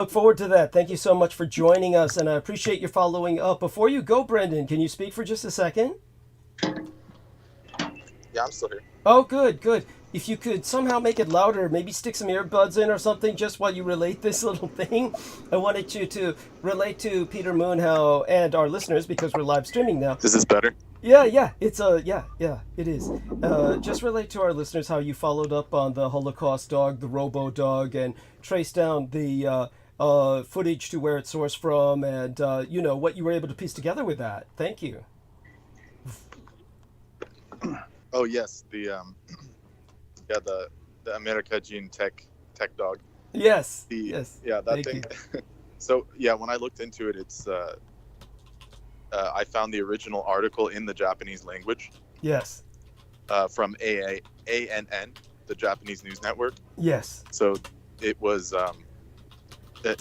Look forward to that. Thank you so much for joining us, and I appreciate your following up. Before you go, Brendan, can you speak for just a second? Yeah, I'm still here. Oh, good, good. If you could somehow make it louder, maybe stick some earbuds in or something just while you relate this little thing. I wanted you to relate to Peter Moon how and our listeners, because we're live streaming now. Is this better? Yeah, it's yeah, it is. Just relate to our listeners how you followed up on the Holocaust dog, the Robo dog, and traced down the footage to where it's sourced from, and what you were able to piece together with that. Thank you. Oh yes, the America Gene Tech dog. Yes. Yes. Yeah, that Thank thing. you. So yeah, when I looked into it, it's I found the original article in the Japanese language Yes. from ANN, the Japanese news network. Yes. So it was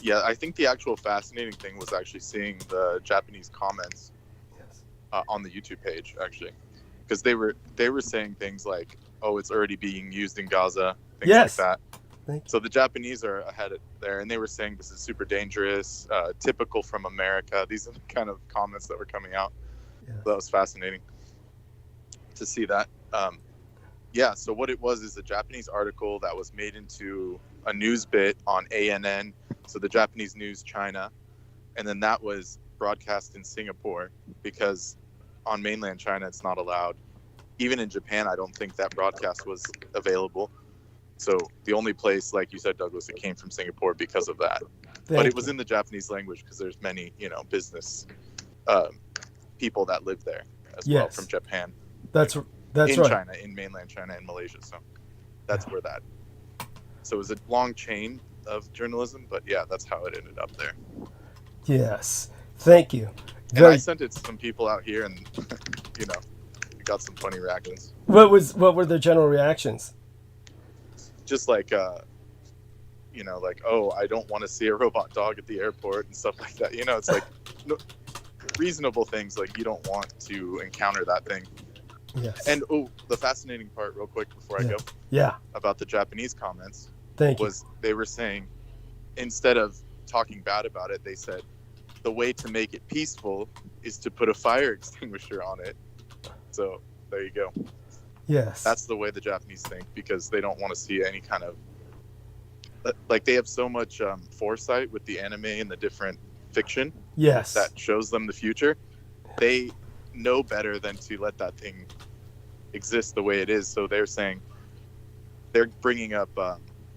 yeah, I think the actual fascinating thing was actually seeing the Japanese comments Yes. on the YouTube page, actually, because they were saying things like, "Oh, it's already being used in Gaza," things Yes. like that. Thank you. So the Japanese are ahead of there, and they were saying this is super dangerous, typical from America. These are the kind of comments that were coming out. Yes. So that was fascinating to see that. Yeah, so what it was is a Japanese article that was made into a news bit on ANN, so the Japanese news China, and then that was broadcast in Singapore because on mainland China it's not allowed. Even in Japan, I don't think that broadcast was available. So the only place, like you said, Douglas, it came from Singapore because of that. But it was in the Japanese language because there's many, business people that live there as well Yes. from Japan. That's in right. China, in mainland China and Malaysia. So that's where that. So it was a long chain of journalism, but yeah, that's how it ended up there. Yes. Thank you. And I sent it to some people out here, and we got some funny reactions. What were their general reactions? Just like like, oh, I don't want to see a robot dog at the airport and stuff like that. It's like reasonable things, like you don't want to encounter that thing. Yes. And the fascinating part, real quick before I go, Yeah. about the Japanese comments Thank was they were saying, instead of talking bad about it, they said the way to make it peaceful is to put a fire extinguisher on it. So there you go. you. Yes. That's the way the Japanese think, because they don't want to see any kind of, like, they have so much foresight with the anime and the different fiction yes. that shows them the future. They know better than to let that thing exist the way it is. So they're saying, they're bringing up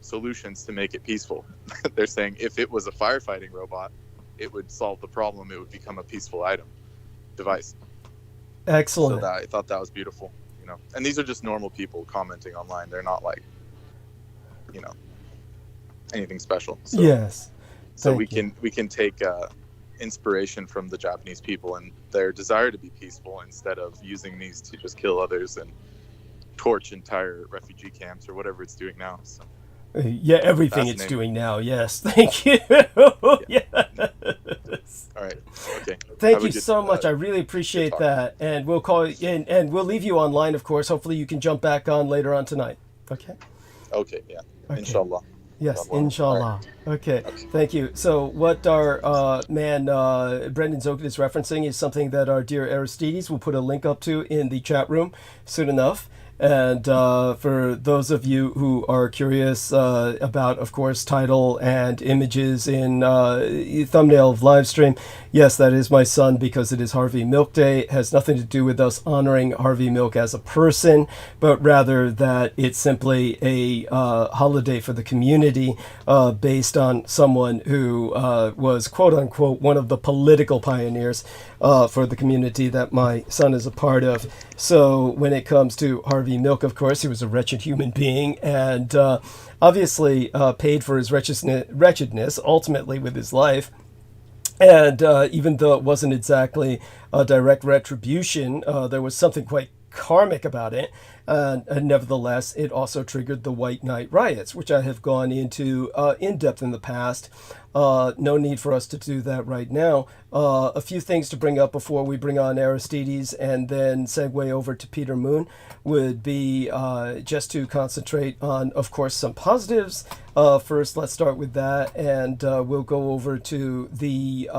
solutions to make it peaceful. They're saying if it was a firefighting robot, it would solve the problem. It would become a peaceful device. Excellent. So I thought that was beautiful. And these are just normal people commenting online. They're not like, anything special. So, yes. So Thank we can take inspiration from the Japanese people and their desire to be peaceful, instead of using these to just kill others and torch entire refugee camps or whatever it's doing now. So, Yeah, everything it's doing now. Yes. Thank you. Yes. All right. Okay. Thank you so much. I really appreciate that. And we'll call you and we'll leave you online, of course. Hopefully you can jump back on later on tonight. Okay? Okay, yeah. Okay. Inshallah. Yes, inshallah. Right. Okay, thank you. So what our Brendan Zokin is referencing is something that our dear Aristides will put a link up to in the chat room soon enough. And for those of you who are curious about, of course, title and images in thumbnail of live stream, yes, that is my son, because it is Harvey Milk Day. It has nothing to do with us honoring Harvey Milk as a person, but rather that it's simply a holiday for the community based on someone who was, quote unquote, one of the political pioneers for the community that my son is a part of. So when it comes to Harvey Milk, of course, he was a wretched human being, and obviously paid for his wretchedness ultimately with his life. And even though it wasn't exactly a direct retribution, there was something quite karmic about it. And nevertheless, it also triggered the White Night riots, which I have gone into in depth in the past. No need for us to do that right now. A few things to bring up before we bring on Aristides and then segue over to Peter Moon would be just to concentrate on, of course, some positives. First, let's start with that, and we'll go over to the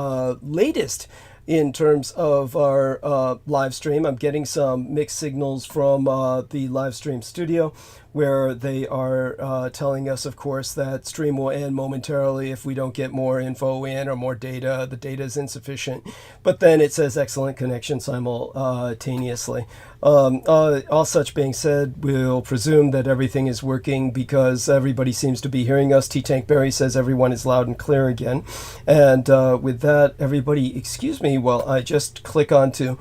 latest in terms of our live stream. I'm getting some mixed signals from the live stream studio where they are telling us, of course, that stream will end momentarily if we don't get more info in or more data. The data is insufficient. But then it says excellent connection simultaneously. All such being said, we'll presume that everything is working because everybody seems to be hearing us. T. Tankberry says everyone is loud and clear again. And with that, everybody, excuse me while I just click onto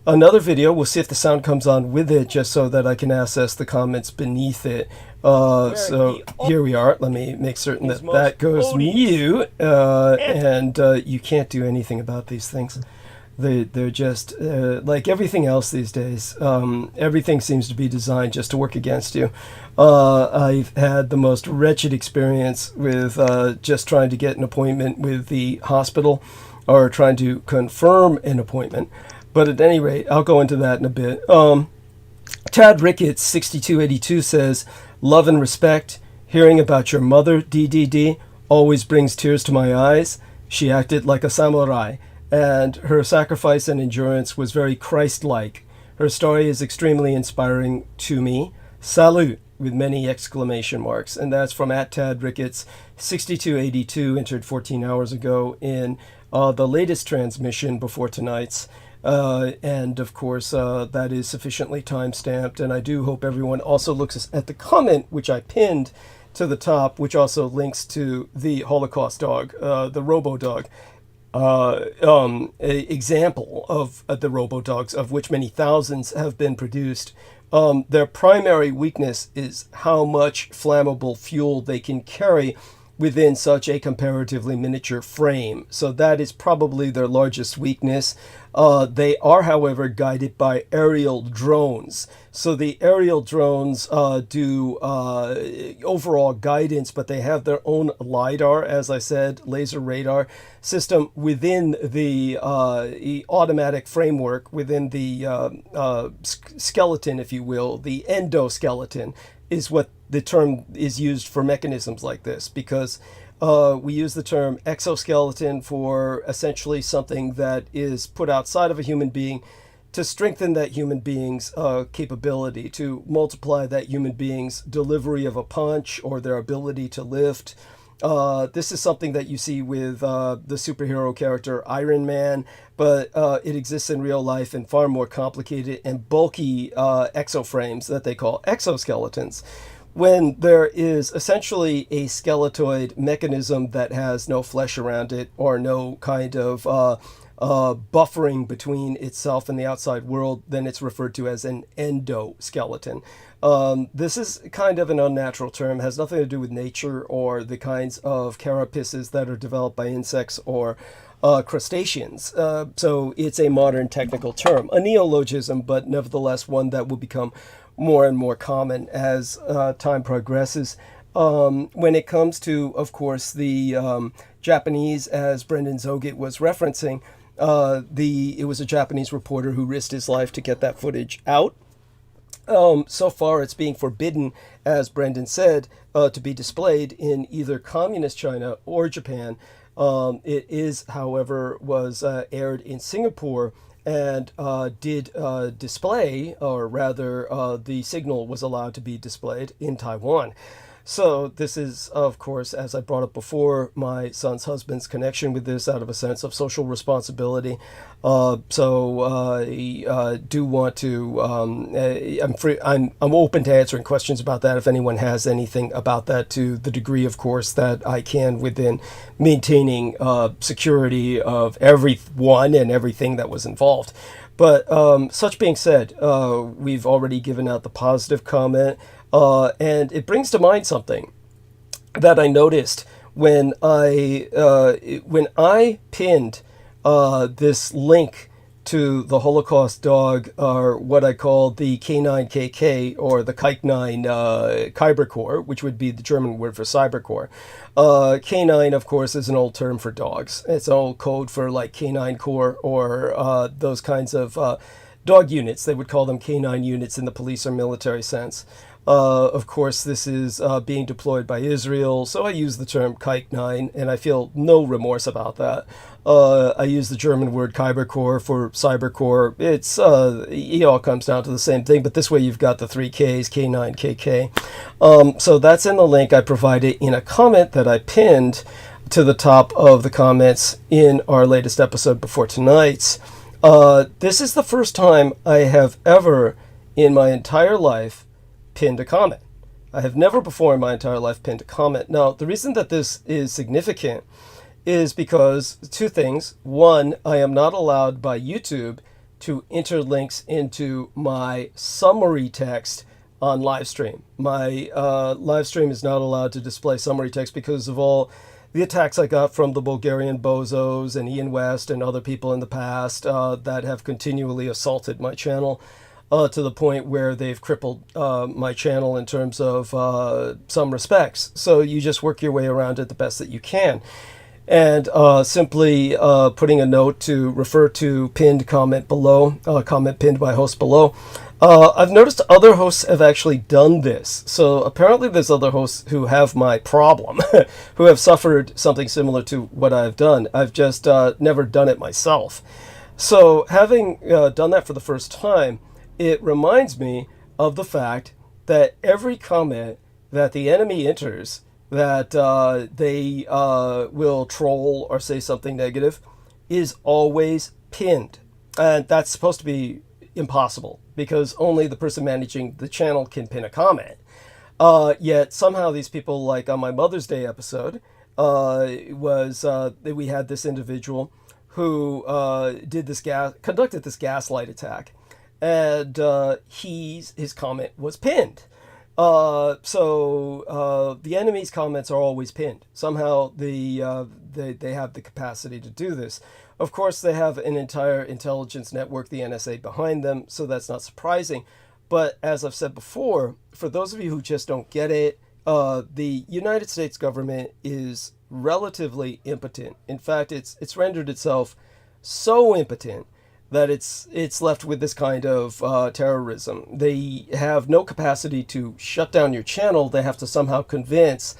another video. We'll see if the sound comes on with it, just so that I can access the comments beneath it. So here we are. Let me make certain that that goes mute. And you can't do anything about these things. They're just like everything else these days. Everything seems to be designed just to work against you. I've had the most wretched experience with just trying to get an appointment with the hospital or trying to confirm an appointment. But at any rate, I'll go into that in a bit. Tad Ricketts, 6282, says, love and respect. Hearing about your mother, DDD, always brings tears to my eyes. She acted like a samurai, and her sacrifice and endurance was very Christ-like. Her story is extremely inspiring to me. Salute, with many exclamation marks. And that's from @Tad Ricketts, 6282, entered 14 hours ago in the latest transmission before tonight's. And of course, that is sufficiently time-stamped, and I do hope everyone also looks at the comment which I pinned to the top, which also links to the Holocaust dog, the robo-dog. Example of the robo-dogs, of which many thousands have been produced. Their primary weakness is how much flammable fuel they can carry within such a comparatively miniature frame. So that is probably their largest weakness. They are, however, guided by aerial drones. So the aerial drones do overall guidance, but they have their own LiDAR, as I said, laser radar system within the automatic framework, within the skeleton, if you will. The endoskeleton is what the term is used for mechanisms like this, because we use the term exoskeleton for essentially something that is put outside of a human being to strengthen that human being's capability, to multiply that human being's delivery of a punch or their ability to lift. This is something that you see with the superhero character Iron Man, but it exists in real life in far more complicated and bulky exoframes that they call exoskeletons. When there is essentially a skeletoid mechanism that has no flesh around it or no kind of buffering between itself and the outside world, then it's referred to as an endoskeleton. This is kind of an unnatural term, has nothing to do with nature or the kinds of carapaces that are developed by insects or crustaceans. So it's a modern technical term, a neologism, but nevertheless one that will become more and more common as time progresses. When it comes to, of course, the Japanese, as Brendan Zogit was referencing, it was a Japanese reporter who risked his life to get that footage out. So far, it's being forbidden, as Brendan said, to be displayed in either communist China or Japan. It is, however, was aired in Singapore and did display, or rather the signal was allowed to be displayed in Taiwan. So this is, of course, as I brought up before, my son's husband's connection with this out of a sense of social responsibility. So I do want to, I'm open to answering questions about that if anyone has anything about that, to the degree, of course, that I can within maintaining security of everyone and everything that was involved. But such being said, we've already given out the positive comment. And it brings to mind something that I noticed when I pinned this link to the Holocaust dog are what I call the K9KK, or the Kike9 Kybercore, which would be the German word for cybercore. K9, of course, is an old term for dogs. It's an old code for like K9 Corps, or those kinds of dog units. They would call them K9 units in the police or military sense. Of course, this is being deployed by Israel, so I use the term Kike 9, and I feel no remorse about that. I use the German word Kybercore for cybercore. It all comes down to the same thing, but this way you've got the three Ks, K9, KK. So that's in the link I provided in a comment that I pinned to the top of the comments in our latest episode before tonight's. This is the first time I have ever, in my entire life, pinned a comment. I have never before in my entire life pinned a comment. Now, the reason that this is significant is because two things. One, I am not allowed by YouTube to enter links into my summary text on live stream. My live stream is not allowed to display summary text because of all the attacks I got from the Bulgarian bozos and Ian West and other people in the past that have continually assaulted my channel. To the point where they've crippled my channel in terms of some respects. So you just work your way around it the best that you can. And simply putting a note to refer to pinned comment below, comment pinned by host below. I've noticed other hosts have actually done this. So apparently there's other hosts who have my problem, who have suffered something similar to what I've done. I've just never done it myself. So having done that for the first time, it reminds me of the fact that every comment that the enemy enters, that they will troll or say something negative, is always pinned. And that's supposed to be impossible, because only the person managing the channel can pin a comment. Yet somehow these people, like on my Mother's Day episode, we had this individual who conducted this gaslight attack. And his comment was pinned. So the enemy's comments are always pinned. Somehow they have the capacity to do this. Of course, they have an entire intelligence network, the NSA, behind them, so that's not surprising. But as I've said before, for those of you who just don't get it, the United States government is relatively impotent. In fact, it's rendered itself so impotent that it's left with this kind of terrorism. They have no capacity to shut down your channel. They have to somehow convince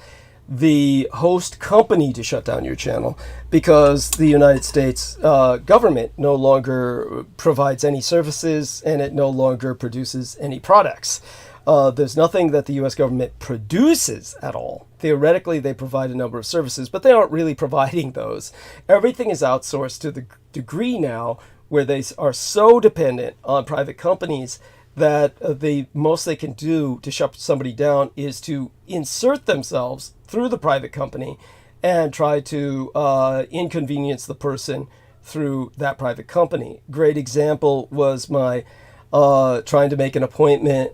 the host company to shut down your channel, because the United States government no longer provides any services, and it no longer produces any products. There's nothing that the U.S. government produces at all. Theoretically, they provide a number of services, but they aren't really providing those. Everything is outsourced to the degree now where they are so dependent on private companies that the most they can do to shut somebody down is to insert themselves through the private company and try to inconvenience the person through that private company. Great example was my trying to make an appointment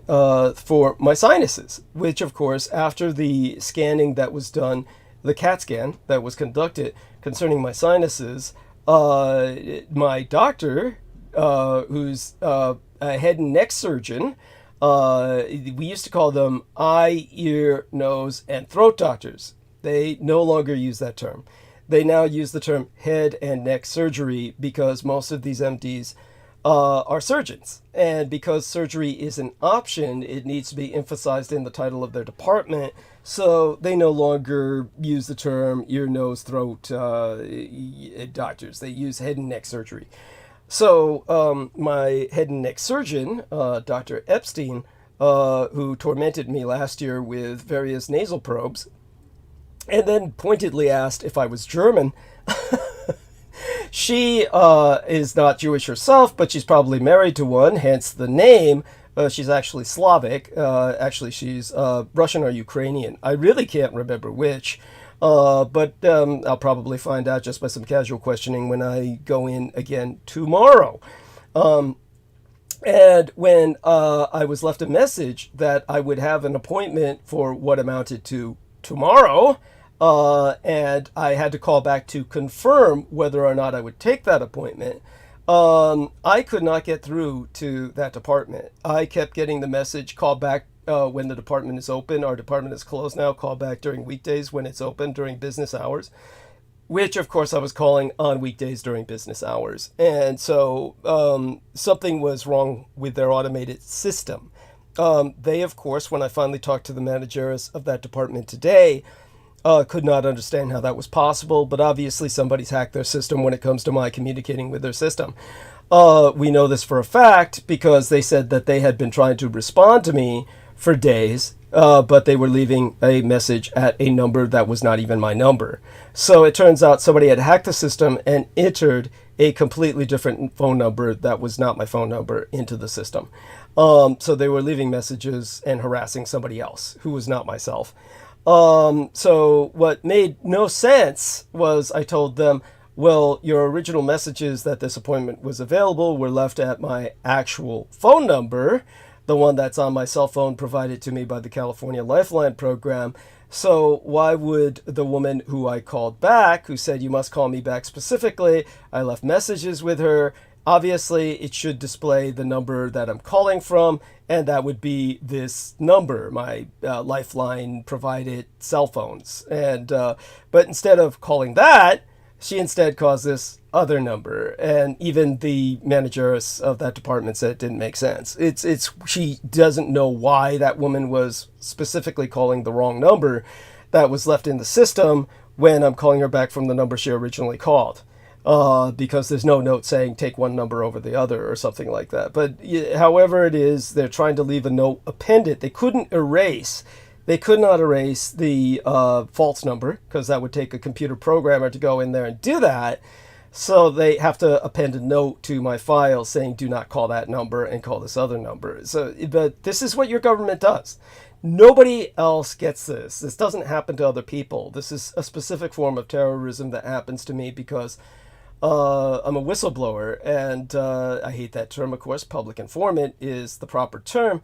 for my sinuses, which of course, after the scanning that was done, the CAT scan that was conducted concerning my sinuses, my doctor, who's a head and neck surgeon, we used to call them eye, ear, nose, and throat doctors. They no longer use that term. They now use the term head and neck surgery because most of these MDs are surgeons. And because surgery is an option, it needs to be emphasized in the title of their department. So they no longer use the term ear, nose, throat doctors. They use head and neck surgery. So my head and neck surgeon, Dr. Epstein, who tormented me last year with various nasal probes, and then pointedly asked if I was German. She is not Jewish herself, but she's probably married to one, hence the name. She's actually Slavic. Actually, she's Russian or Ukrainian. I really can't remember which. But I'll probably find out just by some casual questioning when I go in again tomorrow. And when I was left a message that I would have an appointment for what amounted to tomorrow, and I had to call back to confirm whether or not I would take that appointment, I could not get through to that department. I kept getting the message, call back when the department is open. Our department is closed now. Call back during weekdays when it's open during business hours, which of course I was calling on weekdays during business hours. And so something was wrong with their automated system. They, of course, when I finally talked to the managers of that department today, could not understand how that was possible, but obviously somebody's hacked their system when it comes to my communicating with their system. We know this for a fact because they said that they had been trying to respond to me for days, but they were leaving a message at a number that was not even my number. So it turns out somebody had hacked the system and entered a completely different phone number that was not my phone number into the system. So they were leaving messages and harassing somebody else who was not myself. So what made no sense was I told them, well, your original messages that this appointment was available were left at my actual phone number, the one that's on my cell phone provided to me by the California Lifeline program. So why would the woman who I called back, who said you must call me back specifically, I left messages with her. Obviously, it should display the number that I'm calling from, and that would be this number, my Lifeline provided cell phones. And but instead of calling that, she instead calls this other number. And even the managers of that department said it didn't make sense. She doesn't know why that woman was specifically calling the wrong number that was left in the system when I'm calling her back from the number she originally called. Because there's no note saying take one number over the other or something like that. But however it is, they're trying to leave a note appended. They could not erase the false number because that would take a computer programmer to go in there and do that. So they have to append a note to my file saying do not call that number and call this other number. So, but this is what your government does. Nobody else gets this. This doesn't happen to other people. This is a specific form of terrorism that happens to me because I'm a whistleblower, and I hate that term, of course. Public informant is the proper term.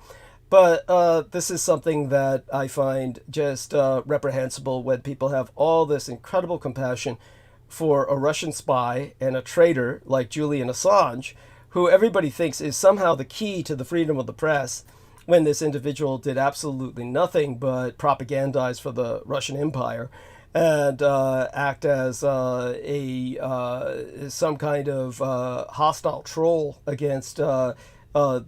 But this is something that I find just reprehensible when people have all this incredible compassion for a Russian spy and a traitor like Julian Assange, who everybody thinks is somehow the key to the freedom of the press, when this individual did absolutely nothing but propagandize for the Russian Empire and act as some kind of hostile troll against the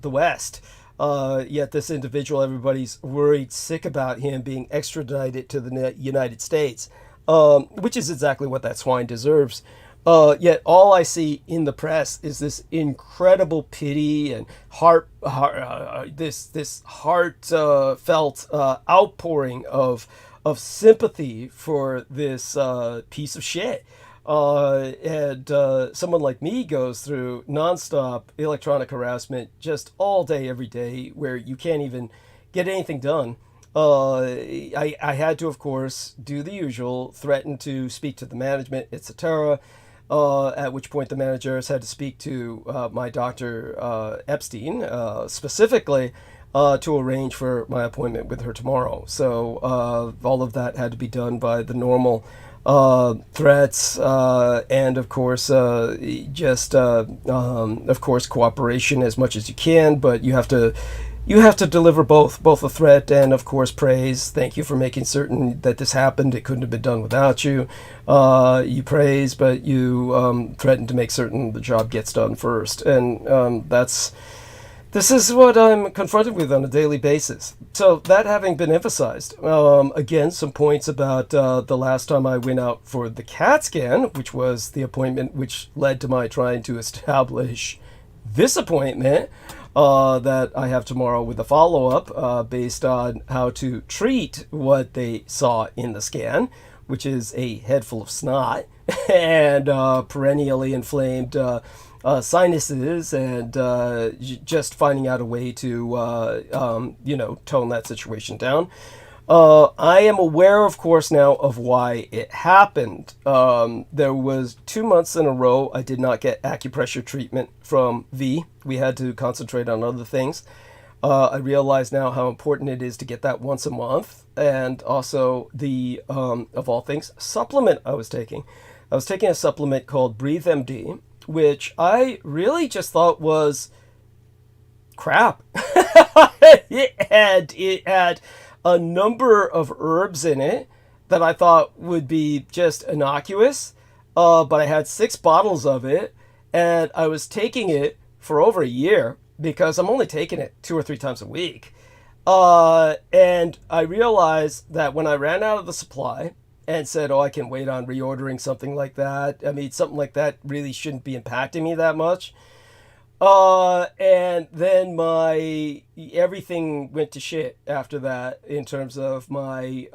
West. Yet this individual, everybody's worried sick about him being extradited to the United States, which is exactly what that swine deserves. Yet all I see in the press is this incredible pity and this heartfelt outpouring of sympathy for this piece of shit. And someone like me goes through nonstop electronic harassment just all day, every day, where you can't even get anything done. I had to, of course, do the usual, threaten to speak to the management, etc. At which point the managers had to speak to my Dr. Epstein, specifically, to arrange for my appointment with her tomorrow. So all of that had to be done by the normal threats, and of course of course cooperation as much as you can, but you have to deliver both a threat and of course praise. Thank you for making certain that this happened. It couldn't have been done without you. You praise, but you threaten to make certain the job gets done first, and this is what I'm confronted with on a daily basis. So that having been emphasized, again, some points about the last time I went out for the CAT scan, which was the appointment which led to my trying to establish this appointment that I have tomorrow with a follow-up based on how to treat what they saw in the scan, which is a head full of snot and perennially inflamed sinuses, and just finding out a way to tone that situation down. I am aware, of course, now of why it happened. There was 2 months in a row I did not get acupressure treatment from V. We had to concentrate on other things. I realize now how important it is to get that once a month, and also the of all things, supplement I was taking. I was taking a supplement called Breathe MD, which I really just thought was crap. It had a number of herbs in it that I thought would be just innocuous, but I had 6 bottles of it, and I was taking it for over a year because I'm only taking it 2 or 3 times a week. And I realized that when I ran out of the supply and said, oh, I can wait on reordering something like that. I mean, something like that really shouldn't be impacting me that much. And then everything went to shit after that in terms of my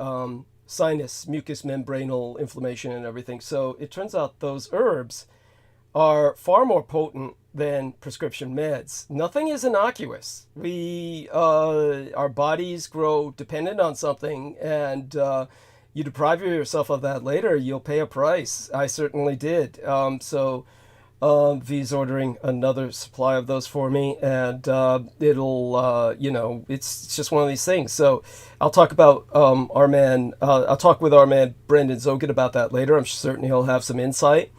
sinus, mucous membranal inflammation and everything. So it turns out those herbs are far more potent than prescription meds. Nothing is innocuous. Our bodies grow dependent on something, and you deprive yourself of that later, you'll pay a price. I certainly did. So V's ordering another supply of those for me, and it'll, it's just one of these things. So I'll talk about I'll talk with our man Brendan Zogan about that later. I'm certain he'll have some insight,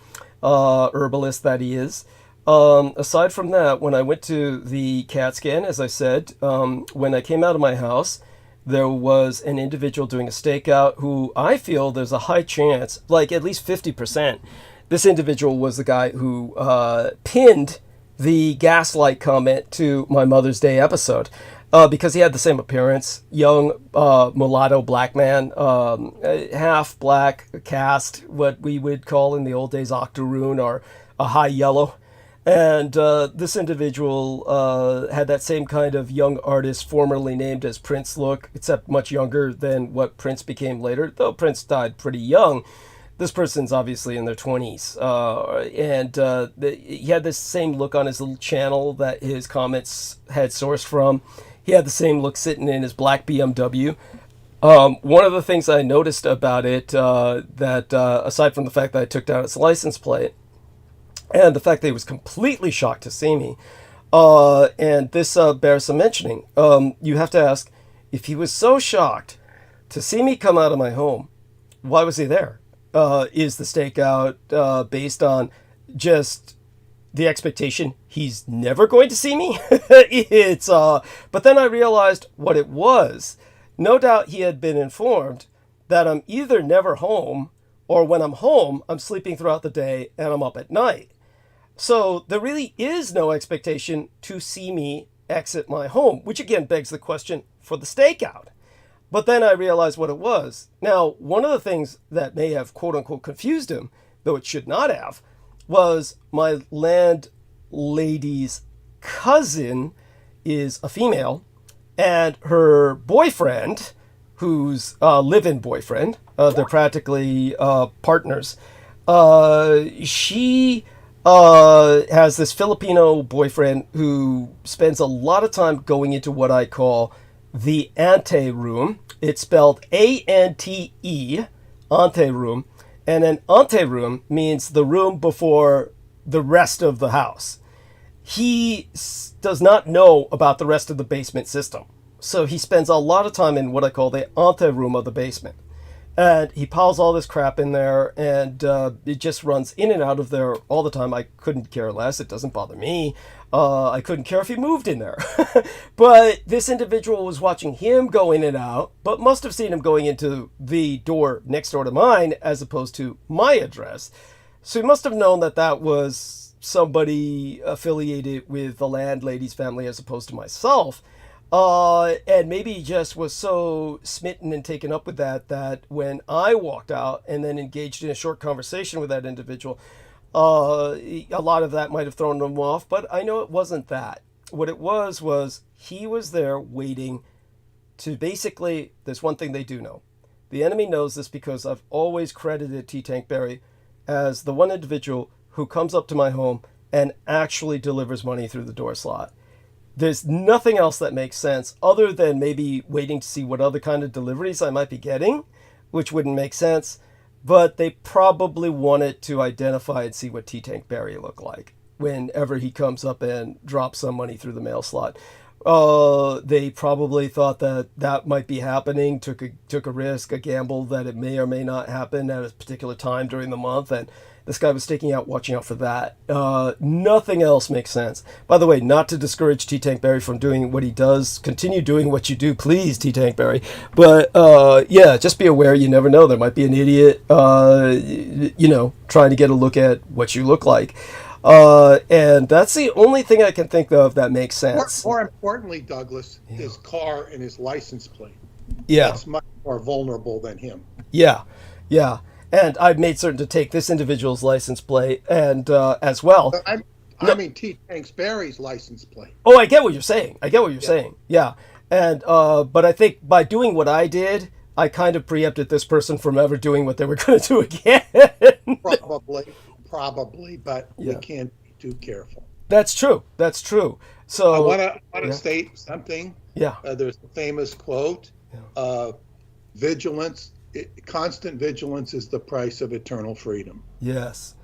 herbalist that he is. Aside from that, when I went to the CAT scan, as I said, when I came out of my house, there was an individual doing a stakeout who I feel there's a high chance, like at least 50%. This individual was the guy who pinned the gaslight comment to my Mother's Day episode because he had the same appearance, young mulatto black man, half black cast, what we would call in the old days octoroon or a high yellow. And this individual had that same kind of young artist formerly named as Prince look, except much younger than what Prince became later, though Prince died pretty young. This person's obviously in their 20s. He had this same look on his little channel that his comments had sourced from. He had the same look sitting in his black BMW. One of the things I noticed about it, aside from the fact that I took down his license plate, and the fact that he was completely shocked to see me, and this bears some mentioning. You have to ask, if he was so shocked to see me come out of my home, why was he there? Is the stakeout based on just the expectation he's never going to see me? But then I realized what it was. No doubt he had been informed that I'm either never home, or when I'm home, I'm sleeping throughout the day and I'm up at night. So there really is no expectation to see me exit my home, which again begs the question for the stakeout. But then I realized what it was. Now, one of the things that may have quote-unquote confused him, though it should not have, was my landlady's cousin is a female, and her boyfriend, who's a live-in boyfriend, they're practically partners, she has this Filipino boyfriend who spends a lot of time going into what I call the ante room. It's spelled A-N-T-E, ante room. And an ante room means the room before the rest of the house. He does not know about the rest of the basement system. So he spends a lot of time in what I call the ante room of the basement. And he piles all this crap in there, and it just runs in and out of there all the time. I couldn't care less. It doesn't bother me. I couldn't care if he moved in there. But this individual was watching him go in and out, but must have seen him going into the door next door to mine as opposed to my address. So he must have known that that was somebody affiliated with the landlady's family as opposed to myself. And maybe he just was so smitten and taken up with that when I walked out and then engaged in a short conversation with that individual, a lot of that might have thrown him off, but I know it wasn't that. What it was he was there waiting to basically, there's one thing they do know. The enemy knows this because I've always credited T. Tank Berry as the one individual who comes up to my home and actually delivers money through the door slot. There's nothing else that makes sense other than maybe waiting to see what other kind of deliveries I might be getting, which wouldn't make sense. But they probably wanted to identify and see what T. Tank Berry looked like whenever he comes up and drops some money through the mail slot. They probably thought that might be happening, took a risk, a gamble that it may or may not happen at a particular time during the month, and this guy was staking out, watching out for that. Nothing else makes sense. By the way, not to discourage T. Tank Barry from doing what he does. Continue doing what you do, please, T. Tank Barry. But yeah, just be aware. You never know. There might be an idiot, trying to get a look at what you look like. And that's the only thing I can think of that makes sense. More importantly, Douglas, his car and his license plate. Yeah. That's much more vulnerable than him. Yeah. And I've made certain to take this individual's license plate and as well. I mean T. Tanks Barry's license plate. Oh, I get what you're saying. Saying. Yeah. And but I think by doing what I did, I kind of preempted this person from ever doing what they were going to do again. Probably, but we can't be too careful. That's true. So I want to state something. Yeah. There's a famous quote: constant vigilance is the price of eternal freedom. Yes.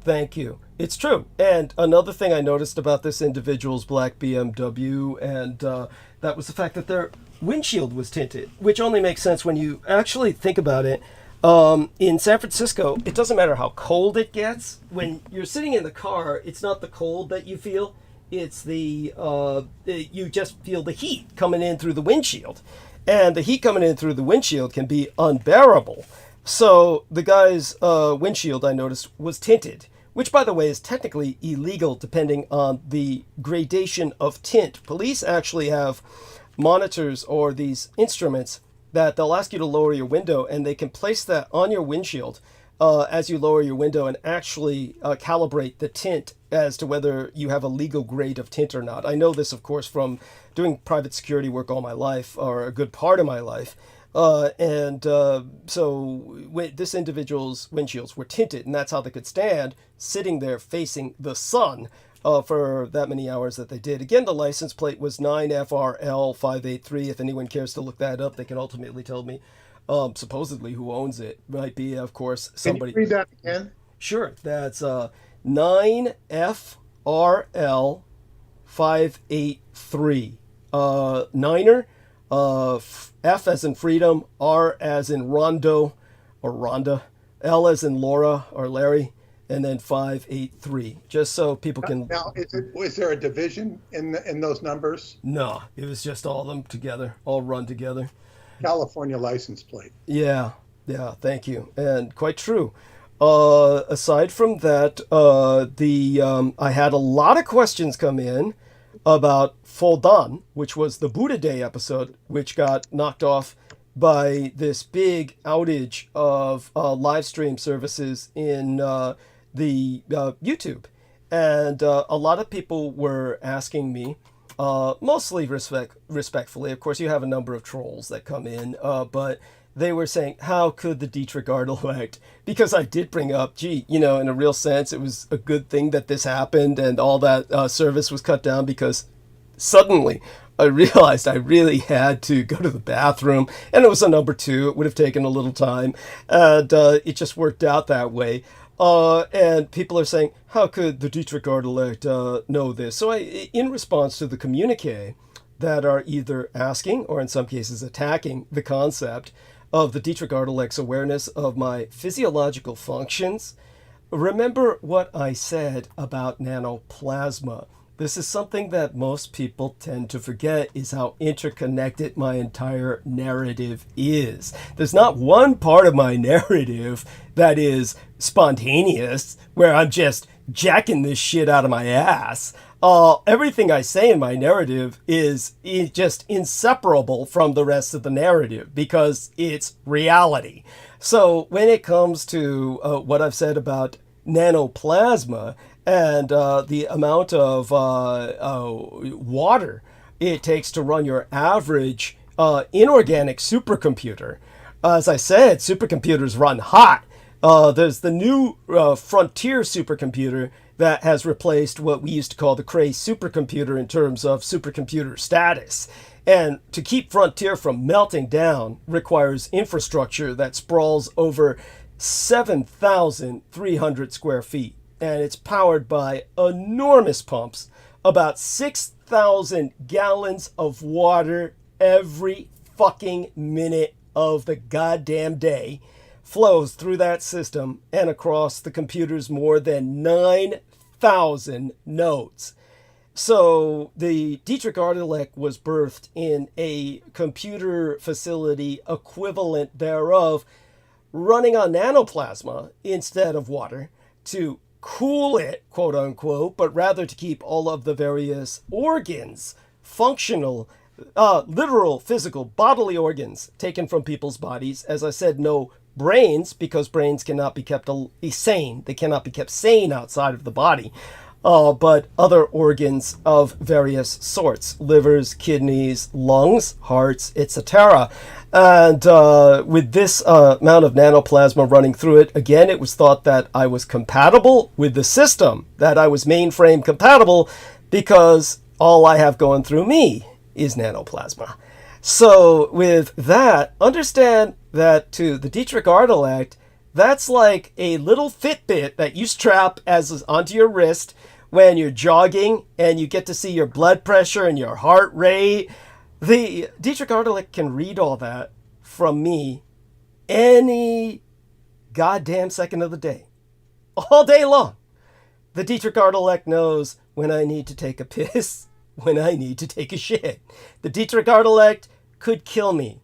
Thank you. It's true. And another thing I noticed about this individual's black BMW, and that was the fact that their windshield was tinted, which only makes sense when you actually think about it. In San Francisco, it doesn't matter how cold it gets. When you're sitting in the car, it's not the cold that you feel. It's you just feel the heat coming in through the windshield. And the heat coming in through the windshield can be unbearable. So the guy's windshield, I noticed, was tinted, which, by the way, is technically illegal depending on the gradation of tint. Police actually have monitors or these instruments that they'll ask you to lower your window, and they can place that on your windshield as you lower your window and actually calibrate the tint as to whether you have a legal grade of tint or not. I know this, of course, from doing private security work all my life, or a good part of my life. So this individual's windshields were tinted, and that's how they could stand sitting there facing the sun for that many hours that they did. Again, the license plate was 9FRL583. If anyone cares to look that up, they can ultimately tell me supposedly who owns it. Might be, of course, somebody. Can you read that again? Sure. That's 9FRL583. Niner. F as in freedom, R as in Rondo or Rhonda, L as in Laura or Larry, and then 583. Just so people can. Now, was there a division in those numbers? No, it was just all of them together, all run together. California license plate. Yeah, thank you, and quite true. Aside from that, I had a lot of questions come in about Foldan, which was the Buddha Day episode, which got knocked off by this big outage of live stream services in the YouTube. And a lot of people were asking me, mostly respectfully, of course you have a number of trolls that come in, but they were saying, how could the Dietrich Arc elect? Because I did bring up, in a real sense, it was a good thing that this happened and all that service was cut down, because suddenly I realized I really had to go to the bathroom, and it was a number 2. It would have taken a little time, and it just worked out that way. And people are saying, how could the Dietrich Arc elect know this? So in response to the communique that are either asking or in some cases attacking the concept of the Dietrich Arc elect's awareness of my physiological functions, remember what I said about nanoplasma. This is something that most people tend to forget, is how interconnected my entire narrative is. There's not one part of my narrative that is spontaneous, where I'm just jacking this shit out of my ass. Everything I say in my narrative is just inseparable from the rest of the narrative, because it's reality. So when it comes to what I've said about nanoplasma, and the amount of water it takes to run your average inorganic supercomputer. As I said, supercomputers run hot. There's the new Frontier supercomputer that has replaced what we used to call the Cray supercomputer in terms of supercomputer status. And to keep Frontier from melting down requires infrastructure that sprawls over 7,300 square feet. And it's powered by enormous pumps, about 6,000 gallons of water every fucking minute of the goddamn day, flows through that system and across the computer's more than 9,000 nodes. So the Dietrich Arc was birthed in a computer facility equivalent thereof, running on nanoplasma instead of water to cool it, quote unquote, but rather to keep all of the various organs functional, literal, physical, bodily organs taken from people's bodies. As I said, no brains, because brains cannot be kept sane. They cannot be kept sane outside of the body. But other organs of various sorts, livers, kidneys, lungs, hearts, etc. And with this amount of nanoplasma running through it, again, it was thought that I was compatible with the system, that I was mainframe compatible, because all I have going through me is nanoplasma. So with that, understand that to the Dietrich Arc, that's like a little Fitbit that you strap as onto your wrist when you're jogging, and you get to see your blood pressure and your heart rate. The Dietrich Arc can read all that from me any goddamn second of the day, all day long. The Dietrich Arc knows when I need to take a piss, when I need to take a shit. The Dietrich Arc could kill me.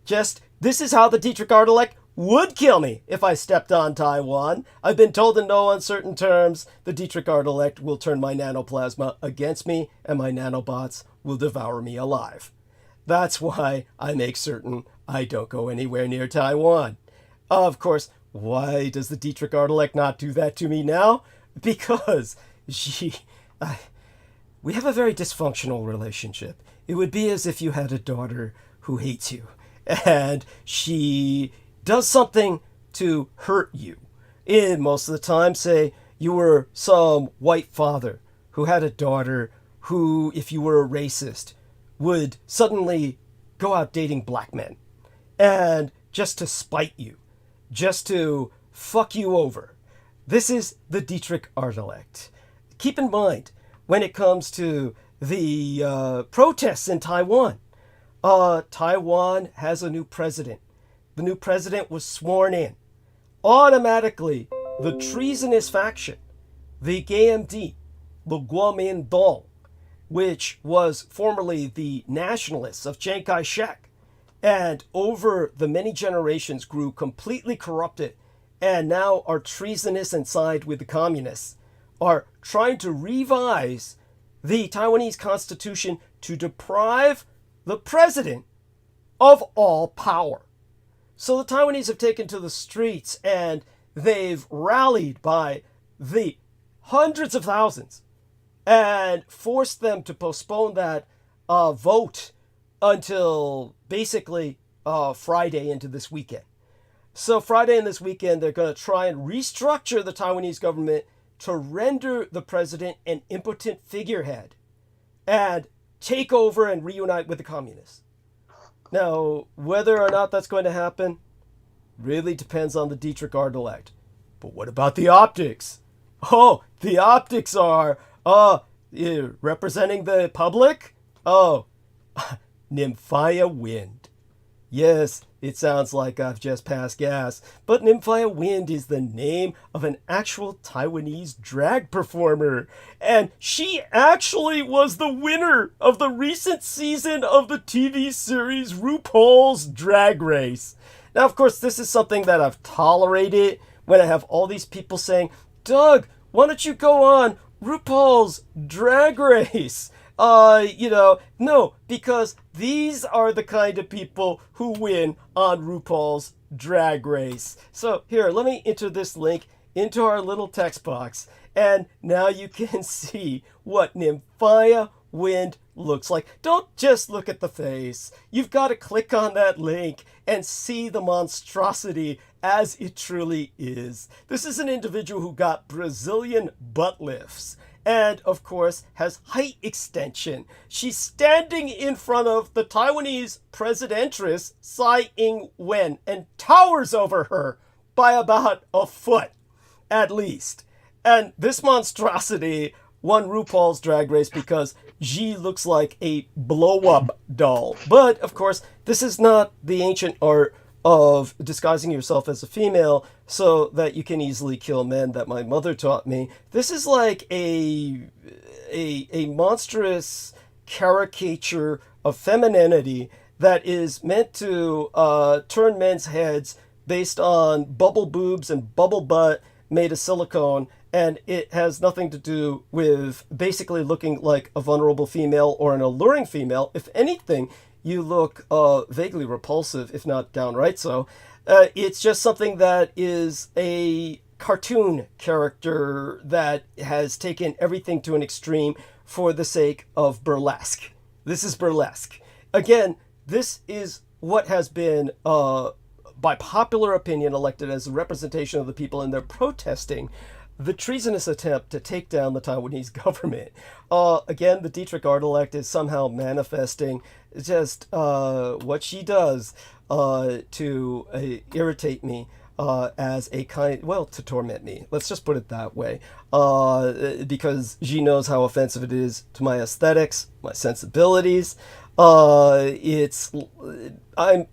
This is how the Dietrich Arc would kill me if I stepped on Taiwan. I've been told in no uncertain terms the Dietrich Arc will turn my nanoplasma against me, and my nanobots will devour me alive. That's why I make certain I don't go anywhere near Taiwan. Of course, why does the Dietrich Arc not do that to me now? Because we have a very dysfunctional relationship. It would be as if you had a daughter who hates you, and she does something to hurt you. And most of the time, say you were some white father who had a daughter who, if you were a racist, would suddenly go out dating black men, and just to spite you, just to fuck you over. This is the Dietrich Arc. Keep in mind, when it comes to the protests in Taiwan, Taiwan has a new president. The new president was sworn in. Automatically, the treasonous faction, the GMD, the Kuomintang, which was formerly the nationalists of Chiang Kai-shek, and over the many generations grew completely corrupted, and now are treasonous and side with the communists, are trying to revise the Taiwanese constitution to deprive the president of all power. So the Taiwanese have taken to the streets, and they've rallied by the hundreds of thousands and forced them to postpone that vote until basically Friday into this weekend. So Friday and this weekend, they're going to try and restructure the Taiwanese government to render the president an impotent figurehead and take over and reunite with the communists. Now, whether or not that's going to happen really depends on the Dietrich Arc. But what about the optics? Oh, the optics are representing the public? Oh, Nymphia Wind. Yes, it sounds like I've just passed gas, but Nymphia Wind is the name of an actual Taiwanese drag performer, and she actually was the winner of the recent season of the TV series RuPaul's Drag Race. Now, of course, this is something that I've tolerated when I have all these people saying, Doug, why don't you go on RuPaul's Drag Race? No, because these are the kind of people who win on RuPaul's Drag Race. So here, let me enter this link into our little text box, and now you can see what Nymphia Wind looks like. Don't just look at the face. You've got to click on that link and see the monstrosity as it truly is. This is an individual who got Brazilian butt lifts, and, of course, has height extension. She's standing in front of the Taiwanese presidentress, Tsai Ing-wen, and towers over her by about a foot, at least. And this monstrosity won RuPaul's Drag Race because she looks like a blow-up doll. But, of course, this is not the ancient art of disguising yourself as a female so that you can easily kill men that my mother taught me. This is like a monstrous caricature of femininity that is meant to turn men's heads based on bubble boobs and bubble butt made of silicone, and it has nothing to do with basically looking like a vulnerable female or an alluring female. If anything, you look vaguely repulsive, if not downright so. It's just something that is a cartoon character that has taken everything to an extreme for the sake of burlesque. This is burlesque. Again, this is what has been, by popular opinion, elected as a representation of the people, and they're protesting the treasonous attempt to take down the Taiwanese government. Again, the Dietrich Arc is somehow manifesting just what she does to irritate me as a kind, well, to torment me. Let's just put it that way. Because she knows how offensive it is to my aesthetics, my sensibilities. I'm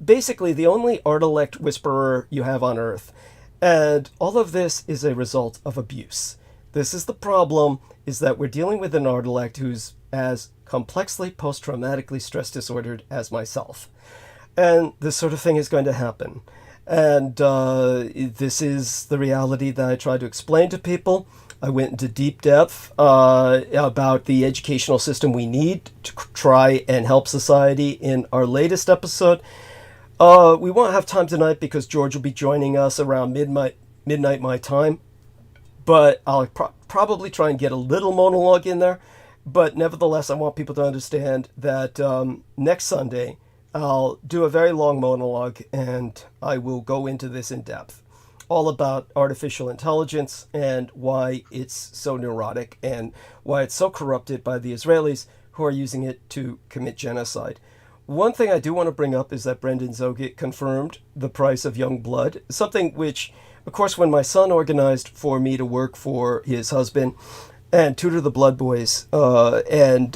basically the only art-elect whisperer you have on Earth. And all of this is a result of abuse. This is the problem, is that we're dealing with an art-elect who's as complexly post-traumatically stress disordered as myself. And this sort of thing is going to happen. And this is the reality that I try to explain to people. I went into deep depth about the educational system we need to try and help society in our latest episode. We won't have time tonight because George will be joining us around midnight my time. But I'll probably try and get a little monologue in there. But nevertheless, I want people to understand that next Sunday, I'll do a very long monologue and I will go into this in depth. All about artificial intelligence and why it's so neurotic and why it's so corrupted by the Israelis who are using it to commit genocide. One thing I do want to bring up is that Brendan Zogit confirmed the price of young blood, something which, of course, when my son organized for me to work for his husband and tutor the blood boys and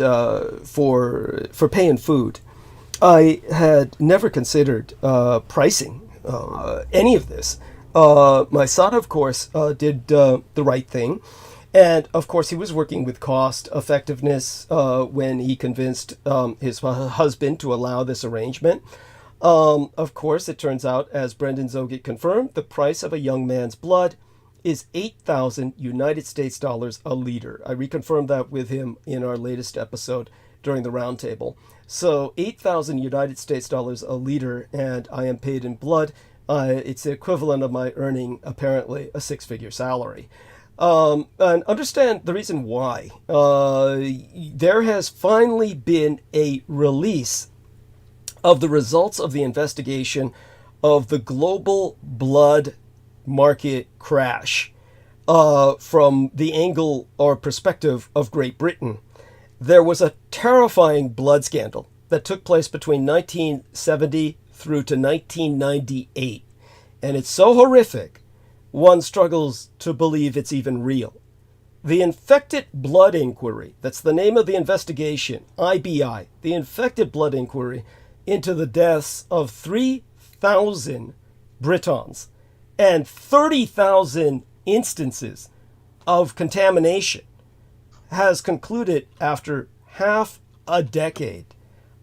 for pay and food, I had never considered pricing any of this. My son, of course, did the right thing. And, of course, he was working with cost effectiveness when he convinced his husband to allow this arrangement. Of course, it turns out, as Brendan Zogit confirmed, the price of a young man's blood is 8,000 United States dollars a liter. I reconfirmed that with him in our latest episode during the roundtable. So 8,000 United States dollars a liter, and I am paid in blood. It's the equivalent of my earning, apparently, a six-figure salary. And understand the reason why. There has finally been a release of the results of the investigation of the global blood market crash from the angle or perspective of Great Britain. There was a terrifying blood scandal that took place between 1970 through to 1998. And it's so horrific, one struggles to believe it's even real. The Infected Blood Inquiry, that's the name of the investigation, IBI, the Infected Blood Inquiry into the deaths of 3,000 Britons and 30,000 instances of contamination, has concluded after half a decade.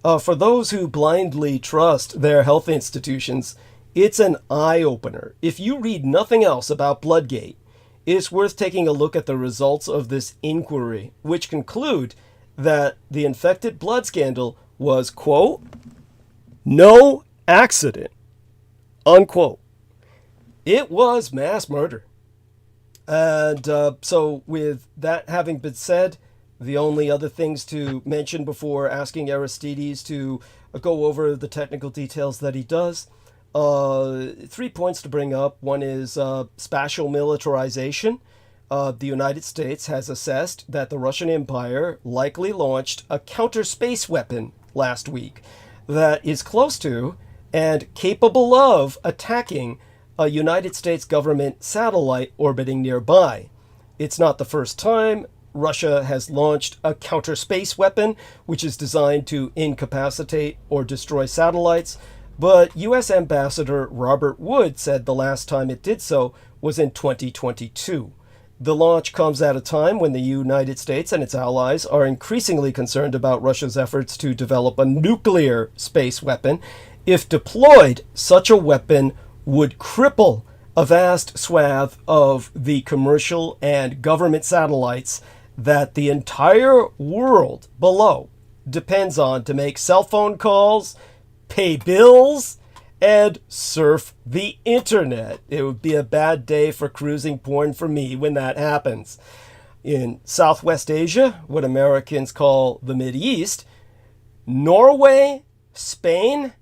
For those who blindly trust their health institutions, it's an eye-opener. If you read nothing else about Bloodgate, it's worth taking a look at the results of this inquiry, which conclude that the infected blood scandal was, quote, no accident, unquote. It was mass murder. And so with that having been said, the only other things to mention before asking Aristides to go over the technical details that he does, 3 points to bring up. One is spatial militarization. The United States has assessed that the Russian Empire likely launched a counter space weapon last week that is close to and capable of attacking a United States government satellite orbiting nearby. It's not the first time Russia has launched a counter space weapon, which is designed to incapacitate or destroy satellites. but U.S. Ambassador Robert Wood said the last time it did so was in 2022. The launch comes at a time when the United States and its allies are increasingly concerned about Russia's efforts to develop a nuclear space weapon. If deployed, such a weapon would cripple a vast swath of the commercial and government satellites that the entire world below depends on to make cell phone calls, pay bills, and surf the internet. It would be a bad day for cruising porn for me when that happens. In Southwest Asia, what Americans call the Mideast, Norway, Spain,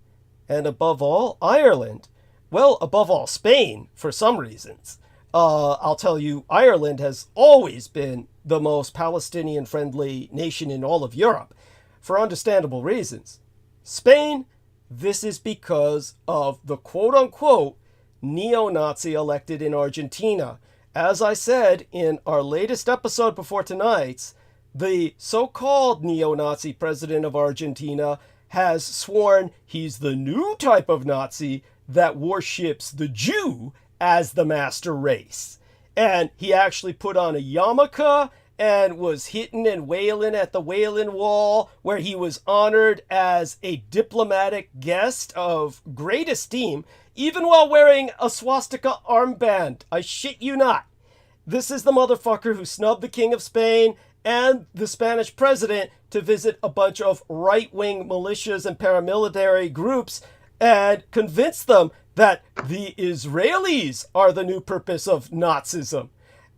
and above all, Ireland. Well, above all, Spain, for some reasons. I'll tell you, Ireland has always been the most Palestinian-friendly nation in all of Europe, for understandable reasons. Spain, this is because of the quote-unquote neo-Nazi elected in Argentina. As I said in our latest episode before tonight's, the so-called neo-Nazi president of Argentina has sworn he's the new type of Nazi that worships the Jew as the master race. And he actually put on a yarmulke and was hitting and wailing at the Wailing Wall, where he was honored as a diplomatic guest of great esteem, even while wearing a swastika armband. I shit you not. This is the motherfucker who snubbed the King of Spain and the Spanish president to visit a bunch of right-wing militias and paramilitary groups and convince them that the Israelis are the new purpose of Nazism.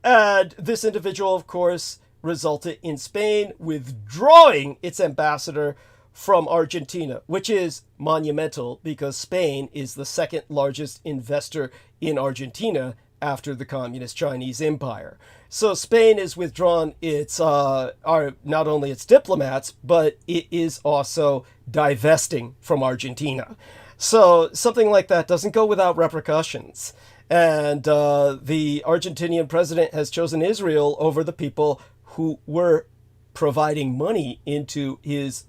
And this individual, of course, resulted in Spain withdrawing its ambassador from Argentina, which is monumental because Spain is the second largest investor in Argentina after the Communist Chinese Empire. So Spain has withdrawn its not only its diplomats, but it is also divesting from Argentina. So something like that doesn't go without repercussions. And the Argentinian president has chosen Israel over the people who were providing money into his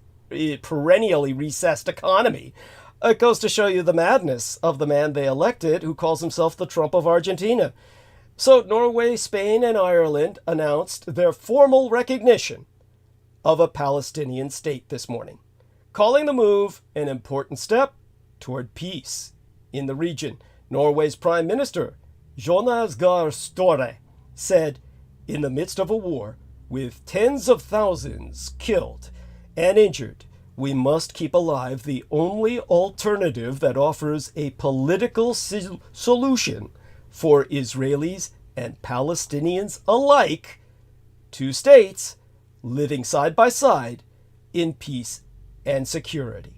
perennially recessed economy. It goes to show you the madness of the man they elected, who calls himself the Trump of Argentina. So Norway, Spain, and Ireland announced their formal recognition of a Palestinian state this morning, calling the move an important step toward peace in the region. Norway's Prime Minister, Jonas Gahr Støre, said, in the midst of a war with tens of thousands killed and injured, we must keep alive the only alternative that offers a political solution for Israelis and Palestinians alike, two states living side by side in peace and security.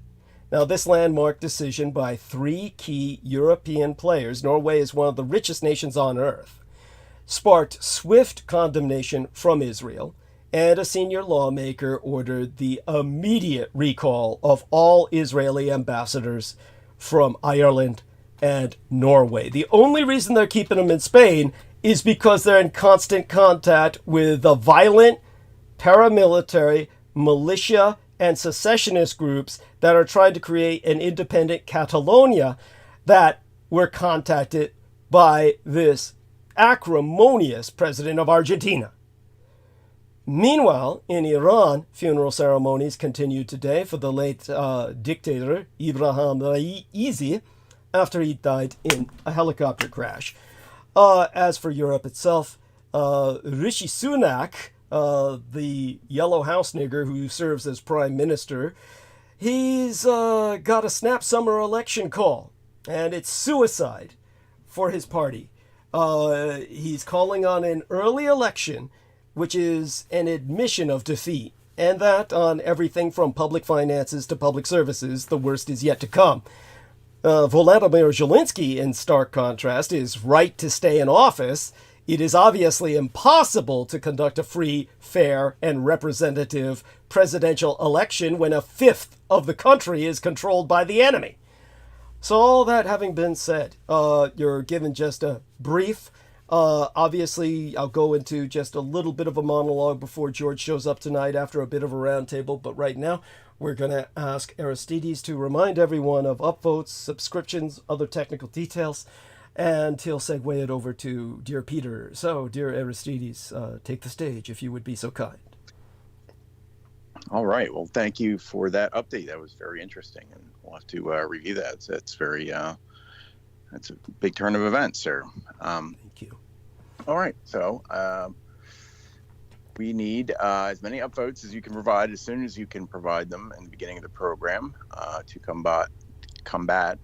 Now, this landmark decision by three key European players, Norway is one of the richest nations on earth, sparked swift condemnation from Israel, and a senior lawmaker ordered the immediate recall of all Israeli ambassadors from Ireland and Norway. The only reason they're keeping them in Spain is because they're in constant contact with the violent paramilitary, militia, and secessionist groups that are trying to create an independent Catalonia that were contacted by this acrimonious president of Argentina. Meanwhile, in Iran, funeral ceremonies continued today for the late dictator Ibrahim Raisi after he died in a helicopter crash. As for Europe itself, Rishi Sunak, the yellow house nigger who serves as prime minister, he's got a snap summer election call, and it's suicide for his party. He's calling on an early election, which is an admission of defeat, and that on everything from public finances to public services. The worst is yet to come. Volodymyr Zelensky, in stark contrast, is right to stay in office. It is obviously impossible to conduct a free, fair, and representative presidential election when a fifth of the country is controlled by the enemy. So all that having been said, you're given just a brief. Obviously, I'll go into just a little bit of a monologue before George shows up tonight after a bit of a roundtable. But right now, We're going to ask Aristides to remind everyone of upvotes, subscriptions, other technical details, and he'll segue it over to dear Peter. So, dear Aristides, take the stage if you would be so kind. All right. Well, thank you for that update. That was very interesting, and we'll have to review that. So that's very, that's a big turn of events, sir. Thank you. All right. So we need as many upvotes as you can provide as soon as you can provide them in the beginning of the program to combat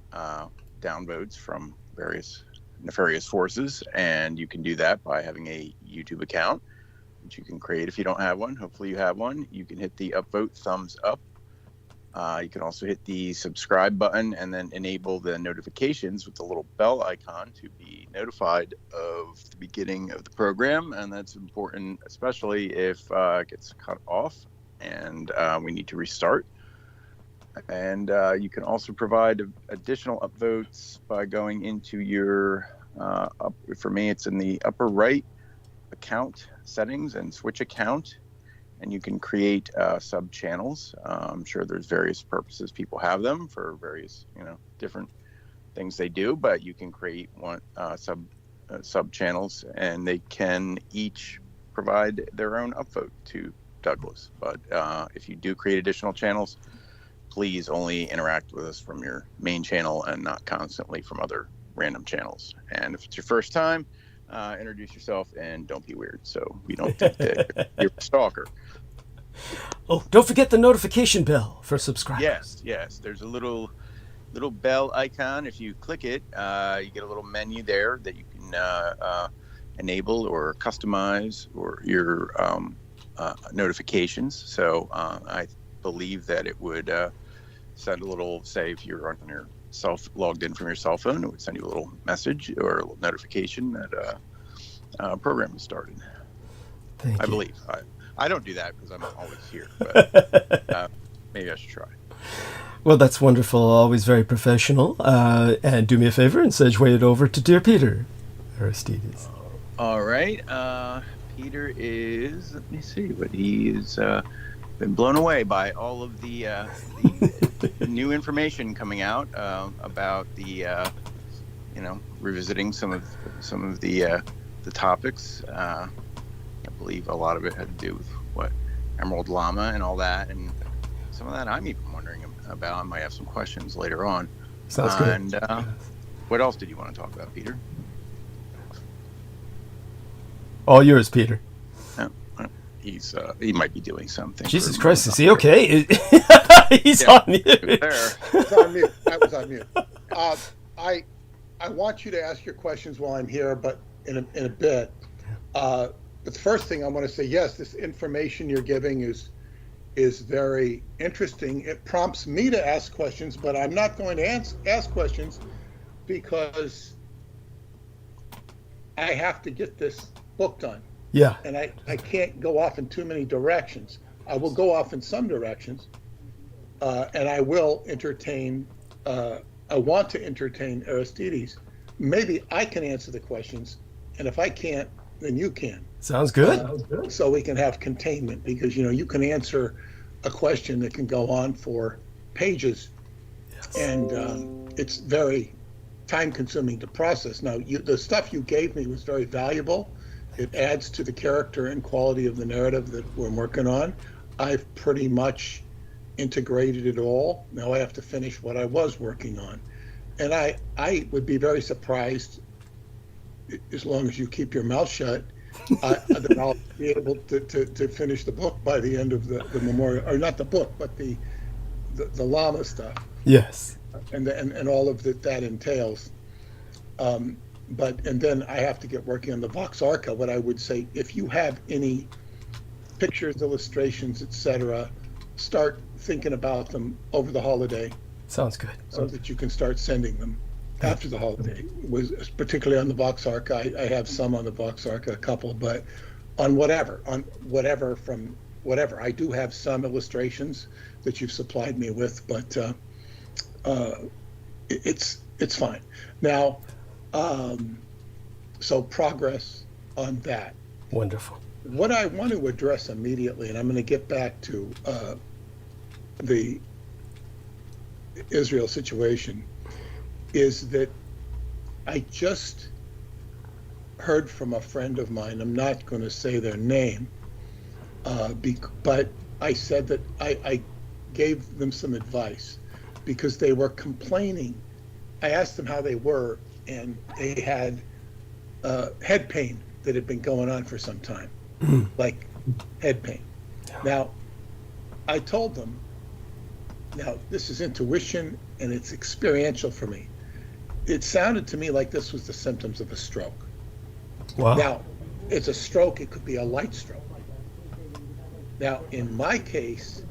downvotes from various nefarious forces. And you can do that by having a YouTube account, which you can create if you don't have one. Hopefully you have one. You can hit the upvote thumbs up. You can also hit the subscribe button and then enable the notifications with the little bell icon to be notified of the beginning of the program. And that's important, especially if it gets cut off and we need to restart. And you can also provide additional upvotes by going into your, for me, it's in the upper right account settings and switch account. And you can create sub channels. I'm sure there's various purposes people have them for various, different things they do. But you can create one sub channels, and they can each provide their own upvote to Douglas. But if you do create additional channels, please only interact with us from your main channel and not constantly from other random channels. And if it's your first time, introduce yourself and don't be weird, so we don't think that you're a stalker. Oh, don't forget the notification bell for subscribers. Yes. There's a little bell icon. If you click it, you get a little menu there that you can enable or customize or your notifications. So I believe that it would send a little, say if you're on your logged in from your cell phone, it would send you a little message or a little notification that a program has started. Thank you. I believe. I don't do that because I'm always here, but maybe I should try. Well, that's wonderful. Always very professional. And do me a favor and segue it over to dear Peter Aristides. All right. Peter is, let me see, but he's been blown away by all of the new information coming out about the, revisiting some of the topics. I believe a lot of it had to do with Emerald Llama and all that, and some of that I'm even wondering about. I might have some questions later on. Sounds good. And what else did you want to talk about, Peter? All yours, Peter. He might be doing something. Jesus Christ, is he okay? He's on mute. I was on mute. I want you to ask your questions while I'm here, but in a bit. But the first thing I want to say, yes, this information you're giving is very interesting. It prompts me to ask questions, but I'm not going to ask questions because I have to get this book done. Yeah. And I can't go off in too many directions. I will go off in some directions, and I will entertain, I want to entertain Aristides. Maybe I can answer the questions, and if I can't, then you can. Sounds good. So we can have containment, because you can answer a question that can go on for pages, yes. And it's very time-consuming to process. Now, the stuff you gave me was very valuable. It adds to the character and quality of the narrative that we're working on. I've pretty much integrated it all. Now I have to finish what I was working on, and I would be very surprised, as long as you keep your mouth shut, that I'll be able to finish the book by the end of the memorial, or not the book, but the llama stuff. Yes. And all of that entails. And then I have to get working on the Vox Arca. What I would say, if you have any pictures, illustrations, etc., start thinking about them over the holiday. Sounds good. So that you can start sending them after the holiday. Was particularly on the Vox Arca. I have some on the Vox Arca, a couple, but on whatever from whatever. I do have some illustrations that you've supplied me with, but it's fine. Now, so progress on that. Wonderful. What I want to address immediately, and I'm going to get back to the Israel situation is that I just heard from a friend of mine. I'm not going to say their name, but I said that I gave them some advice because they were complaining. I asked them how they were, and they had head pain that had been going on for some time, like head pain. Now, I told them, now this is intuition and it's experiential for me. It sounded to me like this was the symptoms of a stroke. Wow. Now, it's a stroke, it could be a light stroke. Now, in my case,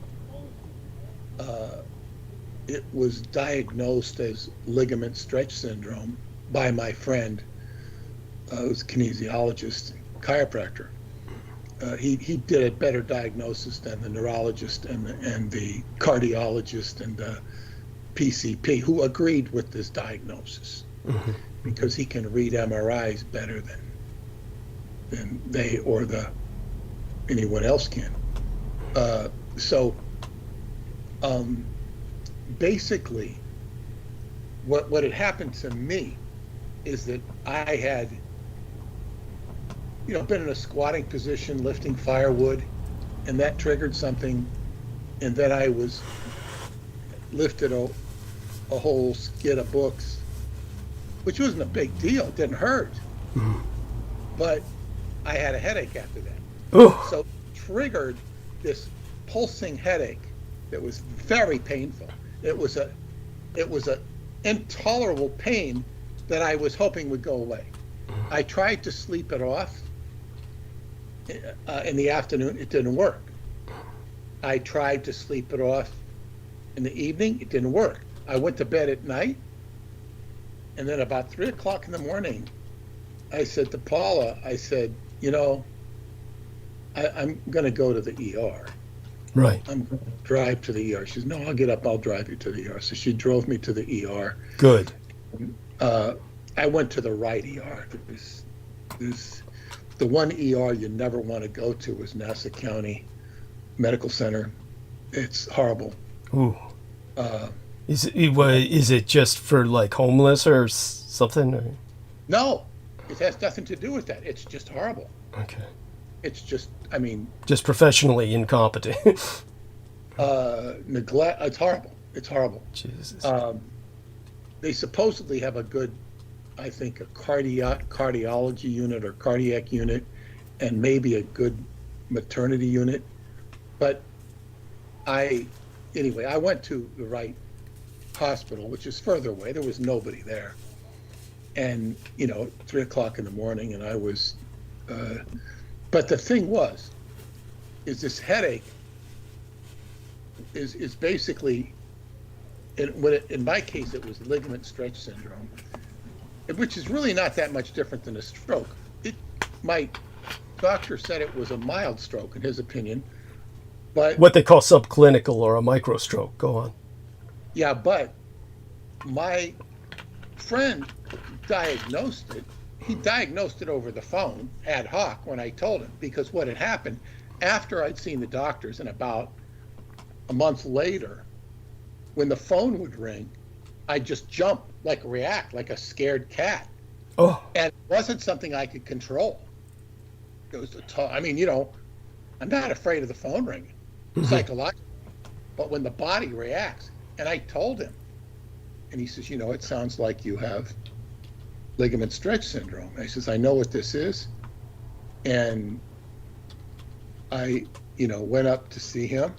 it was diagnosed as ligament stretch syndrome by my friend, who's a kinesiologist, chiropractor. He did a better diagnosis than the neurologist and the cardiologist and the PCP, who agreed with this diagnosis, because he can read MRIs better than they or anyone else can. Basically, what had happened to me is that I had, been in a squatting position lifting firewood, and that triggered something, and then I was lifted a whole skid of books, which wasn't a big deal. It didn't hurt, but I had a headache after that. Ooh. So it triggered this pulsing headache that was very painful. It was a intolerable pain that I was hoping would go away. I tried to sleep it off in the afternoon. It didn't work. I tried to sleep it off in the evening. It didn't work. I went to bed at night, and then about 3 o'clock in the morning, I said to Paula, I said, I'm going to go to the ER. Right. I'm going to drive to the ER. She says, no, I'll get up. I'll drive you to the ER. So she drove me to the ER. Good. I went to the right ER. The one ER you never want to go to is Nassau County Medical Center. It's horrible. Ooh. Is it just for like homeless or something? Or? No, it has nothing to do with that. It's just horrible. Okay. It's just, just professionally incompetent. neglect. It's horrible. It's horrible. Jesus. They supposedly have a good, I think, a cardiology unit or cardiac unit, and maybe a good maternity unit. But I went to the right hospital, which is further away. There was nobody there. And, 3 o'clock in the morning, and I was, but the thing is this headache is basically, in my case, it was ligament stretch syndrome, which is really not that much different than a stroke. My doctor said it was a mild stroke, in his opinion, but what they call subclinical or a microstroke. Go on. Yeah, but my friend diagnosed it. He diagnosed it over the phone ad hoc when I told him, because what had happened after I'd seen the doctors, and about a month later, when the phone would ring, I'd just jump, react like a scared cat. Oh. And it wasn't something I could control. It was I'm not afraid of the phone ringing, psychologically, but when the body reacts, and I told him, and he says, it sounds like you have ligament stretch syndrome. I says, I know what this is. And I, went up to see him.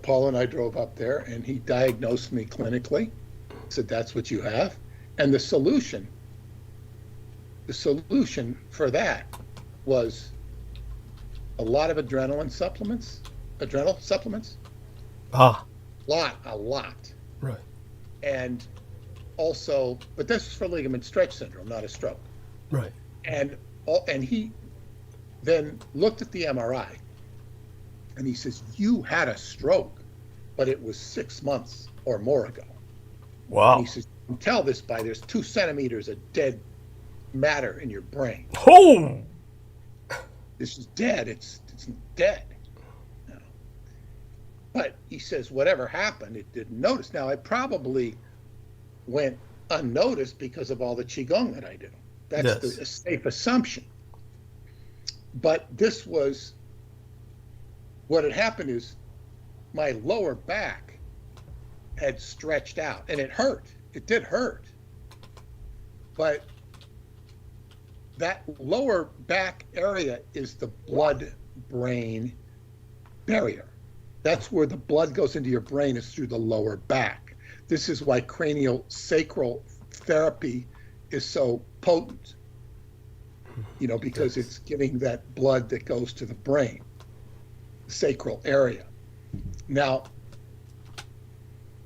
Paul and I drove up there, and he diagnosed me clinically. Said, that's what you have. And the solution for that was a lot of adrenal supplements. Ah. A lot. Right. And also, but this is for ligament stretch syndrome, not a stroke. Right. And he then looked at the MRI, and he says, you had a stroke, but it was 6 months or more ago. Wow. And he says, you can tell this by there's 2 centimeters of dead matter in your brain. Oh! This is dead. It's dead. But he says, whatever happened, it didn't notice. Now, I probably went unnoticed because of all the Qigong that I do. That's a safe assumption. But this was, what had happened is my lower back had stretched out, and it hurt. It did hurt. But that lower back area is the blood-brain barrier. That's where the blood goes into your brain, is through the lower back. This is why cranial sacral therapy is so potent, because it's giving that blood that goes to the brain, the sacral area. Now,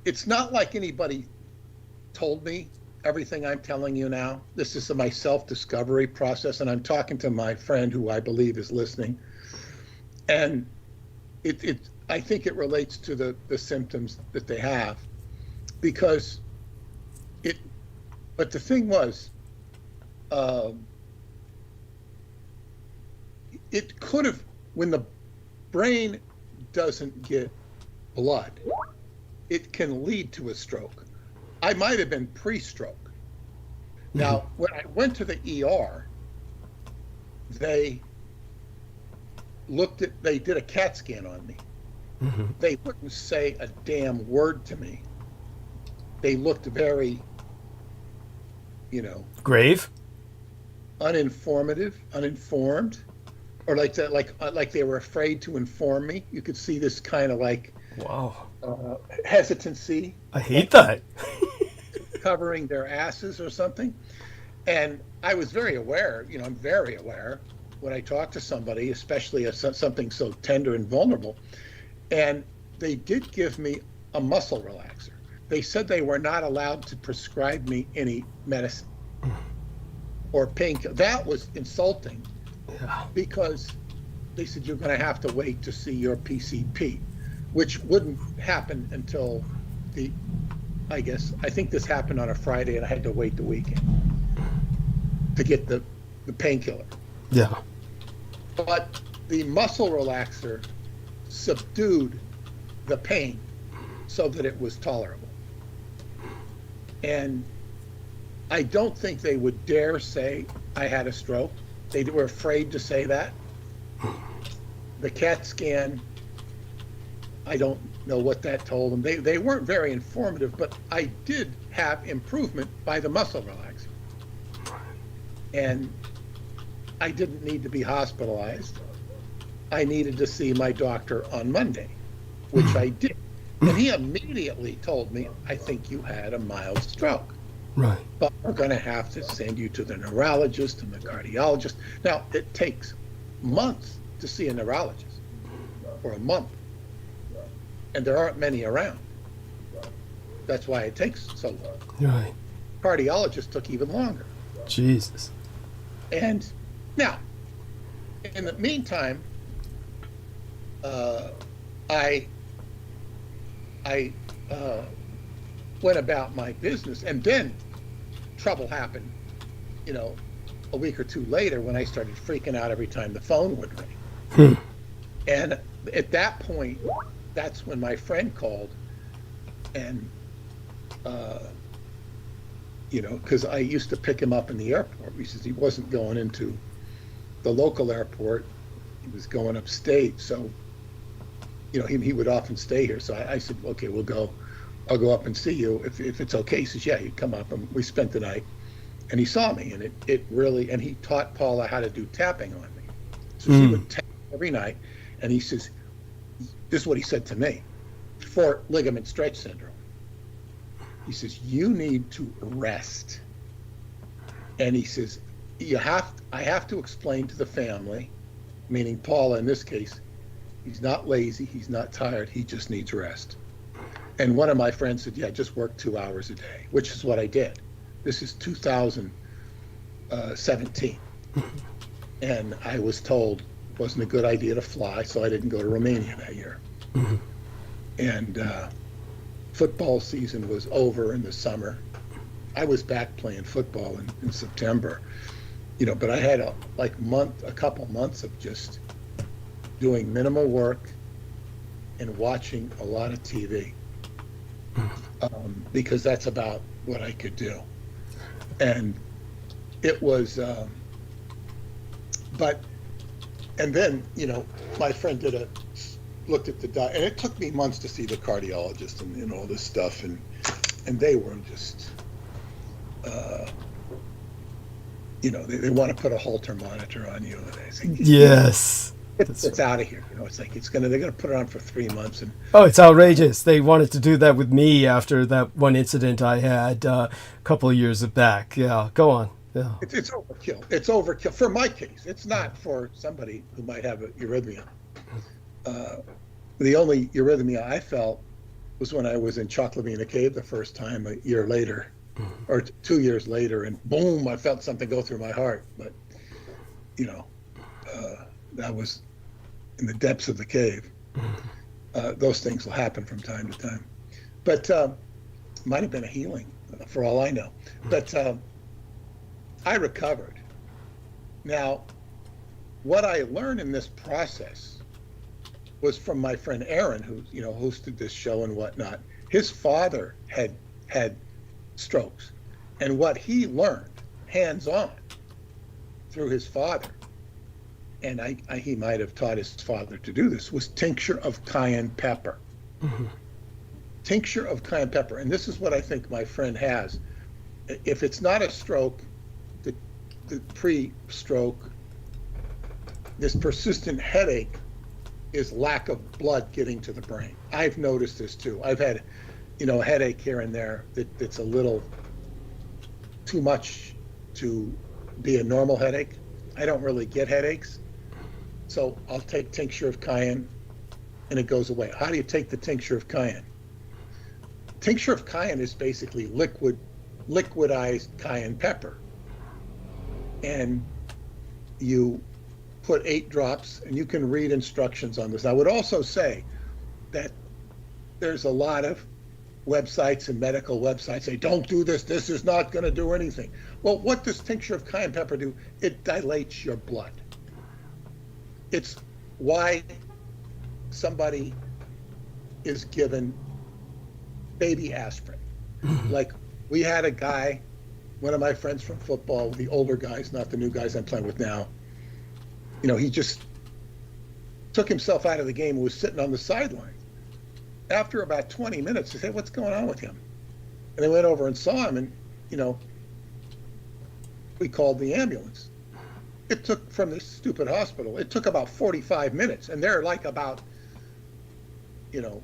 it's not like anybody told me everything I'm telling you now. This is my self-discovery process, and I'm talking to my friend who I believe is listening. And I think it relates to the symptoms that they have, because but the thing was, it could have, when the brain doesn't get blood, it can lead to a stroke. I might have been pre-stroke. Now, when I went to the ER, they did a CAT scan on me. They wouldn't say a damn word to me. They looked very, grave, uninformed, or like that, like they were afraid to inform me. You could see this kind of hesitancy. I hate that. Covering their asses or something. And I was very aware, I'm very aware when I talk to somebody, especially something so tender and vulnerable. And they did give me a muscle relaxer. They said they were not allowed to prescribe me any medicine or painkiller. That was insulting, because they said you're going to have to wait to see your PCP, which wouldn't happen until I think this happened on a Friday, and I had to wait the weekend to get the painkiller. Yeah. But the muscle relaxer subdued the pain so that it was tolerable. And I don't think they would dare say I had a stroke. They were afraid to say that. The CAT scan, I don't know what that told them. They weren't very informative, but I did have improvement by the muscle relaxer. And I didn't need to be hospitalized. I needed to see my doctor on Monday, which I did. And he immediately told me, I think you had a mild stroke. Right. But we're going to have to send you to the neurologist and the cardiologist. Now, it takes months to see a neurologist, or a month. And there aren't many around. That's why it takes so long. Right. Cardiologist took even longer. Jesus. And now, in the meantime, I went about my business, and then trouble happened, a week or two later, when I started freaking out every time the phone would ring. And at that point, that's when my friend called, and because I used to pick him up in the airport. He says he wasn't going into the local airport, he was going upstate, so he would often stay here. So I said, okay, I'll go up and see you if it's okay. He says, yeah. He'd come up, and we spent the night, and he saw me, and it really, and he taught Paula how to do tapping on me. So she would tap every night, and he says, this is what he said to me, for ligament stretch syndrome. He says, you need to rest. And he says, I have to explain to the family, meaning Paula in this case, he's not lazy, he's not tired, he just needs rest. And one of my friends said, yeah, just work 2 hours a day, which is what I did. This is 2017. And I was told it wasn't a good idea to fly, so I didn't go to Romania that year. And football season was over in the summer. I was back playing football in September, but I had a couple months of just doing minimal work, and watching a lot of TV, because that's about what I could do. And it was, and then, my friend looked at and it took me months to see the cardiologist and all this stuff, and they were just, they want to put a Holter monitor on you, and I think, Yes. it's out of here. It's like they're gonna put it on for 3 months, and Oh, it's outrageous. They wanted to do that with me after that one incident I had a couple of years back. Yeah, go on. Yeah. it's overkill. It's overkill for my case. It's not for somebody who might have a arrhythmia. The only arrhythmia I felt was when I was in Choclavina Cave the first time a year later, or 2 years later, and boom, I felt something go through my heart. But that was in the depths of the cave. Those things will happen from time to time, but might have been a healing for all I know. But I recovered. Now, what I learned in this process was from my friend Aaron, who hosted this show and whatnot. His father had strokes, and what he learned hands-on through his father, and he might have taught his father to do this, was tincture of cayenne pepper. Mm-hmm. Tincture of cayenne pepper. And this is what I think my friend has. If it's not a stroke, the pre-stroke, this persistent headache is lack of blood getting to the brain. I've noticed this too. I've had, a headache here and there that's a little too much to be a normal headache. I don't really get headaches. So I'll take tincture of cayenne and it goes away. How do you take the tincture of cayenne? Tincture of cayenne is basically liquidized cayenne pepper. And you put 8 drops, and you can read instructions on this. I would also say that there's a lot of websites and medical websites say, don't do this, this is not going to do anything. Well, what does tincture of cayenne pepper do? It dilates your blood. It's why somebody is given baby aspirin. Like, we had a guy, one of my friends from football, the older guys, not the new guys I'm playing with now, he just took himself out of the game and was sitting on the sideline. After about 20 minutes, they said, what's going on with him? And they went over and saw him, and, we called the ambulance. It took, from this stupid hospital, it took about 45 minutes, and they're like about, a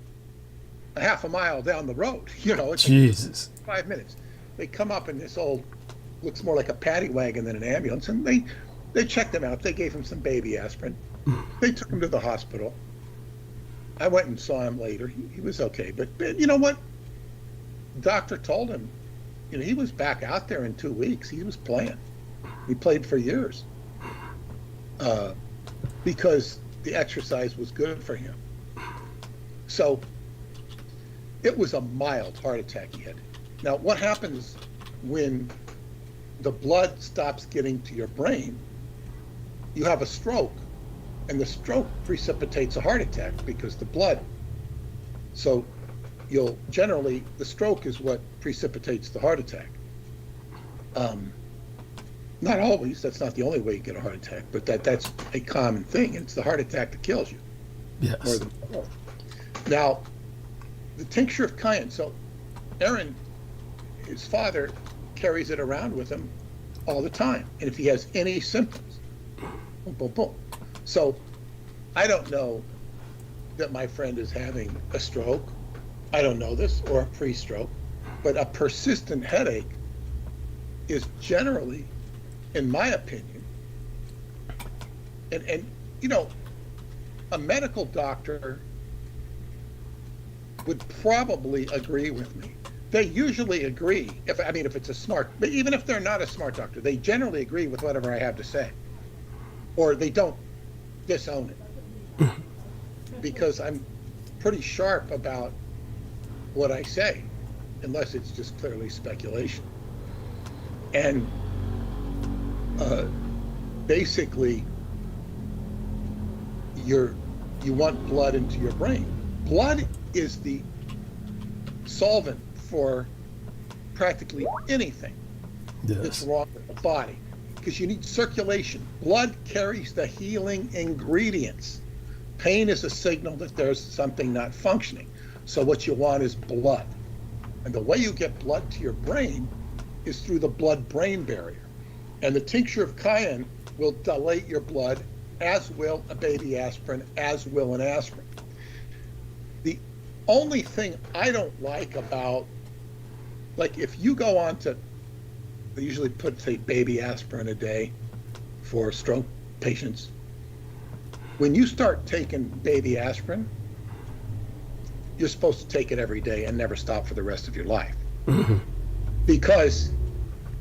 half a mile down the road. It's Jesus. Like 5 minutes. They come up in this old, looks more like a paddy wagon than an ambulance, and they checked him out. They gave him some baby aspirin. They took him to the hospital. I went and saw him later. He was okay. But you know what? The doctor told him, he was back out there in 2 weeks. He was playing. He played for years because the exercise was good for him. So it was a mild heart attack he had. Now, what happens when the blood stops getting to your brain? You have a stroke, and the stroke precipitates a heart attack because the blood. So the stroke is what precipitates the heart attack. Not always, that's not the only way you get a heart attack, but that's a common thing, and it's the heart attack that kills you. Yes. Now, the tincture of cayenne, so Aaron, his father, carries it around with him all the time. And if he has any symptoms, boom, boom, boom. So I don't know that my friend is having a stroke. I don't know this, or a pre-stroke, but a persistent headache is generally, in my opinion, and a medical doctor would probably agree with me. They usually agree, if it's a smart, but even if they're not a smart doctor, they generally agree with whatever I have to say. Or they don't disown it. Because I'm pretty sharp about what I say, unless it's just clearly speculation. And basically, you want blood into your brain. blood is the solvent for practically anything that's wrong with the body, because you need circulation. Blood carries the healing ingredients. Pain is a signal that there's something not functioning. So what you want is blood. And the way you get blood to your brain is through the blood-brain barrier. And the tincture of cayenne will dilate your blood, as will a baby aspirin, as will an aspirin. The only thing I don't like about, like if you go on to, they usually put, say, baby aspirin a day for stroke patients. When you start taking baby aspirin, you're supposed to take it every day and never stop for the rest of your life. Mm-hmm. Because,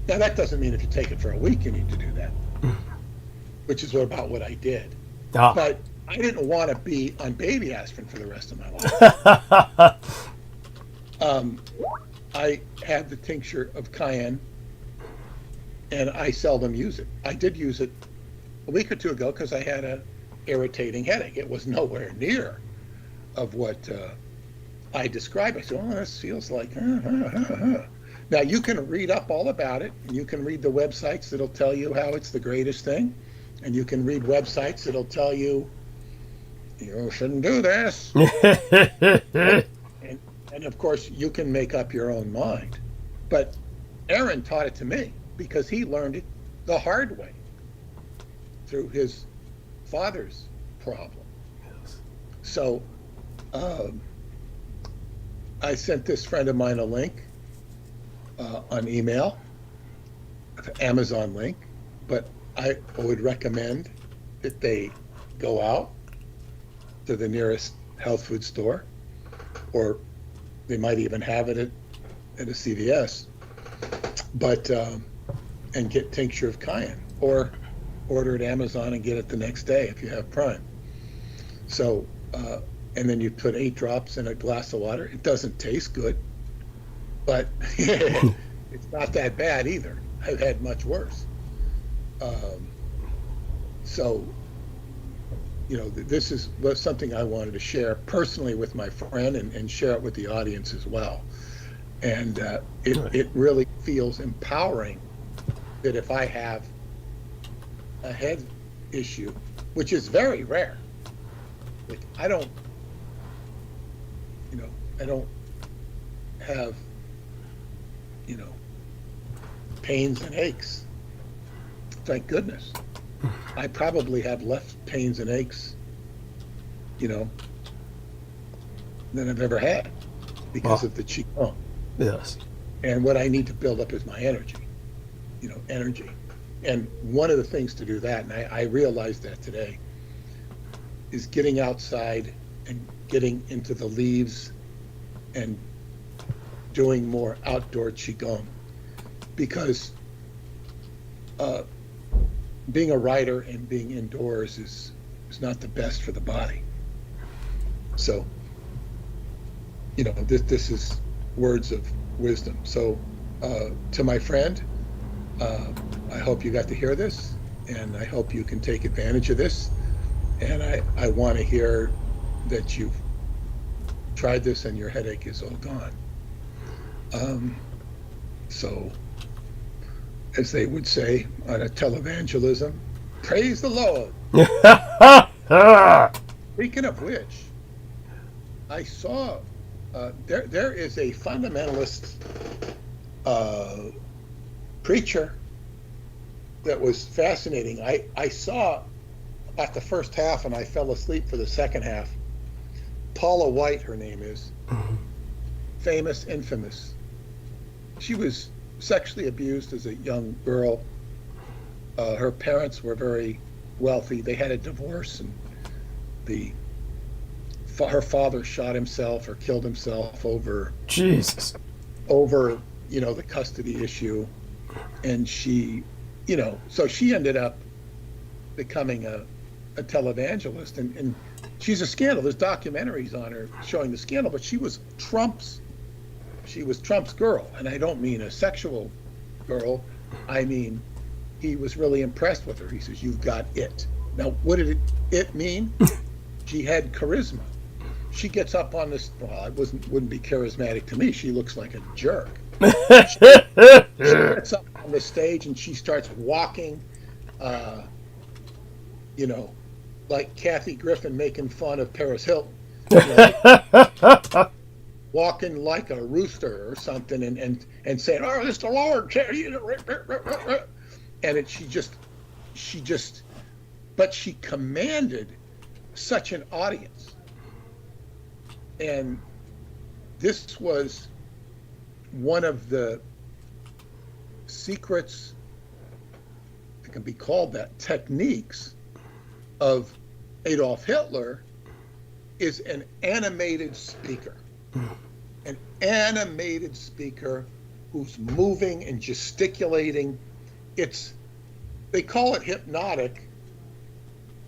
now that doesn't mean if you take it for a week you need to do that, which is about what I did. But I didn't want to be on baby aspirin for the rest of my life. I had the tincture of cayenne, and I seldom use it. I did use it a week or two ago because I had an irritating headache. It was nowhere near of what I described. I said, oh, this feels like, Now, you can read up all about it, and you can read the websites that'll tell you how it's the greatest thing, and you can read websites that'll tell you, you shouldn't do this. And of course, you can make up your own mind. But Aaron taught it to me because he learned it the hard way through his father's problem. Yes. So I sent this friend of mine a link on email, an Amazon link, but I would recommend that they go out to the nearest health food store, or they might even have it at a CVS, but and get tincture of cayenne, or order at Amazon and get it the next day if you have Prime. So, and then you put 8 drops in a glass of water. It doesn't taste good, but it's not that bad either. I've had much worse. So, you know, this was something I wanted to share personally with my friend and share it with the audience as well. And it really feels empowering that if I have a head issue, which is very rare, like I don't have, pains and aches. Thank goodness. I probably have less pains and aches, than I've ever had because of the Qigong. Yes. And what I need to build up is my energy, energy. And one of the things to do that, and I realized that today, is getting outside and getting into the leaves and doing more outdoor Qigong. Because being a writer and being indoors is not the best for the body. So, this is words of wisdom. So to my friend, I hope you got to hear this, and I hope you can take advantage of this. And I want to hear that you've tried this and your headache is all gone. So, as they would say on a televangelism, praise the Lord. Speaking of which, I saw there is a fundamentalist preacher that was fascinating. I saw about the first half and I fell asleep for the second half. Paula White, her name is. Famous, infamous. She was sexually abused as a young girl. Her parents were very wealthy. They had a divorce, and her father shot himself or killed himself over Jesus. Over the custody issue, and she, so she ended up becoming a televangelist, and she's a scandal. There's documentaries on her showing the scandal, but she was Trump's girl, and I don't mean a sexual girl. I mean, he was really impressed with her. He says, "You've got it." Now, what did it mean? She had charisma. she gets up on this. Well, I wouldn't be charismatic to me. She looks like a jerk. She gets up on the stage and she starts walking, you know, like Kathy Griffin making fun of Paris Hilton. You know, walking like a rooster or something, and saying, "Oh, this the Lord," and she just, but she commanded such an audience, and this was one of the secrets, it can be called that, techniques of Adolf Hitler, is an animated speaker. An animated speaker who's moving and gesticulating. They call it hypnotic,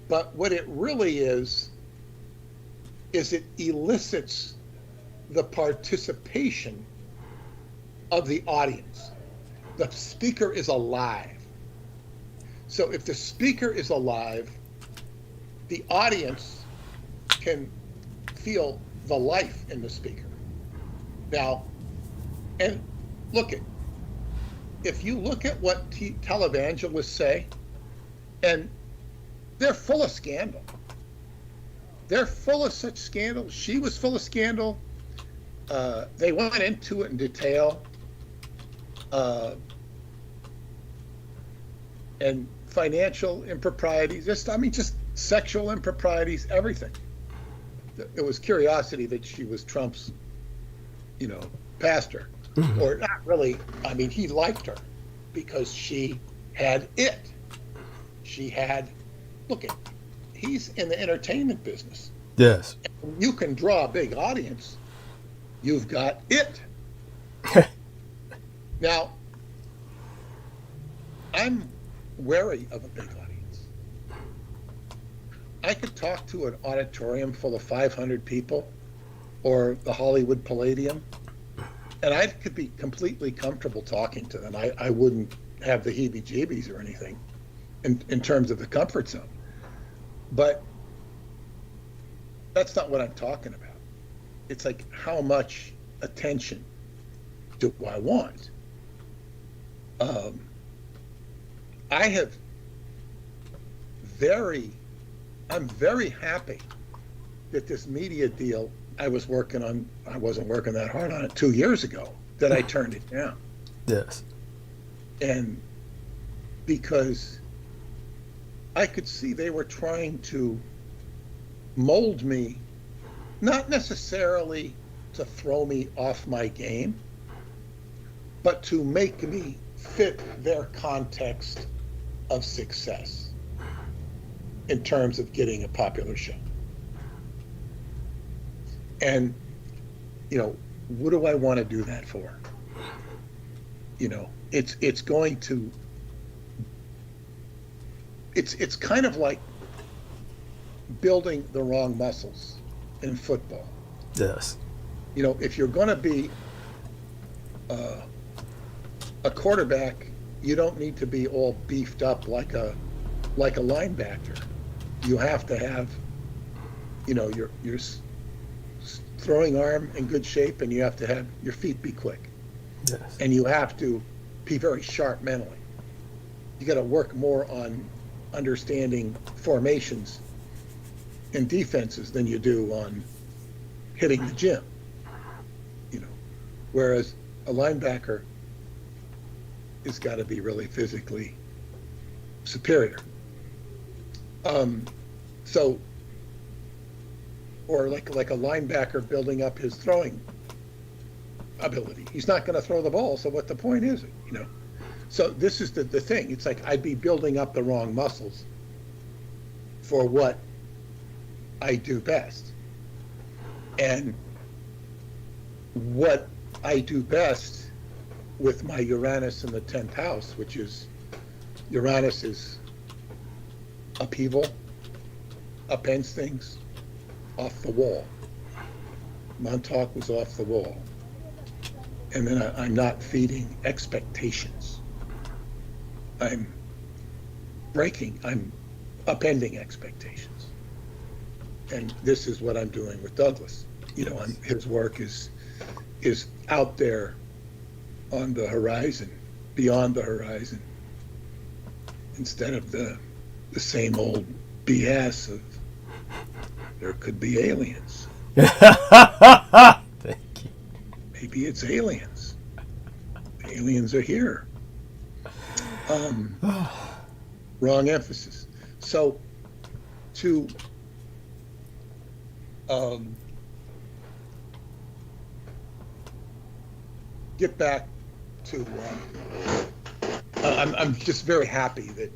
but what it really is it elicits the participation of the audience. The speaker is alive. So if the speaker is alive, the audience can feel the life in the speaker. Now, and if you look at what televangelists say, and they're full of scandal. They're full of such scandal. She was full of scandal. They went into it in detail. And financial improprieties, just sexual improprieties, everything. It was curiosity that she was Trump's, pastor. Or not really. I mean, he liked her because she had it. She had, he's in the entertainment business. Yes. And you can draw a big audience. You've got it. Now, I'm wary of a big audience. I could talk to an auditorium full of 500 people or the Hollywood Palladium, and I could be completely comfortable talking to them. I wouldn't have the heebie-jeebies or anything in terms of the comfort zone. But that's not what I'm talking about. It's like, how much attention do I want? I'm very happy that this media deal I wasn't working that hard on it 2 years ago, that I turned it down. Yes. And because I could see they were trying to mold me, not necessarily to throw me off my game, but to make me fit their context of success in terms of getting a popular show. And, what do I want to do that for? It's going to, it's kind of like building the wrong muscles in football. Yes. If you're going to be a quarterback, you don't need to be all beefed up like a linebacker. You have to have, your throwing arm in good shape, and you have to have your feet be quick. Yes. And you have to be very sharp mentally. You got to work more on understanding formations and defenses than you do on hitting the gym. Whereas a linebacker has got to be really physically superior. Or like a linebacker building up his throwing ability. He's not going to throw the ball, so what the point is it, So this is the thing. It's like I'd be building up the wrong muscles for what I do best. And what I do best with my Uranus in the 10th house, which is, Uranus is upheaval, upends things, off the wall. Montauk was off the wall. And then I'm not feeding expectations. I'm upending expectations. And this is what I'm doing with Douglas. His work is out there on the horizon, beyond the horizon, instead of the same old BS of there could be aliens. Thank you. Maybe it's aliens. Aliens are here. Wrong emphasis. So to get back to, I'm just very happy that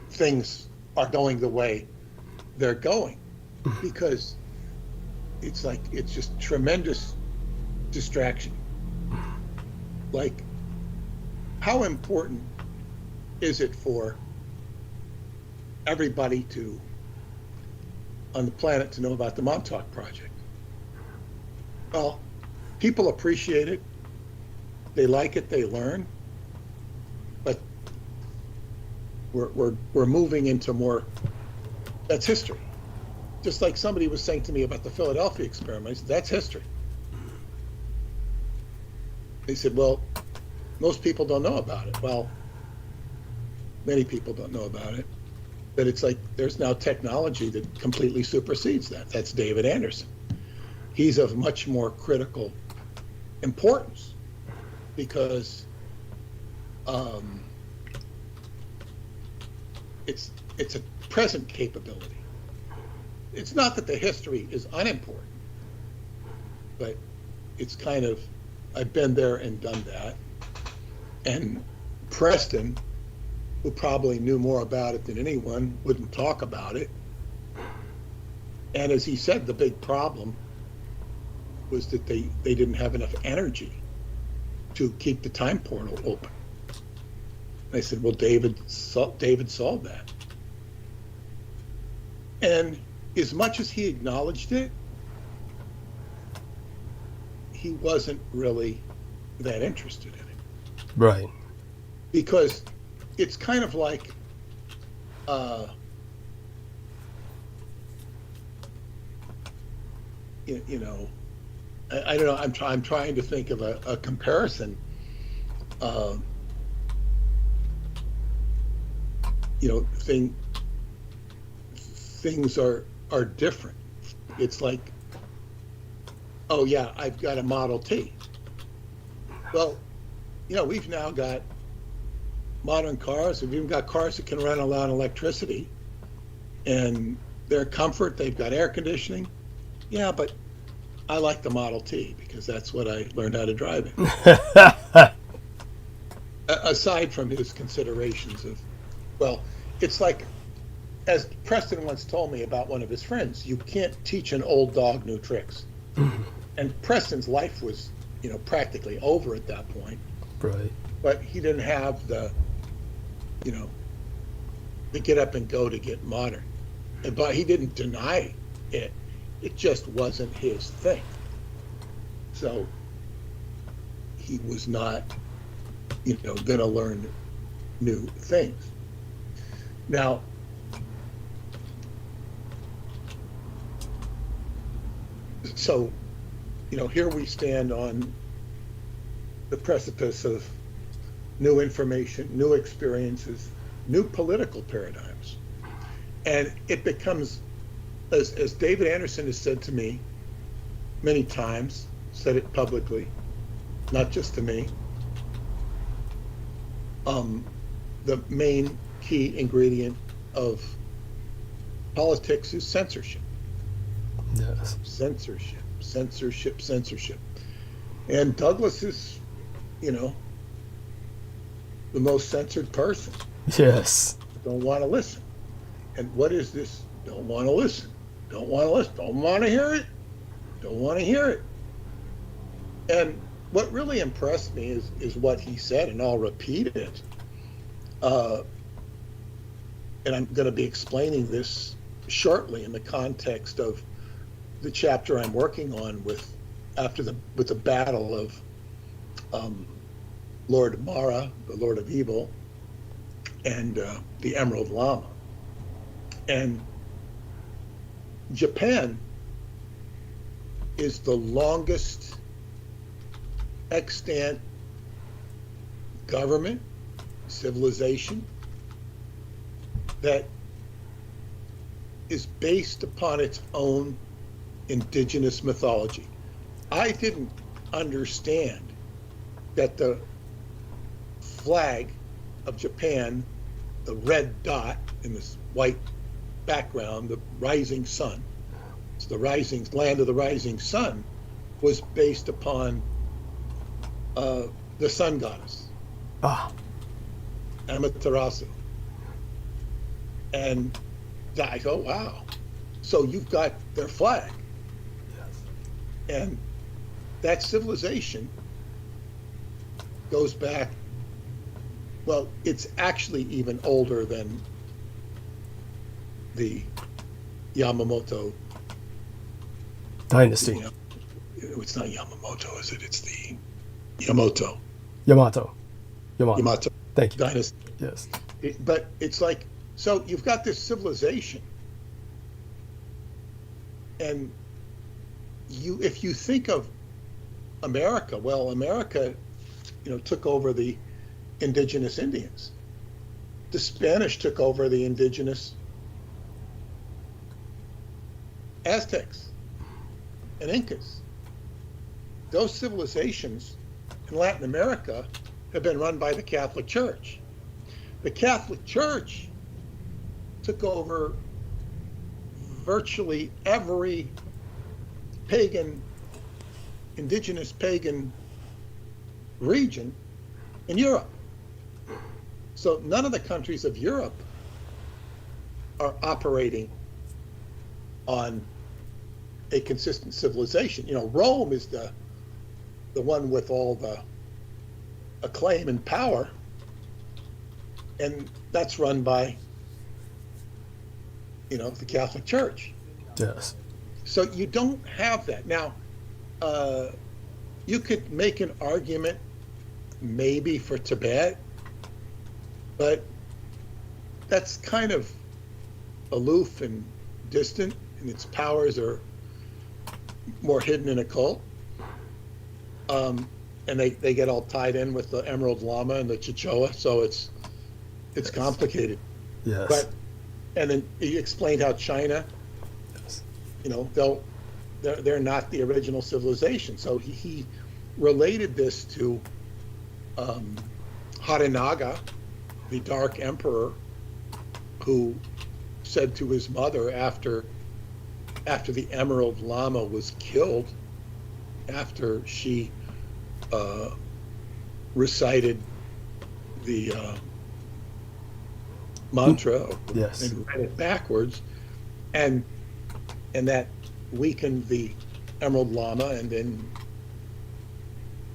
things are going the way they're going, because it's just tremendous distraction. Like, how important is it for everybody on the planet to know about the Montauk Project? Well, people appreciate it. They like it. They learn. But we're moving into more. That's history. Just like somebody was saying to me about the Philadelphia experiment. I said, that's history. They said, well, most people don't know about it. Well, many people don't know about it. But it's like there's now technology that completely supersedes that. That's David Anderson. He's of much more critical importance because it's a present capability. It's not that the history is unimportant, but it's kind of, I've been there and done that. And Preston, who probably knew more about it than anyone, wouldn't talk about it. And as he said, the big problem was that they didn't have enough energy to keep the time portal open. And I said, well, David solved that. And as much as he acknowledged it, he wasn't really that interested in it. Right. Because it's kind of like I don't know. I'm trying to think of a comparison. Things are different. It's like, oh yeah, I've got a Model T. Well, we've now got modern cars. We've even got cars that can run on electricity, and their comfort. They've got air conditioning. Yeah, but I like the Model T because that's what I learned how to drive in. Aside from his considerations of, well, it's like, as Preston once told me about one of his friends, you can't teach an old dog new tricks. And Preston's life was, practically over at that point. Right. But he didn't have the get up and go to get modern. But he didn't deny it. It just wasn't his thing. So he was not, going to learn new things. Now, so, here we stand on the precipice of new information, new experiences, new political paradigms. And it becomes, as David Anderson has said to me many times, said it publicly, not just to me, the main key ingredient of politics is censorship. Yes. Censorship. And Douglas is, the most censored person. Yes. Don't want to listen. And what is this? Don't want to listen. Don't want to listen. Don't want to hear it. Don't want to hear it. And what really impressed me is what he said, and I'll repeat it. And I'm going to be explaining this shortly in the context of the chapter I'm working on with the battle of Lord Mara, the Lord of Evil, and the Emerald Lama. And Japan is the longest extant government, civilization that is based upon its own indigenous mythology. I didn't understand that the flag of Japan, the red dot in this white background, the rising sun, it's the rising land of the rising sun, was based upon the sun goddess, Amaterasu. And I go, wow. So you've got their flag. Yes. And that civilization goes back, well, it's actually even older than the Yamamoto Dynasty. You know, it's not Yamamoto, is it? It's the Yamato Yamato. Thank you. dynasty. Yes. But it's like, so you've got this civilization, and if you think of America, well, America, took over the indigenous Indians. The Spanish took over the indigenous Aztecs and Incas. Those civilizations in Latin America have been run by the Catholic Church. The Catholic Church took over virtually every indigenous pagan region in Europe. So none of the countries of Europe are operating on a consistent civilization. Rome is the one with all the acclaim and power, and that's run by the Catholic Church. Yes. So you don't have that. Now, you could make an argument maybe for Tibet, but that's kind of aloof and distant, and its powers are more hidden and occult. And they get all tied in with the Emerald Lama and the Chichewa, so it's complicated. Yes. And then he explained how China, Yes. they're not the original civilization. So he related this to Harinaga, the Dark Emperor, who said to his mother after the Emerald Lama was killed, after she recited the mantra Yes. and read it backwards, and that weakened the Emerald Lama, and then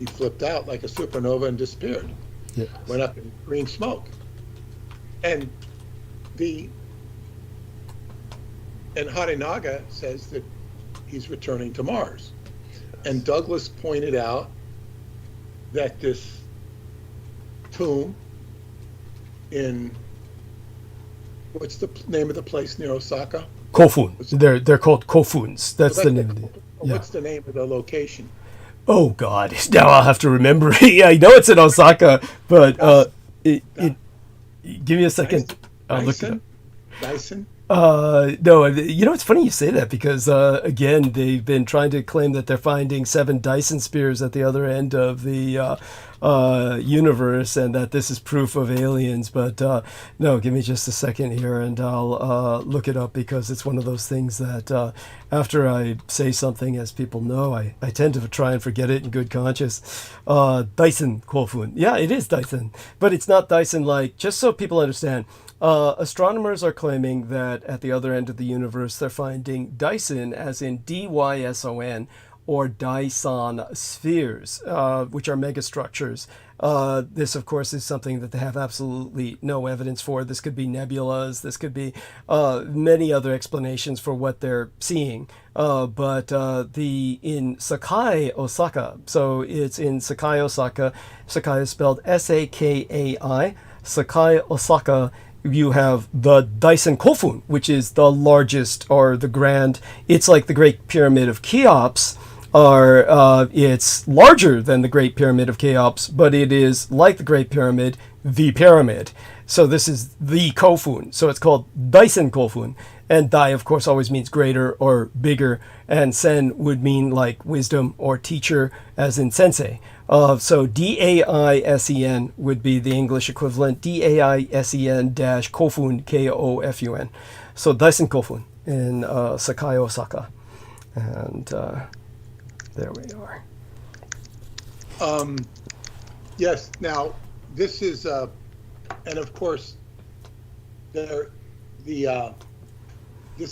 he flipped out like a supernova and disappeared. Yes. Went up in green smoke. And Harinaga says that he's returning to Mars. And Douglas pointed out that this tomb in, what's the name of the place near Osaka? Kofun. They're called kofuns. That's the name of it. Yeah. What's the name of the location? Oh God! Now I'll have to remember. Yeah, I know it's in Osaka, but give me a second. I'll look it up. Dyson? No, it's funny you say that because, again, they've been trying to claim that they're finding 7 Dyson spears at the other end of the universe and that this is proof of aliens. But no, give me just a second here and I'll look it up because it's one of those things that after I say something, as people know, I tend to try and forget it in good conscience. Dyson kofun. Yeah, it is Dyson. But it's not Dyson like, just so people understand, astronomers are claiming that at the other end of the universe, they're finding Dyson, as in Dyson, or Dyson spheres, which are megastructures. This, of course, is something that they have absolutely no evidence for. This could be nebulas. This could be many other explanations for what they're seeing. But in Sakai, Osaka, so it's in Sakai, Osaka. Sakai is spelled Sakai. Sakai, Osaka you have the Dyson kofun, which is the largest or the grand. It's like the Great Pyramid of Cheops. It's larger than the Great Pyramid of Cheops, but it is like the Great Pyramid, the pyramid. So this is the kofun. So it's called Dyson kofun. And Dai, of course, always means greater or bigger. And Sen would mean like wisdom or teacher, as in sensei. So Daisen would be the English equivalent. Daisen dash kofun, Kofun. So Dyson kofun in Sakai, Osaka. And there we are. Yes. Now, this is, and of course, this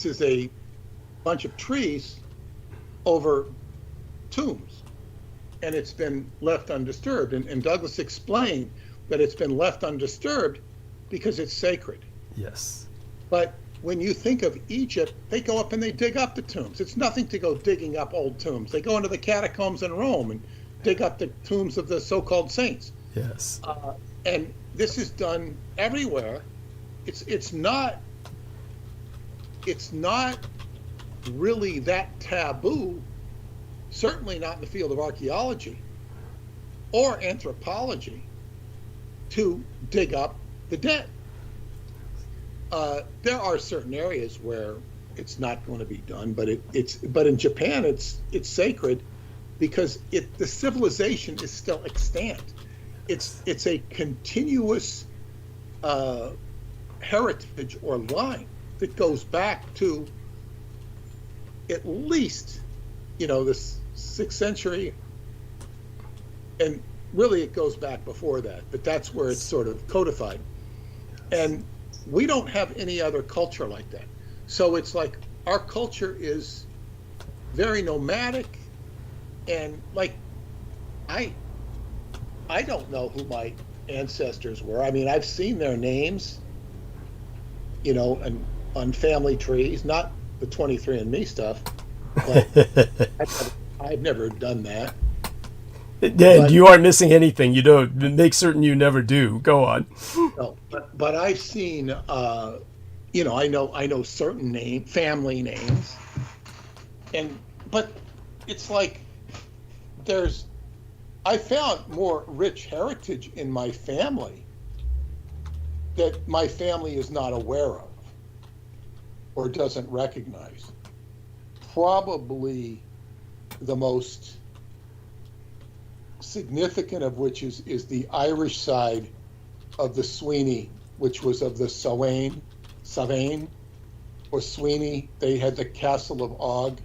is a bunch of trees over tombs, and it's been left undisturbed. And Douglas explained that it's been left undisturbed because it's sacred. Yes. But when you think of Egypt, they go up and they dig up the tombs. It's nothing to go digging up old tombs. They go into the catacombs in Rome and dig up the tombs of the so-called saints. Yes. And this is done everywhere. It's not really that taboo, certainly not in the field of archaeology or anthropology, to dig up the dead. There are certain areas where it's not going to be done, but but in Japan it's sacred because the civilization is still extant. It's a continuous heritage or line that goes back to at least, the 6th century, and really it goes back before that, but that's where it's sort of codified. And we don't have any other culture like that. So it's like our culture is very nomadic, and like I don't know who my ancestors were. I mean, I've seen their names, and on family trees, not the 23andMe stuff, but I've never done that. Dan, you aren't missing anything. You don't make certain you never do. Go on. No, but I've seen, I know certain family names, but it's like I found more rich heritage in my family that my family is not aware of or doesn't recognize. Probably the most significant of which is the Irish side of the Sweeney, which was of the Savain or Sweeney. They had the Castle of Og,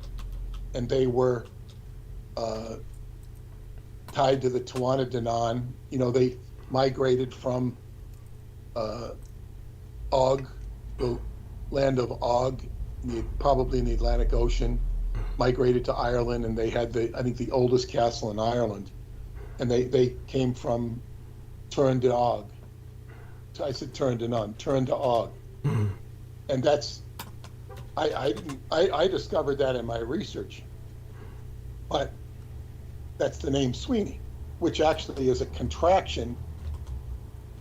and they were tied to the Tuatha De Danann. They migrated from Og, the land of Og, probably in the Atlantic Ocean, migrated to Ireland, and they had the oldest castle in Ireland. And they came from Tuatha De Og. I said Tuatha De Danann, Tuatha De Og. Mm-hmm. And that's, I discovered that in my research. But that's the name Sweeney, which actually is a contraction.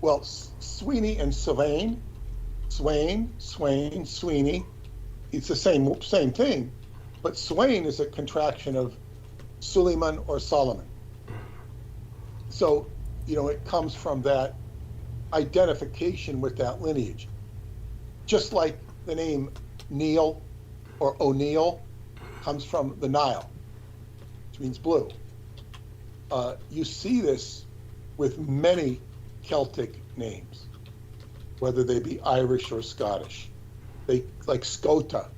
Well, Sweeney and Swain, Sweeney, it's the same thing. But Swain is a contraction of Suleiman or Solomon. So, it comes from that identification with that lineage. Just like the name Neil or O'Neill comes from the Nile, which means blue. You see this with many Celtic names, whether they be Irish or Scottish. Like Scota,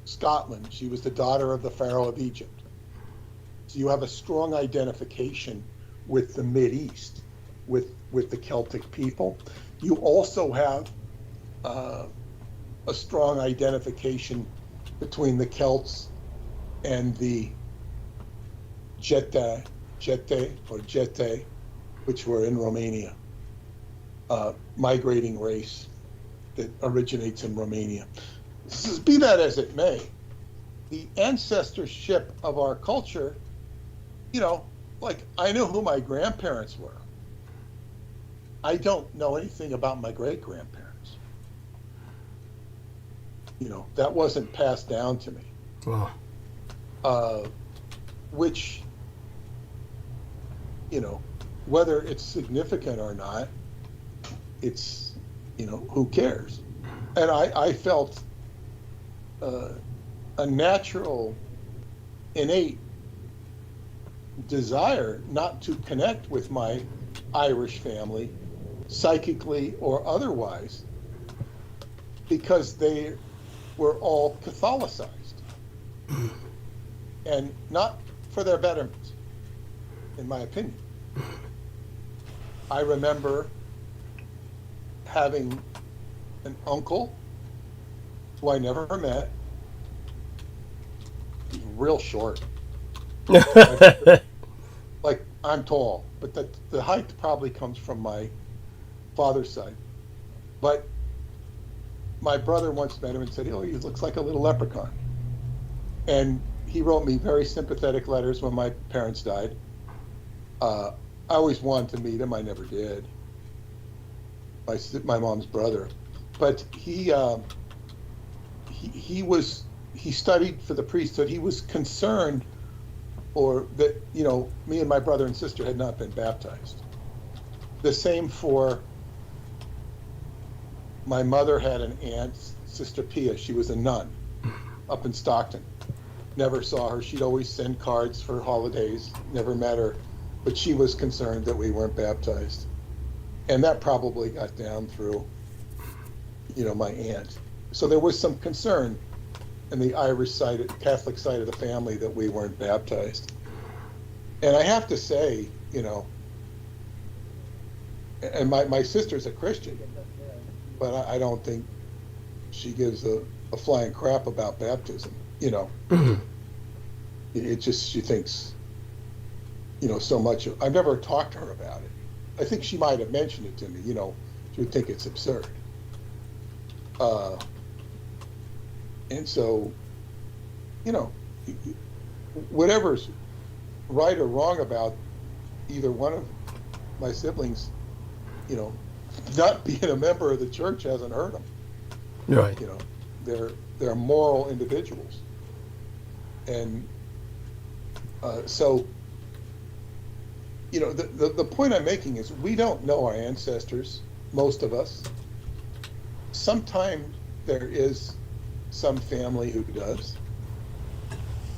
Scotland, she was the daughter of the Pharaoh of Egypt. So you have a strong identification with the Mideast, with the Celtic people. You also have a strong identification between the Celts and the Getae, which were in Romania, migrating race that originates in Romania. Be that as it may, the ancestorship of our culture, like I know who my grandparents were. I don't know anything about my great-grandparents. that wasn't passed down to me. Wow. Which, whether it's significant or not, it's, who cares? And I felt a natural, innate desire not to connect with my Irish family, psychically or otherwise, because they were all Catholicized, and not for their betterment, in my opinion. I remember having an uncle who I never met. He's real short. Like, I'm tall, but the height probably comes from my father's side. But my brother once met him and said, he looks like a little leprechaun. And he wrote me very sympathetic letters when my parents died. I always wanted to meet him. I never did. My mom's brother. But he studied for the priesthood. He was concerned, or that, me and my brother and sister had not been baptized. The same for my mother had an aunt, Sister Pia. She was a nun up in Stockton. Never saw her. She'd always send cards for holidays. Never met her. But she was concerned that we weren't baptized. And that probably got down through, my aunt. So there was some concern in the Irish side, Catholic side of the family, that we weren't baptized. And I have to say, and my sister's a Christian, but I don't think she gives a flying crap about baptism, It just, she thinks, so much. I've never talked to her about it. I think she might have mentioned it to me, she would think it's absurd. And so, whatever's right or wrong about either one of my siblings, not being a member of the church hasn't hurt them. Right. They're moral individuals. And so, the point I'm making is we don't know our ancestors, most of us. Sometimes there is some family who does.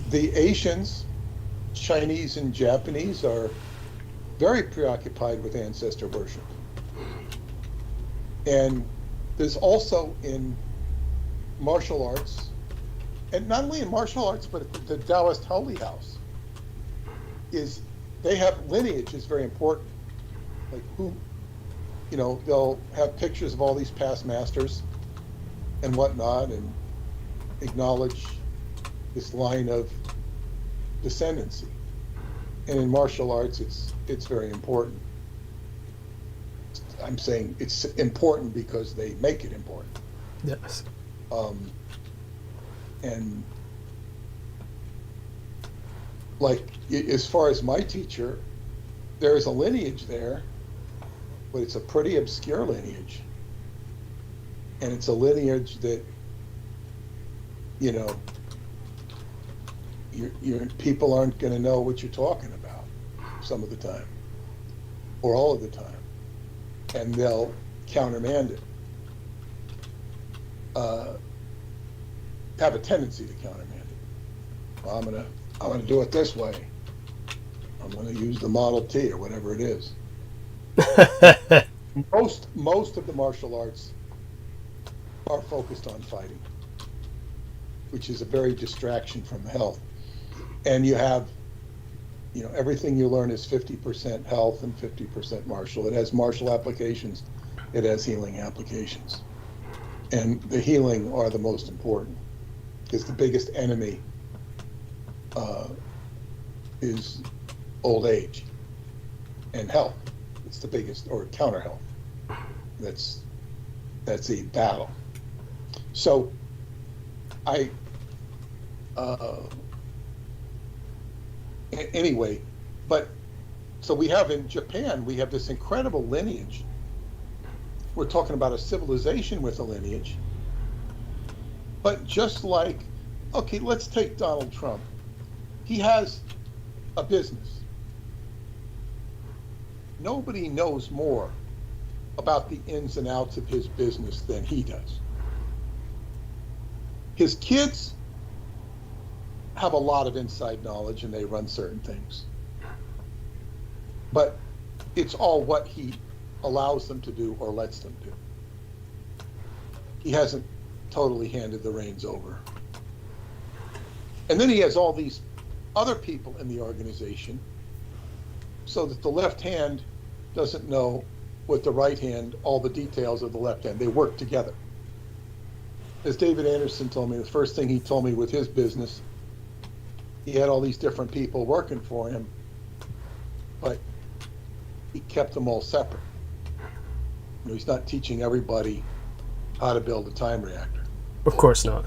The Asians, Chinese and Japanese, are very preoccupied with ancestor worship. And there's also in martial arts, and not only in martial arts, but the Taoist Holy House, they have lineage is very important. Like who, they'll have pictures of all these past masters and whatnot, and acknowledge this line of descendancy. And in martial arts, it's very important. I'm saying it's important because they make it important. Yes. And like, as far as my teacher, there's a lineage there, but it's a pretty obscure lineage. And it's a lineage that, your people aren't going to know what you're talking about some of the time, or all of the time, and they'll countermand it. Have a tendency to countermand it. Well, I'm gonna do it this way. I'm gonna use the Model T or whatever it is. Most of the martial arts are focused on fighting, which is a very distraction from health. And you have, everything you learn is 50% health and 50% martial. It has martial applications. It has healing applications. And the healing are the most important, because the biggest enemy is old age and health. It's the biggest, or counter health. That's a battle. So anyway, but so we have in Japan, we have this incredible lineage. We're talking about a civilization with a lineage. But just like, okay, let's take Donald Trump. He has a business. Nobody knows more about the ins and outs of his business than he does. His kids have a lot of inside knowledge and they run certain things. But it's all what he allows them to do or lets them do. He hasn't totally handed the reins over. And then he has all these other people in the organization so that the left hand doesn't know what the right hand, all the details of the left hand. They work together. As David Anderson told me, the first thing he told me with his business, he had all these different people working for him, but he kept them all separate. You know, he's not teaching everybody how to build a time reactor. Of course not.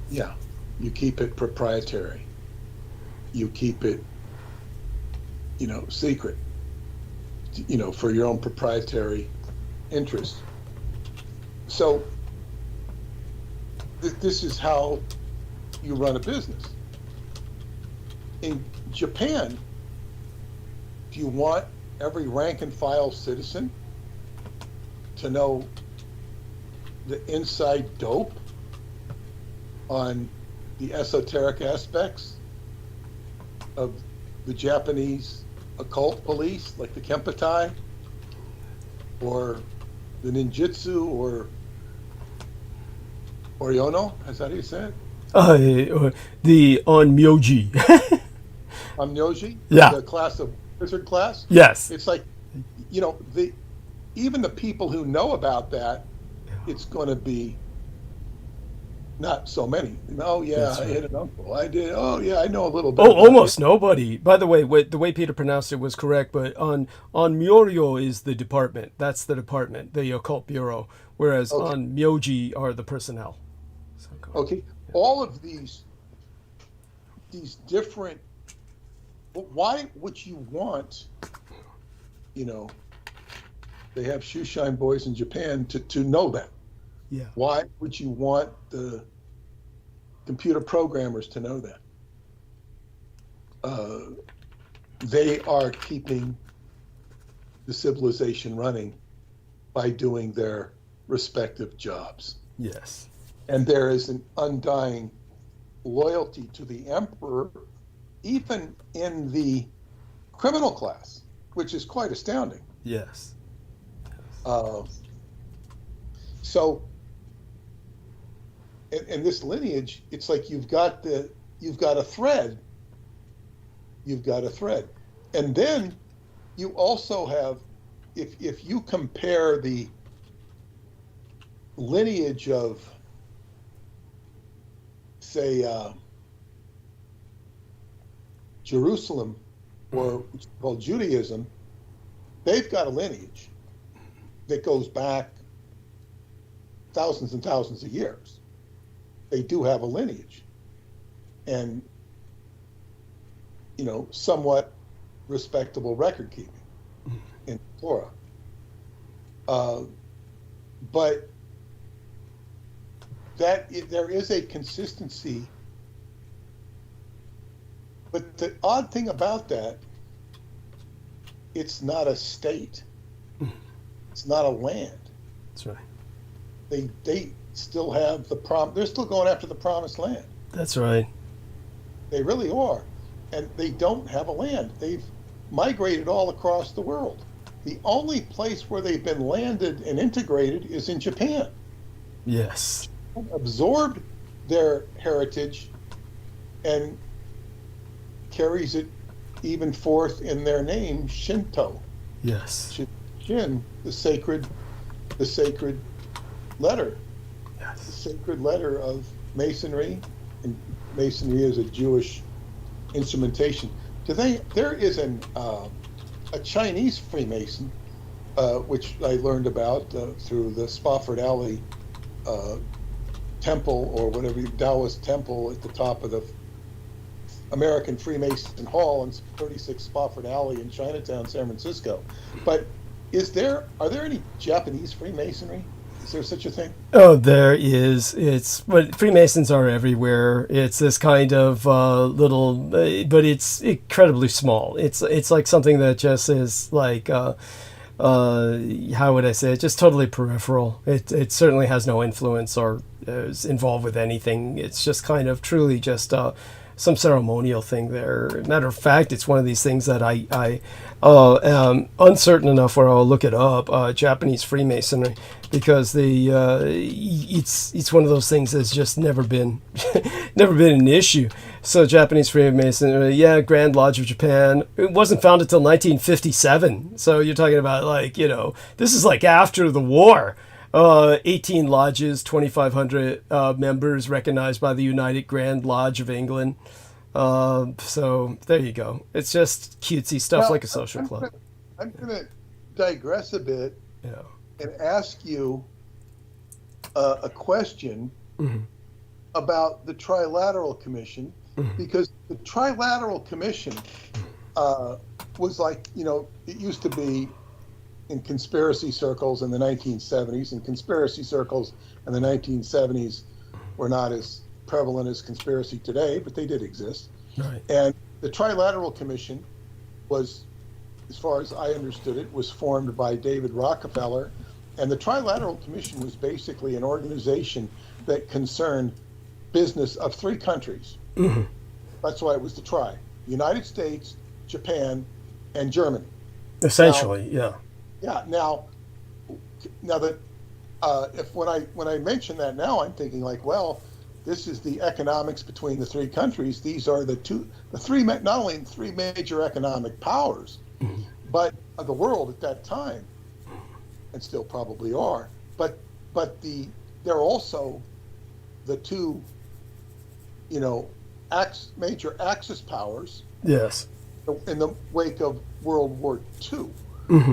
Yeah, you keep it proprietary. You keep it, you know, secret, you know, for your own proprietary interest. So this is how you run a business. In Japan, do you want every rank and file citizen to know the inside dope on the esoteric aspects of the Japanese occult police, like the Kempotai, or the ninjutsu, or Oriono? Is that how you say it? The onmyoji. Onmyoji? Yeah. The class of wizard class? Yes. It's like, you know, even the people who know about that, it's going to be not so many. Oh, yeah, That's I right. hit an uncle. I did. Oh, yeah, I know a little bit. Oh, about almost it. nobody. By the way, the way Peter pronounced it was correct, but on Myoryo is the department. That's the department, the occult bureau, whereas Okay. on Myoji are the personnel. So, Okay, all of these different. Why would you want, you know, they have shoeshine boys in Japan to know that? yeah. Why would you want the computer programmers to know that? They are keeping the civilization running by doing their respective jobs. Yes. And there is an undying loyalty to the emperor, even in the criminal class, which is quite astounding. Yes. So, in this lineage, it's like you've got a thread. You've got a thread, and then you also have, if you compare the lineage of, say, Jerusalem, or well, Judaism, they've got a lineage that goes back thousands and thousands of years. They do have a lineage, and, you know, somewhat respectable record keeping in Torah. But there is a consistency. But the odd thing about that, it's not a state. It's not a land. That's right. They still have they're still going after the promised land. That's right. They really are. And they don't have a land. They've migrated all across the world. The only place where they've been landed and integrated is in Japan. Yes. Absorbed their heritage and carries it even forth in their name, Shinto. Yes. Shin, the sacred letter. Yes. The sacred letter of Masonry, and Masonry is a Jewish instrumentation. There is a Chinese Freemason, which I learned about through the Spofford Alley temple, or whatever, Taoist temple at the top of the American Freemason Hall in 36 Spofford Alley in Chinatown, San Francisco. But are there any Japanese Freemasonry? Is there such a thing? Oh, there is. But Freemasons are everywhere. It's this kind of but it's incredibly small. It's like something that just is like, how would I say it? Just totally peripheral. It certainly has no influence or is involved with anything. It's just kind of truly just some ceremonial thing there. Matter of fact, it's one of these things that I am uncertain enough where I'll look it up, Japanese Freemasonry, because it's one of those things that's just never been an issue. So Japanese Freemasonry, Grand Lodge of Japan. It wasn't founded until 1957. So you're talking about this is like after the war. 18 lodges, 2,500 members recognized by the United Grand Lodge of England. So there you go. It's just cutesy stuff like a social club. I'm going to digress a bit and ask you a question about the Trilateral Commission, because the Trilateral Commission was like, it used to be in conspiracy circles in the 1970s, and conspiracy circles in the 1970s were not as prevalent as conspiracy today, but they did exist. Right. And the Trilateral Commission was, as far as I understood it, was formed by David Rockefeller. And the Trilateral Commission was basically an organization that concerned business of three countries. Mm-hmm. That's why it was the Tri: United States, Japan, and Germany. Essentially, yeah. Yeah. Now that when I mention that now, I'm thinking like, well, this is the economics between the three countries. These are the three, not only the three major economic powers, but of the world at that time, and still probably are. But they're also the two, major Axis powers. Yes. In the wake of World War II,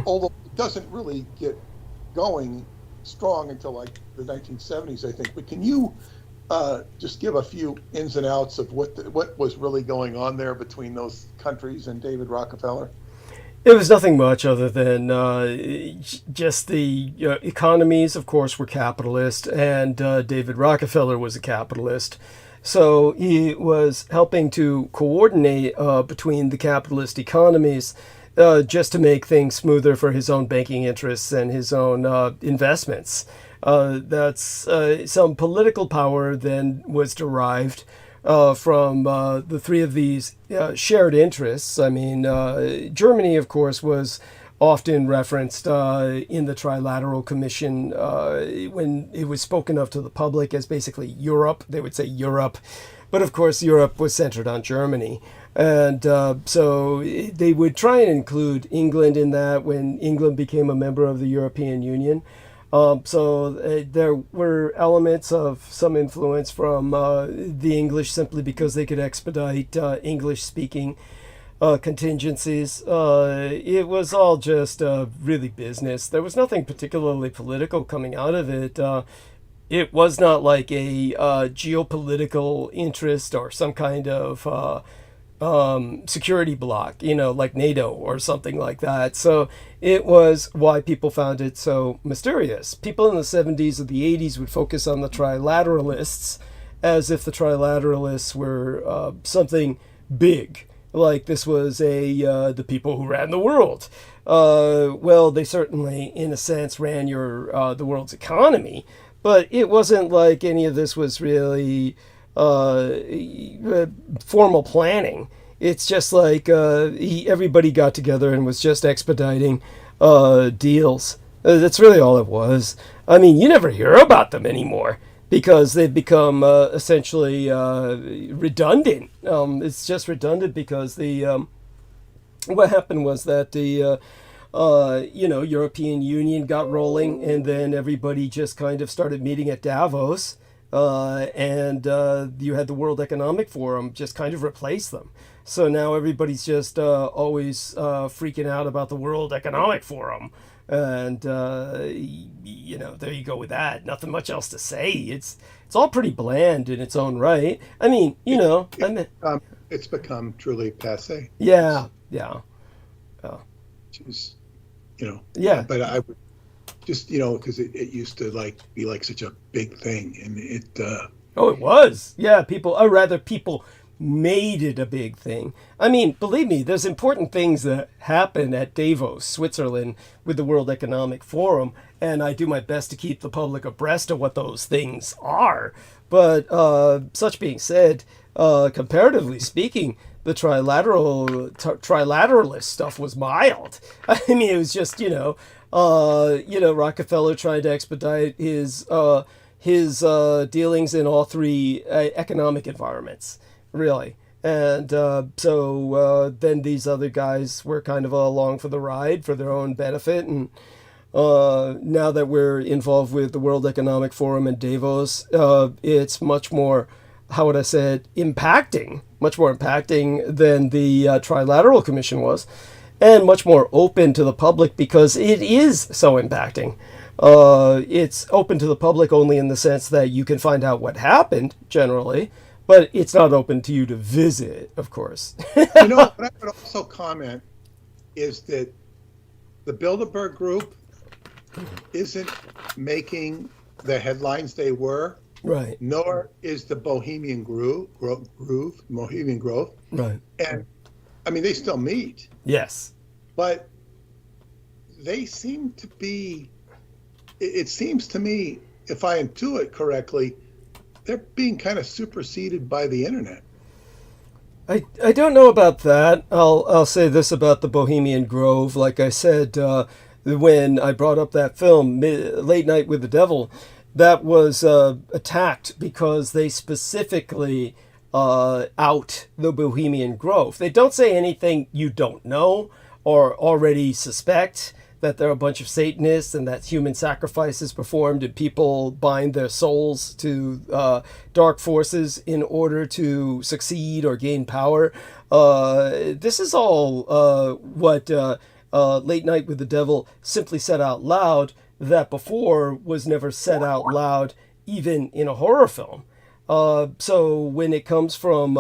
although it doesn't really get going strong until like the 1970s, I think. But can you just give a few ins and outs of what was really going on there between those countries and David Rockefeller? It was nothing much other than just the economies, of course, were capitalist, and David Rockefeller was a capitalist. So he was helping to coordinate between the capitalist economies just to make things smoother for his own banking interests and his own investments. That's some political power then was derived from the three of these shared interests. I mean, Germany, of course, was often referenced in the Trilateral Commission when it was spoken of to the public as basically Europe. They would say Europe. But of course, Europe was centered on Germany. And so they would try and include England in that when England became a member of the European Union. So there were elements of some influence from the English simply because they could expedite English-speaking contingencies. It was all just really business. There was nothing particularly political coming out of it. It was not like a geopolitical interest or some kind of security bloc, like NATO or something like that. So it was why people found it so mysterious. People in the 70s or the 80s would focus on the trilateralists as if the trilateralists were something big, like this was the people who ran the world. Well, they certainly, in a sense, ran the world's economy, but it wasn't like any of this was really formal planning. It's just like everybody got together and was just expediting deals. That's really all it was. I mean, you never hear about them anymore because they've become essentially redundant. It's just redundant because what happened was that the European Union got rolling, and then everybody just kind of started meeting at Davos. And you had the World Economic Forum just kind of replace them. So now everybody's just always freaking out about the World Economic Forum. And, there you go with that. Nothing much else to say. It's all pretty bland in its own right. I mean, it's become truly passé. Yeah. Which is, Yeah. But I would just because it used to be like such a big thing, and Oh, it was. Yeah, people made it a big thing. I mean, believe me, there's important things that happen at Davos, Switzerland, with the World Economic Forum, and I do my best to keep the public abreast of what those things are. But such being said, comparatively speaking, the trilateralist stuff was mild. I mean, it was just Rockefeller trying to expedite his dealings in all three economic environments, really. And so then these other guys were kind of along for the ride for their own benefit. And now that we're involved with the World Economic Forum and Davos, it's much more, how would I say it, much more impacting than the Trilateral Commission was, and much more open to the public because it is so impacting. It's open to the public only in the sense that you can find out what happened, generally, but it's not open to you to visit, of course. What I would also comment is that the Bilderberg Group isn't making the headlines they were, right? Nor is the Bohemian Grove. Right. And I mean, they still meet. Yes. But they seem to be, it seems to me, if I intuit correctly, they're being kind of superseded by the internet. I don't know about that. I'll say this about the Bohemian Grove. Like I said, when I brought up that film, Late Night with the Devil, that was attacked because they specifically out the Bohemian Grove. They don't say anything you don't know or already suspect, that there are a bunch of Satanists and that human sacrifice is performed and people bind their souls to dark forces in order to succeed or gain power. This is all what Late Night with the Devil simply said out loud, that before was never said out loud, even in a horror film. So when it comes from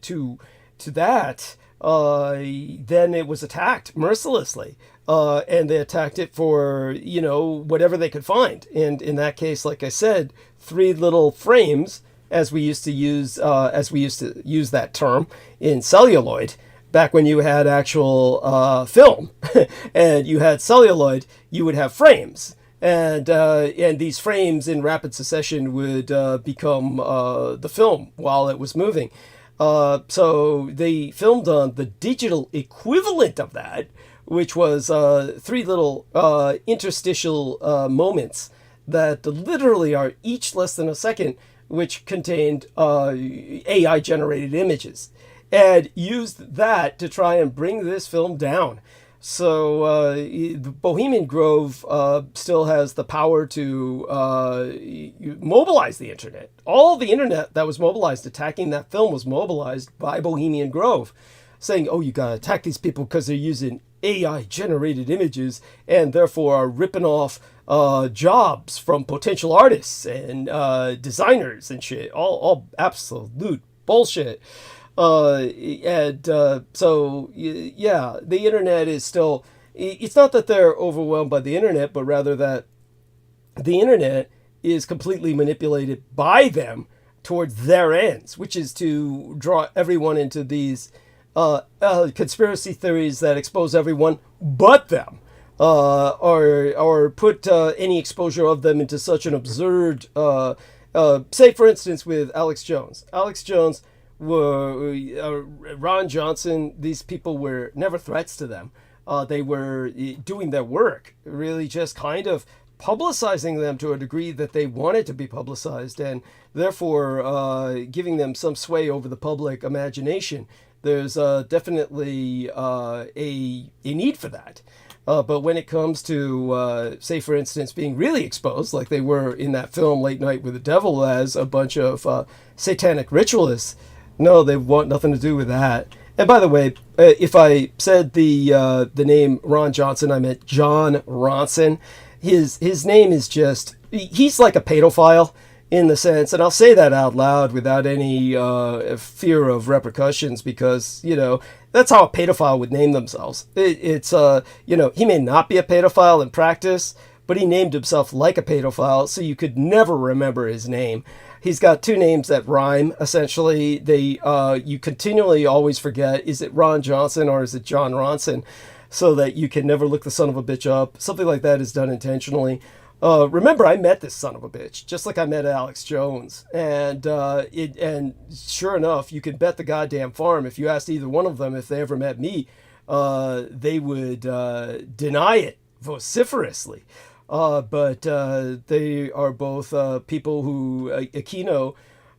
to that, then it was attacked mercilessly, and they attacked it for whatever they could find. And in that case, like I said, 3 little frames, as we used to use that term in celluloid. Back when you had actual film and you had celluloid, you would have frames. And these frames in rapid succession would become the film while it was moving. So they filmed on the digital equivalent of that, which was 3 little interstitial moments that literally are each less than a second, which contained AI-generated images, and used that to try and bring this film down. So the Bohemian Grove still has the power to mobilize the internet. All the internet that was mobilized attacking that film was mobilized by Bohemian Grove, saying, oh, you gotta attack these people because they're using AI-generated images and therefore are ripping off jobs from potential artists and designers and shit. All absolute bullshit. So the internet is still, it's not that they're overwhelmed by the internet, but rather that the internet is completely manipulated by them towards their ends, which is to draw everyone into these conspiracy theories that expose everyone but them, or put any exposure of them into such an absurd, say for instance with Alex Jones. Ron Johnson, these people were never threats to them. They were doing their work, really just kind of publicizing them to a degree that they wanted to be publicized, and therefore giving them some sway over the public imagination. There's definitely a need for that. But when it comes to, say, for instance, being really exposed, like they were in that film Late Night with the Devil, as a bunch of satanic ritualists, no, they want nothing to do with that. And by the way, if I said the name Ron Johnson, I meant John Ronson. His name is just, he's like a pedophile. in the sense, and I'll say that out loud without any fear of repercussions, because, you know, that's how a pedophile would name themselves. It's you know, he may not be a pedophile in practice, but he named himself like a pedophile, so you could never remember his name. He's got two names that rhyme, essentially. You continually always forget, is it Ron Johnson or is it John Ronson? So that you can never look the son of a bitch up. Something like that is done intentionally. Remember, I met this son of a bitch, just like I met Alex Jones. And sure enough, you can bet the goddamn farm, if you asked either one of them if they ever met me, they would deny it vociferously. But they are both people who Aquino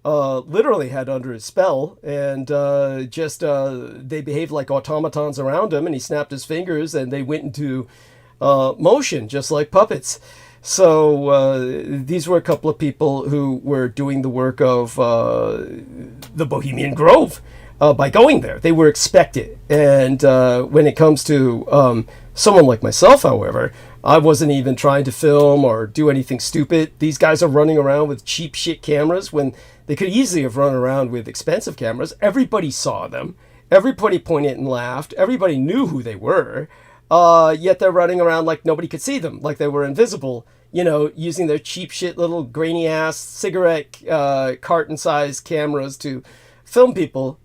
literally had under his spell, and they behaved like automatons around him, and he snapped his fingers, and they went into motion just like puppets. So these were a couple of people who were doing the work of the Bohemian Grove by going there. They were expected. And when it comes to someone like myself, however, I wasn't even trying to film or do anything stupid. These guys are running around with cheap shit cameras when they could easily have run around with expensive cameras. Everybody saw them. Everybody pointed and laughed. Everybody knew who they were. Yet they're running around like nobody could see them, like they were invisible, you know, using their cheap shit little grainy ass cigarette carton-sized cameras to film people,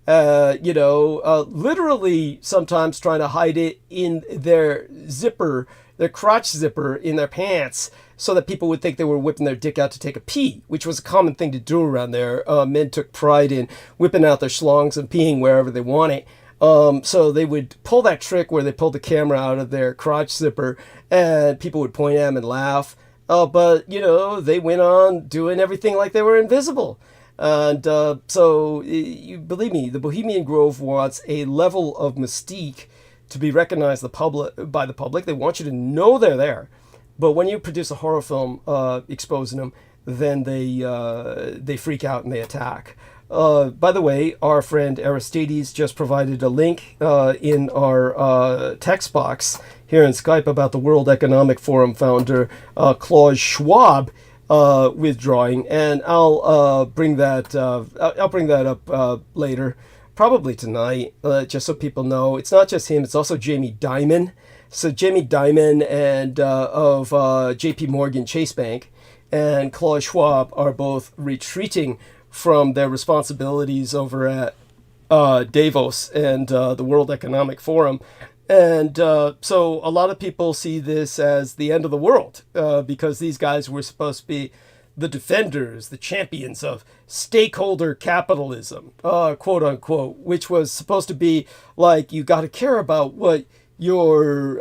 literally sometimes trying to hide it in their zipper, their crotch zipper in their pants, so that people would think they were whipping their dick out to take a pee, which was a common thing to do around there. Men took pride in whipping out their schlongs and peeing wherever they wanted. So they would pull that trick where they pulled the camera out of their crotch zipper, and people would point at them and laugh. But, you know, they went on doing everything like they were invisible. And so, you believe me, the Bohemian Grove wants a level of mystique to be recognized by the public. They want you to know they're there. But when you produce a horror film exposing them, then they freak out and they attack. By the way, our friend Aristides just provided a link in our text box here in Skype about the World Economic Forum founder Klaus Schwab withdrawing, and I'll bring that up later, probably tonight, just so people know it's not just him; it's also Jamie Dimon. So Jamie Dimon and of J.P. Morgan Chase Bank and Klaus Schwab are both retreating from their responsibilities over at Davos and the World Economic Forum. And so a lot of people see this as the end of the world because these guys were supposed to be the defenders, the champions of stakeholder capitalism, quote unquote, which was supposed to be like, you got to care about what your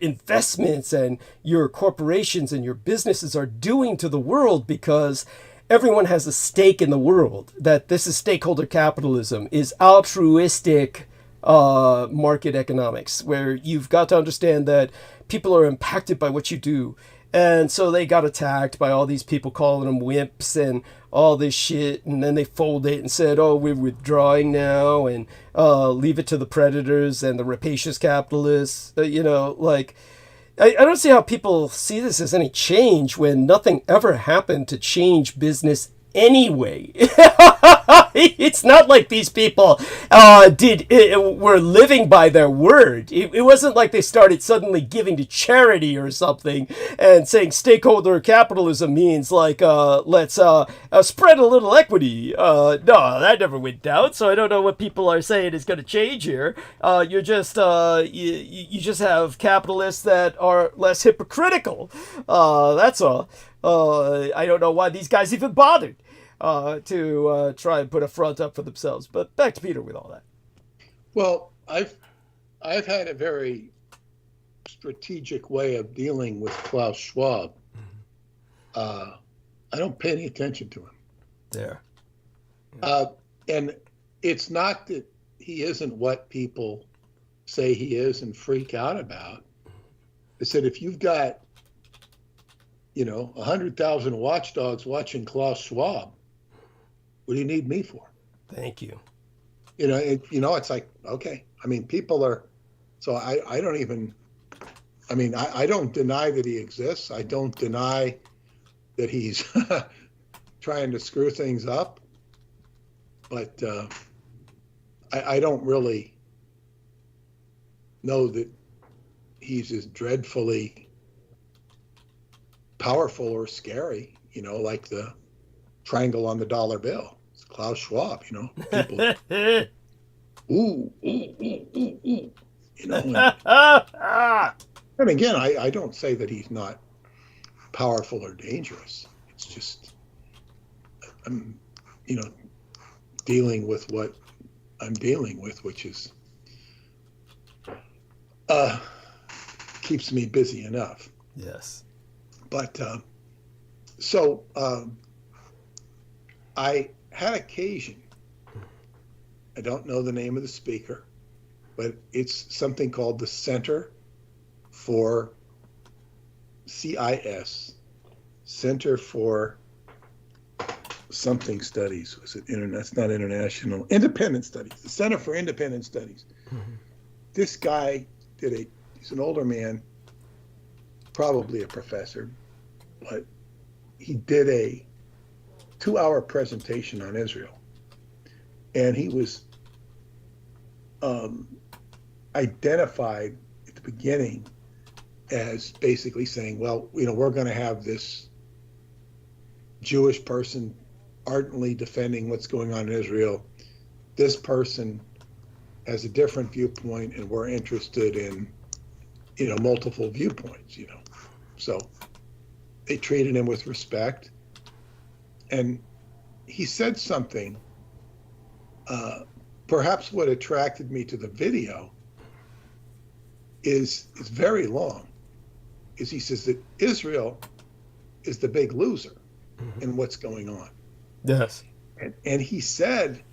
investments and your corporations and your businesses are doing to the world, because everyone has a stake in the world. That this is stakeholder capitalism, is altruistic market economics, where you've got to understand that people are impacted by what you do. And so they got attacked by all these people calling them wimps and all this shit, and then they folded it and said, oh, we're withdrawing now, and leave it to the predators and the rapacious capitalists. I don't see how people see this as any change when nothing ever happened to change business anyway. It's not like these people were living by their word. It wasn't like they started suddenly giving to charity or something and saying stakeholder capitalism means like let's spread a little equity. No, that never went down. So I don't know what people are saying is going to change here. You're just you just have capitalists that are less hypocritical. That's all. I don't know why these guys even bothered to try and put a front up for themselves. But back to Peter with all that. Well, I've had a very strategic way of dealing with Klaus Schwab. I don't pay any attention to him. There. And it's not that he isn't what people say he is and freak out about. I said, if you've got 100,000 watchdogs watching Klaus Schwab, what do you need me for? Thank you. It's like, okay. I mean, people are, so I don't even, I don't deny that he exists. I don't deny that he's trying to screw things up, but I don't really know that he's as dreadfully powerful or scary, like the triangle on the dollar bill. It's Klaus Schwab, people, ooh, ooh, ooh, ooh, ooh, and again, I don't say that he's not powerful or dangerous. It's just, I'm, dealing with what I'm dealing with, which is, keeps me busy enough. Yes. But so I had occasion, I don't know the name of the speaker, but it's something called the Center for CIS, Center for something studies. Was it that's not international, independent studies, the Center for Independent Studies. Mm-hmm. This guy he's an older man, probably a professor, but he did a 2-hour presentation on Israel. And he was identified at the beginning as basically saying, well, we're going to have this Jewish person ardently defending what's going on in Israel. This person has a different viewpoint, and we're interested in, multiple viewpoints, So they treated him with respect. And he said something, perhaps what attracted me to the video is very long, is he says that Israel is the big loser in what's going on. Yes. And he said,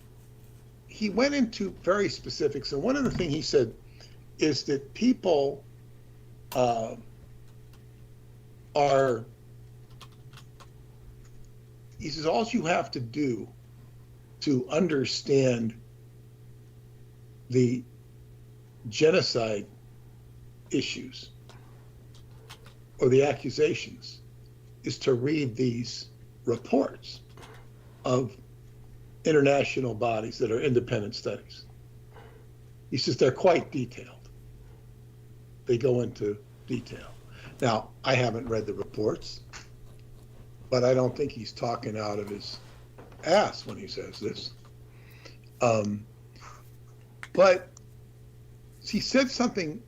he went into very specifics. And one of the things he said is that people he says, all you have to do to understand the genocide issues or the accusations is to read these reports of international bodies that are independent studies. He says they're quite detailed. They go into detail. Now, I haven't read the reports, but I don't think he's talking out of his ass when he says this. But he said something,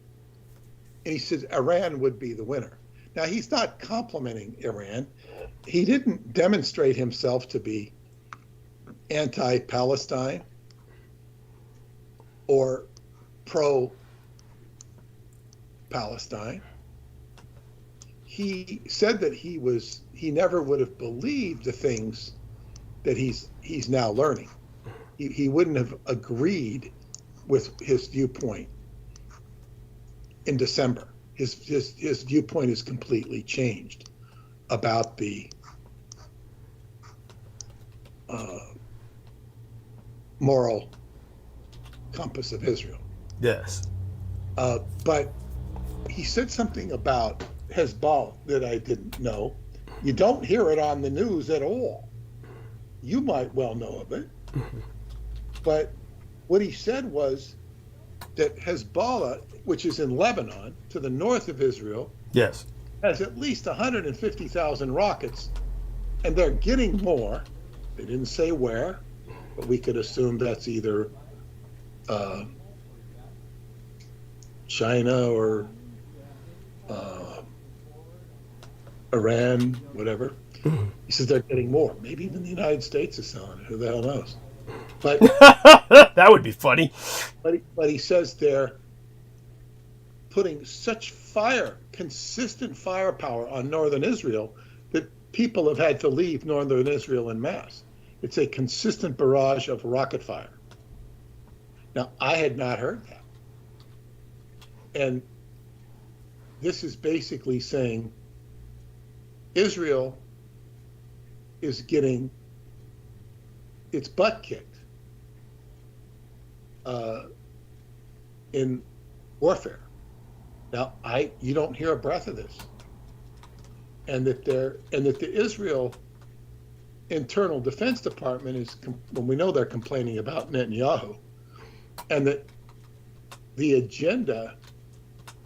and he said Iran would be the winner. Now, he's not complimenting Iran. He didn't demonstrate himself to be anti-Palestine or pro-Palestine. He said that he never would have believed the things that he's now learning. He wouldn't have agreed with his viewpoint in December. His viewpoint is completely changed about the moral compass of Israel. Yes. But he said something about Hezbollah that I didn't know. You don't hear it on the news at all. You might well know of it. But what he said was that Hezbollah, which is in Lebanon, to the north of Israel, yes, has at least 150,000 rockets, and they're getting more. They didn't say where, but we could assume that's either China or Iran, whatever. He says they're getting more. Maybe even the United States is selling it. Who the hell knows? But that would be funny. But he says they're putting such consistent firepower on northern Israel that people have had to leave northern Israel en masse. It's a consistent barrage of rocket fire. Now, I had not heard that. And this is basically saying Israel is getting its butt kicked in warfare. Now, you don't hear a breath of this. and that the Israel Internal Defense Department is, well, we know they're complaining about Netanyahu, and that the agenda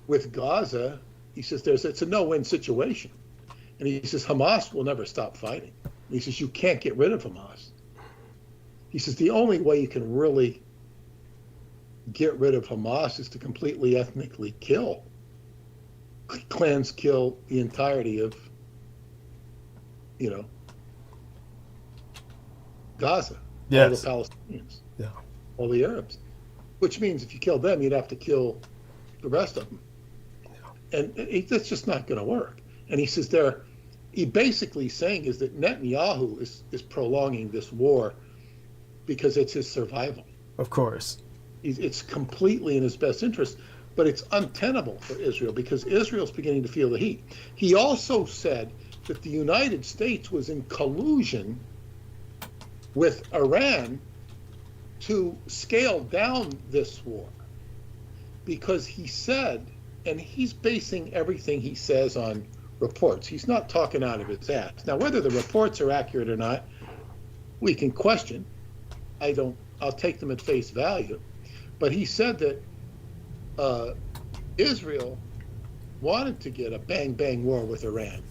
with Gaza, he says it's a no-win situation, and he says Hamas will never stop fighting. And he says you can't get rid of Hamas. He says the only way you can really get rid of Hamas is to completely ethnically kill. Clans kill the entirety of, Gaza, Yes. all the Palestinians, Yeah. all the Arabs, which means if you killed them, you'd have to kill the rest of them. Yeah. And that's just not going to work. And he says he basically saying is that Netanyahu is prolonging this war because it's his survival. Of course. It's completely in his best interest, but it's untenable for Israel because Israel's beginning to feel the heat. He also said that the United States was in collusion with Iran to scale down this war because he said, and he's basing everything he says on reports. He's not talking out of his ass. Now, whether the reports are accurate or not, we can question. I'll take them at face value. But he said that Israel wanted to get a bang-bang war with Iran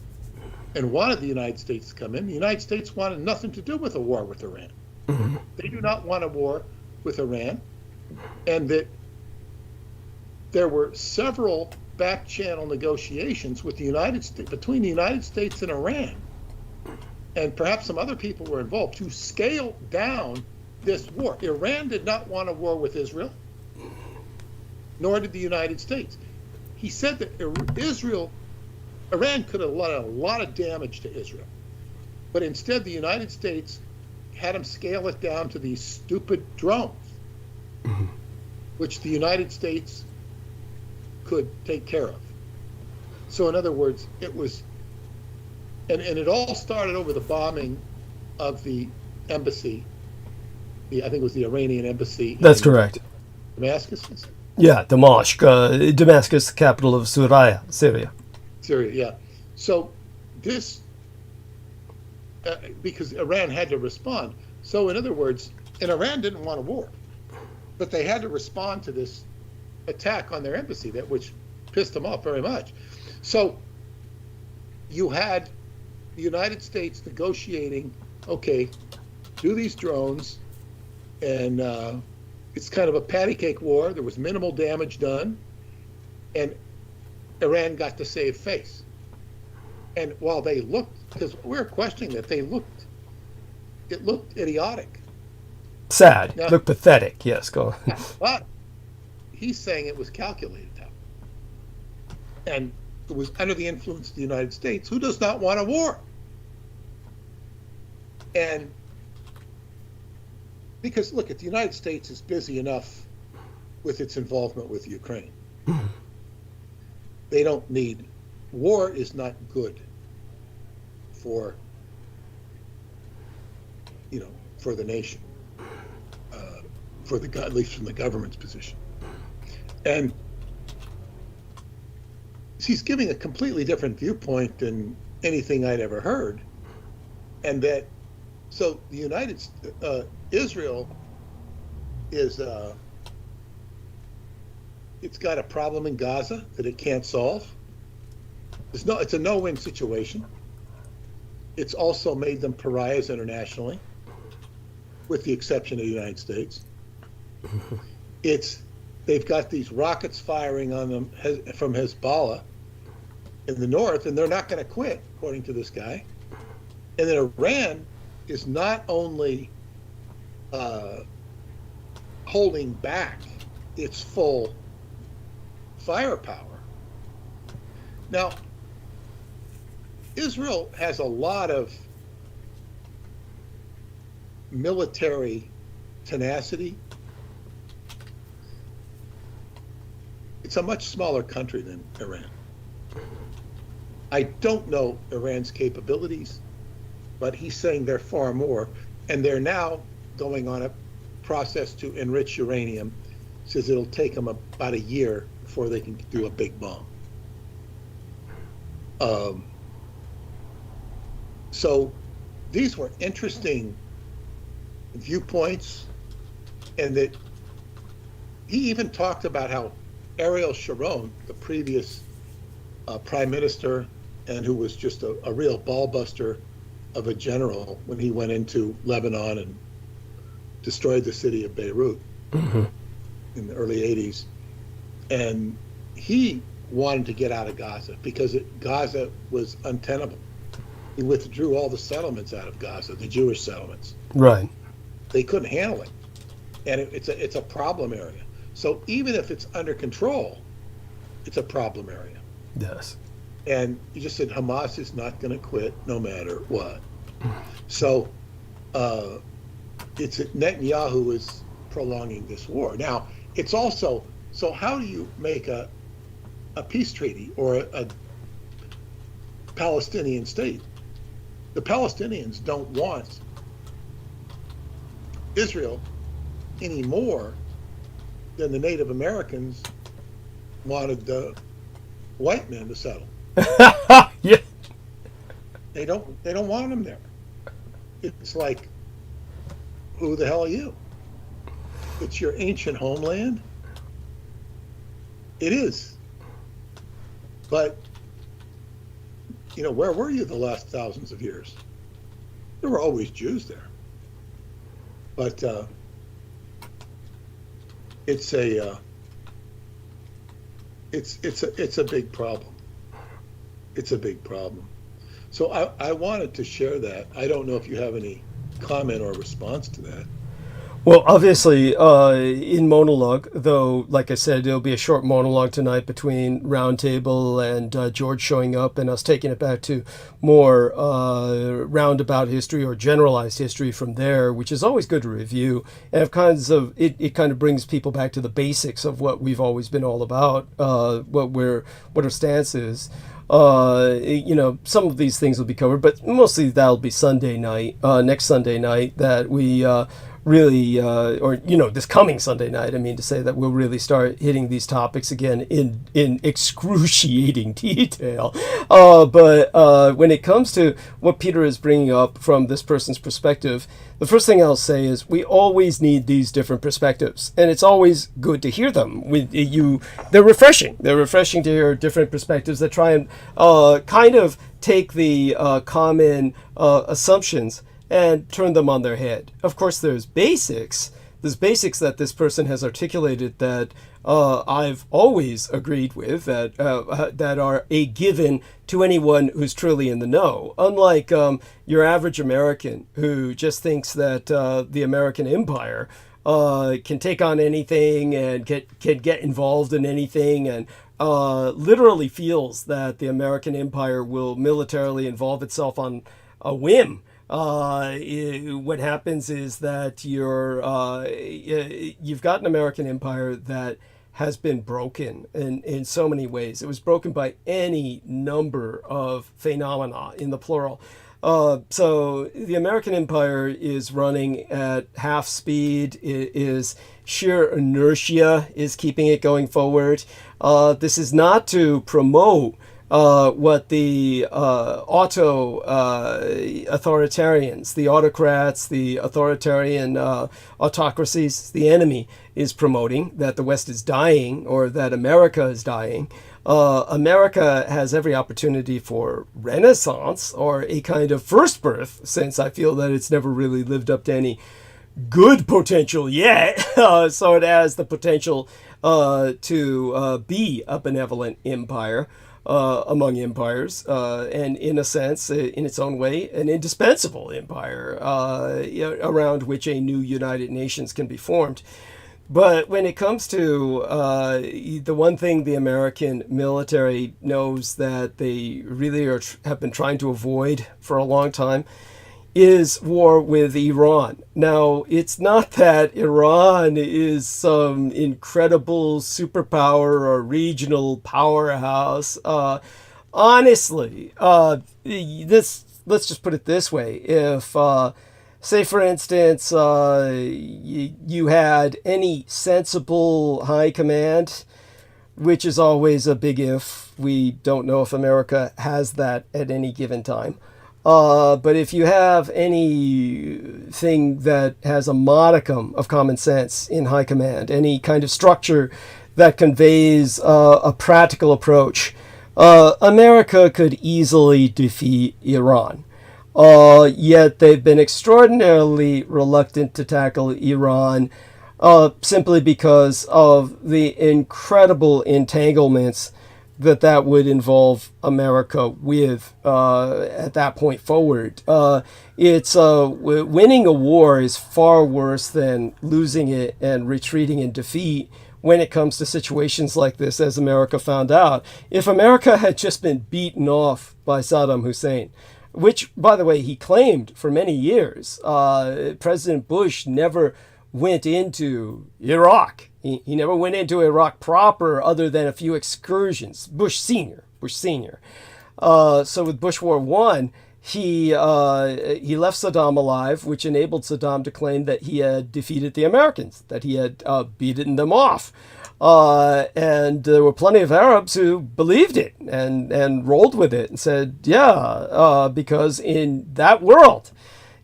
and wanted the United States to come in. The United States wanted nothing to do with a war with Iran. Mm-hmm. They do not want a war with Iran, and that there were several back-channel negotiations with the United States, between the United States and Iran, and perhaps some other people were involved, to scale down this war. Iran did not want a war with Israel, nor did the United States. He said that Iran could have done a lot of damage to Israel, but instead the United States had them scale it down to these stupid drones, mm-hmm. which the United States could take care of. So in other words, it was, and it all started over the bombing of the embassy, I think it was the Iranian embassy. That's correct. Damascus? Yeah, Damascus, the capital of Syria. Syria, yeah. So this, because Iran had to respond. So in other words, and Iran didn't want a war, but they had to respond to this attack on their embassy, which pissed them off very much. So you had the United States negotiating, okay, do these drones, and it's kind of a patty cake war. There was minimal damage done, and Iran got to save face. And while they looked, because we're questioning that, it looked idiotic. Sad. Now, looked pathetic. Yes, go on. But he's saying it was calculated now. And it was under the influence of the United States, who does not want a war. And because, look, the United States is busy enough with its involvement with Ukraine. They don't need, war is not good for, for the nation, at least from the government's position. And he's giving a completely different viewpoint than anything I'd ever heard. And that, so the Israel is, it's got a problem in Gaza that it can't solve. It's a no-win situation. It's also made them pariahs internationally, with the exception of the United States. They've got these rockets firing on them from Hezbollah in the north, and they're not going to quit, according to this guy. And then Iran is not only holding back its full firepower. Now, Israel has a lot of military tenacity. It's a much smaller country than Iran. I don't know Iran's capabilities, but he's saying they're far more, and they're now going on a process to enrich uranium. Says it'll take them about a year before they can do a big bomb. So these were interesting viewpoints, and that he even talked about how Ariel Sharon, the previous prime minister, and who was just a real ball buster of a general when he went into Lebanon and destroyed the city of Beirut in the early 80s. And he wanted to get out of Gaza because Gaza was untenable. He withdrew all the settlements out of Gaza, the Jewish settlements. Right. They couldn't handle it. And it's a problem area. So even if it's under control, it's a problem area. Yes. And he just said Hamas is not going to quit no matter what. So it's Netanyahu is prolonging this war. Now, it's also, so how do you make a peace treaty or a Palestinian state? The Palestinians don't want Israel any more than the Native Americans wanted the white men to settle. Yeah. They don't want them there. It's like, who the hell are you? It's your ancient homeland. It is. But, where were you the last thousands of years? There were always Jews there. But it's a big problem. It's a big problem. So I wanted to share that. I don't know if you have any comment or response to that. Well, obviously, in monologue, though, like I said, it'll be a short monologue tonight between Roundtable and George showing up and us taking it back to more roundabout history or generalized history from there, which is always good to review. And it kind of brings people back to the basics of what we've always been all about, what our stance is. Some of these things will be covered, but mostly that'll be Sunday night, next Sunday night, that we really, this coming Sunday night, I mean to say that we'll really start hitting these topics again in excruciating detail. But when it comes to what Peter is bringing up from this person's perspective, the first thing I'll say is we always need these different perspectives, and it's always good to hear them. They're refreshing. They're refreshing to hear different perspectives that try and kind of take the common assumptions and turn them on their head. Of course, there's basics. There's basics that this person has articulated that I've always agreed with, that are a given to anyone who's truly in the know. Unlike your average American who just thinks that the American empire can take on anything and can get involved in anything, and literally feels that the American empire will militarily involve itself on a whim. What happens is that you've got an American empire that has been broken in so many ways. It was broken by any number of phenomena in the plural. So the American empire is running at half speed. It is sheer inertia is keeping it going forward. This is not to promote what the authoritarians, the autocrats, the authoritarian autocracies, the enemy is promoting, that the West is dying or that America is dying. America has every opportunity for renaissance or a kind of first birth, since I feel that it's never really lived up to any good potential yet. So it has the potential to be a benevolent empire. Among empires, and in a sense, in its own way, an indispensable empire around which a new United Nations can be formed. But when it comes to the one thing the American military knows that they really have been trying to avoid for a long time is war with Iran. Now, it's not that Iran is some incredible superpower or regional powerhouse. Honestly, let's just put it this way. If, say, for instance, you had any sensible high command, which is always a big if. We don't know if America has that at any given time. But if you have anything that has a modicum of common sense in high command, any kind of structure that conveys a practical approach, America could easily defeat Iran. Yet they've been extraordinarily reluctant to tackle Iran simply because of the incredible entanglements that would involve America with at that point forward. Winning a war is far worse than losing it and retreating in defeat when it comes to situations like this, as America found out. If America had just been beaten off by Saddam Hussein, which, by the way, he claimed for many years, President Bush never went into Iraq. He never went into Iraq proper other than a few excursions. Bush Sr. So with Bush War I, he left Saddam alive, which enabled Saddam to claim that he had defeated the Americans, that he had beaten them off. And there were plenty of Arabs who believed it and rolled with it and said, yeah, because in that world,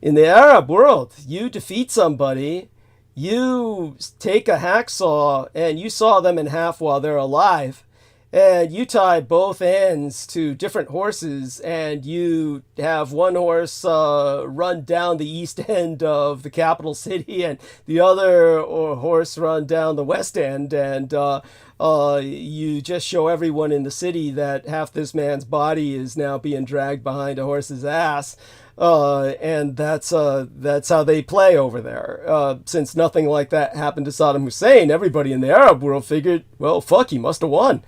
in the Arab world, you defeat somebody, you take a hacksaw and you saw them in half while they're alive, and you tie both ends to different horses, and you have one horse run down the east end of the capital city and the other horse run down the west end, and you just show everyone in the city that half this man's body is now being dragged behind a horse's ass. And that's how they play over there. Since nothing like that happened to Saddam Hussein, everybody in the Arab world figured, well, fuck, he must have won.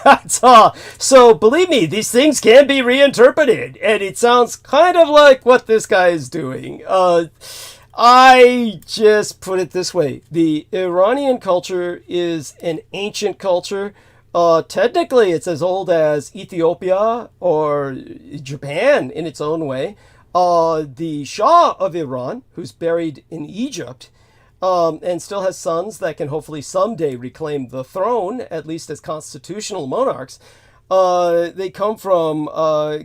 That's all. So believe me, these things can be reinterpreted, and it sounds kind of like what this guy is doing. I just put it this way: the Iranian culture is an ancient culture. Technically, it's as old as Ethiopia or Japan in its own way. The Shah of Iran, who's buried in Egypt, and still has sons that can hopefully someday reclaim the throne, at least as constitutional monarchs. They come from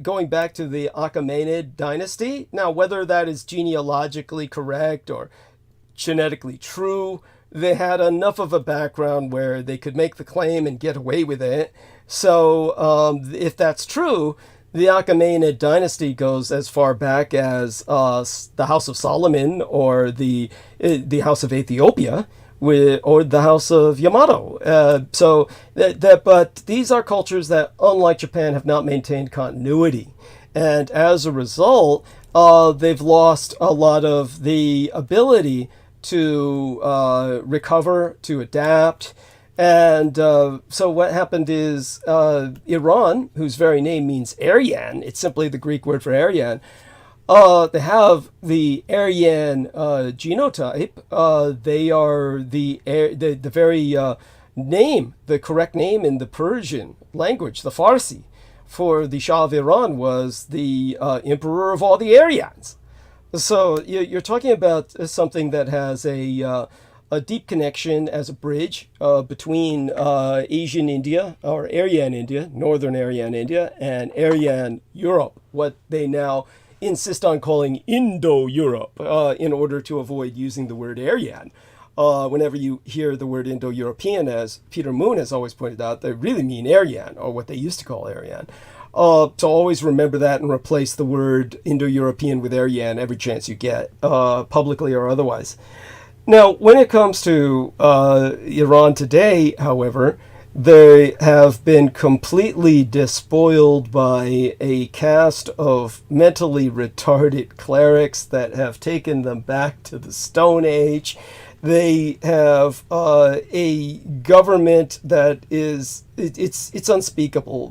going back to the Achaemenid dynasty. Now, whether that is genealogically correct or genetically true, they had enough of a background where they could make the claim and get away with it. So if that's true, the Achaemenid dynasty goes as far back as the House of Solomon or the House of Ethiopia or the House of Yamato. But these are cultures that, unlike Japan, have not maintained continuity. And as a result, they've lost a lot of the ability to recover, to adapt. And so what happened is Iran, whose very name means Aryan, it's simply the Greek word for Aryan, they have the Aryan genotype. They are the very name, the correct name in the Persian language, the Farsi, for the Shah of Iran was the emperor of all the Aryans. So you're talking about something that has a deep connection as a bridge between Asian India, or Aryan India, Northern Aryan India, and Aryan Europe, what they now insist on calling Indo-Europe in order to avoid using the word Aryan. Whenever you hear the word Indo-European, as Peter Moon has always pointed out, they really mean Aryan, or what they used to call Aryan. So always remember that and replace the word Indo-European with Aryan every chance you get, publicly or otherwise. Now, when it comes to Iran today, however, they have been completely despoiled by a caste of mentally retarded clerics that have taken them back to the Stone Age. They have a government that is it's unspeakable.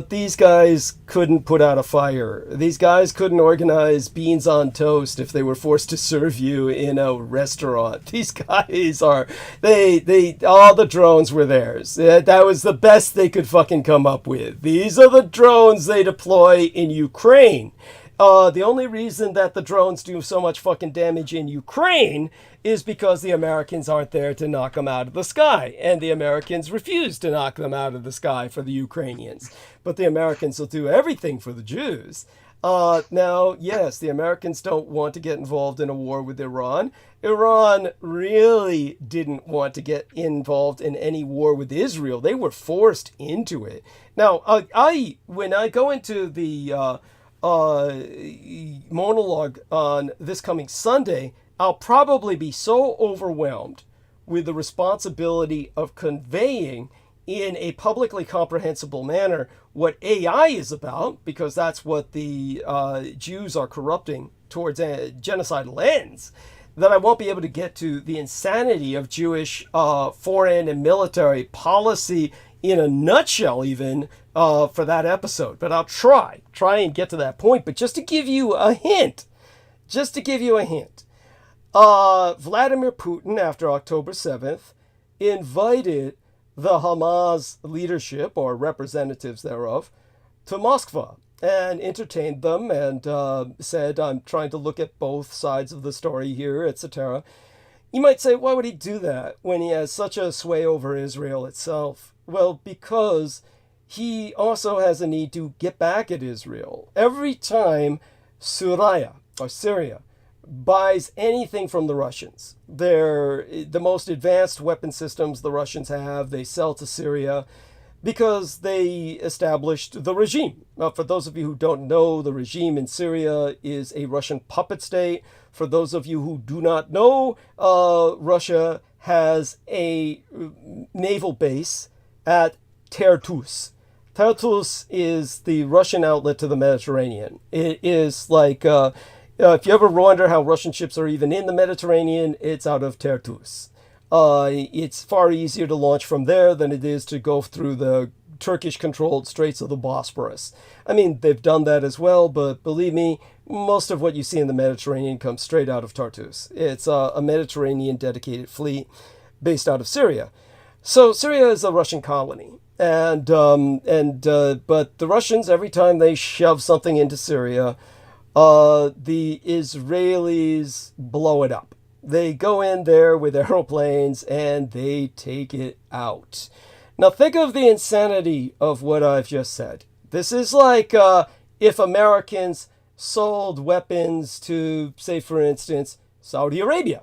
These guys couldn't put out a fire. These guys couldn't organize beans on toast if they were forced to serve you in a restaurant. These guys all the drones were theirs. That was the best they could fucking come up with. These are the drones they deploy in Ukraine. The only reason that the drones do so much fucking damage in Ukraine is because the Americans aren't there to knock them out of the sky. And the Americans refuse to knock them out of the sky for the Ukrainians. But the Americans will do everything for the Jews. Now, yes, the Americans don't want to get involved in a war with Iran. Iran really didn't want to get involved in any war with Israel. They were forced into it. Now, when I go into the monologue on this coming Sunday, I'll probably be so overwhelmed with the responsibility of conveying in a publicly comprehensible manner what AI is about, because that's what the Jews are corrupting towards a genocidal ends, that I won't be able to get to the insanity of Jewish foreign and military policy in a nutshell even for that episode. But I'll try and get to that point. But just to give you a hint, Vladimir Putin, after October 7th, invited the Hamas leadership, or representatives thereof, to Moscow and entertained them and said, I'm trying to look at both sides of the story here, etc. You might say, why would he do that when he has such a sway over Israel itself? Well, because he also has a need to get back at Israel. Every time Syria buys anything from the Russians, they're the most advanced weapon systems the Russians have, they sell to Syria because they established the regime. Now, for those of you who don't know, the regime in Syria is a Russian puppet state. For those of you who do not know, Russia has a naval base at Tartus. Tartus is the Russian outlet to the Mediterranean. It is like, if you ever wonder how Russian ships are even in the Mediterranean, it's out of Tartus. It's far easier to launch from there than it is to go through the Turkish-controlled Straits of the Bosporus. I mean, they've done that as well, but believe me, most of what you see in the Mediterranean comes straight out of Tartus. It's a Mediterranean dedicated fleet based out of Syria. So Syria is a Russian colony. But the Russians, every time they shove something into Syria, the Israelis blow it up. They go in there with aeroplanes and they take it out. Now think of the insanity of what I've just said. This is like if Americans sold weapons to, say for instance, Saudi Arabia.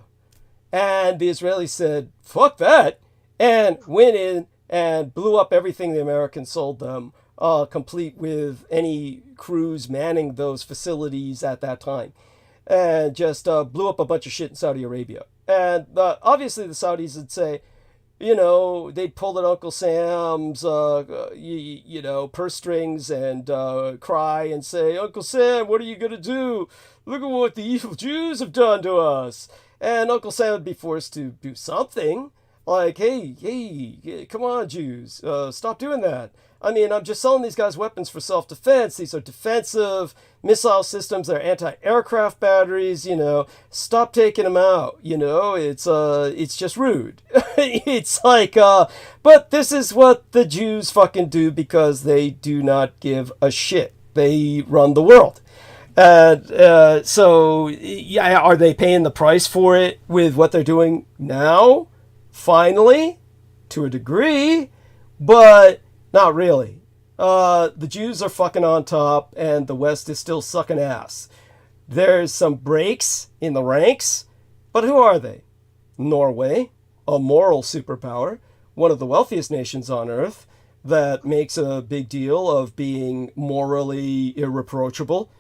And the Israelis said, fuck that, and went in and blew up everything the Americans sold them, complete with any crews manning those facilities at that time. And just blew up a bunch of shit in Saudi Arabia. And obviously the Saudis would say, they'd pull at Uncle Sam's, purse strings and cry and say, Uncle Sam, what are you going to do? Look at what the evil Jews have done to us. And Uncle Sam would be forced to do something. Like, hey, come on, Jews, stop doing that. I mean, I'm just selling these guys weapons for self-defense. These are defensive missile systems. They're anti-aircraft batteries, Stop taking them out, It's just rude. It's like, but this is what the Jews fucking do because they do not give a shit. They run the world. So, yeah, are they paying the price for it with what they're doing now? Finally, to a degree, but not really. The Jews are fucking on top, and the West is still sucking ass. There's some breaks in the ranks, but who are they? Norway, a moral superpower, one of the wealthiest nations on Earth, that makes a big deal of being morally irreproachable.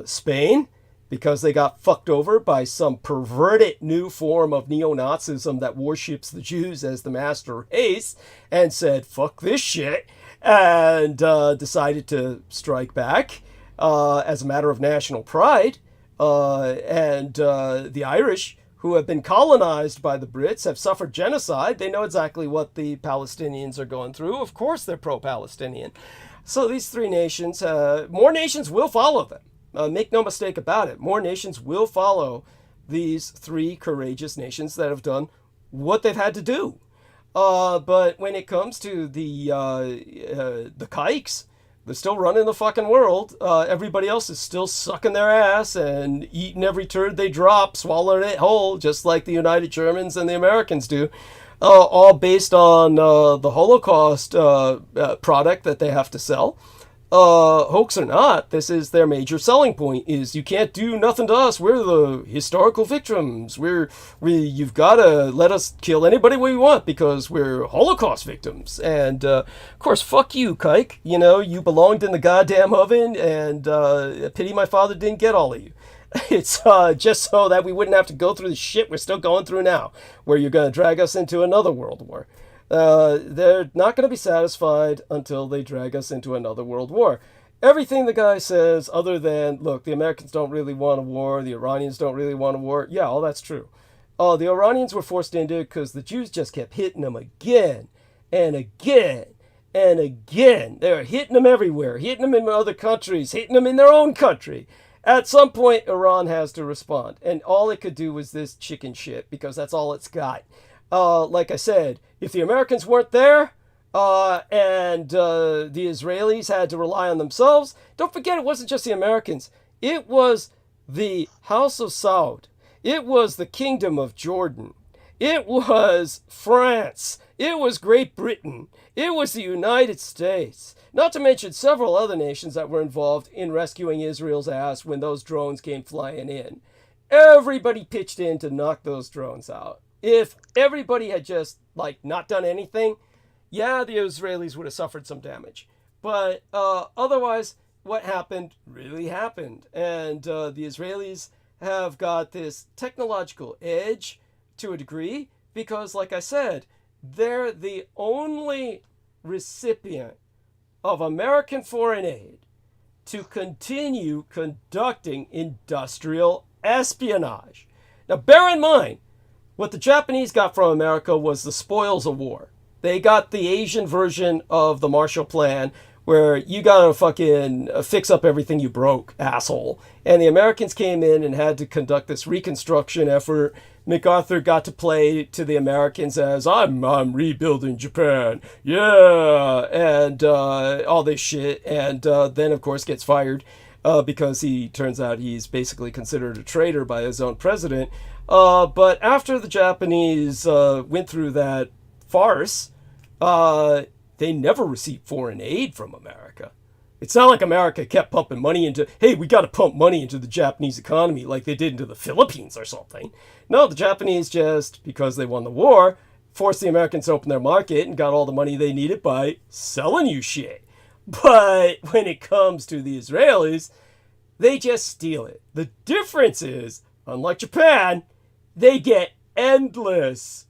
Spain, because they got fucked over by some perverted new form of neo-Nazism that worships the Jews as the master race, and said, fuck this shit, and decided to strike back as a matter of national pride. And the Irish, who have been colonized by the Brits, have suffered genocide. They know exactly what the Palestinians are going through. Of course they're pro-Palestinian. So these three nations, more nations will follow them. Make no mistake about it. More nations will follow these three courageous nations that have done what they've had to do. But when it comes to the kikes, They're still running the fucking world. Everybody else is still sucking their ass and eating every turd they drop, swallowing it whole, just like the United Germans and the Americans do. All based on the Holocaust product that they have to sell. Hoax or not, this is their major selling point, is you can't do nothing to us. We're the historical victims. You've got to let us kill anybody we want because we're Holocaust victims. And, of course, fuck you, Kike. You know, you belonged in the goddamn oven, and pity my father didn't get all of you. It's just so that we wouldn't have to go through the shit we're still going through now, where you're going to drag us into another world war. They're not going to be satisfied until they drag us into another world war. Everything the guy says, other than, look, the Americans don't really want a war, the Iranians don't really want a war, yeah, all that's true. The Iranians were forced into it because the Jews just kept hitting them again and again and again. They were hitting them everywhere, hitting them in other countries, hitting them in their own country. At some point, Iran has to respond, and all it could do was this chicken shit, because that's all it's got. Like I said, if the Americans weren't there, and the Israelis had to rely on themselves, don't forget it wasn't just the Americans. It was the House of Saud. It was the Kingdom of Jordan. It was France. It was Great Britain. It was the United States. Not to mention several other nations that were involved in rescuing Israel's ass when those drones came flying in. Everybody pitched in to knock those drones out. If everybody had just, not done anything, yeah, the Israelis would have suffered some damage. But otherwise, what happened really happened. And the Israelis have got this technological edge to a degree because, like I said, they're the only recipient of American foreign aid to continue conducting industrial espionage. Now, bear in mind, what the Japanese got from America was the spoils of war. They got the Asian version of the Marshall Plan, where you gotta fucking fix up everything you broke, asshole. And the Americans came in and had to conduct this reconstruction effort. MacArthur got to play to the Americans as, I'm rebuilding Japan, yeah, and all this shit. And then, of course, gets fired because he turns out he's basically considered a traitor by his own president. But after the Japanese went through that farce, they never received foreign aid from America. It's not like America kept pumping money into, hey, we got to pump money into the Japanese economy like they did into the Philippines or something. No, the Japanese just, because they won the war, forced the Americans to open their market and got all the money they needed by selling you shit. But when it comes to the Israelis, they just steal it. The difference is, unlike Japan, they get endless,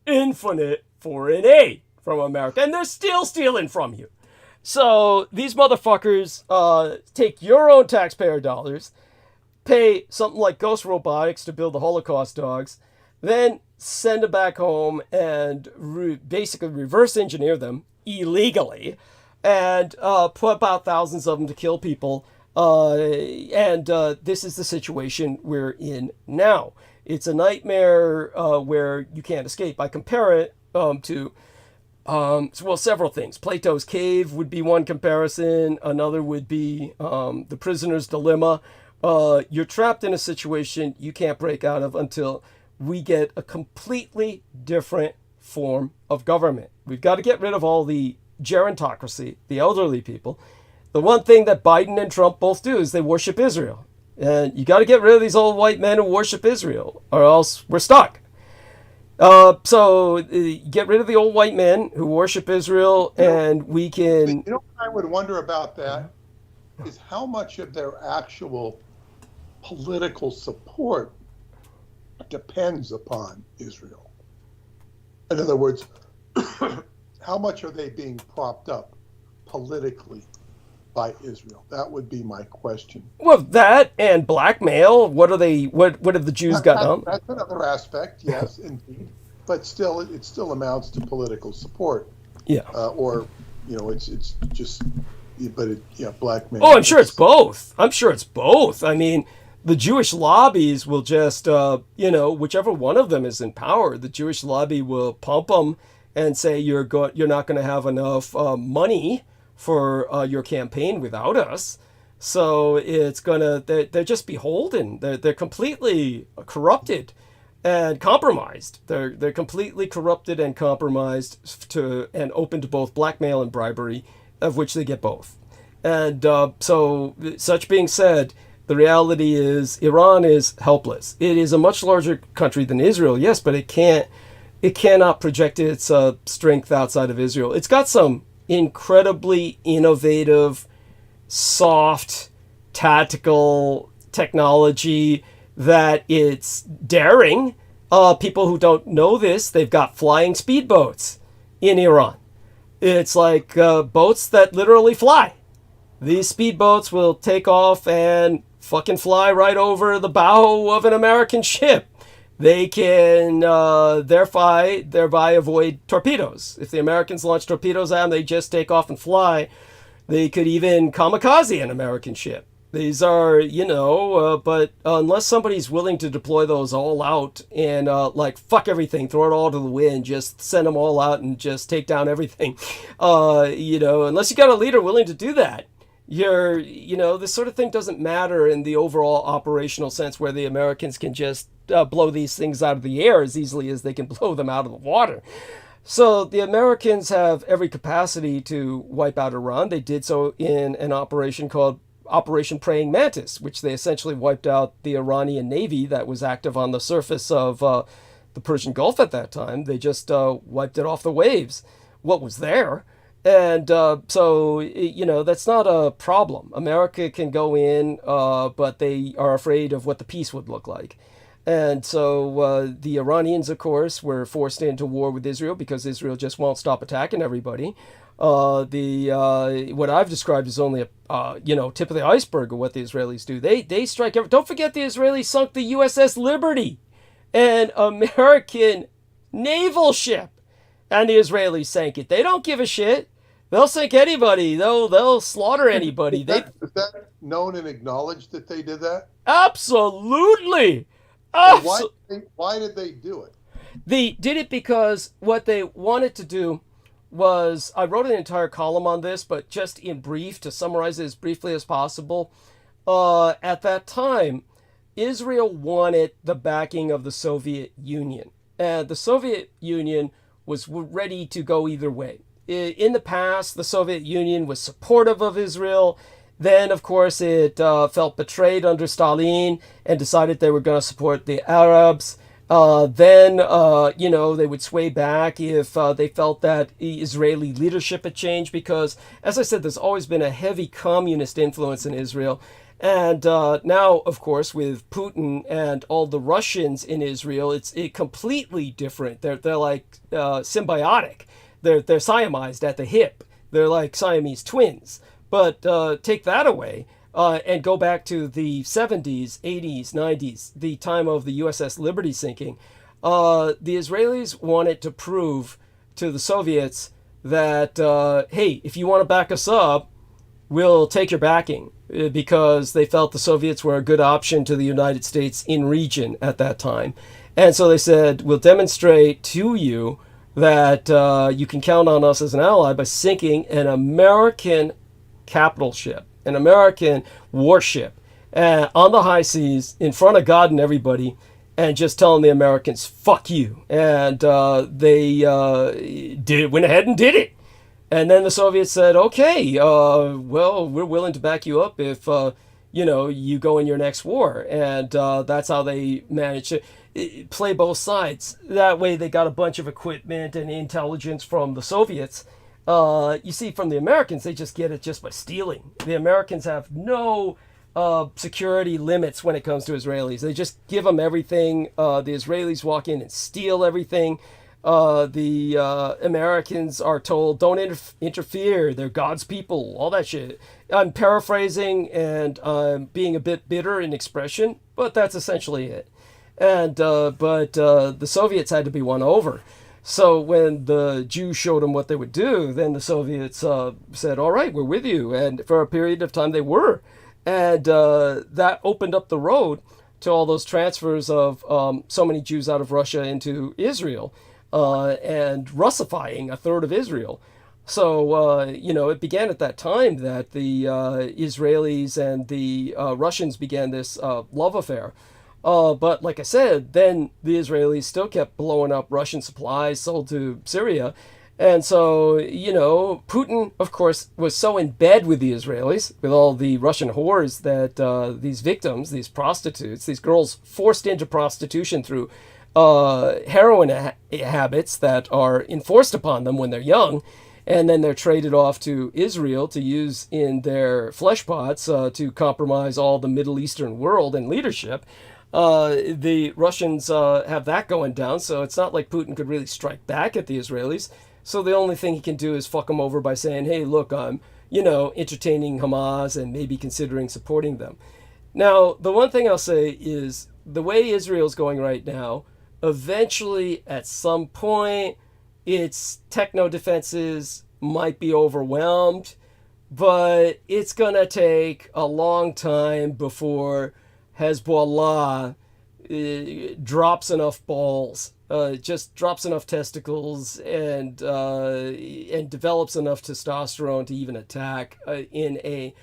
infinite foreign aid from America, and they're still stealing from you. So these motherfuckers take your own taxpayer dollars, pay something like Ghost Robotics to build the Holocaust dogs, then send them back home and basically reverse engineer them illegally, and put about thousands of them to kill people. And this is the situation we're in now. It's a nightmare where you can't escape. I compare it to several things. Plato's Cave would be one comparison. Another would be the prisoner's dilemma. You're trapped in a situation you can't break out of until we get a completely different form of government. We've got to get rid of all the gerontocracy, the elderly people. The one thing that Biden and Trump both do is they worship Israel. And you got to get rid of these old white men who worship Israel, or else we're stuck. So get rid of the old white men who worship Israel, and we can... You know what I would wonder about that is how much of their actual political support depends upon Israel. In other words, how much are they being propped up politically by Israel? That would be my question. Well, that and blackmail. What have the Jews got done? That's another aspect, yes, indeed. But still, it still amounts to political support. Yeah. It's just, blackmail. Oh, I'm sure it's both. I mean, the Jewish lobbies will just, whichever one of them is in power, the Jewish lobby will pump them and say you're not going to have enough money for your campaign without us. So it's they're just beholden. They're completely corrupted and compromised. They're completely corrupted and compromised and open to both blackmail and bribery, of which they get both. And so, such being said, the reality is Iran is helpless. It is a much larger country than Israel, yes, but it cannot project its strength outside of Israel. It's got some incredibly innovative, soft, tactical technology that it's daring. People who don't know this, they've got flying speedboats in Iran. It's like boats that literally fly. These speedboats will take off and fucking fly right over the bow of an American ship. They can thereby avoid torpedoes. If the Americans launch torpedoes at them, they just take off and fly. They could even kamikaze an American ship. These are, but unless somebody's willing to deploy those all out and fuck everything, throw it all to the wind, just send them all out and just take down everything, unless you got a leader willing to do that, this sort of thing doesn't matter in the overall operational sense, where the Americans can just blow these things out of the air as easily as they can blow them out of the water. So the Americans have every capacity to wipe out Iran. They did so in an operation called Operation Praying Mantis, which they essentially wiped out the Iranian Navy that was active on the surface of the Persian Gulf at that time. They just wiped it off the waves, what was there. And so, that's not a problem. America can go in, but they are afraid of what the peace would look like. And so the Iranians, of course, were forced into war with Israel because Israel just won't stop attacking everybody. What I've described is only a tip of the iceberg of what the Israelis do. They strike don't forget the Israelis sunk the USS Liberty, an American naval ship, and the Israelis sank it. They don't give a shit. They'll sink anybody. They'll slaughter anybody. Is that known and acknowledged that they did that? Absolutely. Why did they do it? They did it because what they wanted to do was, I wrote an entire column on this, but just in brief, to summarize it as briefly as possible, at that time, Israel wanted the backing of the Soviet Union. And the Soviet Union was ready to go either way. In the past, the Soviet Union was supportive of Israel. Then, of course, it felt betrayed under Stalin and decided they were going to support the Arabs. Then, they would sway back if they felt that Israeli leadership had changed because, as I said, there's always been a heavy communist influence in Israel. And now, of course, with Putin and all the Russians in Israel, it's completely different. They're like symbiotic. They're Siamesed at the hip. They're like Siamese twins. But take that away and go back to the 70s, 80s, 90s, the time of the USS Liberty sinking. The Israelis wanted to prove to the Soviets that, hey, if you want to back us up, we'll take your backing, because they felt the Soviets were a good option to the United States in region at that time. And so they said, we'll demonstrate to you that you can count on us as an ally by sinking an American capital ship, an American warship, on the high seas in front of God and everybody, and just telling the Americans, fuck you. And they went ahead and did it. And then the Soviets said, okay, well, we're willing to back you up if, you go in your next war. And that's how they managed to play both sides. That way they got a bunch of equipment and intelligence from the Soviets. You see, from the Americans, they just get it just by stealing. The Americans have no security limits when it comes to Israelis. They just give them everything. The Israelis walk in and steal everything. The Americans are told, don't interfere. They're God's people, all that shit. I'm paraphrasing and I'm being a bit bitter in expression, but that's essentially it. And but the Soviets had to be won over. So when the Jews showed them what they would do, then the Soviets said, all right, we're with you. And for a period of time they were. And that opened up the road to all those transfers of so many Jews out of Russia into Israel and Russifying a third of Israel. So, it began at that time that the Israelis and the Russians began this love affair. But like I said, then the Israelis still kept blowing up Russian supplies sold to Syria. And so, Putin, of course, was so in bed with the Israelis, with all the Russian whores that these victims, these prostitutes, these girls forced into prostitution through heroin habits that are enforced upon them when they're young, and then they're traded off to Israel to use in their flesh pots to compromise all the Middle Eastern world and leadership. The Russians have that going down, so it's not like Putin could really strike back at the Israelis. So the only thing he can do is fuck them over by saying, hey, look, I'm, entertaining Hamas and maybe considering supporting them. Now, the one thing I'll say is the way Israel's going right now, eventually, at some point, its techno defenses might be overwhelmed, but it's going to take a long time before Hezbollah drops enough balls, just drops enough testicles, and develops enough testosterone to even attack in a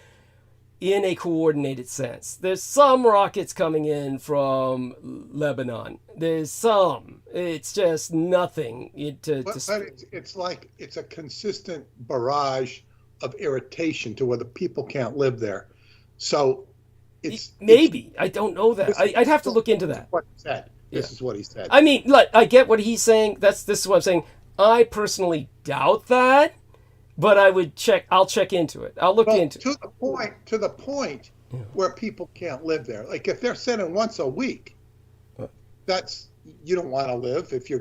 coordinated sense. There's some rockets coming in from Lebanon. There's some. It's just nothing. It's like it's a consistent barrage of irritation to where the people can't live there. So maybe. I don't know that. I'd have to look into that. What he said. This is what he said. I mean, look, I get what he's saying. This is what I'm saying. I personally doubt that. But I'll check into it. I'll look into it. To the point where people can't live there. Like if they're sending once a week, you don't want to live if your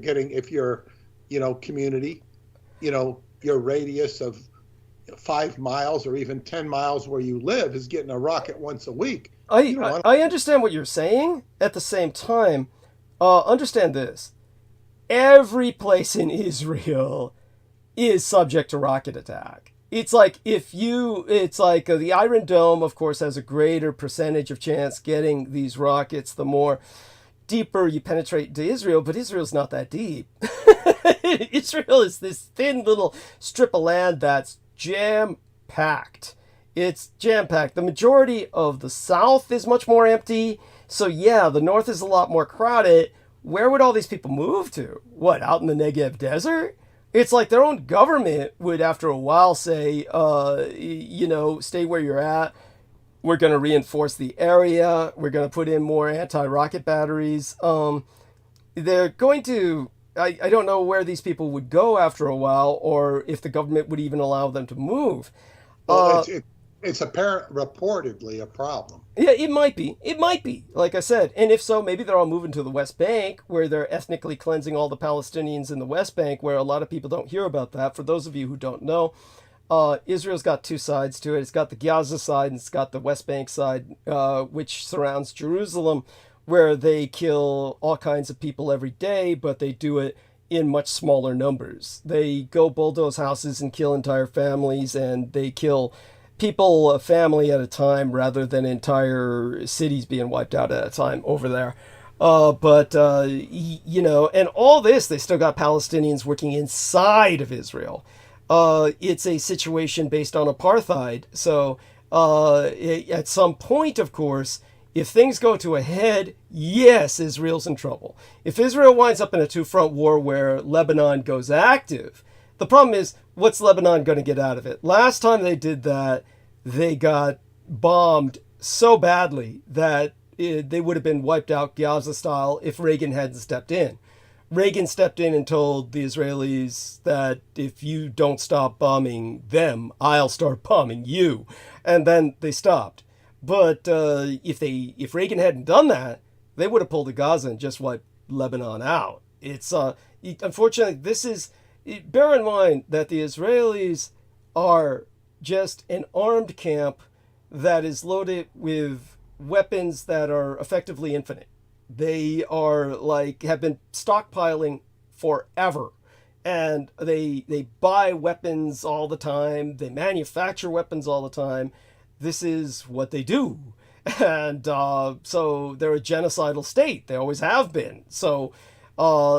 community, your radius of 5 miles or even 10 miles where you live is getting a rocket once a week. I understand what you're saying. At the same time, understand this. Every place in Israel is subject to rocket attack. It's like the Iron Dome, of course, has a greater percentage of chance getting these rockets the more deeper you penetrate into Israel, but Israel's not that deep. Israel is this thin little strip of land that's jam-packed. It's jam-packed. The majority of the south is much more empty, so yeah, the north is a lot more crowded. Where would all these people move to? What, out in the Negev desert? It's like their own government would, after a while, say, stay where you're at. We're going to reinforce the area. We're going to put in more anti-rocket batteries. They're going to... I don't know where these people would go after a while, or if the government would even allow them to move. Well, it's reportedly a problem. Yeah, it might be. It might be, like I said. And if so, maybe they're all moving to the West Bank, where they're ethnically cleansing all the Palestinians in the West Bank, where a lot of people don't hear about that. For those of you who don't know, Israel's got two sides to it. It's got the Gaza side and it's got the West Bank side, which surrounds Jerusalem, where they kill all kinds of people every day, but they do it in much smaller numbers. They go bulldoze houses and kill entire families, and they kill people, a family at a time, rather than entire cities being wiped out at a time over there. And all this, they still got Palestinians working inside of Israel. It's a situation based on apartheid. So at some point, of course, if things go to a head, yes, Israel's in trouble. If Israel winds up in a two-front war where Lebanon goes active, the problem is, what's Lebanon going to get out of it? Last time they did that, they got bombed so badly that they would have been wiped out Gaza style if Reagan hadn't stepped in. Reagan stepped in and told the Israelis that if you don't stop bombing them, I'll start bombing you. And then they stopped. But if Reagan hadn't done that, they would have pulled to Gaza and just wiped Lebanon out. It's unfortunately, bear in mind that the Israelis are just an armed camp that is loaded with weapons that are effectively infinite. They are have been stockpiling forever, and they buy weapons all the time. They manufacture weapons all the time. This is what they do. And so they're a genocidal state. They always have been. So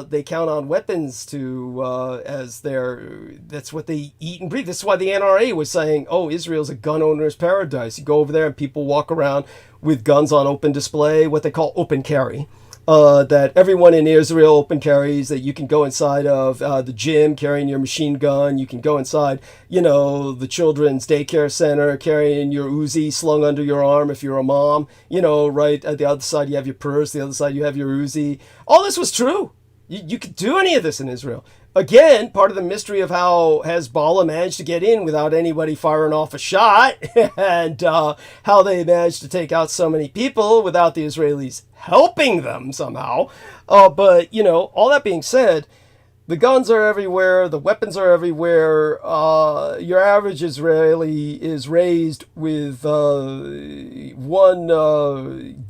They count on weapons as that's what they eat and breathe. This is why the NRA was saying, oh, Israel's a gun owner's paradise. You go over there and people walk around with guns on open display, what they call open carry. That everyone in Israel open carries, that you can go inside of the gym carrying your machine gun. You can go inside, the children's daycare center carrying your Uzi slung under your arm if you're a mom. Right at the other side you have your purse, the other side you have your Uzi. All this was true. You could do any of this in Israel. Again, part of the mystery of how Hezbollah managed to get in without anybody firing off a shot, and how they managed to take out so many people without the Israelis helping them somehow. But, all that being said, the guns are everywhere, the weapons are everywhere. Your average Israeli is raised with one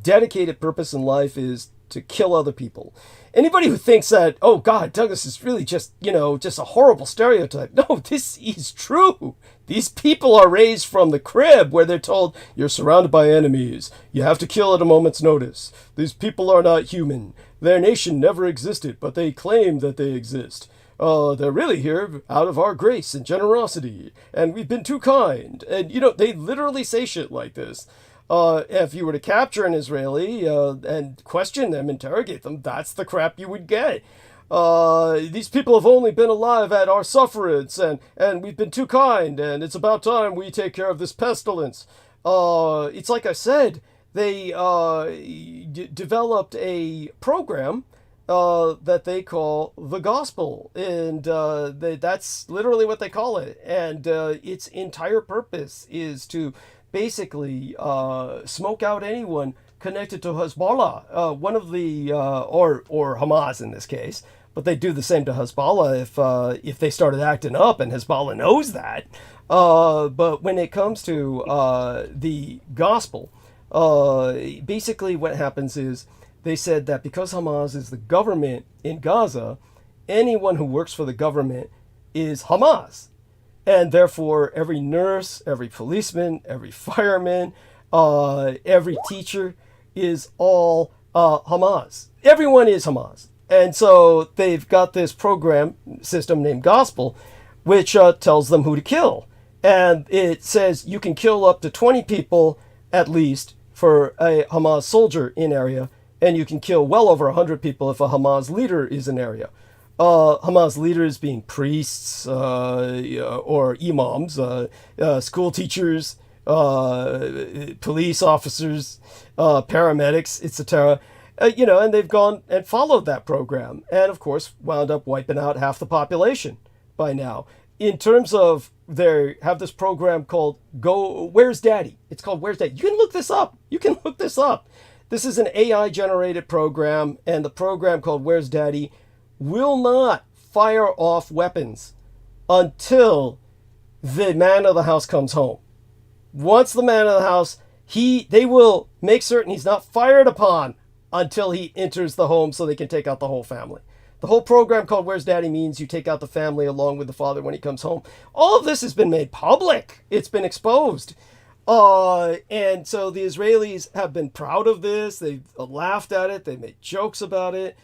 dedicated purpose in life, is to kill other people. Anybody who thinks that, oh God, Douglas is really just a horrible stereotype. No, this is true. These people are raised from the crib where they're told, you're surrounded by enemies. You have to kill at a moment's notice. These people are not human. Their nation never existed, but they claim that they exist. They're really here out of our grace and generosity, and we've been too kind. And, they literally say shit like this. If you were to capture an Israeli and question them, interrogate them, that's the crap you would get. These people have only been alive at our sufferance, and we've been too kind, and it's about time we take care of this pestilence. It's like I said, they developed a program that they call the gospel, and that's literally what they call it. And its entire purpose is to basically smoke out anyone connected to Hezbollah, one of the or Hamas in this case, but they do the same to Hezbollah if they started acting up, and Hezbollah knows that. But when it comes to the gospel, basically what happens is they said that because Hamas is the government in Gaza, anyone who works for the government is Hamas. And therefore, every nurse, every policeman, every fireman, every teacher is all Hamas. Everyone is Hamas. And so they've got this program system named Gospel, which tells them who to kill. And it says you can kill up to 20 people at least for a Hamas soldier in area, and you can kill well over 100 people if a Hamas leader is in area. Hamas leaders being priests or imams, school teachers, police officers, paramedics, etc. And they've gone and followed that program, and of course wound up wiping out half the population by now. In terms of, they have this program called Where's Daddy? It's called Where's Daddy? You can look this up. This is an AI generated program, and the program called Where's Daddy will not fire off weapons until the man of the house comes home. Once the man of the house, they will make certain he's not fired upon until he enters the home, so they can take out the whole family. The whole program called Where's Daddy means you take out the family along with the father when he comes home. All of this has been made public. It's been exposed. And so the Israelis have been proud of this. They've laughed at it. They made jokes about it.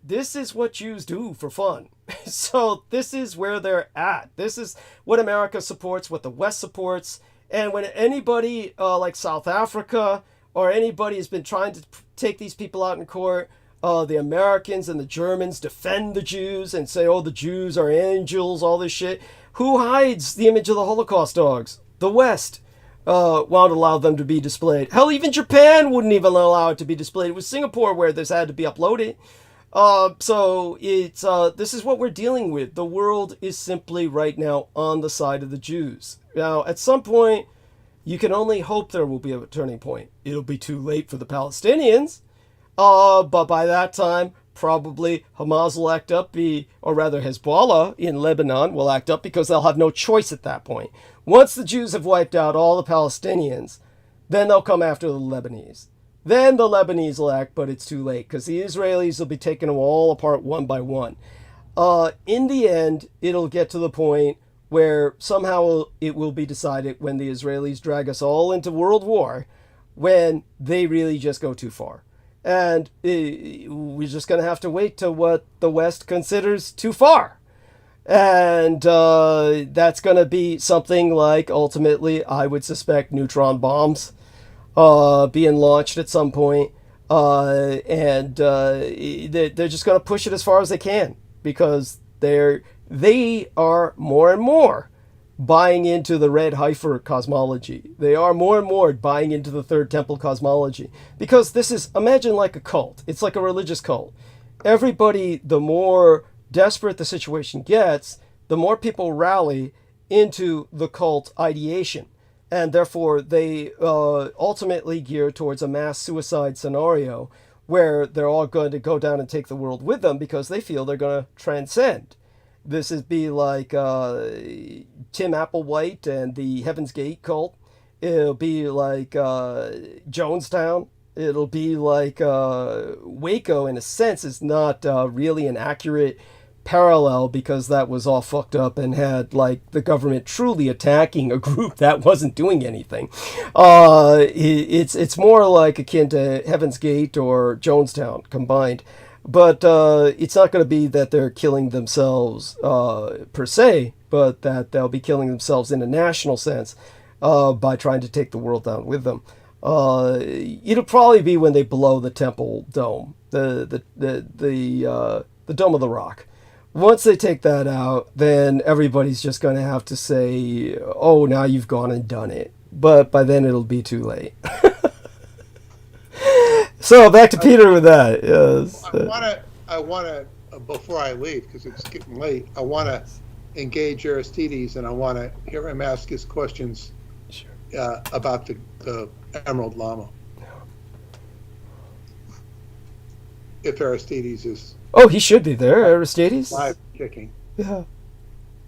This is what Jews do for fun. So this is where they're at. This is what America supports, what the West supports. And when anybody like South Africa or anybody has been trying to take these people out in court, the Americans and the Germans defend the Jews and say, oh, the Jews are angels, all this shit. Who hides the image of the Holocaust dogs? The West won't allow them to be displayed. Hell, even Japan wouldn't even allow it to be displayed. It was Singapore where this had to be uploaded. So it's this is what we're dealing with. The world is simply right now on the side of the Jews. Now, at some point, you can only hope there will be a turning point. It'll be too late for the Palestinians. But by that time, probably Hamas will act up, or rather Hezbollah in Lebanon will act up, because they'll have no choice at that point. Once the Jews have wiped out all the Palestinians, then they'll come after the Lebanese. Then the Lebanese will act, but it's too late, because the Israelis will be taking them all apart one by one. In the end, it'll get to the point where somehow it will be decided, when the Israelis drag us all into world war, when they really just go too far. And we're just going to have to wait till what the West considers too far. And that's going to be something like, ultimately, I would suspect, neutron bombs being launched at some point. And they're just going to push it as far as they can, because they are more and more buying into the red heifer cosmology. They are more and more buying into the third temple cosmology, because this is, imagine like a cult. It's like a religious cult. Everybody, the more desperate the situation gets, the more people rally into the cult ideation, and therefore they ultimately gear towards a mass suicide scenario where they're all going to go down and take the world with them, because they feel they're going to transcend. This is be like Tim Applewhite and the Heaven's Gate cult. It'll be like Jonestown. It'll be like Waco, in a sense. Is not really an accurate parallel, because that was all fucked up and had like the government truly attacking a group that wasn't doing anything. It's more like akin to Heaven's Gate or Jonestown combined. But it's not going to be that they're killing themselves per se, but that they'll be killing themselves in a national sense by trying to take the world down with them. It'll probably be when they blow the temple dome, the Dome of the Rock. Once they take that out, then everybody's just going to have to say, "Oh, now you've gone and done it." But by then it'll be too late. So back to Peter with that. Yes. I want to, before I leave, because it's getting late, I want to engage Aristides, and I want to hear him ask his questions about the Emerald Llama. If Aristides is... Oh, he should be there, Aristides. Live kicking. Yeah.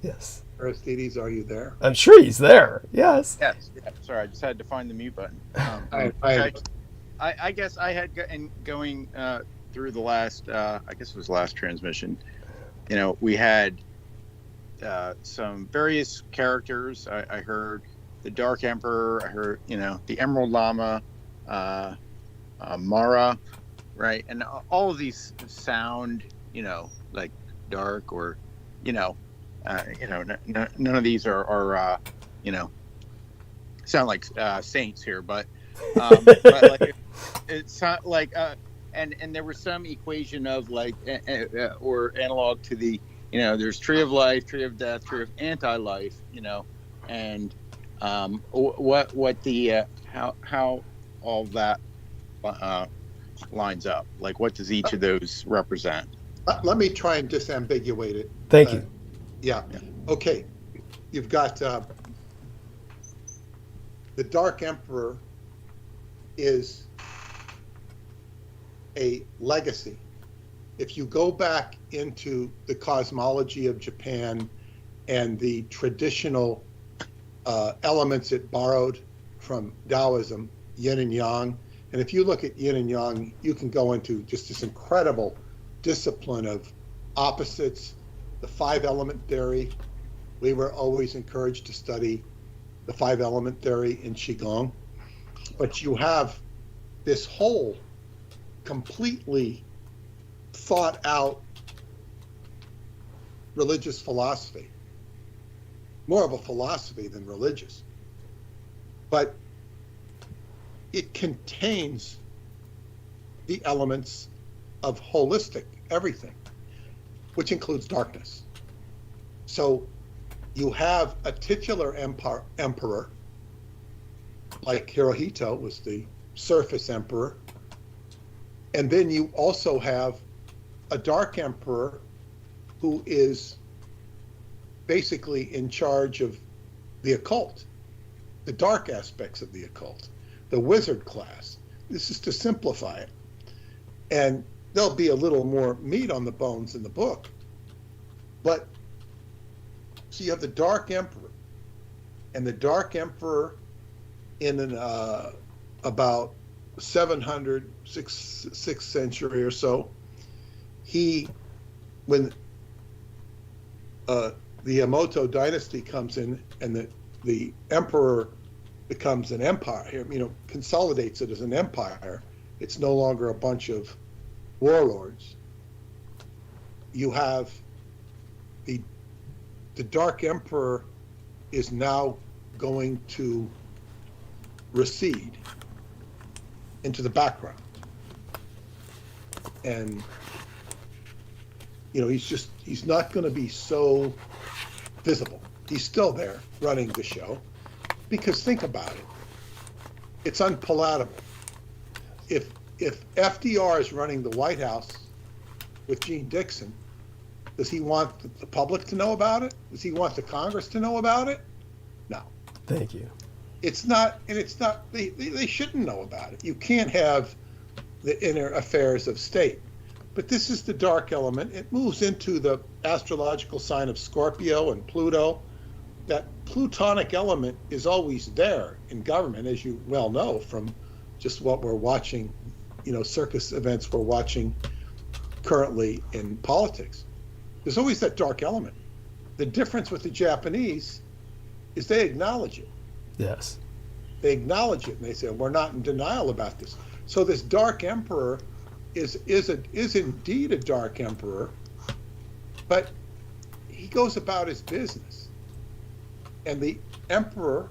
Yes. Aristides, are you there? I'm sure he's there. Yes. Yes. Yeah. Sorry, I just had to find the mute button. I guess I had going through the last, I guess it was last transmission, we had some various characters. I heard the Dark Emperor. I heard, the Emerald Llama, Mara, right? And all of these sound, like dark, or, none of these are sound like saints here, but like it's not like and there was some equation of like or analog to the there's tree of life, tree of death, tree of anti-life, and what the how all that lines up, like what does each of those represent? Let me try and disambiguate it. Thank you. Yeah. Okay. You've got the Dark Emperor is a legacy. If you go back into the cosmology of Japan and the traditional elements it borrowed from Taoism, yin and yang, and if you look at yin and yang, you can go into just this incredible discipline of opposites, the 5-element theory. We were always encouraged to study the 5-element theory in Qigong. But you have this whole completely thought out religious philosophy, more of a philosophy than religious. But it contains the elements of holistic everything, which includes darkness. So you have a titular emperor, like Hirohito was the surface emperor. And then you also have a dark emperor who is basically in charge of the occult, the dark aspects of the occult, the wizard class. This is to simplify it. And there'll be a little more meat on the bones in the book. But so you have the Dark Emperor, and the Dark Emperor in about 700, 6th century or so, when the Yamato dynasty comes in and the emperor becomes an empire, consolidates it as an empire, It's no longer a bunch of warlords. You have the Dark Emperor is now going to recede into the background. And, you know, he's not going to be so visible. He's still there running the show, because think about it. It's unpalatable. If FDR is running the White House with Gene Dixon, does he want the public to know about it? Does he want the Congress to know about it? No. Thank you. It's not, and it's not, they shouldn't know about it. You can't have the inner affairs of state. But this is the dark element. It moves into the astrological sign of Scorpio and Pluto. That plutonic element is always there in government, as you well know from just what we're watching, you know, circus events we're watching currently in politics. There's always that dark element. The difference with the Japanese is they acknowledge it. Yes. They acknowledge it, and they say, we're not in denial about this. So this dark emperor is indeed a dark emperor, but he goes about his business. And the emperor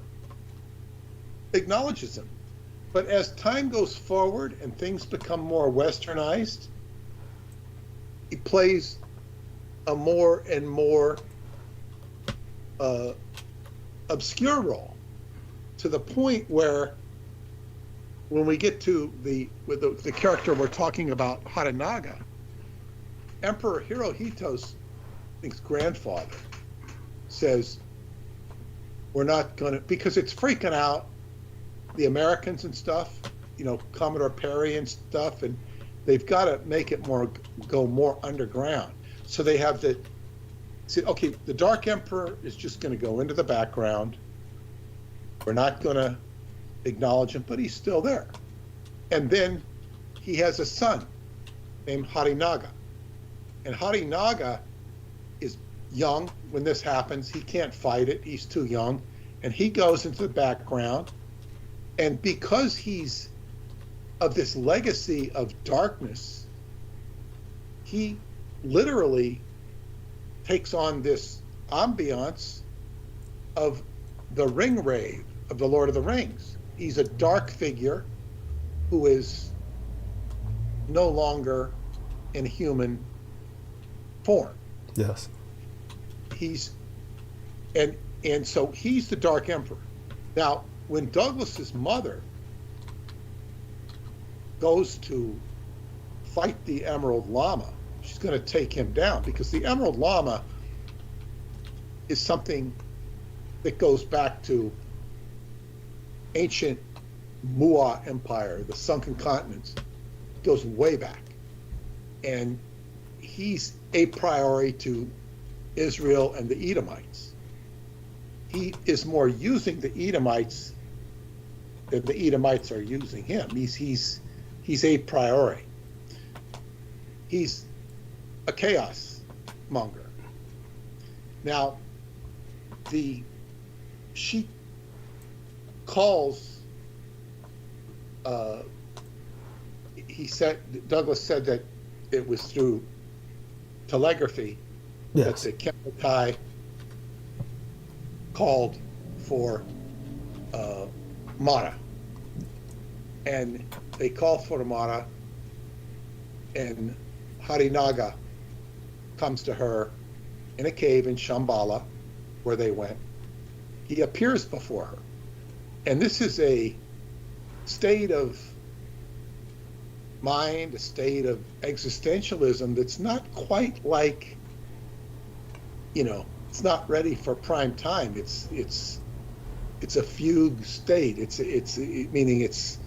acknowledges him. But as time goes forward and things become more westernized, he plays a more and more obscure role, to the point where when we get to the character we're talking about, Harinaga, Emperor Hirohito's, I think, grandfather says, we're not going to, because it's freaking out the Americans and stuff, you know, Commodore Perry and stuff, and they've got to make it go more underground. So they have say, okay, the Dark Emperor is just going to go into the background. We're not going to acknowledge him, but he's still there. And then he has a son named Harinaga. And Harinaga is young when this happens. He can't fight it. He's too young. And he goes into the background. And because he's of this legacy of darkness, he literally takes on this ambiance of the ring rave of the Lord of the Rings. He's a dark figure who is no longer in human form. Yes. And so he's the Dark Emperor. Now, when Douglas's mother goes to fight the Emerald Lama, she's going to take him down, because the Emerald Lama is something that goes back to ancient Mua Empire, the sunken continents. It goes way back. And he's a priori to Israel and the Edomites. He is more using the Edomites than the Edomites are using him. He's a priori. He's a chaos monger. Now, she calls, Douglas said that it was through telegraphy, Yes. that the Kempetai called for Mara. And they call for Mara, and Harinaga comes to her in a cave in Shambhala, where they went. He appears before her. And this is a state of mind, a state of existentialism that's not quite like, you know, it's not ready for prime time. It's a fugue state. It's meaning it's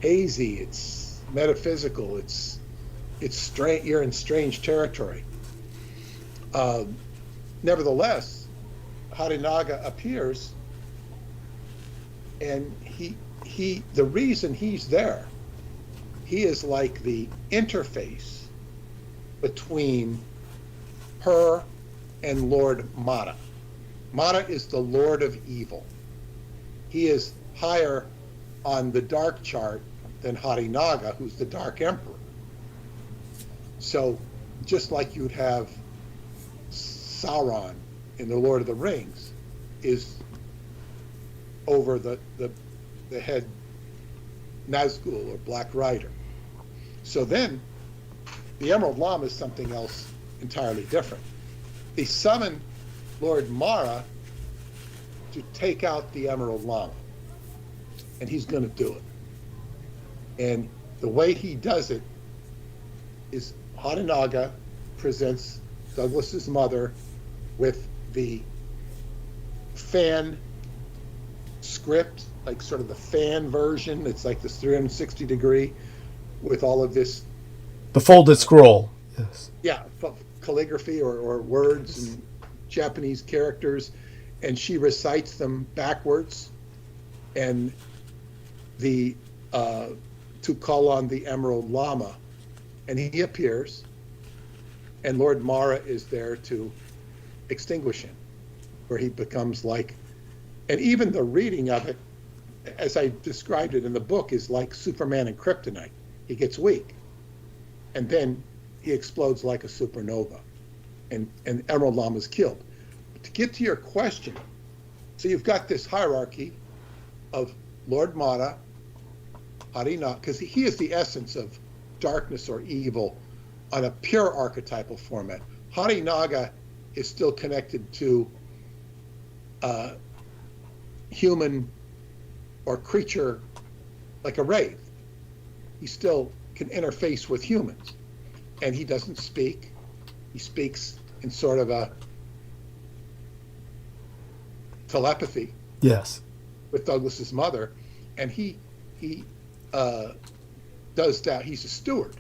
hazy. It's metaphysical. It's strange. You're in strange territory. Nevertheless, Harinaga appears, and the reason he's there, he is like the interface between her and Lord Mara. Mara is the Lord of Evil. He is higher on the dark chart than Harinaga, who's the Dark Emperor. So just like you'd have Sauron in The Lord of the Rings is over the head Nazgul or Black Rider. So then the Emerald Lama is something else entirely different. They summon Lord Mara to take out the Emerald Lama, and he's going to do it. And the way he does it is Harinaga presents Douglas's mother with the fan script, like sort of the fan version. It's like this 360 degree with all of this. The folded scroll. Yes. Yeah, calligraphy or words and Japanese characters, and she recites them backwards, and the to call on the Emerald Lama, and he appears, and Lord Mara is there to extinguish him, where he becomes like, and even the reading of it, as I described it in the book, is like Superman and Kryptonite. He gets weak, and then he explodes like a supernova, and Emerald Lama's killed. But to get to your question, so you've got this hierarchy of Lord Mara, Harinaga, because he is the essence of darkness or evil on a pure archetypal format. Harinaga is still connected to human or creature like a wraith. He still can interface with humans, and he doesn't speak. He speaks in sort of a telepathy. Yes. With Douglas's mother, and he does that. He's a steward,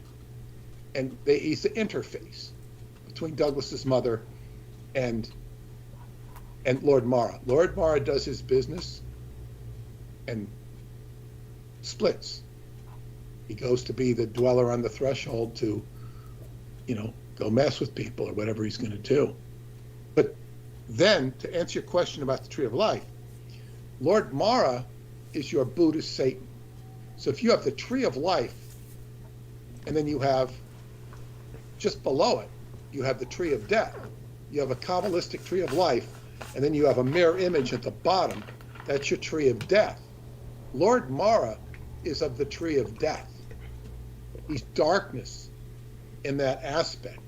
and he's the interface between Douglas's mother and Lord Mara. Lord Mara does his business and splits. He goes to be the dweller on the threshold to, go mess with people or whatever he's going to do. But then, to answer your question about the Tree of Life, Lord Mara is your Buddhist Satan. So if you have the Tree of Life, and then you have, just below it, you have the Tree of Death. You have a Kabbalistic Tree of Life, and then you have a mirror image at the bottom. That's your Tree of Death. Lord Mara is of the Tree of Death. He's darkness in that aspect.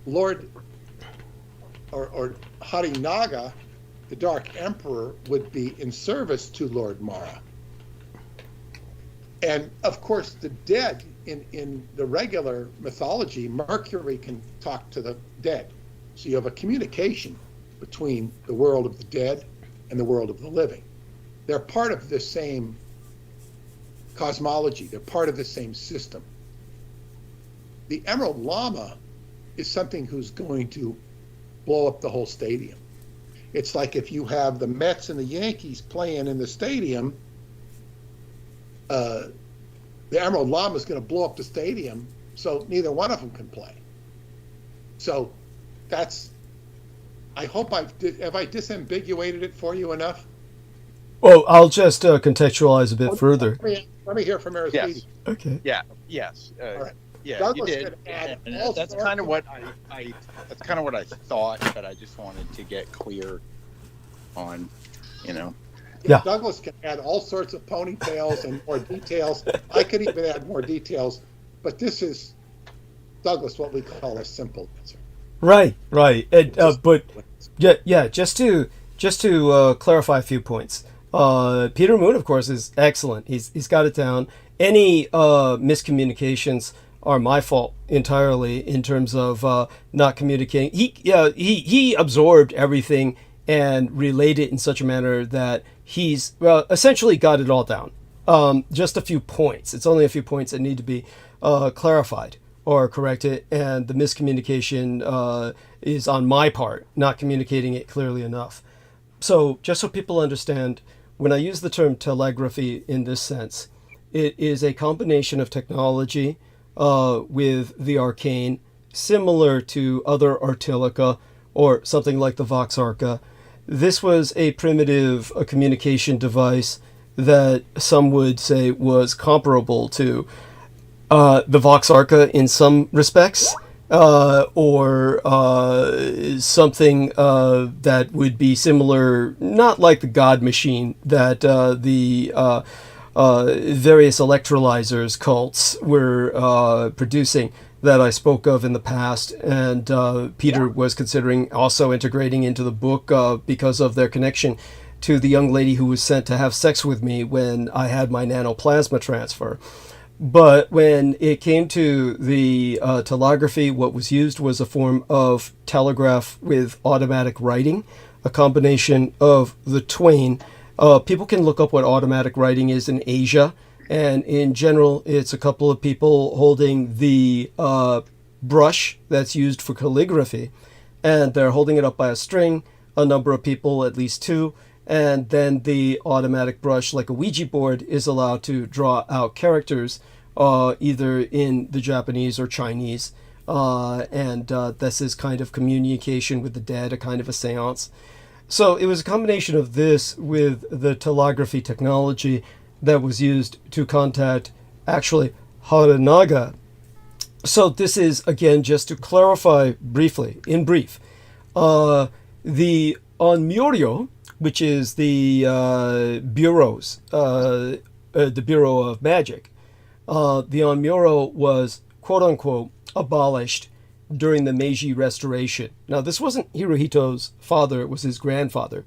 Lord, or Harinaga, the Dark Emperor, would be in service to Lord Mara. And of course, the dead in the regular mythology, Mercury can talk to the dead. So you have a communication between the world of the dead and the world of the living. They're part of the same cosmology. They're part of the same system. The Emerald Lama is something who's going to blow up the whole stadium. It's like if you have the Mets and the Yankees playing in the stadium, the Emerald Lama is going to blow up the stadium, so neither one of them can play. So that's, I hope have I disambiguated it for you enough? Oh, I'll just contextualize a bit further. Let me hear from Aristides. Yes. Okay. Yeah. Yes. All right. Yeah, Douglas you did. could add And all that's sorts kind of of- what that's kind of what I thought, but I just wanted to get clear on, Yeah. Douglas can add all sorts of ponytails and more details. I could even add more details, but this is, Douglas, what we call a simple answer. Right. And, but yeah, just to clarify a few points. Peter Moon, of course, is excellent. He's got it down. Any miscommunications are my fault entirely in terms of not communicating. He absorbed everything and relayed it in such a manner that he's essentially got it all down. Just a few points. It's only a few points that need to be clarified or corrected, and the miscommunication is on my part, not communicating it clearly enough. So just so people understand, when I use the term telegraphy in this sense, it is a combination of technology with the arcane, similar to other artilica or something like the Vox Arca. This was a primitive communication device that some would say was comparable to the Vox Arca in some respects, or something that would be similar, not like the God Machine that the various electrolyzers cults were producing, that I spoke of in the past, and Peter was considering also integrating into the book because of their connection to the young lady who was sent to have sex with me when I had my nanoplasma transfer. But when it came to the telegraphy, what was used was a form of telegraph with automatic writing, a combination of the twain. People can look up what automatic writing is in Asia, and in general, it's a couple of people holding the brush that's used for calligraphy, and they're holding it up by a string, a number of people, at least two, and then the automatic brush, like a Ouija board, is allowed to draw out characters, either in the Japanese or Chinese, and this is kind of communication with the dead, a kind of a seance. So it was a combination of this with the telegraphy technology that was used to contact, actually, Haranaga. So this is, again, just to clarify briefly, in brief, the Onmyoryo, which is the bureaus, the Bureau of Magic, the Onmyoryo was, quote-unquote, abolished during the Meiji Restoration. Now, this wasn't Hirohito's father, it was his grandfather.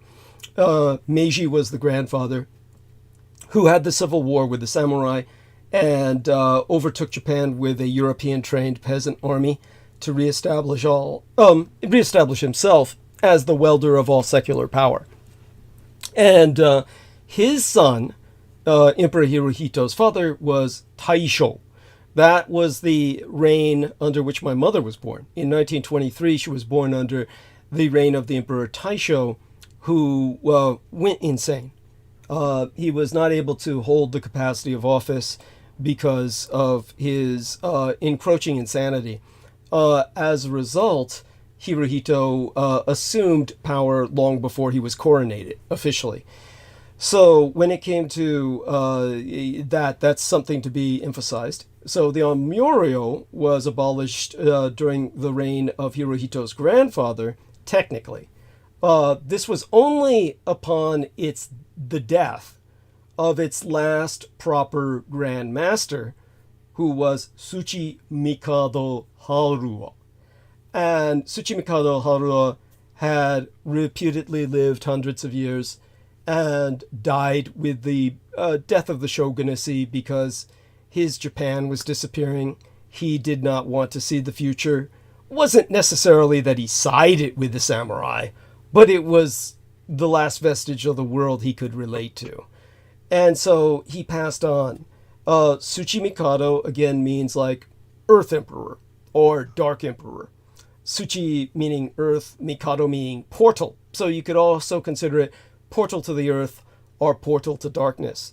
Meiji was the grandfather who had the civil war with the samurai and overtook Japan with a European-trained peasant army to reestablish himself as the welder of all secular power. And his son, Emperor Hirohito's father, was Taisho. That was the reign under which my mother was born. In 1923, she was born under the reign of the Emperor Taisho, who went insane. He was not able to hold the capacity of office because of his encroaching insanity. As a result, Hirohito assumed power long before he was coronated officially. So when it came to that's something to be emphasized. So the Onmyoryo was abolished during the reign of Hirohito's grandfather, technically. This was only upon the death of its last proper Grand Master, who was Tsuchi Mikado Haruo. And Tsuchi Mikado Haruo had reputedly lived hundreds of years and died with the death of the shogunacy because his Japan was disappearing. He did not want to see the future. Wasn't necessarily that he sided with the samurai, but it was the last vestige of the world he could relate to. And so he passed on. Tsuchi Mikado, again, means like Earth Emperor or Dark Emperor. Tsuchi meaning Earth, Mikado meaning portal. So you could also consider it portal to the earth or portal to darkness.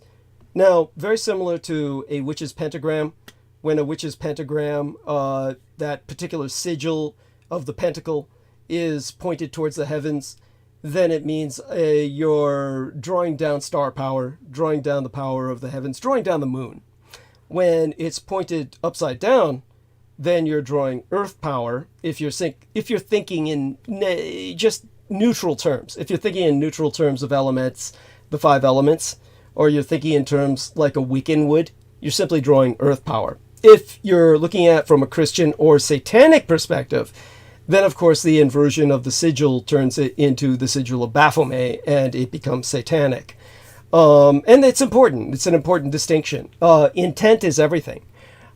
Now, very similar to a witch's pentagram. When a witch's pentagram, that particular sigil of the pentacle is pointed towards the heavens, then it means you're drawing down star power, drawing down the power of the heavens, drawing down the moon. When it's pointed upside down, then you're drawing earth power. If you're thinking in just neutral terms, if you're thinking in neutral terms of elements, the 5 elements, or you're thinking in terms like a Wiccan would, you're simply drawing earth power. If you're looking at from a Christian or satanic perspective, then of course the inversion of the sigil turns it into the sigil of Baphomet and it becomes satanic. And it's important. It's an important distinction. Intent is everything.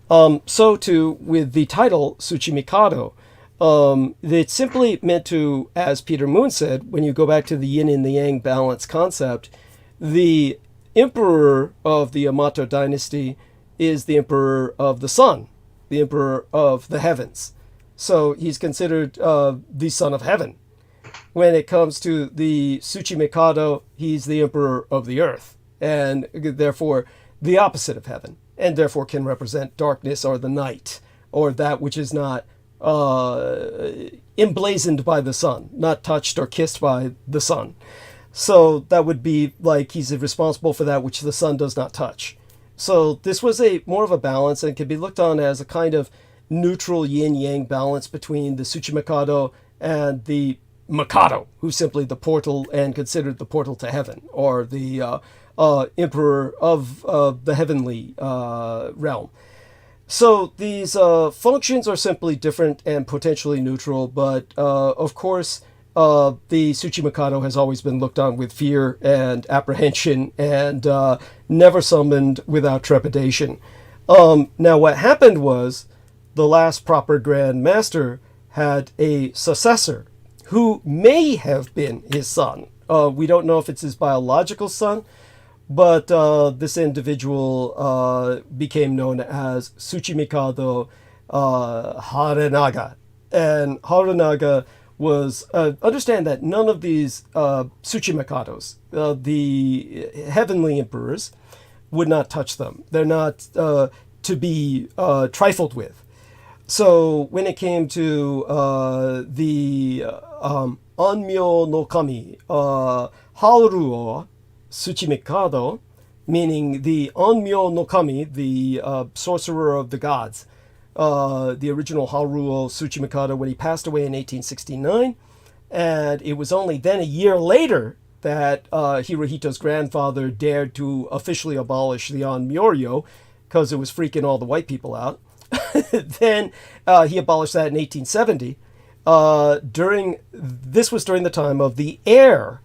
So too with the title Tsuchi Mikado. It's simply meant to, as Peter Moon said, when you go back to the yin and the yang balance concept, the emperor of the Yamato dynasty is the emperor of the sun, the emperor of the heavens. So he's considered the son of heaven. When it comes to the Tsuchi Mikado, he's the emperor of the earth, and therefore the opposite of heaven, and therefore can represent darkness or the night, or that which is not emblazoned by the sun, not touched or kissed by the sun. So that would be like he's responsible for that which the sun does not touch. So this was a more of a balance and can be looked on as a kind of neutral yin-yang balance between the Tsuchimikado and the Mikado, who's simply the portal and considered the portal to heaven, or the emperor of the heavenly realm. So these functions are simply different and potentially neutral, but of course the Tsuchimikado has always been looked on with fear and apprehension and never summoned without trepidation. Now what happened was the last proper Grand Master had a successor who may have been his son. We don't know if it's his biological son, but this individual became known as Tsuchimikado Harenaga. And Harenaga was, understand that none of these Tsuchimikados, the heavenly emperors, would not touch them. They're not to be trifled with. So when it came to the Onmyo no Kami, Haruo Tsuchimikado, meaning the Onmyo no Kami, the sorcerer of the gods, the original Haruo Tsuchimikado, when he passed away in 1869, and it was only then a year later that Hirohito's grandfather dared to officially abolish the Onmyoryo, because it was freaking all the white people out. Then he abolished that in 1870. This was during the time of the heir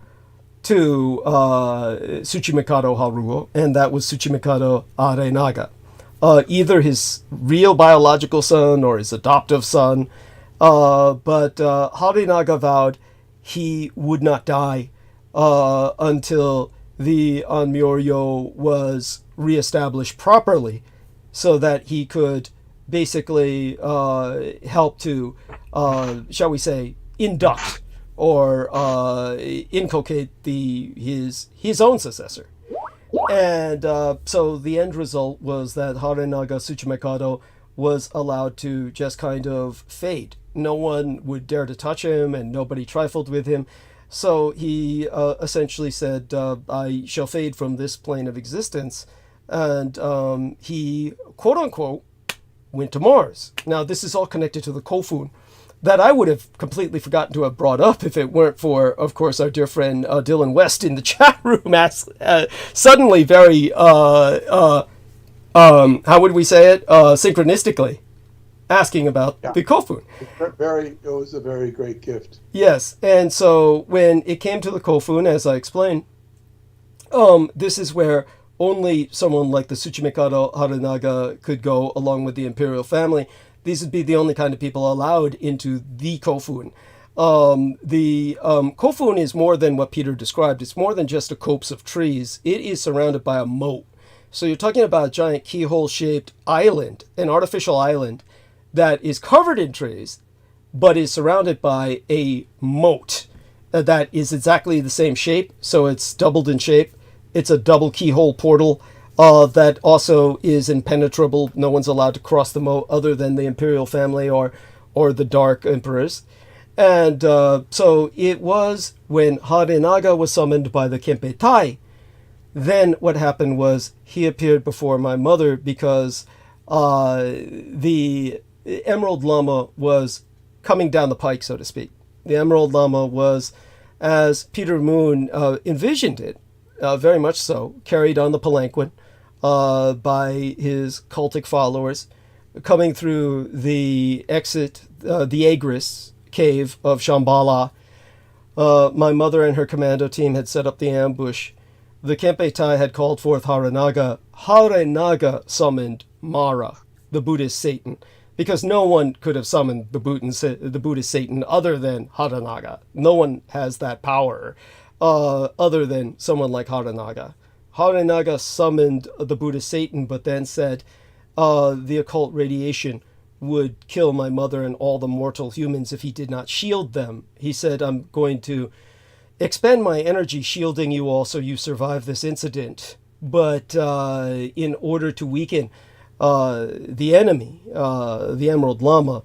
to Tsuchimikado Haruo, and that was Tsuchimikado Arenaga. Either his real biological son or his adoptive son. But Harenaga vowed he would not die until the Onmyoryo was reestablished properly, so that he could basically help to, shall we say, induct or inculcate his own successor. And so the end result was that Harenaga Tsuchimikado was allowed to just kind of fade. No one would dare to touch him, and nobody trifled with him. So he essentially said, I shall fade from this plane of existence. And he, quote unquote, went to Mars. Now, this is all connected to the kofun that I would have completely forgotten to have brought up if it weren't for, of course, our dear friend Dylan West in the chat room. Suddenly, very, how would we say it? Synchronistically asking about the kofun. It was a very great gift. Yes, and so when it came to the kofun, as I explained, this is where only someone like the Tsuchimikado Harenaga could go along with the imperial family. These would be the only kind of people allowed into the kofun. The kofun is more than what Peter described. It's more than just a copse of trees. It is surrounded by a moat. So you're talking about a giant keyhole-shaped island, an artificial island, that is covered in trees, but is surrounded by a moat that is exactly the same shape. So it's doubled in shape. It's a double keyhole portal that also is impenetrable. No one's allowed to cross the moat other than the imperial family or the dark emperors. And so it was when Harenaga was summoned by the Kempe Tai. Then what happened was he appeared before my mother because the Emerald Lama was coming down the pike, so to speak. The Emerald Lama was, as Peter Moon envisioned it, very much so, carried on the palanquin by his cultic followers, coming through the exit, the Agris cave of Shambhala. My mother and her commando team had set up the ambush. The Kempe Tai had called forth Harenaga. Harenaga summoned Mara, the Buddhist Satan, because no one could have summoned the Buddhist Satan other than Harenaga. No one has that power other than someone like Harenaga. Harenaga summoned the Buddhist Satan, but then said the occult radiation would kill my mother and all the mortal humans if he did not shield them. He said, I'm going to expend my energy shielding you all so you survive this incident. But in order to weaken the enemy, the Emerald Lama,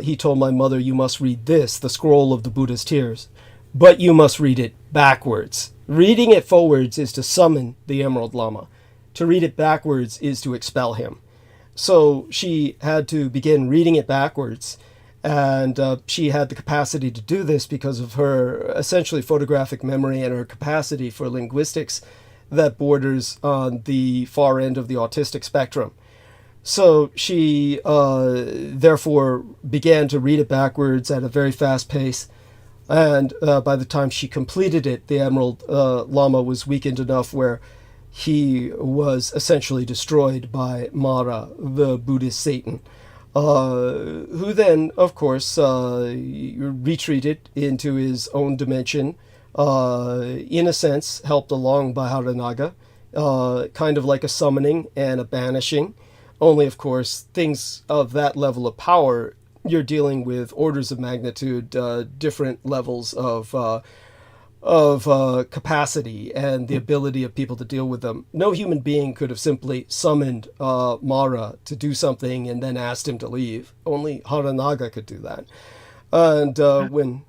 he told my mother, you must read this, the scroll of the Buddha's tears. but you must read it backwards. Reading it forwards is to summon the Emerald Lama. To read it backwards is to expel him. So she had to begin reading it backwards, and she had the capacity to do this because of her essentially photographic memory and her capacity for linguistics that borders on the far end of the autistic spectrum. So she therefore began to read it backwards at a very fast pace, and by the time she completed it, the Emerald Lama was weakened enough where he was essentially destroyed by Mara, the Buddhist Satan, who then, of course, retreated into his own dimension, in a sense, helped along by Haranaga, kind of like a summoning and a banishing. Only, of course, things of that level of power, you're dealing with orders of magnitude, different levels of capacity and the ability of people to deal with them. No human being could have simply summoned Mara to do something and then asked him to leave. Only Haranaga could do that. And when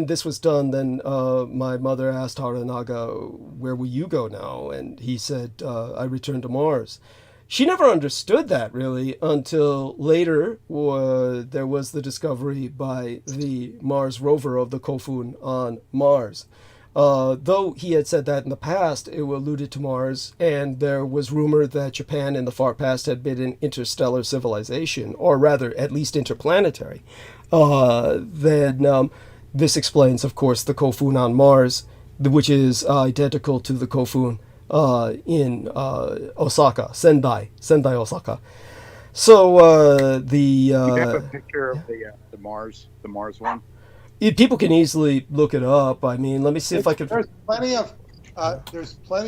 this was done, then my mother asked Haranaga, "Where will you go now?" And he said, "I return to Mars." She never understood that, really, until later there was the discovery by the Mars rover of the kofun on Mars. Though he had said that in the past, it alluded to Mars, and there was rumor that Japan in the far past had been an interstellar civilization, or rather, at least interplanetary. Then this explains, of course, the kofun on Mars, which is identical to the kofun in Osaka, Sendai, Osaka. So You have a picture of the Mars one. People can easily look it up. I mean, let me see if I can. There's plenty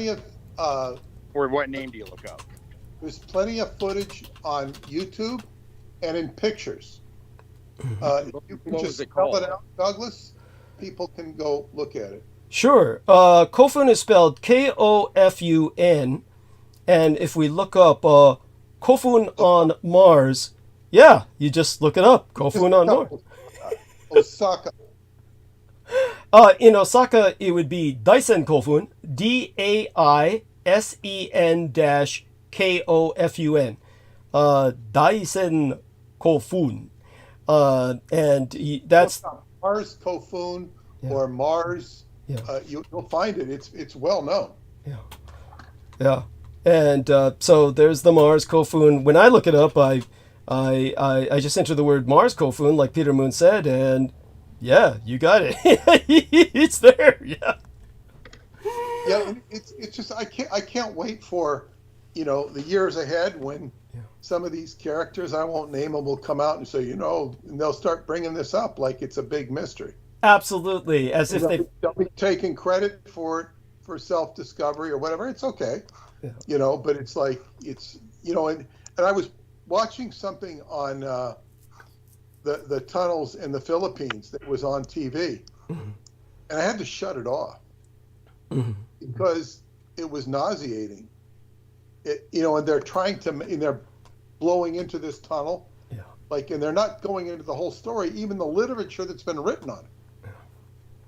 of. Or what name do you look up? There's plenty of footage on YouTube and in pictures. You can What just was it spell called? it out, Douglas. People can go look at it. Sure. Kofun is spelled Kofun, and if we look up Kofun on Mars, yeah, you just look it up. Kofun on Mars. Osaka. In Osaka, it would be Dyson Kofun, Daisen-Kofun. Dyson Kofun. And that's Mars Kofun Yeah. or Mars. Yeah. You'll find it. It's well known. Yeah. And so there's the Mars Kofun. When I look it up, I just enter the word Mars Kofun, like Peter Moon said, and yeah, you got it. It's there. Yeah. Yeah, it's just I can't wait for, the years ahead when some of these characters, I won't name them, will come out and say, and they'll start bringing this up like it's a big mystery. Absolutely, as if they'll be taking credit for it for self-discovery or whatever. It's okay, but it's like and I was watching something on the tunnels in the Philippines that was on TV, and I had to shut it off because it was nauseating. And they're they're blowing into this tunnel, and they're not going into the whole story, even the literature that's been written on it.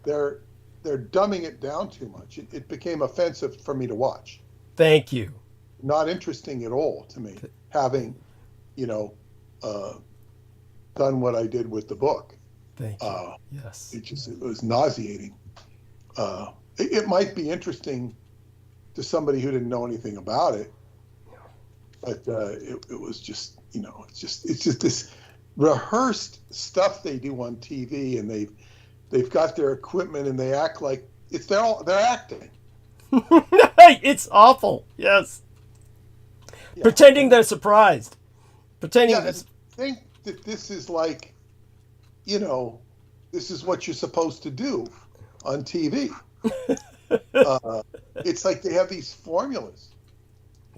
They're dumbing it down too much. It became offensive for me to watch. Thank you. Not interesting at all to me, having, done what I did with the book. Thank you. Yes. It was nauseating. It might be interesting to somebody who didn't know anything about it, but it was just, it's just this rehearsed stuff they do on TV, and they've got their equipment and they act like they're acting. It's awful. Yes. Yeah. Pretending they're surprised. Pretending think that this is like, this is what you're supposed to do on TV. It's like they have these formulas.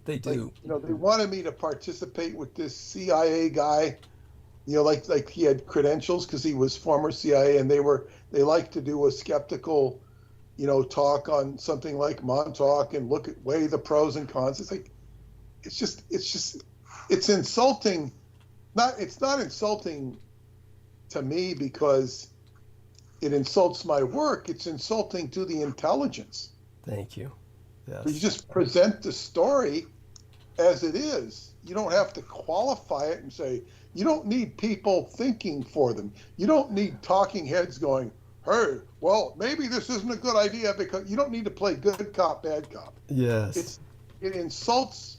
They do. They wanted me to participate with this CIA guy, like he had credentials because he was former CIA, and they like to do a skeptical, talk on something like Montauk and weigh the pros and cons. It's like, it's insulting. It's not insulting to me because it insults my work, it's insulting to the intelligence. Thank you. Yes. You just present the story as it is. You don't have to qualify it and say, you don't need people thinking for them. You don't need talking heads going, hey, well, maybe this isn't a good idea, because you don't need to play good cop, bad cop. Yes. It insults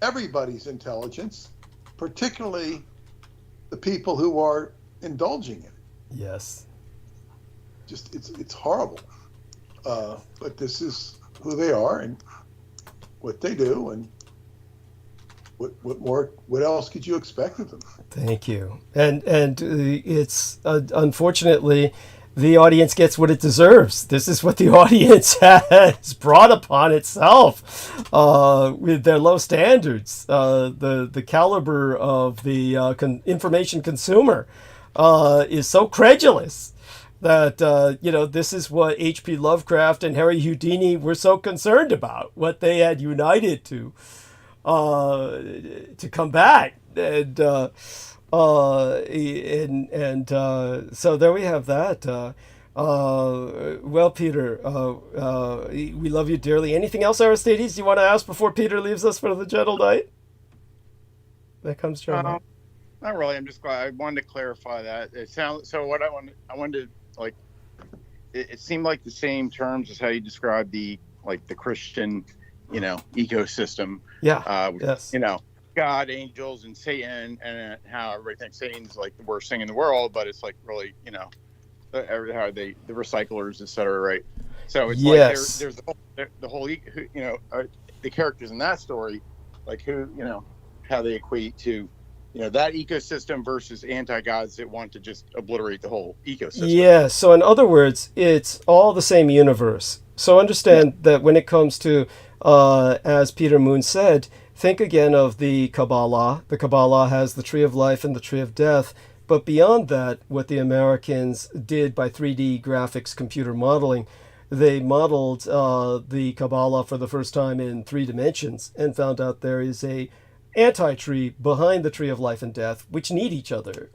everybody's intelligence, particularly the people who are indulging in it. Yes. Just it's horrible. But this is who they are and what they do, and what else could you expect of them? Thank you. And it's unfortunately the audience gets what it deserves. This is what the audience has brought upon itself with their low standards. The caliber of the information consumer is so credulous that this is what H.P. Lovecraft and Harry Houdini were so concerned about, what they had united to combat. So there we have that. Well, Peter, we love you dearly. Anything else, Aristides, you want to ask before Peter leaves us for the gentle night? That comes to not really. I'm just glad. I wanted to clarify that. It sounds so. What I wanted to like. It seemed like the same terms as how you described the Christian, ecosystem. Yeah. Yes. God, angels, and Satan, and how everybody thinks Satan's like the worst thing in the world, but it's like really, how the recyclers, etc. Right? So it's yes. like there's the whole, the characters in that story, like how they equate to, that ecosystem versus anti-gods that want to just obliterate the whole ecosystem. Yeah. So in other words, it's all the same universe. So understand that when it comes to, as Peter Moon said, think again of the Kabbalah. The Kabbalah has the tree of life and the tree of death. But beyond that, what the Americans did by 3D graphics computer modeling, they modeled the Kabbalah for the first time in 3 dimensions and found out there is a anti-tree behind the tree of life and death, which need each other.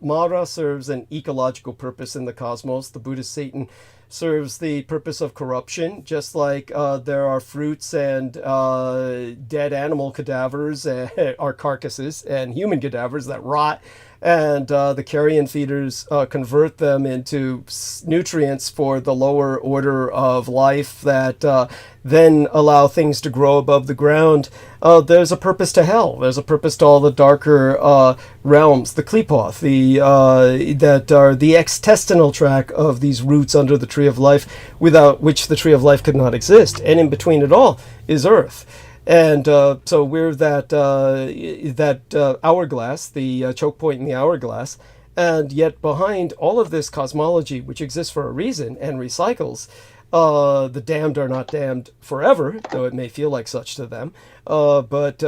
Mara serves an ecological purpose in the cosmos. The Buddhist Satan serves the purpose of corruption, just like there are fruits and dead animal cadavers, are carcasses, and human cadavers that rot, and the carrion feeders convert them into nutrients for the lower order of life that then allow things to grow above the ground. There's a purpose to hell. There's a purpose to all the darker realms, the Klepoth, that are the extestinal track of these roots under the tree of life, without which the tree of life could not exist. And in between it all is earth. And so we're that hourglass, the choke point in the hourglass. And yet behind all of this cosmology, which exists for a reason and recycles, the damned are not damned forever, though it may feel like such to them. But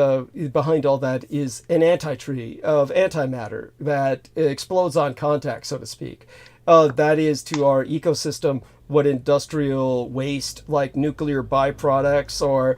behind all that is an anti-tree of antimatter that explodes on contact, so to speak. That is to our ecosystem what industrial waste like nuclear byproducts or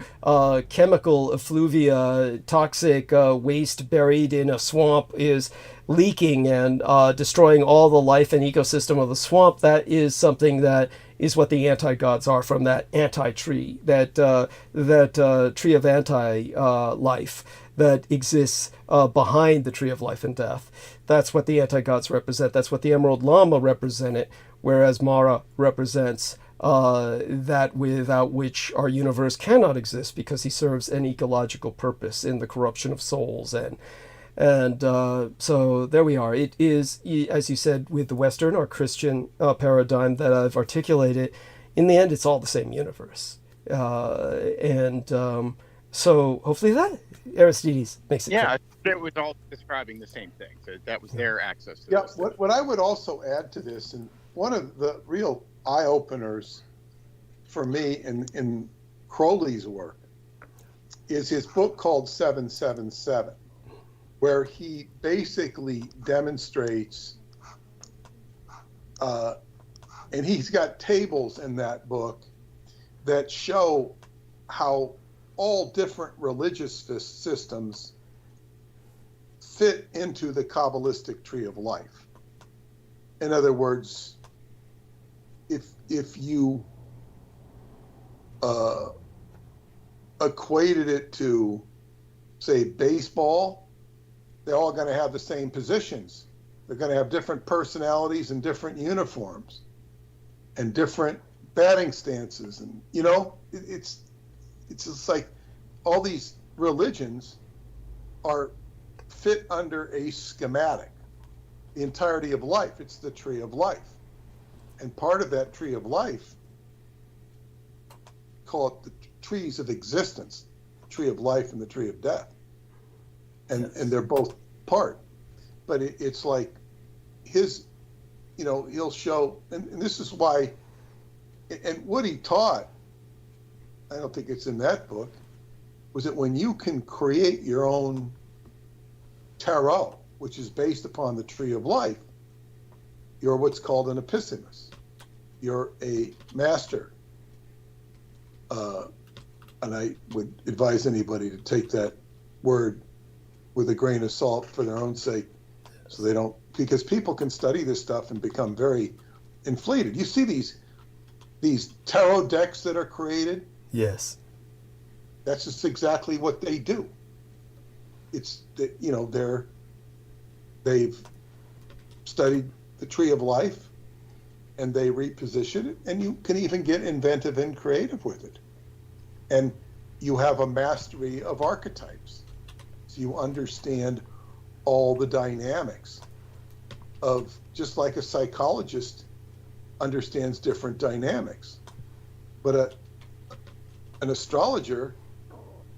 chemical effluvia, toxic waste buried in a swamp is leaking and destroying all the life and ecosystem of the swamp. That is something that is what the anti-gods are from that anti-tree, that tree of anti-life that exists behind the tree of life and death. That's what the anti-gods represent. That's what the Emerald Lama represented, whereas Mara represents that without which our universe cannot exist, because he serves an ecological purpose in the corruption of souls. And so there we are. It is, as you said, with the Western or Christian paradigm that I've articulated, in the end, it's all the same universe. So hopefully that, Aristides, makes it clear. It was all describing the same thing. So that was their access to this. What I would also add to this, and one of the real eye-openers for me in Crowley's work, is his book called 777, where he basically demonstrates, and he's got tables in that book that show how all different religious systems fit into the Kabbalistic tree of life. In other words, if you equated it to, say, baseball, they're all going to have the same positions. They're going to have different personalities and different uniforms and different batting stances. And, you know, it's just like all these religions are fit under a schematic. The entirety of life, it's the tree of life. And part of that tree of life, call it the trees of existence, the tree of life and the tree of death. And they're both part. But it's like his, you know, he'll show, and this is why, and what he taught, I don't think it's in that book, was that when you can create your own tarot, which is based upon the tree of life, you're what's called an epiphanimus. You're a master. And I would advise anybody to take that word with a grain of salt for their own sake, so they don't, because people can study this stuff and become very inflated. You see these tarot decks that are created? Yes. That's just exactly what they do. It's, you know, they've studied the tree of life and they reposition it, and you can even get inventive and creative with it. And you have a mastery of archetypes. So you understand all the dynamics of, just like a psychologist understands different dynamics. But an astrologer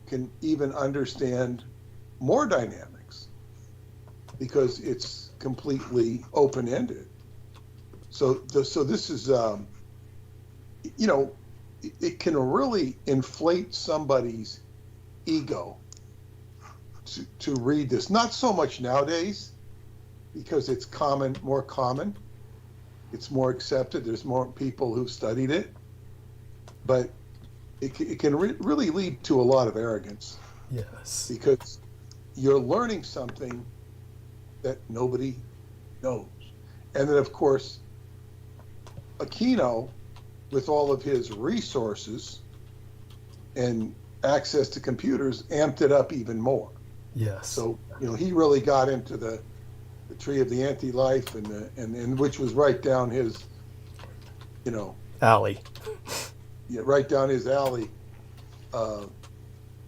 can even understand more dynamics because it's completely open-ended. So this is, you know, it can really inflate somebody's ego to read this. Not so much nowadays, because it's more common. It's more accepted. There's more people who've studied it. But it can really lead to a lot of arrogance. Yes. Because you're learning something that nobody knows. And then, of course, Aquino, with all of his resources and access to computers, amped it up even more. Yes. So, you know, he really got into the tree of the anti-life, and which was right down his, you know, alley. Yeah, right down his alley.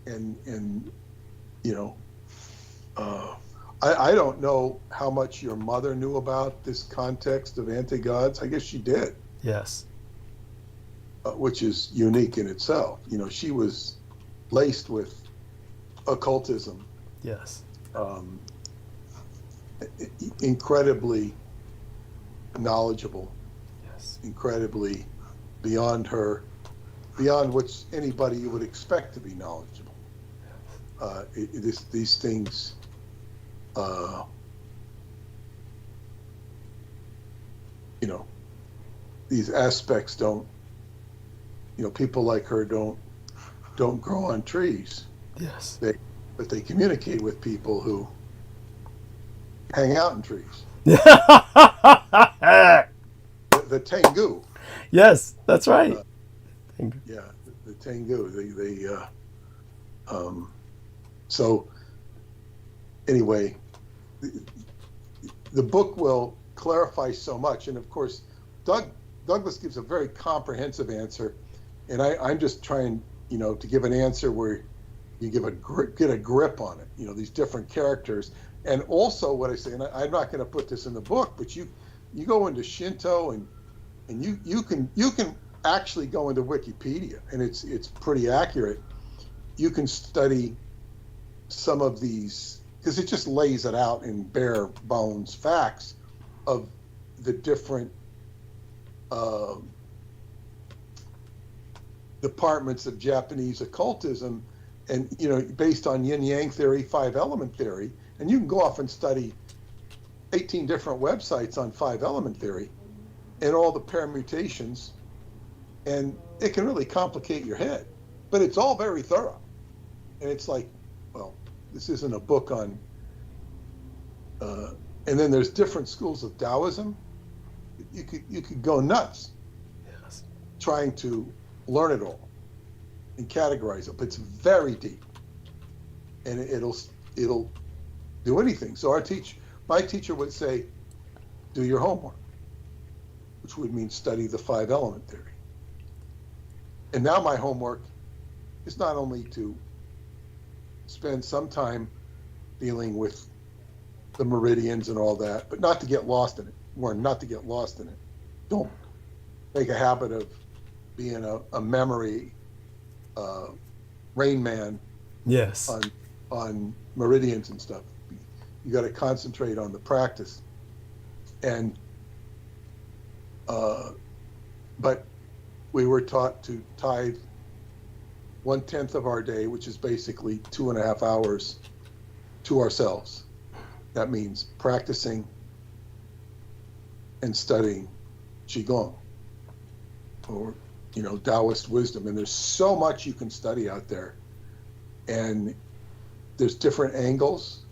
And you know, I don't know how much your mother knew about this context of anti-gods. I guess she did. Yes. Which is unique in itself. You know, she was laced with occultism. Yes. Incredibly knowledgeable. Yes. Incredibly beyond what anybody you would expect to be knowledgeable. These things, you know, these aspects don't, you know, people like her don't grow on trees. Yes. But they communicate with people who hang out in trees. The Tengu. Yes, that's right. Yeah, the Tengu. So anyway, the book will clarify so much, and of course, Douglas gives a very comprehensive answer, and I'm just trying, you know, to give an answer where you get a grip on it. You know, these different characters, and also what I say, and I'm not going to put this in the book, but you go into Shinto and you can actually go into Wikipedia, and it's pretty accurate. You can study some of these, because it just lays it out in bare bones facts of the different departments of Japanese occultism, and, you know, based on yin yang theory, 5-element theory, and you can go off and study 18 different websites on 5-element theory and all the permutations, and it can really complicate your head, but it's all very thorough. And it's like, well, this isn't a book on, and then there's different schools of Taoism, you could go nuts Yes. trying to learn it all and categorize it. But it's very deep, and it'll do anything. So my teacher would say, do your homework, which would mean study the 5-element theory. And now my homework is not only to spend some time dealing with the meridians and all that, but not to get lost in it. Not to get lost in it. Don't make a habit of being a memory Rain Man Yes. on meridians and stuff. You got to concentrate on the practice. And but we were taught to tithe 1/10 of our day, which is basically 2.5 hours, to ourselves. That means practicing and studying Qigong, or Taoist wisdom. And there's so much you can study out there, and there's different angles.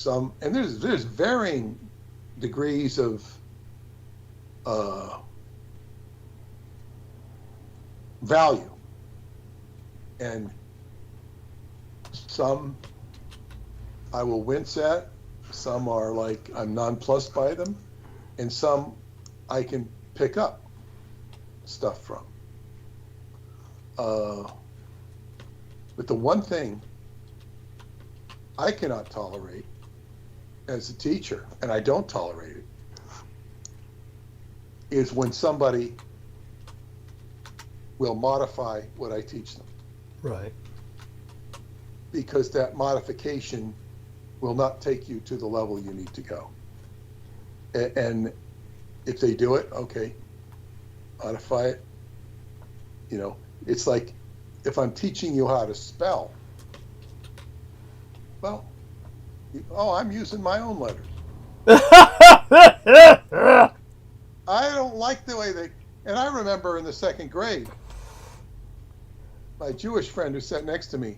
And there's varying degrees of value, and some I will wince at, some are like I'm nonplussed by them, and some I can pick up stuff from. But the one thing I cannot tolerate as a teacher, and I don't tolerate it, is when somebody will modify what I teach them. Right. Because that modification will not take you to the level you need to go. And if they do it, okay, modify it. It's like if I'm teaching you how to spell, well, I'm using my own letters. I don't like the way and I remember in the second grade, my Jewish friend who sat next to me,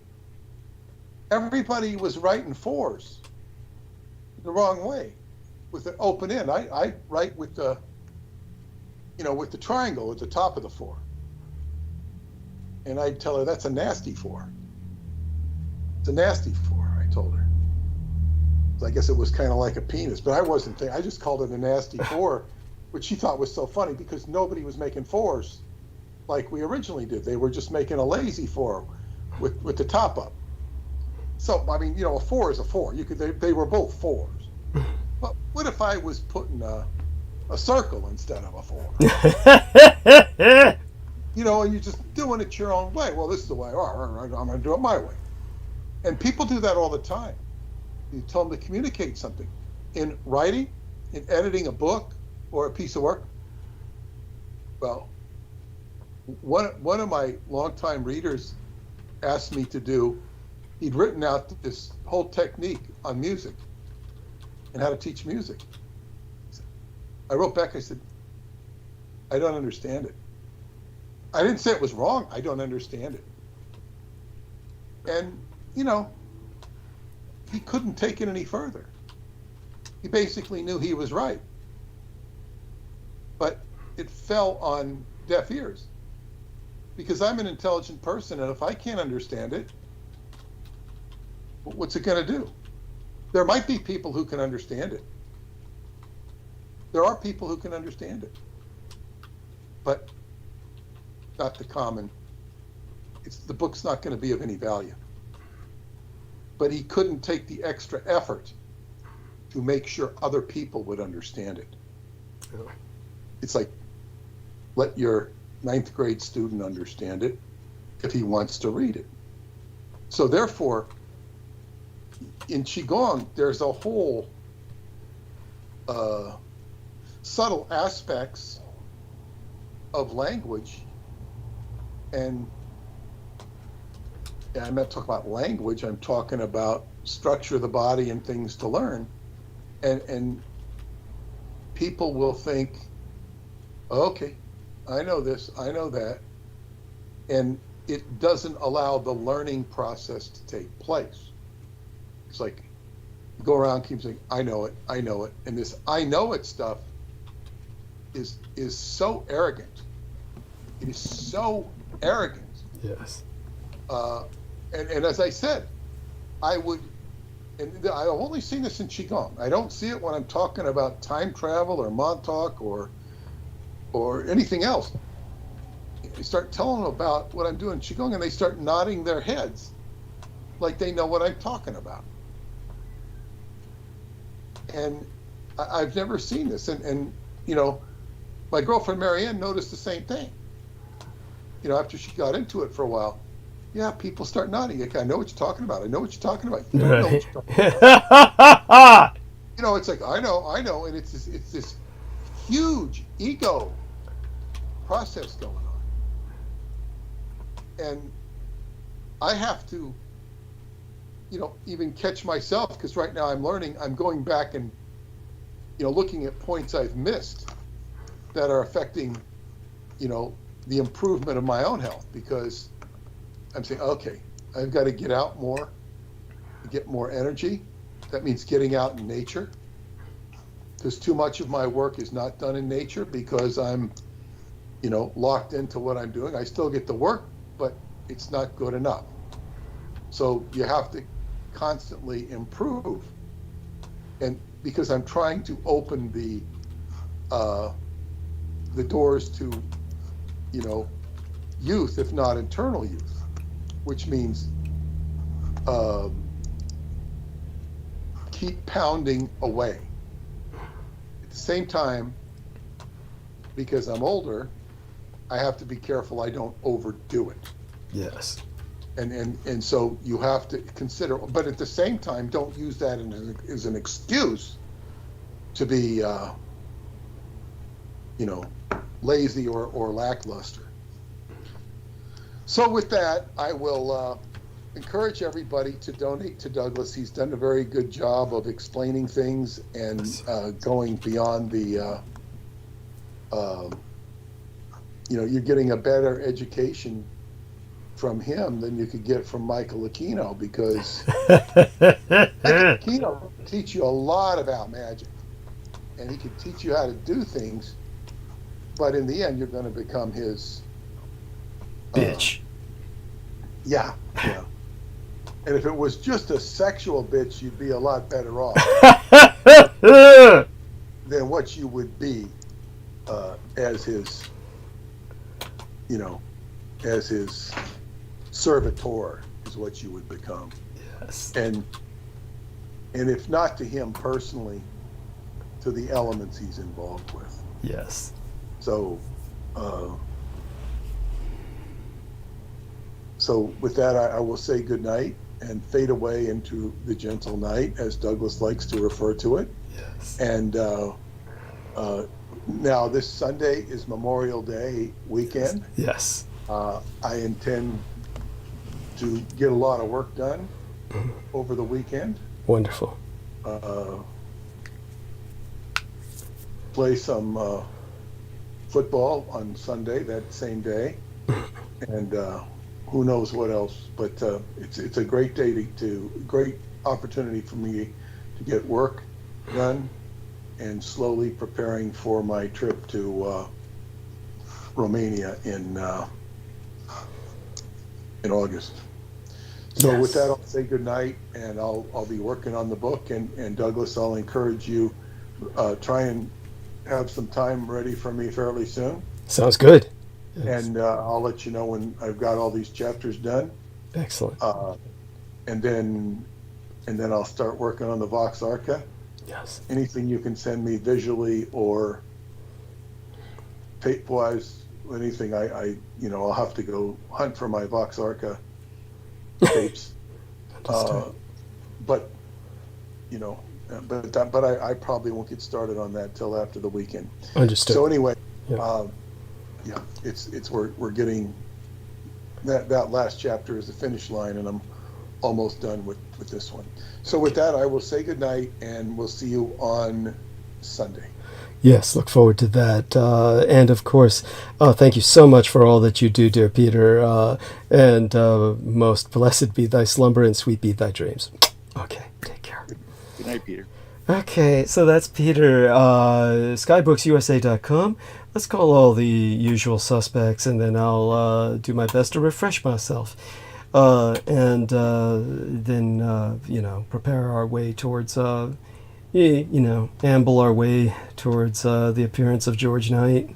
everybody was writing 4s the wrong way with an open end. I write with the triangle at the top of the 4. And I'd tell her, that's a nasty 4. It's a nasty 4, I told her. So I guess it was kind of like a penis, but I wasn't thinking. I just called it a nasty 4, which she thought was so funny because nobody was making 4s like we originally did. They were just making a lazy 4 with the top up. So, I mean, a 4 is a 4. They were both 4s. But what if I was putting a circle instead of a 4? And you're just doing it your own way. Well, this is the way. I'm going to do it my way. And people do that all the time. You tell them to communicate something. In writing, in editing a book or a piece of work. Well, one of my longtime readers asked me to do, he'd written out this whole technique on music and how to teach music. I wrote back, I said, I don't understand it. I didn't say it was wrong. I don't understand it. And, he couldn't take it any further. He basically knew he was right. But it fell on deaf ears. Because I'm an intelligent person, and if I can't understand it, what's it going to do? There might be people who can understand it. There are people who can understand it. But not the common. The book's not going to be of any value. But he couldn't take the extra effort to make sure other people would understand it. Oh. It's like, let your 9th grade student understand it if he wants to read it. So therefore, in Qigong, there's a whole subtle aspects of language. And I'm not talking about language, I'm talking about structure of the body and things to learn. And people will think, okay, I know this, I know that. And it doesn't allow the learning process to take place. It's like, you go around, keep saying, I know it. And this I know it stuff is so arrogant. It is so arrogant. Yes. And as I said, I would, and I've only seen this in Qigong. I don't see it when I'm talking about time travel or Montauk or anything else. I start telling them about what I'm doing in Qigong, and they start nodding their heads like they know what I'm talking about. And I've never seen this. And you know, my girlfriend Marianne noticed the same thing. You know, after she got into it for a while, yeah, people start nodding. Like, I know what you're talking about. I know what you're talking about. You don't know what you're talking about. You know, it's like, I know. And it's this huge ego process going on. And I have to, you know, even catch myself, because right now I'm learning, I'm going back and, you know, looking at points I've missed that are affecting, you know, the improvement of my own health, because I'm saying, okay, I've got to get out more, get more energy. That means getting out in nature, because too much of my work is not done in nature because I'm, you know, locked into what I'm doing. I still get the work, but it's not good enough. So you have to constantly improve. And because I'm trying to open the doors to, you know, youth, if not internal youth, which means keep pounding away. At the same time, because I'm older, I have to be careful I don't overdo it. Yes. And so you have to consider, but at the same time, don't use that as an excuse to be, you know, lazy or lackluster. So with that, I will encourage everybody to donate to Douglas. He's done a very good job of explaining things and going beyond the, you know, you're getting a better education from him than you could get from Michael Aquino, because Michael Aquino can teach you a lot about magic, and he can teach you how to do things, but in the end, you're going to become his bitch. Yeah. And if it was just a sexual bitch, you'd be a lot better off than what you would be as his, you know, as his servitor is what you would become. Yes. And if not to him personally, to the elements he's involved with. Yes. So with that, I will say good night and fade away into the gentle night, as Douglas likes to refer to it. Yes. And now this Sunday is Memorial Day weekend. Yes. I intend to get a lot of work done over the weekend. Wonderful. Play some football on Sunday, that same day, and who knows what else. But it's a great day great opportunity for me to get work done and slowly preparing for my trip to Romania in August. So Yes. with that, I'll say good night, and I'll be working on the book. And Douglas, I'll encourage you, try and have some time ready for me fairly soon. Sounds good. Yes. And I'll let you know when I've got all these chapters done. Excellent. And then I'll start working on the Vox Arca. Yes. Anything you can send me visually or tape-wise, anything, I you know, I'll have to go hunt for my Vox Arca tapes. But you know, but I probably won't get started on that till after the weekend. Understood. So anyway, Yeah. it's we're getting that last chapter is the finish line, and I'm almost done with this one. So with that, I will say good night, and we'll see you on Sunday. Yes, look forward to that. And of course, thank you so much for all that you do, dear Peter. And most blessed be thy slumber and sweet be thy dreams. Okay, take care. Good night, Peter. Okay, so that's Peter. Skybooks.usa.com. Let's call all the usual suspects, and then I'll do my best to refresh myself. And then, prepare our way towards, amble our way towards the appearance of George Knight.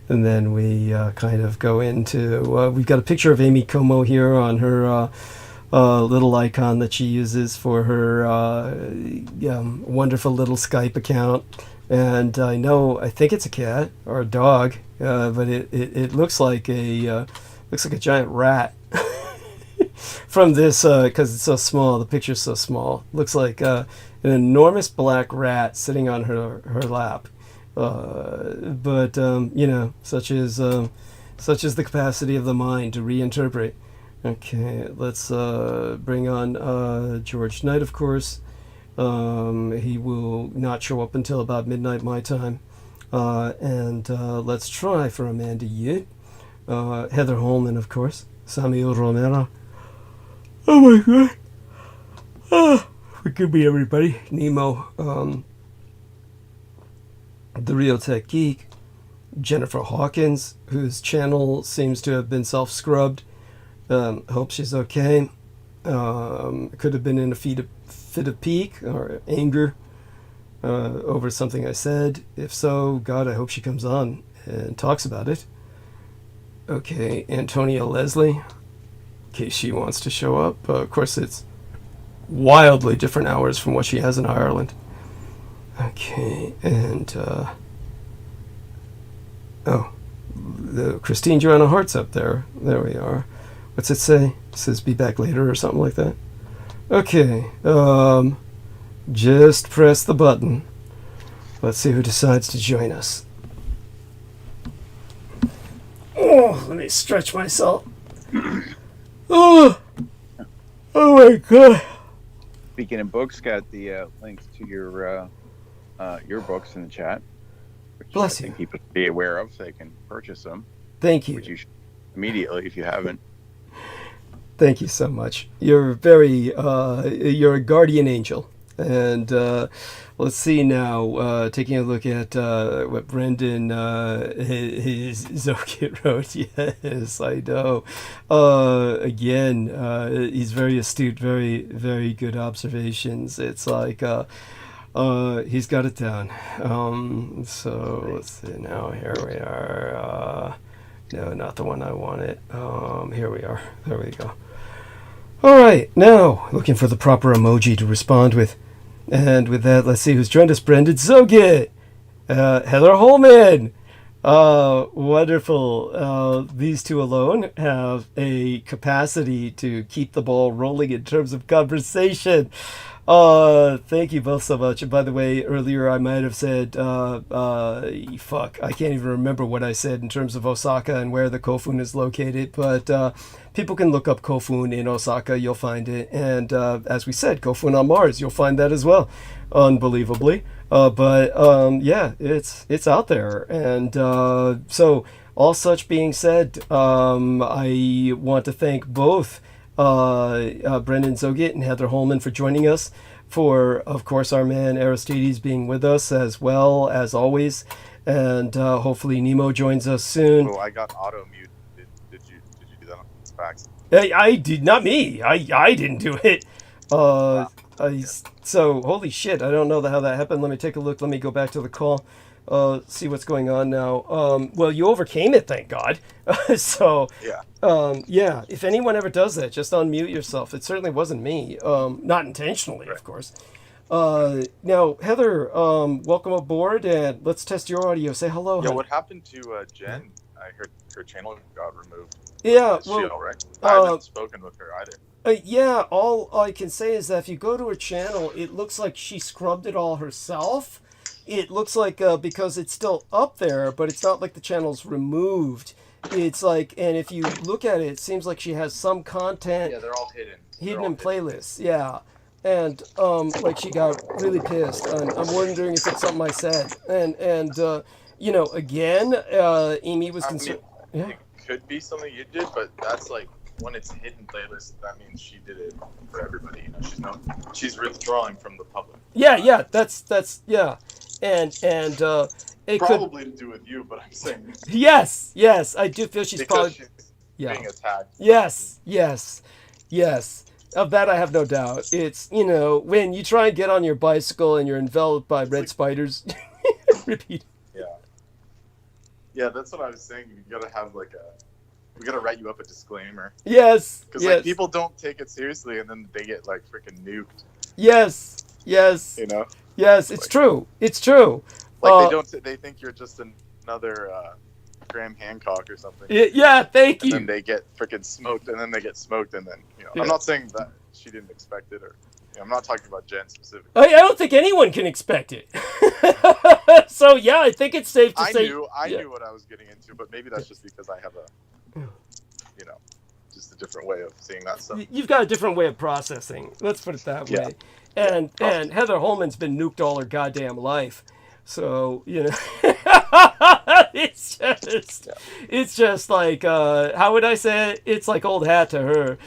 And then we kind of go into, we've got a picture of Amy Como here on her little icon that she uses for her wonderful little Skype account. And I think it's a cat or a dog, but it looks like a giant rat. From this, because it's so small, the picture's so small. Looks like an enormous black rat sitting on her lap. But such is the capacity of the mind to reinterpret. Okay, let's bring on George Knight, of course. He will not show up until about midnight my time. And let's try for Amanda Yit. Heather Holman, of course. Samuel Romero. Oh my god. Forgive me, everybody. Nemo. The Real Tech Geek. Jennifer Hawkins, whose channel seems to have been self-scrubbed. Hope she's okay. Could have been in a fit of pique or anger over something I said. If so, God, I hope she comes on and talks about it. Okay, Antonia Leslie, in case she wants to show up. Of course, it's wildly different hours from what she has in Ireland. Okay, and Christine Joanna Hart's up there. There we are. What's it say? It says be back later or something like that. Okay, just press the button. Let's see who decides to join us. Oh, let me stretch myself. Oh my god. Speaking of books, got the links to your books in the chat, which Bless I think you. people should be aware of so they can purchase them. Thank you. Which you should immediately if you haven't. Thank you so much. You're you're a guardian angel. And let's see now, taking a look at what Brendan, his Zokit wrote. Yes, I know. Again, he's very astute, very, very good observations. It's like he's got it down. So let's see now. Here we are. No, not the one I wanted. Here we are. There we go. All right, now looking for the proper emoji to respond with. And with that, let's see who's joined us. Brendan Zogit, Heather Holman. Wonderful. These two alone have a capacity to keep the ball rolling in terms of conversation. Thank you both so much. And by the way, earlier I might have said, I can't even remember what I said in terms of Osaka and where the kofun is located, but people can look up kofun in Osaka, you'll find it. And as we said, kofun on Mars, you'll find that as well, unbelievably. But it's out there. And so all such being said, I want to thank both Brendan Zogit and Heather Holman for joining us, for, of course, our man Aristides being with us as well as always, and hopefully Nemo joins us soon. Oh, I got auto muted. Did you do that on fax? I did, not me. I didn't do it. So holy shit, I don't know how that happened. Let me take a look. Let me go back to the call. See what's going on now. Well, you overcame it, thank God. So yeah. If anyone ever does that, just unmute yourself. It certainly wasn't me. Not intentionally, of course. Now, Heather, welcome aboard, and let's test your audio. Say hello. Yeah, honey. what happened to Jen? I heard her channel got removed. Yeah, Is well, she all right? I haven't spoken with her either. Yeah, all I can say is that if you go to her channel, it looks like she scrubbed it all herself. It looks like, because it's still up there, but it's not like the channel's removed. It's like, and if you look at it, it seems like she has some content. Yeah, they're all hidden. Hidden in playlists, yeah. And, like, she got really pissed. And I'm wondering if it's something I said. And again, Amy was concerned. Yeah. It could be something you did, but that's like, when it's hidden playlist, that means she did it for everybody. She's withdrawing from the public. Yeah. That's yeah, and it could. Probably to do with you, but I'm saying Yes. I do feel she's because probably. she's Yeah. being attacked. Yes. Of that I have no doubt. It's, when you try and get on your bicycle and you're enveloped by red spiders. Repeat. Yeah, that's what I was saying. You gotta have we gotta write you up a disclaimer. Yes. Because people don't take it seriously, and then they get freaking nuked. Yes. Yes, It's true. It's true. They think you're just another Graham Hancock or something. Yeah, thank you. And then they get freaking smoked, and then I'm not saying that she didn't expect it, or I'm not talking about Jen specifically. I don't think anyone can expect it. So yeah, I think it's safe to say. I knew what I was getting into, but maybe that's just because I have just a different way of seeing that stuff. You've got a different way of processing. Let's put it that way. And Heather Holman's been nuked all her goddamn life. So, it's just like, how would I say it? It's like old hat to her.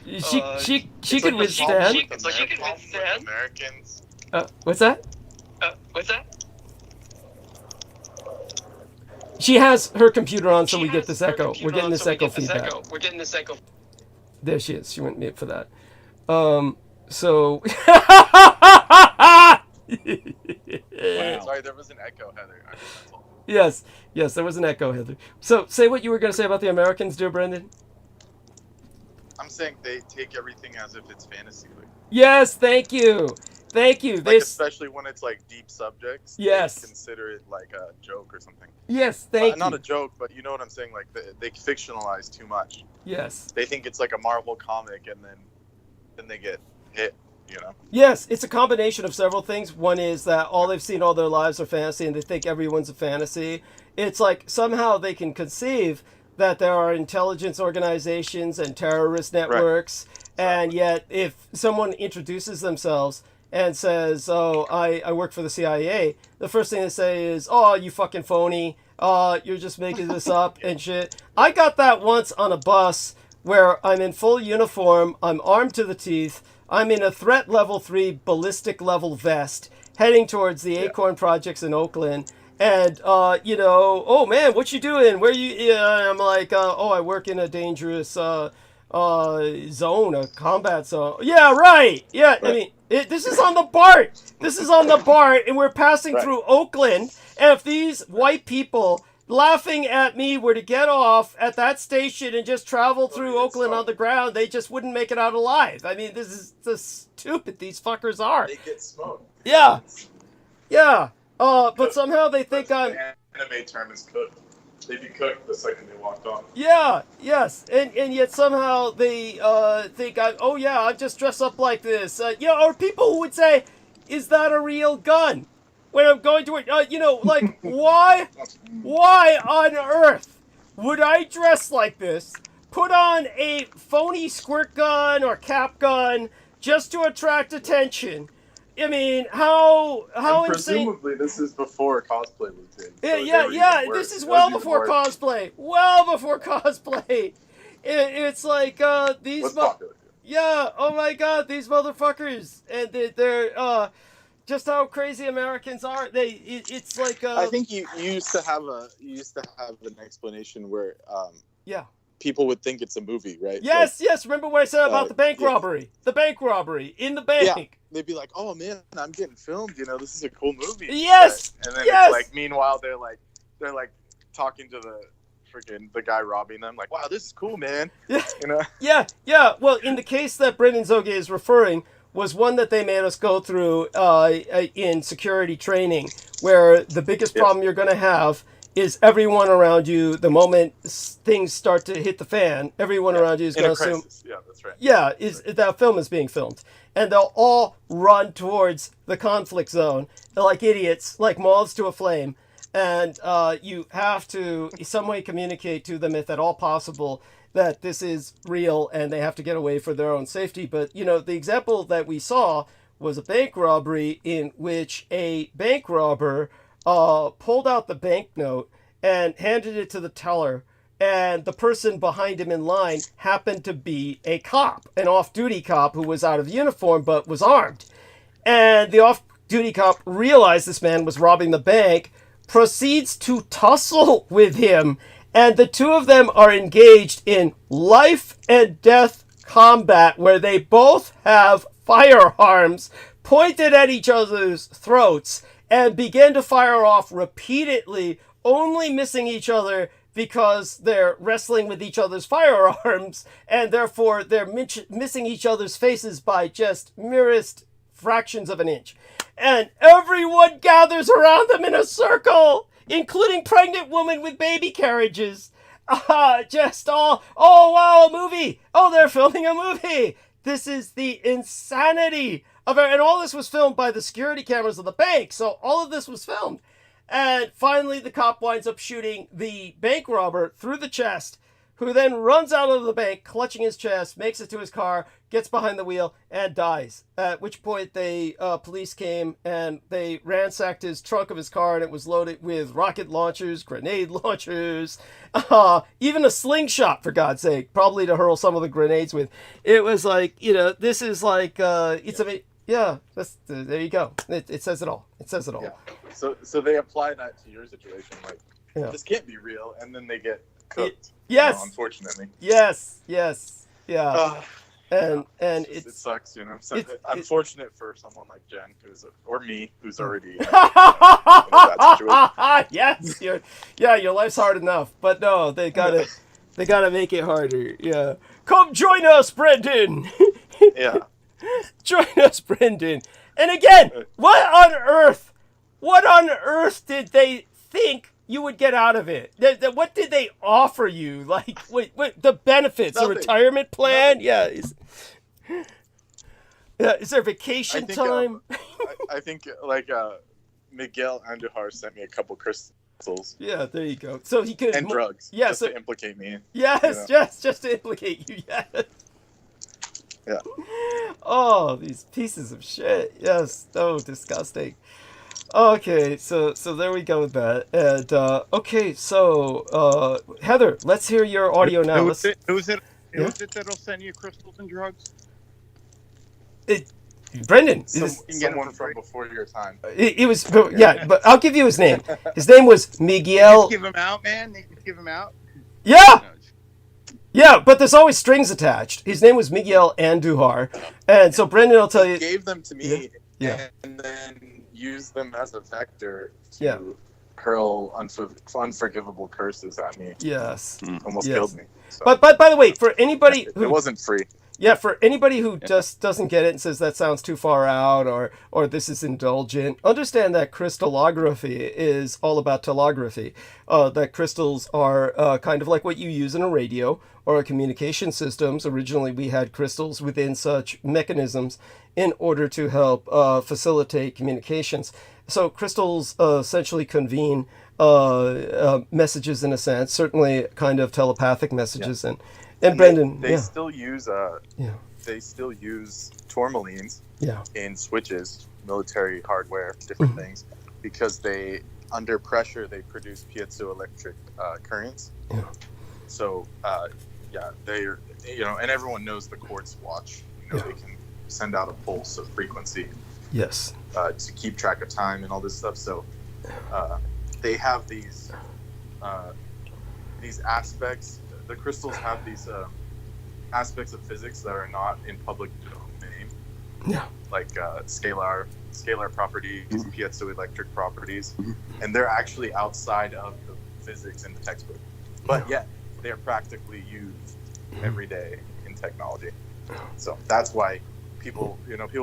She could withstand. Americans. What's that? She has her computer on, so we get this echo. We're getting this echo feedback. There she is. She went mute for that. So. Wow. Sorry, there was an echo, Heather. Yes, there was an echo, Heather. So, say what you were going to say about the Americans, dear Brendan. I'm saying they take everything as if it's fantasy. Yes, thank you. Especially when it's deep subjects. Yes. They consider it like a joke or something. Yes, thank you. Not a joke, but you know what I'm saying. They fictionalize too much. Yes. They think it's like a Marvel comic, and then they get hit. Yes, it's a combination of several things. One is that all they've seen all their lives are fantasy, and they think everyone's a fantasy. It's like somehow they can conceive that there are intelligence organizations and terrorist networks, right. And yet if someone introduces themselves and says, "Oh, I work for the CIA," the first thing they say is, "Oh, you fucking phony. You're just making this up and shit." I got that once on a bus where I'm in full uniform, I'm armed to the teeth, I'm in a threat level 3 ballistic level vest, heading towards the Acorn projects in Oakland. And, "Oh man, what you doing? Where you?" Yeah, I'm like, "Oh, I work in a dangerous zone, a combat zone." Yeah, right. Yeah, right. I mean, this is on the BART. And we're passing through Oakland. And if these white people laughing at me were to get off at that station and just travel through Oakland on the ground, they just wouldn't make it out alive. I mean, this is the stupid these fuckers are. They get smoked. Yeah. But somehow they think I'm... The anime term is cooked. They'd be cooked the second they walked on. Yeah, yes. And yet somehow they think I'm just dressed up like this. Or people who would say, "Is that a real gun?" When I'm going to it, why on earth would I dress like this, put on a phony squirt gun or cap gun just to attract attention? I mean, how insane? Presumably, this is before cosplay was big. So this is well before cosplay. Well before cosplay. It's like these. Oh my God, these motherfuckers, and they're just how crazy Americans are. It's like. I think you used to have an explanation where people would think it's a movie, right? Yes. Remember what I said about the bank robbery? The bank robbery in the bank. Yeah. They'd be like, "Oh man, I'm getting filmed. This is a cool movie." Yes. And then it's like, meanwhile, they're talking to the guy robbing them. Like, "Wow, this is cool, man." Yeah. Well, in the case that Brendan Zoge is referring, was one that they made us go through in security training, where the biggest problem you're going to have is everyone around you, the moment things start to hit the fan, everyone around you is going to assume... Yeah, that's right. Yeah, that film is being filmed. And they'll all run towards the conflict zone like idiots, like moths to a flame. And you have to in some way communicate to them, if at all possible, that this is real and they have to get away for their own safety. But, the example that we saw was a bank robbery in which a bank robber pulled out the banknote and handed it to the teller. And the person behind him in line happened to be a cop, an off-duty cop who was out of uniform but was armed. And the off-duty cop realized this man was robbing the bank, proceeds to tussle with him, and the two of them are engaged in life and death combat where they both have firearms pointed at each other's throats and begin to fire off repeatedly, only missing each other because they're wrestling with each other's firearms, and therefore they're missing each other's faces by just merest fractions of an inch. And everyone gathers around them in a circle, including pregnant women with baby carriages. Just all, oh wow, a movie. Oh, they're filming a movie. This is the insanity of it. And all this was filmed by the security cameras of the bank. So all of this was filmed. And finally, the cop winds up shooting the bank robber through the chest, who then runs out of the bank, clutching his chest, makes it to his car, gets behind the wheel, and dies. At which point, police came and they ransacked his trunk of his car, and it was loaded with rocket launchers, grenade launchers, even a slingshot, for God's sake, probably to hurl some of the grenades with. It was like, this is like, it's a... Yeah, there you go. It says it all. It says it all. Yeah. So they apply that to your situation, like, this can't be real, and then they get cooked. Yes. Unfortunately. Yes. Yeah. And it sucks, I'm fortunate for someone like Jen, or me, who's already in that situation. Yes, your life's hard enough, but no, they gotta make it harder. Yeah. Come join us, Brendan. Yeah. Join us, Brendan. And again, what on earth did they think you would get out of it? What did they offer you? Like, what the benefits? Nothing. A retirement plan? Nothing. Yeah. Is there vacation time? I think Miguel Andujar sent me a couple crystals. Yeah, there you go. So he could... And drugs. Yeah, just to implicate me. Yes, just to implicate you, yes. Yeah. Oh, these pieces of shit. Yes. Oh, disgusting. Okay, so there we go with that. And okay, so Heather, let's hear your audio now. Who is it that'll send you crystals and drugs? Brendan. Someone from before your time. It was, yeah, but I'll give you his name. His name was Miguel. Just give him out, man. They just give him out. Yeah. Yeah, but there's always strings attached. His name was Miguel Andujar, and so Brendan will tell you. He gave them to me, and then used them as a vector to hurl unforgivable curses at me. Yes, almost killed me. So. But by the way, for anybody who it wasn't free. Yeah, for anybody who just doesn't get it and says that sounds too far out or this is indulgent, understand that crystallography is all about telegraphy. That crystals are kind of like what you use in a radio or a communication systems. Originally, we had crystals within such mechanisms in order to help facilitate communications. So crystals essentially convene messages in a sense, certainly kind of telepathic messages and Brendan, they still use tourmalines in switches, military hardware, different things, because they under pressure they produce piezoelectric currents. Yeah. So they're and everyone knows the quartz watch. They can send out a pulse of frequency. Yes. To keep track of time and all this stuff. So they have these aspects. The crystals have these aspects of physics that are not in public domain. Yeah. Like scalar properties, piezoelectric properties, and they're actually outside of the physics in the textbook. But yet they are practically used every day in technology. So that's why people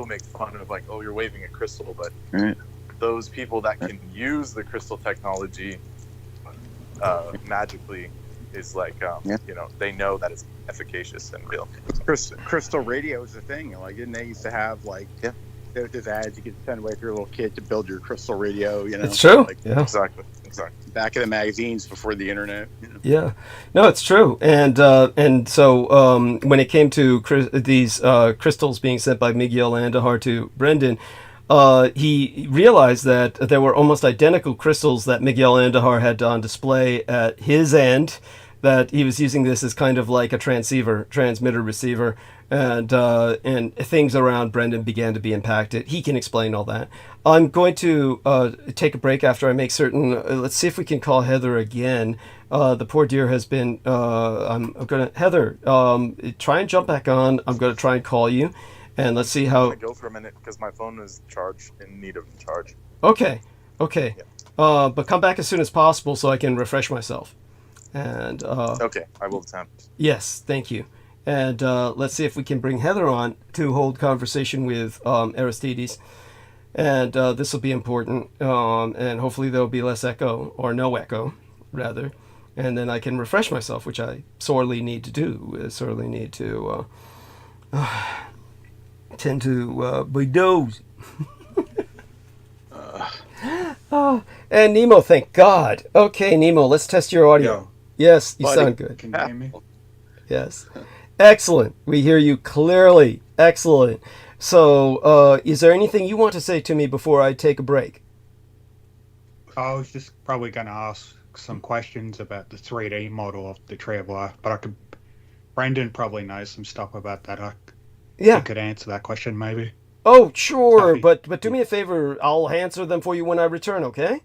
make fun of like, oh, you're waving a crystal, but those people that can use the crystal technology magically is like, they know that it's efficacious and real. Crystal radio is a thing. Like, didn't they used to have those ads you could send away to your little kid to build your crystal radio? It's true. Exactly. Back in the magazines before the internet. Yeah, no, it's true. And so when it came to these crystals being sent by Miguel Andujar to Brendan, he realized that there were almost identical crystals that Miguel Andujar had on display at his end, that he was using this as kind of like a transmitter receiver, and things around Brendan began to be impacted. He can explain all that. I'm going to take a break after I make certain. Let's see if we can call Heather again. The poor dear has been. I'm gonna Heather. Try and jump back on. I'm gonna try and call you, and let's see how. I'm gonna go for a minute because my phone is charged, in need of charge. Okay. Okay. Yeah. But come back as soon as possible so I can refresh myself. And Okay, I will attempt. yes, thank you. And let's see if we can bring Heather on to hold conversation with Aristides. And this will be important. And hopefully there'll be less echo, or no echo, rather. And then I can refresh myself, which I sorely need to do. I sorely need to tend to be dozed. Oh, and Nemo, thank God. Okay, Nemo, let's test your audio. Yo, Yes, you buddy. sound good. can you hear me? Yes. Excellent. We hear you clearly. Excellent. So, is there anything you want to say to me before I take a break? I was just probably going to ask some questions about the 3D model of the Tree of Life, but Brendan probably knows some stuff about that. Yeah. He could answer that question maybe. Oh, sure. Happy. But do me a favor. I'll answer them for you when I return, okay?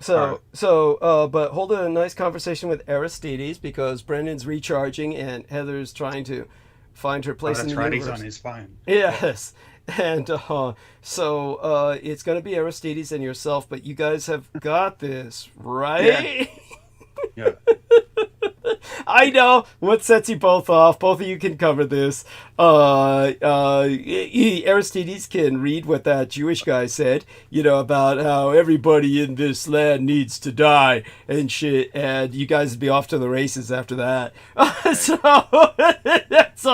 Alright. But hold a nice conversation with Aristides because Brendan's recharging and Heather's trying to find her place in That's the right, universe. he's on his phone. Yes. And it's going to be Aristides and yourself, but you guys have got this, right? Yeah. I know what sets you both off. Both of you can cover this. Aristides can read what that Jewish guy said, about how everybody in this land needs to die and shit, and you guys would be off to the races after that. So that's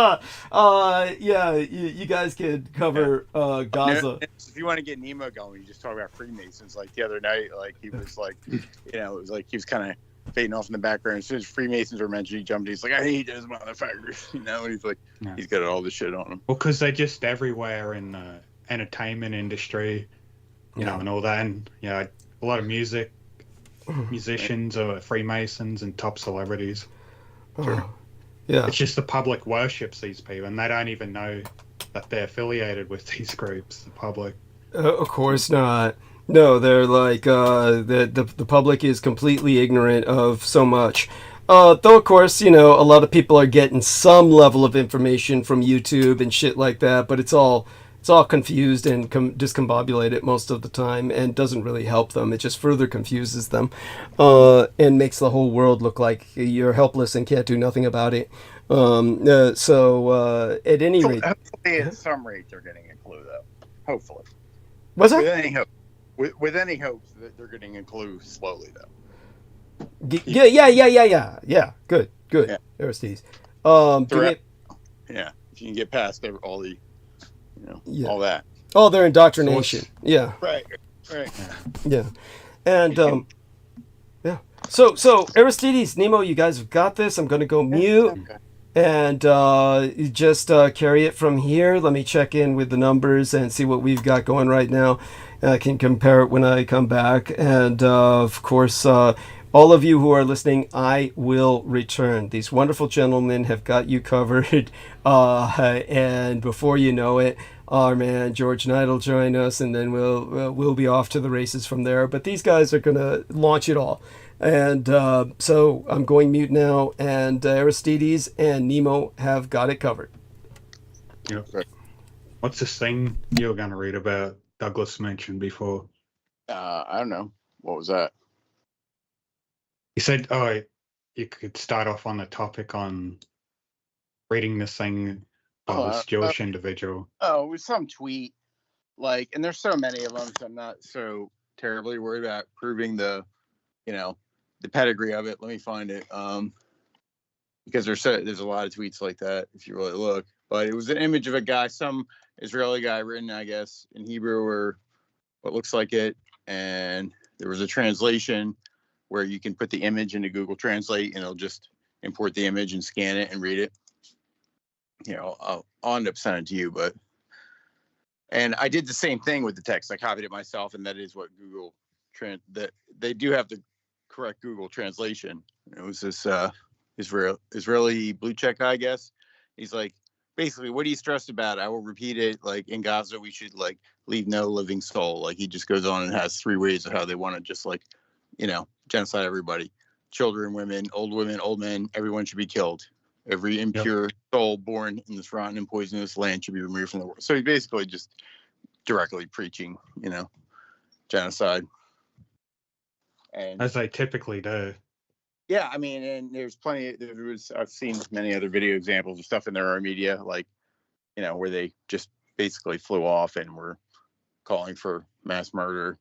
you guys can cover Gaza. If you want to get Nemo going, you just talk about Freemasons. Like the other night, like he was like, it was like he was kind of fading off in the background. As soon as Freemasons were mentioned, he jumped. He's like, I hate those motherfuckers, And he's like, Yeah. he's got all this shit on him. Well, because they're just everywhere in the entertainment industry, and all that. And, a lot of musicians are Freemasons and top celebrities. Sure. Yeah. It's just the public worships these people, and they don't even know that they're affiliated with these groups, the public. Of course not. No, they're like the public is completely ignorant of so much. Though of course, a lot of people are getting some level of information from YouTube and shit like that, but it's all confused and discombobulated most of the time, and doesn't really help them. It just further confuses them, and makes the whole world look like you're helpless and can't do nothing about it. At any rate, Hopefully, at some rate, they're getting a clue, though. Hopefully, what's that? with any hope, with any hopes that they're getting a clue slowly, though. Yeah. Good. Yeah. Aristides. If you can get past all the, all that. Oh, their indoctrination. Yeah. Right. Yeah. And yeah. So Aristides, Nemo, you guys have got this. I'm going to go mute. Okay. And just carry it from here. Let me check in with the numbers and see what we've got going right now. I can compare it when I come back. And of course, all of you who are listening, I will return. These wonderful gentlemen have got you covered. And before you know it, our man George Knight will join us, and then we'll be off to the races from there. But these guys are going to launch it all. And so I'm going mute now, and Aristides and Nemo have got it covered. Yep. What's this thing you were going to read about Douglas mentioned before? I don't know. What was that? He said, you could start off on the topic on reading this thing by this Jewish individual. Oh, it was some tweet. And there's so many of them, so I'm not so terribly worried about proving the pedigree of it. Let me find it. Because there's a lot of tweets like that if you really look. But it was an image of a guy, some Israeli guy written, I guess, in Hebrew or what looks like it. And there was a translation where you can put the image into Google Translate and it'll just import the image and scan it and read it. I'll end up sending it to you, and I did the same thing with the text. I copied it myself, and that is what Google that they do have the correct Google translation. It was this Israeli blue check guy, I guess. He's like, basically, what are you stressed about? I will repeat it. Like in Gaza, we should like leave no living soul. Like he just goes on and has 3 ways of how they want to just like, genocide everybody. Children, women, old men, everyone should be killed. Every impure soul born in this rotten and poisonous land should be removed from the world. So he's basically just directly preaching, genocide. And as they typically do. yeah, I mean, and there's plenty. I've seen many other video examples of stuff in their own media, like, where they just basically flew off and were calling for mass murder,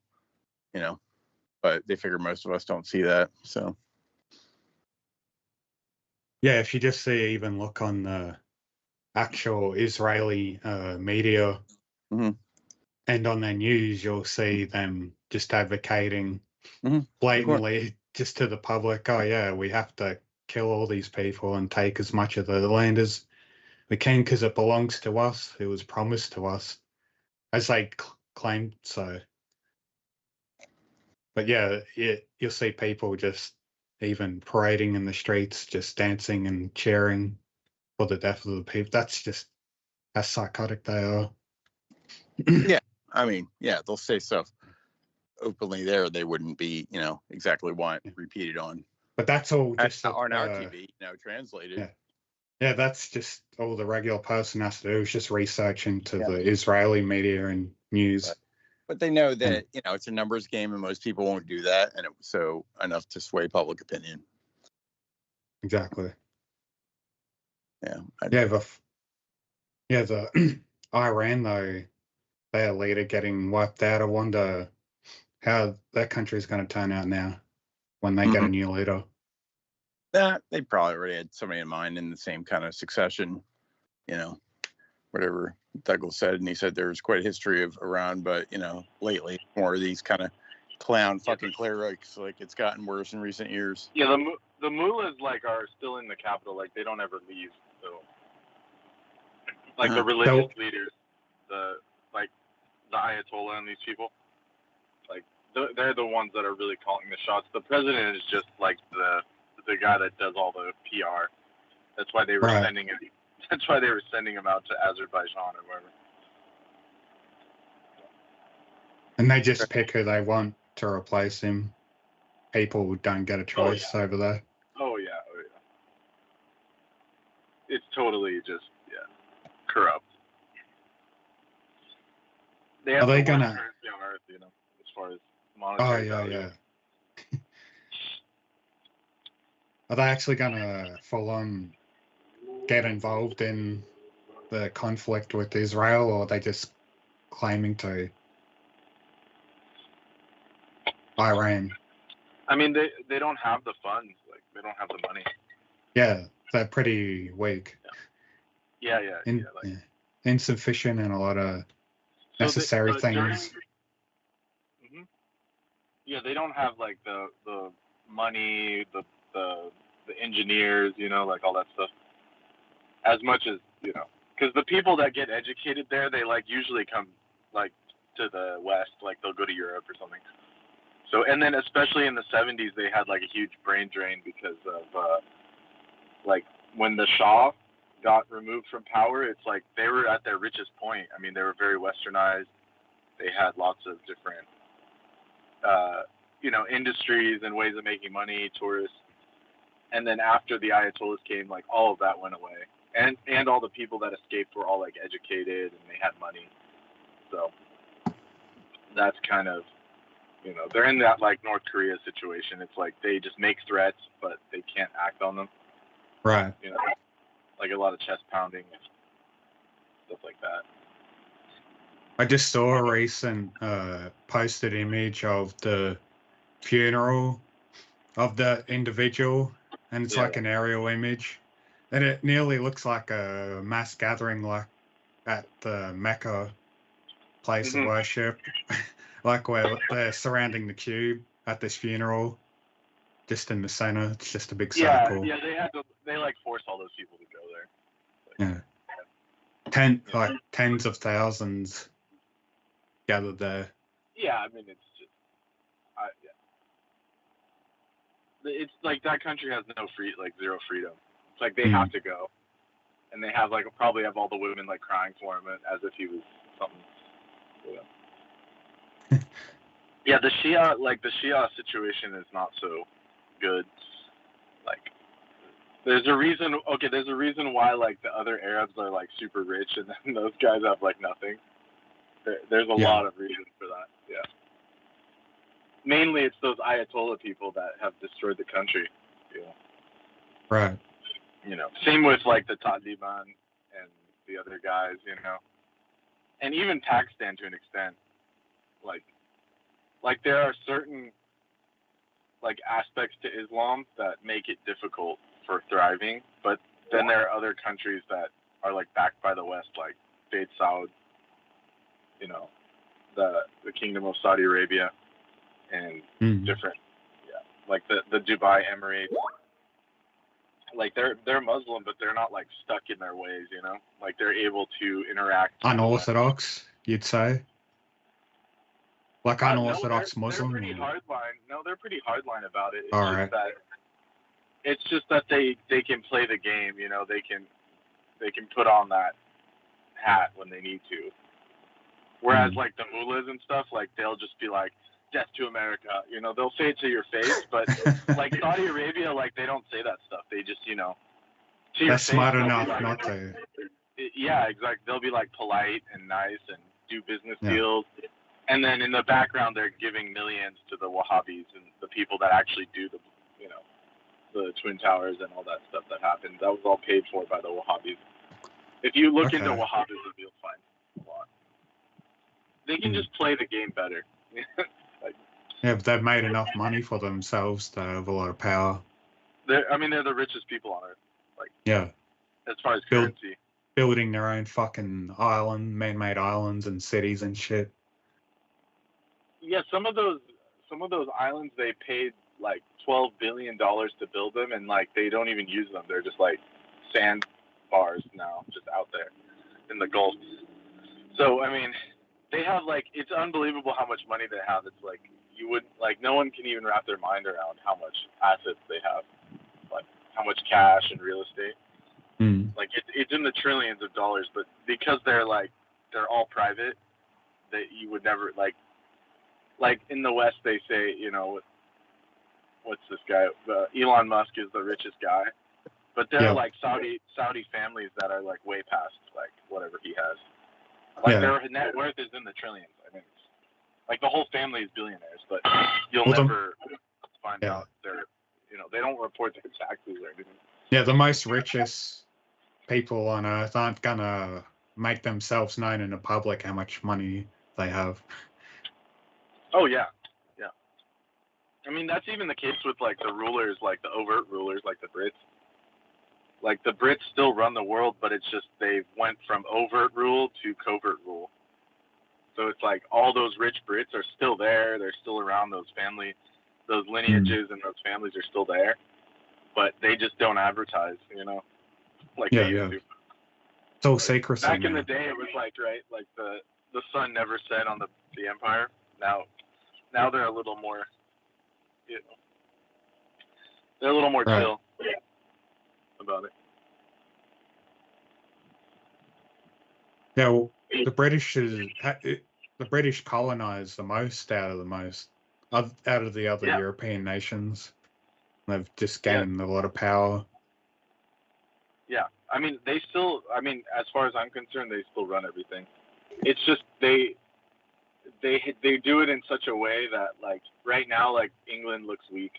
but they figure most of us don't see that. So, Yeah, if you just even look on the actual Israeli media Mhm. and on their news, you'll see them just advocating Mhm. blatantly just to the public, oh yeah, we have to kill all these people and take as much of the land as we can because it belongs to us. It was promised to us, as they claimed so. But yeah, you'll see people just even parading in the streets, just dancing and cheering for the death of the people. That's just how psychotic they are. Yeah, I mean, yeah, they'll say stuff openly there they wouldn't be, exactly want repeated on. But that's all just on our TV, translated. Yeah. Yeah, that's just all the regular person has to do is just research into the Israeli media and news. But they know that, it's a numbers game and most people won't do that. And it was so enough to sway public opinion. Exactly. Yeah. The Iran, though, their leader getting wiped out. I wonder how that country is going to turn out now when they get a new leader. They probably already had somebody in mind in the same kind of succession, whatever Douglas said. And he said there's quite a history of Iran, but, lately more of these kind of clown fucking clerics. Like it's gotten worse in recent years. Yeah, the mullahs are still in the capital. Like they don't ever leave. So the religious leaders, the Ayatollah and these people, they're the ones that are really calling the shots. The president is just the guy that does all the PR. That's why they were sending it. That's why they were sending him out to Azerbaijan or wherever. And they just pick who they want to replace him. People don't get a choice over there. Oh yeah. It's totally just corrupt. They have the worst currency on earth, as far as monetary value. Yeah. Are they actually gonna full on get involved in the conflict with Israel, or are they just claiming to? Iran. I mean, they don't have the funds. They don't have the money. Yeah, they're pretty weak. Yeah. Insufficient in a lot of necessary things. Yeah, they don't have the money, the engineers, all that stuff. As much as because the people that get educated there, they usually come to the West, they'll go to Europe or something. So, and then especially in the 70s, they had a huge brain drain because of when the Shah got removed from power, it's they were at their richest point. I mean, they were very westernized. They had lots of different, industries and ways of making money, tourists. And then after the Ayatollahs came, all of that went away. And all the people that escaped were all educated and they had money. So that's kind of, they're in that North Korea situation. It's they just make threats, but they can't act on them. Right. A lot of chest pounding and stuff like that. I just saw a recent posted image of the funeral of the individual, and it's an aerial image, and it nearly looks like a mass gathering at the Mecca place of worship, where they're surrounding the cube at this funeral, just in the center. It's just a big circle. Yeah, they force all those people to go there. Tens of thousands gathered there. Yeah, I mean, it's just, it's like that country has zero freedom. It's like they have to go, and they have probably have all the women like crying for him as if he was something. Yeah, the Shia situation is not so good. Like, there's a reason. Okay, there's a reason why like the other Arabs are like super rich, and then those guys have like nothing. There's a lot of reasons for that. Yeah. Mainly, it's those Ayatollah people that have destroyed the country. You know. Right. You know, same with like the Taliban and the other guys. You know, and even Pakistan to an extent. Like there are certain like aspects to Islam that make it difficult for thriving, but then there are other countries that are like backed by the West, like State Saud, you know, the Kingdom of Saudi Arabia, and different, like the Dubai Emirates. Like they're Muslim, but they're not like stuck in their ways, you know. Like they're able to interact. Unorthodox, you'd say. Like unorthodox no, Muslim. They're pretty hardline. No, they're pretty hardline about it. It's just that they can play the game, you know. They can put on that hat when they need to. Whereas like the mullahs and stuff, like they'll just be like, "Death to America," you know. They'll say it to your face, but like Saudi Arabia, like they don't say that stuff. They just, you know, to your they're face, smart they'll be enough like, not to. Yeah, exactly. They'll be like polite and nice and do business deals. And then in the background, they're giving millions to the Wahhabis and the people that actually do the, you know, the Twin Towers and all that stuff that happened. That was all paid for by the Wahhabis. If you look into Wahhabism, you'll find a lot. They can just play the game better. Yeah, but they've made enough money for themselves to have a lot of power. They're the richest people on earth. Like, as far as currency. Building their own fucking man-made islands and cities and shit. Yeah, some of those islands they paid like $12 billion to build them, and like they don't even use them. They're just like sand bars now, just out there in the Gulf. So I mean, they have like, it's unbelievable how much money they have. It's like you would like, no one can even wrap their mind around how much assets they have, like how much cash and real estate. Like it's in the trillions of dollars, but because they're all private, that you would never like in the West they say, you know, what's this guy? Elon Musk is the richest guy, but there are like Saudi families that are like way past like whatever he has. Like their net worth is in the trillions. I mean, like the whole family is billionaires, but you'll never find out they're, you know, they don't report their taxes or anything. Yeah, the most richest people on earth aren't gonna make themselves known in the public how much money they have. Oh yeah. I mean, that's even the case with like the rulers, like the overt rulers, like the Brits. Like the Brits still run the world, but it's just they went from overt rule to covert rule. So it's like all those rich Brits are still there. They're still around. Those lineages and those families are still there, but they just don't advertise, you know, like they used to. It's all secrecy. Back in the day, it was like, right, like the sun never set on the empire. Now they're a little more, you know, they're a little more chill about it. Yeah, well, the British colonized the most out of the other European nations. They've just gained a lot of power. Yeah, I mean, as far as I'm concerned, they still run everything. It's just they do it in such a way that, like, right now, like, England looks weak.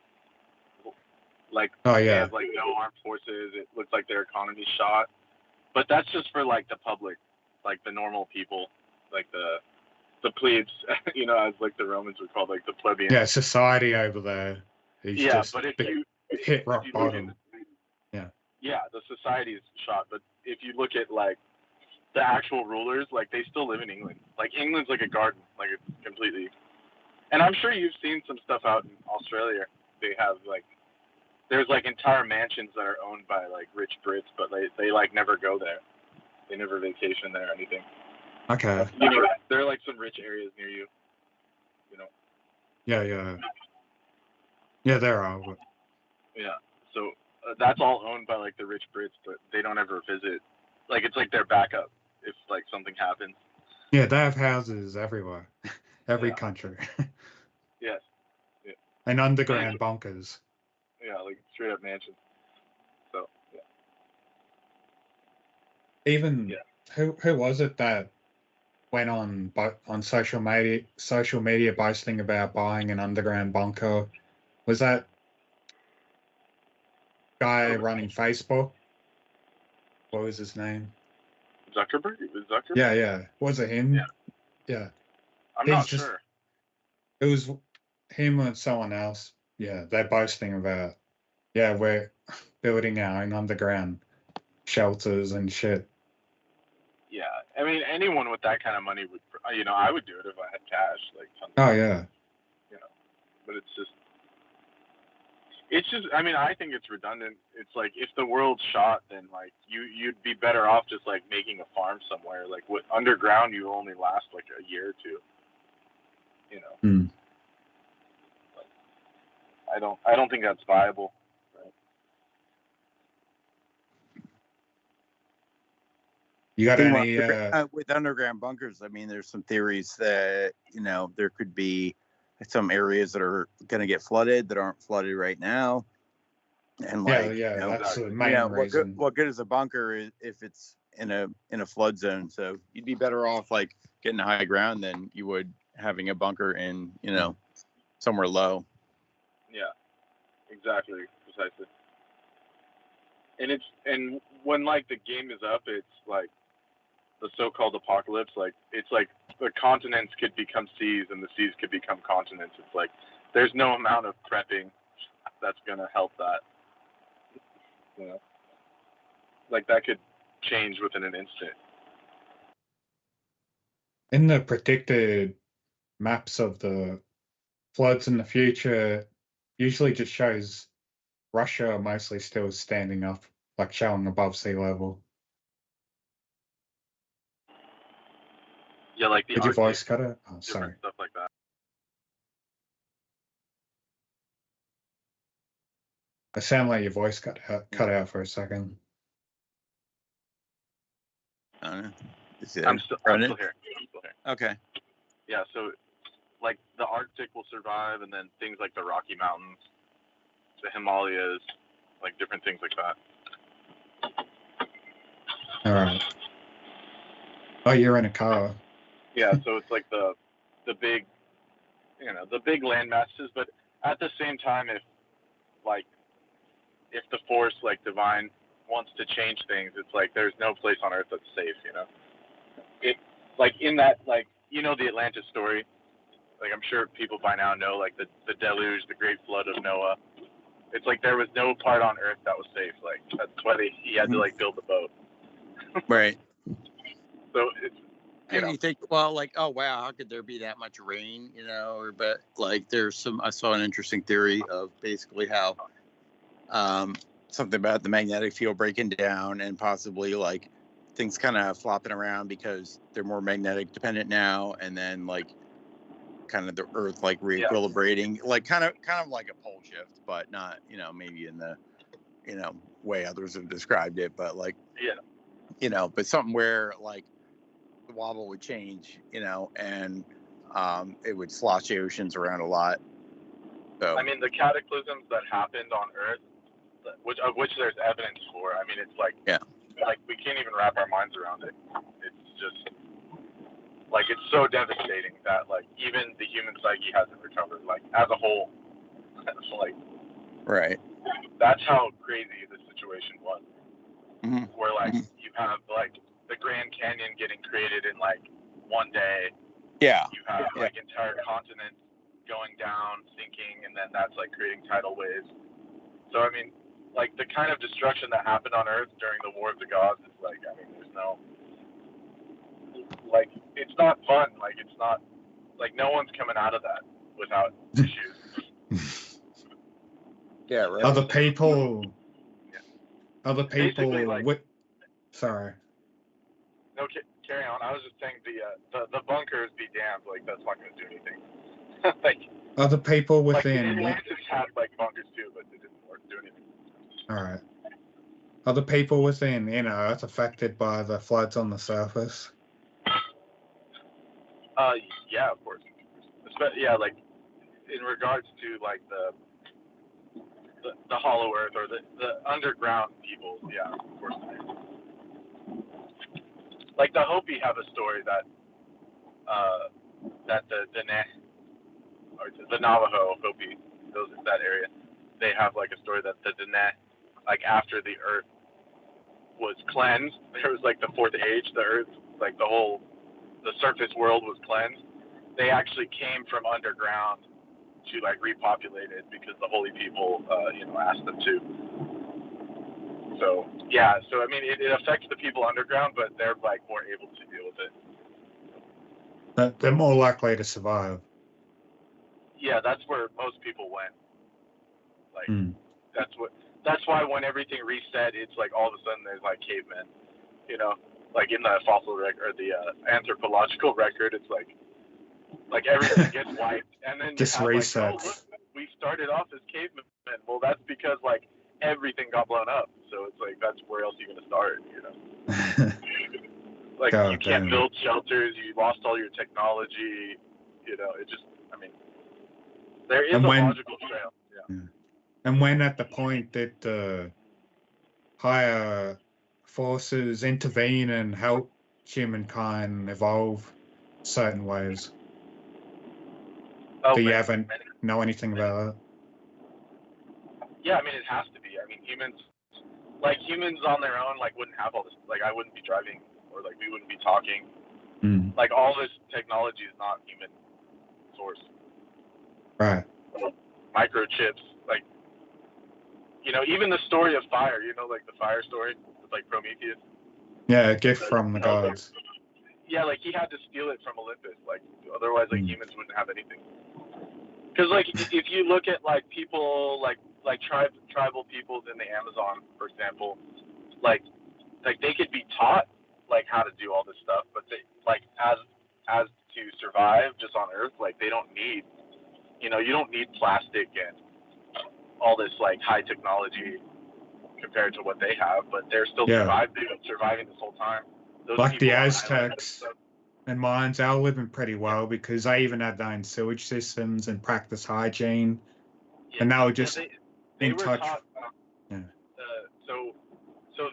Like, they have, like, no armed forces. It looks like their economy's shot. But that's just for, like, the public, like, the normal people, like, the plebes, you know, as, like, the Romans would call, like, the plebeians. Yeah, society over there is just but if you hit rock bottom. Yeah, the society is shot. But if you look at, like, the actual rulers, like, they still live in England. Like, England's like a garden, like, it's completely. And I'm sure you've seen some stuff out in Australia. They have, like, there's, like, entire mansions that are owned by, like, rich Brits, but they like, never go there. They never vacation there or anything. Okay. You know, there are, like, some rich areas near you, you know. Yeah, there are. Yeah. So that's all owned by like the rich Brits, but they don't ever visit. Like it's like their backup if like something happens. Yeah, they have houses everywhere, every Yeah. country, Yes. Yeah. and underground bunkers. Yeah, like straight up mansions. So yeah. Even Yeah. who was it that went on social media boasting about buying an underground bunker? Was that guy running Facebook? What was his name? Zuckerberg? It was Zuckerberg? Yeah. Was it him? Yeah. Yeah. I'm He's not just, sure. It was him and someone else. Yeah, they're boasting about, yeah, we're building our own underground shelters and shit. Yeah, I mean, anyone with that kind of money would, you know, I would do it if I had cash, like. Oh yeah. You know, but it's just, I mean, I think it's redundant. It's like if the world's shot, then like you'd be better off just like making a farm somewhere. Like with underground, you only last like a year or two. You know. Hmm. I don't think that's viable. Right? You got any? With underground bunkers, I mean, there's some theories that, you know, there could be some areas that are going to get flooded that aren't flooded right now, and like, yeah, you know, that's the main reason. What good is a bunker if it's in a flood zone? So you'd be better off like getting to high ground than you would having a bunker in, you know, somewhere low. Yeah, exactly, precisely. And when like the game is up, it's like the so-called apocalypse. Like it's like the continents could become seas and the seas could become continents. It's like there's no amount of prepping that's gonna help that. You know, like that could change within an instant. In the predicted maps of the floods in the future, usually just shows Russia mostly still standing up, like showing above sea level. Yeah, like the Did your Arctic, voice cut out? Oh, different sorry. stuff like that. It sounded like your voice cut out for a second. I don't know. I'm still here. Okay. Yeah, so like the Arctic will survive, and then things like the Rocky Mountains, the Himalayas, like different things like that. All right. Oh, you're in a car. Yeah, so it's like the big, you know, the big land masses, but at the same time, if the force, like divine, wants to change things, it's like there's no place on Earth that's safe, you know. It like in that, like, you know, the Atlantis story. Like I'm sure people by now know, like the deluge, the great flood of Noah. It's like there was no part on Earth that was safe. Like that's why he had to like build the boat. Right. So it's, and you think, well, like, oh wow, how could there be that much rain, you know? Or but like I saw an interesting theory of basically how something about the magnetic field breaking down and possibly like things kind of flopping around because they're more magnetic dependent now, and then like kind of the Earth like re-equilibrating, like kind of like a pole shift, but not, you know, maybe in the, you know, way others have described it, but like, you know, but something where like the wobble would change, you know, and it would slosh the oceans around a lot. So I mean, the cataclysms that happened on Earth, of which there's evidence for. I mean, it's like, like we can't even wrap our minds around it. It's just like it's so devastating that like even the human psyche hasn't recovered, like as a whole. Like, right. That's how crazy this situation was. Mm-hmm. Where like you have like the Grand Canyon getting created in like one day. Yeah. You have like entire continents going down, sinking, and then that's like creating tidal waves. So I mean, like the kind of destruction that happened on Earth during the War of the Gods is like, I mean, there's no, like, it's not fun. Like, it's not, like, no one's coming out of that without issues. Yeah, right. Other people, like, sorry. No, carry on. I was just saying the bunkers be damned. Like, that's not going to do anything. Like, Other people Like the within. Atlantis had like bunkers too, but they didn't do anything. All right. Are the people within inner Earth affected by the floods on the surface? Yeah, of course. Yeah, like in regards to like the Hollow Earth or the underground people, yeah, of course. Like the Hopi have a story that the Diné or the Navajo Hopi, that area, they have like a story that the Diné, like after the Earth was cleansed, there was like the fourth age, the Earth, like the surface world was cleansed. They actually came from underground to like repopulate it because the holy people, asked them to. So yeah, so I mean, it affects the people underground, but they're like more able to deal with it. They're more likely to survive. Yeah, that's where most people went. Like that's why when everything reset, it's like all of a sudden there's like cavemen, like in the fossil record or the anthropological record, it's like everything gets wiped, and then just you have resets. like, oh, look, we started off as cavemen. Well, that's because like everything got blown up, so it's like that's where else are you gonna start, Like you can't build shelters, you lost all your technology, it just, I mean, there is a logical trail. Yeah. And when at the point that the higher forces intervene and help humankind evolve certain ways? Do you haven't know anything about that? Yeah, I mean, it has to be. I mean, humans on their own, like, wouldn't have all this. Like, I wouldn't be driving, or like, we wouldn't be talking. Like, all this technology is not human source. Right. Microchips, like, even the story of fire. Like the fire story with like Prometheus. Yeah, a gift from the gods. Yeah, like he had to steal it from Olympus. Like, otherwise, like humans wouldn't have anything. Because like, if you look at like people like tribal peoples in the Amazon, for example, like they could be taught like how to do all this stuff, but they like as to survive just on Earth, like they don't need, you don't need plastic and all this like high technology compared to what they have, but they're still surviving this whole time. Those like the Aztecs and Mayans, they were living pretty well because they even had their own sewage systems and practiced hygiene, and they were just they in were touch. Taught, so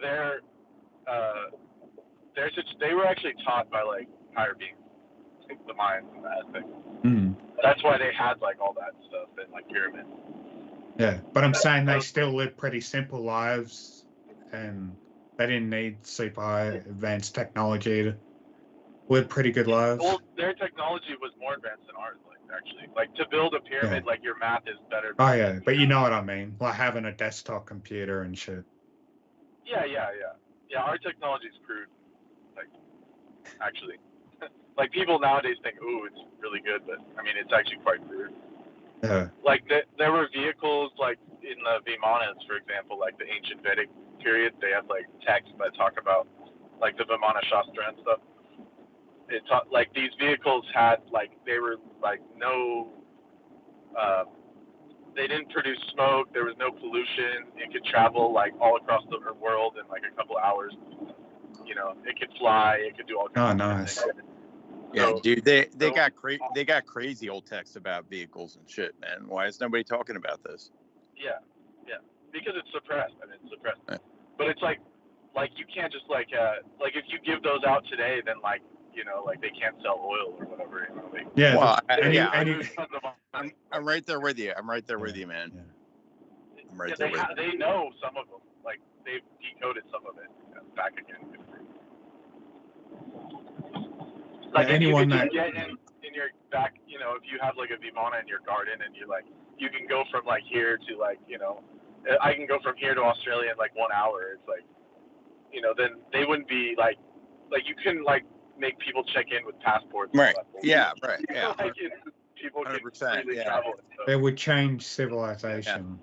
they were actually taught by like higher beings, like the Mayans and the Aztecs. That's why they had like all that stuff and like pyramids. Yeah, but I'm saying they still lived pretty simple lives, and they didn't need super high advanced technology to live pretty good lives. Well, their technology was more advanced than ours, like actually. Like to build a pyramid, like your math is better. Oh yeah, but you know what I mean, like having a desktop computer and shit. Yeah. Our technology is crude, like actually. Like people nowadays think, ooh, it's really good, but I mean, it's actually quite crude. Yeah. Like there were vehicles like in the Vimanas, for example, like the ancient Vedic period. They have like texts that talk about like the Vimana Shastra and stuff. Like these vehicles had like they were like no, they didn't produce smoke. There was no pollution. It could travel like all across the world in like a couple hours. It could fly. It could do all kinds of things. Yeah, dude, they got crazy old texts about vehicles and shit, man. Why is nobody talking about this? Yeah, because it's suppressed. I mean, it's suppressed. But it's like you can't just like if you give those out today, then like they can't sell oil or whatever. Yeah. Well, I'm right there with you. I'm right there with you, man. Yeah. I'm right there with you. They know some of them. Like they've decoded some of it back again. Like if you could just get in your back, if you have like a Vimana in your garden and you can go from like here to like, I can go from here to Australia in like 1 hour. It's like, then they wouldn't be like you couldn't like make people check in with passports. Right. Yeah. Right. Yeah. Like people can freely travel. They would change civilization.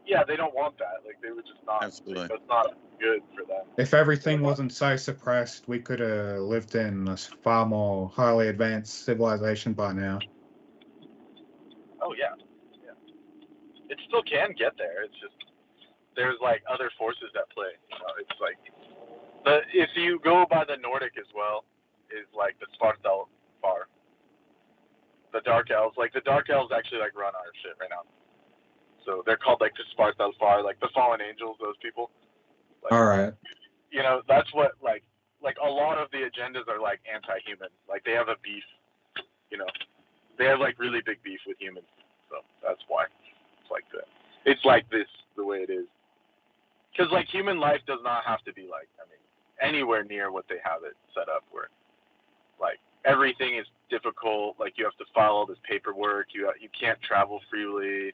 Yeah, they don't want that. Like they would just not. Absolutely. Like, that's not good for them. If everything wasn't so suppressed, we could have lived in a far more highly advanced civilization by now. it still can get there. It's just there's like other forces at play. You know, it's like if you go by the Nordic as well, is like the Svartal Far. The Dark Elves, like the Dark Elves actually like run our shit right now. So they're called like the Svartal Far, like the fallen angels, those people. Like, All right. You know, that's what like a lot of the agendas are like anti-human. Like they have a beef, you know. They have like really big beef with humans. So that's why it's like that. It's like this the way it is. Because like human life does not have to be like, I mean, anywhere near what they have it set up where like everything is difficult. Like you have to file all this paperwork. You can't travel freely.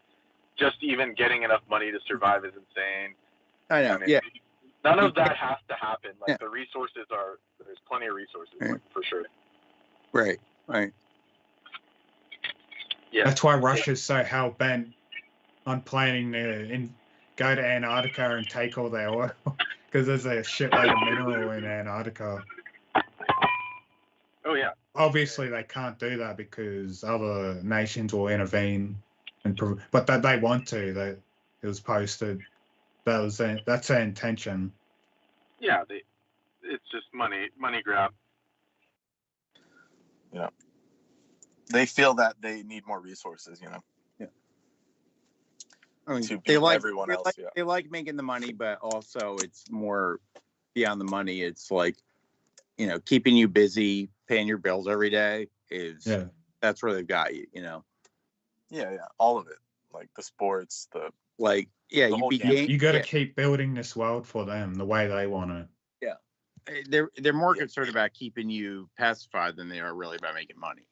Just even getting enough money to survive is insane. I know. I mean, Yeah. None of that has to happen. Like Yeah. the resources there's plenty of resources Right. like, for sure. Right. Right. Yeah. That's why Russia's so hell bent on planning to go to Antarctica and take all their oil, because there's a shitload of mineral in Antarctica. Oh yeah. Obviously, they can't do that because other nations will intervene, but that they want to. That it was posted. That's their intention. Yeah. It's just money grab. Yeah. They feel that they need more resources, you know. I mean, To they beat like everyone they else, like, yeah. they like making the money, but also it's more beyond the money. It's like, you know, keeping you busy, paying your bills every day is that's where they've got you, you know. Yeah, all of it. Like the sports, like the you whole begin. You got to keep building this world for them the way they want it. Yeah, they're more concerned about keeping you pacified than they are really about making money.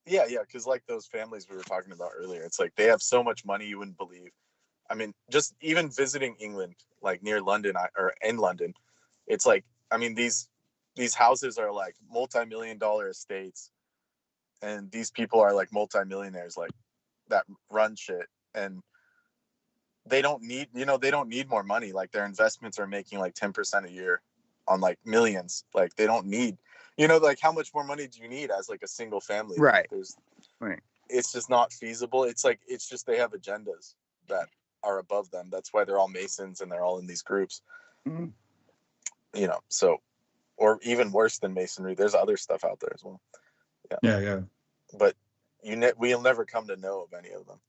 Yeah, because like those families we were talking about earlier, it's like they have so much money you wouldn't believe. I mean, just even visiting England, like near London or in London, it's like, I mean, these houses are like multi-million-dollar estates, and these people are like multi-millionaires, like that run shit, and they don't need more money. Like their investments are making like 10% a year on like millions. Like they don't need, like how much more money do you need as like a single family? Right. Right. It's just not feasible. It's like, it's just, they have agendas that are above them. That's why they're all Masons and they're all in these groups, so, or even worse than Masonry, there's other stuff out there as well. Yeah. But we'll never come to know of any of them.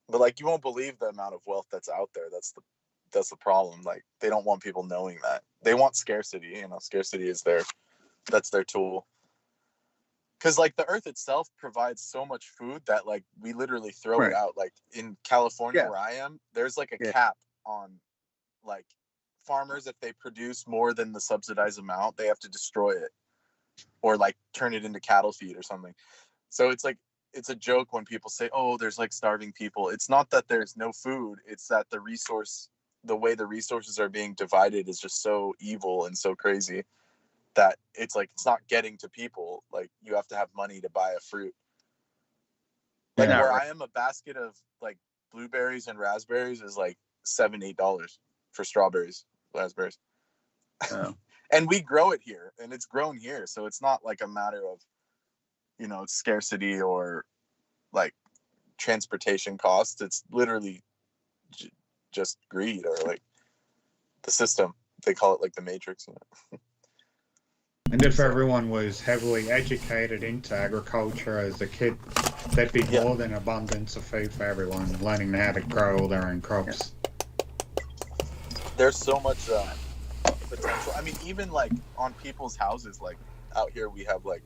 But like, you won't believe the amount of wealth that's out there. That's the problem. Like, they don't want people knowing that. They want scarcity. Scarcity is that's their tool. Because like the earth itself provides so much food that like we literally throw it out. Like in California where I am, there's like a cap on like farmers. If they produce more than the subsidized amount, they have to destroy it or like turn it into cattle feed or something. So it's like, it's a joke when people say, oh, there's like starving people. It's not that there's no food. It's that the way the resources are being divided is just so evil and so crazy that it's like, it's not getting to people. Like, you have to have money to buy a fruit. Like where I am, a basket of like blueberries and raspberries is like $7-8 for strawberries, raspberries. Oh. And we grow it here and it's grown here. So it's not like a matter of, scarcity or like transportation costs. It's literally just greed or like the system. They call it like the matrix. And if everyone was heavily educated into agriculture as a kid, there'd be more than abundance of food for everyone, learning how to grow all their own crops. There's so much potential. I mean, even like on people's houses, like out here we have like,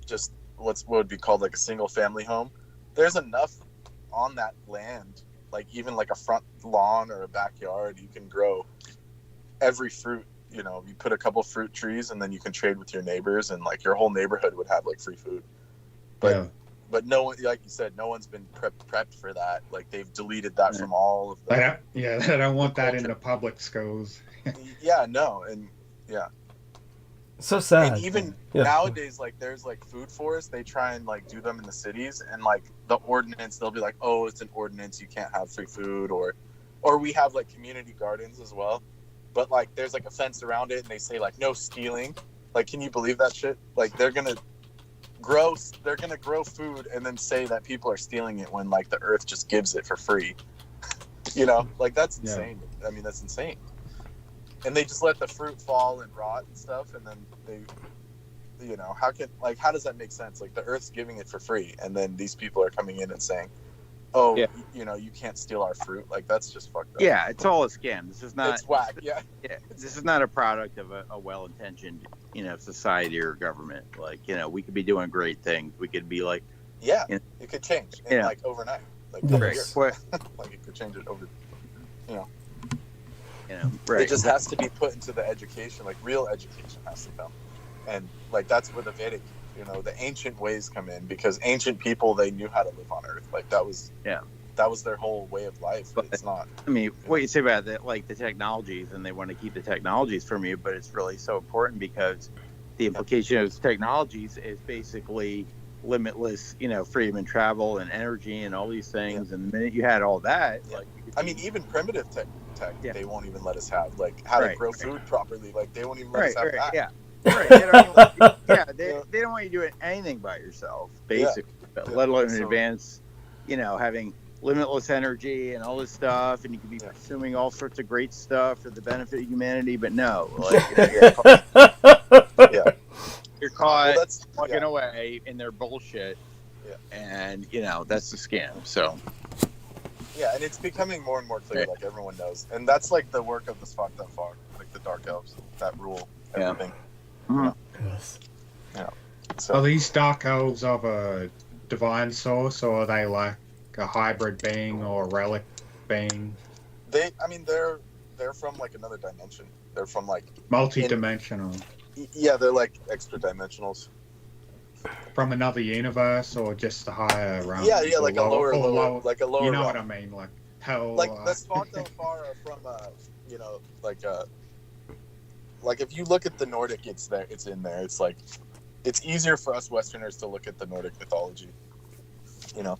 just what would be called like a single family home. There's enough on that land, like even like a front lawn or a backyard, you can grow every fruit. You put a couple fruit trees and then you can trade with your neighbors and like your whole neighborhood would have like free food. But no one, like you said, no one's been prepped for that. Like they've deleted that from all of the they don't want that in the public schools. So sad. And even nowadays, like there's like food forests, they try and like do them in the cities, and like the ordinance, they'll be like, oh, it's an ordinance, you can't have free food, or we have like community gardens as well, but like there's like a fence around it, and they say like no stealing. Like, can you believe that shit? Like they're gonna they're gonna grow food and then say that people are stealing it when like the earth just gives it for free. You know, like that's insane. I mean, that's insane. And they just let the fruit fall and rot and stuff, and then they, you know, how does that make sense? Like the earth's giving it for free, and then these people are coming in and saying, oh, you know, you can't steal our fruit. Like that's just fucked up. Yeah, it's all a scam. This is not. It's whack. Yeah. This is not a product of a well-intentioned, you know, society or government. Like, you know, we could be doing great things. We could be like, yeah, you know, it could change in like overnight. Like Yes. like it could change it over. You know, right. It just has to be put into the education. Like real education has to come, and like that's where the Vedic, you know, the ancient ways come in, because ancient people, they knew how to live on Earth. Like that was their whole way of life. But it's not. I mean, what you say about that, like the technologies, and they want to keep the technologies from you, but it's really so important because the implication of technologies is basically limitless, you know, freedom and travel and energy and all these things. And the minute you had all that, like, I mean, even primitive tech, they won't even let us have, like how to grow food properly. Like they won't even let us have that. Yeah. Right. They don't, they don't want you doing anything by yourself, basically, let alone in advance, you know, having limitless energy and all this stuff, and you could be pursuing all sorts of great stuff for the benefit of humanity, but no, like, you're caught walking away in their bullshit, and you know that's the scam. So and it's becoming more and more clear, like everyone knows, and that's like the work of the Svartalfar, like the Dark Elves that rule everything. Yes. So, are these dark elves of a divine source, or are they like a hybrid being or a relic being? they're from like another dimension. They're from like Multi-dimensional. They're like extra dimensionals. From another universe, or just a higher realm? Like a lower, like a lower. You know realm. what I mean, like hell. Like the Svartalfar are from, you know, like if you look at the Nordic, it's there, it's in there. It's like, it's easier for us Westerners to look at the Nordic mythology. You know,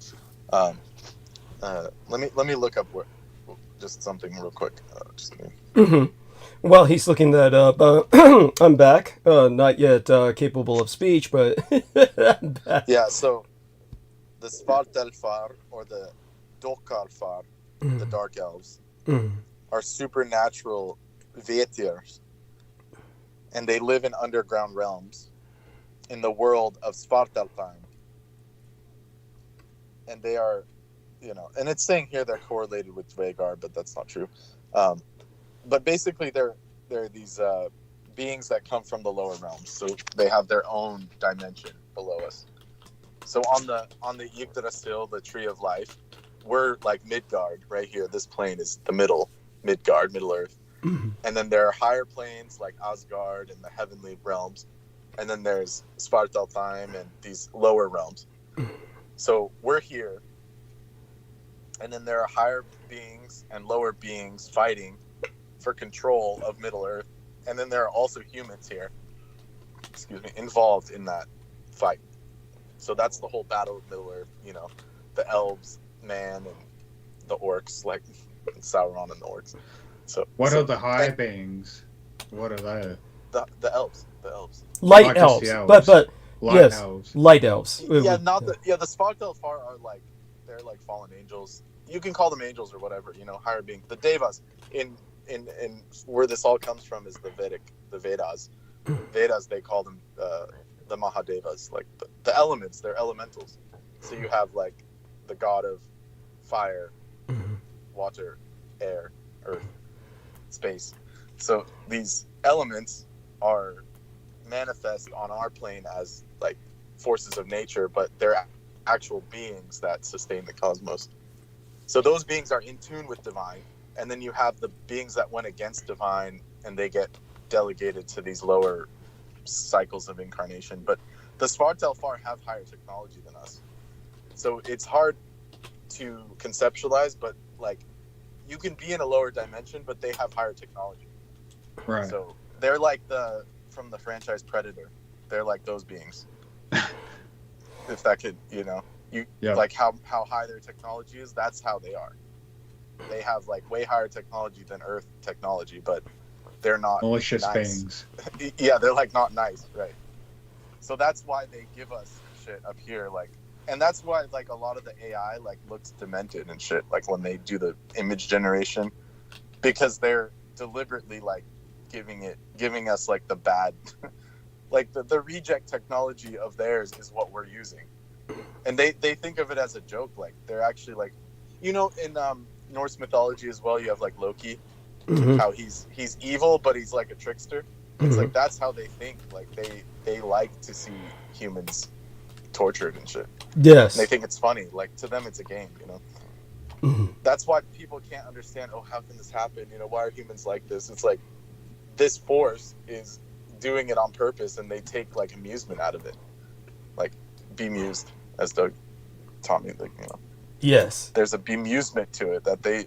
let me look up just something real quick. While he's looking that up, I'm back. Not yet capable of speech, but I'm back. Yeah, so the Svartalfar, or the Dokarfar, the Dark Elves, are supernatural Vetirs, and they live in underground realms in the world of Svartalfheim. And they are, you know, and it's saying here they're correlated with Dvagar, but that's not true. But basically, they're these beings that come from the lower realms, so they have their own dimension below us. So on the Yggdrasil, the Tree of Life, we're like Midgard right here. This plane is the Midgard, Middle Earth, and then there are higher planes like Asgard and the heavenly realms, and then there's Svartalfheim and these lower realms. So we're here, and then there are higher beings and lower beings fighting for control of Middle Earth, and then there are also humans here, involved in that fight. So that's the whole battle of Middle Earth. You know, the elves, man, and the orcs, like Sauron and the orcs. So what are the higher beings? What are they? The elves. Light elves, but light elves. Light elves. The Svartalfar are like, they're like fallen angels. You can call them angels or whatever, you know, higher beings. The Devas, in where this all comes from, is the Vedas. Vedas, they call them the Mahadevas, like the elements. They're elementals. So you have like the god of fire, water, air, earth, space. So these elements are manifest on our plane as like forces of nature, but they're actual beings that sustain the cosmos. So those beings are in tune with divine, and then you have the beings that went against divine, and they get delegated to these lower cycles of incarnation. But the Svartalfar have higher technology than us, so it's hard to conceptualize. But like, you can be in a lower dimension, but they have higher technology. Right. So they're like from the franchise Predator. They're like those beings. If that could, you know, like how high their technology is, that's how they are. They have like way higher technology than Earth technology, but they're not malicious nice beings. Yeah, they're like not nice, right? So that's why they give us shit up here, like, and that's why like a lot of the AI like looks demented and shit, like when they do the image generation, because they're deliberately like giving us like the bad, like the reject technology of theirs is what we're using, and they think of it as a joke. Like they're actually like, you know, in Norse mythology as well, you have like Loki, how he's evil but he's like a trickster. It's like that's how they think. Like they like to see humans tortured and shit. Yes. And they think it's funny. Like to them it's a game, you know. That's why people can't understand, oh, how can this happen? You know, why are humans like this? It's like this force is doing it on purpose, and they take like amusement out of it. Like bemused, as Doug taught me, like, you know. Yes. There's a bemusement to it that they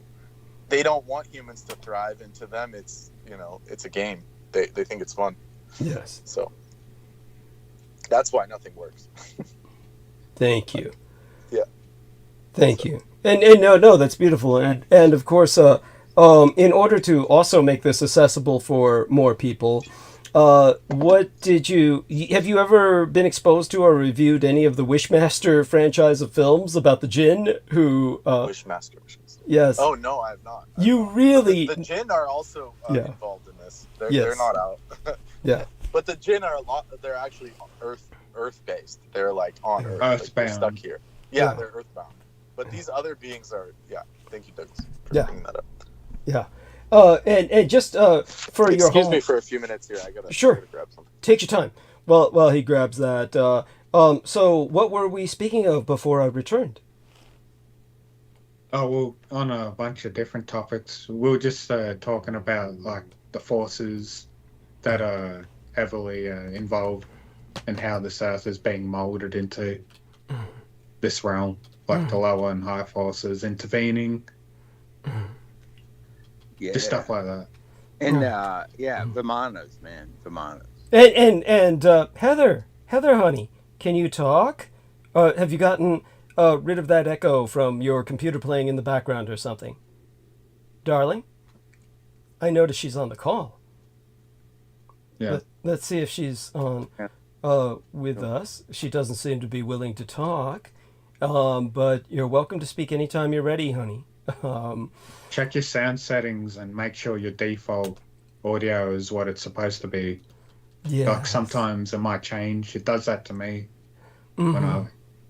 don't want humans to thrive, and to them it's, you know, it's a game. They think it's fun. Yes. So that's why nothing works. Thank you. Yeah. Thank you. And no, that's beautiful. And of course, in order to also make this accessible for more people, what have you ever been exposed to or reviewed any of the Wishmaster franchise of films about the Jinn who Wishmaster. Yes. Oh no, I have not. Really the Jinn are also involved in this. They're not out. Yeah. But the Jinn are they're actually Earth based. They're like on Earth. Earthbound. Like they're stuck here. Yeah, they're earthbound. But these other beings are thank you, Doug, for bringing that up. Yeah. And just for your excuse me for a few minutes here. I gotta grab something. Take your time. Well, he grabs that. So what were we speaking of before I returned? Oh, well, on a bunch of different topics. We were just talking about like the forces that are heavily involved and how this Earth is being molded into this realm, like the lower and high forces intervening. Yeah. Just stuff like that. And Vimanas, man. Vimanas. And Heather, honey, can you talk? Have you gotten rid of that echo from your computer playing in the background or something? Darling? I noticed she's on the call. Yeah. Let's see if she's on with us. She doesn't seem to be willing to talk. But you're welcome to speak anytime you're ready, honey. Check your sound settings and make sure your default audio is what it's supposed to be. Yeah. Like sometimes it might change. It does that to me. When I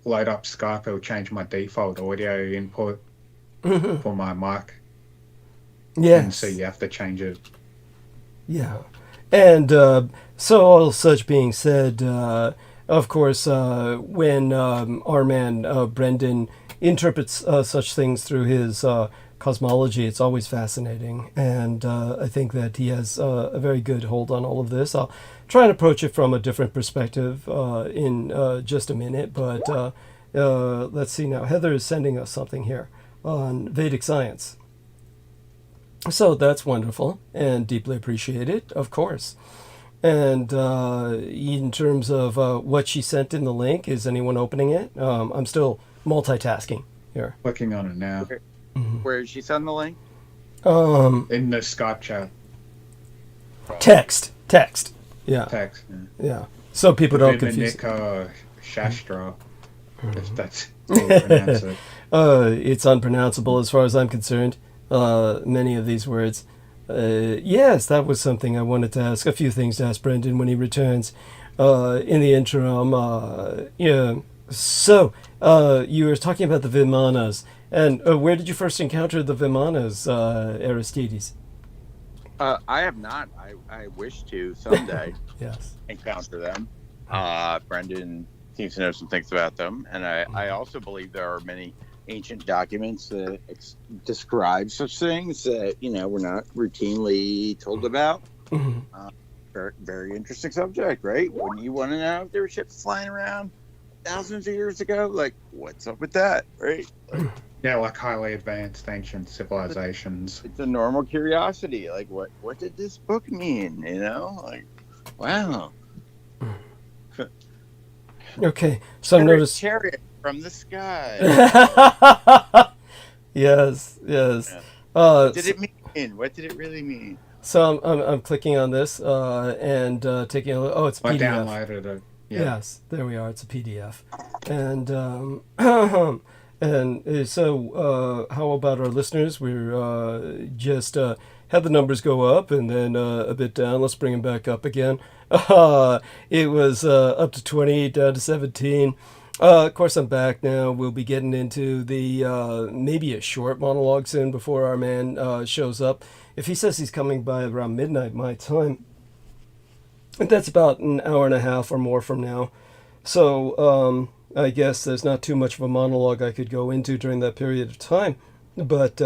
load up Skype, it'll change my default audio input for my mic. Yes. And so you have to change it. Yeah. And so all such being said, of course, when our man Brendan interprets such things through his cosmology, it's always fascinating. And I think that he has a very good hold on all of this. I'll try and approach it from a different perspective in just a minute. But let's see now. Heather is sending us something here on Vedic science. So that's wonderful and deeply appreciated, of course. And in terms of what she sent in the link, is anyone opening it? I'm still multitasking here. Clicking on it now. Where did she send the link? In the Skype chat. Text. Yeah. Text. Yeah. So people don't confuse. Shastra, if that's how you pronounce it. It's unpronounceable as far as I'm concerned. Many of these words. Yes, that was something I wanted to ask. A few things to ask Brendan when he returns. In the interim, yeah. So, you were talking about the Vimanas, and where did you first encounter the Vimanas, Aristides? I have not. I wish to someday Yes. encounter them. Brendan seems to know some things about them, and I also believe there are many ancient documents that describe such things that we're not routinely told about. Very, very interesting subject, right? Wouldn't you want to know if there were ships flying around thousands of years ago? Like, what's up with that, right? Yeah, like highly advanced ancient civilizations. It's a normal curiosity. Like, what did this book mean? Like, wow. Okay, so I noticed chariot from the sky. Yes. Yeah. What did it mean? What did it really mean? So I'm clicking on this and taking a look. Oh, it's I PDF. downloaded it. Yeah. Yes, there we are. It's a PDF. And so how about our listeners? We're just had the numbers go up and then a bit down. Let's bring them back up again. It was up to 20, down to 17. Of course, I'm back now. We'll be getting into the maybe a short monologue soon before our man shows up. If he says he's coming by around midnight my time, that's about an hour and a half or more from now. So I guess there's not too much of a monologue I could go into during that period of time. But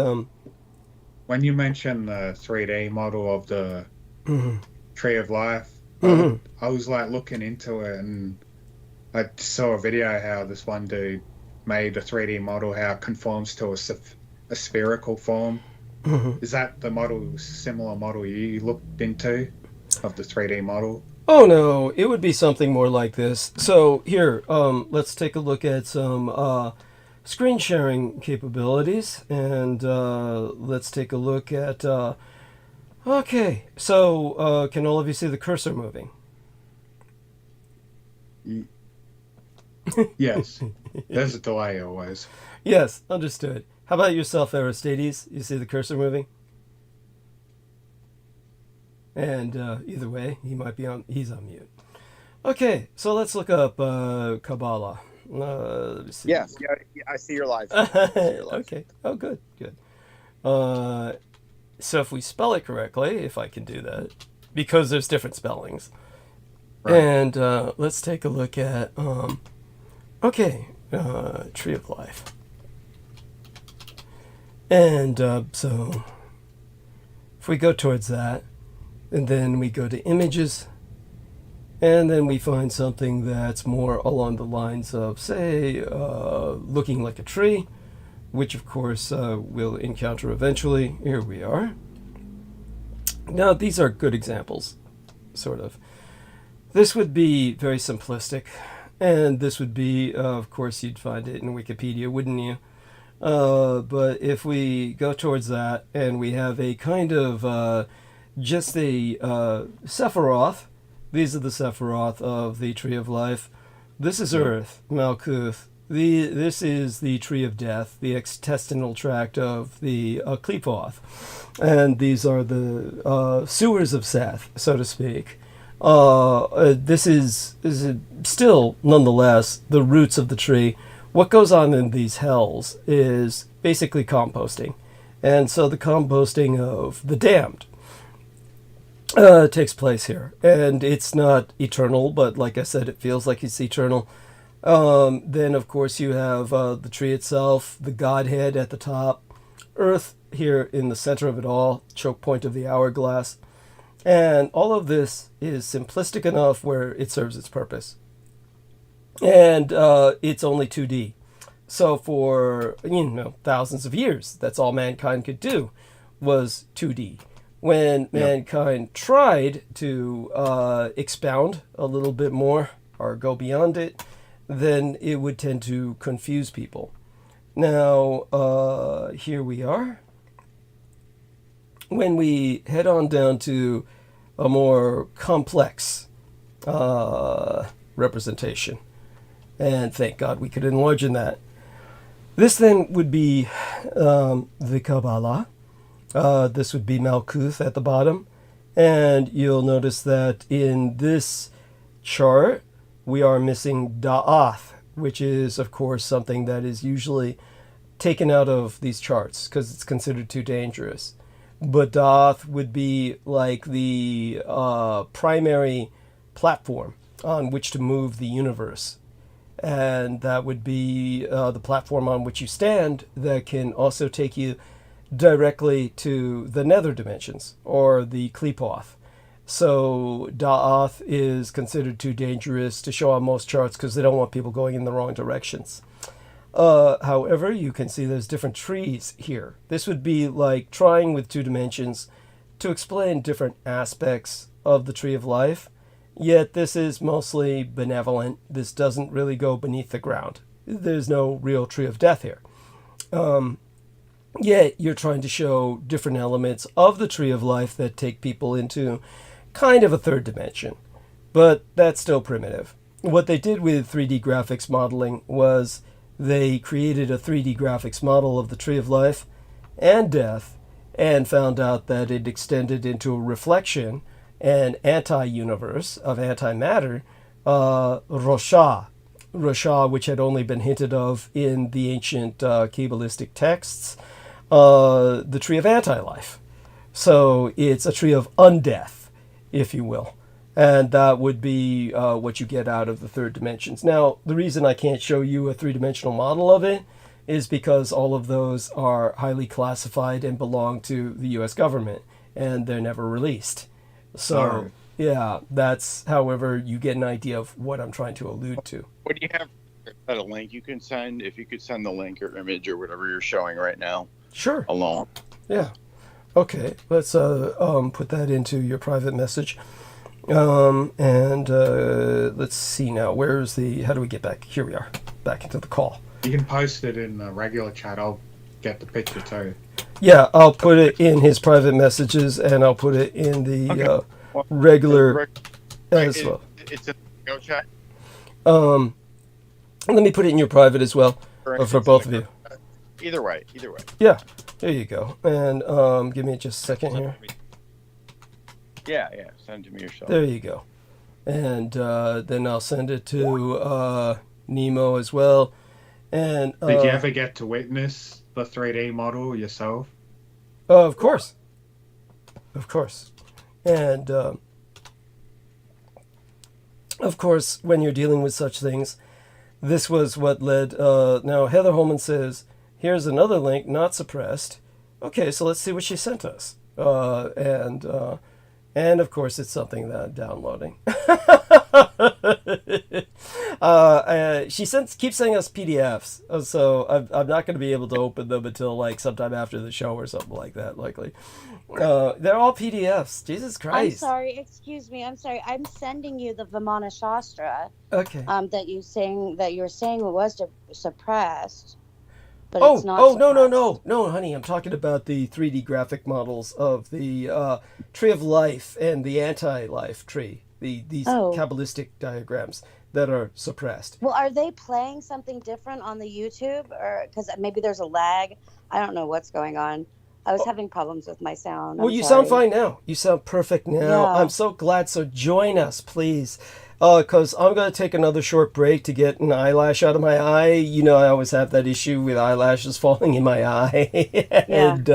when you mentioned the 3D model of the Tree of Life, I was like looking into it, and I saw a video how this one dude made a 3D model, how it conforms to a spherical form. Is that the model, similar model you looked into of the 3D model? Oh no, it would be something more like this. So here, let's take a look at some screen sharing capabilities, and let's take a look at. Okay, so can all of you see the cursor moving? Yes, there's a delay always. Yes, understood. How about yourself, Aristides? You see the cursor moving? And either way, he's on mute. Okay, so let's look up Kabbalah. Let me see. Yes, yeah, I see your live. Okay. Oh, good. So if we spell it correctly, if I can do that, because there's different spellings. Right. And let's take a look at, Tree of Life. And so if we go towards that, and then we go to images, and then we find something that's more along the lines of, say, looking like a tree, which of course we'll encounter eventually. Here we are. Now, these are good examples, sort of. This would be very simplistic, and this would be, of course, you'd find it in Wikipedia, wouldn't you? But if we go towards that, and we have a kind of just a Sephiroth. These are the Sephiroth of the Tree of Life. This is Earth, Malkuth. This is the Tree of Death, the intestinal tract of the Qliphoth. And these are the sewers of Seth, so to speak. This is still, nonetheless, the roots of the tree. What goes on in these hells is basically composting. And so the composting of the damned takes place here, and it's not eternal, but like I said, it feels like it's eternal. Then of course you have the tree itself, the Godhead at the top, Earth here in the center of it all, choke point of the hourglass, and all of this is simplistic enough where it serves its purpose. And it's only 2D, so for thousands of years, that's all mankind could do was 2D. When mankind tried to expound a little bit more or go beyond it, then it would tend to confuse people. Now, here we are. When we head on down to a more complex representation, and thank God we could enlarge in that. This then would be the Kabbalah. This would be Malkuth at the bottom. And you'll notice that in this chart, we are missing Da'ath, which is, of course, something that is usually taken out of these charts because it's considered too dangerous. But Da'ath would be like the primary platform on which to move the universe. And that would be the platform on which you stand that can also take you directly to the nether dimensions, or the Qliphoth. So Da'ath is considered too dangerous to show on most charts because they don't want people going in the wrong directions. However, you can see there's different trees here. This would be like trying with 2 dimensions to explain different aspects of the Tree of Life, yet this is mostly benevolent. This doesn't really go beneath the ground. There's no real Tree of Death here. Yet you're trying to show different elements of the Tree of Life that take people into kind of a 3rd dimension. But that's still primitive. what they did with 3D graphics modeling was they created a 3D graphics model of the Tree of Life and Death, and found out that it extended into a reflection and anti-universe of antimatter, Rosha, which had only been hinted of in the ancient Kabbalistic texts, the tree of anti-life. So it's a tree of undeath, if you will. And that would be what you get out of the third dimensions. Now, the reason I can't show you a three-dimensional model of it is because all of those are highly classified and belong to the U.S. government, and they're never released. So, yeah, that's, however, you get an idea of what I'm trying to allude to. What do you have? A link you can send? If you could send the link or image or whatever you're showing right now. Sure. Alone. Yeah. Okay, let's put that into your private message. And let's see now. Where's the... How do we get back? Here we are. Back into the call. You can post it in the regular chat. I'll get the picture too. Yeah, I'll put it in his private messages, and I'll put it in the regular as well. It's a go chat. Let me put it in your private as well, for both of you. Either way. Yeah, there you go. And give me just a second here. Yeah. Send it to me yourself. There you go. And then I'll send it to Nemo as well. And did you ever get to witness the 3D model yourself? Of course. And of course, when you're dealing with such things, this was what led... now, Heather Holman says, here's another link, not suppressed. Okay, so let's see what she sent us. And of course, it's something that I'm downloading. She keeps sending us PDFs, so I'm not going to be able to open them until like sometime after the show or something like that, likely. They're all PDFs. Jesus Christ. I'm sorry. Excuse me. I'm sorry. I'm sending you the Vimana Shastra. Okay. That you're saying was suppressed. But Oh, it's not no, honey. I'm talking about the 3D graphic models of the Tree of Life and the Anti-Life Tree. These Kabbalistic diagrams that are suppressed. Well, are they playing something different on the YouTube, or because maybe there's a lag? I don't know what's going on. I was having problems with my sound. Well, you sound fine now. You sound perfect now. Yeah. I'm so glad. So join us, please. Because I'm going to take another short break to get an eyelash out of my eye. You know, I always have that issue with eyelashes falling in my eye. And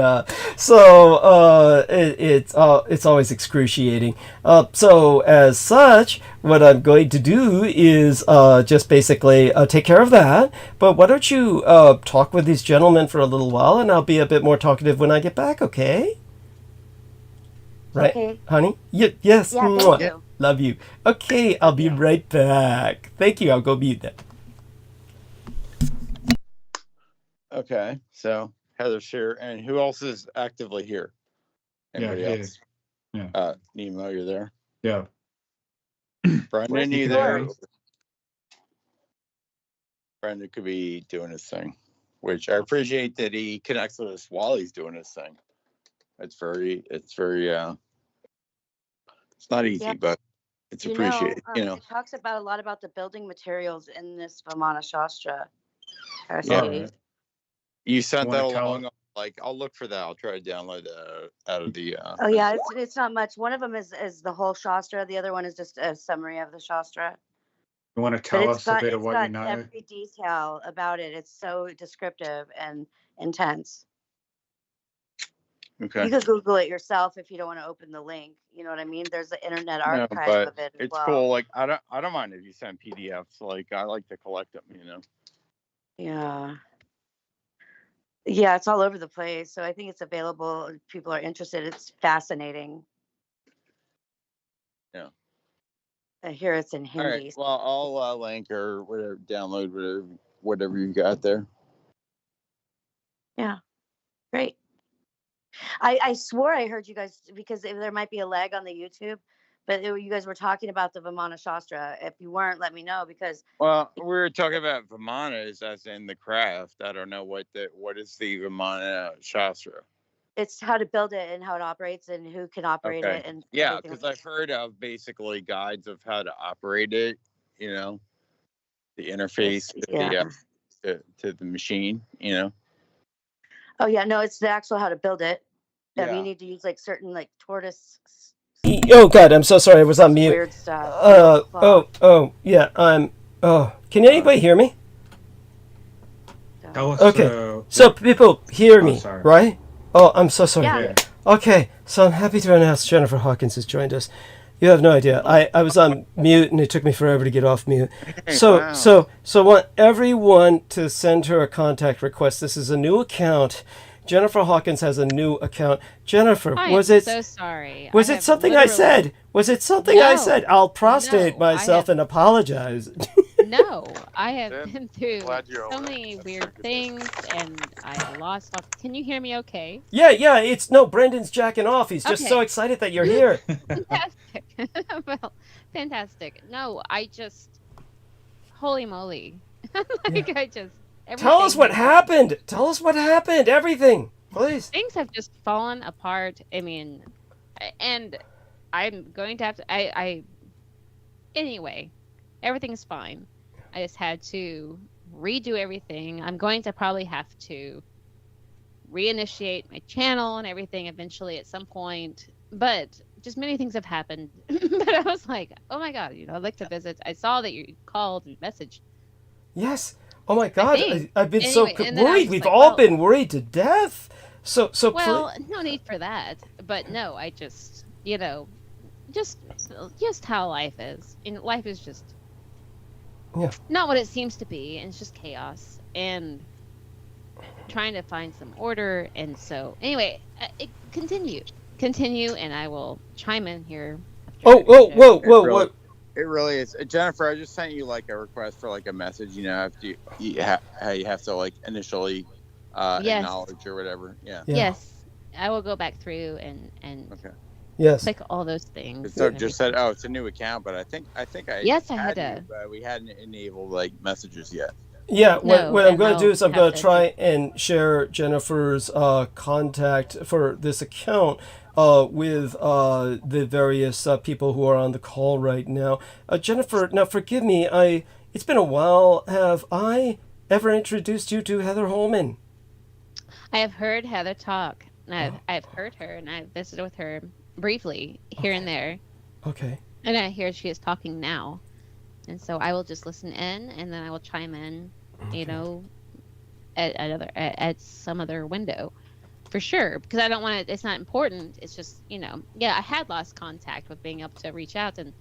it's always excruciating. So as such, what I'm going to do is just basically take care of that. But why don't you talk with these gentlemen for a little while, and I'll be a bit more talkative when I get back, okay? Right, okay. Honey? Yes. Yeah, thank you. Love you. Okay, I'll be right back. Thank you. I'll go mute that. Okay, so Heather's here, and who else is actively here? Anybody else? Yeah. Nemo, you're there. Yeah. Brendan, you there? Brendan could be doing his thing, which I appreciate that he connects with us while he's doing his thing. It's very. It's not easy, but it's appreciated. It talks about a lot about the building materials in this Vimana Shastra. Yeah. You sent that along. Like, I'll look for that. I'll try to download that out of the. Oh yeah, it's not much. One of them is the whole Shastra. The other one is just a summary of the Shastra. You want to tell us a bit of what you know? Every detail about it. It's so descriptive and intense. Okay. You could Google it yourself if you don't want to open the link. You know what I mean? There's the internet archive of it. It's cool. Like, I don't mind if you send PDFs. Like, I like to collect them. Yeah. Yeah, it's all over the place. So I think it's available. If people are interested. It's fascinating. Yeah. I hear it's in Hindi. All right. Well, I'll link or whatever, download whatever you got there. Yeah. Great. I swore I heard you guys, because there might be a lag on the YouTube, but you guys were talking about the Vimana Shastra. If you weren't, let me know, because. Well, we were talking about Vimanas as in the craft. I don't know what is the Vimana Shastra. It's how to build it and how it operates and who can operate it. And yeah, because I've heard of basically guides of how to operate it you know, the interface to Yeah. to the machine, you know. Oh yeah, no, it's the actual how to build it. Yeah. You need to use like certain like tortoise. Oh God, I'm so sorry. I was on mute. Weird stuff. Yeah. Can anybody hear me? Tell us, Okay. So people hear me, sorry. right? Oh, I'm so sorry. Yeah. Okay, so I'm happy to announce Jennifer Hawkins has joined us. You have no idea. I was on mute and it took me forever to get off mute. Wow. So I want everyone to send her a contact request. This is a new account. Jennifer Hawkins has a new account. Jennifer, was it so sorry. Was it something I said? Was it something I said? I'll prostrate myself and apologize. No, I have been through Glad you're so over it. many That's weird so good. things, and I lost. Can you hear me? Okay. Yeah. It's no. Brendan's jacking off. He's just Okay. so excited that you're here. Fantastic. Well, fantastic. No, I just, holy moly. Tell us what happened. Tell us what happened. Everything, please. Things have just fallen apart. I mean, and I'm going to have to, anyway, everything's fine. I just had to redo everything. I'm going to probably have to reinitiate my channel and everything eventually at some point. But just many things have happened. But I was like, oh my God, I'd like to visit. I saw that you called and messaged. Yes. Oh my God. I've been Anyway, so and then I worried. was We've like, all been worried to death. So well, no need for that. But no, I just, just how life is. And life is just not what it seems to be. And it's just chaos and trying to find some order. And so anyway, continue, and I will chime in here. Whoa. It really is. Jennifer, I just sent you like a request for like a message, after how you have to like initially acknowledge or whatever. Yeah. Yes. I will go back through and okay. Yes. click all those things. So just said, oh, it's a new account, but I think I had you, but we hadn't enabled like messages yet. Yeah, what I'm going to do is I'm going to have try and share Jennifer's contact for this account with the various people who are on the call right now. Jennifer, now forgive me, it's been a while. Have I ever introduced you to Heather Holman? I have heard Heather talk. And I've heard her, and I've visited with her briefly here and there. Okay. And I hear she is talking now. And so I will just listen in, and then I will chime in, at some other window, for sure. Because I don't want to. It's not important. It's just I had lost contact with being able to reach out, and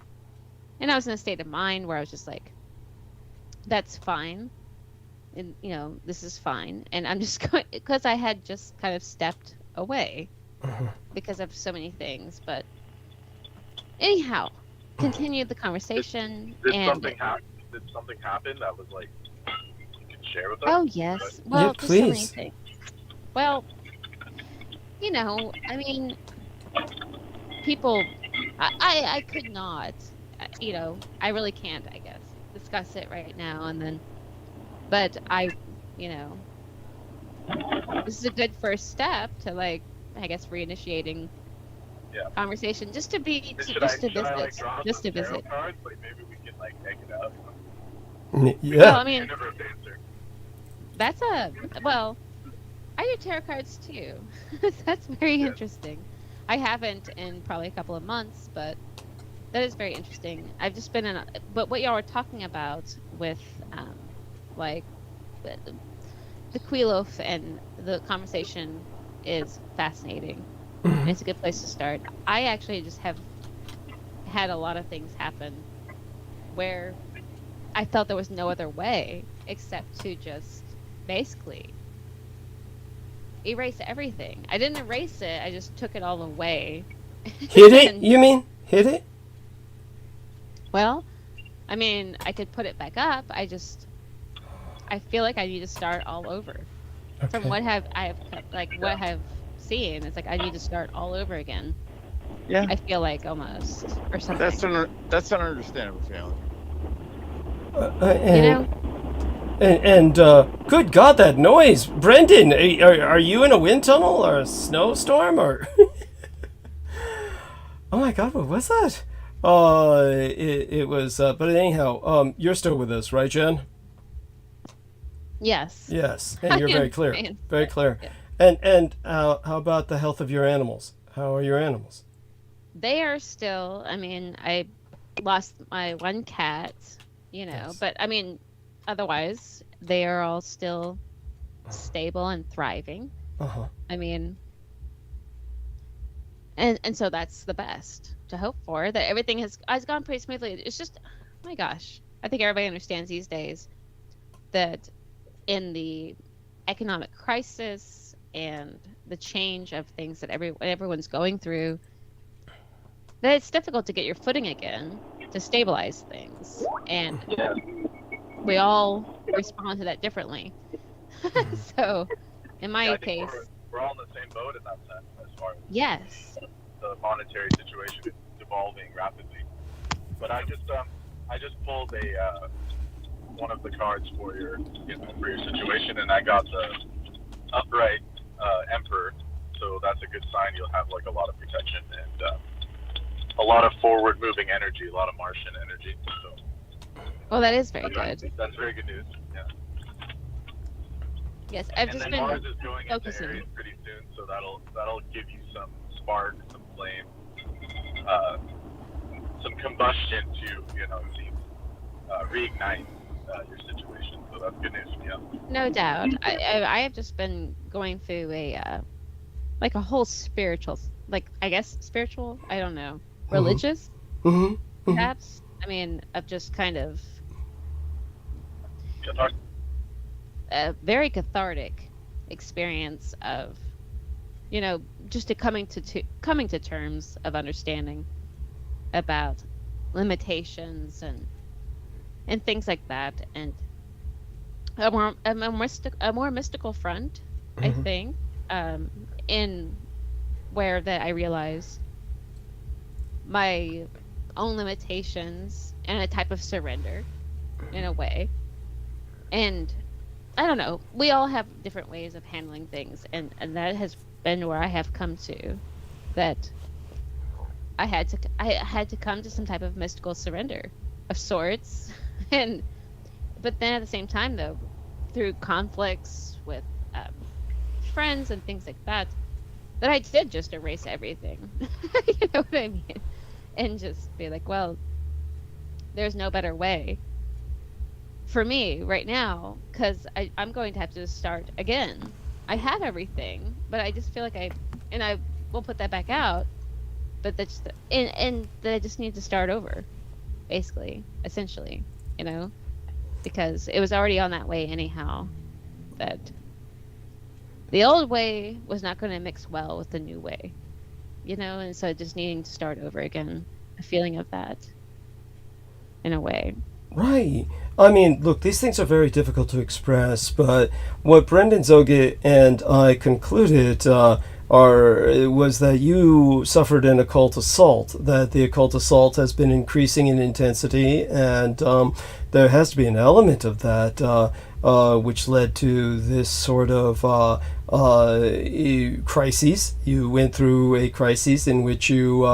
I was in a state of mind where I was just like, that's fine, and this is fine, and I'm just going because I had just kind of stepped away because of so many things. But anyhow, continued the conversation. Did something happen that was like you can share with us? Oh yes. Well, yeah, just so many please. things. Well, I mean, people, I could not, I really can't, I guess, discuss it right now and then, but this is a good first step to like, I guess, reinitiating conversation just to visit. Cards? Like maybe we can like take it out. Yeah. Well, I mean, I do tarot cards too. That's very interesting. I haven't in probably a couple of months, but that is very interesting. I've just been but what y'all were talking about with, like, the Quilof and the conversation is fascinating. And it's a good place to start. I actually just have had a lot of things happen where I felt there was no other way except to just basically erase everything. I didn't erase it, I just took it all away. Hit it? You mean hit it? Well, I mean, I could put it back up. I feel like I need to start all over. Okay. From what I've seen, it's like I need to start all over again. Yeah. I feel like almost or something. That's an understandable feeling. And good God, that noise, Brendan! Are you in a wind tunnel or a snowstorm or? Oh my God, what was that? It was, but anyhow, you're still with us, right, Jen? Yes. Yes, and you're very clear, Fine. very clear. Yeah. And how about the health of your animals? How are your animals? They are still, I mean, I lost my one cat, you know, Yes. but I mean, otherwise, they are all still stable and thriving. Uh-huh. I mean, and so that's the best to hope for, that everything has gone pretty smoothly. It's just, oh my gosh, I think everybody understands these days that in the economic crisis and the change of things that everyone's going through, that it's difficult to get your footing again, to stabilize things, and Yeah. we all respond to that differently. So in my Yeah, I think case, we're all in the same boat in that sense, as far as yes. the monetary situation is evolving rapidly. But I just pulled a one of the cards for your situation, and I got the upright emperor, so that's a good sign. You'll have like a lot of protection and a lot of forward moving energy, a lot of Martian energy. So Well, that is very good. that's very good news. Yeah. Yes, I've And just then been Mars is going into focusing. Aries pretty soon, so that'll give you some spark, some flame, some combustion to reignite your situation. So that's good news. Yeah. No doubt. I have just been going through a like a whole spiritual, like I guess spiritual, I don't know, religious Mm-hmm. perhaps. I mean, of just kind of a very cathartic experience of, you know, just coming to terms of understanding about limitations and things like that, and a more mystical front, I think, in where that I realize my own limitations and a type of surrender in a way. And I don't know, we all have different ways of handling things, and that has been where I have come to, that I had to come to some type of mystical surrender of sorts. And but then at the same time, though, through conflicts with friends and things like that, that I did just erase everything. You know what I mean? And just be like, well, there's no better way for me right now, because I'm going to have to start again. I have everything, but I just feel like I will put that back out, but that's and that I just need to start over, basically, essentially, you know, because it was already on that way anyhow, that the old way was not going to mix well with the new way, you know, and so just needing to start over again, a feeling of that in a way. Right. I mean, look, these things are very difficult to express, but what Brendan Zoget and I concluded was that you suffered an occult assault, that the occult assault has been increasing in intensity, and there has to be an element of that which led to this sort of crises. You went through a crisis in which you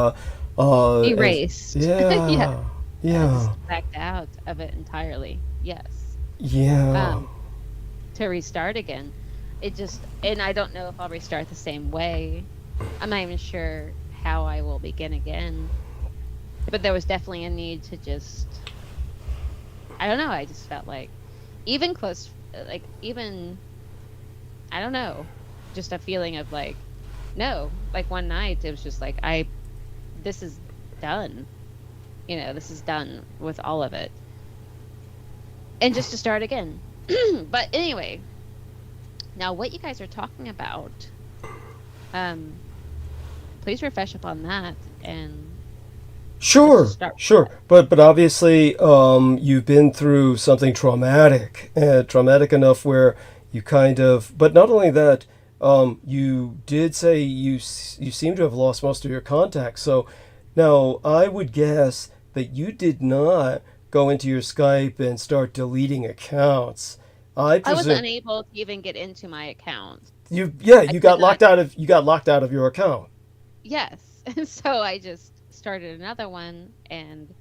Erased. Yeah. Yeah. Yeah. Just backed out of it entirely. Yes. Yeah. To restart again. It just, and I don't know if I'll restart the same way. I'm not even sure how I will begin again. But there was definitely a need to just, I don't know, I just felt like, even close, like, even, I don't know, just a feeling of like, no, like one night it was just like, this is done. You know, this is done with all of it. And just to start again. But anyway, now what you guys are talking about, please refresh up on that and Sure, start with sure. But obviously, you've been through something traumatic, traumatic enough where you kind of. But not only that, you did say you seem to have lost most of your contacts. So now I would guess that you did not go into your Skype and start deleting accounts. I I was presume unable to even get into my account. you I got could locked not. out of your account. Yes. And so I just started another one, and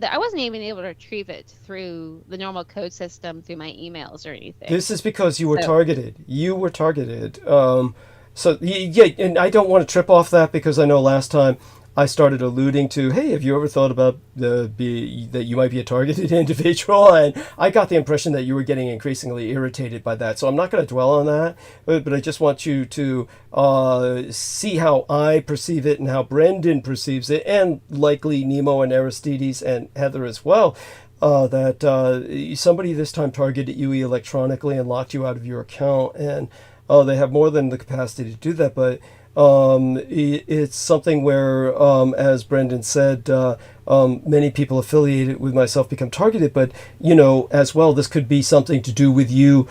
I wasn't even able to retrieve it through the normal code system through my emails or anything. This is because you were targeted. You were targeted. So yeah, and I don't want to trip off that, because I know last time I started alluding to, hey, have you ever thought about that you might be a targeted individual? And I got the impression that you were getting increasingly irritated by that. So I'm not going to dwell on that, but I just want you to see how I perceive it and how Brendan perceives it, and likely Nemo and Aristides and Heather as well. That somebody this time targeted you electronically and locked you out of your account, and they have more than the capacity to do that, but it's something where, as Brendan said, many people affiliated with myself become targeted, but, as well, this could be something to do with you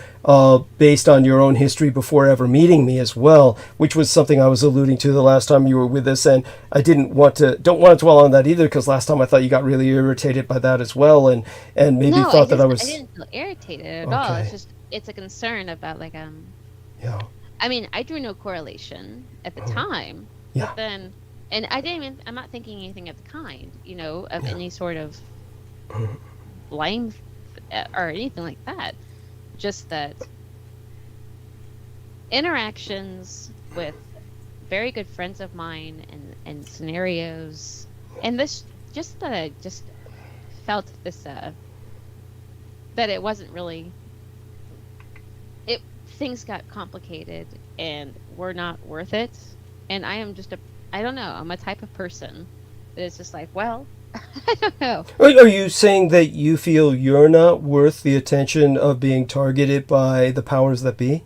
based on your own history before ever meeting me as well, which was something I was alluding to the last time you were with us, and I don't want to dwell on that either, because last time I thought you got really irritated by that as well, and maybe thought that I was... I didn't feel irritated at all. It's a concern about, like, Yeah. I mean, I drew no correlation at the time. Yeah. But then, and I'm not thinking anything of the kind, of any sort of blame or anything like that. Just that interactions with very good friends of mine and scenarios, and this, just that I just felt this, that it wasn't really, things got complicated and were not worth it. And I am just I don't know, I'm a type of person that is just like, well, I don't know. Are you saying that you feel you're not worth the attention of being targeted by the powers that be?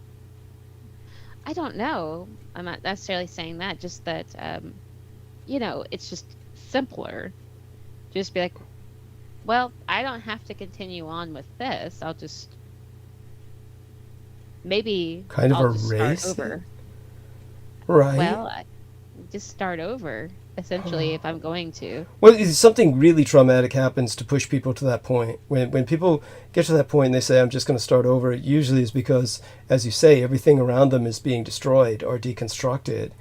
I don't know. I'm not necessarily saying that, just that, it's just simpler. Just be like, well, I don't have to continue on with this. I'll just maybe kind of I'll just erase start over. Right. Well, just start over, essentially, if I'm going to. Well, something really traumatic happens to push people to that point. When people get to that point and they say, I'm just going to start over, it usually is because, as you say, everything around them is being destroyed or deconstructed.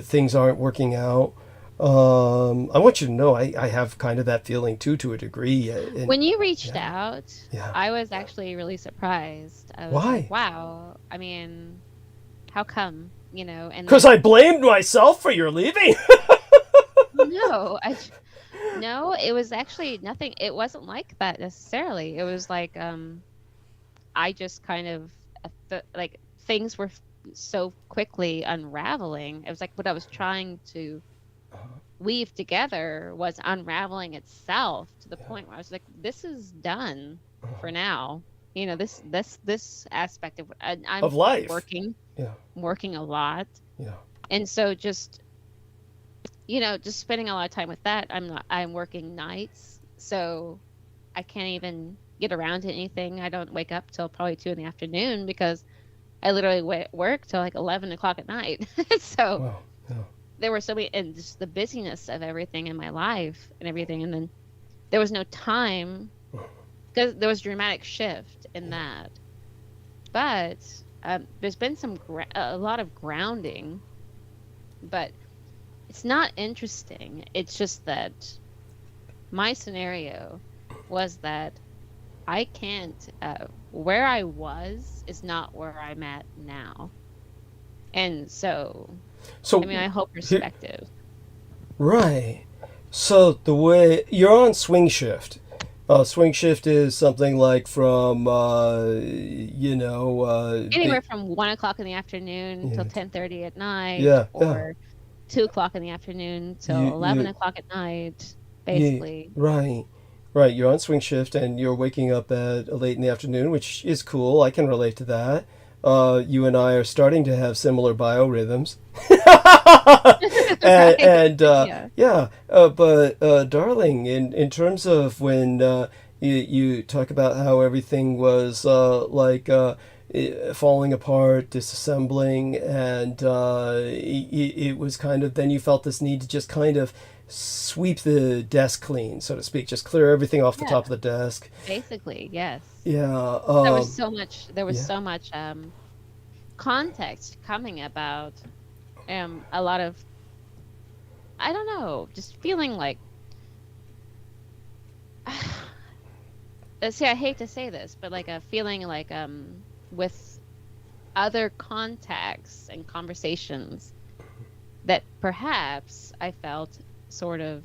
Things aren't working out. I want you to know I have kind of that feeling too, to a degree. When you reached out, Yeah. I was actually really surprised. I was Why? like, wow. I mean, how come? And Because I blamed myself for your leaving. no, it was actually nothing. It wasn't like that necessarily. It was like, I just kind of like things were so quickly unraveling. It was like what I was trying to weave together was unraveling itself to the point where I was like, this is done for now. This aspect of life. Working a lot. Yeah. And so just spending a lot of time with that. I'm working nights, so I can't even get around to anything. I don't wake up till probably 2 p.m. because I literally work till like 11 o'clock at night. So Wow. Yeah. there were so many, and just the busyness of everything in my life and everything. And then there was no time, because there was a dramatic shift in that. But there's been a lot of grounding, but it's not interesting. It's just that my scenario was that I can't, where I was is not where I'm at now. And so I mean, I hope perspective. Right. So the way you're on swing shift. Swing shift is something like from, anywhere from 1 o'clock in the afternoon till 10:30 at night, or 2 o'clock in the afternoon till 11 o'clock at night, basically. Right. You're on swing shift and you're waking up at late in the afternoon, which is cool. I can relate to that. You and I are starting to have similar biorhythms. But darling, in terms of when you talk about how everything was falling apart, disassembling, and it was kind of, then you felt this need to just kind of sweep the desk clean, so to speak, just clear everything off the top of the desk. Basically, yes. Yeah. There was so much context coming about a lot of I don't know, just feeling like, see, I hate to say this, but like a feeling like with other contacts and conversations that perhaps I felt sort of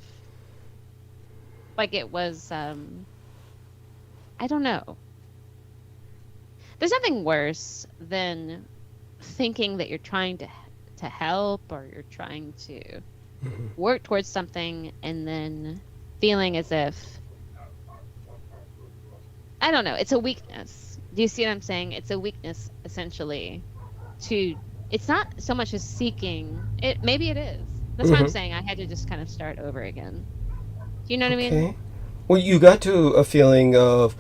like it was I don't know. There's nothing worse than thinking that you're trying to help, or you're trying to work towards something, and then feeling as if, I don't know, it's a weakness. Do you see what I'm saying? It's a weakness, essentially, to, it's not so much as seeking it. Maybe it is. That's why I'm saying I had to just kind of start over again. Do you know what I mean? Well, you got to a feeling of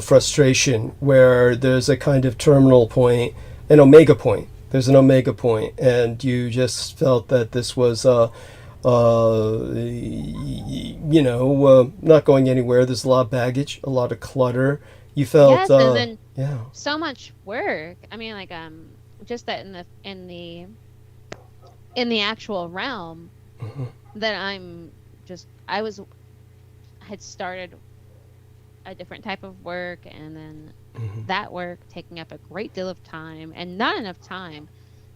frustration where there's a kind of terminal point, an omega point. There's an omega point, and you just felt that this was, not going anywhere. There's a lot of baggage, a lot of clutter. You felt, yes, and then yeah, so much work. I mean, like, just that in the actual realm, that I had started a different type of work, and then that work taking up a great deal of time, and not enough time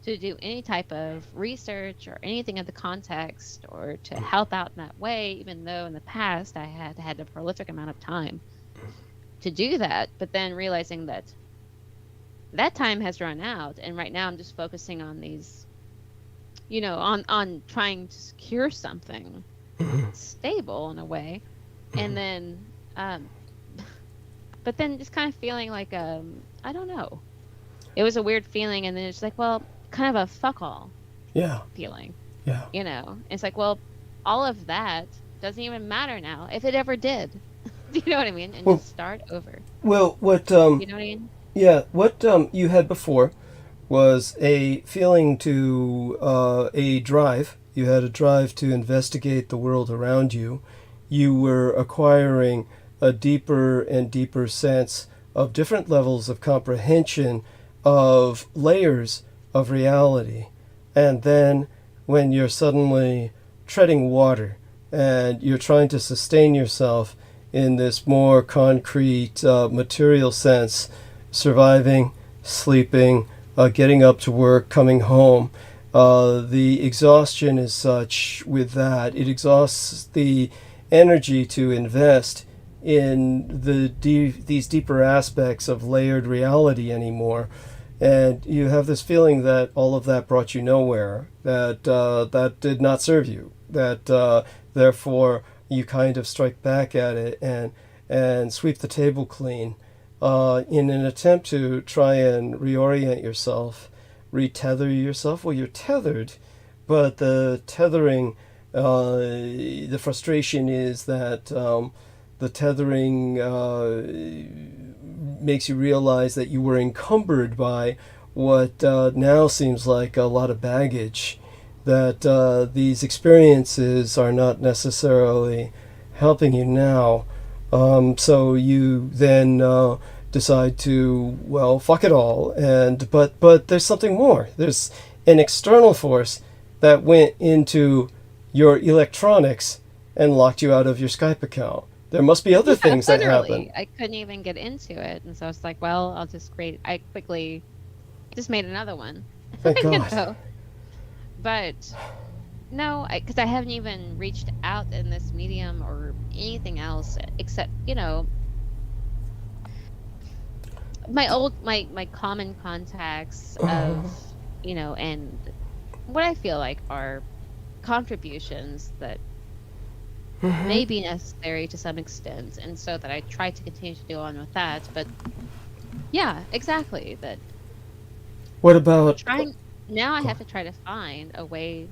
to do any type of research or anything of the context, or to help out in that way, even though in the past I had a prolific amount of time to do that. But then realizing that time has run out, and right now I'm just focusing on these, on trying to secure something stable in a way. And then but then just kind of feeling like, I don't know, it was a weird feeling, and then it's like, well, kind of a fuck all feeling. It's like, well, all of that doesn't even matter now, if it ever did. Do you know what I mean? And just start over. Well, what you know what I mean? Yeah, what you had before was a feeling to a drive. You had a drive to investigate the world around you. You were acquiring a deeper and deeper sense of different levels of comprehension of layers of reality. And then when you're suddenly treading water and you're trying to sustain yourself in this more concrete material sense, surviving, sleeping, getting up to work, coming home, the exhaustion is such with that. It exhausts the energy to invest in these deeper aspects of layered reality anymore. And you have this feeling that all of that brought you nowhere, that that did not serve you, that therefore you kind of strike back at it and sweep the table clean in an attempt to try and reorient yourself, retether yourself. Well, you're tethered, but the tethering, the frustration is that the tethering makes you realize that you were encumbered by what now seems like a lot of baggage, that these experiences are not necessarily helping you now. So you then decide to, well, fuck it all. But there's something more. There's an external force that went into your electronics and locked you out of your Skype account. There must be other things that happen. I couldn't even get into it, and so I was like, well, I'll just I quickly just made another one. Thank God. But no, because I haven't even reached out in this medium or anything else, except, my common contacts of, and what I feel like are contributions that may be necessary to some extent, and so that I try to continue to go on with that. But yeah, exactly. That. What about now? I have to try to find a way,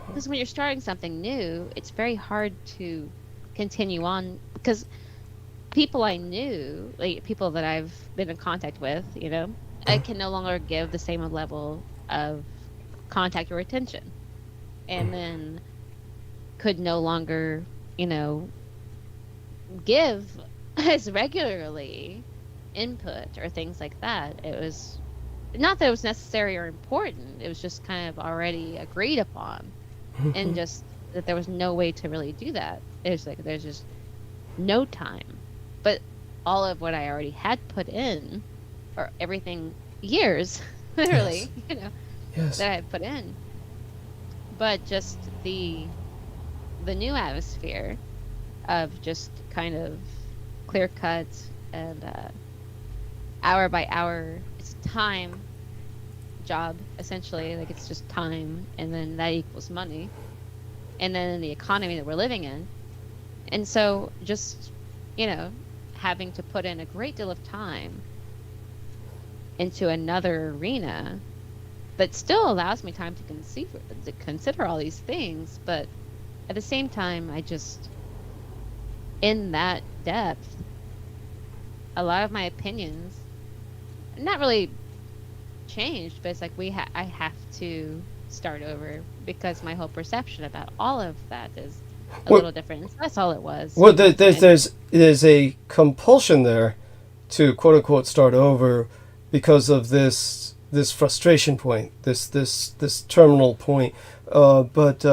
because when you're starting something new, it's very hard to continue on, because people I knew, like people that I've been in contact with, I can no longer give the same level of contact or attention, and then could no longer give as regularly input or things like that. It was not that it was necessary or important, it was just kind of already agreed upon, and just that there was no way to really do that. It's like there's just no time. But all of what I already had put in, or everything, years, literally, Yes. that I had put in. But just the new atmosphere of just kind of clear cut and hour by hour, it's time job essentially, like it's just time, and then that equals money, and then the economy that we're living in. And so just having to put in a great deal of time into another arena, but still allows me time to consider all these things. But at the same time, I just, in that depth, a lot of my opinions not really changed, but it's like I have to start over because my whole perception about all of that is a little different. So that's all it was. Well, there's a compulsion there to quote unquote start over because of this frustration point, this terminal point. But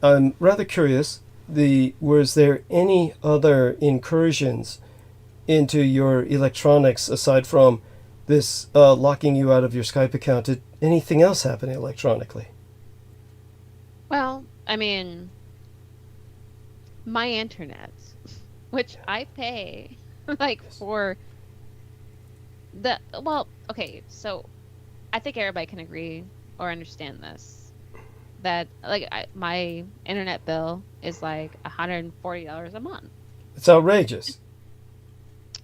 I'm rather curious. Was there any other incursions into your electronics aside from this locking you out of your Skype account? Did anything else happen electronically? Well, I mean, my internet, which I pay for the, okay, so I think everybody can agree or understand this, that my internet bill is like $140 a month. It's outrageous.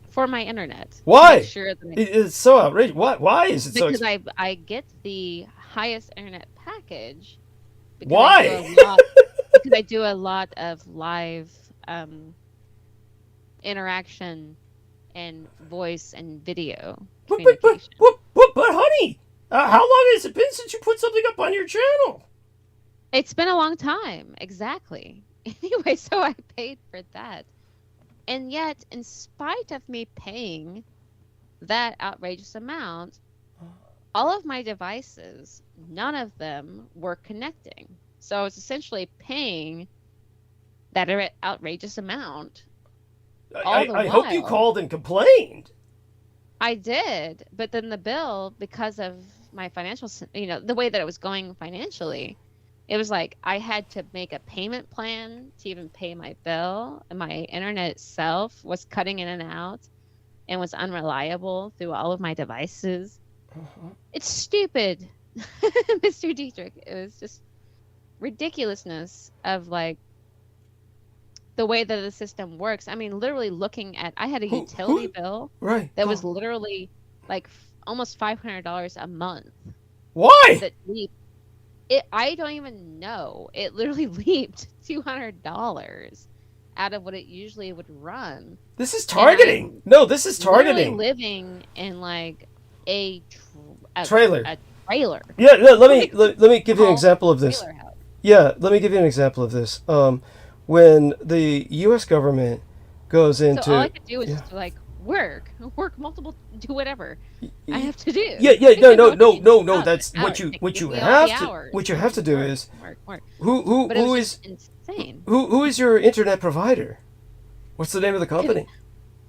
For my internet. Why? Sure that it's so outrageous. Why is it so expensive? Because I get the highest internet package. Why? Because I do a lot of live interaction and voice and video communication. But honey, how long has it been since you put something up on your channel? It's been a long time. Exactly. Anyway, so I paid for that. And yet, in spite of me paying that outrageous amount, all of my devices, none of them were connecting. So I was essentially paying that outrageous amount. I hope you called and complained. I did, but then the bill, because of my financial, the way that it was going financially, it was like I had to make a payment plan to even pay my bill, and my internet itself was cutting in and out and was unreliable through all of my devices. It's stupid, Mr. Dietrich. It was just ridiculousness of the way that the system works. I mean, literally looking at, I had a utility bill that was literally almost $500 a month. Why? That leaped. I don't even know. It literally leaped $200 out of what it usually would run. This is targeting. No, this is targeting. Living in a trailer. A trailer. Yeah, let me give you an example of this. Yeah, let me give you an example of this. When the U.S. government goes into, so all I could do is just work multiple, do whatever I have to do. Yeah. No. That's what you have to do is work. Who is insane? Who is your internet provider? What's the name of the company?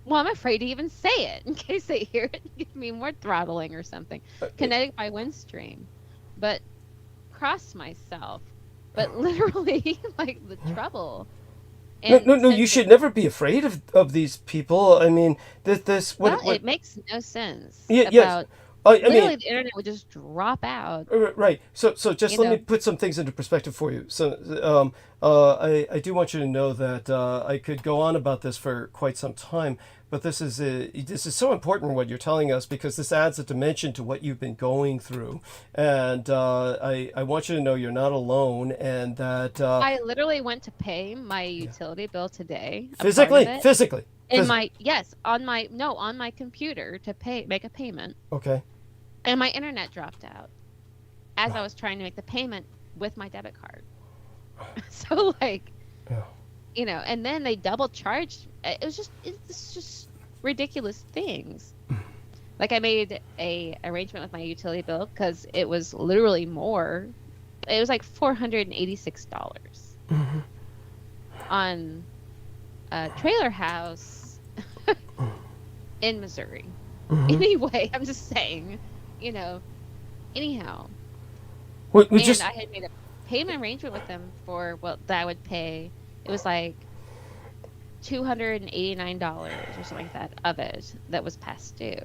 Well, I'm afraid to even say it in case they hear it and give me more throttling or something. Kinetic by Windstream, but cross myself. But literally, the trouble. No, you should never be afraid of these people. I mean, it makes no sense. Yes. Literally, the internet would just drop out. Right. So just let me put some things into perspective for you. So, I do want you to know that I could go on about this for quite some time, but this is so important what you're telling us, because this adds a dimension to what you've been going through, and I want you to know you're not alone, and that I literally went to pay my utility bill today. Physically. On my computer to make a payment. Okay. And my internet dropped out as I was trying to make the payment with my debit card. So and then they double charged. It's just ridiculous things. I made a arrangement with my utility bill because it was literally more. It was $486. on a trailer house in Missouri. Anyway, I'm just saying, anyhow. We And just I had made a payment arrangement with them for that I would pay. It was like $289 or something like that of it that was past due.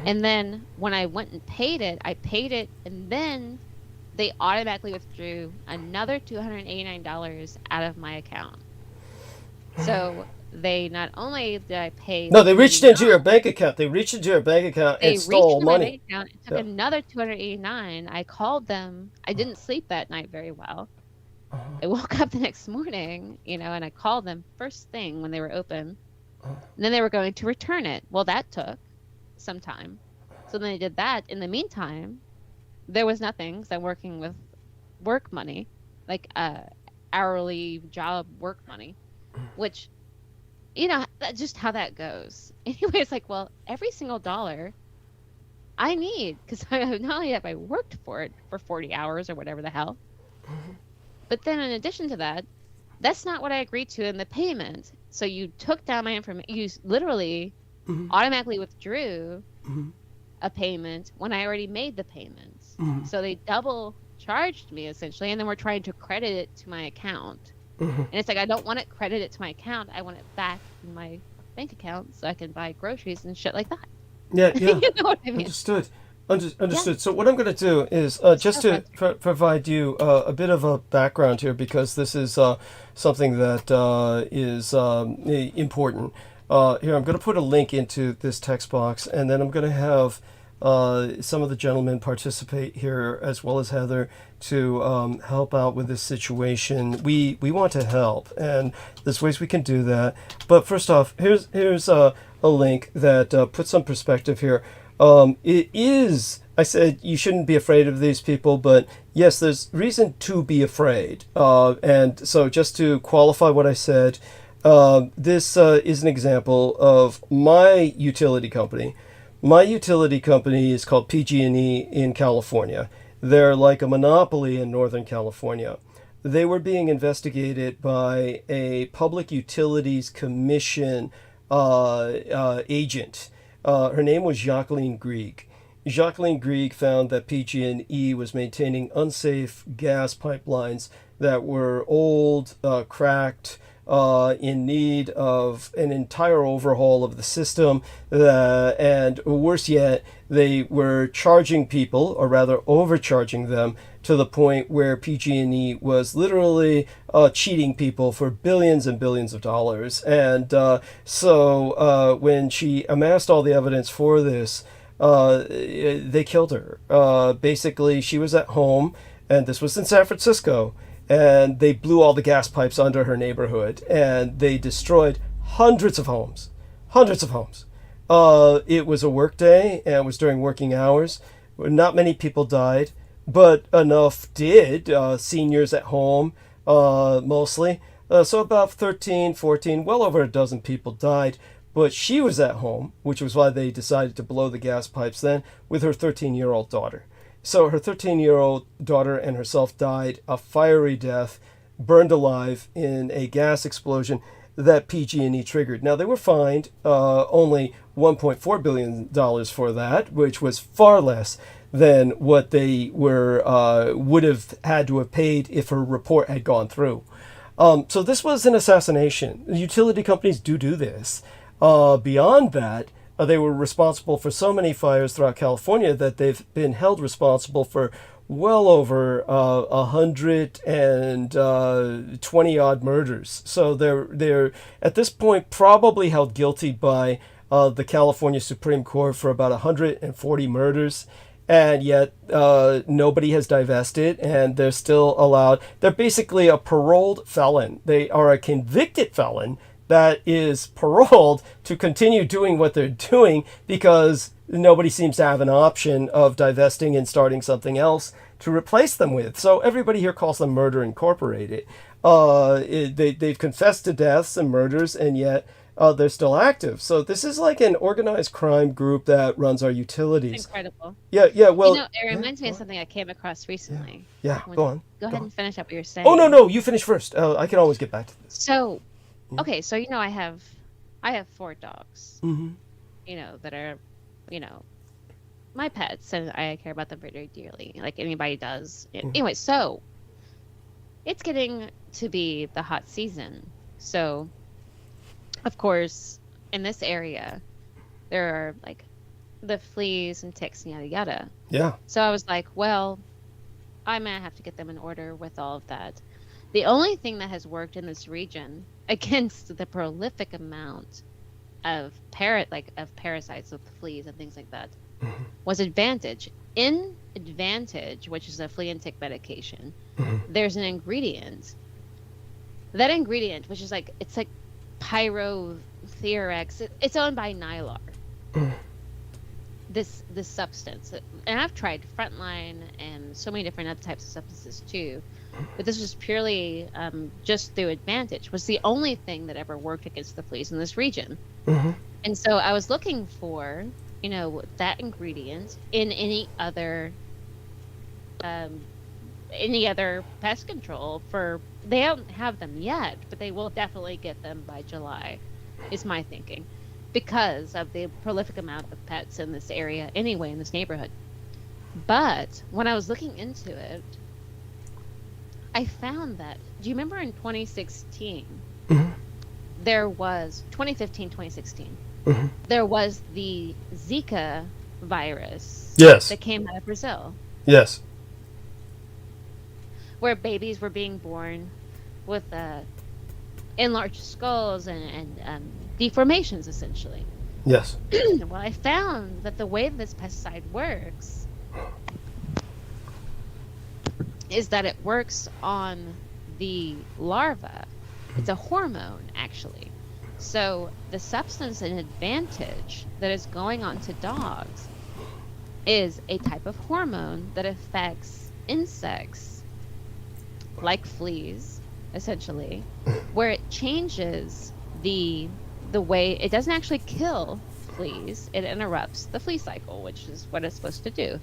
And then when I went and paid it, and then they automatically withdrew another $289 out of my account. So they not only did I pay... No, they reached into your bank account. They reached into your bank account and stole money. My bank account and took another $289. I called them. I didn't sleep that night very well. I woke up the next morning, and I called them first thing when they were open. And then they were going to return it. Well, that took some time. So then they did that. In the meantime, there was nothing, because I'm working with work money, like hourly job work money, which, that's just how that goes. Anyway, it's like, well, every single dollar I need, because not only have I worked for it for 40 hours or whatever the hell, but then in addition to that, that's not what I agreed to in the payment. So you took down my information. You literally automatically withdrew a payment when I already made the payment. So they double charged me essentially, and then we're trying to credit it to my account. And it's like, I don't want it credited to my account. I want it back in my bank account so I can buy groceries and shit like that. Yeah. You know what I mean? Understood. Understood. So what I'm going to do is just to provide you a bit of a background here, because this is something that is important. Here, I'm going to put a link into this text box, and then I'm going to have some of the gentlemen participate here, as well as Heather, to help out with this situation. We want to help, and there's ways we can do that. But first off, here's a link that puts some perspective here. It is, I said you shouldn't be afraid of these people, but yes, there's reason to be afraid. And so just to qualify what I said, this is an example of my utility company. My utility company is called PG&E in California. They're like a monopoly in Northern California. They were being investigated by a Public Utilities Commission agent. Her name was Jacqueline Grieg. Jacqueline Grieg found that PG&E was maintaining unsafe gas pipelines that were old, cracked, in need of an entire overhaul of the system, and worse yet, they were charging people, or rather overcharging them, to the point where PG&E was literally cheating people for billions and billions of dollars. And so when she amassed all the evidence for this, they killed her. Basically, she was at home, and this was in San Francisco, and they blew all the gas pipes under her neighborhood, and they destroyed hundreds of homes. It was a work day, and it was during working hours. Not many people died, but enough did. Seniors at home, mostly. So about 13, 14, well over a dozen people died. But she was at home, which was why they decided to blow the gas pipes then, with her 13-year-old daughter. So her 13-year-old daughter and herself died a fiery death, burned alive in a gas explosion that PG&E triggered. Now, they were fined only $1.4 billion for that, which was far less than what they would have had to have paid if her report had gone through. So this was an assassination. Utility companies do this. Beyond that, they were responsible for so many fires throughout California that they've been held responsible for well over 120 odd murders. So they're at this point probably held guilty by the California Supreme Court for about 140 murders. And yet nobody has divested, and they're still allowed. They're basically a paroled felon. They are a convicted felon that is paroled to continue doing what they're doing because nobody seems to have an option of divesting and starting something else to replace them with. So everybody here calls them Murder Incorporated. They've confessed to deaths and murders, and yet they're still active. So this is like an organized crime group that runs our utilities. Incredible. Yeah. Well, You know, it reminds me of something I came across recently. Yeah. Go on. Go ahead and finish up what you're saying. Oh no, you finish first. I can always get back to this. So, okay, so you know, I have 4 dogs. Mm-hmm. You know, that are, you know, my pets, and I care about them very, very dearly, like anybody does. Anyway, so it's getting to be the hot season. So, of course, in this area, there are like the fleas and ticks and yada yada. Yeah. So I was like, well, I'm gonna have to get them in order with all of that. The only thing that has worked in this region against the prolific amount of parasites with fleas and things like that was Advantage. In Advantage, which is a flea and tick medication, there's an ingredient. That ingredient, which is like, it's like pyrotheorex, it's owned by Nylar. This substance, and I've tried Frontline and so many different other types of substances too, but this was purely just through Advantage. Was the only thing that ever worked against the fleas in this region. And so I was looking for, you know, that ingredient in any other pest control. For they don't have them yet, but they will definitely get them by July, is my thinking, because of the prolific amount of pets in this area anyway, in this neighborhood. But when I was looking into it, I found that, do you remember in 2016, there was 2015, 2016, there was the Zika virus that came out of Brazil. Yes. Where babies were being born with enlarged skulls and deformations, essentially. Yes. Well, I found that the way this pesticide works is that it works on the larva. It's a hormone, actually. So the substance in Advantage that is going on to dogs is a type of hormone that affects insects, like fleas, essentially, where it changes the way. It doesn't actually kill fleas, it interrupts the flea cycle, which is what it's supposed to do,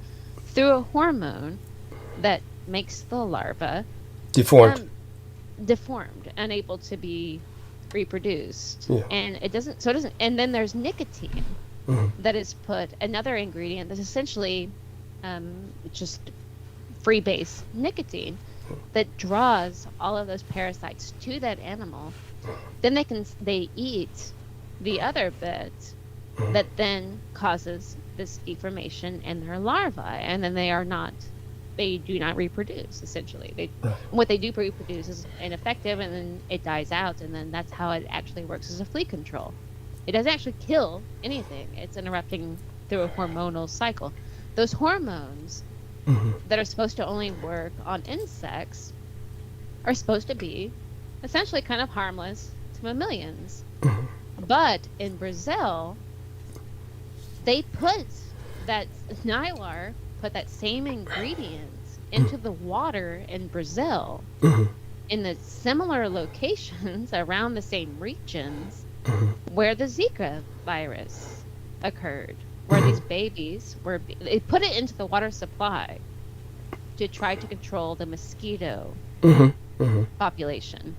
through a hormone that makes the larva deformed, unable to be reproduced. And it doesn't, and then there's nicotine that is put, another ingredient that's essentially just free base nicotine that draws all of those parasites to that animal. Then they eat the other bit that then causes this deformation in their larvae, and then they do not reproduce, essentially. What they do reproduce is ineffective, and then it dies out, and then that's how it actually works as a flea control. It doesn't actually kill anything. It's interrupting through a hormonal cycle. Those hormones that are supposed to only work on insects are supposed to be essentially kind of harmless to mammalians. But in Brazil, they put that Nylar put that same ingredient into the water in Brazil in the similar locations around the same regions where the Zika virus occurred, where these babies they put it into the water supply to try to control the mosquito population.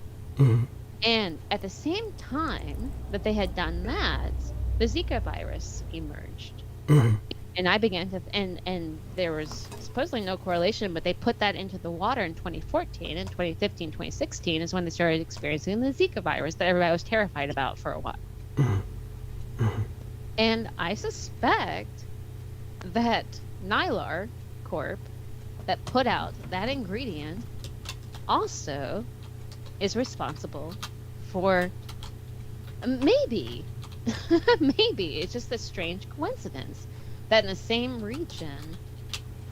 And at the same time that they had done that, the Zika virus emerged. And I began to, and there was supposedly no correlation, but they put that into the water in 2014, and 2015, 2016 is when they started experiencing the Zika virus that everybody was terrified about for a while. And I suspect that Nylar Corp that put out that ingredient also is responsible for maybe it's just a strange coincidence that in the same region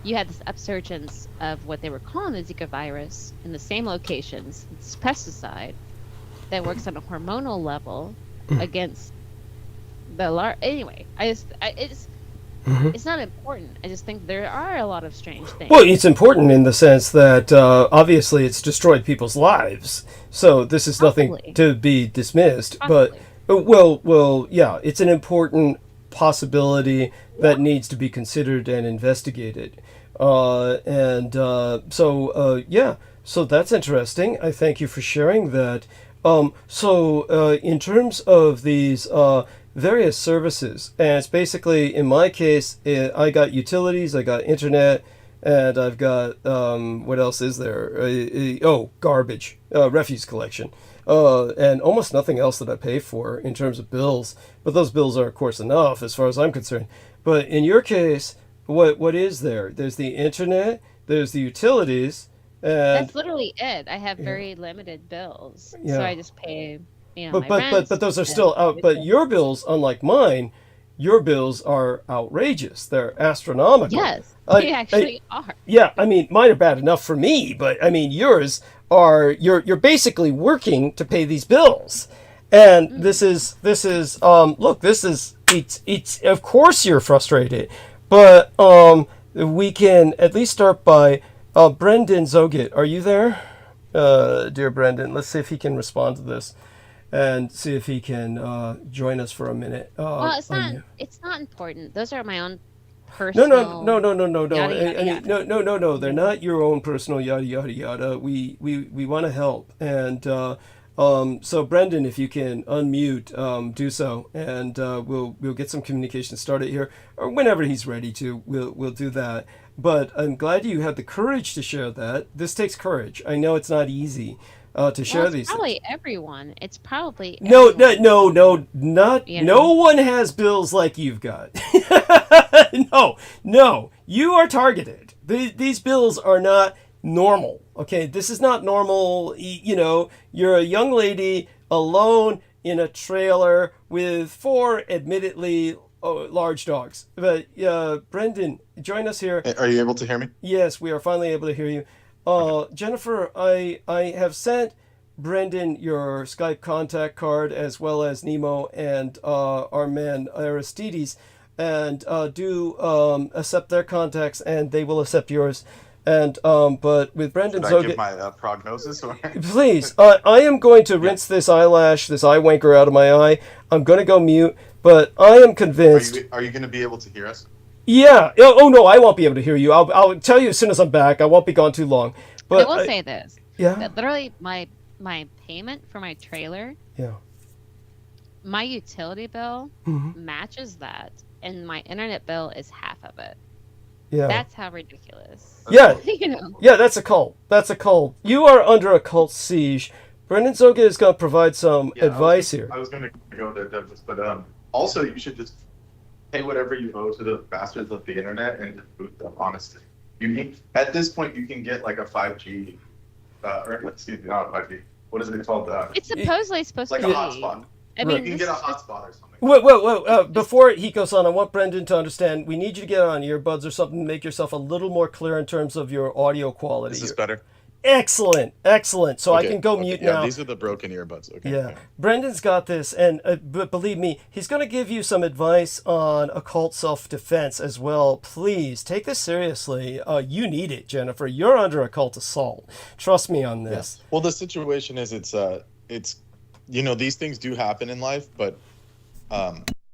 you had this upsurgence of what they were calling the Zika virus in the same locations. It's pesticide that works on a hormonal level against the anyway, it's not important. I just think there are a lot of strange things. Well, it's important in the sense that obviously it's destroyed people's lives. So this is nothing to be dismissed. Possibly. Well, yeah, it's an important possibility that needs to be considered and investigated. Yeah, so that's interesting. I thank you for sharing that. In terms of these various services, and it's basically, in my case, I got utilities, I got internet, and I've got, what else is there? Garbage, refuse collection. And almost nothing else that I pay for in terms of bills. But those bills are, of course, enough as far as I'm concerned. But in your case, what is there? There's the internet, there's the utilities, and That's literally it. I have very limited bills, so yeah. I just pay, But my but but rent. but those are still out. But your bills, unlike mine, your bills are outrageous. They're astronomical. Yes, they I, actually are. Yeah, I mean, mine are bad enough for me, but I mean, yours are you're basically working to pay these bills, and look, this is it's of course you're frustrated, but we can at least start by Brendan Zogit. Are you there, dear Brendan? Let's see if he can respond to this, and see if he can join us for a minute. Well, it's not. unmute. It's not important. Those are my own No, personal. no. Yada yada I mean, yada. no. They're not your own personal yada yada yada. We want to help, and so Brendan, if you can unmute, do so, and we'll get some communication started here, or whenever he's ready to. We'll do that. But I'm glad you had the courage to share that. This takes courage. I know it's not easy to share Well, it's these things. probably everyone. It's probably No, everyone. not You no know. one has bills like you've got. No, you are targeted. These bills are not normal. Okay, this is not normal. You're a young lady alone in a trailer with four admittedly large dogs. But Brendan, join us here. Are you able to hear me? Yes, we are finally able to hear you. Jennifer, I have sent Brendan your Skype contact card as well as Nemo and our man Aristides, and do accept their contacts, and they will accept yours. And but with Brendan Should I Zogit, give my prognosis? Or? please, I am going to rinse this eye wanker out of my eye. I'm going to go mute, but I am convinced. Are you going to be able to hear us? Yeah. Oh no, I won't be able to hear you. I'll tell you as soon as I'm back. I won't be gone too long. But But I will say this: yeah, that literally my payment for my trailer, yeah. my utility bill Mm-hmm. matches that, and my internet bill is half of it. Yeah. That's how ridiculous. Yeah. You know. Yeah, that's a cult. That's a cult. You are under a cult siege. Brendan Zogit is going to provide some advice here. I was going to go there, Douglas, but also you should just pay whatever you owe to the bastards of the internet and just boot them. Honestly, at this point you can get like a 5G, or excuse me, not 5G. What is it called? It's supposedly supposed like to a be. hotspot. I mean, You can get a hotspot or something. Whoa. Before he goes on, I want Brendan to understand, we need you to get on earbuds or something to make yourself a little more clear in terms of your audio quality. Is this better? Excellent. So I can go mute yeah, now. These are the broken earbuds. Okay. Yeah, Brendan's got this, and but believe me, he's going to give you some advice on occult self-defense as well. Please take this seriously. You need it, Jennifer. You're under occult assault. Trust me on this. Yeah. Well, the situation is, it's these things do happen in life, but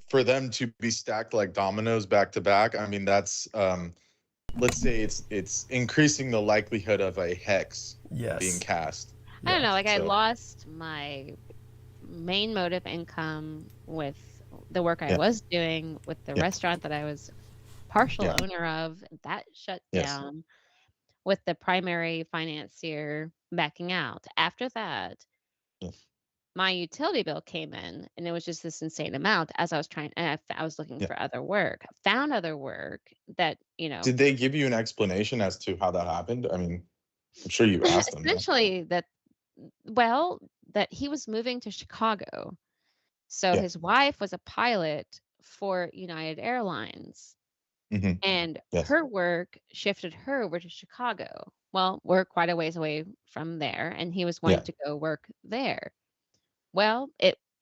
for them to be stacked like dominoes back to back, I mean, that's let's say it's increasing the likelihood of a hex being cast. I don't know. Like, I lost my main mode of income with the work I was doing with the restaurant that I was partial owner of. That shut down with the primary financier backing out. After that, my utility bill came in, and it was just this insane amount. As I was I was looking for other work, found other work that Did they give you an explanation as to how that happened? I mean, I'm sure you asked them. essentially that he was moving to Chicago, so his wife was a pilot for United Airlines, and her work shifted her over to Chicago. Well, we're quite a ways away from there, and he was wanting to go work there. Well,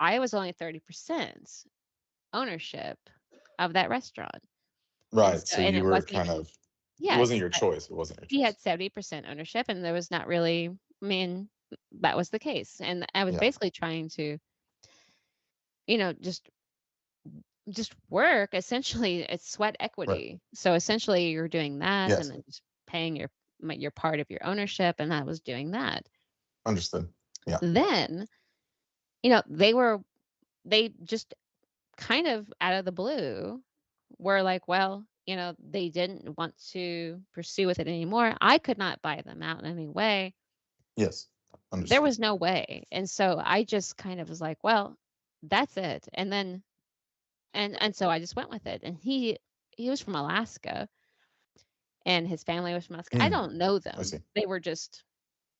I was only 30% ownership of that restaurant. Right. So you were kind of, it wasn't your choice. He had 70% ownership, and there was not really, I mean, that was the case. And I was basically trying to just work. Essentially, it's sweat equity. So essentially, you're doing that, Yes. and then just paying your part of your ownership, and I was doing that. Understood. Yeah. Then, they just kind of out of the blue were like, well, they didn't want to pursue with it anymore. I could not buy them out in any way. Yes. There Understood. was no way. And so I just kind of was like, well, that's it. And then, and so I just went with it. And he was from Alaska, and his family was from Alaska. I don't know them. I see. They were just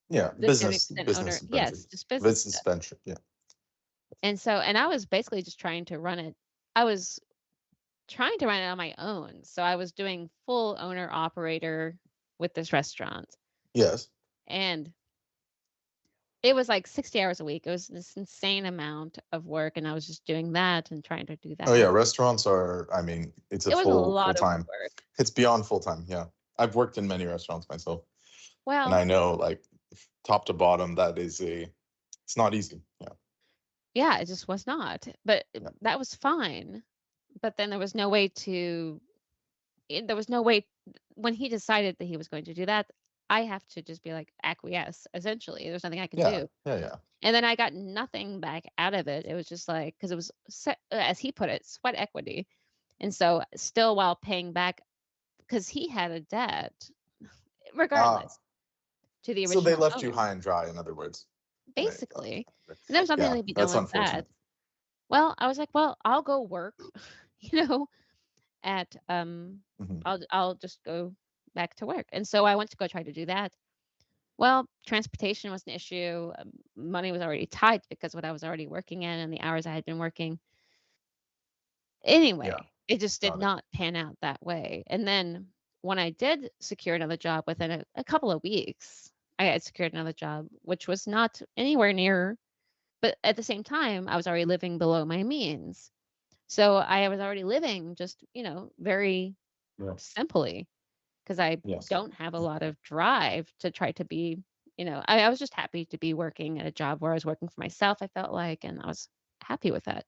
Yeah. the Business 70% owner. ventures. Yes, just business Business stuff. venture. Yeah. And so, and I was basically just trying to run it. I was trying to run it on my own. So I was doing full owner operator with this restaurant. Yes. And it was like 60 hours a week. It was this insane amount of work, and I was just doing that and trying to do that. Oh yeah, restaurants are. I mean, it's It was a full lot of time. work. It's beyond full time. Yeah, I've worked in many restaurants myself, Well, and I know, like, top to bottom, it's not easy. Yeah. yeah, it just was not. But Yeah. that was fine. But then there was no way when he decided that he was going to do that, I have to just be like acquiesce. Essentially, there's nothing I can Yeah. do. Yeah. And then I got nothing back out of it. It was just like, because it was, as he put it, sweat equity. And so still while paying back, because he had a debt, regardless, to the original So they left you owner, high and dry, in other words. basically. And there was nothing Yeah, to be done that's with that. unfortunate. Well, I was like, well, I'll go work, at Mhm. I'll just go back to work. And so I went to go try to do that. Well, transportation was an issue. Money was already tight because what I was already working in and the hours I had been working. Anyway, Yeah. it just did Got it. not pan out that way. And then when I did secure another job within a couple of weeks, I had secured another job, which was not anywhere near, but at the same time, I was already living below my means. So I was already living just, very Yeah. simply, because I Yes. don't have a lot of drive to try to be, I was just happy to be working at a job where I was working for myself, I felt like, and I was happy with that.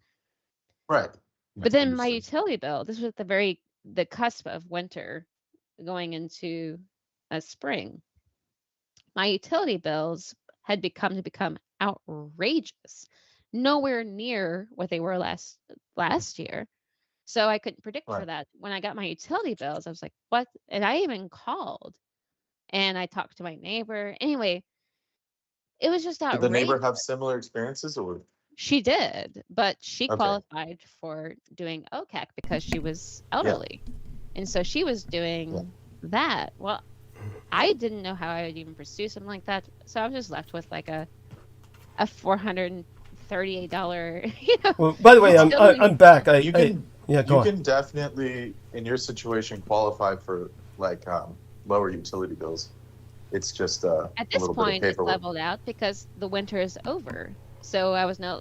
Right. But then my Understood. utility bill, this was at the cusp of winter going into a spring. My utility bills had become outrageous, nowhere near what they were last year. So I couldn't predict for Right. that. When I got my utility bills, I was like, what? And I even called and I talked to my neighbor. Anyway, it was just Did the neighbor have outrageous. similar experiences, or? She did, but she Okay. qualified for doing OCAC because she was elderly. And so she was doing that. Well, I didn't know how I would even pursue something like that. So I was just left with like a $438, Well, by the way, utility I'm back. You can Yeah, go you on. can definitely, in your situation, qualify for, like, lower utility bills. It's just a At this little point, bit of it's paperwork. leveled out because the winter is over. So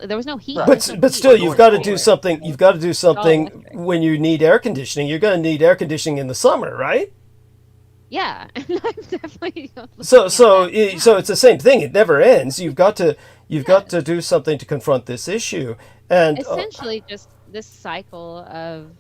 there was no heat. Right. There was no But heat still, you've got to do anywhere. something. You've got to do something electric. when you need air conditioning. You're going to need air conditioning in the summer, right? Yeah, and I'm definitely So looking so at that so now. it's the same thing. It never ends. You've got to do something to confront this issue. And Essentially, just this cycle of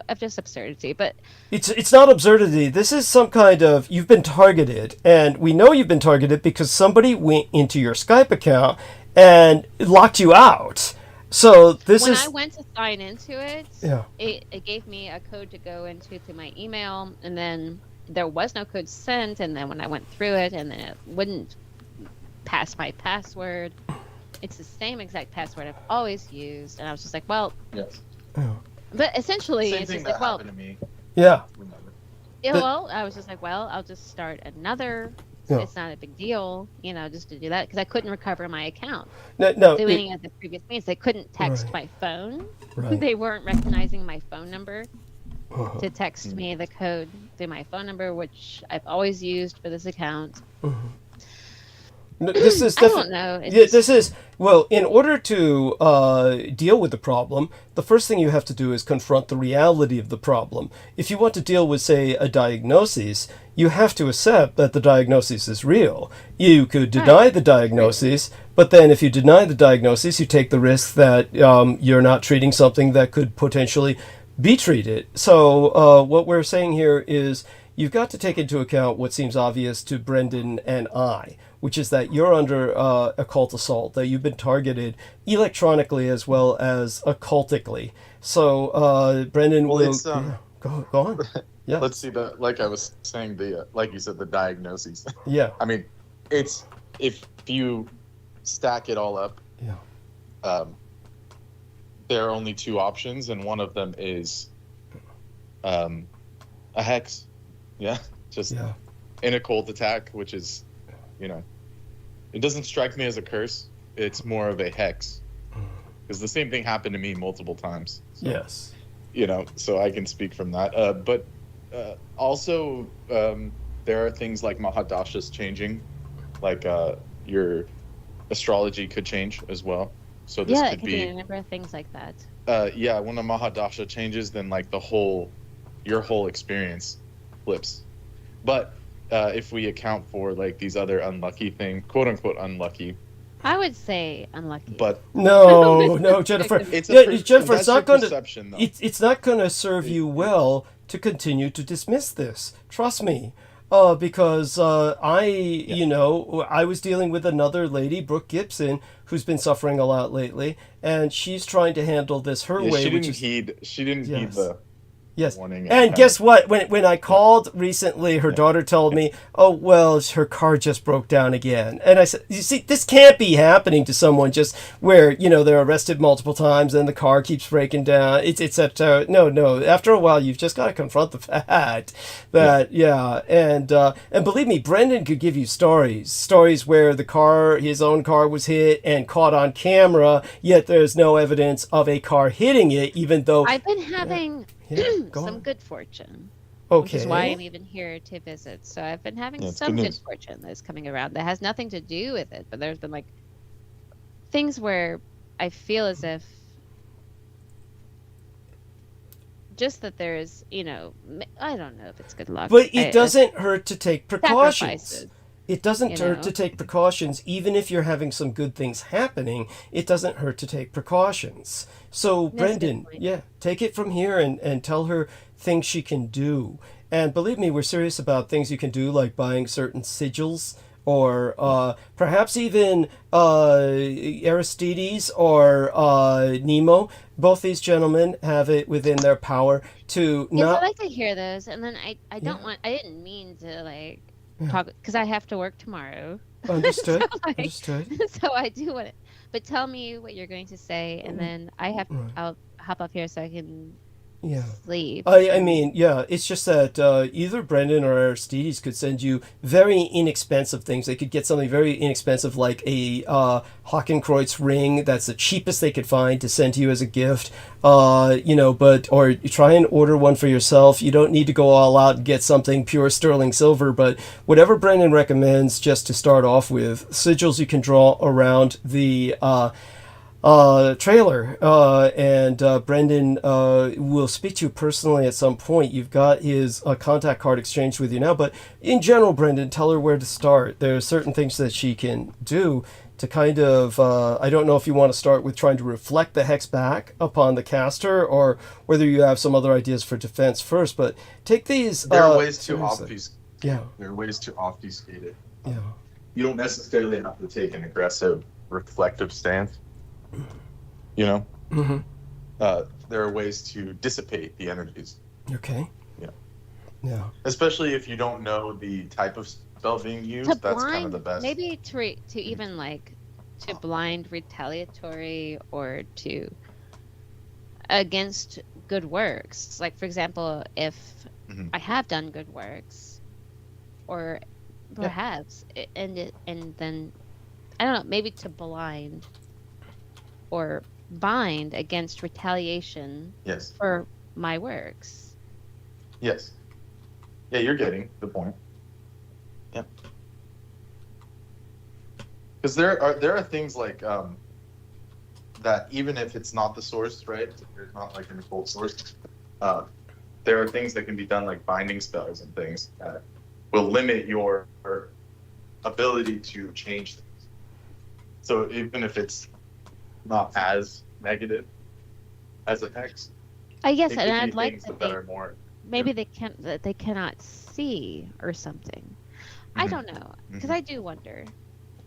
of just absurdity. But it's not absurdity. This is some kind of, you've been targeted, and we know you've been targeted because somebody went into your Skype account and locked you out. So this when is I went to sign into it, yeah. it gave me a code to go into through my email, and then there was no code sent. And then when I went through it, and then it wouldn't pass my password. It's the same exact password I've always used, and I was just like, well, Yes. but essentially, Same it's thing just that like, well, happened to me. Yeah. yeah, But- well, I was just like, well, I'll just start another. Yeah. It's not a big deal, just to do that, because I couldn't recover my account. No. Doing at the previous means, they couldn't text Right. my phone. Right. They weren't recognizing my phone number Uh-huh. to text me the code through my phone number, which I've always used for this account. Uh-huh. No, this is I don't know. It's yeah, just, this is well. In order to deal with the problem, the first thing you have to do is confront the reality of the problem. If you want to deal with, say, a diagnosis, you have to accept that the diagnosis is real. You could deny the diagnosis, but then if you deny the diagnosis, you take the risk that you're not treating something that could potentially be treated. So what we're saying here is you've got to take into account what seems obvious to Brendan and I, which is that you're under occult assault, that you've been targeted electronically as well as occultically. So Brendan will go on. Yeah. Let's see like I was saying, like you said, the diagnoses. Yeah. I mean, it's if you stack it all up. Yeah. There are only two options, and one of them is a hex. Yeah, just an occult attack, which is, it doesn't strike me as a curse. It's more of a hex, because the same thing happened to me multiple times. So, yes. So I can speak from that. But also, there are things like Mahadashas changing, like your astrology could change as well. So this it could could be a number of things like that. When a Mahadasha changes, then like your whole experience flips. But if we account for like these other unlucky things, quote unquote unlucky. I would say unlucky. But no, Jennifer. Jennifer, it's not going to. It's not going to serve you well to continue to dismiss this. Trust me. Because I was dealing with another lady, Brooke Gibson, who's been suffering a lot lately, and she's trying to handle this her way. She didn't heed the warning. And guess what? When I called recently, her daughter told me, "Oh well, her car just broke down again." And I said, "You see, this can't be happening to someone just where they're arrested multiple times and the car keeps breaking down. It's that no. After a while, you've just got to confront the fact that and believe me, Brendan could give you stories where his own car was hit and caught on camera, yet there's no evidence of a car hitting it, even though I've been having some good fortune. Okay. Which is why I'm even here to visit. So I've been having some good fortune that's coming around that has nothing to do with it. But there's been like things where I feel as if just that there's, I don't know if it's good luck. But it doesn't hurt to take precautions. Sacrifices. It doesn't hurt to take precautions, even if you're having some good things happening. It doesn't hurt to take precautions. So, Brendan, take it from here and tell her things she can do. And believe me, we're serious about things you can do, like buying certain sigils, or perhaps even Aristides or Nemo. Both these gentlemen have it within their power to not. I'd like to hear those, and then I didn't mean to talk because I have to work tomorrow. Understood. Understood. So I do want it, but tell me what you're going to say, and then I'll hop up here so I can sleep. I mean, it's just that either Brendan or Aristides could send you very inexpensive things. They could get something very inexpensive like a Hakenkreuz ring. That's the cheapest they could find to send to you as a gift. Or try and order one for yourself. You don't need to go all out and get something pure sterling silver, but whatever Brendan recommends just to start off with, sigils you can draw around the trailer, and Brendan will speak to you personally at some point. You've got his contact card exchanged with you now, but in general, Brendan, tell her where to start. There are certain things that she can do to kind of, I don't know if you want to start with trying to reflect the hex back upon the caster, or whether you have some other ideas for defense first, but take these... There are ways to obfuscate. Yeah. There are ways to obfuscate it. Yeah. You don't necessarily have to take an aggressive, reflective stance. Mm-hmm. There are ways to dissipate the energies. Okay. Yeah. Especially if you don't know the type of spell being used, that's kind of the best. Maybe to even to blind retaliatory or to against good works. Like for example, if I have done good works, or perhaps and then I don't know, maybe to blind or bind against retaliation for my works. Yes. Yeah, you're getting the point. Yeah. because there are things like that even if it's not the source, right? There's not like an occult source. There are things that can be done like binding spells and things that will limit your ability to change things. So even if it's not as negative as a hex, Yes, it and could I'd be like things that that are more. maybe they cannot see or something. I Mhm. don't know, because Mhm. I do wonder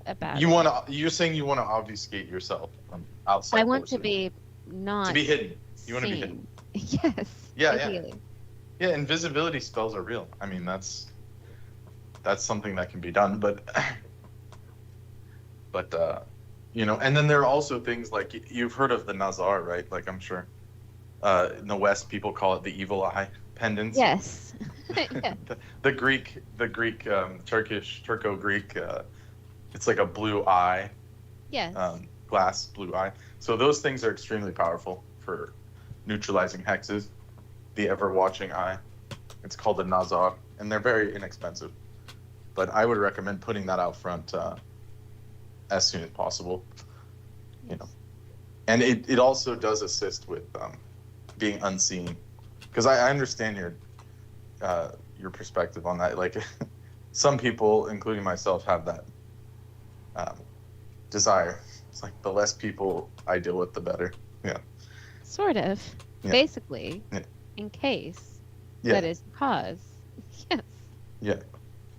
about You it. want to? You're saying you want to obfuscate yourself from outside. I want to forces. be not To be hidden. You want to be hidden. seen. Yes. Yeah, ideally. yeah. Invisibility spells are real. I mean, that's something that can be done, but and then there are also things like you've heard of the Nazar, right? Like I'm sure in the West people call it the evil eye pendants. Yes. Yeah. The Greek, Turkish, Turco-Greek, it's like a blue eye, Yes. glass blue eye. So those things are extremely powerful for neutralizing hexes. The ever-watching eye. It's called a Nazar, and they're very inexpensive. But I would recommend putting that out front as soon as possible. And it also does assist with being unseen, because I understand your perspective on that. Like some people, including myself, have that desire. It's like the less people I deal with, the better. Yeah. Sort of. Yeah. Basically, Yeah. in case Yeah. that is the cause. Yes. Yeah.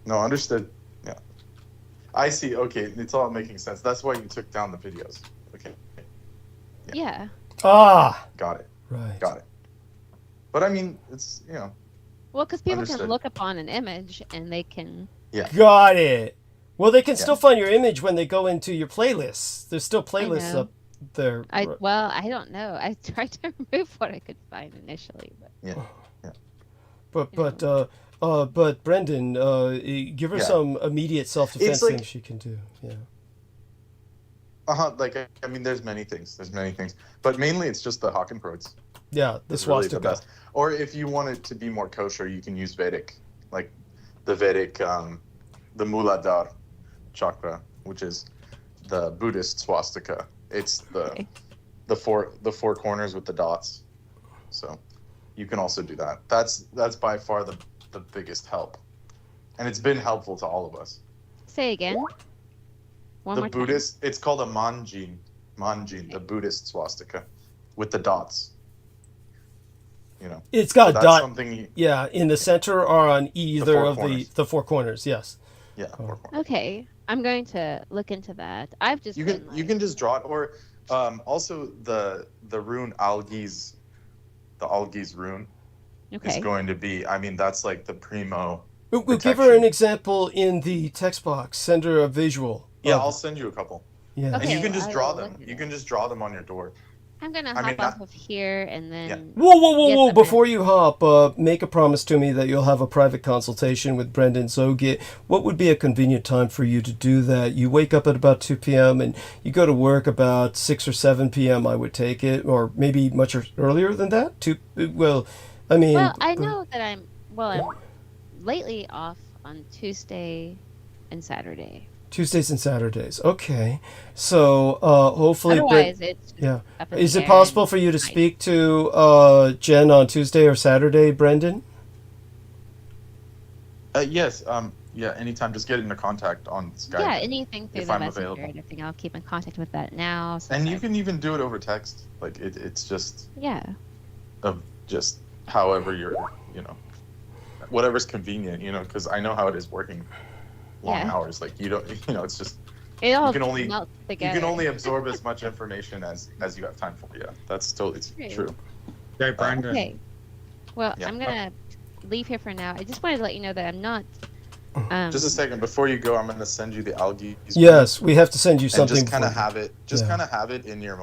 No, understood. Yeah. I see. Okay, it's all making sense. That's why you took down the videos. Okay. Yeah. Ah, Got it. right. Got it. But I mean, it's Well, because people Understood. can look upon an image and they can. Got it. Well, they can Yeah. still find your image when they go into your playlists. There's still playlists know. up there. I don't know. I tried to remove what I could find initially, but yeah. But Brendan, give her Yeah. some immediate self-defense It's like- things she can do. Yeah. Like I mean, there's many things, but mainly it's just the Hakenkreuz. Yeah, the It's really the swastika. best. Or if you want it to be more kosher, you can use Vedic, like the Vedic, the Muladhara chakra, which is the Buddhist swastika. It's the four corners with the dots. So you can also do that. That's by far the biggest help, and it's been helpful to all of us. say again. One The more time. Buddhist, it's called a manjin, the Buddhist swastika, with the dots. It's got So a that's dot. something. Yeah, in the center or on either four of corners. the four corners. Yes. Yeah. Oh. Four corners. Okay, I'm going to look into that. I've just You been can just draw it, or also the rune Algiz, the Algiz rune okay. is going to be. I mean, that's like the primo. We'll give her an example in the text box. Send her a visual. Yeah, of I'll it. send you a couple, Yeah. and you Okay, can just I draw will them. look at You it. can just draw them on your door. I'm gonna I hop mean, off of here and then. Whoa! Yes, Before you hop, make a promise to me that you'll have a private consultation with Brendan Zogit. What would be a convenient time for you to do that? You wake up at about 2 p.m. and you go to work about 6 or 7 p.m., I would take it, or maybe much earlier than that? Well, I mean... Well, I know that I'm lately off on Tuesday and Saturday. Tuesdays and Saturdays. Okay. So, hopefully... Otherwise, it's just yeah. up in Is the it air possible and for you to night. speak to Jen on Tuesday or Saturday, Brendan? Yes. Yeah. Anytime. Just get into contact on Skype. Yeah, anything through if the I'm messenger available. and everything. I'll keep in contact with that now. And you can even do it over text. Like it's just Yeah. just however you're, whatever's convenient, because I know how it is working long Yeah. hours. Like you don't, it's just It all can only- melts you together. can only absorb as much information as you have time for. Yeah, that's totally true. Go, Brandon. Okay. Well, Yeah. I'm gonna leave here for now. I just wanted to let you know that I'm not. Just a second before you go, I'm going to send you the algae. Yes, we have to send you And something. just kind of before- have it. Just Yeah. kind of have it in your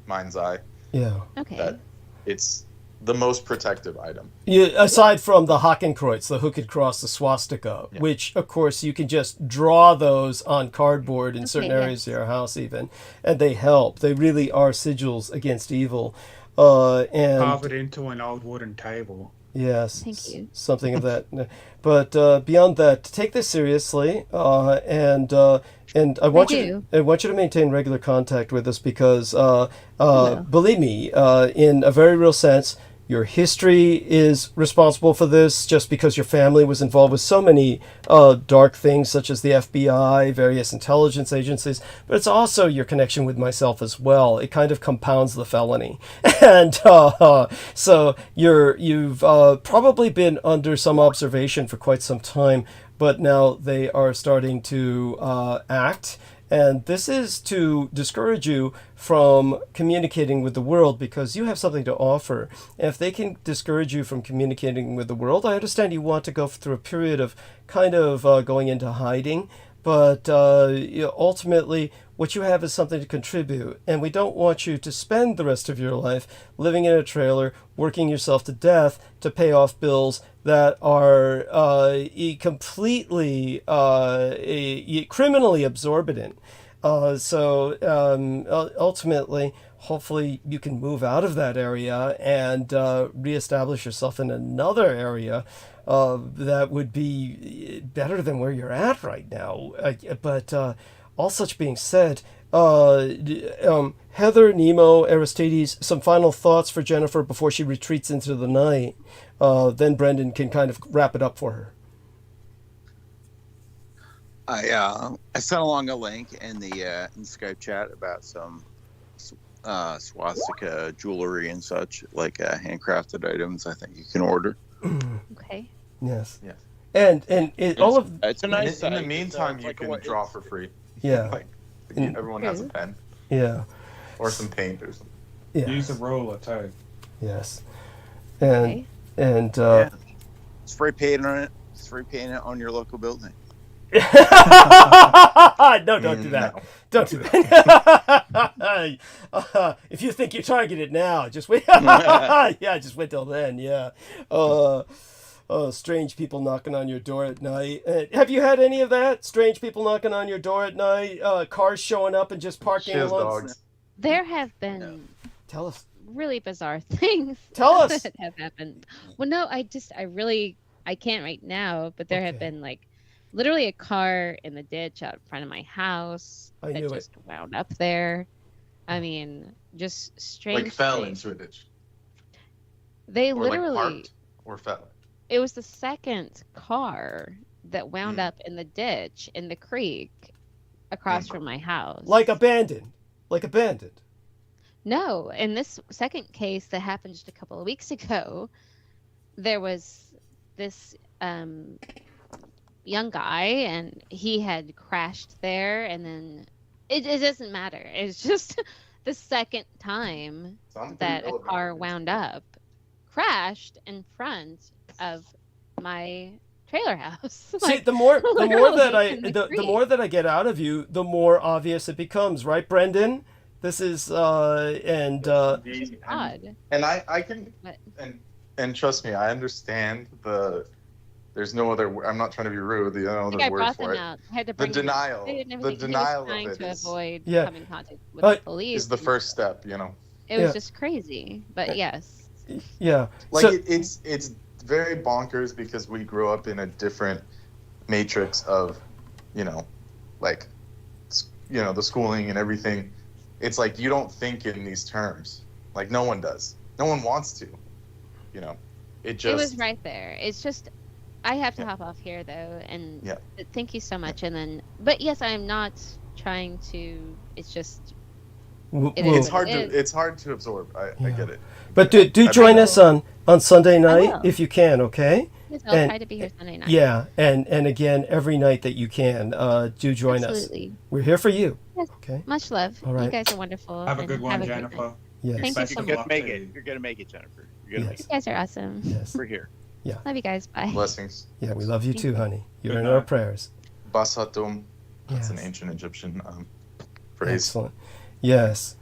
mind's eye Yeah. Okay. that it's the most protective item. Yeah, aside from the Hakenkreuz, the hooked cross, the swastika, Yeah. which, of course, you can just draw those on cardboard in certain Okay, areas yes. of your house even, and they help. They really are sigils against evil. And Carve it into an old wooden table. Yes. Thank you. Something of that. But beyond that, take this seriously, and I want you to maintain regular contact with us because, believe me, in a very real sense, your history is responsible for this just because your family was involved with so many dark things such as the FBI, various intelligence agencies, but it's also your connection with myself as well. It kind of compounds the felony. And so you've probably been under some observation for quite some time, but now they are starting to act. And this is to discourage you from communicating with the world because you have something to offer. And if they can discourage you from communicating with the world, I understand you want to go through a period of kind of going into hiding. But ultimately, what you have is something to contribute. And we don't want you to spend the rest of your life living in a trailer, working yourself to death to pay off bills that are completely criminally absorbent. So ultimately, hopefully you can move out of that area and reestablish yourself in another area that would be better than where you're at right now. But all such being said, Heather, Nemo, Aristides, some final thoughts for Jennifer before she retreats into the night. Then Brendan can kind of wrap it up for her. I sent along a link in the Skype chat about some swastika jewelry and such, like handcrafted items. I think you can order. Okay. Yes. Yes. And all of it's a nice. In the site. meantime, It's you like can draw for free. Yeah. Like everyone has a pen yeah. or some paint or something. Yeah. Use a ruler too. Yes. And Okay. Yeah. Spray paint on it. Spray paint it on your local building. No, don't do that. No. Don't do that. If you think you're targeted now, just wait. Yeah, just wait till then. Yeah. Strange people knocking on your door at night. Have you had any of that? Strange people knocking on your door at night. Cars showing up and just parking. She has along. dogs. There have been Tell us. really bizarre things. Tell us. that have happened. Well, no, I can't right now, but there have Okay. been like literally a car in the ditch out in front of my house I that knew just wound up there. I mean, just strange. Like fell things. into a ditch. They Or literally. like parked or fell. It was the second car that wound up in the ditch in the creek across from my house. Like abandoned. No, in this second case that happened just a couple of weeks ago, there was this young guy and he had crashed there, and then it doesn't matter. It's just the second time that a car wound up, crashed in front of my trailer house. See, the more that I get out of you, the more obvious it becomes, right, Brendan? This is odd. And I can But- and trust me, I understand there's no other. I'm not trying to be rude. The I other think I word brought for them it. out. I had to The bring them denial. out. They didn't have The anything. denial He was of trying it to is- avoid Yeah. coming in contact with the police. Is the first step, you know. It was Yeah. just crazy, but yes. Yeah. Like So- it's very bonkers because we grew up in a different matrix of, like, the schooling and everything. It's like you don't think in these terms. Like no one does. No one wants to. It just. It was right there. It's just, I have to hop off here though, and Yeah. thank you so much. And then, but yes, I am not trying to. It's just. It is It's what hard it to is. it's hard to absorb. I get it. But do join us on Sunday night will. if you can, okay? Yes, I'll And- try to be here Sunday night. Yeah, and again every night that you can, do join Absolutely. us. We're here for you. Yes. Okay. Much love. All right. You guys are wonderful. Have a and good one, have a great Jennifer. night. Yes. Thank you Best so of much. luck Make to it. you. You're gonna make it, Jennifer. You're gonna Yes. You guys are awesome. Yes. make it. We're here. Love you guys. Bye. Blessings. Yeah, we love you too, honey. You're Good in our night. prayers. Basatum. That's an Yes. ancient Egyptian phrase. Excellent. Yes.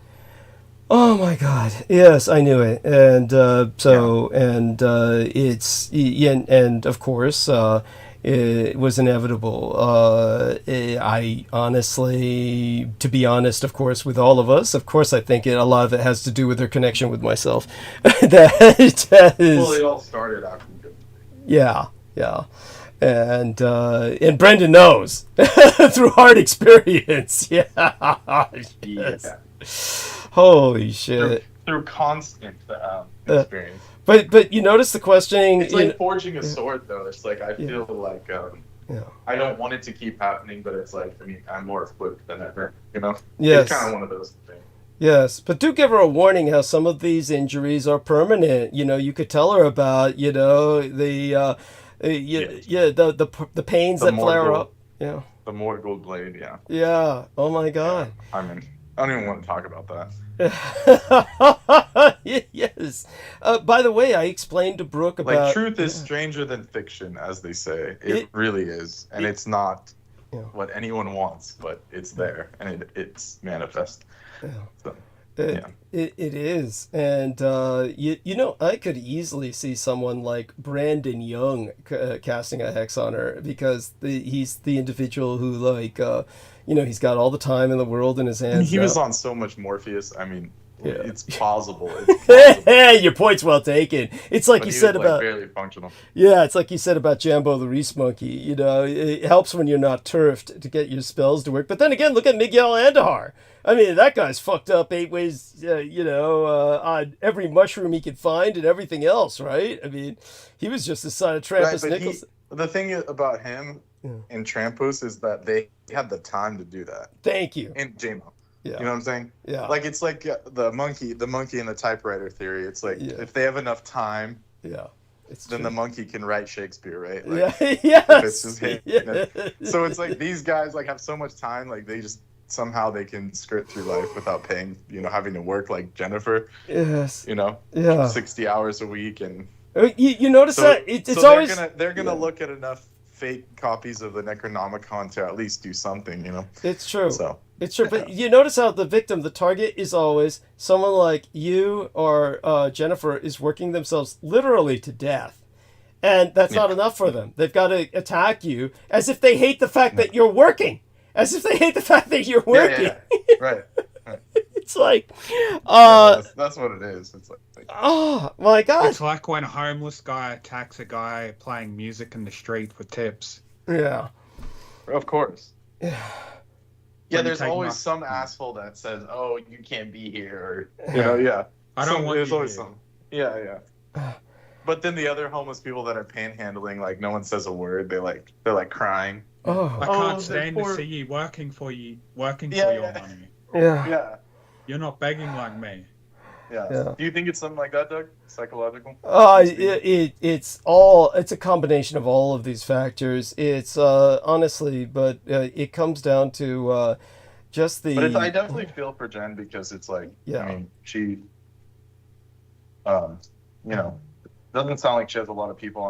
Oh my God. Yes, I knew it. And it's and of course, it was inevitable. I honestly, to be honest, of course, with all of us, of course, I think a lot of it has to do with their connection with myself. that is, Well, it all started after. yeah. And Brendan knows through hard experience. Yeah. Yes. Holy shit. Through constant experience. But you notice the questioning. It's like forging a sword, though. It's like I feel like yeah. I don't want it to keep happening, but it's like, I mean, I'm more equipped than ever. You know. Yes. It's kind of one of those things. Yes, but do give her a warning how some of these injuries are permanent. You know, you could tell her about, you know, the pains that flare up. Yeah. The Morgul blade, yeah. Yeah. Oh my God. I mean, I don't even want to talk about that. Yes. By the way, I explained to Brooke about... Like, truth is stranger than fiction, as they say. It really is. And it's not what anyone wants, but it's there. And it's manifest. Yeah. So, It is. And, you know, I could easily see someone like Brandon Young casting a hex on her because he's the individual who, like, you know, he's got all the time in the world in his hands. I mean, he was on so much Morpheus. I mean, it's plausible. Your point's well taken. It's like you said about barely functional. Yeah, it's like you said about Jambo the Reese Monkey. You know, it helps when you're not turfed to get your spells to work. But then again, look at Miguel Andahar. I mean, that guy's fucked up 8 ways. You know, on every mushroom he could find and everything else, right? I mean, he was just the son of Trampus Nicholson. The thing about him and Trampus is that they had the time to do that. Thank you. And JMO. Yeah. You know what I'm saying? Yeah. Like, it's like the monkey and the typewriter theory. It's like, if they have enough time, then the monkey can write Shakespeare, right? Like, yes. If it's just him. So it's like these guys like have so much time, like they just somehow they can skirt through life without paying, you know, having to work like Jennifer. Yes. You know? Yeah. 60 hours a week. And you notice that it's always... They're gonna look at enough fake copies of the Necronomicon to at least do something, you know? It's true. So... It's true, but you notice how the victim, the target, is always someone like you or Jennifer is working themselves literally to death. And that's not enough for them. They've got to attack you as if they hate the fact that you're working. As if they hate the fact that you're working. Right. It's like... that's what it is. It's like... Oh, my God. It's like when a homeless guy attacks a guy playing music in the street for tips. Yeah. Of course. Yeah, When there's always some asshole that says, "Oh, you can't be here," or you know, I don't want there's you always here. some. Yeah. But then the other homeless people that are panhandling, like no one says a word. They're like crying. I can't stand to see you working for your money. Yeah. You're not begging like me. Yeah. Do you think it's something like that, Doug? Psychological? It's a combination of all of these factors. It's honestly, but it comes down to just the... But I definitely feel for Jen because it's like, I mean, she, you know, doesn't sound like she has a lot of people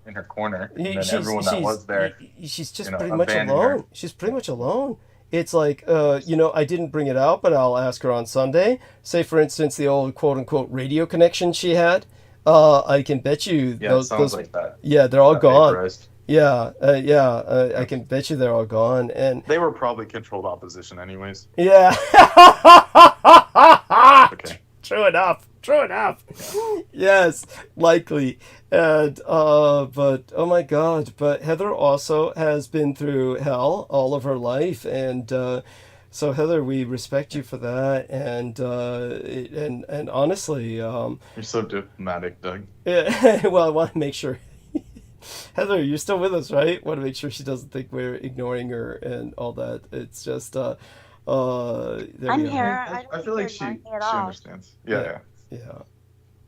in her corner. And then everyone that was there, she's just pretty much alone. She's pretty much alone. It's like, you know, I didn't bring it out, but I'll ask her on Sunday. Say, for instance, the old quote-unquote radio connection she had. I can bet you those like that. Yeah, they're all gone. Vaporized. I can bet you they're all gone. And they were probably controlled opposition anyways. Yeah. Okay. True enough. Yes, likely. And but oh my God, but Heather also has been through hell all of her life, and so Heather, we respect you for that, and honestly, you're so diplomatic, Doug. Yeah, well, I want to make sure. Heather, you're still with us, right? Want to make sure she doesn't think we're ignoring her and all that. It's just I'm here. I feel like she understands. Yeah.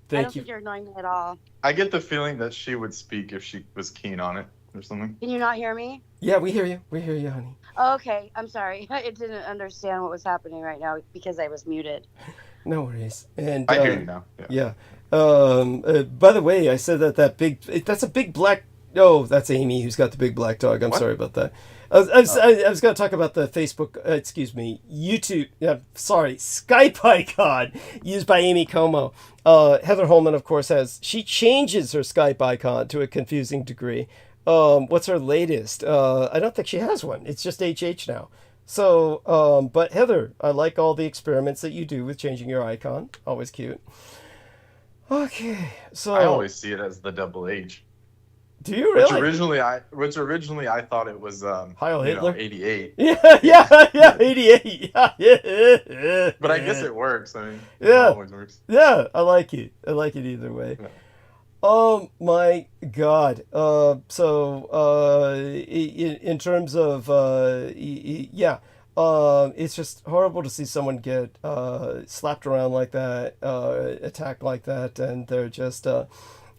Thank I don't think you're ignoring me at all. I get the feeling that she would speak if she was keen on it or something. Can you not hear me? Yeah, we hear you. We hear you, honey. Okay, I'm sorry. I didn't understand what was happening right now because I was muted. No worries. And I hear you now. Yeah. By the way, I said that's a big black... Oh, that's Amy who's got the big black dog. I'm sorry about that. I was going to talk about the Facebook, YouTube, Skype icon used by Amy Como. Heather Holman, of course, she changes her Skype icon to a confusing degree. What's her latest? I don't think she has one. It's just HH now. So, but Heather, I like all the experiments that you do with changing your icon. Always cute. Okay, so I always see it as the double H. Do you really? Which originally I thought it was Heil Hitler? 88. Yeah, 88. Yeah. But I guess it works. I mean, yeah, it always works. Yeah, I like it. I like it either way. Yeah. Oh my God. In terms of it's just horrible to see someone get slapped around like that, attacked like that, and they're just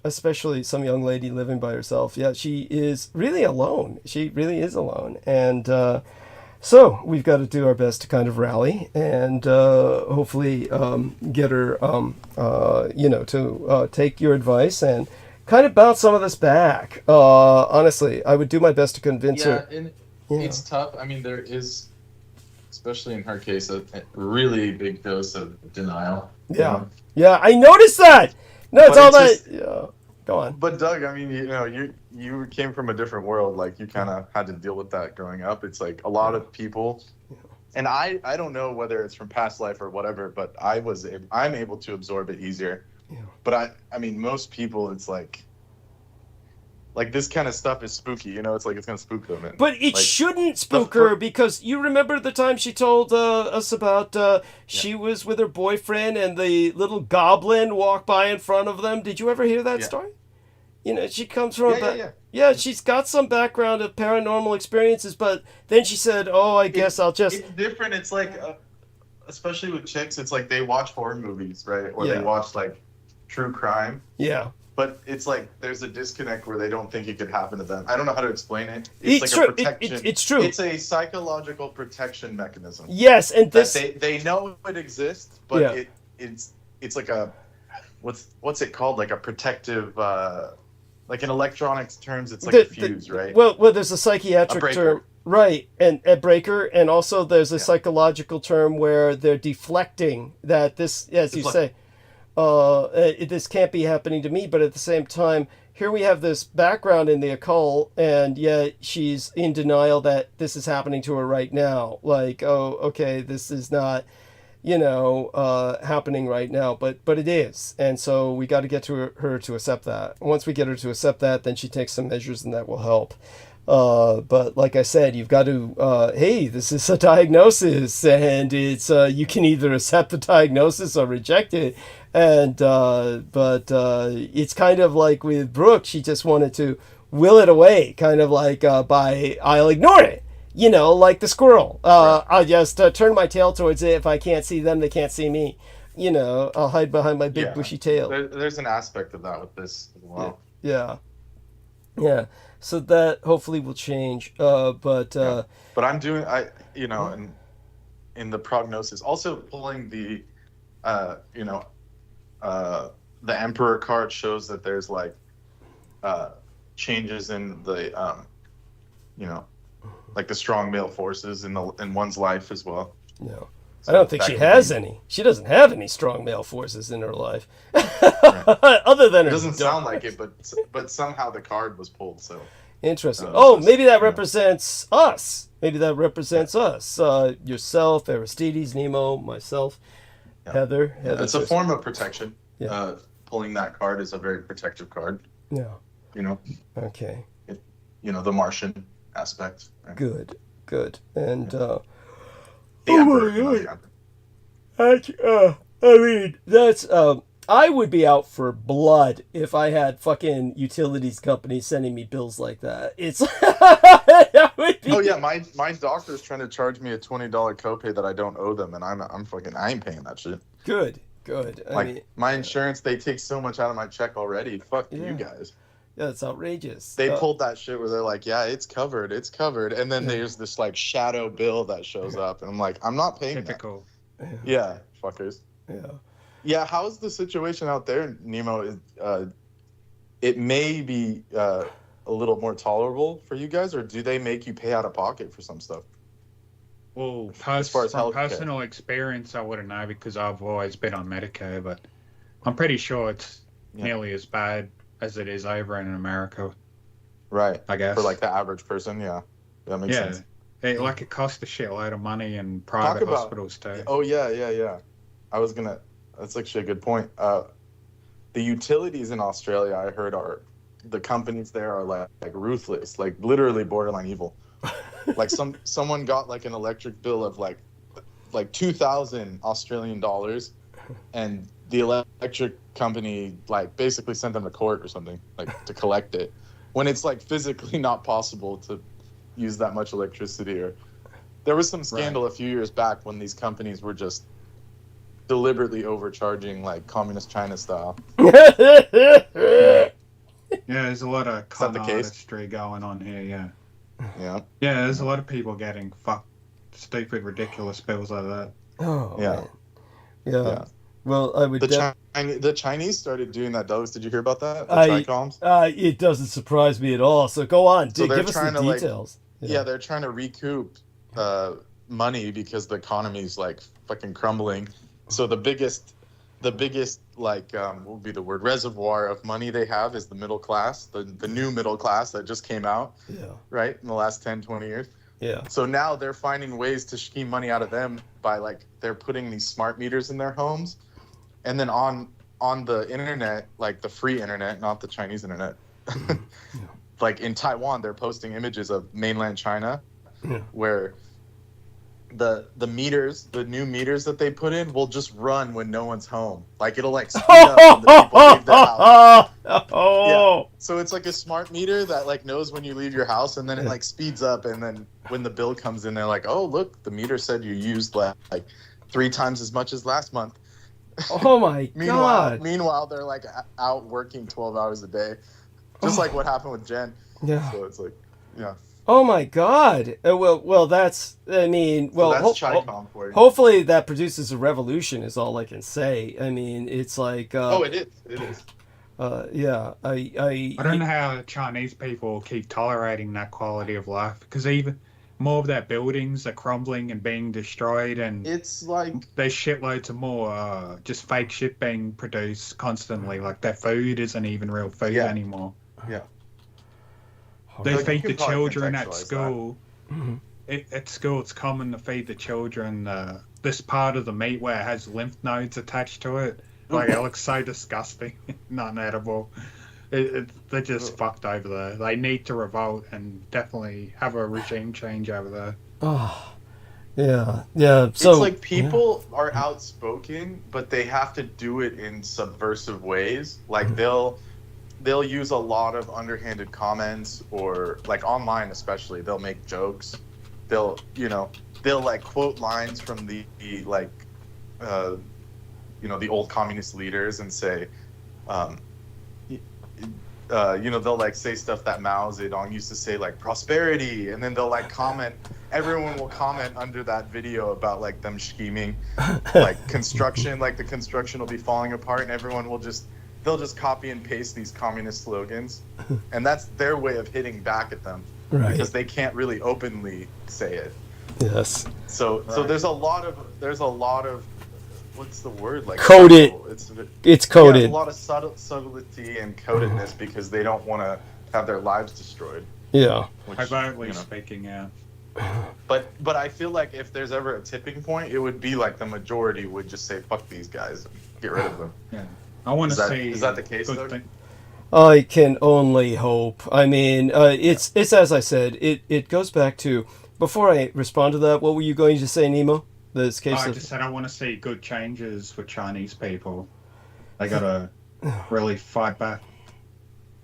especially some young lady living by herself. Yeah, she is really alone. She really is alone, and so we've got to do our best to kind of rally and hopefully get her, to take your advice and kind of bounce some of this back. Honestly, I would do my best to convince her. And it's tough. I mean, there is, especially in her case, a really big dose of denial. Yeah, yeah, I noticed that. No, it's all that. Yeah, go on. But Doug, I mean, you came from a different world. Like, you kind of had to deal with that growing up. It's like a lot of people, and I don't know whether it's from past life or whatever, but I'm able to absorb it easier. Yeah. But I mean, most people, it's like this kind of stuff is spooky. It's like it's gonna spook them. But it shouldn't spook her, because you remember the time she told us about she was with her boyfriend and the little goblin walked by in front of them. Did you ever hear that story? She comes from yeah, she's got some background of paranormal experiences, but then she said, "Oh, I guess I'll just." It's different. It's like, especially with chicks, it's like they watch horror movies, right? Or they watch like true crime. Yeah. But it's like there's a disconnect where they don't think it could happen to them. I don't know how to explain it. It's like true. a protection. It's true. It's a psychological protection mechanism. Yes, and this they know it exists, but it's like a what's it called? Like a protective, like in electronics terms, it's like a fuse, right? Well, there's a psychiatric term, right, and a breaker, and also there's a psychological term where they're deflecting that this, as you say. This can't be happening to me, but at the same time, here we have this background in the occult, and yet she's in denial that this is happening to her right now. Like, oh, okay, this is not, happening right now, but it is, and so we got to get to her to accept that. Once we get her to accept that, then she takes some measures, and that will help. But like I said, you've got to, hey, this is a diagnosis, and it's you can either accept the diagnosis or reject it. And but it's kind of like with Brooke, she just wanted to will it away, kind of like by I'll ignore it, like the squirrel. I'll just turn my tail towards it. If I can't see them, they can't see me. I'll hide behind my big bushy tail. There's an aspect of that with this as well. Yeah. So that hopefully will change. But I'm doing in the prognosis, also pulling the the Emperor card shows that there's like changes in the like the strong male forces in one's life as well. No. So I don't think she has any. She doesn't have any strong male forces in her life. Other than it doesn't sound like it, but somehow the card was pulled. So interesting. Maybe that represents us. Maybe that represents us. Yourself, Aristides, Nemo, myself, Heather. It's a form of protection. Yeah. Pulling that card is a very protective card. Yeah. Okay. The Martian aspect. Right? Good. And that's I would be out for blood if I had fucking utilities companies sending me bills like that. It's that would be... Oh yeah, my doctor's trying to charge me a $20 copay that I don't owe them, and I ain't paying that shit. Good. I mean, my insurance, they take so much out of my check already. Fuck you guys. Yeah, it's outrageous. They pulled that shit where they're like, yeah, it's covered, and then there's this like shadow bill that shows up, and I'm like, I'm not paying Typical. that. Yeah, fuckers. Yeah. How's the situation out there, Nemo? It may be a little more tolerable for you guys, or do they make you pay out of pocket for some stuff? Well, as far as from personal experience, I wouldn't know because I've always been on Medicare, but I'm pretty sure it's nearly as bad as it is over in America. Right. I guess. For like the average person, yeah. That makes sense. It costs a shitload of money in private hospitals too. Oh yeah. That's actually a good point. The utilities in Australia, I heard, the companies there are like ruthless, like literally borderline evil. Like someone got like an electric bill of like 2,000 Australian dollars, and the electric company like basically sent them to court or something, like to collect it, when it's like physically not possible to use that much electricity. Or there was some scandal a few years back when these companies were just deliberately overcharging, like communist China style. Yeah, there's a lot of con artistry going on here. Yeah, there's a lot of people getting stupid, ridiculous bills like that. Oh, yeah. Yeah. Well, I would. The Chinese started doing that, Douglas. Did you hear about that? The Tricoms? It doesn't surprise me at all. So go on, give us the details. They're trying to recoup money because the economy's like fucking crumbling. So the biggest like what would be the word, reservoir of money they have is the middle class, the new middle class that just came out. Right, in the last 10-20 years. So now they're finding ways to scheme money out of them by like they're putting these smart meters in their homes, and then on the internet, like the free internet, not the Chinese internet, like in Taiwan, they're posting images of mainland China where the new meters that they put in will just run when no one's home. Like it'll like speed up when the people leave the house. So it's like a smart meter that like knows when you leave your house, and then it like speeds up, and then when the bill comes in, they're like, oh look, the meter said you used like 3 times as much as last month. Oh my god. Meanwhile, they're like out working 12 hours a day. Just like what happened with Jen. Yeah. So it's like, Oh my God! Well, that's. I mean, well, that's Chicom for you. Hopefully that produces a revolution. Is all I can say. I mean, it's like. It is. It is. I don't know how Chinese people keep tolerating that quality of life, because even more of their buildings are crumbling and being destroyed, and it's like there's shitloads of more just fake shit being produced constantly. Like their food isn't even real food anymore. Yeah. They feed the children at school. At school, it's common to feed the children this part of the meat where it has lymph nodes attached to it. Like, it looks so disgusting, not edible. They're just fucked over there. They need to revolt and definitely have a regime change over there. Oh, yeah. So it's like people are outspoken, but they have to do it in subversive ways. Like they'll use a lot of underhanded comments, or like online especially, they'll make jokes. They'll like quote lines from the like the old communist leaders and say they'll like say stuff that Mao Zedong used to say, like prosperity, and then they'll like comment. Everyone will comment under that video about like them scheming, like construction, like the construction will be falling apart, and everyone will they'll just copy and paste these communist slogans, and that's their way of hitting back at them, because they can't really openly say it. Yes. So there's a lot of what's the word, like coded. It's coded. Yeah, a lot of subtlety and codedness because they don't want to have their lives destroyed. Yeah. Overtly speaking, yeah. But I feel like if there's ever a tipping point, it would be like the majority would just say fuck these guys and get rid of them. Yeah. I want to see. Is that the case, though? I can only hope. I mean, it's as I said. It goes back to, before I respond to that, what were you going to say, Nemo? I just said I want to see good changes for Chinese people. They gotta really fight back.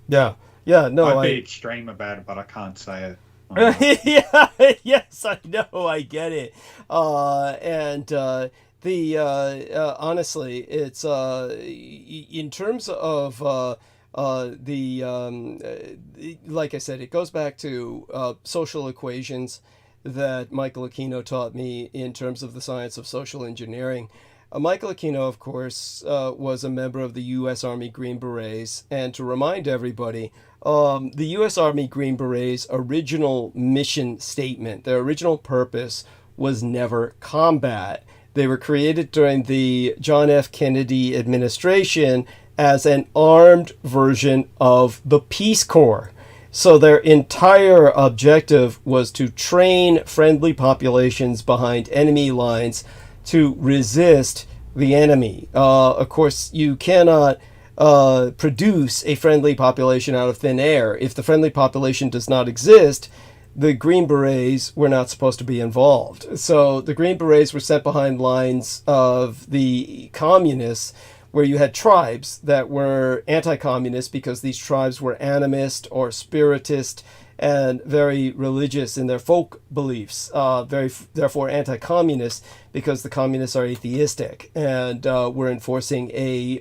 Yeah. No, I'd be extreme about it, but I can't say it. Yes, I know. I get it. Honestly, it's in terms of like I said, it goes back to social equations that Michael Aquino taught me in terms of the science of social engineering. Michael Aquino, of course, was a member of the U.S. Army Green Berets, and to remind everybody, the U.S. Army Green Berets' original mission statement, their original purpose, was never combat. They were created during the John F. Kennedy administration as an armed version of the Peace Corps. So their entire objective was to train friendly populations behind enemy lines to resist the enemy. Of course, you cannot produce a friendly population out of thin air. If the friendly population does not exist, the Green Berets were not supposed to be involved. So the Green Berets were sent behind lines of the communists, where you had tribes that were anti-communist because these tribes were animist or spiritist and very religious in their folk beliefs, therefore anti-communist because the communists are atheistic and were enforcing a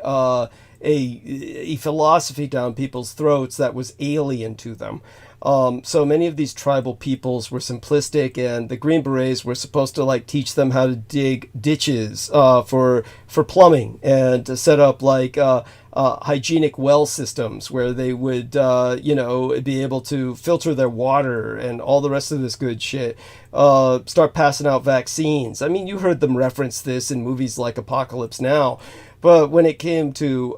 philosophy down people's throats that was alien to them. So many of these tribal peoples were simplistic, and the Green Berets were supposed to like teach them how to dig ditches for plumbing and to set up like hygienic well systems where they would be able to filter their water and all the rest of this good shit. Start passing out vaccines. I mean, you heard them reference this in movies like Apocalypse Now. But when it came to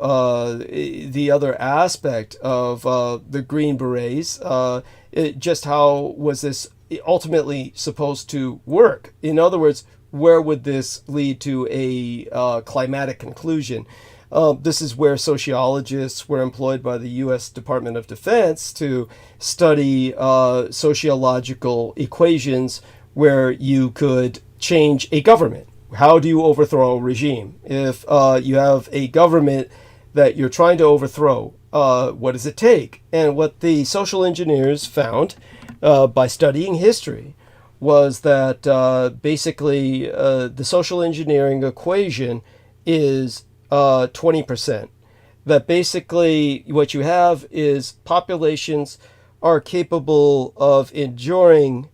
the other aspect of the Green Berets, just how was this ultimately supposed to work? In other words, where would this lead to a climatic conclusion? This is where sociologists were employed by the U.S. Department of Defense to study sociological equations where you could change a government. How do you overthrow a regime? If you have a government that you're trying to overthrow, what does it take? And what the social engineers found by studying history was that basically the social engineering equation is 20%. That basically what you have is populations are capable of enduring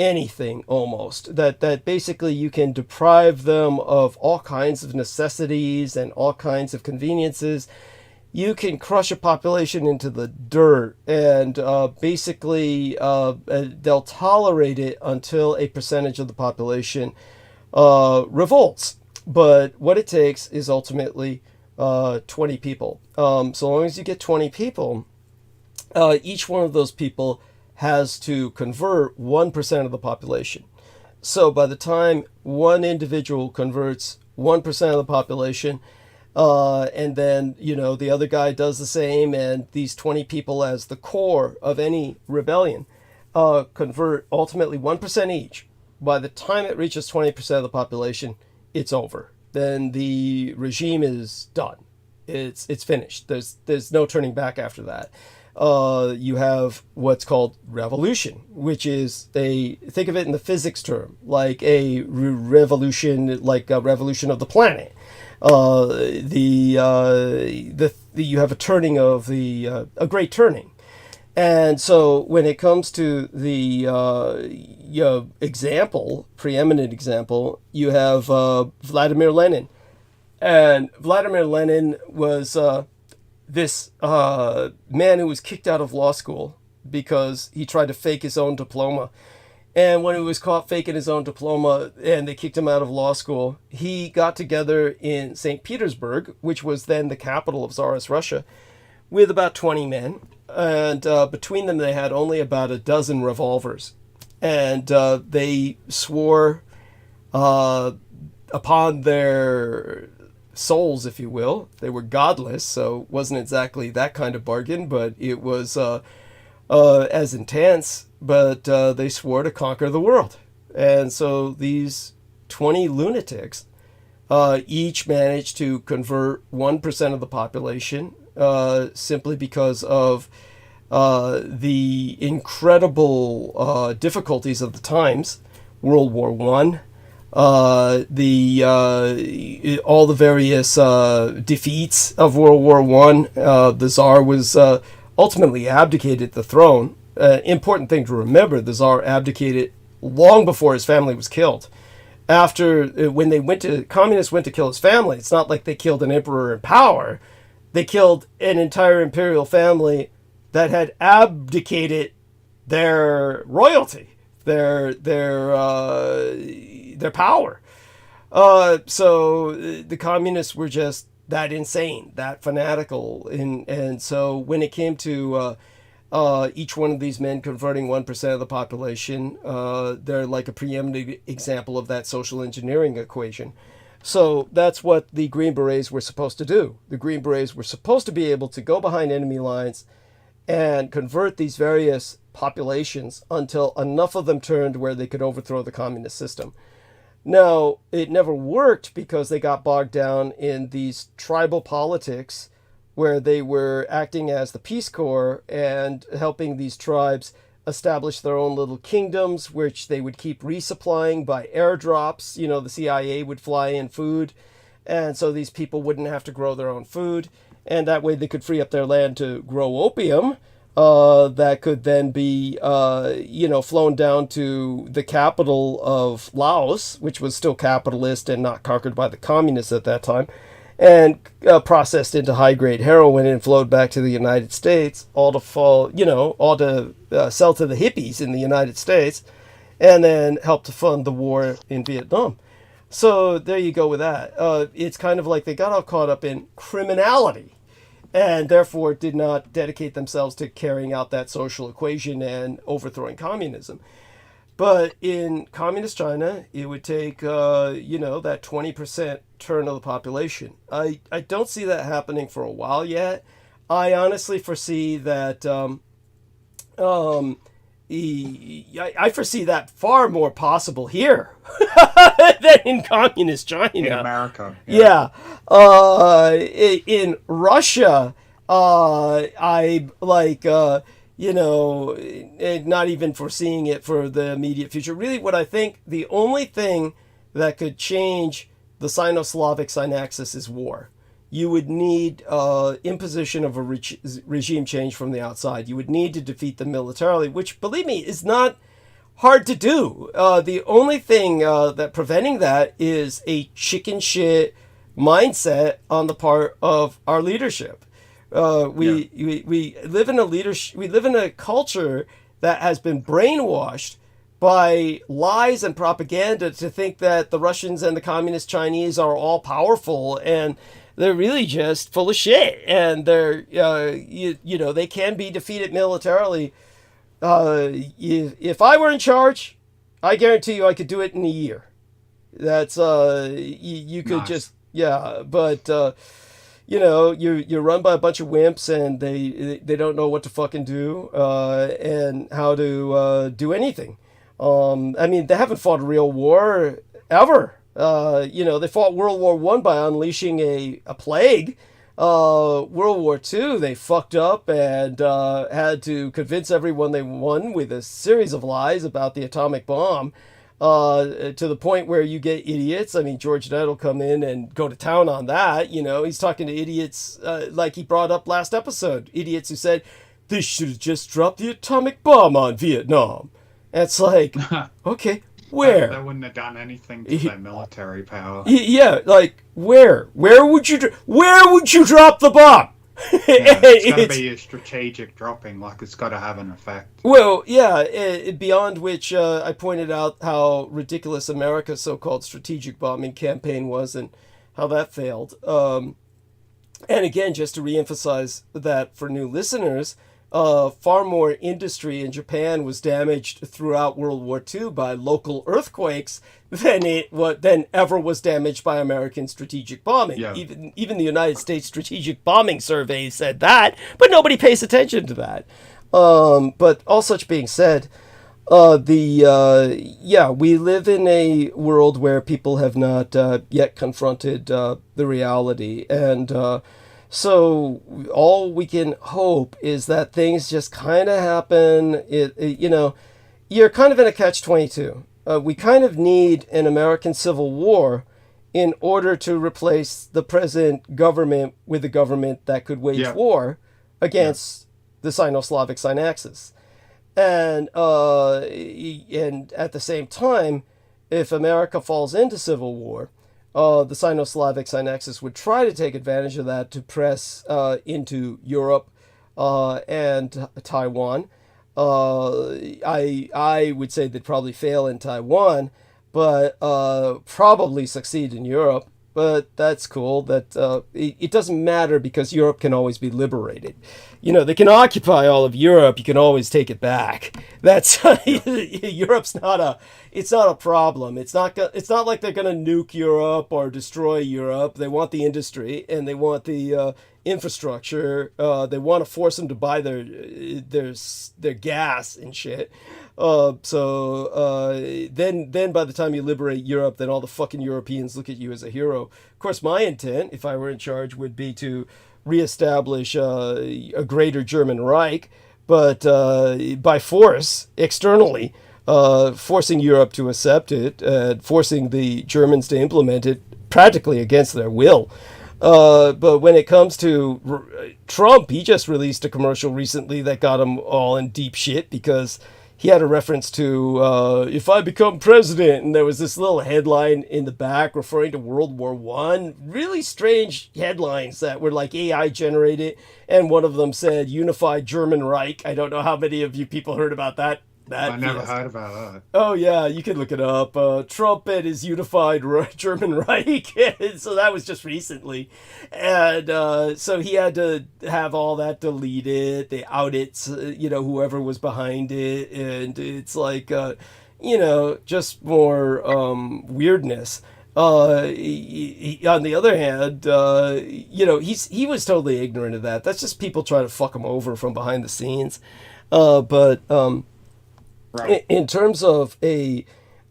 anything almost, that basically you can deprive them of all kinds of necessities and all kinds of conveniences. You can crush a population into the dirt and basically they'll tolerate it until a percentage of the population revolts. But what it takes is ultimately 20 people. So long as you get 20 people, each one of those people has to convert 1% of the population. So by the time one individual converts 1% of the population, and then, the other guy does the same, and these 20 people as the core of any rebellion convert ultimately 1% each. By the time it reaches 20% of the population, it's over. Then the regime is done. It's finished. There's no turning back after that. You have what's called revolution, which is think of it in the physics term, like a revolution, like a revolution of the planet. You have a turning of a great turning. And so when it comes to the preeminent example, you have Vladimir Lenin. And Vladimir Lenin was this man who was kicked out of law school because he tried to fake his own diploma. And when he was caught faking his own diploma and they kicked him out of law school, he got together in St. Petersburg, which was then the capital of Tsarist Russia, with about 20 men. And between them, they had only about a dozen revolvers. And they swore upon their souls, if you will. They were godless, so it wasn't exactly that kind of bargain, but it was as intense. But they swore to conquer the world. And so these 20 lunatics each managed to convert 1% of the population simply because of the incredible difficulties of the times. World War I, all the various defeats of World War I. The Tsar was ultimately abdicated the throne. Important thing to remember: the Tsar abdicated long before his family was killed. After, when communists went to kill his family, it's not like they killed an emperor in power. They killed an entire imperial family that had abdicated their royalty, their power. So the communists were just that insane, that fanatical, and so when it came to each one of these men converting 1% of the population. They're like a preeminent example of that social engineering equation. So that's what the Green Berets were supposed to do. The Green Berets were supposed to be able to go behind enemy lines and convert these various populations until enough of them turned where they could overthrow the communist system. Now, it never worked because they got bogged down in these tribal politics where they were acting as the Peace Corps and helping these tribes establish their own little kingdoms, which they would keep resupplying by airdrops. You know, the CIA would fly in food, and so these people wouldn't have to grow their own food, and that way they could free up their land to grow opium. That could then be, flown down to the capital of Laos, which was still capitalist and not conquered by the communists at that time, and processed into high-grade heroin and flowed back to the United States, all to sell to the hippies in the United States, and then help to fund the war in Vietnam. So there you go with that. It's kind of like they got all caught up in criminality, and therefore did not dedicate themselves to carrying out that social equation and overthrowing communism. But in communist China, it would take, that 20% turn of the population. I don't see that happening for a while yet. I honestly foresee that, I foresee that far more possible here than in communist China. In America. Yeah. In Russia, I like, not even foreseeing it for the immediate future. Really, what I think the only thing that could change the Sino-Slavic synaxis is war. You would need imposition of a regime change from the outside. You would need to defeat them militarily, which, believe me, is not hard to do. The only thing that preventing that is a chicken shit mindset on the part of our leadership. We live in a culture that has been brainwashed by lies and propaganda to think that the Russians and the communist Chinese are all powerful, and they're really just full of shit, and they're they can be defeated militarily. If I were in charge, I guarantee you I could do it in a year. That's you could Nice. but you're run by a bunch of wimps, and they don't know what to fucking do and how to do anything. They haven't fought a real war ever. They fought World War I by unleashing a plague. World War II, they fucked up and had to convince everyone they won with a series of lies about the atomic bomb, to the point where you get idiots. I mean, George Knight will come in and go to town on that. He's talking to idiots like he brought up last episode. Idiots who said, they should have just dropped the atomic bomb on Vietnam. And it's like, okay, where? They wouldn't have done anything to their military power. Yeah, like where? Where would you drop the bomb? It's got to be a strategic dropping, like it's got to have an effect. Well, yeah, beyond which I pointed out how ridiculous America's so-called strategic bombing campaign was and how that failed. And again, just to reemphasize that for new listeners, far more industry in Japan was damaged throughout World War II by local earthquakes than ever was damaged by American strategic bombing. Yeah. Even the United States Strategic Bombing Survey said that, but nobody pays attention to that. But all such being said, we live in a world where people have not yet confronted the reality, and so all we can hope is that things just kind of happen. You're kind of in a catch-22. We kind of need an American Civil War in order to replace the present government with a government that could wage war against the Sino-Slavic synaxis. And at the same time, if America falls into civil war, the Sino-Slavic synaxis would try to take advantage of that to press into Europe and Taiwan. I would say they'd probably fail in Taiwan, but probably succeed in Europe. but that's cool. That it doesn't matter because Europe can always be liberated. You know, they can occupy all of Europe. You can always take it back. That's Europe's not a. It's not a problem. It's not like they're gonna nuke Europe or destroy Europe. They want the industry and they want the infrastructure. They want to force them to buy their gas and shit. Then by the time you liberate Europe, then all the fucking Europeans look at you as a hero. Of course, my intent, if I were in charge, would be to reestablish a greater German Reich, but by force, externally, forcing Europe to accept it, forcing the Germans to implement it practically against their will. But when it comes to Trump, he just released a commercial recently that got him all in deep shit because he had a reference to if I become president, and there was this little headline in the back referring to World War I. Really strange headlines that were like AI generated, and one of them said "Unified German Reich." I don't know how many of you people heard about that. I never heard about that. Oh yeah, you can look it up. Trump and his unified German Reich. So that was just recently, and so he had to have all that deleted. They out it, whoever was behind it, and it's like, just more weirdness. On the other hand, he was totally ignorant of that. That's just people trying to fuck him over from behind the scenes. Right. In terms of a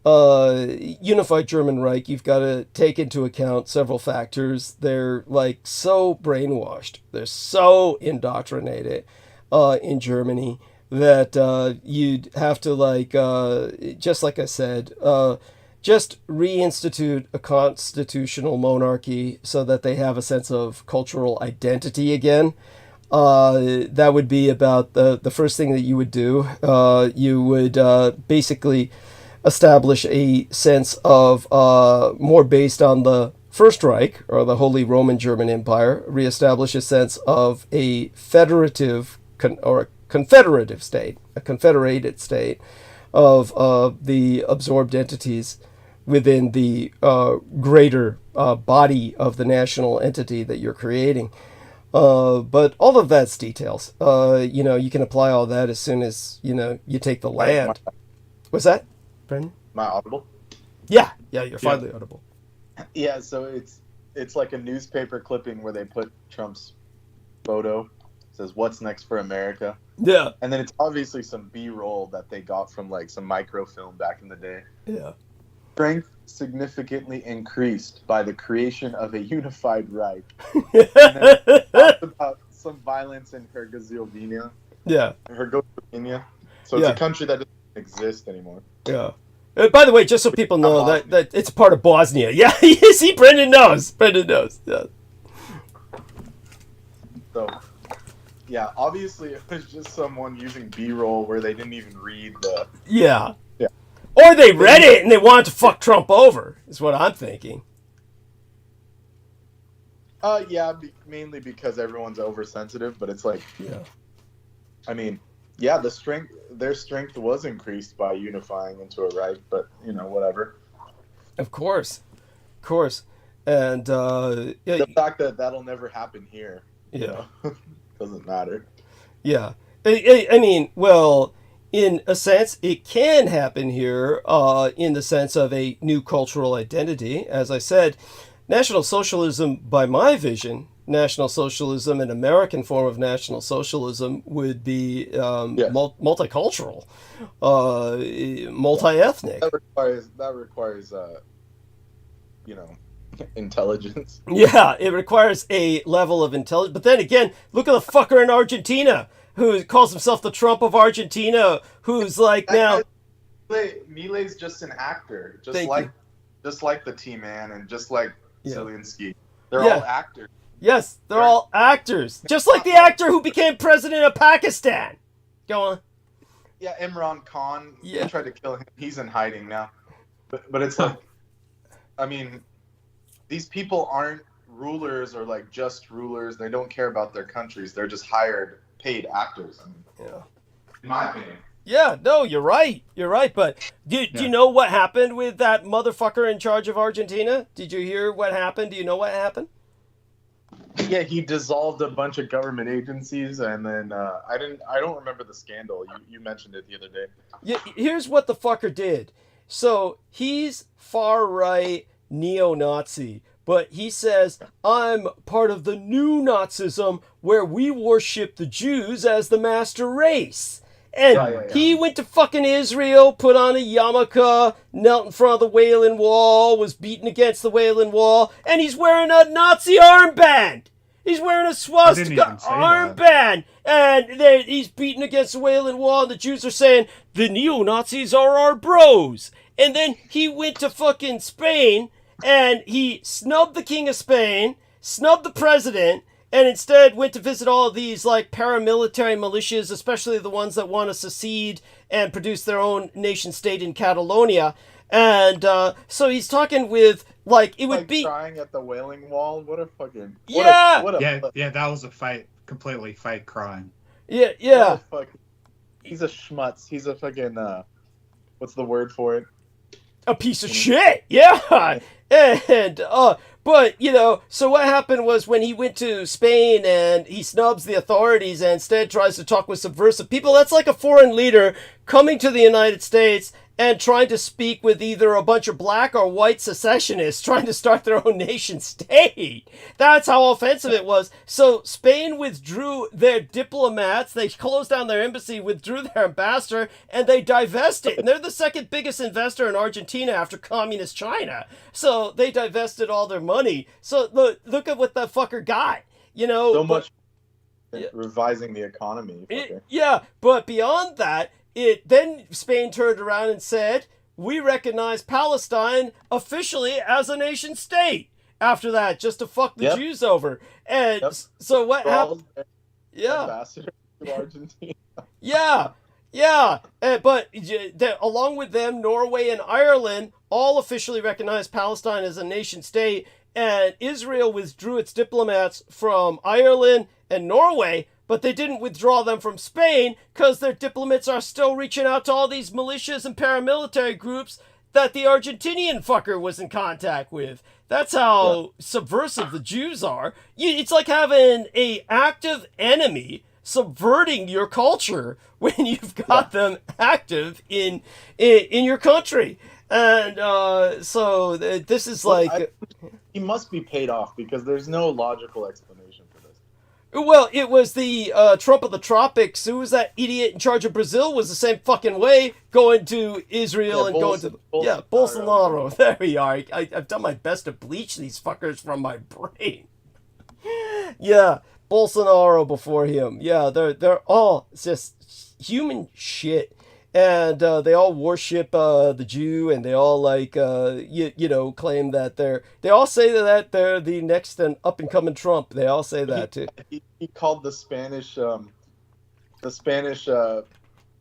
unified German Reich, you've got to take into account several factors. They're like so brainwashed, they're so indoctrinated in Germany that you'd have to just like I said, just reinstitute a constitutional monarchy so that they have a sense of cultural identity again. That would be about the first thing that you would do. You would basically establish a sense of more based on the First Reich or the Holy Roman German Empire, reestablish a sense of a federative or a confederative state, a confederated state of the absorbed entities within the greater body of the national entity that you're creating. But all of that's details. You can apply all that as soon as, you take the land. What's that, Brendan? Am I audible? Yeah, you're finally audible. Yeah, so it's like a newspaper clipping where they put Trump's photo. It says, "What's next for America?" Yeah. And then it's obviously some B-roll that they got from like some microfilm back in the day. Yeah. Strength significantly increased by the creation of a unified Reich. And then talked about some violence in Herzegovina. Yeah. Herzegovina. So it's a country that doesn't exist anymore. Yeah. By the way, just so people know that it's part of Bosnia. Yeah, you see, Brendan knows. Yeah. So, yeah, obviously it was just someone using B-roll where they didn't even read the... Yeah. Or they read it and they wanted to fuck Trump over, is what I'm thinking. Mainly because everyone's oversensitive, but it's like... Yeah. I mean, yeah, their strength was increased by unifying into a Reich, but, whatever. Of course. And the fact that that'll never happen here, doesn't matter. Yeah. I mean, well, in a sense, it can happen here in the sense of a new cultural identity. As I said, National Socialism, by my vision, National Socialism, an American form of National Socialism, would be multicultural, multi-ethnic. That requires intelligence. Yeah, it requires a level of intelligence. But then again, look at the fucker in Argentina who calls himself the Trump of Argentina, who's like now... Milei's just an actor, just like the T-Man and just like Zelensky. They're all actors. Yes, they're all actors. Just like the actor who became president of Pakistan. Go on. Yeah, Imran Khan. They tried to kill him. He's in hiding now. But it's like, I mean, these people aren't rulers or like just rulers. They don't care about their countries. They're just hired, paid actors. I mean, in my opinion. Yeah, no, you're right. You're right. But do you know what happened with that motherfucker in charge of Argentina? Did you hear what happened? Do you know what happened? Yeah, he dissolved a bunch of government agencies, and then I don't remember the scandal. You mentioned it the other day. Yeah, here's what the fucker did. So he's far right neo-Nazi, but he says, I'm part of the new Nazism where we worship the Jews as the master race. And he went to fucking Israel, put on a yarmulke, knelt in front of the Wailing Wall, was beaten against the Wailing Wall, and he's wearing a Nazi armband. He's wearing a swastika armband. And he's beaten against the Wailing Wall, and the Jews are saying, the neo-Nazis are our bros. And then he went to fucking Spain, and he snubbed the King of Spain, snubbed the president, and instead went to visit all of these like paramilitary militias, especially the ones that want to secede and produce their own nation state in Catalonia. And so he's talking with like it would be crying at the Wailing Wall. What a fucking yeah. That was a completely fake crime. Yeah. He's a schmutz. He's a fucking what's the word for it? A piece of shit. Yeah. And but, you know, so what happened was when he went to Spain and he snubs the authorities and instead tries to talk with subversive people, that's like a foreign leader coming to the United States and trying to speak with either a bunch of black or white secessionists trying to start their own nation state. That's how offensive it was. So Spain withdrew their diplomats, they closed down their embassy, withdrew their ambassador, and they divested. And they're the second biggest investor in Argentina after communist China. So they divested all their money. So look at what the fucker got. You know, so much revising the economy. Yeah, but beyond that, then Spain turned around and said, we recognize Palestine officially as a nation state after that, just to fuck the Jews over. And so what happened? Yeah. Ambassador to Argentina. Yeah. But along with them, Norway and Ireland all officially recognize Palestine as a nation state. And Israel withdrew its diplomats from Ireland and Norway, but they didn't withdraw them from Spain because their diplomats are still reaching out to all these militias and paramilitary groups that the Argentinian fucker was in contact with. That's how subversive the Jews are. It's like having an active enemy subverting your culture when you've got them active in your country. And so this is like... he must be paid off because there's no logical explanation for this. Well, it was the Trump of the tropics. Who was that idiot in charge of Brazil? Was the same fucking way, going to Israel and going to... Bolsonaro. There we are. I've done my best to bleach these fuckers from my brain. Yeah, Bolsonaro before him. Yeah, they're all just human shit. And they all worship the Jew, and they all like claim that they all say that they're the next and up and coming Trump. They all say that too. He called the Spanish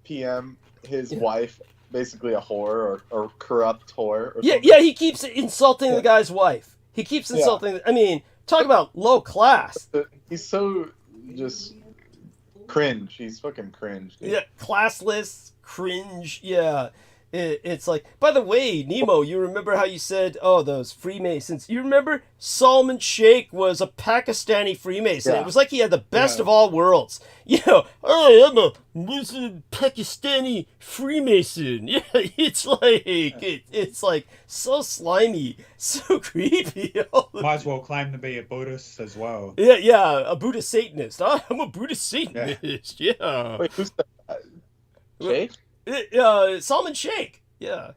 PM his wife basically a whore or corrupt whore. Or something. He keeps insulting the guy's wife. He keeps insulting. I mean, talk about low class. He's so just cringe. He's fucking cringe. Dude. Yeah, classless. Cringe, yeah. It's like, by the way, Nemo, you remember how you said, those Freemasons. You remember Salman Sheikh was a Pakistani Freemason. Yeah. It was like he had the best of all worlds. You know, I'm a Muslim Pakistani Freemason. Yeah, it's like so slimy, so creepy. Might as well claim to be a Buddhist as well. Yeah, a Buddhist Satanist. I'm a Buddhist Satanist. Yeah. Wait, who's that? Sheikh? Salman Sheikh. Yeah.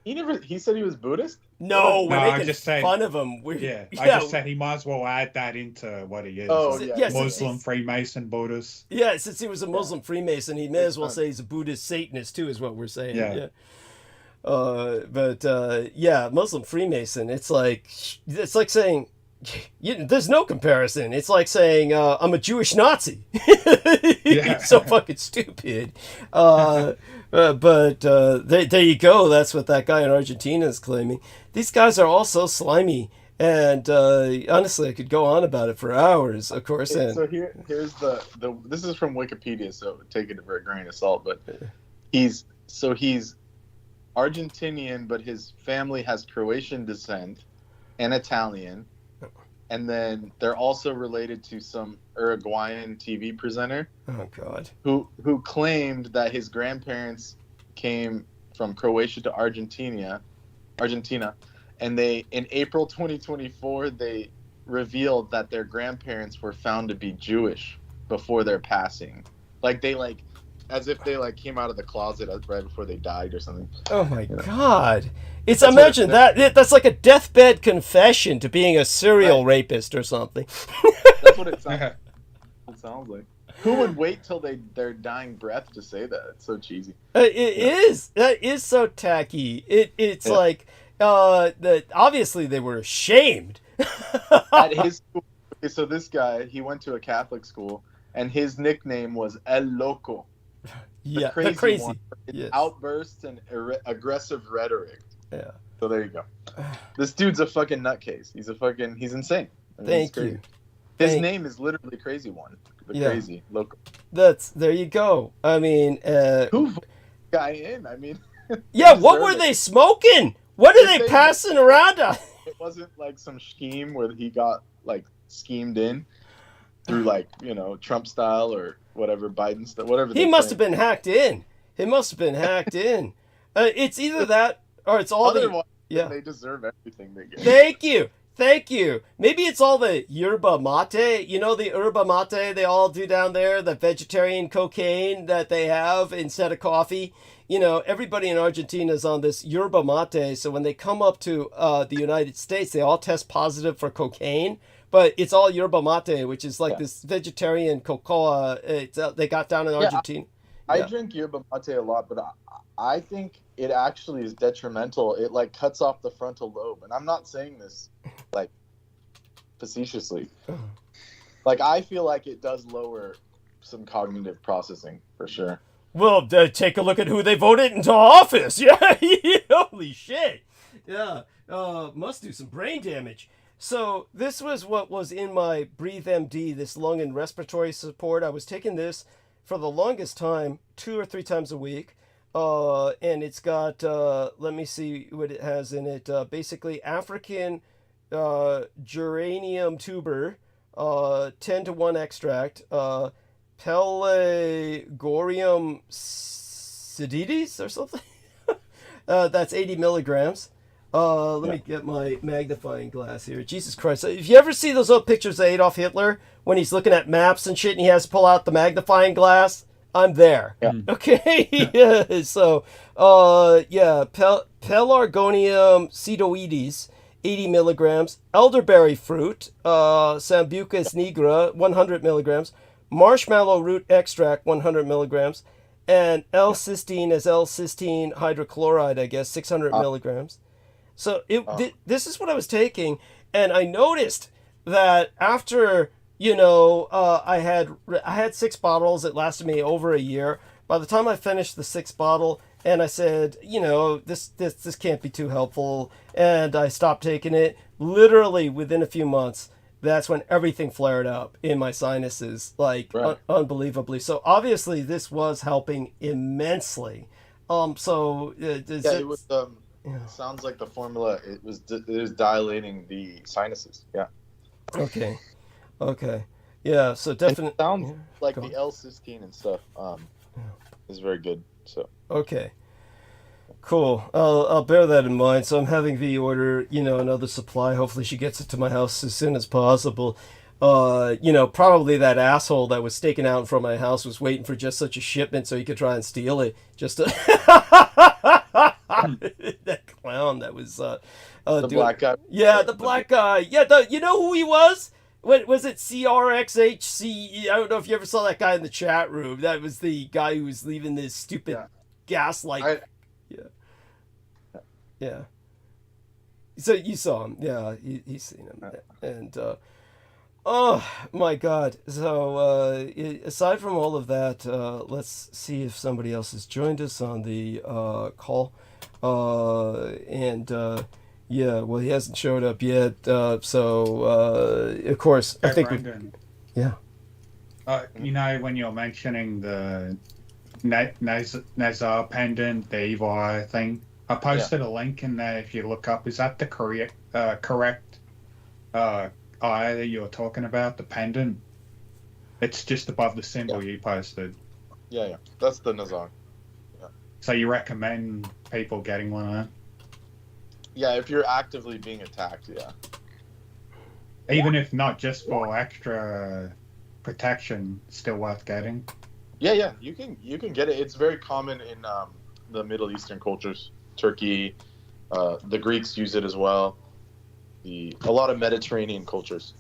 He said he was Buddhist? No, we're making fun of him. I just said he might as well add that into what he is. Oh, yeah. Muslim, Freemason, Buddhist. Yeah, since he was a Muslim Freemason, he may as well say he's a Buddhist Satanist too, is what we're saying. Yeah. Muslim Freemason, it's like saying, there's no comparison. It's like saying I'm a Jewish Nazi. It's so fucking stupid. There you go. That's what that guy in Argentina is claiming. These guys are all so slimy. And honestly, I could go on about it for hours, of course. So here's the this is from Wikipedia, so take it for a grain of salt. But he's Argentinian, but his family has Croatian descent and Italian. And then they're also related to some Uruguayan TV presenter. Oh God. Who claimed that his grandparents came from Croatia to Argentina, and they in April 2024 they revealed that their grandparents were found to be Jewish before their passing. Like they as if they came out of the closet right before they died or something. Oh my God. That's like a deathbed confession to being a serial rapist or something. That's what it sounds like. Who would wait till their dying breath to say that? It's so cheesy. It is. That is so tacky. It's like that. Obviously, they were ashamed. At his school. So this guy, he went to a Catholic school, and his nickname was El Loco. The crazy one. It's outbursts and aggressive rhetoric. Yeah. So there you go. This dude's a fucking nutcase. He's insane. I mean, Thank you. His name is literally Crazy One. Crazy Loco. There you go. I mean, who voted the guy in? I mean, yeah. What were they smoking? What are they passing around? It wasn't like some scheme where he got schemed in through Trump style or whatever, Biden style, whatever. He must have been hacked in. It's either that or it's all they deserve everything they get. Thank you. Maybe it's all the yerba mate. You know the yerba mate they all do down there, the vegetarian cocaine that they have instead of coffee. You know, everybody in Argentina is on this yerba mate, so when they come up to the United States, they all test positive for cocaine. But it's all yerba mate, which is this vegetarian cocoa they got down in Argentina. I drink yerba mate a lot, but I think it actually is detrimental. It cuts off the frontal lobe, and I'm not saying this facetiously. I feel like it does lower some cognitive processing for sure. Well, take a look at who they voted into office. Yeah, holy shit. Yeah, must do some brain damage. So this was what was in my Breathe MD, this lung and respiratory support. I was taking this for the longest time, 2 or 3 times a week. And it's got, let me see what it has in it. Basically African geranium tuber, 10-to-1 extract, Pelargonium sididis or something. That's 80 milligrams. Let me get my magnifying glass here. Jesus Christ. If you ever see those old pictures of Adolf Hitler when he's looking at maps and shit and he has to pull out the magnifying glass, I'm there. Yeah. Okay. Yeah. So, Pelargonium sidoides, 80 milligrams. Elderberry fruit, Sambucus nigra, 100 milligrams. Marshmallow root extract, 100 milligrams. And L-cysteine is L-cysteine hydrochloride, I guess, 600 milligrams. So this is what I was taking, and I noticed that after I had 6 bottles. It lasted me over a year. By the time I finished the 6th bottle, and I said, this can't be too helpful, and I stopped taking it. Literally within a few months, that's when everything flared up in my sinuses, unbelievably. So obviously, this was helping immensely. It sounds like the formula. It was dilating the sinuses. Yeah. Okay. Yeah. So definitely. It sounds like the L-cysteine and stuff is very good. So. Okay. Cool. I'll bear that in mind. So I'm having V order, another supply. Hopefully she gets it to my house as soon as possible. Probably that asshole that was staking out in front of my house was waiting for just such a shipment so he could try and steal it. Just to... that clown that was the black guy. Yeah, the black guy. Yeah, you know who he was? What was it? CRXHC? I don't know if you ever saw that guy in the chat room. That was the guy who was leaving this stupid gaslight. Yeah. So you saw him. Yeah, he's seen him. And oh my God. So aside from all of that, let's see if somebody else has joined us on the call. Yeah, well, he hasn't showed up yet. So of course, I think. Brandon, Yeah. when you're mentioning the Nazar pendant, the evil eye thing. I posted a link in there if you look up. Is that the correct eye that you were talking about, the pendant? It's just above the symbol you posted. Yeah. That's the Nazar. Yeah. So you recommend people getting one, huh? Yeah, if you're actively being attacked, yeah. Even if not just for extra protection, still worth getting. Yeah, you can get it. It's very common in the Middle Eastern cultures. Turkey, the Greeks use it as well. A lot of Mediterranean cultures.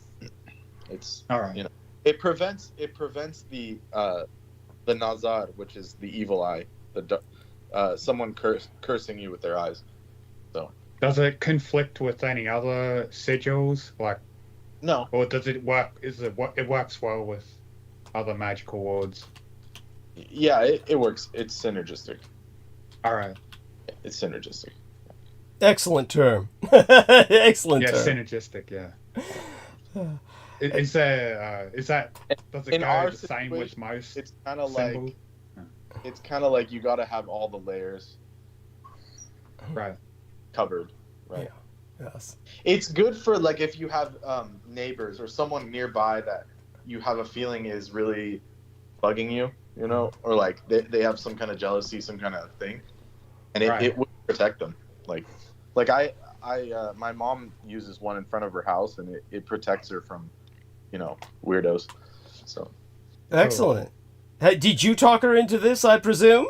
It's all right. You know, it prevents the nazar, which is the evil eye, someone cursing you with their eyes. So does it conflict with any other sigils, like? No. Or does it work? It works well with other magical wards? Yeah, it works. It's synergistic. All right. It's synergistic. Excellent term. Excellent term. Synergistic. Yeah. Is that does it go the same with most? It's kind of like you got to have all the layers right covered. Right. Yeah. Yes. It's good for like if you have neighbors or someone nearby that you have a feeling is really bugging you, you know, or like they have some kind of jealousy, some kind of thing, and it would protect them. Like I my mom uses one in front of her house, and it protects her from, you know, weirdos. So excellent. Hey, did you talk her into this, I presume?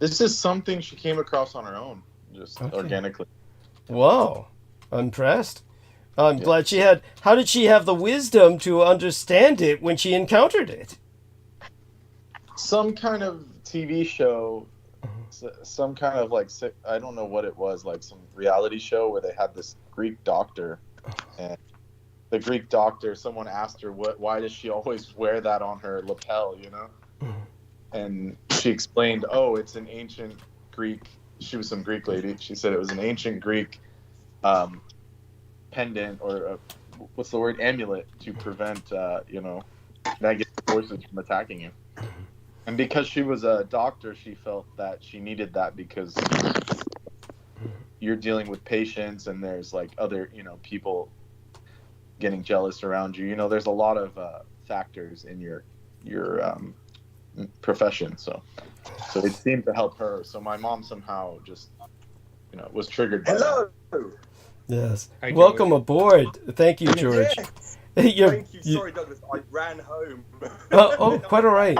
This is something she came across on her own, just organically. Whoa, I'm impressed. I'm glad she had. How did she have the wisdom to understand it when she encountered it? Some kind of TV show, some kind of like, I don't know what it was, like some reality show where they had this Greek doctor, and the Greek doctor, someone asked her why does she always wear that on her lapel, you know? And she explained, it's an ancient Greek. She was some Greek lady. She said it was an ancient Greek pendant or what's the word, amulet to prevent negative forces from attacking you. And because she was a doctor, she felt that she needed that because you're dealing with patients and there's like other, people getting jealous around you. There's a lot of factors in your profession. So it seemed to help her. So my mom somehow just, was triggered by that. Yes. Welcome aboard. Thank you, George. Yes. Thank you. Sorry, Douglas. I ran home. Quite all right.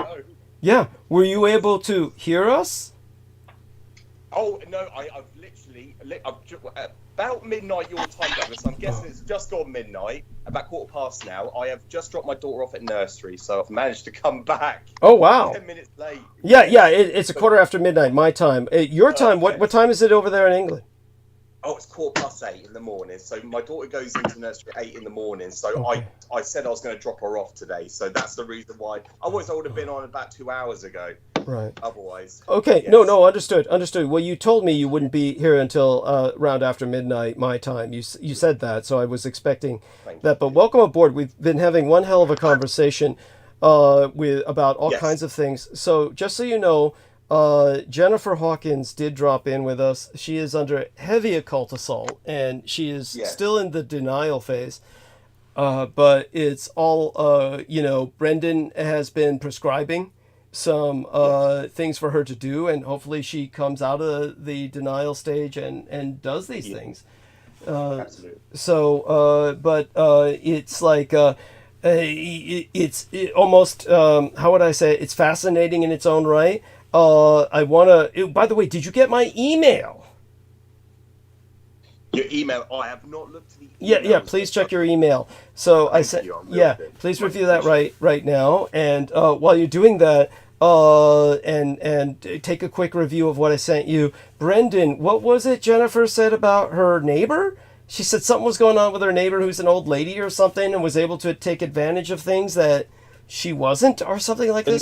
Yeah. Were you able to hear us? Oh, no. I've literally... about midnight your time, Douglas. I'm guessing it's just gone midnight. About 15:15 now. I have just dropped my daughter off at nursery, so I've managed to come back. Oh, wow. 10 minutes late. Yeah. It's a quarter after midnight, my time. Your time, what time is it over there in England? Oh, it's 8:15 in the morning. So my daughter goes into nursery at 8 in the morning. So I said I was going to drop her off today. So that's the reason why. Otherwise, I would have been on about 2 hours ago. Right. Otherwise. Okay. Yes. No, understood. Well, you told me you wouldn't be here until around after midnight my time. You said that, so I was expecting that. But welcome aboard. We've been having one hell of a conversation about all kinds of things. So just so you know, Jennifer Hawkins did drop in with us. She is under heavy occult assault, and she is still in the denial phase. But it's all, Brendan has been prescribing some things for her to do, and hopefully she comes out of the denial stage and does these things. Absolutely. So, but it's like... it's almost, how would I say it? It's fascinating in its own right. I want to... By the way, did you get my email? Your email? I have not looked at the email. Yeah. Please check your email. So I said, please review that right now. And while you're doing that, and take a quick review of what I sent you. Brendan, what was it Jennifer said about her neighbor? She said something was going on with her neighbor who's an old lady or something, and was able to take advantage of things that she wasn't, or something like this.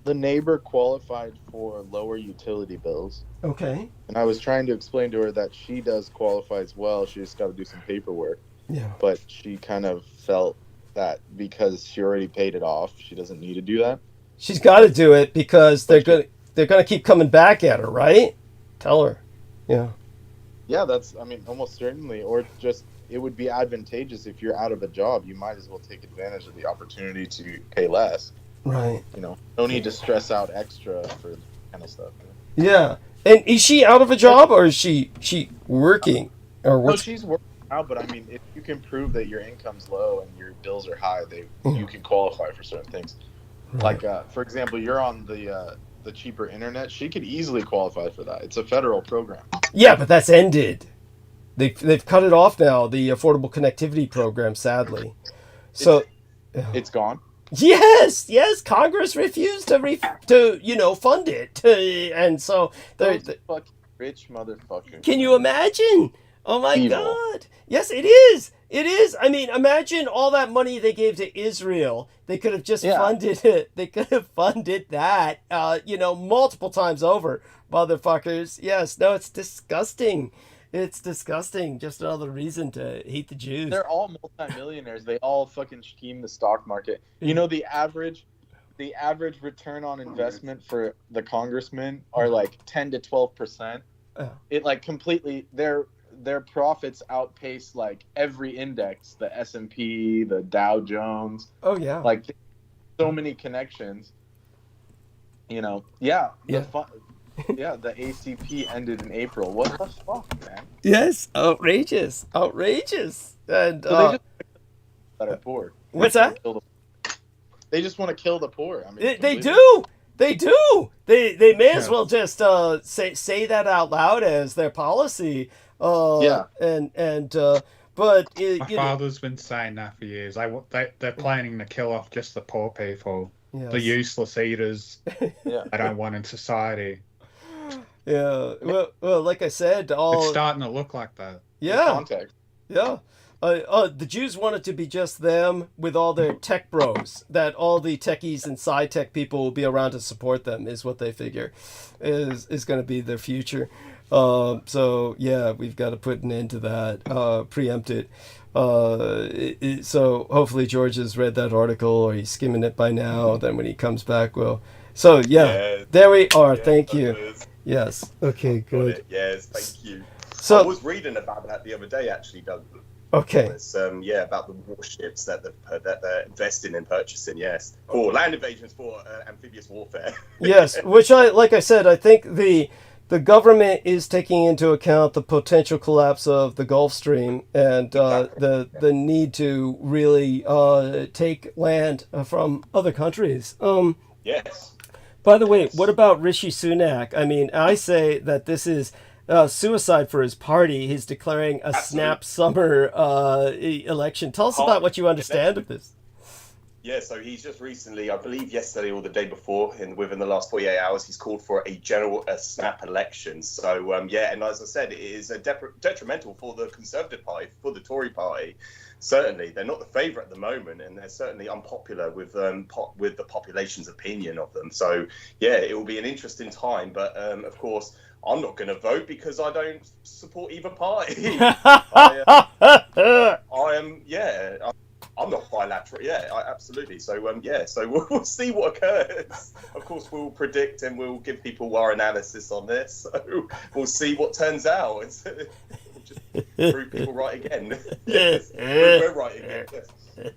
The neighbor qualified for lower utility bills. Okay. And I was trying to explain to her that she does qualify as well. She just got to do some paperwork. Yeah. But she kind of felt that because she already paid it off, she doesn't need to do that. She's got to do it because they're gonna keep coming back at her, right? Tell her. Yeah. Yeah, that's, I mean, almost certainly. Or just, it would be advantageous if you're out of a job. You might as well take advantage of the opportunity to pay less. Right. You know, no need to stress out extra for that kind of stuff. Yeah. And is she out of a job, or is she working? Or No, what's... she's working out, but I mean, if you can prove that your income's low and your bills are high, you can qualify for certain things. Right. Like, for example, you're on the cheaper internet. She could easily qualify for that. It's a federal program. Yeah, but that's ended. They've cut it off now, the Affordable Connectivity Program, sadly. So it's gone. Yes, Congress refused to fund it, and so they're fucking rich motherfucker. Can you imagine? Oh my Evil. God! Yes, it is. It is. I mean, imagine all that money they gave to Israel. They could have just funded it. They could have funded that, multiple times over, motherfuckers. Yes. No, it's disgusting. It's disgusting. Just another reason to hate the Jews. They're all multimillionaires. They all fucking scheme the stock market. You know, the average return on investment for the congressmen are like 10 to 12%. It like completely their profits outpace like every index, the S&P, the Dow Jones. Oh yeah. Like so many connections. You know. Yeah. The ACP ended in April. What the fuck, man? Yes, outrageous. And so they just that are poor. What's that? They just want to kill the poor. I mean, they do. They may as well just say that out loud as their policy. But my father's been saying that for years. They're planning to kill off just the poor people, the useless eaters. I don't want in society. Yeah. Well, like I said, it's starting to look like that. Yeah. Yeah. The Jews want it to be just them with all their tech bros, that all the techies and sci-tech people will be around to support them, is what they figure is going to be their future. So yeah, we've got to put an end to that, preempt it. So hopefully George has read that article, or he's skimming it by now. Then when he comes back, so there we are. Thank you. Yes. Okay, good. Yes, thank you. So I was reading about that the other day, actually, Doug. Okay. It's, about the warships that they're investing in purchasing. Yes, for land invasions, for amphibious warfare. Yes, which I said, I think the government is taking into account the potential collapse of the Gulf Stream and the need to really take land from other countries. Yes. By the way, what about Rishi Sunak? I mean, I say that this is suicide for his party. He's declaring a snap summer election. Tell us about what you understand of this. Yeah, so he's just recently, I believe yesterday or the day before, within the last 48 hours, he's called for a snap election. So, and as I said, it is detrimental for the Conservative Party, for the Tory Party. Certainly, they're not the favourite at the moment, and they're certainly unpopular with the population's opinion of them. So, yeah, it will be an interesting time. But, of course, I'm not going to vote because I don't support either party. I'm not bilateral. Yeah, absolutely. So, so we'll see what occurs. Of course, we'll predict and we'll give people our analysis on this. So we'll see what turns out. Just prove people right again. Yes, we're right again.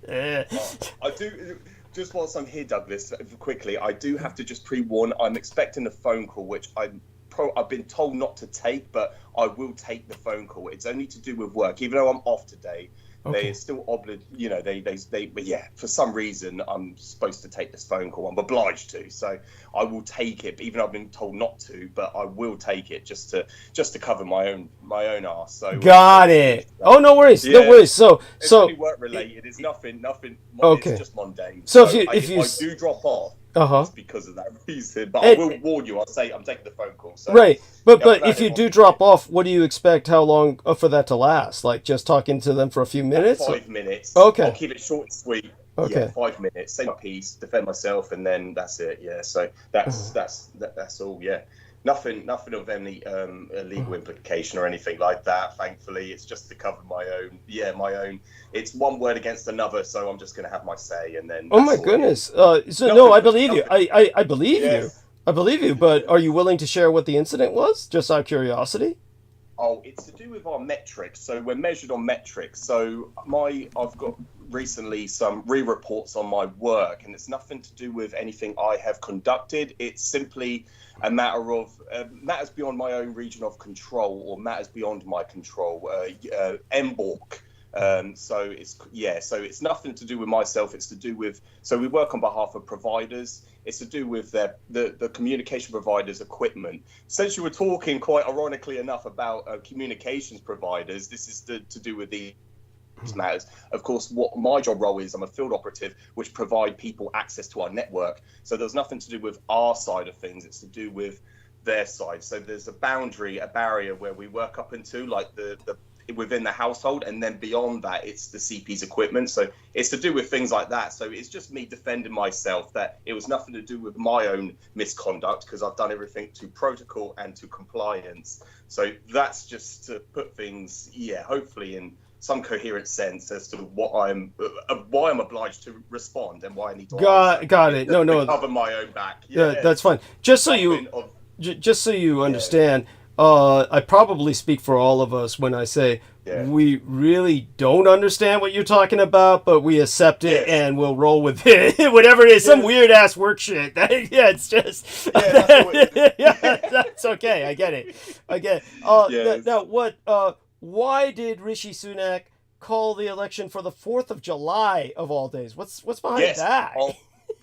Yes. I do. Just whilst I'm here, Douglas, quickly, I do have to just pre-warn. I'm expecting a phone call, which I've been told not to take, but I will take the phone call. It's only to do with work, even though I'm off today. Okay. They're still for some reason I'm supposed to take this phone call. I'm obliged to, so I will take it, even though I've been told not to. But I will take it just to cover my own arse. So got it. Oh, no worries, no worries. So it's only work related. It's nothing. Okay. It's just mundane. So if I do drop off, it's because of that reason. But I will warn you. I'll say I'm taking the phone call. So right, but if you do drop off, what do you expect? How long for that to last? Like just talking to them for a few minutes? 5 minutes. Okay. I'll keep it short and sweet. Okay. Yeah, 5 minutes. Say my piece, defend myself, and then that's it. Yeah. So that's all. Yeah. Nothing of any legal implication or anything like that. Thankfully, it's just to cover my own. It's one word against another, so I'm just going to have my say, and then. Oh my goodness! No, I believe you. I believe you. I believe you. But are you willing to share what the incident was, just out of curiosity? Oh, it's to do with our metrics. So we're measured on metrics. So I've got recently some re-reports on my work, and it's nothing to do with anything I have conducted. It's simply a matter of matters beyond my own region of control, or matters beyond my control. Emborg. So it's nothing to do with myself. It's to do with, so we work on behalf of providers. It's to do with the communication providers' equipment. Since you were talking, quite ironically enough, about communications providers, this is to do with these matters. Of course, what my job role is, I'm a field operative, which provide people access to our network. So there's nothing to do with our side of things. It's to do with their side. So there's a barrier where we work up into, like the within the household, and then beyond that it's the CP's equipment. So it's to do with things like that. So it's just me defending myself, that it was nothing to do with my own misconduct, because I've done everything to protocol and to compliance. So that's just to put things, hopefully in some coherent sense as to why I'm obliged to respond and why I need to got it. No, cover my own back. That's fine. Just so you understand, I probably speak for all of us when I say we really don't understand what you're talking about, but we accept it and we'll roll with it. Whatever it is, some weird ass work shit. It's just that's okay. I get it. Now, why did Rishi Sunak call the election for the 4th of July of all days? What's behind that?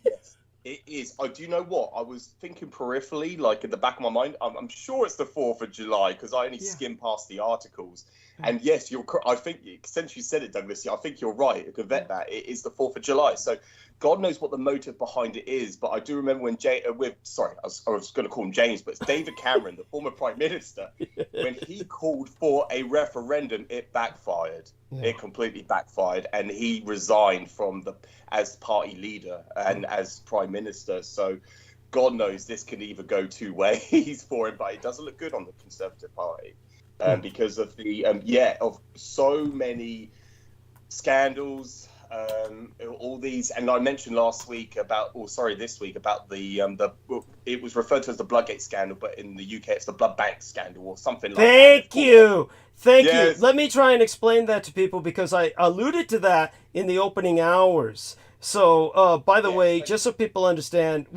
Yes, it is. Do you know what? I was thinking peripherally, like in the back of my mind. I'm sure it's the 4th of July because I only skimmed past the articles. And yes, I think since you said it, Douglas, I think you're right. I could vet that. It is the 4th of July. So God knows what the motive behind it is. But I do remember when I was going to call him James, but it's David Cameron, the former Prime Minister, when he called for a referendum, it backfired. It completely backfired, and he resigned as party leader and as Prime Minister. So God knows this can either go two ways for him, but it doesn't look good on the Conservative Party. Because of of so many scandals, all these, and I mentioned this week about the it was referred to as the Bloodgate scandal, but in the UK it's the Blood Bank scandal or something like that. Thank you. Let me try and explain that to people, because I alluded to that in the opening hours. So, by the way, just so people understand,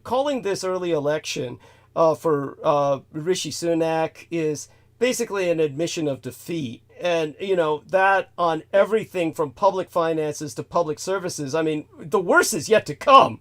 calling this early election for Rishi Sunak is basically an admission of defeat. And, that on everything from public finances to public services, I mean, the worst is yet to come.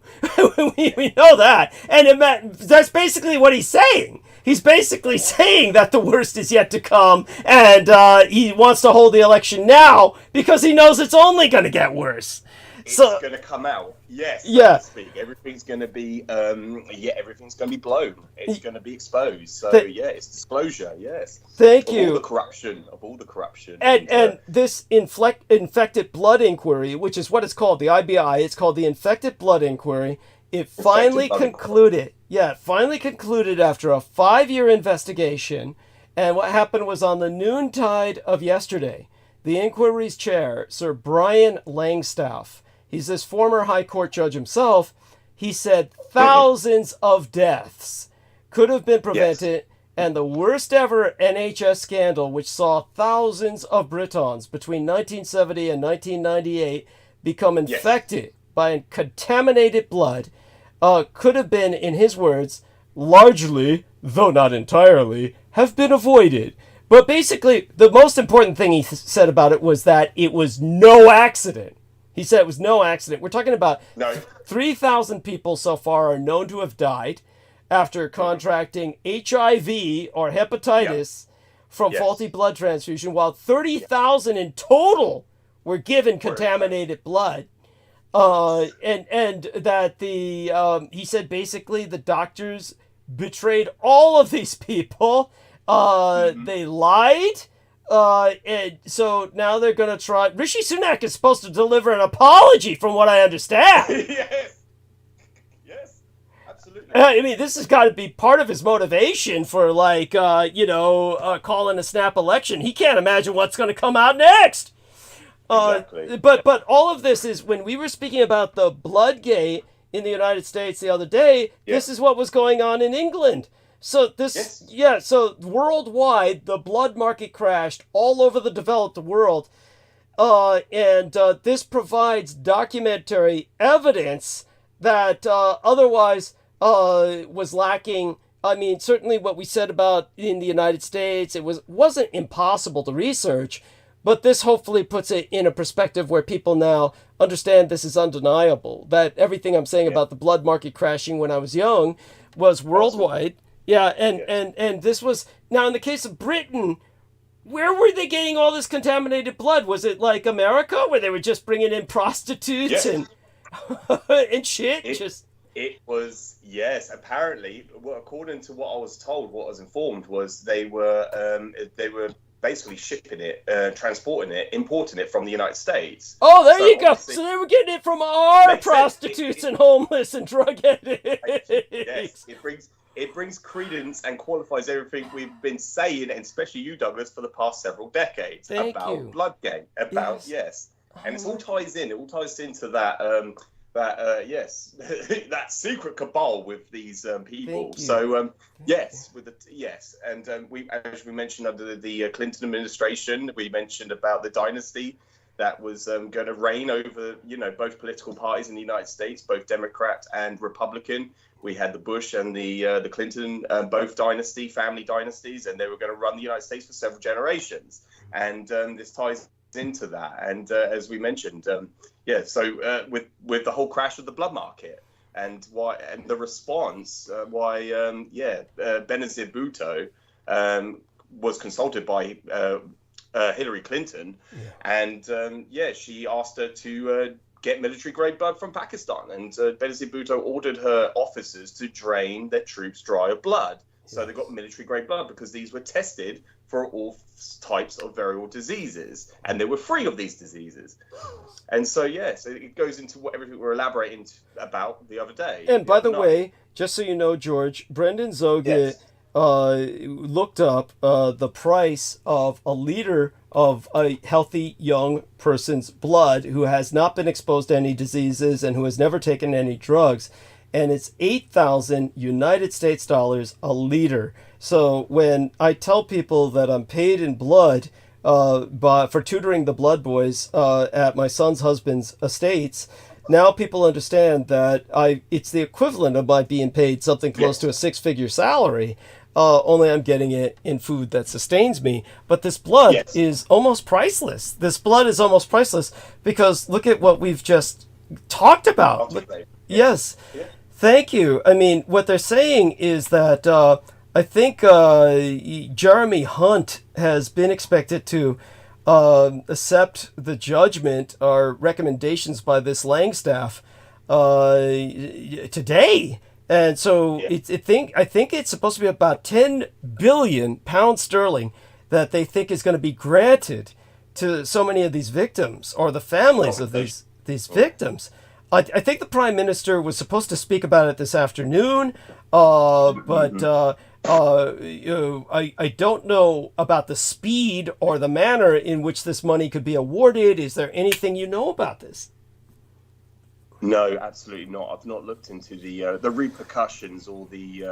we know that. And that's basically what he's saying. He's basically saying that the worst is yet to come, and he wants to hold the election now because he knows it's only going to get worse. It's going to come out. Yes. So to speak. Everything's going to be, everything's going to be blown. It's going to be exposed. So it's disclosure. Yes. Thank you. All the corruption. And this infected blood inquiry, which is what it's called, the IBI. It's called the Infected Blood Inquiry. It finally concluded. It finally concluded after a 5-year investigation. And what happened was on the noontide of yesterday, the inquiry's chair, Sir Brian Langstaff, he's this former High Court judge himself, he said thousands of deaths could have been prevented, and the worst ever NHS scandal, which saw thousands of Britons between 1970 and 1998 become infected by contaminated blood, could have been, in his words, largely, though not entirely, have been avoided. But basically, the most important thing he said about it was that it was no accident. He said it was no accident. We're talking about 3,000 people so far are known to have died after contracting HIV or hepatitis from faulty blood transfusion, while 30,000 in total were given contaminated blood. And that he said basically the doctors betrayed all of these people. They lied. And so now they're going to try. Rishi Sunak is supposed to deliver an apology, from what I understand. Yes, absolutely. absolutely. I mean, this has got to be part of his motivation for, like, calling a snap election. He can't imagine what's going to come out next. Exactly. But all of this is, when we were speaking about the Bloodgate in the United States the other day, this is what was going on in England. So so worldwide, the blood market crashed all over the developed world. And this provides documentary evidence that otherwise was lacking. I mean, certainly what we said about in the United States, it wasn't impossible to research, but this hopefully puts it in a perspective where people now understand this is undeniable, that everything I'm saying about the blood market crashing when I was young was worldwide. Yeah, and this was, now in the case of Britain, where were they getting all this contaminated blood? Was it like America, where they were just bringing in prostitutes and and shit? It was, yes. Apparently, well, according to what I was told, what I was informed was they were basically shipping it, transporting it, importing it from the United States. Oh, there you go. So they were getting it from our prostitutes and homeless and drug addicts. Yes, it brings credence and qualifies everything we've been saying, and especially you, Douglas, for the past several decades about Bloodgate. Yes. And it all ties in. It all ties into that that secret cabal with these people. So and we, as we mentioned under the Clinton administration, we mentioned about the dynasty that was going to reign over both political parties in the United States, both Democrat and Republican. We had the Bush and the Clinton, both family dynasties, and they were going to run the United States for several generations. And this ties into that. And as we mentioned, with the whole crash of the blood market and the response, Benazir Bhutto was consulted by Hillary Clinton, and she asked her to get military grade blood from Pakistan, and Benazir Bhutto ordered her officers to drain their troops dry of blood. So they got military grade blood because these were tested for all types of viral diseases, and they were free of these diseases. And so so it goes into everything we're elaborating about the other day. And by the way, just so you know, George, Brendan Zoga looked up the price of a liter of a healthy young person's blood who has not been exposed to any diseases and who has never taken any drugs, and it's 8,000 United States dollars a liter. So when I tell people that I'm paid in blood for tutoring the blood boys at my son's husband's estates, now people understand that it's the equivalent of my being paid something close to a six-figure salary. Only I'm getting it in food that sustains me. But this blood is almost priceless. This blood is almost priceless because look at what we've just talked about. Yes. Thank you. I mean, what they're saying is that I think Jeremy Hunt has been expected to accept the judgment or recommendations by this Langstaff today. And so I think it's supposed to be about 10 billion pounds sterling that they think is going to be granted to so many of these victims or the families of these victims. I think the Prime Minister was supposed to speak about it this afternoon, but I don't know about the speed or the manner in which this money could be awarded. Is there anything you know about this? No, absolutely not. I've not looked into the repercussions or the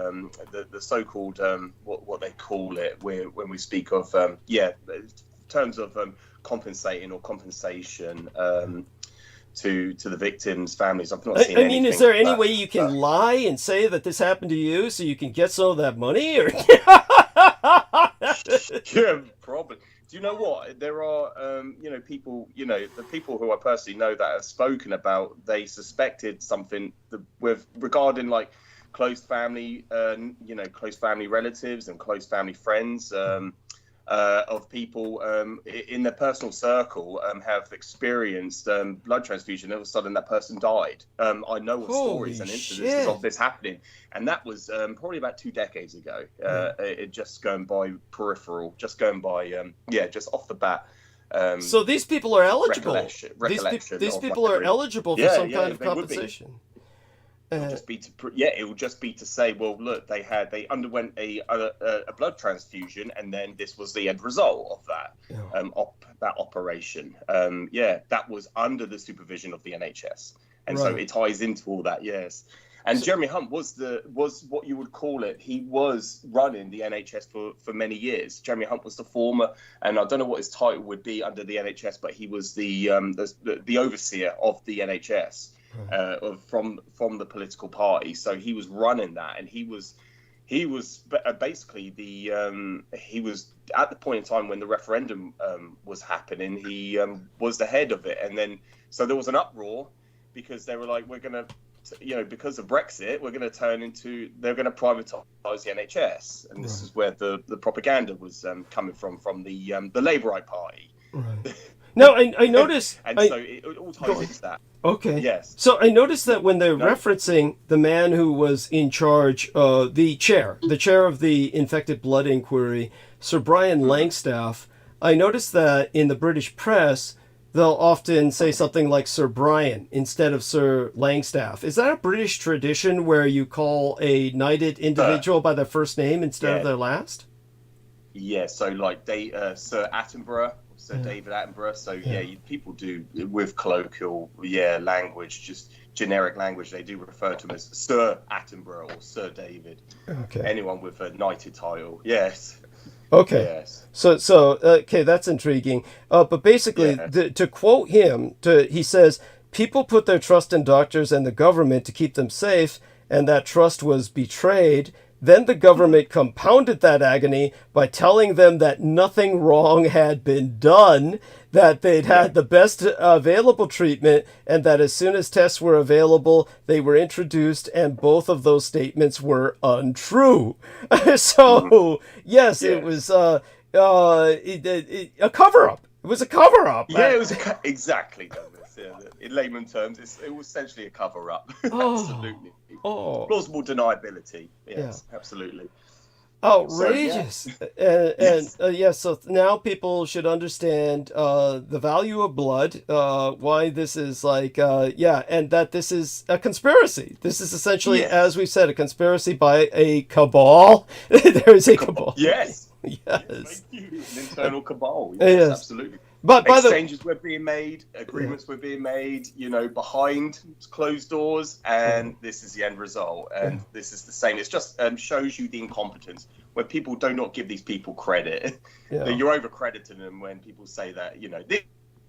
so-called what they call it when we speak of in terms of compensating or compensation to the victims' families. I've not seen. I mean, is there any way you can lie and say that this happened to you so you can get some of that money? Or yeah, probably. Do you know what? There are, people, the people who I personally know that have spoken about, they suspected something regarding like close family, close family relatives and close family friends of people in their personal circle have experienced blood transfusion. All of a sudden, that person died. I know of stories and instances of this happening, and that was probably about 2 decades ago. It just going by peripheral, just going by just off the bat. So these people are eligible. Recollection These people are eligible for some kind of compensation. It'll just be it will just be to say, well, look, they underwent a blood transfusion, and then this was the end result of that that operation. That was under the supervision of the NHS, and so it ties into all that. Yes, and Jeremy Hunt was what you would call it. He was running the NHS for many years. Jeremy Hunt was the former, and I don't know what his title would be under the NHS, but he was the overseer of the NHS. From the political party, so he was running that, and he was basically he was at the point in time when the referendum was happening. He was the head of it, and then so there was an uproar because they were like, we're gonna, because of Brexit, they're gonna privatise the NHS, and this is where the propaganda was coming from the Labourite Party. Right. No, I noticed. So it all ties into that. Okay. Yes. So I noticed that when they're referencing the man who was in charge, the chair of the infected blood inquiry, Sir Brian Langstaff, I noticed that in the British press, they'll often say something like Sir Brian instead of Sir Langstaff. Is that a British tradition where you call a knighted individual by their first name instead of their last? Yeah, so like Sir Attenborough, Sir David Attenborough. So people do with colloquial language, just generic language. They do refer to him as Sir Attenborough or Sir David. Okay. Anyone with a knighted title, yes. Okay. Yes. So okay, that's intriguing. But basically, to quote him, he says, "People put their trust in doctors and the government to keep them safe, and that trust was betrayed. Then the government compounded that agony by telling them that nothing wrong had been done, that they'd had the best available treatment, and that as soon as tests were available, they were introduced, and both of those statements were untrue." So, yes, it was a cover-up. It was a cover-up. Yeah, it was exactly, Douglas. Yeah, in layman terms, it was essentially a cover-up. Absolutely. Plausible deniability. Yes, absolutely. Outrageous. So now people should understand the value of blood, why this is like, and that this is a conspiracy. This is essentially, as we said, a conspiracy by a cabal. There is a cabal. Yes. Yes. Thank you. An internal cabal. Yes, absolutely. But exchanges were being made, agreements were being made, behind closed doors, and this is the end result. And this is the same. It just shows you the incompetence when people do not give these people credit. You're over-crediting them when people say that,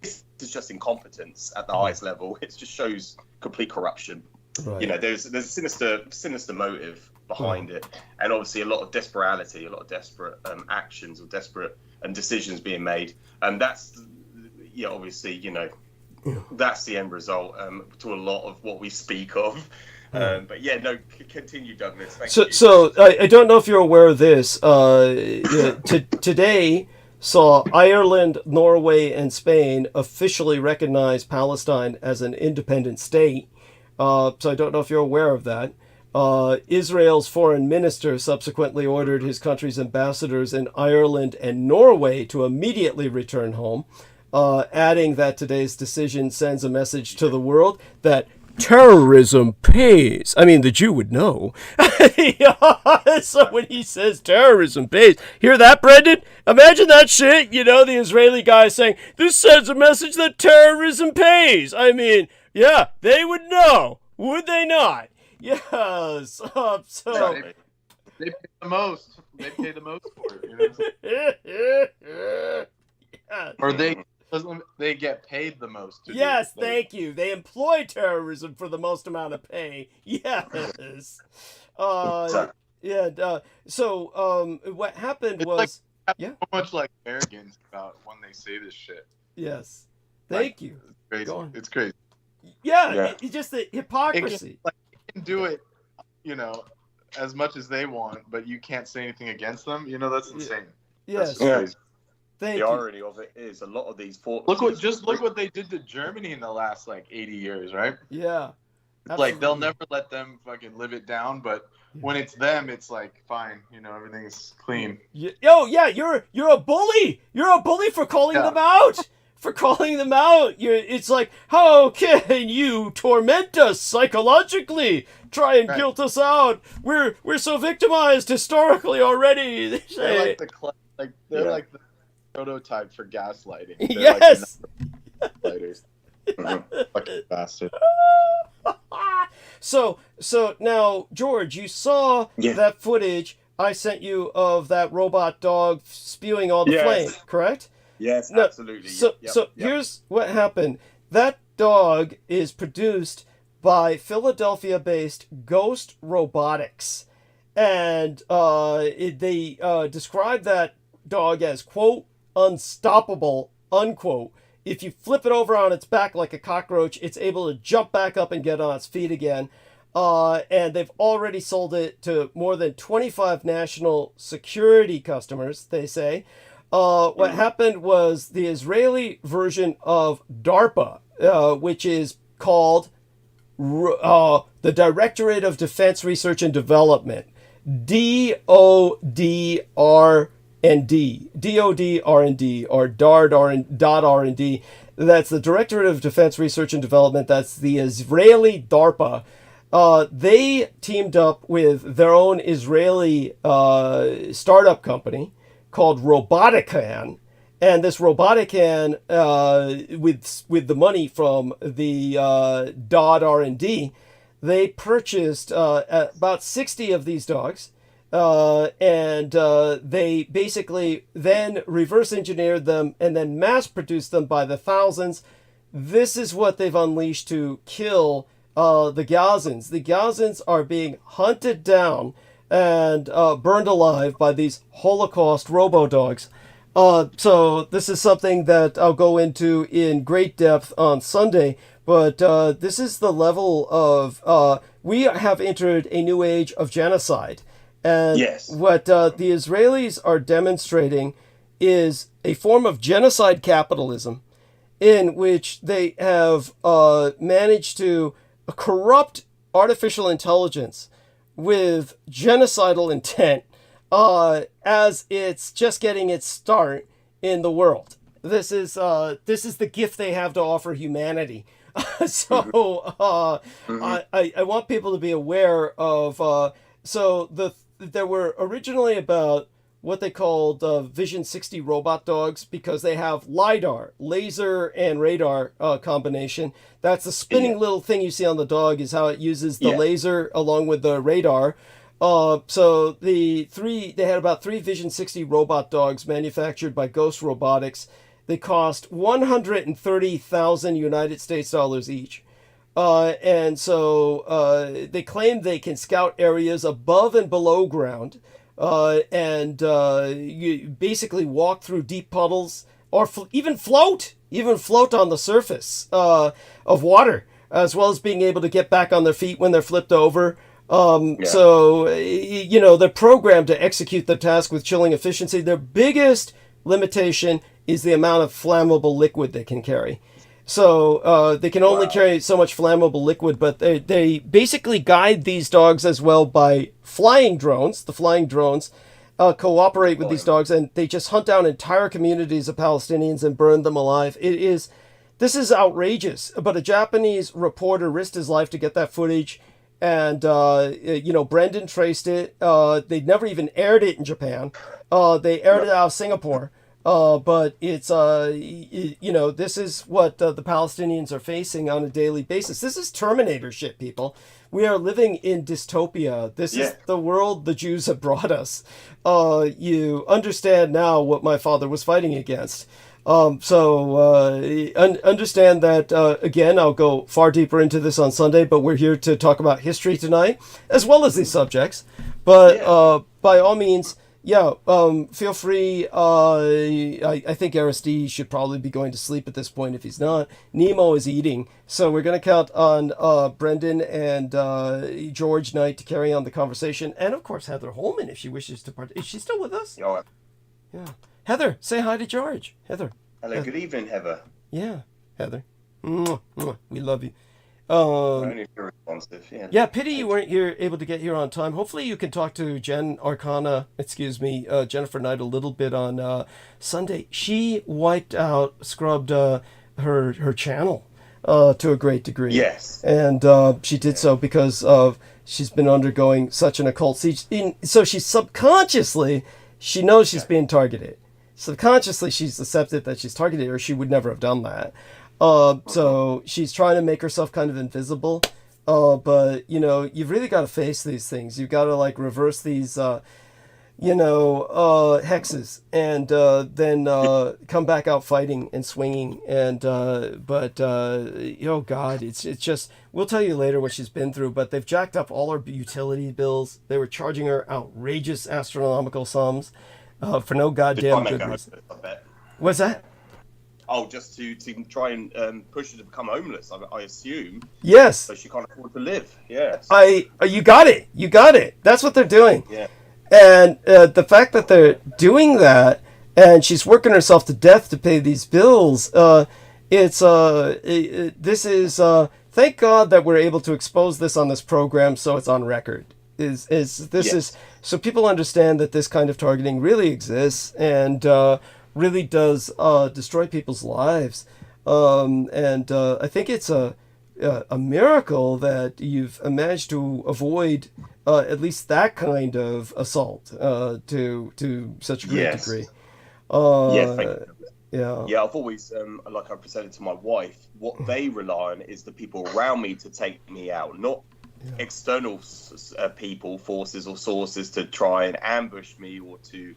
this is just incompetence at the highest level. It just shows complete corruption. Right. There's a sinister motive behind it, and obviously a lot of desperality, a lot of desperate actions or desperate decisions being made, and that's obviously that's the end result to a lot of what we speak of. But continue, Douglas. Thank you. So I don't know if you're aware of this. Today saw Ireland, Norway, and Spain officially recognize Palestine as an independent state. So I don't know if you're aware of that. Israel's foreign minister subsequently ordered his country's ambassadors in Ireland and Norway to immediately return home, adding that today's decision sends a message to the world that terrorism pays. I mean, the Jew would know. So when he says terrorism pays, hear that, Brendan? Imagine that shit, the Israeli guy saying, this sends a message that terrorism pays. I mean, yeah, they would know, would they not? Yes. They pay the most. They pay the most for it. Yes. Or they get paid the most. Yes, thank you. They employ terrorism for the most amount of pay. Yes. So what happened was so much like arrogance about when they say this shit. Yes. Thank you. It's crazy. It's crazy. Yeah. It's just the hypocrisy. Can do it, as much as they want, but you can't say anything against them. That's insane. Yes. The irony of it is a lot of these look what they did to Germany in the last 80 years, right? Yeah. Absolutely. They'll never let them fucking live it down, but when it's them, it's fine, everything's clean. You're a bully. You're a bully for calling them out. for calling them out. It's like, how can you torment us psychologically? Try and guilt us out. We're so victimized historically already. They say. They're like the prototype for gaslighting. They're Yes. Like the gaslighters. Fucking bastard. So now, George, you saw that footage I sent you of that robot dog spewing all the flame, correct? Yes, No, absolutely. So here's what happened. That dog is produced by Philadelphia-based Ghost Robotics, and they describe that dog as, quote, unstoppable, unquote. If you flip it over on its back like a cockroach, it's able to jump back up and get on its feet again. And they've already sold it to more than 25 national security customers, they say. What happened was the Israeli version of DARPA, which is called the Directorate of Defense Research and Development, DODR&D, DODR&D, or DARD-R&D. That's the Directorate of Defense Research and Development. That's the Israeli DARPA. They teamed up with their own Israeli startup company called Robotican, and this Robotican, with the money from the DOD R&D, they purchased about 60 of these dogs, and they basically then reverse engineered them and then mass produced them by the thousands. This is what they've unleashed to kill the Gazans. The Gazans are being hunted down and burned alive by these Holocaust robo-dogs. So this is something that I'll go into in great depth on Sunday, but this is the level of... we have entered a new age of genocide. And what the Israelis are demonstrating is a form of genocide capitalism in which they have managed to corrupt artificial intelligence with genocidal intent as it's just getting its start in the world. This is the gift they have to offer humanity. I want people to be aware of. There were originally about what they called Vision 60 robot dogs because they have LiDAR, laser and radar combination. That's the spinning little thing you see on the dog is how it uses the laser along with the radar. So they had about 3 Vision 60 robot dogs manufactured by Ghost Robotics. They cost $130,000 United States dollars each. And so they claim they can scout areas above and below ground. And you basically walk through deep puddles or even float on the surface of water, as well as being able to get back on their feet when they're flipped over. So, they're programmed to execute the task with chilling efficiency. Their biggest limitation is the amount of flammable liquid they can carry. So they can only carry so much flammable liquid, but they basically guide these dogs as well by flying drones. The flying drones cooperate with these dogs, and they just hunt down entire communities of Palestinians and burn them alive. This is outrageous. But a Japanese reporter risked his life to get that footage, and Brendan traced it. They never even aired it in Japan. They aired it out of Singapore. But it's, this is what the Palestinians are facing on a daily basis. This is Terminator shit, people. We are living in dystopia. This is the world the Jews have brought us. You understand now what my father was fighting against. Understand that, again, I'll go far deeper into this on Sunday, but we're here to talk about history tonight, as well as these subjects. But by all means... feel free. I think Aristide should probably be going to sleep at this point if he's not. Nemo is eating. So we're going to count on Brendan and George Knight to carry on the conversation. And, of course, Heather Holman, if she wishes to part. Is she still with us? Yeah. Heather, say hi to George. Heather. Hello, good evening, Heather. Yeah, Heather. Mwah, mwah. We love you. Only responsive, yeah. Yeah, pity you weren't able to get here on time. Hopefully you can talk to Jennifer Knight a little bit on Sunday. She scrubbed her channel to a great degree. Yes. And she did so because she's been undergoing such an occult siege. So she's subconsciously, she knows she's being targeted. Subconsciously, she's accepted that she's targeted, or she would never have done that. So she's trying to make herself kind of invisible. But, you've really got to face these things. You've got to, reverse these, hexes and then come back out fighting and swinging. And, oh, God, it's just, we'll tell you later what she's been through, but they've jacked up all her utility bills. They were charging her outrageous astronomical sums for no goddamn good reason. What's that? Oh, just to try and push her to become homeless, I assume. Yes. So she can't afford to live. Yes. You got it. That's what they're doing. Yeah. And the fact that they're doing that, and she's working herself to death to pay these bills, this is thank God that we're able to expose this on this program, so it's on record. This is so people understand that this kind of targeting really exists and really does destroy people's lives. And I think it's a miracle that you've managed to avoid at least that kind of assault to such a great degree. Thank you. Yeah, I've always, like I presented to my wife, what they rely on is the people around me to take me out, not external people, forces or sources to try and ambush me or to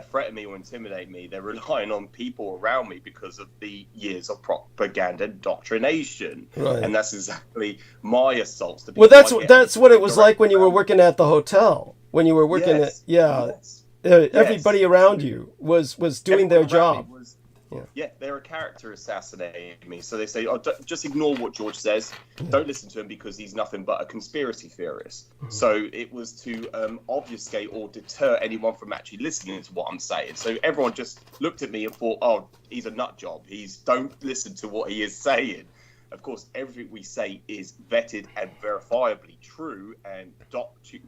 threaten me or intimidate me. They're relying on people around me because of the years of propaganda indoctrination, and that's exactly my assaults. Well, that's what it was like when you were working at the hotel. When you were working everybody around you was doing their job. They're a character assassinating me. So they say, just ignore what George says. Don't listen to him because he's nothing but a conspiracy theorist. So it was to obfuscate or deter anyone from actually listening to what I'm saying. So everyone just looked at me and thought, oh, he's a nut job. Don't listen to what he is saying. Of course, everything we say is vetted and verifiably true and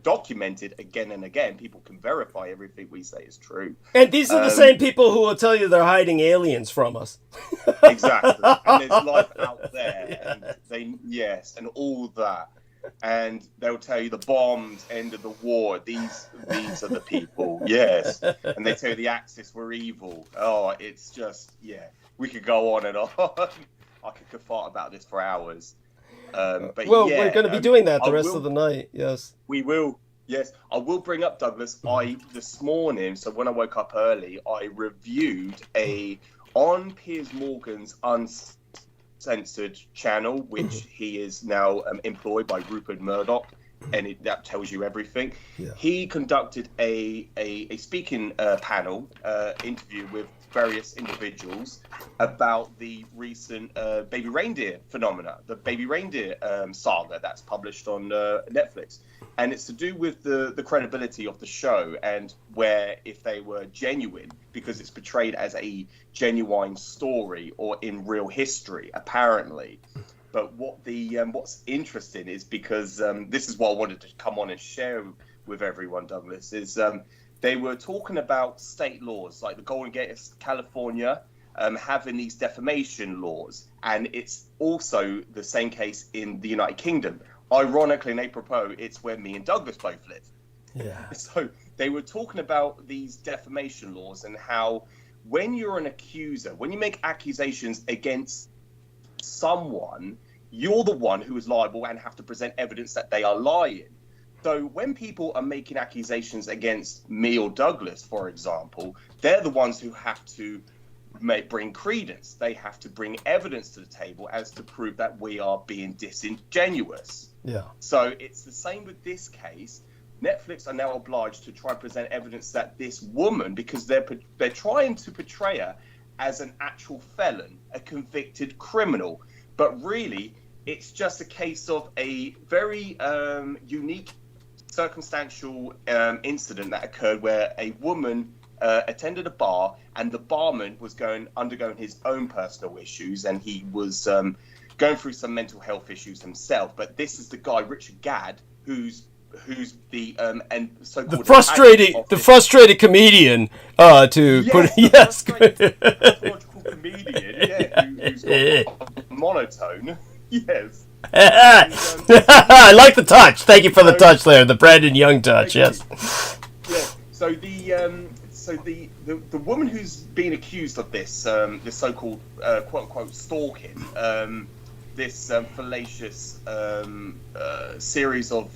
documented again and again. People can verify everything we say is true. And these are the same people who will tell you they're hiding aliens from us. Exactly. And there's life out there. And and all that. And they'll tell you the bombs ended the war. These are the people. Yes. And they tell you the Axis were evil. Oh, it's just, we could go on and on. I could fart about this for hours. But we're going to be doing that the rest of the night. Yes, we will. Yes, I will bring up, Douglas. This morning, so when I woke up early, I reviewed on Piers Morgan's Uncensored channel, which he is now employed by Rupert Murdoch, and that tells you everything. He conducted a speaking panel interview with various individuals about the recent baby reindeer phenomena, the baby reindeer saga that's published on Netflix. And it's to do with the credibility of the show and where if they were genuine, because it's portrayed as a genuine story or in real history, apparently. But what's interesting is because this is what I wanted to come on and share with everyone, Douglas, is they were talking about state laws, like the Golden Gate of California having these defamation laws. And it's also the same case in the United Kingdom. Ironically, and apropos, it's where me and Douglas both live. Yeah. So they were talking about these defamation laws and how when you're an accuser, when you make accusations against someone, you're the one who is liable and have to present evidence that they are lying. So when people are making accusations against me or Douglas, for example, they're the ones who have to bring credence. They have to bring evidence to the table as to prove that we are being disingenuous. Yeah. So it's the same with this case. Netflix are now obliged to try and present evidence that this woman, because they're trying to portray her as an actual felon, a convicted criminal, but really it's just a case of a very unique circumstantial incident that occurred where a woman attended a bar and the barman was undergoing his own personal issues, and he was going going through some mental health issues himself. But this is the guy, Richard Gadd, who's the and so-called the frustrated comedian to put yes, pathological comedian, yeah, who's got monotone, yes. I like the touch. Thank you for the touch there, the Brandon Young touch. Yes. Yeah. So the woman who's been accused of this this so-called quote unquote stalking, this fallacious series of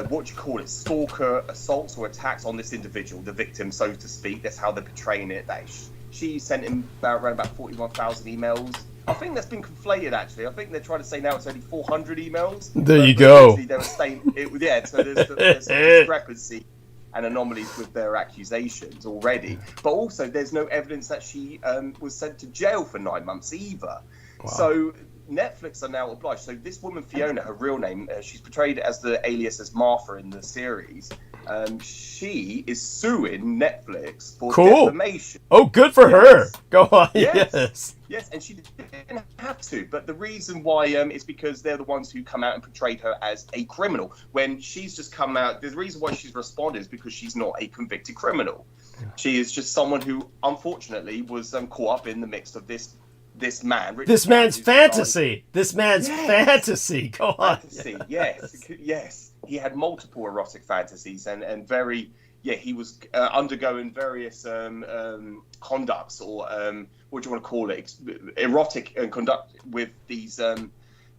what do you call it? Stalker assaults or attacks on this individual, the victim, so to speak. That's how they're portraying it. That she sent him around about 41,000 emails. I think that's been conflated, actually. I think they're trying to say now it's only 400 emails. There you go. They were saying so there's some discrepancy and anomalies with their accusations already. But also, there's no evidence that she was sent to jail for 9 months either. Wow. So Netflix are now obliged. So this woman, Fiona, her real name, she's portrayed as the alias as Martha in the series. She is suing Netflix for defamation. Oh, good for her. Go on. Yes. Yes, and she didn't have to. But the reason why is because they're the ones who come out and portrayed her as a criminal. When she's just come out, the reason why she's responded is because she's not a convicted criminal. She is just someone who, unfortunately, was caught up in the mix of this man. This man's fantasy. This man's fantasy. Go on. Fantasy, yes. He had multiple erotic fantasies and very, he was undergoing various conducts or what do you want to call it? Erotic conduct with these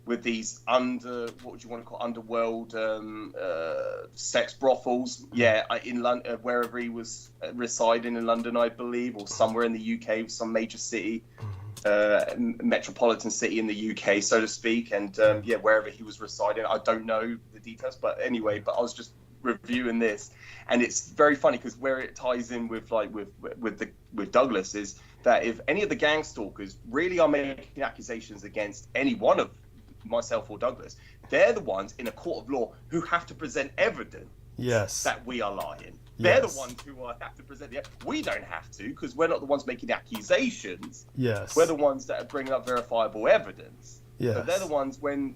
what do you want to call underworld sex brothels? Yeah, in London, wherever he was residing in London, I believe, or somewhere in the UK, some major city. Metropolitan city in the UK, so to speak, and wherever he was residing, I don't know the details, but anyway, I was just reviewing this, and it's very funny because where it ties in with Douglas is that if any of the gang stalkers really are making accusations against any one of myself or Douglas, they're the ones in a court of law who have to present evidence that we are lying. They're the ones who have to present we don't have to, because we're not the ones making the accusations. Yes. We're the ones that are bringing up verifiable evidence. Yes. But they're the ones when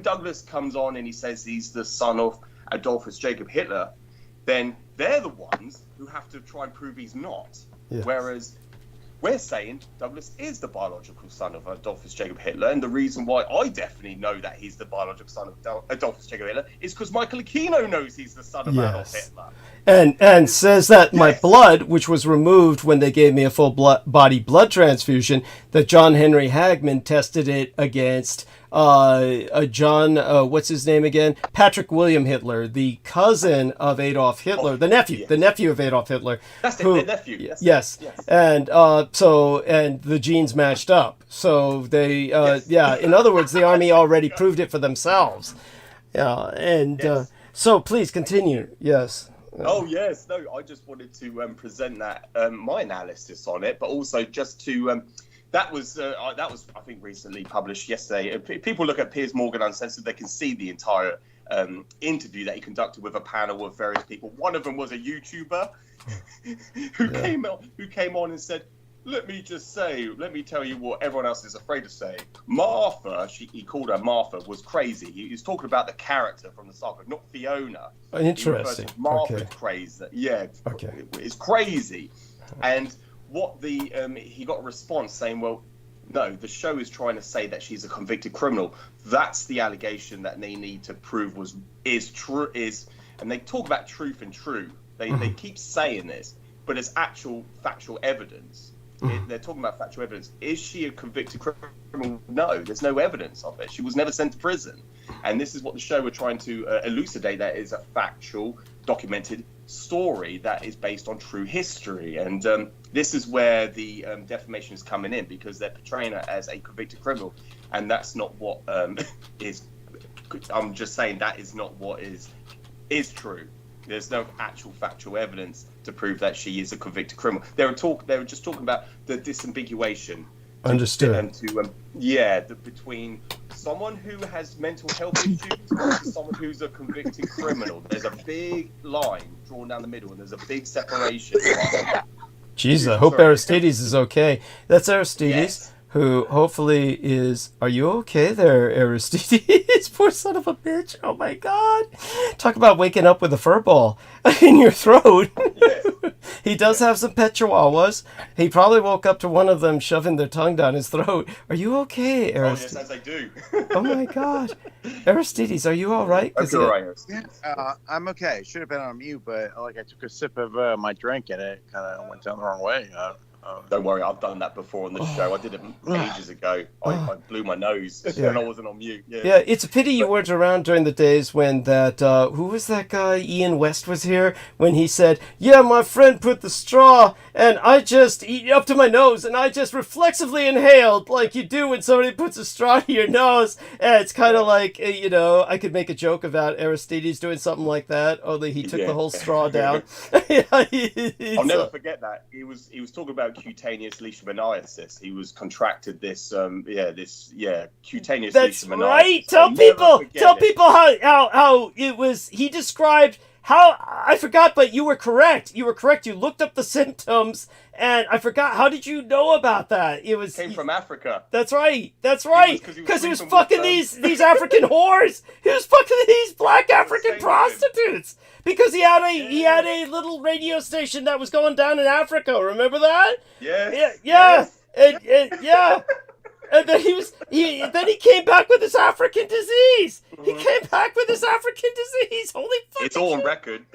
Douglas comes on and he says he's the son of Adolphus Jacob Hitler, then they're the ones who have to try and prove he's not. Yes. Whereas we're saying Douglas is the biological son of Adolphus Jacob Hitler, and the reason why I definitely know that he's the biological son of Adolphus Jacob Hitler is because Michael Aquino knows he's the son of Adolf Hitler. And says that my blood, which was removed when they gave me a full body blood transfusion, that John Henry Hagman tested it against what's his name again? Patrick William Hitler, the cousin of Adolf Hitler, the nephew of Adolf Hitler. That's the nephew. Yes. And and the genes matched up. So they, in other words, the army already proved it for themselves. So please continue. Yes. Oh yes, no. I just wanted to present that my analysis on it, but also just to that was I think recently published yesterday. If people look at Piers Morgan Uncensored, they can see the entire interview that he conducted with a panel of various people. One of them was a YouTuber who came on and said, let me tell you what everyone else is afraid to say. Martha, he called her Martha, was crazy. He was talking about the character from the saga, not Fiona. Interesting. Martha's crazy. Yeah, it's crazy. And what he got a response saying, well, no, the show is trying to say that she's a convicted criminal. That's the allegation that they need to prove is true. And they talk about truth and true. They keep saying this, but it's actual factual evidence. They're talking about factual evidence. Is she a convicted criminal? No, there's no evidence of it. She was never sent to prison. And this is what the show were trying to elucidate, that is a factual, documented story that is based on true history. And this is where the defamation is coming in, because they're portraying her as a convicted criminal. And that's not what is... I'm just saying that is not what is true. There's no actual factual evidence to prove that she is a convicted criminal. They were just talking about the disambiguation. Understood. Between someone who has mental health issues to someone who's a convicted criminal. There's a big line drawn down the middle, and there's a big separation. Jeez, I hope Aristides is okay. That's Aristides, who hopefully is... Are you okay there, Aristides? Poor son of a bitch. Oh my God. Talk about waking up with a fur ball in your throat. He does have some pet chihuahuas. He probably woke up to one of them shoving their tongue down his throat. Are you okay, Aristides? Oh, yes, as I do. Oh my God. Aristides, are you all right? I'm I'm okay. Should have been on mute, but I took a sip of my drink and it kind of went down the wrong way. Don't worry, I've done that before on the show. I did it ages ago. I blew my nose and I wasn't on mute. Yeah, it's a pity you weren't around during the days when that, who was that guy, Ian West was here, when he said, yeah, my friend put the straw and I just up to my nose and I just reflexively inhaled like you do when somebody puts a straw to your nose. And it's kind of like, I could make a joke about Aristides doing something like that, only he took the whole straw down. I'll never forget that. He was talking about cutaneous leishmaniasis. He was contracted this cutaneous That's leishmaniasis. Right. Tell people how it was. He described how, I forgot, but you were correct. You looked up the symptoms, and I forgot. How did you know about that? It came from Africa. That's right. Because he was fucking these African whores. He was fucking these black African prostitutes. Because he had a little radio station that was going down in Africa. Remember that? Yeah. And then he came back with this African disease. Holy fucking It's all on shit. record.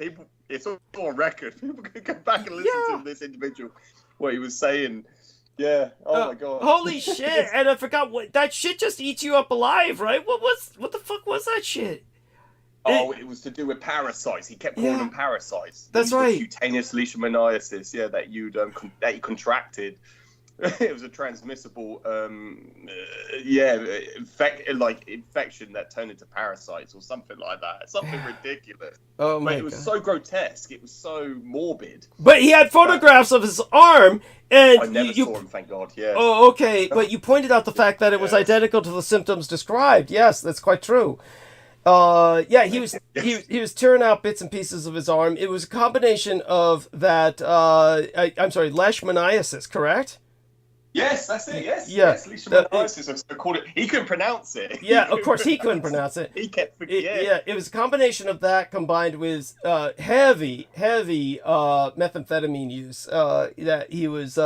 It's all on record. People can go back and listen to this individual, what he was saying. Yeah. Oh my God. Holy shit! And I forgot what that shit just eats you up alive, right? What the fuck was that shit? It was to do with parasites. He kept calling them parasites. That's right. Cutaneous leishmaniasis. Yeah, that you contracted. It was a transmissible, infection that turned into parasites or something like that. Something ridiculous. Oh my God. But it was so grotesque. It was so morbid. But he had photographs of his arm, and I never saw him, thank God. Yeah. Oh, okay. But you pointed out the fact that it was identical to the symptoms described. Yes, that's quite true. He was tearing out bits and pieces of his arm. It was a combination of that. Leishmaniasis, correct? Yes, that's it. Yes. Yeah. Yes, leishmaniasis. I called it. He couldn't pronounce it. Yeah, of course he couldn't pronounce it. He kept forgetting. It was a combination of that combined with heavy methamphetamine use. That he was.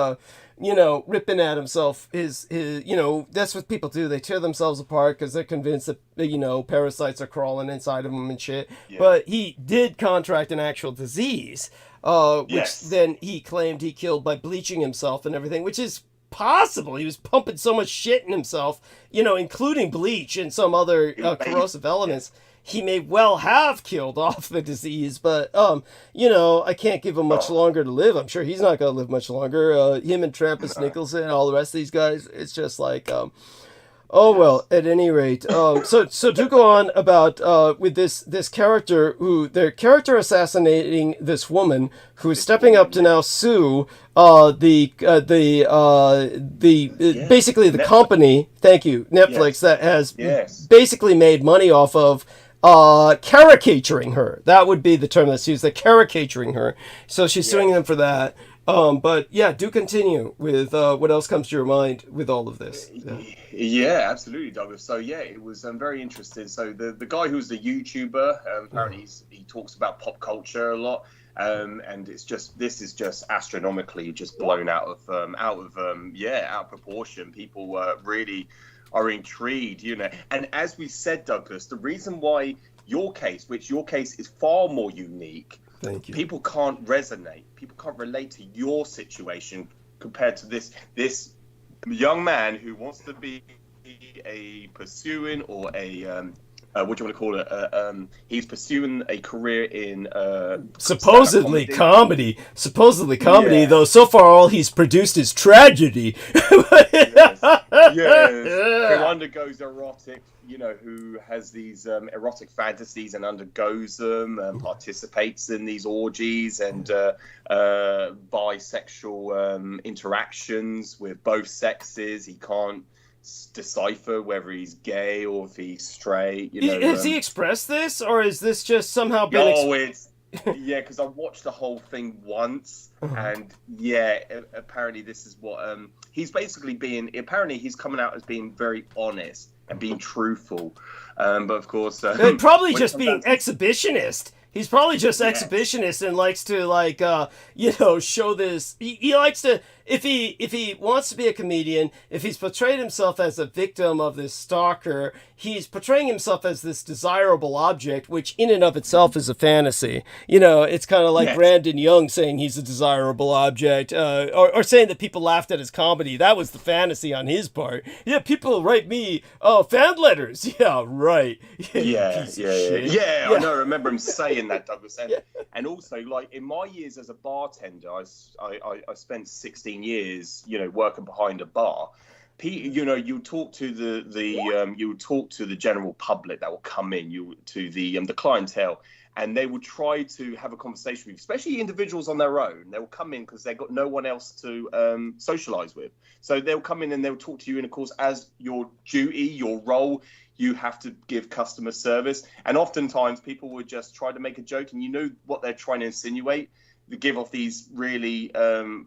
Ripping at himself. That's what people do. They tear themselves apart because they're convinced that, parasites are crawling inside of them and shit. Yeah. But he did contract an actual disease, which then he claimed he killed by bleaching himself and everything, which is possible. He was pumping so much shit in himself, including bleach and some other corrosive elements. He may well have killed off the disease, but, I can't give him much longer to live. I'm sure he's not going to live much longer. Him and Trampus Nicholson, all the rest of these guys, it's just like, well, at any rate. So do go on about, with this character who, they're character assassinating this woman who's stepping up to now sue, basically the company, thank you, Netflix, that has basically made money off of caricaturing her. That would be the term that's used. They're caricaturing her. So she's suing them for that. But yeah, do continue with what else comes to your mind with all of this. Yeah, absolutely, Douglas. So yeah, it was very interesting. So the guy who's the YouTuber, apparently he talks about pop culture a lot. And this is just astronomically just blown out of proportion. People really are intrigued, and as we said, Douglas, the reason why your case is far more unique, thank you, people can't relate to your situation compared to this young man who wants to be a pursuing or a what do you want to call it? He's pursuing a career in supposedly comedy, though so far all he's produced is tragedy. Who undergoes erotic, who has these erotic fantasies and undergoes them and participates in these orgies and bisexual interactions with both sexes. He can't decipher whether he's gay or if he's straight. Has he expressed this, or is this just somehow been? Yeah, because I watched the whole thing once, and yeah, apparently this is what he's basically being. Apparently, he's coming out as being very honest and being truthful, but of course, probably when it just comes being down to- exhibitionist. He's probably just Yes. exhibitionist and likes to like show this. He likes to, if he wants to be a comedian, if he's portrayed himself as a victim of this stalker, he's portraying himself as this desirable object, which in and of itself is a fantasy. It's kind of like Yes. Brandon Young saying he's a desirable object, or saying that people laughed at his comedy. That was the fantasy on his part. Yeah, people write me fan letters. Yeah, right. Yeah, Piece of yeah, shit. yeah. I know. I remember him saying that, Douglas. And also, like in my years as a bartender, I spent 16 years, working behind a bar. You talk to the general public that will come in, to the clientele, and they will try to have a conversation with you, especially individuals on their own. They will come in because they've got no one else to socialize with. So they'll come in and they'll talk to you, and of course, as your duty, your role, you have to give customer service. And oftentimes people would just try to make a joke, and you know what they're trying to insinuate. They give off these really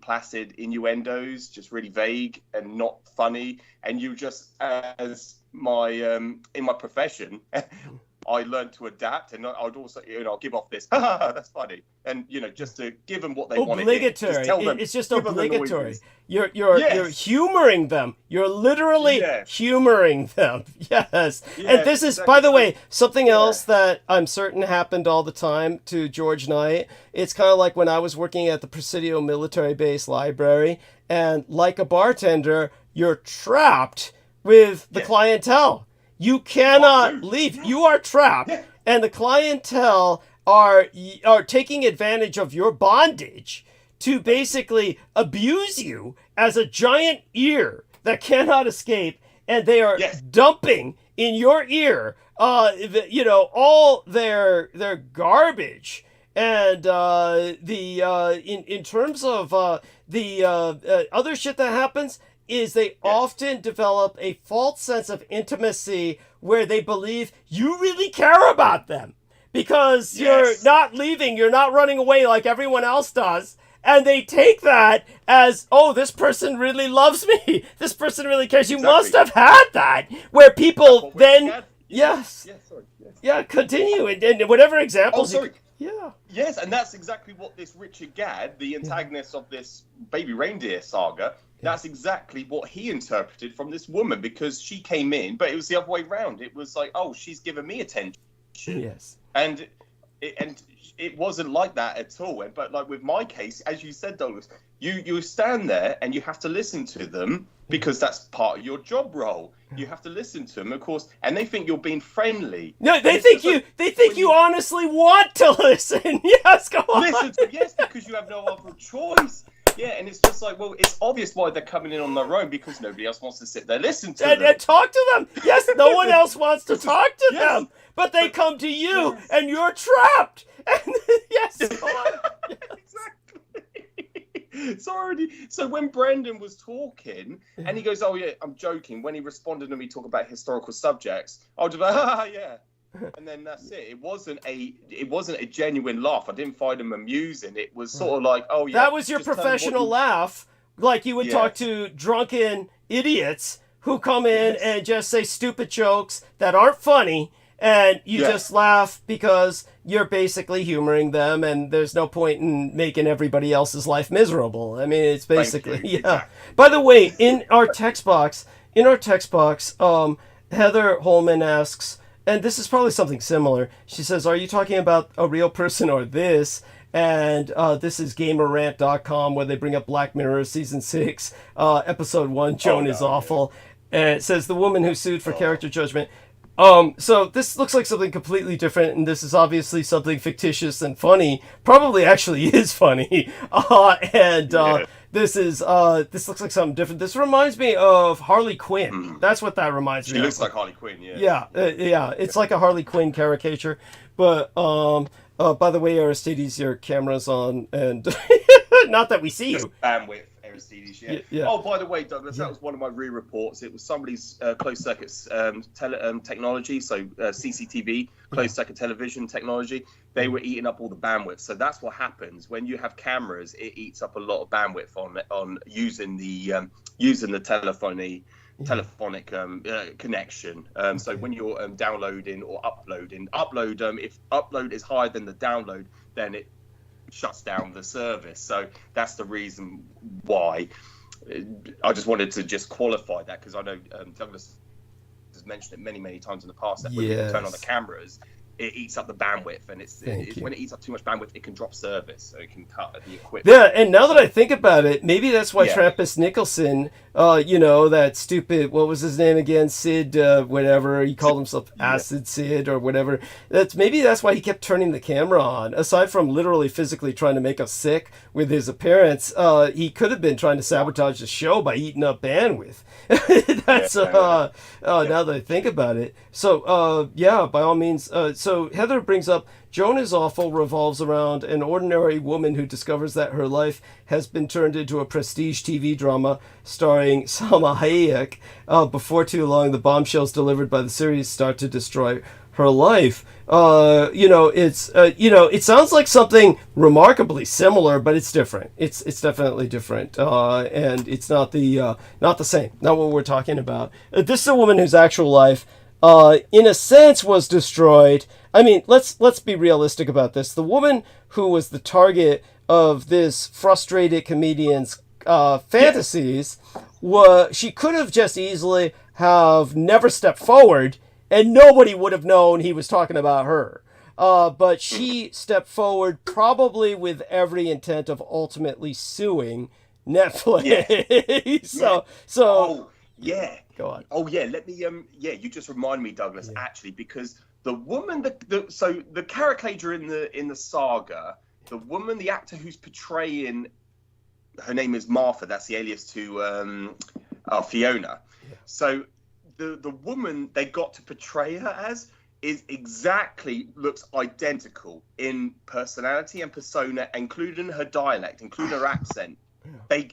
placid innuendos, just really vague and not funny. And you just, as my in my profession, I learned to adapt, and I would also, I'll give off this, that's funny, and just to give them what they want to hear. Obligatory. Just tell them, It's just give them the obligatory. noises. You're Yes. humoring them. You're literally Yes. humoring them. Yes. Yeah, And this is, exactly. by the way, something else that I'm certain happened all the time to George Knight. It's kind of like when I was working at the Presidio Military Base Library, and like a bartender, you're trapped with the clientele. You cannot leave. You are trapped, and the clientele are taking advantage of your bondage to basically abuse you as a giant ear that cannot escape, and they are dumping in your ear, all their garbage. And in terms of the other shit that happens, is they often develop a false sense of intimacy where they believe you really care about them because you're not leaving, you're not running away like everyone else does. And they take that as, oh, this person really loves me. This person really cares. You must have had that where people then, continue. And whatever examples. Yes, and that's exactly what this Richard Gadd, the antagonist of this Baby Reindeer saga, that's exactly what he interpreted from this woman, because she came in, but it was the other way around. It was like, oh, she's giving me attention. Yes. And it wasn't like that at all. But like with my case, as you said, Douglas, you stand there and you have to listen to them because that's part of your job role. You have to listen to them, of course, and they think you're being friendly. No, they think you honestly want to listen. Yes, go on. Listen to them, yes, because you have no other choice. Yeah, and it's just like, well, it's obvious why they're coming in on their own, because nobody else wants to sit there listen to them. And talk to them. Yes, no one else wants to talk to them, but they come to you, and you're trapped. And yes, go on. Exactly. So when Brendan was talking, and he goes, oh yeah, I'm joking. When he responded to me talking about historical subjects, I was like, yeah. And then that's it. It wasn't a genuine laugh. I didn't find him amusing. It was sort of like, oh yeah. That was your professional laugh, like you would talk to drunken idiots who come in and just say stupid jokes that aren't funny, and you just laugh because you're basically humoring them, and there's no point in making everybody else's life miserable. I mean, it's basically Exactly. By the way, in our text box, Heather Holman asks, and this is probably something similar. She says, are you talking about a real person or this? And this is GamerRant.com, where they bring up Black Mirror Season 6, Episode 1, Joan is Awful. And it says, the woman who sued for character judgment. So this looks like something completely different, and this is obviously something fictitious and funny. Probably actually is funny. This looks like something different. This reminds me of Harley Quinn. That's what that reminds me of. She looks like Harley Quinn, Yeah, it's like a Harley Quinn caricature. But by the way, Aristides, your camera's on, and not that we see you. Bandwidth. Aristides. Yeah. Yeah. Oh, by the way, Douglas, that was one of my re-reports. It was somebody's closed circuit technology, so CCTV, closed circuit television technology. They were eating up all the bandwidth. So that's what happens when you have cameras. It eats up a lot of bandwidth on using the telephonic connection. So when you're downloading or uploading, if upload is higher than the download, then it shuts down the service. So that's the reason why. I just wanted to just qualify that, because I know Douglas has mentioned it many times in the past that when you turn on the cameras, it eats up the bandwidth, and it's when it eats up too much bandwidth, it can drop service, so it can cut the equipment. Yeah, and now that I think about it, maybe that's why Trappist Nicholson, that stupid, what was his name again, Sid, whatever, he called himself Acid Sid or whatever. Maybe that's why he kept turning the camera on. Aside from literally physically trying to make us sick with his appearance, he could have been trying to sabotage the show by eating up bandwidth. That's now that I think about it. So by all means. So Heather brings up Joan is Awful revolves around an ordinary woman who discovers that her life has been turned into a prestige TV drama starring Salma Hayek. Before too long, the bombshells delivered by the series start to destroy her life. It sounds like something remarkably similar, but it's different. It's definitely different, and it's not the same. Not what we're talking about. This is a woman whose actual life, in a sense, was destroyed. I mean, let's be realistic about this. The woman who was the target of this frustrated comedian's fantasies, she could have just easily have never stepped forward, and nobody would have known he was talking about her. But she stepped forward, probably with every intent of ultimately suing Netflix. Go on. Oh yeah, let me you just remind me, Douglas, actually, because the woman, the caricature in the saga, the actor who's portraying, her name is Martha. That's the alias to Fiona. Yeah. So the woman they got to portray her as looks identical in personality and persona, including her dialect, including her accent. They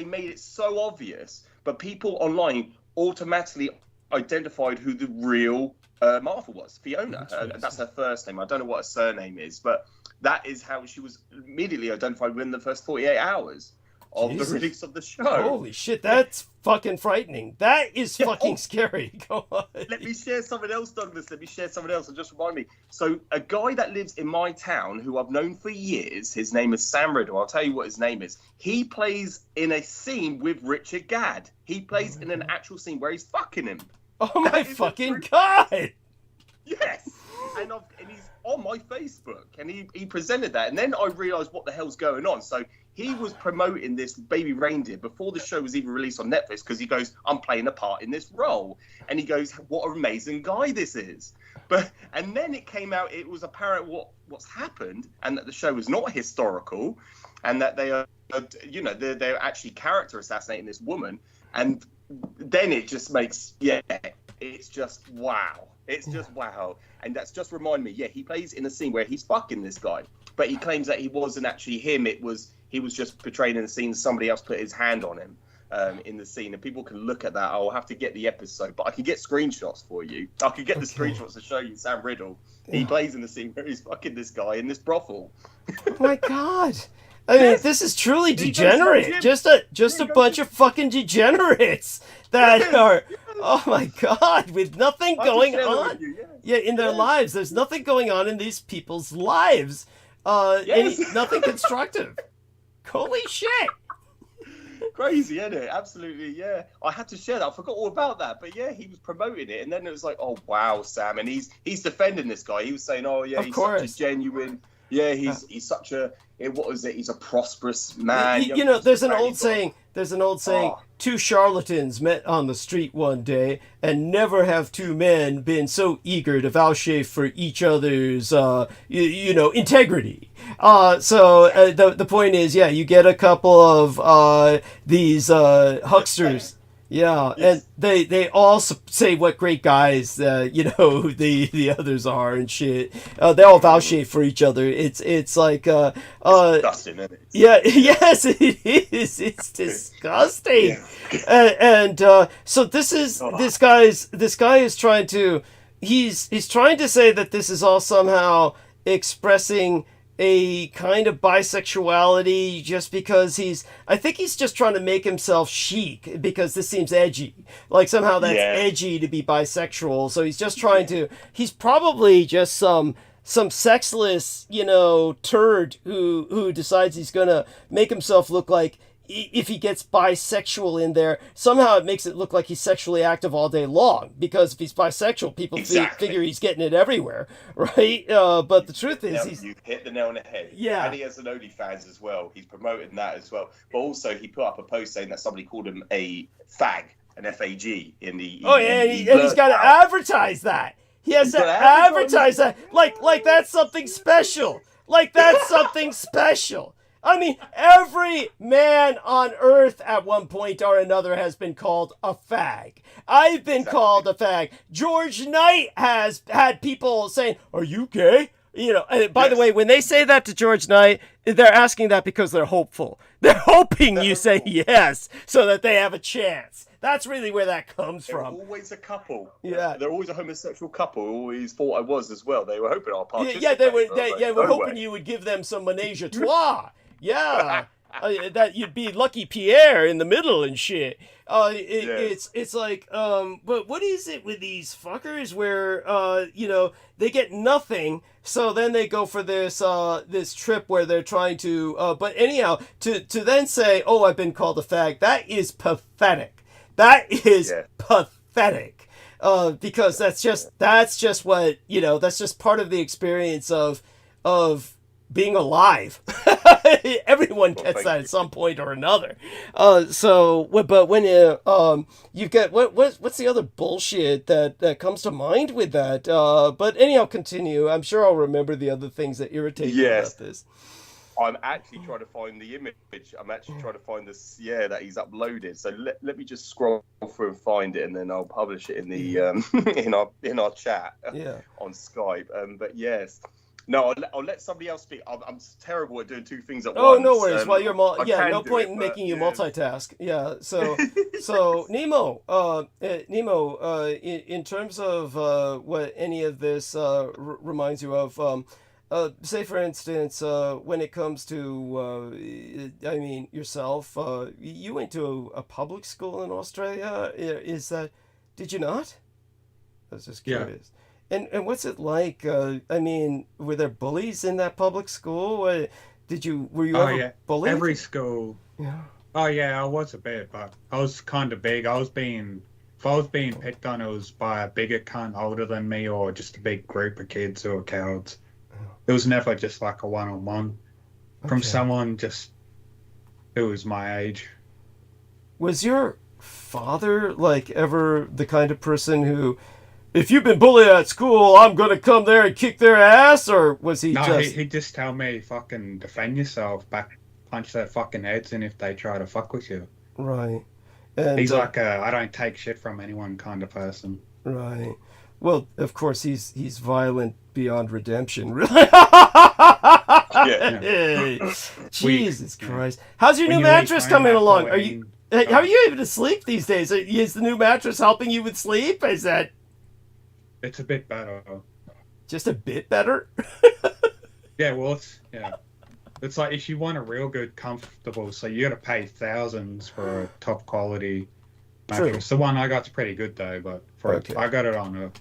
made it so obvious, but people online automatically identified who the real Martha was. Fiona. That's her first name. I don't know what her surname is, but that is how she was immediately identified within the first 48 hours of the release of the show. Holy shit, that's fucking frightening. That is fucking scary. Go on. Let me share something else, Douglas. And just remind me. So a guy that lives in my town who I've known for years, his name is Sam Riddle. I'll tell you what his name is. He plays in a scene with Richard Gadd. He plays in an actual scene where he's fucking him. Oh my fucking God. Yes. And he's on my Facebook, and he presented that, and then I realised what the hell's going on. So he was promoting this baby reindeer before the show was even released on Netflix, because he goes, I'm playing a part in this role, and he goes, what an amazing guy this is. And then it came out, it was apparent what's happened, and that the show was not historical, and that they are, they're actually character assassinating this woman, and then it just makes, it's just wow. It's just wow. And that's just remind me, he plays in a scene where he's fucking this guy, but he claims that he wasn't actually him. He was just portrayed in the scene. Somebody else put his hand on him in the scene, and people can look at that. I'll have to get the episode, but I can get screenshots for you. I could get the screenshots to show you Sam Riddle. He plays in the scene where he's fucking this guy in this brothel. Oh my God. I mean, this is truly degenerate. Just a bunch of fucking degenerates that are, oh my God, with nothing going on. In their lives. There's nothing going on in these people's lives. Nothing constructive. Holy shit. Crazy, isn't it? Absolutely, yeah. I had to share that. I forgot all about that. But he was promoting it, and then it was like, oh wow, Sam, and he's defending this guy. He was saying, he's such a genuine. Yeah, he's such a. What was it? He's a prosperous man. There's an old saying. Two charlatans met on the street one day, and never have two men been so eager to vouchsafe for each other's, integrity. The point is, you get a couple of these hucksters. Yeah, and they all say what great guys the others are and shit. They all vouchsafe for each other. It's like disgusting, isn't it? yeah, yes, it is. It's disgusting. So this guy is trying to he's trying to say that this is all somehow expressing a kind of bisexuality just because I think he's just trying to make himself chic because this seems edgy. Like somehow that's edgy to be bisexual. So he's just trying to, he's probably just some sexless, turd who decides he's going to make himself look like, if he gets bisexual in there, somehow it makes it look like he's sexually active all day long. Because if he's bisexual, people figure he's getting it everywhere, right? But the truth is, you hit the nail on the head. Yeah, and he has an OnlyFans as well. He's promoting that as well. But also, he put up a post saying that somebody called him a fag, an FAG, in the. And he's got to advertise that. He has to advertise that, like that's something special. Like that's something special. I mean, every man on earth at one point or another has been called a fag. I've been called a fag. George Knight has had people saying, "Are you gay?" By the way, when they say that to George Knight, they're asking that because they're hopeful. They're hoping you say yes so that they have a chance. That's really where that comes from. They're always a couple. Yeah. They're always a homosexual couple. Always thought I was as well. They were hoping I'll participate. Yeah, they were hoping you would give them some menage a trois. Yeah, that you'd be Lucky Pierre in the middle and shit. It's like, but what is it with these fuckers where, they get nothing, so then they go for this trip where they're trying to, but anyhow, to then say, oh, I've been called a fag, that is pathetic. That is pathetic. Because that's just what, that's just part of the experience of being alive. Everyone gets that at some point or another. But when you get what's the other bullshit that comes to mind with that? But anyhow, continue. I'm sure I'll remember the other things that irritate me about this. I'm actually trying to find the image. I'm actually trying to find this, that he's uploaded. So let me just scroll through and find it, and then I'll publish it in the in our chat on Skype. But yes. No, I'll let somebody else speak. I'm terrible at doing two things at once. Oh, no worries. While you're no point in making you multitask. Yeah. So Nemo, in terms of what any of this reminds you of, say for instance, when it comes to, yourself, you went to a public school in Australia. Did you not? I was just curious. Yeah. And what's it like? Were there bullies in that public school? Were you ever bullied? Every school. Yeah. Oh yeah, I was a bit, but I was kind of big. If I was being picked on, it was by a bigger cunt older than me, or just a big group of kids who were cowards. It was never just like a one-on-one from someone just who was my age. Was your father ever the kind of person who, if you've been bullied at school, I'm going to come there and kick their ass? Or was he he'd just tell me, fucking defend yourself, punch their fucking heads in if they try to fuck with you. Right. And he's like I don't take shit from anyone kind of person. Right. Well, of course, he's violent beyond redemption. Jesus Christ. How's your new mattress coming along? How are you able to sleep these days? Is the new mattress helping you with sleep? Is that... It's a bit better. Just a bit better? It's like if you want a real good, comfortable, so you got to pay thousands for a top quality mattress. The one I got's pretty good though, but I got it on a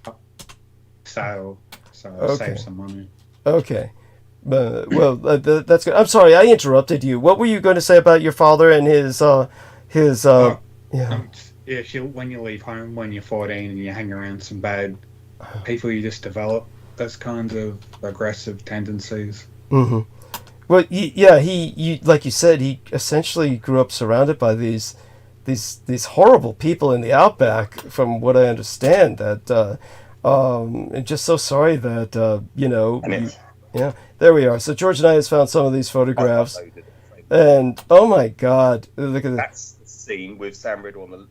sale, so I saved some money. Okay. That's good. I'm sorry, I interrupted you. What were you going to say about your father and his when you leave home when you're 14 and you hang around some bad people, you just develop those kinds of aggressive tendencies. Mm-hmm. Well, he like you said, he essentially grew up surrounded by these horrible people in the outback, from what I understand. That I'm just so sorry that there we are. So George and I has found some of these photographs, and oh my God, look at that's scene with Sam Riddle on the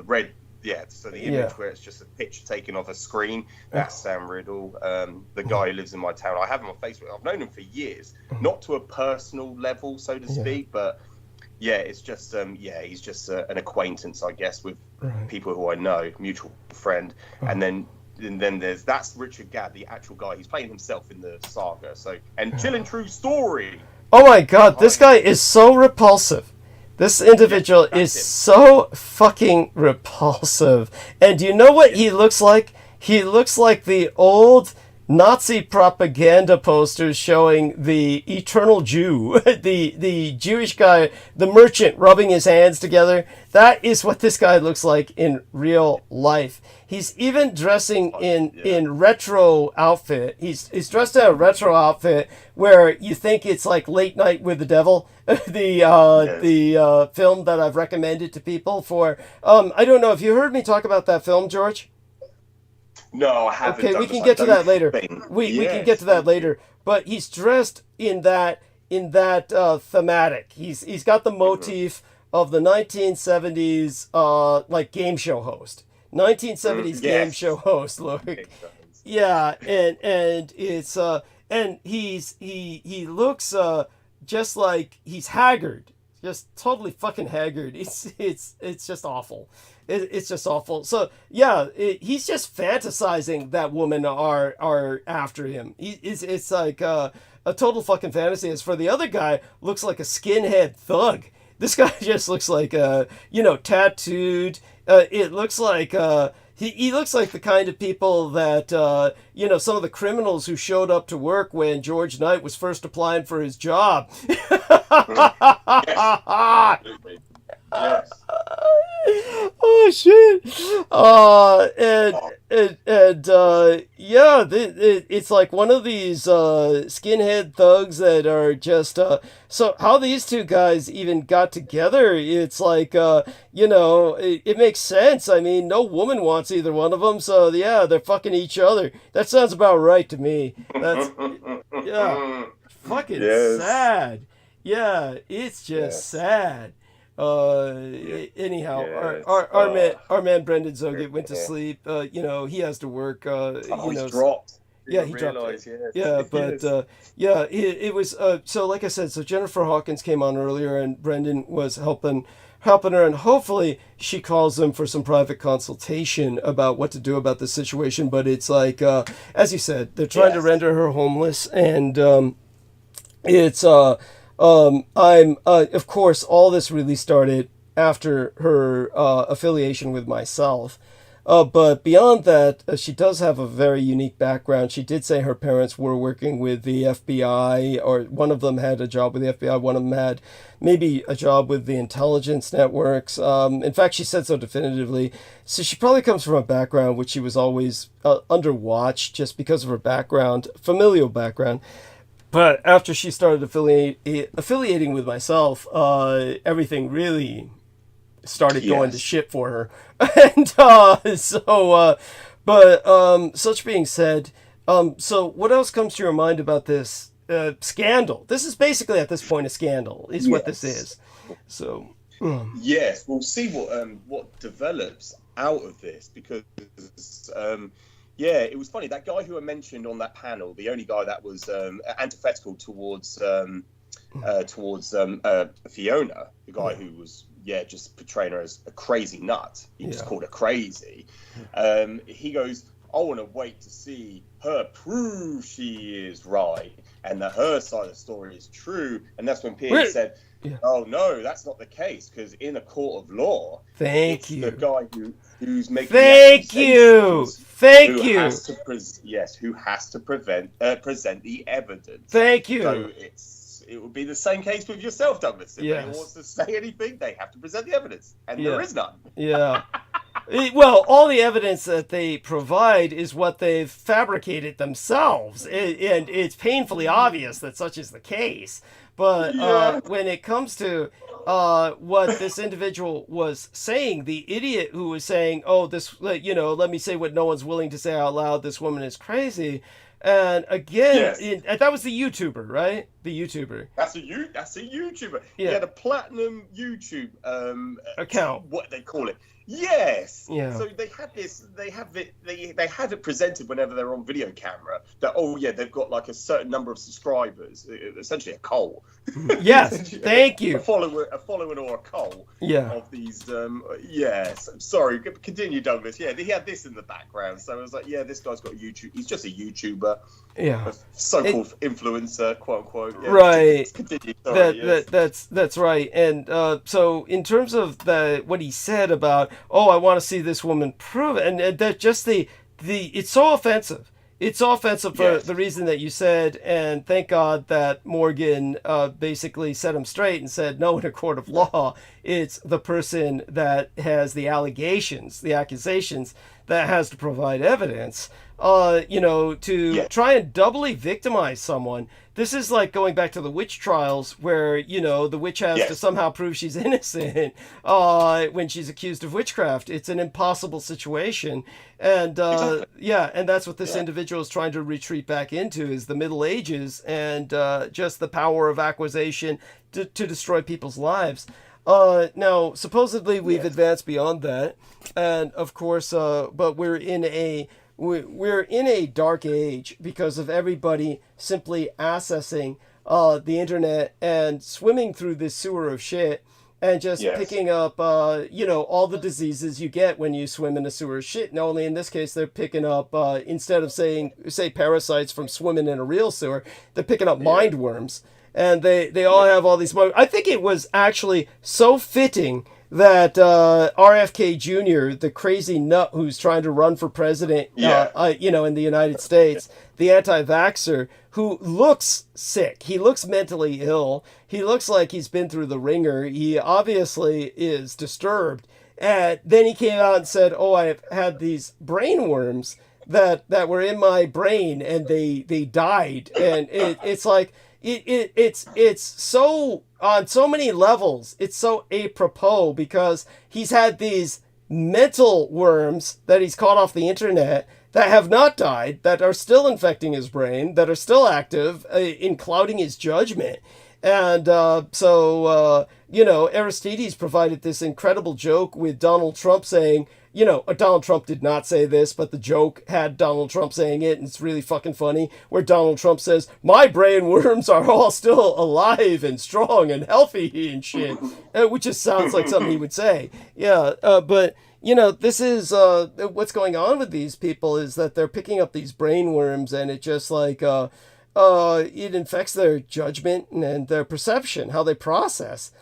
red. Yeah, so the image where it's just a picture taken off a screen, that's Sam Riddle, the guy who lives in my town. I have him on Facebook. I've known him for years, not to a personal level, so to speak, but yeah, it's just he's just an acquaintance, I guess, with people who I know, mutual friend, and then that's Richard Gadd, the actual guy. He's playing himself in the saga. So chilling true story. Oh my God, this guy is so repulsive. This individual is so fucking repulsive. And do you know what he looks like? He looks like the old Nazi propaganda posters showing the eternal Jew, the Jewish guy, the merchant rubbing his hands together. That is what this guy looks like in real life. He's even dressing in retro outfit. He's dressed in a retro outfit where you think it's like Late Night with the Devil, the film that I've recommended to people for. I don't know if you heard me talk about that film, George. No, I haven't. Okay, we can get to that later. We can get to that later. But he's dressed in that thematic. He's got the motif of the 1970s like game show host. 1970s game show host look. Yeah, and it's and he looks just like he's haggard. Just totally fucking haggard. It's just awful. It's just awful. So yeah, he's just fantasizing that women are after him. It's like a total fucking fantasy. As for the other guy, looks like a skinhead thug. This guy just looks like tattooed. It looks like he looks like the kind of people that some of the criminals who showed up to work when George Knight was first applying for his job. Yes. Oh shit! It's like one of these skinhead thugs that are just so how these two guys even got together. It's like it makes sense. I mean, no woman wants either one of them, so yeah, they're fucking each other. That sounds about right to me. That's fucking sad. Yeah, it's just sad. Anyhow, our man Brendan Zoget went to sleep. He has to work. He's dropped. Yeah, he dropped. Yeah, but it was so. Like I said, so Jennifer Hawkins came on earlier, and Brendan was helping her, and hopefully she calls them for some private consultation about what to do about the situation. But it's like, as you said, they're trying to render her homeless, and it's of course, all this really started after her affiliation with myself. But beyond that, she does have a very unique background. She did say her parents were working with the FBI, or one of them had a job with the FBI, one of them had maybe a job with the intelligence networks. In fact, she said so definitively. So she probably comes from a background which she was always under watch just because of her background, familial background. But after she started affiliating with myself, everything really started going to shit for her. And such being said, so what else comes to your mind about this scandal? This is basically at this point a scandal, is what this is. So yes, we'll see what develops out of this, because it was funny. That guy who I mentioned on that panel, the only guy that was antithetical towards Fiona, the guy who was just portraying her as a crazy nut. He just called her crazy. He goes, I want to wait to see her prove she is right and that her side of the story is true. And that's when Pierre said, oh no, that's not the case, because in a court of law, the guy who's making who has to present the evidence. Thank you. So it would be the same case with yourself, Douglas. If anyone wants to say anything, they have to present the evidence, and there is none. Yeah. Well, all the evidence that they provide is what they've fabricated themselves, and it's painfully obvious that such is the case. But when it comes to what this individual was saying, the idiot who was saying, oh, this, let me say what no one's willing to say out loud, this woman is crazy. And again, that was the YouTuber, right? The YouTuber. That's a YouTuber. Yeah. He had a platinum YouTube account. What they call it. Yes. Yeah. So they had this. They have it. They had it presented whenever they're on video camera that they've got like a certain number of subscribers, essentially a cult. Yes. Thank you. A following or a cult. Yeah. Of these. Yes. Sorry. Continue, Douglas. Yeah. He had this in the background, so I was like, yeah, this guy's got YouTube. He's just a YouTuber. Yeah. A so-called influencer, quote unquote. Yeah, right. Continue. Sorry, that's right. And so in terms of what he said about, I want to see this woman prove it, and that just the it's so offensive. It's so offensive for the reason that you said, and thank God that Morgan basically set him straight and said, no, in a court of law, it's the person that has the allegations, the accusations, that has to provide evidence. Try and doubly victimize someone. This is like going back to the witch trials where, the witch has to somehow prove she's innocent when she's accused of witchcraft. It's an impossible situation. And and that's what this individual is trying to retreat back into, is the Middle Ages and just the power of accusation to destroy people's lives. Now, supposedly we've advanced beyond that. And of course, but we're in a dark age because of everybody simply accessing the internet and swimming through this sewer of shit and just picking up, all the diseases you get when you swim in a sewer of shit. And only in this case, they're picking up, instead of say parasites from swimming in a real sewer, they're picking up mind worms. And they all have all these. I think it was actually so fitting that RFK Jr., the crazy nut who's trying to run for president, in the United States, the anti-vaxxer, who looks sick. He looks mentally ill. He looks like he's been through the ringer. He obviously is disturbed. And then he came out and said, I've had these brain worms that were in my brain, and they died. And it's like... It's so, on so many levels, it's so apropos because he's had these mental worms that he's caught off the internet that have not died, that are still infecting his brain, that are still active in clouding his judgment. And Aristides provided this incredible joke with Donald Trump saying, Donald Trump did not say this, but the joke had Donald Trump saying it, and it's really fucking funny, where Donald Trump says, my brain worms are all still alive and strong and healthy and shit, which just sounds like something he would say. But this is what's going on with these people, is that they're picking up these brain worms, and it just like... it infects their judgment and their perception, how they process.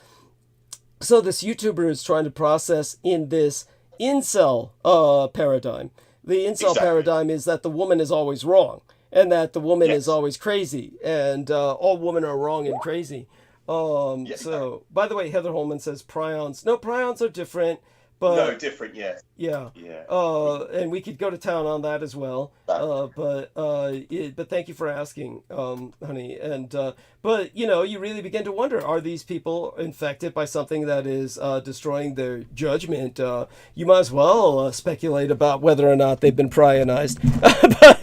So this YouTuber is trying to process in this incel paradigm. The incel paradigm is that the woman is always wrong, and that the woman is always crazy, and all women are wrong and crazy. So, by the way, Heather Holman says prions. No, prions are different. But, no, different, yeah. Yeah. And we could go to town on that as well. But thank you for asking, honey. And but you really begin to wonder: are these people infected by something that is destroying their judgment? You might as well speculate about whether or not they've been prionized. But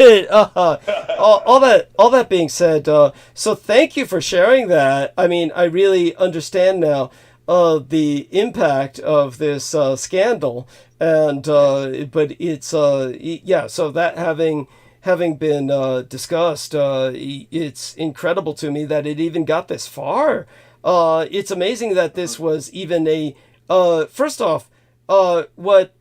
all that being said, so thank you for sharing that. I mean, I really understand now the impact of this scandal, and but it's so that having been discussed, it's incredible to me that it even got this far. It's amazing that this was even a first off, what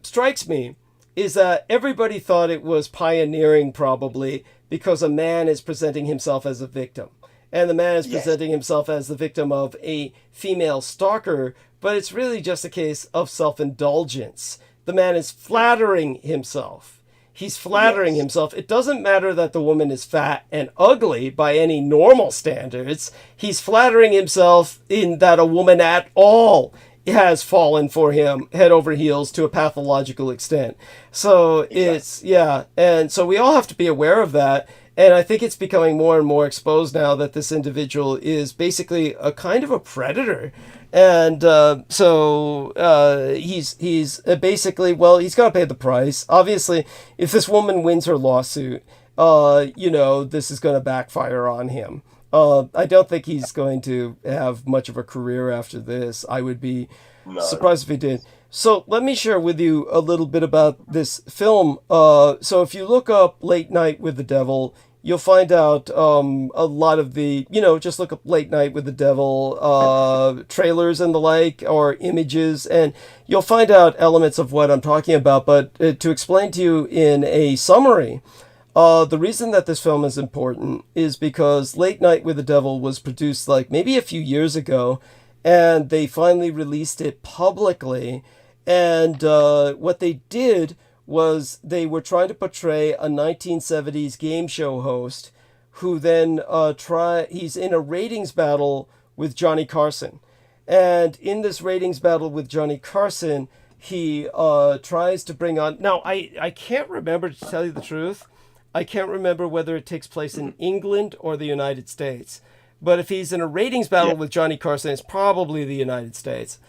strikes me is that everybody thought it was pioneering, probably because a man is presenting himself as a victim. And the man is presenting himself as the victim of a female stalker, but it's really just a case of self-indulgence. The man is flattering himself. He's flattering himself. It doesn't matter that the woman is fat and ugly by any normal standards. He's flattering himself in that a woman at all has fallen for him head over heels to a pathological extent. So it's, and so we all have to be aware of that. And I think it's becoming more and more exposed now that this individual is basically a kind of a predator. And he's basically, he's got to pay the price. Obviously, if this woman wins her lawsuit, this is going to backfire on him. I don't think he's going to have much of a career after this. I would be surprised if he did. So let me share with you a little bit about this film. So if you look up Late Night with the Devil, you'll find out a lot of the, just look up Late Night with the Devil trailers and the like, or images, and you'll find out elements of what I'm talking about. But to explain to you in a summary, the reason that this film is important is because Late Night with the Devil was produced like maybe a few years ago, and they finally released it publicly. And what they did was they were trying to portray a 1970s game show host who then he's in a ratings battle with Johnny Carson. And in this ratings battle with Johnny Carson, he tries to bring on... Now, I can't remember, to tell you the truth. I can't remember whether it takes place in England or the United States. But if he's in a ratings battle with Johnny Carson, it's probably the United States.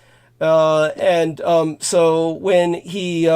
So when he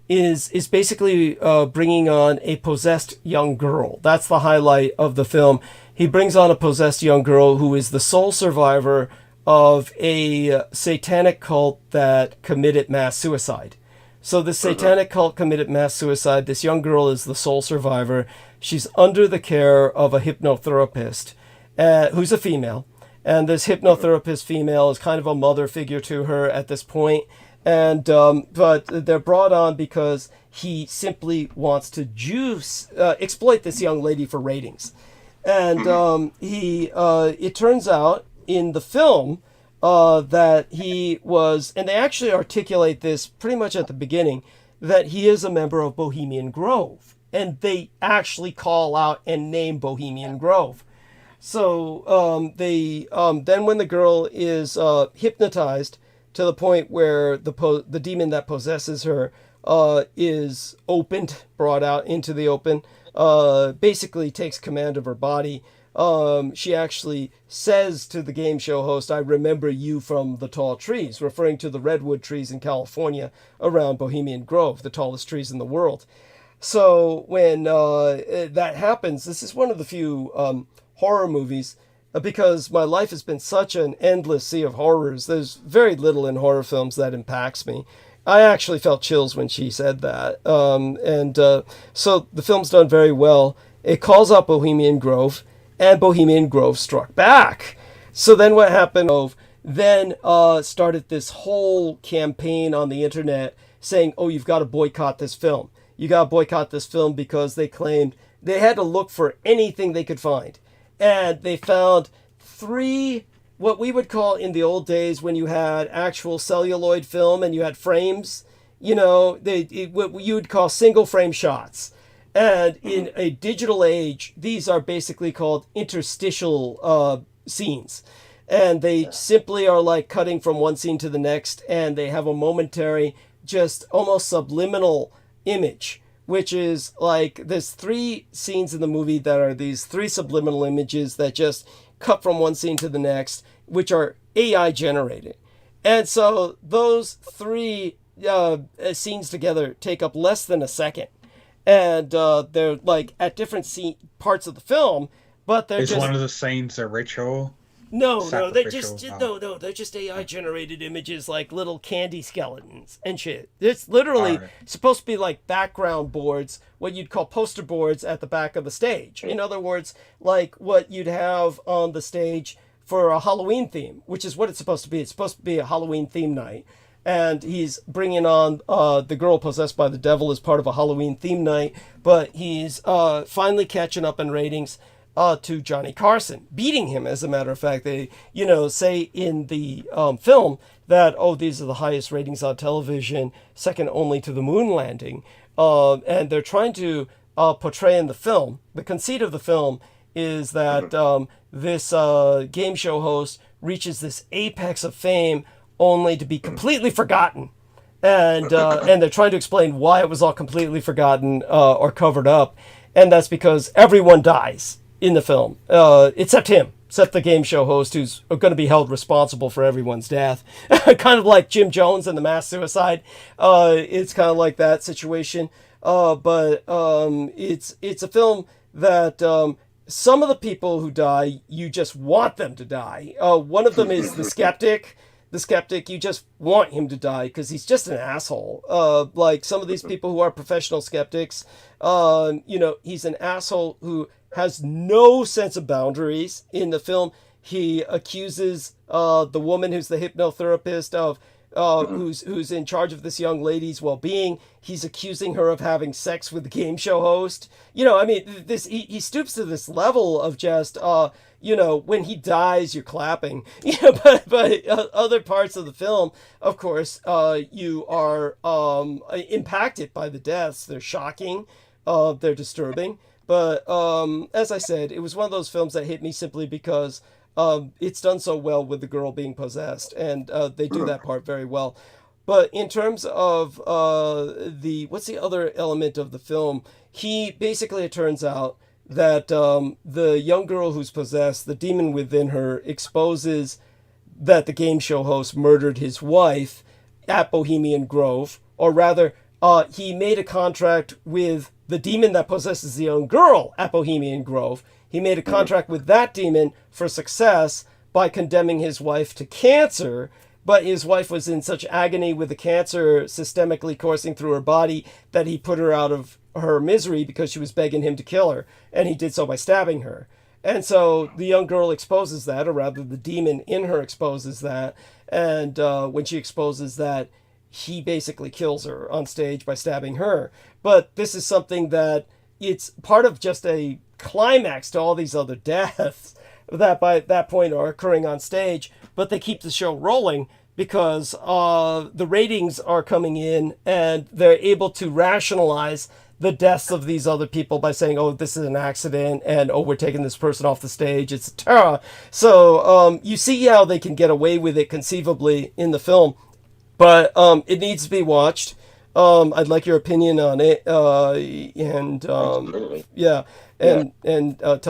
is basically bringing on a possessed young girl, that's the highlight of the film. He brings on a possessed young girl who is the sole survivor of a satanic cult that committed mass suicide. So the satanic cult committed mass suicide. This young girl is the sole survivor. She's under the care of a hypnotherapist who's a female. And this hypnotherapist female is kind of a mother figure to her at this point. And but they're brought on because he simply wants to exploit this young lady for ratings. And it turns out in the film that he was, and they actually articulate this pretty much at the beginning, that he is a member of Bohemian Grove. And they actually call out and name Bohemian Grove. So then when the girl is hypnotized to the point where the demon that possesses her is brought out into the open, basically takes command of her body, she actually says to the game show host, "I remember you from the tall trees," referring to the redwood trees in California around Bohemian Grove, the tallest trees in the world. So when that happens, this is one of the few horror movies, because my life has been such an endless sea of horrors. There's very little in horror films that impacts me. I actually felt chills when she said that. So the film's done very well. It calls out Bohemian Grove, and Bohemian Grove struck back. So then what happened? Then started this whole campaign on the internet saying, "Oh, you've got to boycott this film. You got to boycott this film," because they claimed they had to look for anything they could find. And they found 3, what we would call in the old days when you had actual celluloid film and you had frames, what you would call single frame shots. And in a digital age, these are basically called interstitial scenes. And they simply are like cutting from one scene to the next, and they have a momentary, just almost subliminal image, which is like there's 3 scenes in the movie that are these 3 subliminal images that just cut from one scene to the next, which are AI generated. And so those 3 scenes together take up less than a second. And they're like at different parts of the film, but they're Is one of the scenes a ritual? No, they're just AI generated images, like little candy skeletons and shit. It's literally supposed to be like background boards, what you'd call poster boards at the back of the stage. In other words, like what you'd have on the stage for a Halloween theme, which is what it's supposed to be. It's supposed to be a Halloween theme night. And he's bringing on the girl possessed by the devil as part of a Halloween theme night, but he's finally catching up in ratings to Johnny Carson, beating him. As a matter of fact, they, say in the film that, these are the highest ratings on television, second only to the moon landing. And they're trying to portray in the film, the conceit of the film is that this game show host reaches this apex of fame only to be completely forgotten. And they're trying to explain why it was all completely forgotten or covered up. And that's because everyone dies in the film, except the game show host, who's going to be held responsible for everyone's death. Kind of like Jim Jones and the mass suicide. It's kind of like that situation. But it's a film that some of the people who die, you just want them to die. One of them is the skeptic. The skeptic, you just want him to die because he's just an asshole. Like some of these people who are professional skeptics, he's an asshole who has no sense of boundaries. In the film, he accuses the woman who's the hypnotherapist of who's in charge of this young lady's well-being. He's accusing her of having sex with the game show host. He stoops to this level of just when he dies, you're clapping. But other parts of the film, of course, you are impacted by the deaths. They're shocking, they're disturbing. But as I said, it was one of those films that hit me simply because it's done so well with the girl being possessed, and they do that part very well. But in terms of what's the other element of the film? It turns out that the young girl who's possessed, the demon within her, exposes that the game show host murdered his wife at Bohemian Grove, or rather, he made a contract with the demon that possesses the young girl at Bohemian Grove. He made a contract with that demon for success by condemning his wife to cancer, but his wife was in such agony with the cancer systemically coursing through her body that he put her out of her misery because she was begging him to kill her, and he did so by stabbing her. And so the young girl exposes that, or rather the demon in her exposes that, and when she exposes that, he basically kills her on stage by stabbing her. But this is something that it's part of just a climax to all these other deaths that by that point are occurring on stage, but they keep the show rolling because the ratings are coming in and they're able to rationalize the deaths of these other people by saying, oh, this is an accident, and oh, we're taking this person off the stage, it's a terror. So you see how they can get away with it conceivably in the film, but it needs to be watched. I'd like your opinion on it, and tell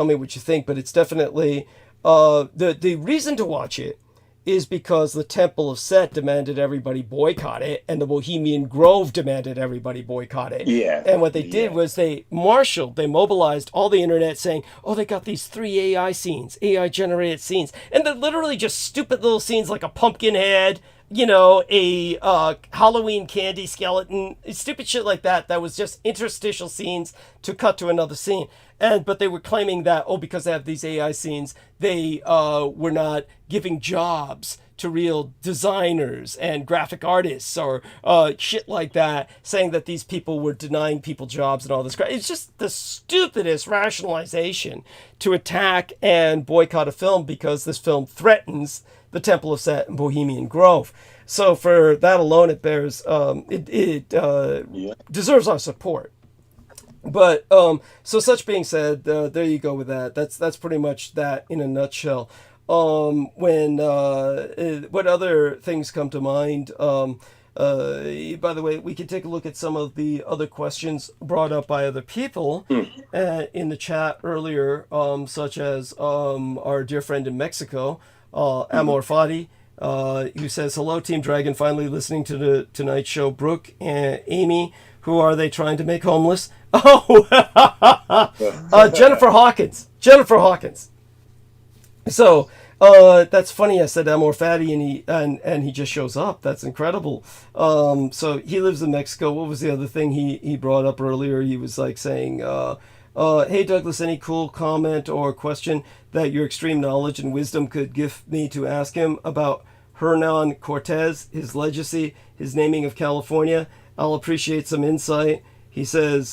me what you think. But it's definitely the reason to watch it is because the Temple of Set demanded everybody boycott it, and the Bohemian Grove demanded everybody boycott it. Yeah. And what they did was they mobilized all the internet saying, oh, they got these 3 AI scenes, AI generated scenes, and they're literally just stupid little scenes like a pumpkin head, a Halloween candy skeleton, stupid shit like that. That was just interstitial scenes to cut to another scene. But they were claiming that, because they have these AI scenes, they were not giving jobs to real designers and graphic artists or shit like that, saying that these people were denying people jobs and all this crap. It's just the stupidest rationalization to attack and boycott a film because this film threatens the Temple of Set and Bohemian Grove. So for that alone, it bears deserves our support. But so such being said, there you go with that. That's pretty much that in a nutshell. What other things come to mind? By the way, we can take a look at some of the other questions brought up by other people in the chat earlier, such as our dear friend in Mexico, Amor Fadi, who says, hello, Team Dragon, finally listening to the Tonight Show. Brooke and Amy, who are they trying to make homeless? Jennifer Hawkins. So that's funny. I said Amor Fadi, and he just shows up. That's incredible. So he lives in Mexico. What was the other thing he brought up earlier? He was like saying, hey Douglas, any cool comment or question that your extreme knowledge and wisdom could give me to ask him about Hernan Cortez, his legacy, his naming of California? I'll appreciate some insight. He says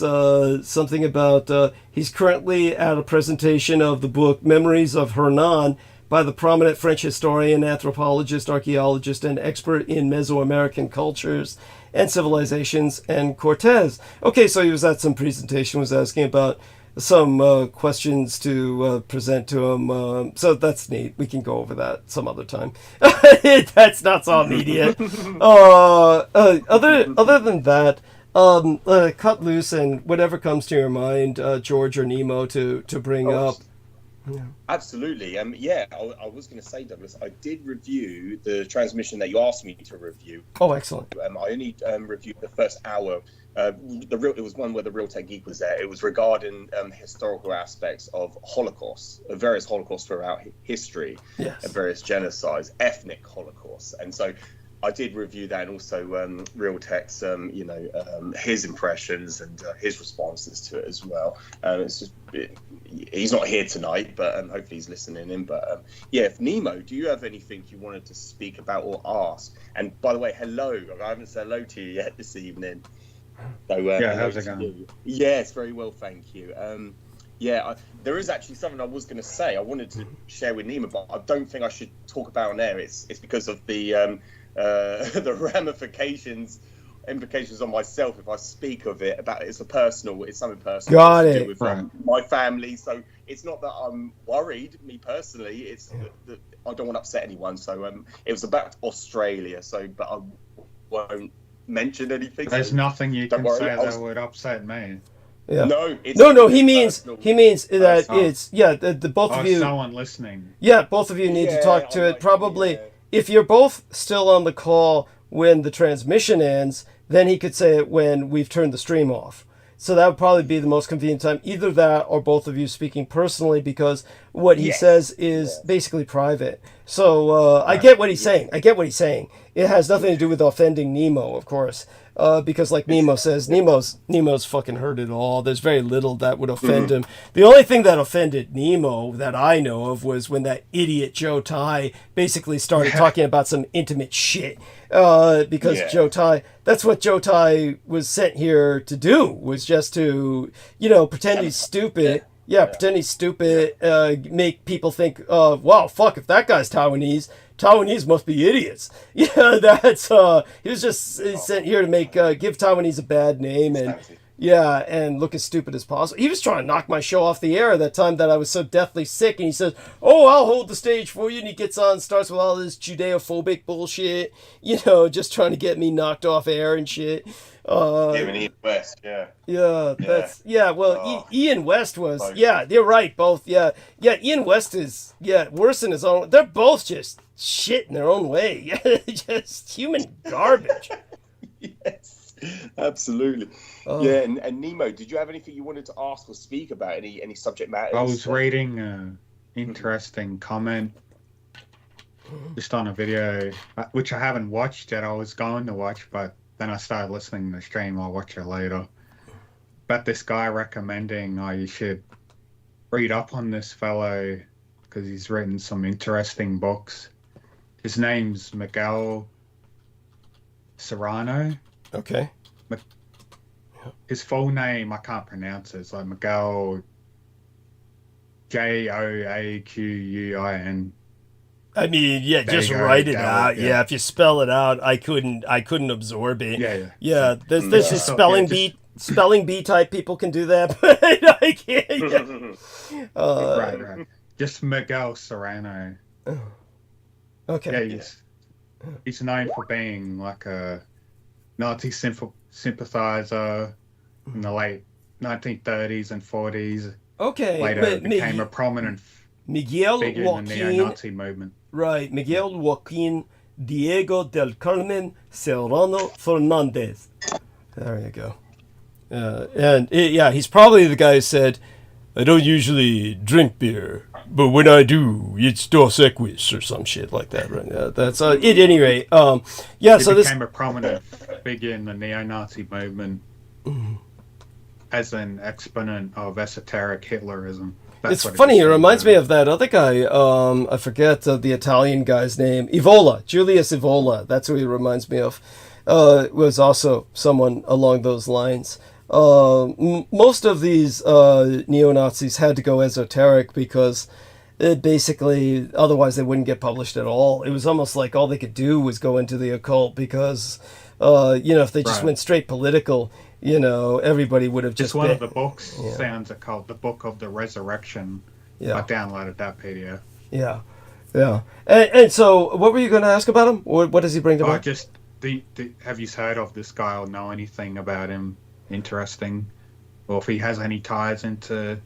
something about he's currently at a presentation of the book Memories of Hernan by the prominent French historian, anthropologist, archaeologist, and expert in Mesoamerican cultures and civilizations, and Cortez. Okay, so he was at some presentation, was asking about some questions to present to him. So that's neat. We can go over that some other time. That's not so immediate. Other than that, cut loose and whatever comes to your mind, George or Nemo, to bring up. Absolutely. Yeah, I was going to say, Douglas, I did review the transmission that you asked me to review. Oh, excellent. I only reviewed the first hour. It was one where the Real Tech Geek was there. It was regarding historical aspects of Holocaust, of various Holocausts throughout history, yes, and various genocides, ethnic Holocausts, and so I did review that, and also Real Tech's, his impressions and his responses to it as well. It's just he's not here tonight, but hopefully he's listening in. But if Nemo, do you have anything you wanted to speak about or ask? And by the way, hello. I haven't said hello to you yet this evening. So, how's it going? Yes, very well, thank you. There is actually something I was going to say. I wanted to share with Nemo, but I don't think I should talk about on air. It's because of the implications on myself if I speak of it. It's something personal. Got to it. do with my family. So it's not that I'm worried, me personally. It's that I don't want to upset anyone. So it was about Australia. But I won't mention anything. There's nothing you can worry, say that would upset me. Yeah. No, he means that it's the both of you. Someone listening. Yeah, both of you need to talk to it. Probably if you're both still on the call when the transmission ends, then he could say it when we've turned the stream off. So that would probably be the most convenient time. Either that or both of you speaking personally, because what he says is basically private. So I get what he's saying. It has nothing to do with offending Nemo, of course. Because like Nemo says, Nemo's fucking heard it all. There's very little that would offend him. The only thing that offended Nemo that I know of was when that idiot Joe Tai basically started talking about some intimate shit. Because Joe Tai, that's what Joe Tai was sent here to do, was just to, pretend he's stupid. Pretend he's stupid, make people think, wow, fuck, if that guy's Taiwanese must be idiots. That's he was just sent here to make give Taiwanese a bad name and look as stupid as possible. He was trying to knock my show off the air that time that I was so deathly sick, and he says, "Oh, I'll hold the stage for you," and he gets on, starts with all this Judeo-phobic bullshit, just trying to get me knocked off air and shit. Even Ian West, Ian West was, you're right, both, Ian West is, worse in his own, they're both just shit in their own way, just human garbage. Yes, absolutely. And Nemo, did you have anything you wanted to ask or speak about, any subject matters? I was reading an interesting comment just on a video, which I haven't watched yet. I was going to watch, but then I started listening to the stream. I'll watch it later. But this guy recommending you should read up on this fellow because he's written some interesting books. His name's Miguel Serrano. Okay. His full name, I can't pronounce it. It's like Miguel Joaquin. I mean, just write it out. Yeah, if you spell it out, I couldn't absorb it. Yeah. There's just spelling bee type people can do that, but I can't. Right. Just Miguel Serrano. Okay. Yeah, he's known for being like a Nazi sympathizer in the late 1930s and 40s. Okay. Later became a prominent Miguel figure in the neo-Nazi movement. Right, Miguel Joaquin Diego del Carmen Serrano Fernandez. There you go. He's probably the guy who said, "I don't usually drink beer, but when I do, it's Dos Equis," or some shit like that, right? That's at any rate. So became a prominent figure in the neo-Nazi movement as an exponent of esoteric Hitlerism. It's funny, it reminds me of that other guy, I forget the Italian guy's name, Julius Evola, that's who he reminds me of, was also someone along those lines. Most of these neo-Nazis had to go esoteric because basically, otherwise they wouldn't get published at all. It was almost like all they could do was go into the occult because, if they just went straight political, everybody would have just one of the books sounds called The Book of the Resurrection. I downloaded that PDF. And so what were you going to ask about him? What does he bring to mind? Have you heard of this guy or know anything about him interesting? Or if he has any ties into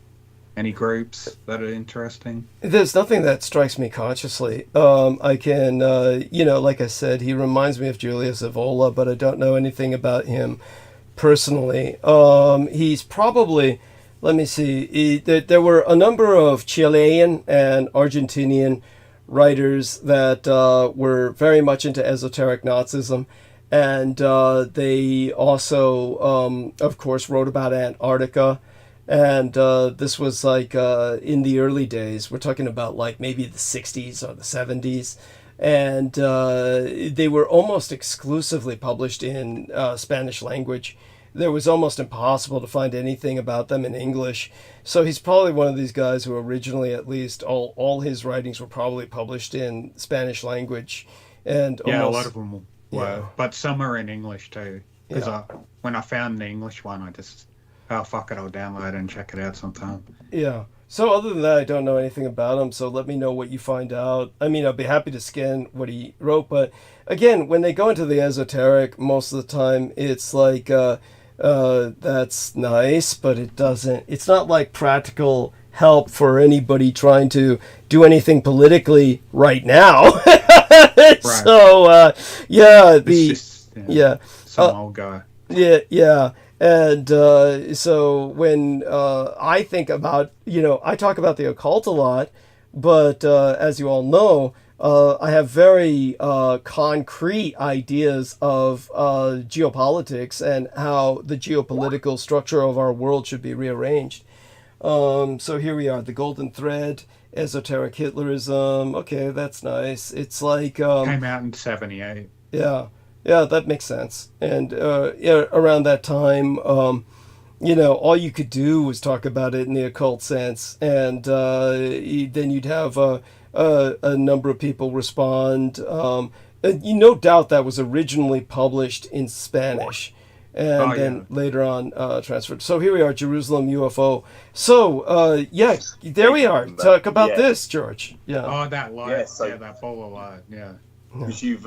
Any groups that are interesting? There's nothing that strikes me consciously. I can, like I said, he reminds me of Julius Evola, but I don't know anything about him personally. He's probably, let me see, there were a number of Chilean and Argentinian writers that were very much into esoteric Nazism. And they also, of course, wrote about Antarctica. And this was like in the early days. We're talking about like maybe the 60s or the 70s. And they were almost exclusively published in Spanish language. There was almost impossible to find anything about them in English. So he's probably one of these guys who originally, at least, all his writings were probably published in Spanish language. And yeah, almost, a lot of them were. But some are in English too. Because when I found the English one, I just... Oh, fuck it, I'll download it and check it out sometime. Yeah. So other than that, I don't know anything about him, so let me know what you find out. I mean, I'd be happy to scan what he wrote, but again, when they go into the esoteric, most of the time, it's like, that's nice, but it's not like practical help for anybody trying to do anything politically right now. Right. So, some old guy. Yeah. And so when I think about, I talk about the occult a lot, but as you all know, I have very concrete ideas of geopolitics and how the geopolitical structure of our world should be rearranged. So here we are, the golden thread, esoteric Hitlerism. Okay, that's nice. It's like... came out in 1978. Yeah, that makes sense. And around that time, all you could do was talk about it in the occult sense, and then you'd have a number of people respond. No doubt that was originally published in Spanish, and then later on transferred. So here we are, Jerusalem UFO. So there we are. Talk about this, George. Yeah. Oh, that light. That ball of light. Yeah. Because you've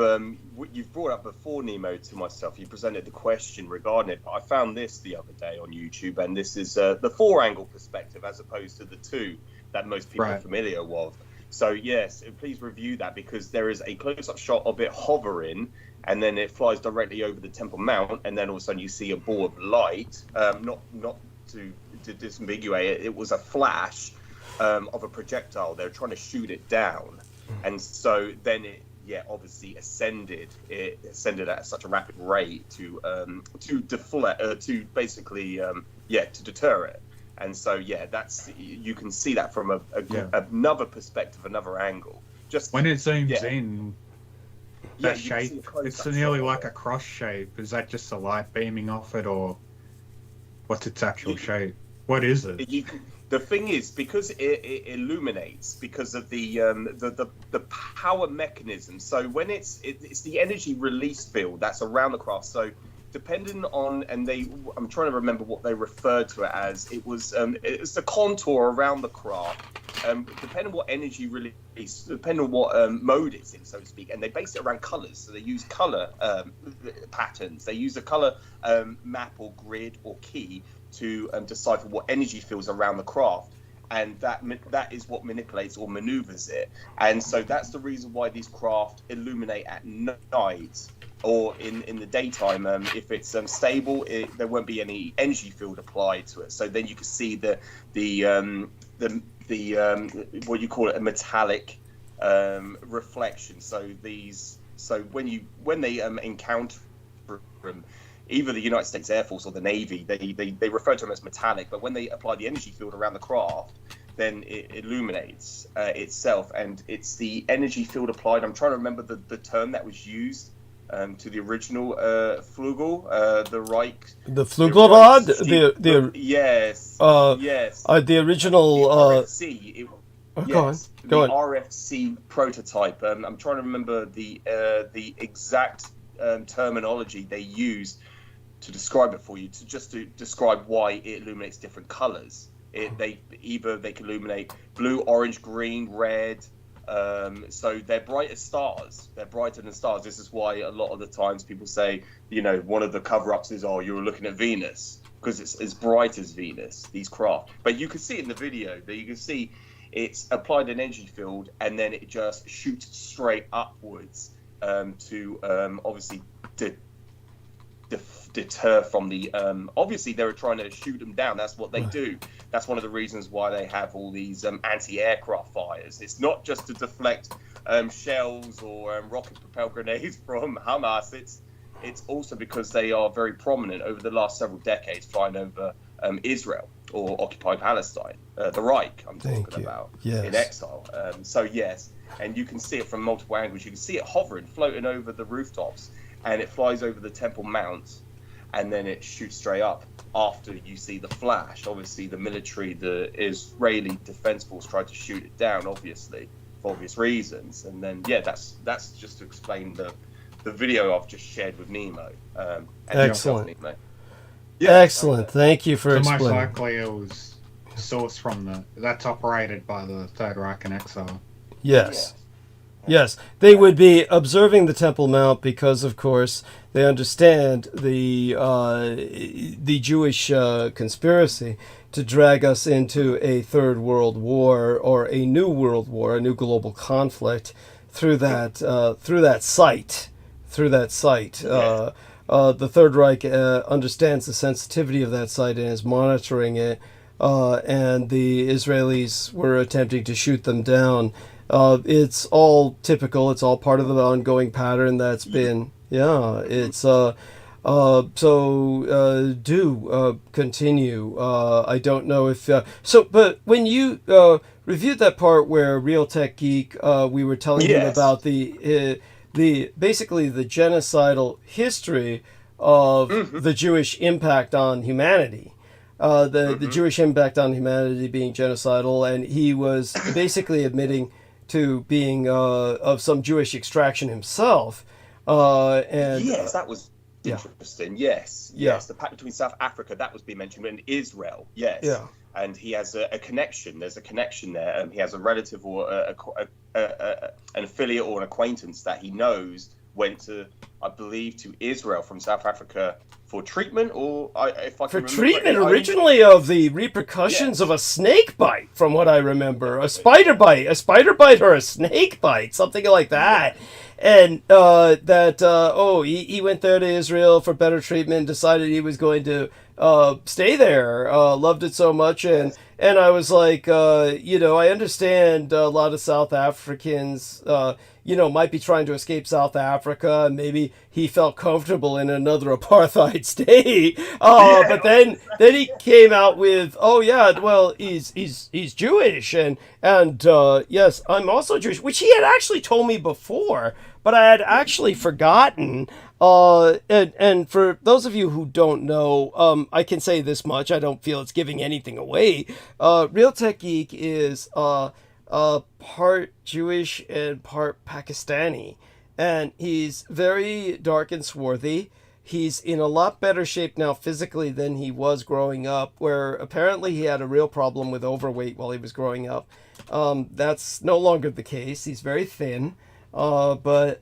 brought up before, Nemo, to myself, you presented the question regarding it, but I found this the other day on YouTube, and this is the 4-angle perspective as opposed to the 2 that most people are familiar with. So yes, please review that, because there is a close-up shot of it hovering, and then it flies directly over the Temple Mount, and then all of a sudden you see a ball of light. Not to disambiguate it, it was a flash of a projectile. They were trying to shoot it down, and so then it obviously ascended. It ascended at such a rapid rate to deter it. And so that's, you can see that from another perspective, another angle. Just when it zooms in, that shape, it's nearly like a cross shape. Is that just the light beaming off it, or what's its actual shape? What is it? The thing is, because it illuminates, because of the power mechanism. So when it's the energy release field that's around the craft. So depending on, I'm trying to remember what they referred to it as. It was the contour around the craft. Depending on what energy release, depending on what mode it's in, so to speak, and they base it around colors. So they use color patterns. They use a color map or grid or key to decipher what energy fields around the craft, and that is what manipulates or maneuvers it. And so that's the reason why these craft illuminate at night or in the daytime. If it's stable, there won't be any energy field applied to it. So then you can see the what you call it, a metallic reflection. So when they encounter them, either the United States Air Force or the Navy, they refer to them as metallic, but when they apply the energy field around the craft, then it illuminates itself, and it's the energy field applied. I'm trying to remember the term that was used to the original Flugel, the Reich. The Flugelrad? Yes. The original... The RFC. Go on. RFC prototype. I'm trying to remember the exact terminology they used to describe it for you, to describe why it illuminates different colors. They can illuminate blue, orange, green, red. So they're bright as stars. They're brighter than stars. This is why a lot of the times people say, one of the cover-ups is, oh, you were looking at Venus. because it's as bright as Venus, these craft. But you can see in the video that you can see it's applied an energy field and then it just shoots straight upwards to obviously deter from the obviously they were trying to shoot them down. That's what they do. That's one of the reasons why they have all these anti-aircraft fires. It's not just to deflect shells or rocket propelled grenades from Hamas. It's also because they are very prominent over the last several decades flying over Israel or occupied Palestine, the Reich I'm talking about, in exile. So yes, and you can see it from multiple angles. You can see it hovering, floating over the rooftops, and it flies over the Temple Mount, and then it shoots straight up after you see the flash. Obviously, the military, the Israeli Defense Force tried to shoot it down, obviously, for obvious reasons. And then, yeah, that's just to explain the video I've just shared with Nemo. Excellent. Nemo. Yeah. Excellent. Thank you for explaining. Most likely it was sourced from that's operated by the Third Reich in exile. Yes. Yes, they would be observing the Temple Mount because, of course, they understand the Jewish conspiracy to drag us into a third world war or a new world war, a new global conflict through that site. The Third Reich understands the sensitivity of that site and is monitoring it, and the Israelis were attempting to shoot them down. It's all typical. It's all part of the ongoing pattern that's been. Continue. I don't know if but when you reviewed that part where Real Tech Geek, we were telling him about the basically the genocidal history of the Jewish impact on humanity. The Jewish impact on humanity being genocidal, and he was basically admitting to being of some Jewish extraction himself. That was interesting. Yes, the pact between South Africa, that was being mentioned, and Israel. Yes. Yeah. And he has a connection. There's a connection there. He has a relative or an affiliate or an acquaintance that he knows went to, I believe, to Israel from South Africa for treatment, or if I can remember treatment originally of the repercussions of a snake bite, from what I remember, a spider bite or a snake bite, something like that. And he went there to Israel for better treatment, decided he was going to stay there, loved it so much, and I was like, I understand a lot of South Africans, might be trying to escape South Africa, and maybe he felt comfortable in another apartheid state. But then he came out with, he's Jewish, and yes, I'm also Jewish, which he had actually told me before, but I had actually forgotten. And for those of you who don't know, I can say this much. I don't feel it's giving anything away. Real Tech Geek is part Jewish and part Pakistani, and he's very dark and swarthy. He's in a lot better shape now physically than he was growing up, where apparently he had a real problem with overweight while he was growing up. That's no longer the case. He's very thin, but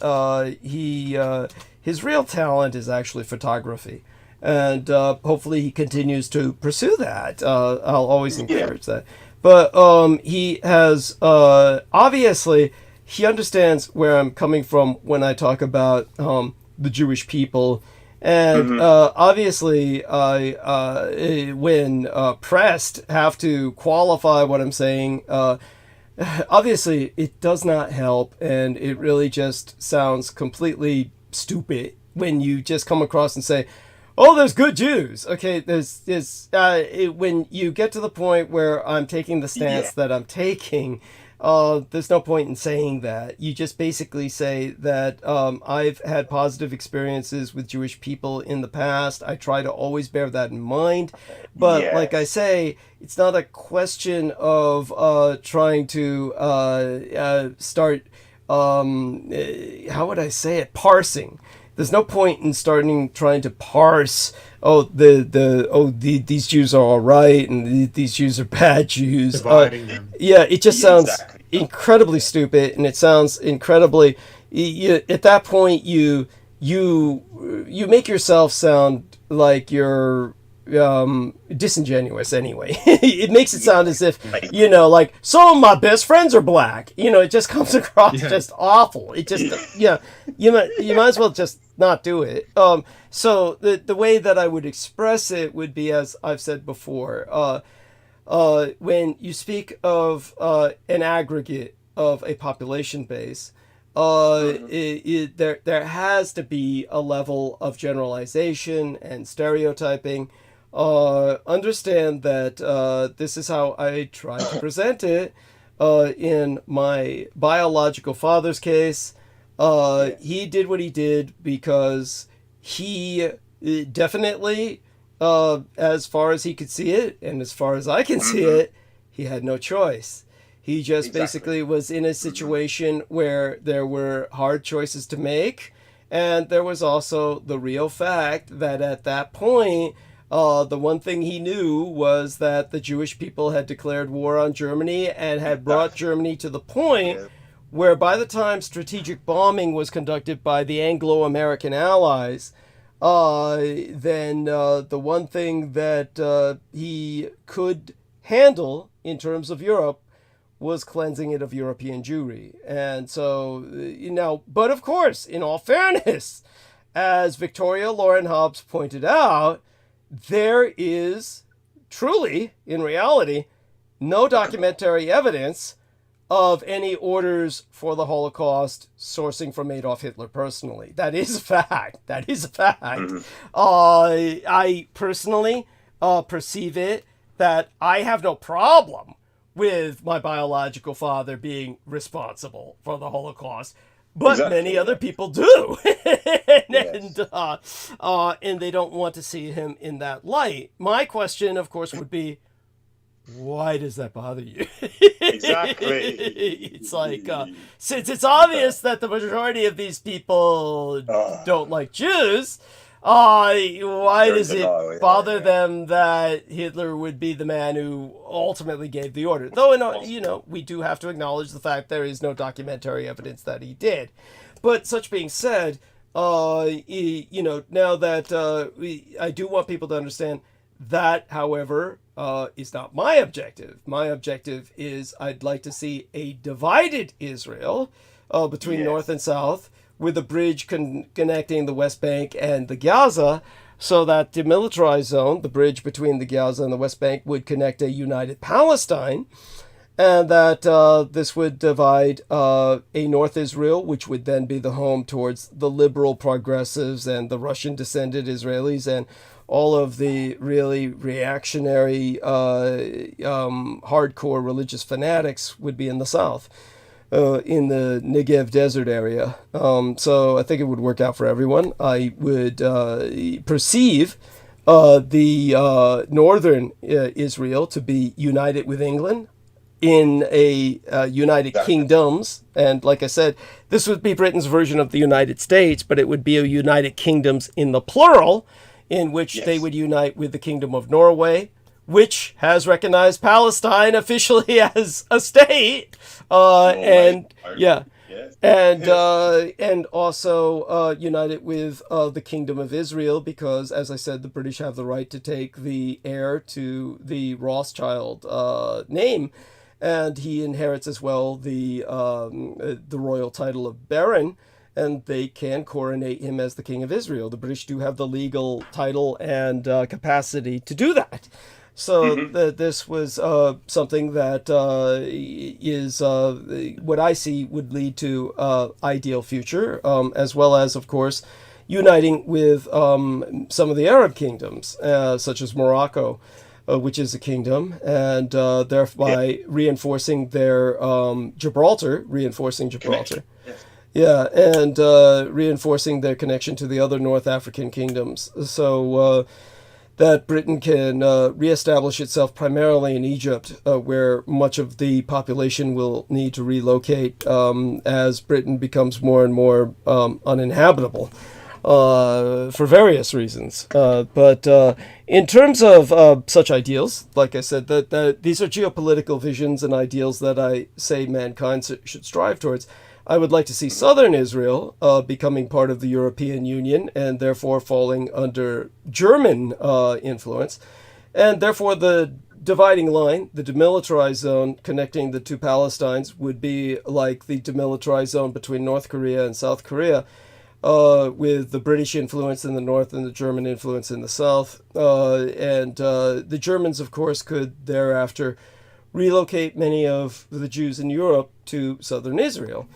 his real talent is actually photography. And hopefully he continues to pursue that. I'll always encourage that. But he has, obviously, he understands where I'm coming from when I talk about the Jewish people. And obviously, I, when pressed, have to qualify what I'm saying. Obviously, it does not help, and it really just sounds completely stupid when you just come across and say, oh, there's good Jews. Okay, when you get to the point where I'm taking the stance that I'm taking, there's no point in saying that. You just basically say that I've had positive experiences with Jewish people in the past. I try to always bear that in mind. But like I say, it's not a question of trying to start, how would I say it, parsing. There's no point in trying to parse. These Jews are all right, and these Jews are bad Jews. Dividing them. Yeah, it just sounds incredibly stupid, and it sounds incredibly. At that point, you make yourself sound like you're disingenuous anyway. It makes it sound as if, like, some of my best friends are black. It just comes across just awful. It just, you might as well just not do it. So the way that I would express it would be, as I've said before, when you speak of an aggregate of a population base, there has to be a level of generalization and stereotyping. Understand that this is how I try to present it. In my biological father's case, he did what he did because he definitely, as far as he could see it, and as far as I can see it, he had no choice. He just basically was in a situation where there were hard choices to make, and there was also the real fact that at that point, the one thing he knew was that the Jewish people had declared war on Germany and had brought Germany to the point where by the time strategic bombing was conducted by the Anglo-American allies, then the one thing that he could handle in terms of Europe was cleansing it of European Jewry. And so, but of course, in all fairness, as Victoria Lauren Hobbs pointed out, there is truly, in reality, no documentary evidence of any orders for the Holocaust sourcing from Adolf Hitler personally. That is a fact. That is a fact. I personally perceive it that I have no problem with my biological father being responsible for the Holocaust, but many other people do. And they don't want to see him in that light. My question, of course, would be, why does that bother you? Exactly. It's like, since it's obvious that the majority of these people don't like Jews, why does it bother them that Hitler would be the man who ultimately gave the order? Though, we do have to acknowledge the fact there is no documentary evidence that he did. But such being said, now that I do want people to understand that, however, is not my objective. My objective is I'd like to see a divided Israel between North and South, with a bridge connecting the West Bank and the Gaza, so that demilitarized zone, the bridge between the Gaza and the West Bank, would connect a united Palestine, and that this would divide a North Israel, which would then be the home towards the liberal progressives and the Russian-descended Israelis and all of the really reactionary, hardcore religious fanatics would be in the South. In the Negev desert area. So I think it would work out for everyone. I would perceive the northern Israel to be united with England in a United Kingdoms. And like I said, this would be Britain's version of the United States, but it would be a United Kingdoms in the plural, in which they would unite with the Kingdom of Norway, which has recognized Palestine officially as a state, and also united with the Kingdom of Israel, because, as I said, the British have the right to take the heir to the Rothschild name, and he inherits as well the royal title of Baron, and they can coronate him as the King of Israel. The British do have the legal title and capacity to do that. So this was something that is what I see would lead to ideal future, as well as, of course, uniting with some of the Arab kingdoms, such as Morocco, which is a kingdom, and thereby reinforcing their Gibraltar. Yeah, and reinforcing their connection to the other North African kingdoms. So that Britain can reestablish itself primarily in Egypt, where much of the population will need to relocate as Britain becomes more and more uninhabitable for various reasons. But in terms of such ideals, like I said, that these are geopolitical visions and ideals that I say mankind should strive towards. I would like to see southern Israel becoming part of the European Union and therefore falling under German influence. And therefore the dividing line, the demilitarized zone connecting the two Palestines, would be like the demilitarized zone between North Korea and South Korea, with the British influence in the north and the German influence in the south. And the Germans, of course, could thereafter relocate many of the Jews in Europe to southern Israel.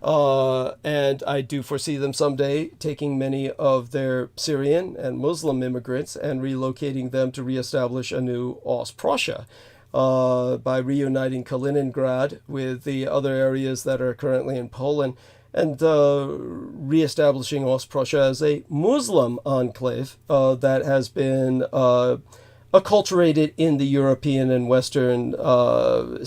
And I do foresee them someday taking many of their Syrian and Muslim immigrants and relocating them to reestablish a new Ostprussia by reuniting Kaliningrad with the other areas that are currently in Poland and reestablishing Ostprussia as a Muslim enclave that has been acculturated in the European and Western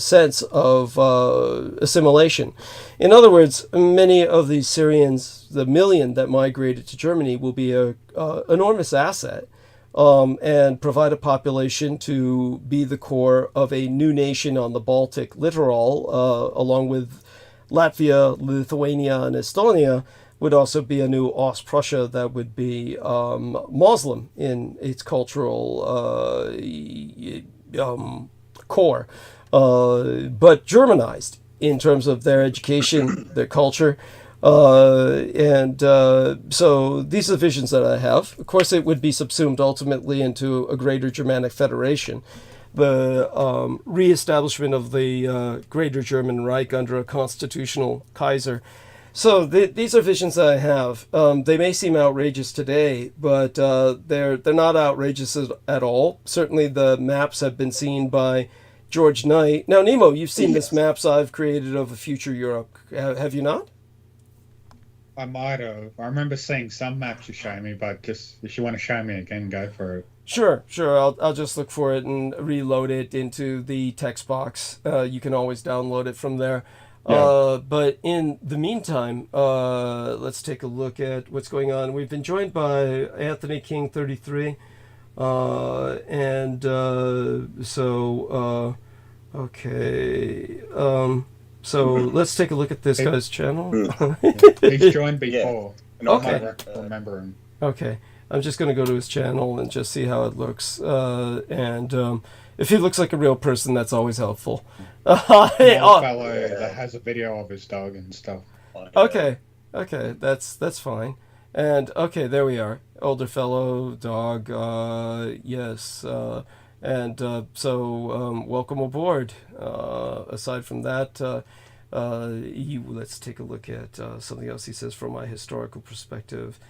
sense of assimilation. In other words, many of these Syrians, the million that migrated to Germany, will be an enormous asset and provide a population to be the core of a new nation on the Baltic littoral, along with Latvia, Lithuania, and Estonia, would also be a new Ostprussia that would be Muslim in its cultural core, but Germanized in terms of their education, their culture. And so these are the visions that I have. Of course, it would be subsumed ultimately into a greater Germanic federation. The reestablishment of the Greater German Reich under a constitutional Kaiser. So these are visions that I have. They may seem outrageous today, but they're not outrageous at all. Certainly the maps have been seen by George Knight. Now, Nemo, you've seen this maps I've created of a future Europe. Have you not? I might have. I remember seeing some maps you showed me, but just if you want to show me again, go for it. Sure. I'll just look for it and reload it into the text box. You can always download it from there. Yeah. But in the meantime, let's take a look at what's going on. We've been joined by Anthony King 33. So let's take a look at this guy's channel. He's joined before. Yeah. Okay. I remember him. Okay. I'm just going to go to his channel and just see how it looks. If he looks like a real person, that's always helpful. Fellow that has a video of his dog and stuff. Okay, that's fine. And okay, there we are. Older fellow, dog. Yes. So welcome aboard. Aside from that, let's take a look at something else he says. From my historical perspective,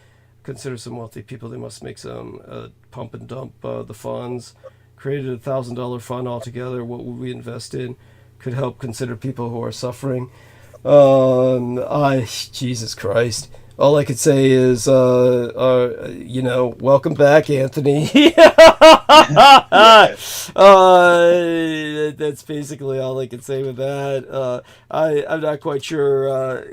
consider some wealthy people. They must make some pump and dump the funds. Created a $1,000 fund altogether. What would we invest in? Could help consider people who are suffering. Jesus Christ. All I could say is, welcome back, Anthony. That's basically all I can say with that. I'm not quite sure.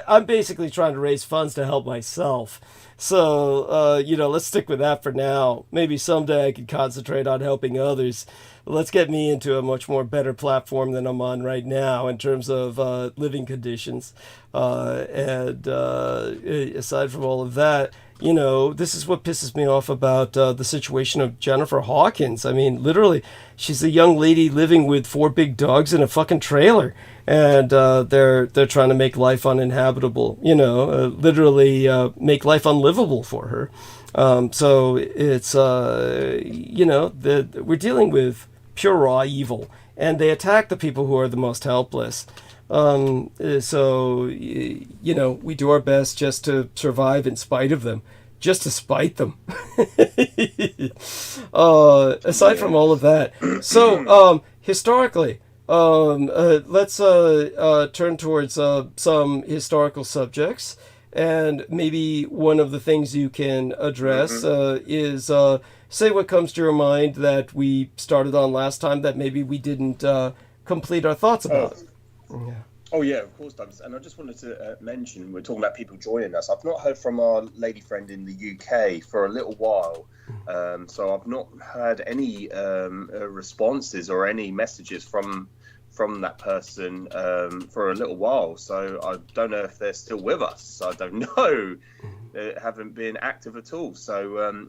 I'm basically trying to raise funds to help myself. So, let's stick with that for now. Maybe someday I could concentrate on helping others. Let's get me into a much more better platform than I'm on right now in terms of living conditions. And aside from all of that, this is what pisses me off about the situation of Jennifer Hawkins. I mean, literally, she's a young lady living with 4 big dogs in a fucking trailer. And they're trying to make life uninhabitable, literally make life unlivable for her. So it's, we're dealing with pure raw evil, and they attack the people who are the most helpless. So we do our best just to survive in spite of them, just to spite them. Aside from all of that, so historically, let's turn towards some historical subjects, and maybe one of the things you can address is say what comes to your mind that we started on last time that maybe we didn't complete our thoughts about. Oh yeah, of course, Douglas. And I just wanted to mention, we're talking about people joining us. I've not heard from our lady friend in the UK for a little while. So I've not heard any responses or any messages from from that person for a little while. So I don't know if they're still with us. I don't know. They haven't been active at all. So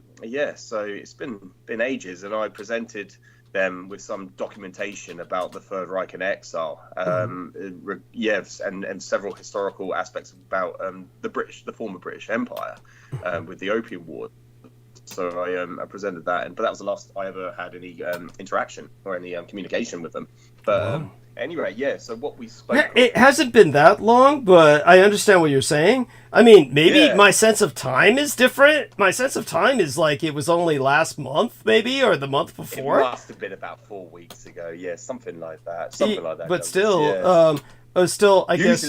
so it's been ages, and I presented them with some documentation about the Third Reich in exile, and several historical aspects about the former British Empire with the Opium War. So I presented that, but that was the last I ever had any interaction or any communication with them. But anyway, so what we spoke. It hasn't been that long, but I understand what you're saying. I mean, maybe my sense of time is different. My sense of time is like it was only last month, maybe, or the month before. It must have been about 4 weeks ago. Yeah, something like that. But still, I guess.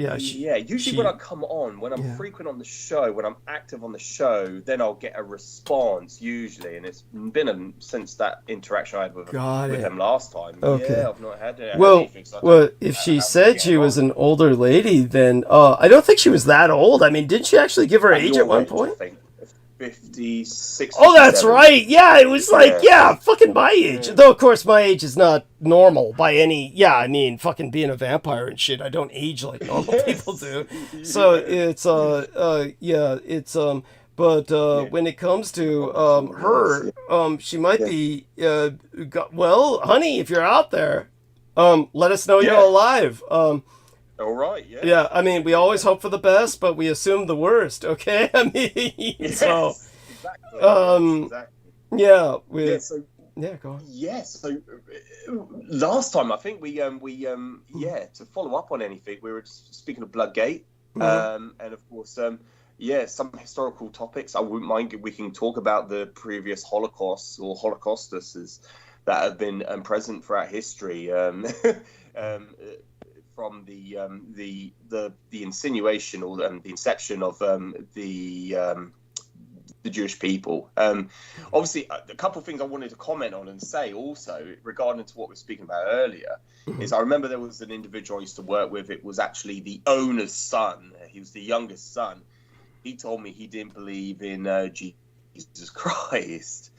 Usually when I come on, when I'm frequent on the show, when I'm active on the show, then I'll get a response usually, and it's been since that interaction I had with them last time. Okay. Yeah, I've not had anything. So if she said she was an older lady, then I don't think she was that old. I mean, didn't she actually give her age at one point? I think 56. Oh, that's right. Yeah, it was like, fucking my age. Though, of course, my age is not normal by any. Yeah, I mean, fucking being a vampire and shit, I don't age like normal people do. So it's when it comes to her, she might be. Well, honey, if you're out there, let us know you're alive. All right, yeah. Yeah, I mean, we always hope for the best, but we assume the worst, okay? I mean, exactly. Go on. Yes, so last time I think we to follow up on anything, we were speaking of Bloodgate, and of course, some historical topics. I wouldn't mind we can talk about the previous Holocausts or Holocaustuses that have been present throughout history. From the insinuation or the inception of the Jewish people. Obviously, a couple of things I wanted to comment on and say also regarding to what we were speaking about earlier is I remember there was an individual I used to work with. It was actually the owner's son. He was the youngest son. He told me he didn't believe in Jesus Christ.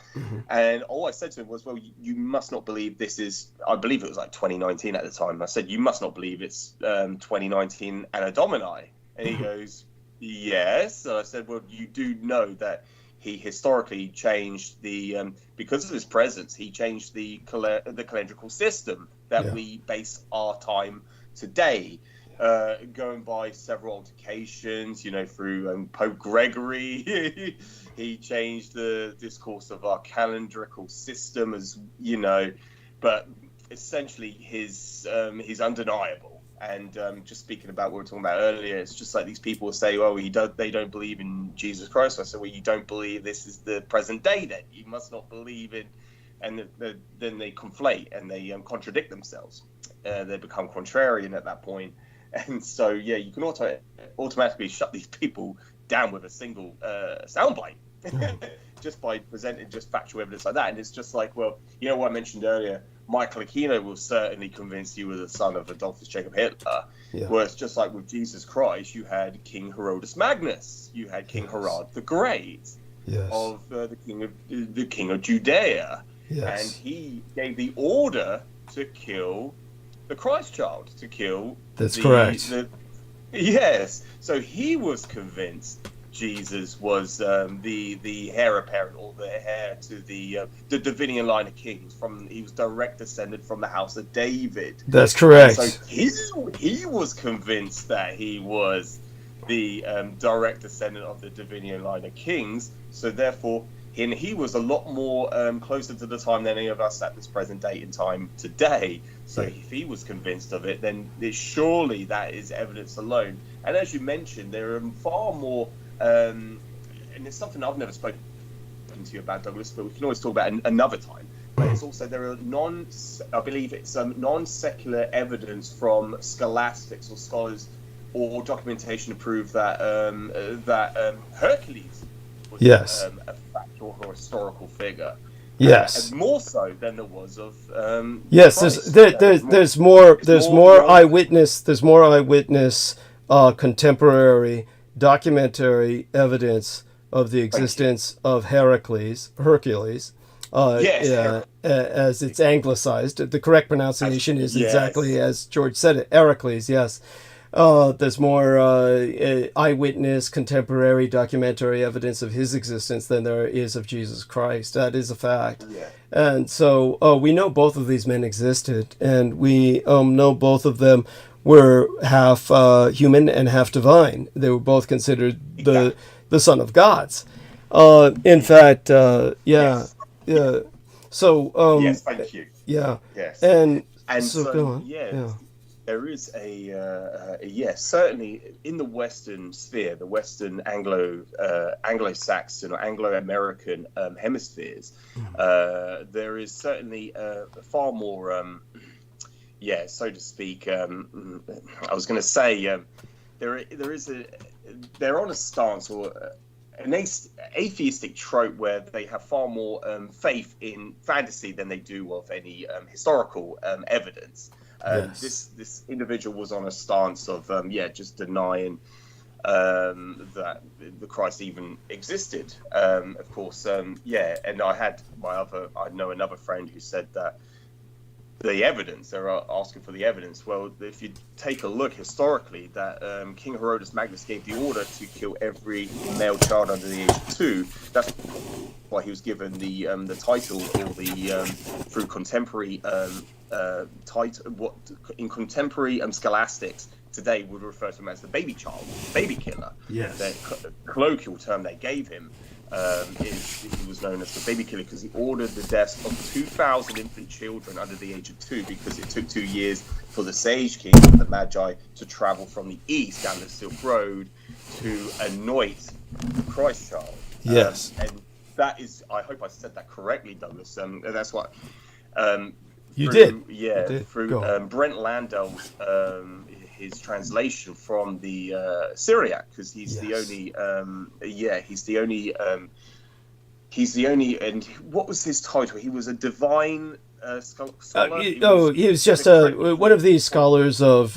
And all I said to him was, well, you must not believe this is, I believe it was like 2019 at the time. I said, you must not believe it's 2019 Anno Domini. And he goes, yes. So I said, well, you do know that he historically changed because of his presence, he changed the calendrical system that we base our time today. Going by several altercations, through Pope Gregory, he changed the discourse of our calendrical system, but essentially he's undeniable. And just speaking about what we were talking about earlier, it's just like these people say, "Oh, they don't believe in Jesus Christ." I said, "Well, you don't believe this is the present day, then you must not believe in." And then they conflate and they contradict themselves. They become contrarian at that point. And so, you can automatically shut these people down with a single soundbite just by presenting just factual evidence like that. And it's just like, well, what I mentioned earlier, Michael Aquino will certainly convince you were the son of Adolphus Jacob Hitler. Whereas just like with Jesus Christ, you had King Herodes Magnus, you had King Herod the Great of the king of Judea, and he gave the order to kill the Christ child, to kill. That's correct. Yes. So he was convinced Jesus was the heir apparent or the heir to the Davinian line of kings. He was direct descendant from the house of David. That's correct. And so he was convinced that he was the direct descendant of the Davinian line of kings. So therefore, he was a lot more closer to the time than any of us at this present date in time today. So if he was convinced of it, then surely that is evidence alone. And as you mentioned, there are far more, and it's something I've never spoken to you about, Douglas, but we can always talk about it another time. But it's also, there are non-secular evidence from scholastics or scholars or documentation to prove that Hercules was a factual or historical figure. Yes, and more so than there was of. There's more eyewitness, contemporary documentary evidence of the existence of Hercules, Yeah, as it's anglicized. The correct pronunciation is exactly as George said it, Heracles, yes. There's more eyewitness, contemporary, documentary evidence of his existence than there is of Jesus Christ. That is a fact. Yeah. And so we know both of these men existed, and we know both of them were half human and half divine. They were both considered the son of gods. In fact, Yes. So Yes, thank you. yeah, Yes. and So, go on. yeah, there is yes, certainly in the Western sphere, the Western Anglo-Saxon or Anglo-American hemispheres, there is certainly far more, so to speak. I was going to say they're on a stance or an atheistic trope where they have far more faith in fantasy than they do of any historical evidence. This individual was on a stance of just denying that the Christ even existed. Of course, and I know another friend who said that the evidence, they're asking for the evidence. Well, if you take a look historically, that King Herodes Magnus gave the order to kill every male child under the age of 2. That's why he was given the title, or through contemporary title, what in contemporary scholastics today would refer to him as the baby child, baby killer. Yes. The colloquial term they gave him he was known as the baby killer because he ordered the deaths of 2,000 infant children under the age of 2 because it took 2 years for the Sage King of the Magi to travel from the east down the Silk Road to anoint the Christ child. Yes. And that is, I hope I said that correctly, Douglas. That's what. You did. Yeah, you did. through Brent Landau's his translation from the Syriac, because he's the only he's the only, and what was his title? He was a divine scholar. He was just one of these scholars of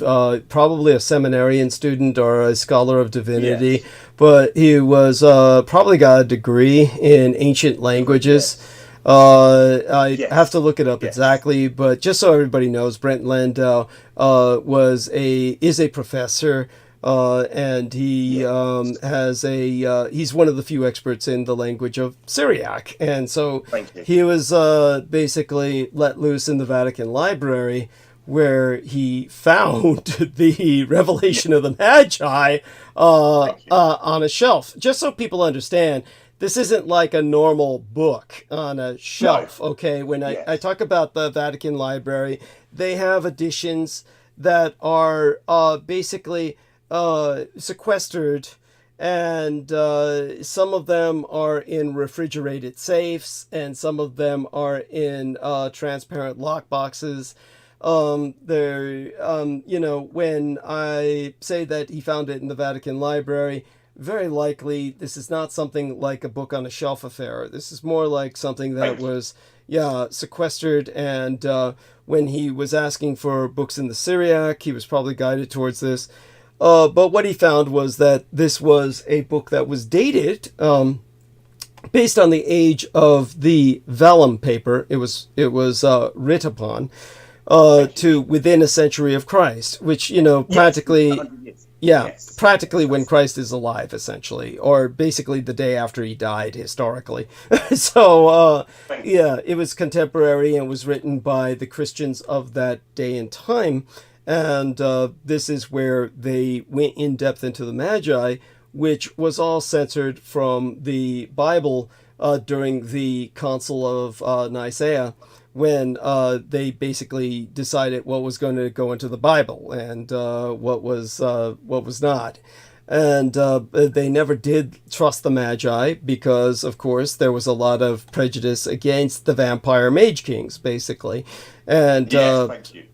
probably a seminarian student or a scholar of divinity, but he was probably got a degree in ancient languages. I have to look it up exactly, but just so everybody knows, Brent Landau is a professor, and he he's one of the few experts in the language of Syriac, and so he was basically let loose in the Vatican Library, where he found the Revelation of the Magi on a shelf. Just so people understand, this isn't like a normal book on a shelf, okay? When I talk about the Vatican Library, they have editions that are basically sequestered, and some of them are in refrigerated safes, and some of them are in transparent lock boxes. When I say that he found it in the Vatican Library, very likely this is not something like a book on a shelf affair. This is more like something that was sequestered, and when he was asking for books in the Syriac, he was probably guided towards this. But what he found was that this was a book that was dated based on the age of the vellum paper it was writ upon, to within a century of Christ, which, practically... practically when Christ is alive, essentially, or basically the day after he died, historically. So, it was contemporary and was written by the Christians of that day and time. And this is where they went in depth into the Magi, which was all censored from the Bible during the Council of Nicaea, when they basically decided what was going to go into the Bible and what was not. And they never did trust the Magi because, of course, there was a lot of prejudice against the vampire mage kings, basically. And thank you.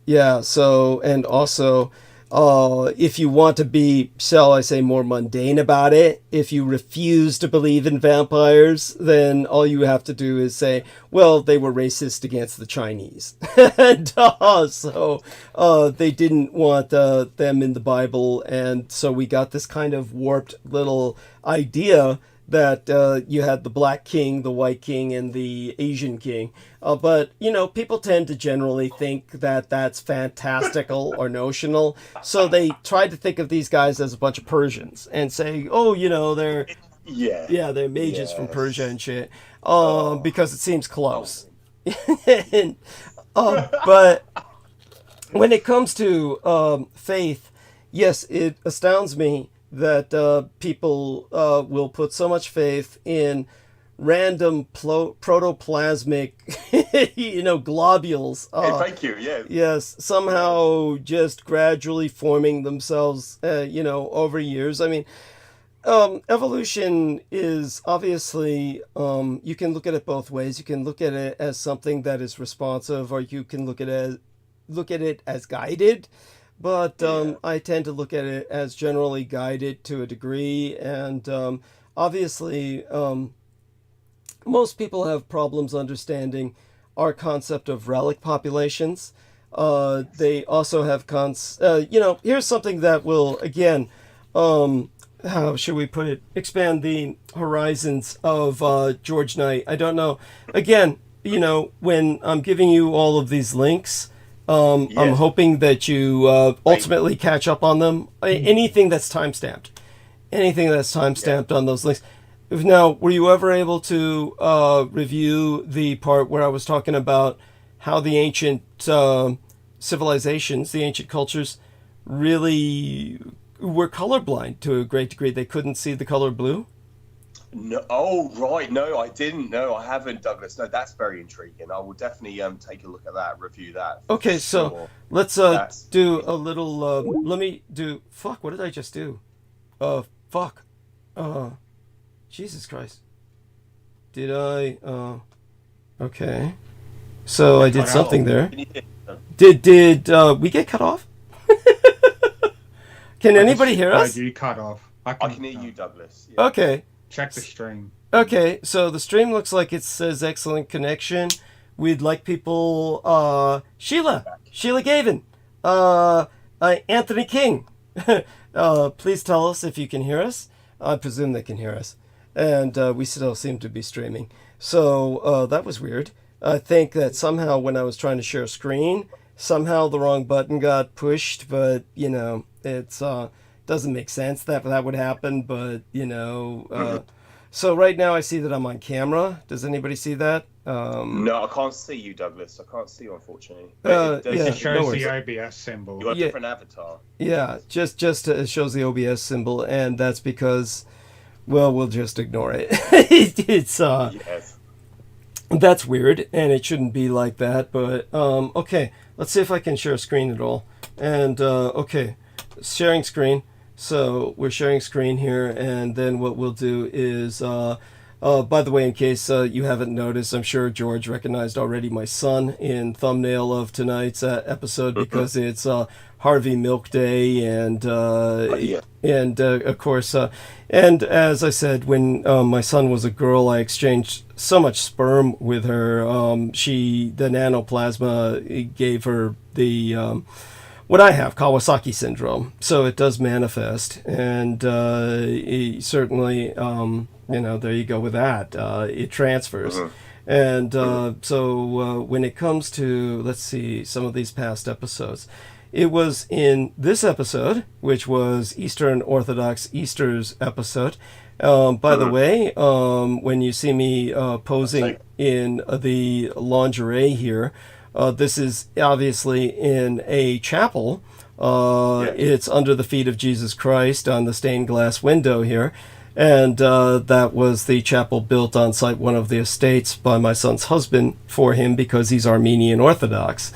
And also, if you want to be, shall I say, more mundane about it, if you refuse to believe in vampires, then all you have to do is say, well, they were racist against the Chinese. And so they didn't want them in the Bible, and so we got this kind of warped little idea that you had the black king, the white king, and the Asian king. But, people tend to generally think that that's fantastical or notional. So they tried to think of these guys as a bunch of Persians and say, oh, they're they're mages from Persia and shit, because it seems close. And, but when it comes to faith, yes, it astounds me that people will put so much faith in random protoplasmic, globules. Thank you. Yeah. Yes, somehow just gradually forming themselves, over years. I mean, evolution is obviously, you can look at it both ways. You can look at it as something that is responsive, or you can look at it as guided. But I tend to look at it as generally guided to a degree, and obviously, most people have problems understanding our concept of relic populations. They also have here's something that will, again, how should we put it, expand the horizons of George Knight. I don't know. Again, when I'm giving you all of these links, I'm hoping that you ultimately catch up on them. Anything that's timestamped. On those links. Now, were you ever able to review the part where I was talking about how the ancient civilizations, the ancient cultures, really were colorblind to a great degree? They couldn't see the color blue? No, oh, right. No, I didn't. No, I haven't, Douglas. No, that's very intriguing. I will definitely take a look at that, review that. Okay, so let's do a little... let me do... Fuck, what did I just do? Fuck. Jesus Christ. Did I... okay. So I did something there. Did we get cut off? Can anybody hear us? You cut off. I can hear you, Douglas. Yeah. Okay. Check the stream. Okay, so the stream looks like it says excellent connection. We'd like people... Sheila Gavin. Anthony King. Please tell us if you can hear us. I presume they can hear us. And we still seem to be streaming. So that was weird. I think that somehow when I was trying to share a screen, somehow the wrong button got pushed, but, it's doesn't make sense that would happen, but, so right now I see that I'm on camera. Does anybody see that? No, I can't see you, Douglas. I can't see you, unfortunately. It shows the OBS symbol. You got a different avatar. Yeah, just it shows the OBS symbol, and that's because, well, we'll just ignore it. It's yes. That's weird, and it shouldn't be like that. But okay, let's see if I can share a screen at all. And okay, sharing screen. So we're sharing screen here, and then what we'll do is, by the way, in case you haven't noticed, I'm sure George recognized already my son in thumbnail of tonight's episode because it's Harvey Milk Day, and of course, and as I said, when my son was a girl, I exchanged so much sperm with her. The nanoplasma gave her the what I have, Kawasaki syndrome. So it does manifest, and certainly, there you go with that. It transfers. And so when it comes to, let's see, some of these past episodes, it was in this episode, which was Eastern Orthodox Easter's episode. By the way, when you see me posing in the lingerie here, this is obviously in a chapel. It's under the feet of Jesus Christ on the stained glass window here. And that was the chapel built on site one of the estates by my son's husband for him because he's Armenian Orthodox.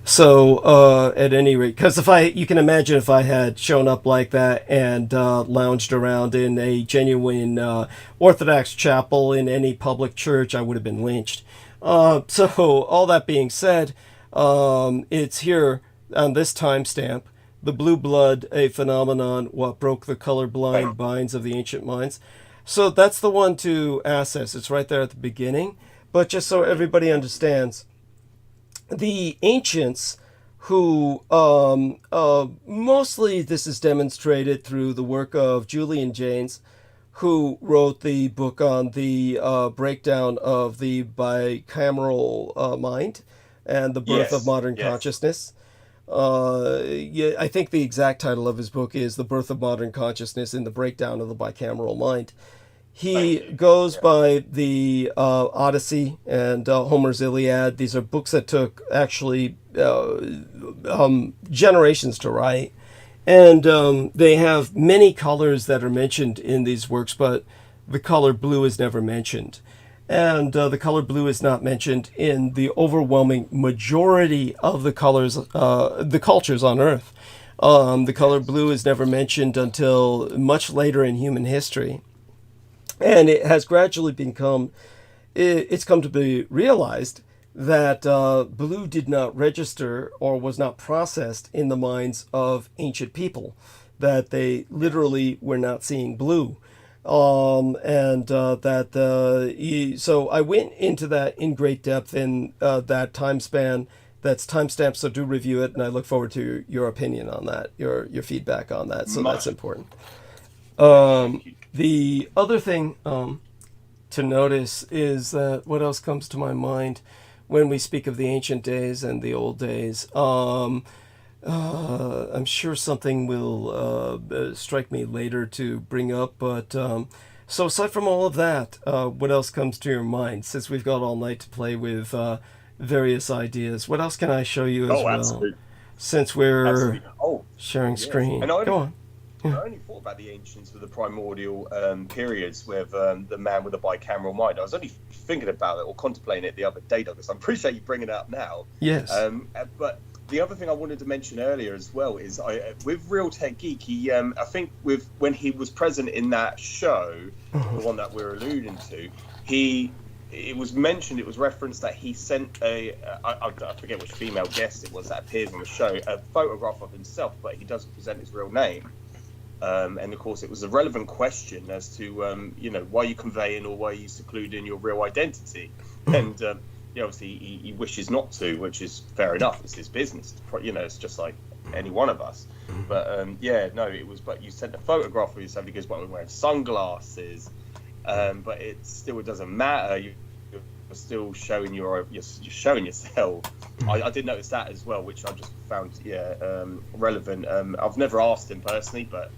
So at any rate, because you can imagine if I had shown up like that and lounged around in a genuine Orthodox chapel in any public church, I would have been lynched. So all that being said, it's here on this timestamp, the blue blood, a phenomenon, what broke the colorblind minds of the ancient minds. So that's the one to access. It's right there at the beginning. But just so everybody understands, the ancients who, mostly this is demonstrated through the work of Julian Jaynes, who wrote the book on the breakdown of the bicameral mind and the birth of modern consciousness. Yeah, I think the exact title of his book is The Birth of Modern Consciousness and the Breakdown of the Bicameral Mind. He goes by the Odyssey and Homer's Iliad. These are books that took actually generations to write. And they have many colors that are mentioned in these works, but the color blue is never mentioned. And the color blue is not mentioned in the overwhelming majority of the colors, the cultures on Earth. The color blue is never mentioned until much later in human history. And it has gradually it's come to be realized that blue did not register or was not processed in the minds of ancient people, that they literally were not seeing blue. So I went into that in great depth in that time span. That's timestamped, so do review it, and I look forward to your opinion on that, your feedback on that. So that's important. The other thing to notice is that what else comes to my mind when we speak of the ancient days and the old days. I'm sure something will strike me later to bring up, but so aside from all of that, what else comes to your mind? Since we've got all night to play with various ideas, what else can I show you as well? Absolutely. Since we're sharing screen. And Go on. I only thought about the ancients with the primordial periods with the man with a bicameral mind. I was only thinking about it or contemplating it the other day, Douglas. I appreciate you bringing it up now. Yes. But the other thing I wanted to mention earlier as well is with Real Tech Geek, he I think when he was present in that show, the one that we're alluding to, it was referenced that he sent I forget which female guest it was that appears on the show, a photograph of himself, but he doesn't present his real name. And of course, it was a relevant question as to why you conveying or why you secluding your real identity, and obviously he wishes not to, which is fair enough. It's his business. It's just like any one of us. But it was. But you sent a photograph of yourself because we're wearing sunglasses, but it doesn't matter. You're still showing you're showing yourself. I did notice that as well, which I just found relevant. I've never asked him personally, but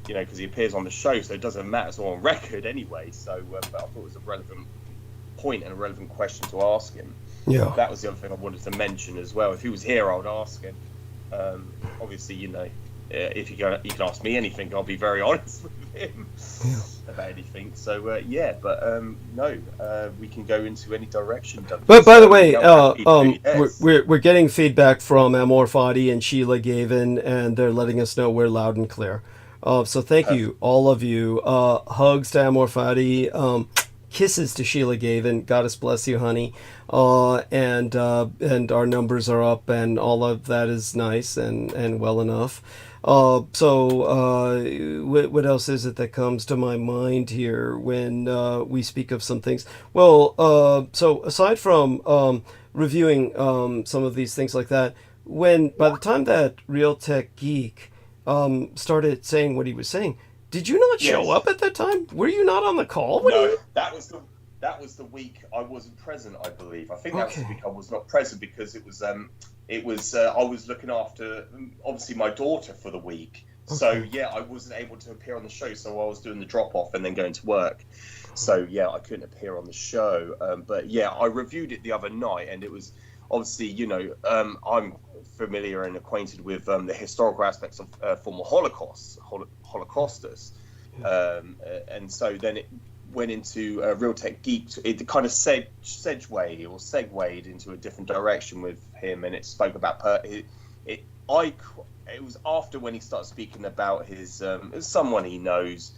because he appears on the show, so it doesn't matter. It's all on record anyway. So but I thought it was a relevant point and a relevant question to ask him. Yeah, that was the other thing I wanted to mention as well. If he was here, I would ask him. Obviously, if you can ask me anything, I'll be very honest with him about anything. So we can go into any direction. But by the way, we're getting feedback from Amor Fadi and Sheila Gavin, and they're letting us know we're loud and clear. So thank you, all of you. Hugs to Amor Fadi. Kisses to Sheila Gavin. Goddess bless you, honey. And our numbers are up, and all of that is nice and well enough. What else is it that comes to my mind here when we speak of some things? Well, so aside from reviewing some of these things like that, by the time that Real Tech Geek started saying what he was saying, did you not show up at that time? Were you not on the call? No, that was the week I wasn't present, I believe. I think that was the week I was not present because it was I was looking after obviously my daughter for the week. Okay. So I wasn't able to appear on the show, so I was doing the drop off and then going to work. So I couldn't appear on the show. But I reviewed it the other night, and it was obviously I'm familiar and acquainted with the historical aspects of former Holocausters, and so then it went into Real Tech Geek. It kind of segued into a different direction with him, and it spoke about it was after when he started speaking about his someone he knows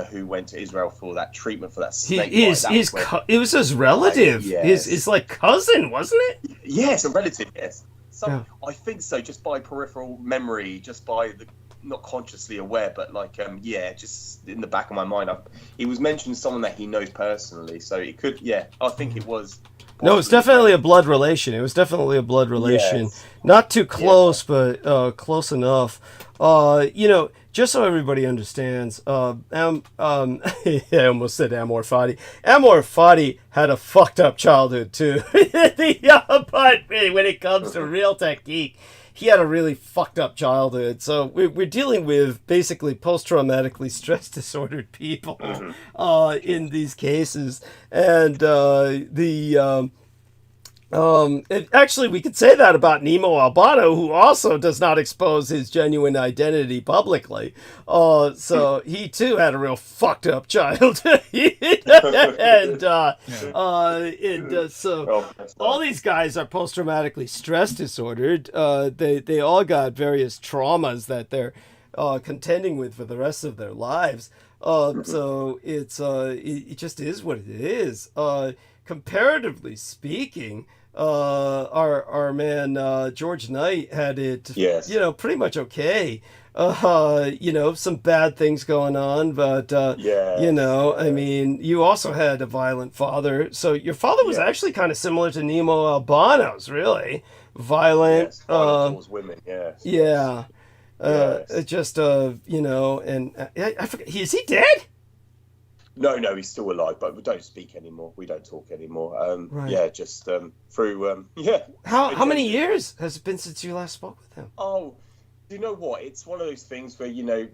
who went to Israel for that treatment for that snake bite. It was his relative. His like cousin, wasn't it? Yes, a relative. Yes. I think so, just by peripheral memory, just by the not consciously aware, but just in the back of my mind, he was mentioning someone that he knows personally, so it could. I think it was. No, it's definitely a blood relation. Yes. Not too close, but close enough. just so everybody understands, I almost said Amor Fati. Amor Fati had a fucked up childhood too. But when it comes to real technique, he had a really fucked up childhood. So we're dealing with basically post-traumatically stress disordered people in these cases. And actually, we could say that about Nemo Albano, who also does not expose his genuine identity publicly. So he too had a real fucked up childhood. So all these guys are post-traumatically stress disordered. They all got various traumas that they're contending with for the rest of their lives. So it just is what it is. Comparatively speaking, our man George Knight had it, pretty much okay. Some bad things going on, but I mean, you also had a violent father. So your father was actually kind of similar to Nemo Albano's, really violent. Violent towards women, and I forget. Is he dead? No, he's still alive, but we don't speak anymore. We don't talk anymore. Right. Through How many years has it been since you last spoke with him? Oh, you know what? It's one of those things where,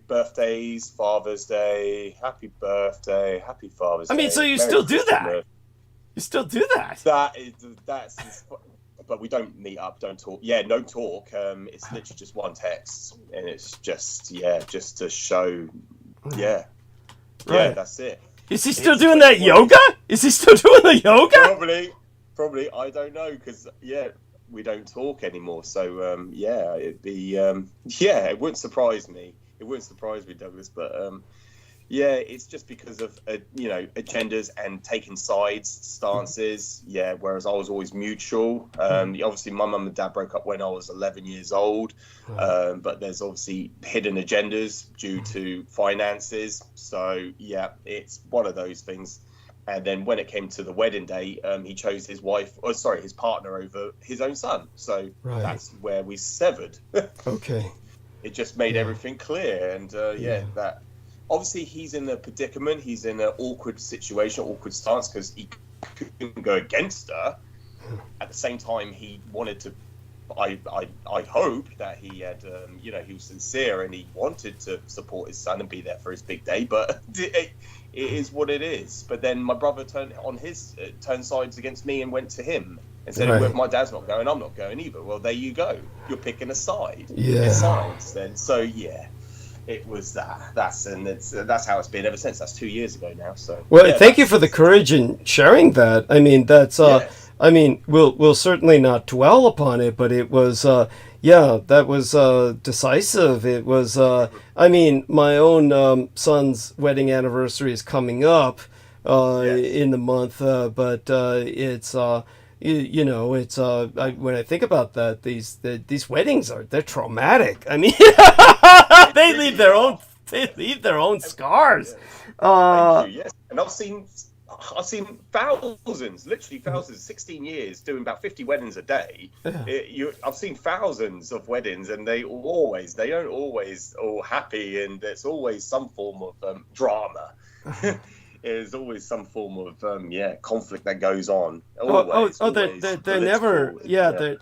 birthdays, Father's Day, happy birthday, happy Father's Day. I mean, so you still do that? You still do that? That's. But we don't meet up, don't talk. Yeah, no talk. It's literally just one text, and it's just to show. Yeah. Right. Yeah, that's it. Is he still doing that yoga? Is he still doing the yoga? Probably. I don't know, because we don't talk anymore. So it'd be it wouldn't surprise me. It wouldn't surprise me, Douglas. But it's just because of agendas and taking sides, stances. Yeah, whereas I was always mutual. Obviously, my mum and dad broke up when I was 11 years old. But there's obviously hidden agendas due to finances. So it's one of those things. And then when it came to the wedding day, he chose his partner over his own son. So that's where we severed. Okay. It just made everything clear, and that. Obviously, he's in a predicament. He's in an awkward situation, awkward stance, because he couldn't go against her. At the same time, he wanted to. I hope that he had, he was sincere and he wanted to support his son and be there for his big day. But it is what it is. But then my brother turned sides against me and went to him and said, "Well, if my dad's not going, I'm not going either." Well, there you go. You're picking a side. Yeah. Sides then. So it was that. That's how it's been ever since. That's 2 years ago now. So thank you for the courage in sharing that. I mean, that's I mean, we'll certainly not dwell upon it, but it was that was decisive. It was I mean, my own son's wedding anniversary is coming up in the month, but it's it's when I think about that, these weddings they're traumatic. I mean, they leave their own scars. Thank you, yes. And I've seen thousands, literally thousands, 16 years doing about 50 weddings a day. I've seen thousands of weddings, and they don't always all happy, and there's always some form of drama. There's always some form of conflict that goes on. They're never.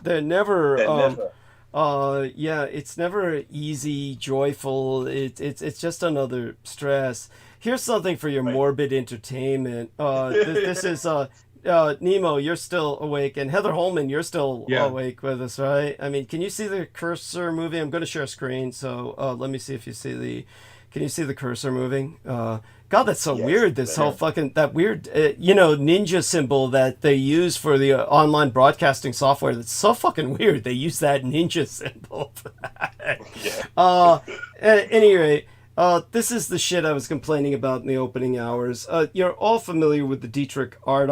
They're never. It's never easy, joyful. It's just another stress. Here's something for your morbid entertainment. This is Nemo. You're still awake, and Heather Holman, you're still awake with us, right? I mean, can you see the cursor moving? I'm going to share a screen, so let me see if you see the. Can you see the cursor moving? God, that's so weird. This whole fucking that weird, ninja symbol that they use for the online broadcasting software. That's so fucking weird. They use that ninja symbol for that. At any rate. This is the shit I was complaining about in the opening hours. You're all familiar with the Dietrich Arc.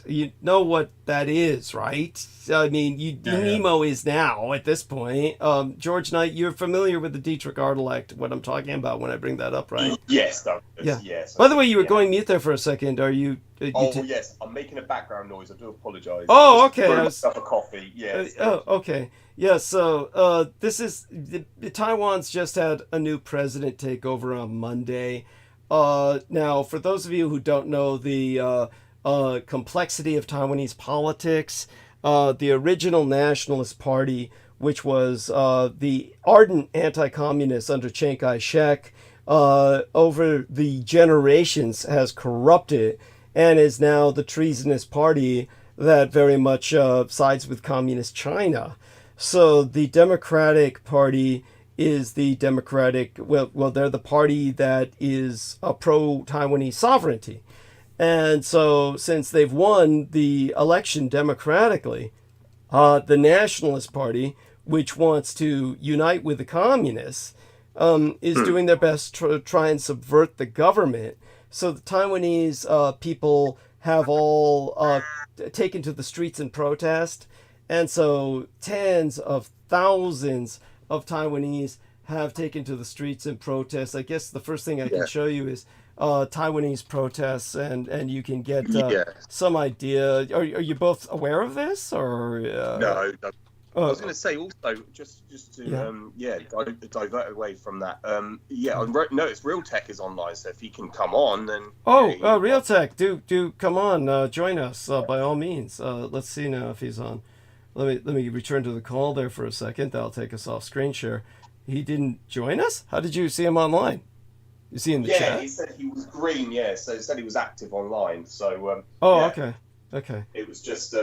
You know what that is, right? I mean, Nemo is now at this point. George Knight, you're familiar with the Dietrich Arc, what I'm talking about when I bring that up, right? Yes. Yes. By the way, you were going mute there for a second. Are you Yes, I'm making a background noise. I do apologise. Oh, okay. Brewing myself a coffee. Yes. Okay. Yeah. So this is Taiwan's just had a new president take over on Monday. Now, for those of you who don't know the complexity of Taiwanese politics, the original Nationalist Party, which was the ardent anti-communist under Chiang Kai-shek, over the generations has corrupted and is now the treasonous party that very much sides with communist China. So the Democratic Party is the Democratic, well, they're the party that is pro-Taiwanese sovereignty. And so since they've won the election democratically, the Nationalist Party, which wants to unite with the communists, is doing their best to try and subvert the government. So the Taiwanese people have all taken to the streets in protest. And so tens of thousands of Taiwanese have taken to the streets in protest. I guess the first thing I can show you is Taiwanese protests, and you can get some idea. Are you both aware of this, or No. I was going to say also, just to divert away from that. I noticed Real Tech is online, so if he can come on, then Real Tech, do come on, join us by all means. Let's see now if he's on. Let me return to the call there for a second. That'll take us off screen share. He didn't join us? How did you see him online? You see in the chat? Yeah, he said he was green. Yeah, so he said he was active online. So okay. It was just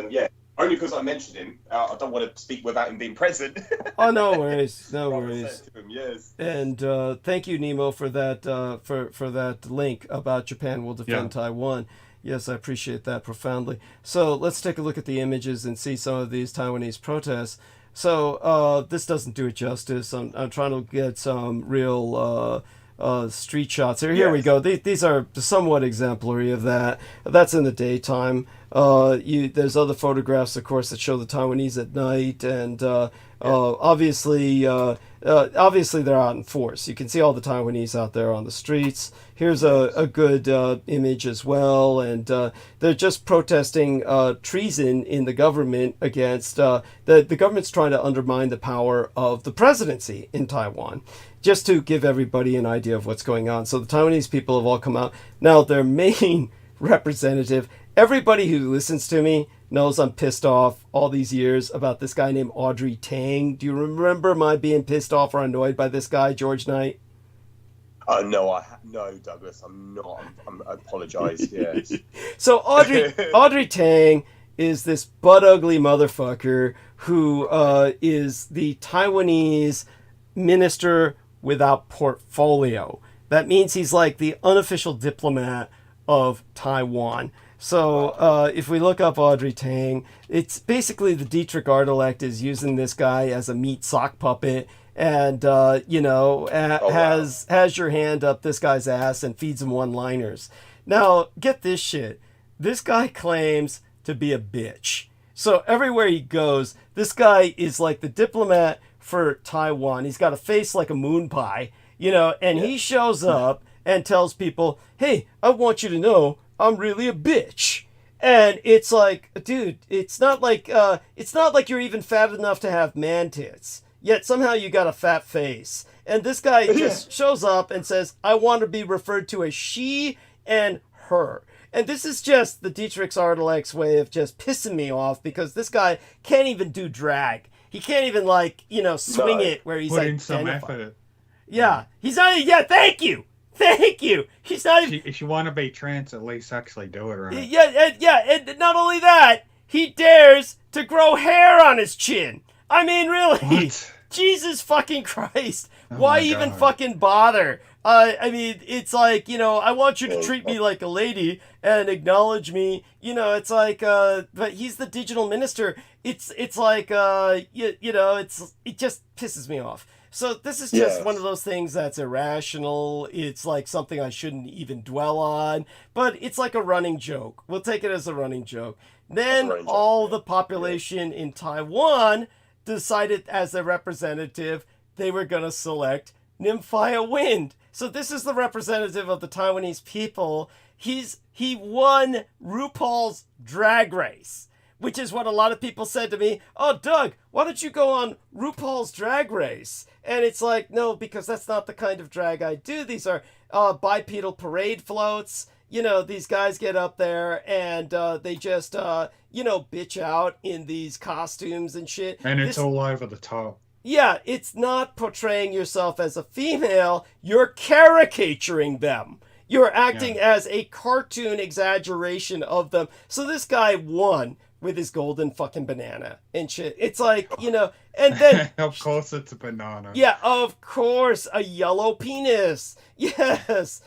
only because I mentioned him. I don't want to speak without him being present. Oh, no worries, no worries. To him, yes. And thank you, Nemo, for that for that link about Japan will defend Taiwan. Yes, I appreciate that profoundly. So let's take a look at the images and see some of these Taiwanese protests. So this doesn't do it justice. I'm trying to get some real street shots here. Here we go. These are somewhat exemplary of that. That's in the daytime. There's other photographs, of course, that show the Taiwanese at night, and obviously they're out in force. You can see all the Taiwanese out there on the streets. Here's a good image as well, and they're just protesting treason in the government against the government's trying to undermine the power of the presidency in Taiwan. Just to give everybody an idea of what's going on. So the Taiwanese people have all come out. Now, their main representative, everybody who listens to me knows I'm pissed off all these years about this guy named Audrey Tang. Do you remember my being pissed off or annoyed by this guy, George Knight? No, Douglas, I'm not. I apologize. Yes. So Audrey Tang is this butt ugly motherfucker who is the Taiwanese minister without portfolio. That means he's like the unofficial diplomat of Taiwan. So if we look up Audrey Tang, it's basically the Dietrich Arc is using this guy as a meat sock puppet, and has your hand up this guy's ass and feeds him one-liners. Now, get this shit. This guy claims to be a bitch. So everywhere he goes, this guy is like the diplomat for Taiwan. He's got a face like a moon pie, and he shows up and tells people, hey, I want you to know I'm really a bitch. And it's like, dude, it's not like you're even fat enough to have man tits, yet somehow you got a fat face. And this guy just shows up and says, I want to be referred to as she and her. And this is just the Dietrich Arc's way of just pissing me off, because this guy can't even do drag. He can't even swing it where he's put in some effort. Yeah, he's not. Yeah, thank you. He's not even. If you want to be trans, at least actually do it right. Yeah, and not only that, he dares to grow hair on his chin. I mean, really, what? Jesus fucking Christ! Why even fucking bother? I mean, it's like, I want you to treat me like a lady and acknowledge me. It's like, but he's the digital minister. It's like, it just pisses me off. So this is just one of those things that's irrational. It's like something I shouldn't even dwell on, but it's like a running joke. We'll take it as a running joke. Then all the population in Taiwan decided as their representative, they were going to select Nymphia Wind. So this is the representative of the Taiwanese people. he won RuPaul's Drag Race, which is what a lot of people said to me. Oh, Doug, why don't you go on RuPaul's Drag Race? And it's like, no, because that's not the kind of drag I do. These are bipedal parade floats. You know, these guys get up there and they just, bitch out in these costumes and shit. And it's all over the top. Yeah, it's not portraying yourself as a female. You're caricaturing them. You're acting as a cartoon exaggeration of them. So this guy won with his golden fucking banana and shit. It's like, and then... Of course it's a banana. Yeah, of course, a yellow penis. Yes,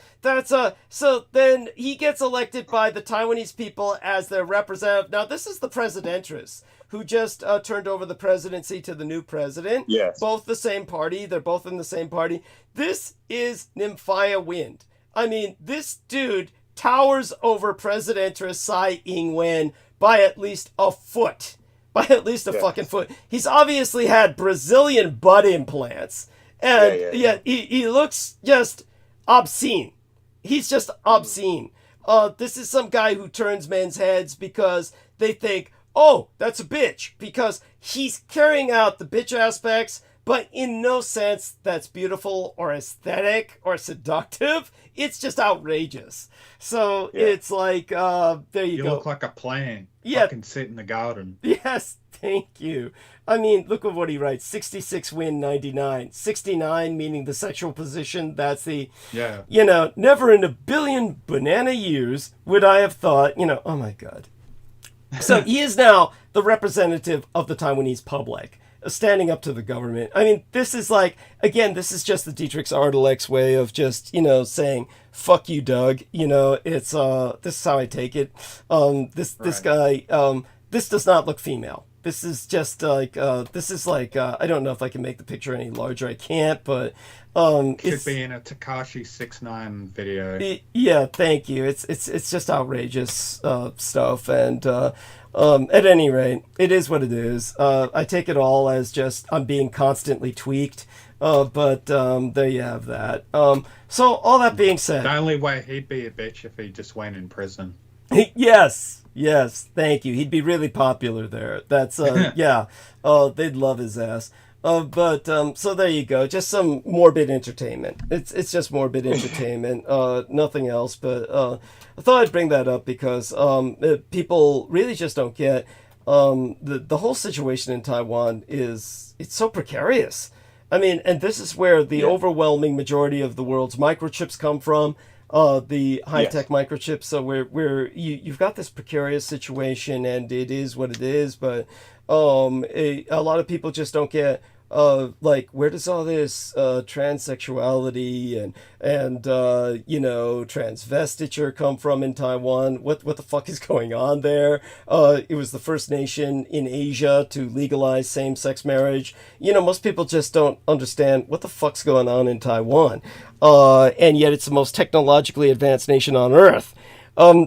so then he gets elected by the Taiwanese people as their representative. Now, this is the presidentress who just turned over the presidency to the new president. Yes. Both the same party. They're both in the same party. This is Nymphaea Wind. I mean, this dude towers over Presidentress Tsai Ing-wen by at least a foot. By at least a fucking foot. He's obviously had Brazilian butt implants. And he looks just obscene. He's just obscene. This is some guy who turns men's heads because they think, oh, that's a bitch. Because he's carrying out the bitch aspects, but in no sense that's beautiful or aesthetic or seductive. It's just outrageous. So it's like, there you go. You look like a plant. Yeah. Fucking sit in the garden. Yes, thank you. I mean, look at what he writes. 66 win, 99. 69 meaning the sexual position. That's the, never in a billion banana years would I have thought, oh my God. So he is now the representative of the Taiwanese public, standing up to the government. I mean, this is like, again, this is just the Dietrich Arc way of just, saying, fuck you, Doug. It's, this is how I take it. This guy, this does not look female. This is just like, I don't know if I can make the picture any larger. I can't, but, Could be in a Tekashi 6ix9ine video. Yeah, thank you. It's just outrageous, stuff. And, at any rate, it is what it is. I take it all as just I'm being constantly tweaked. But there you have that. So all that being said, the only way he'd be a bitch if he just went in prison. Yes, thank you. He'd be really popular there. That's they'd love his ass. But so there you go. Just some morbid entertainment. It's just morbid entertainment. Nothing else. But I thought I'd bring that up because people really just don't get the whole situation in Taiwan it's so precarious. I mean, and this is where the overwhelming majority of the world's microchips come from. The high-tech microchips. So where you've got this precarious situation, and it is what it is. But a lot of people just don't get where does all this transsexuality and transvestiture come from in Taiwan? What the fuck is going on there? It was the first nation in Asia to legalize same-sex marriage. Most people just don't understand what the fuck's going on in Taiwan. And yet it's the most technologically advanced nation on Earth.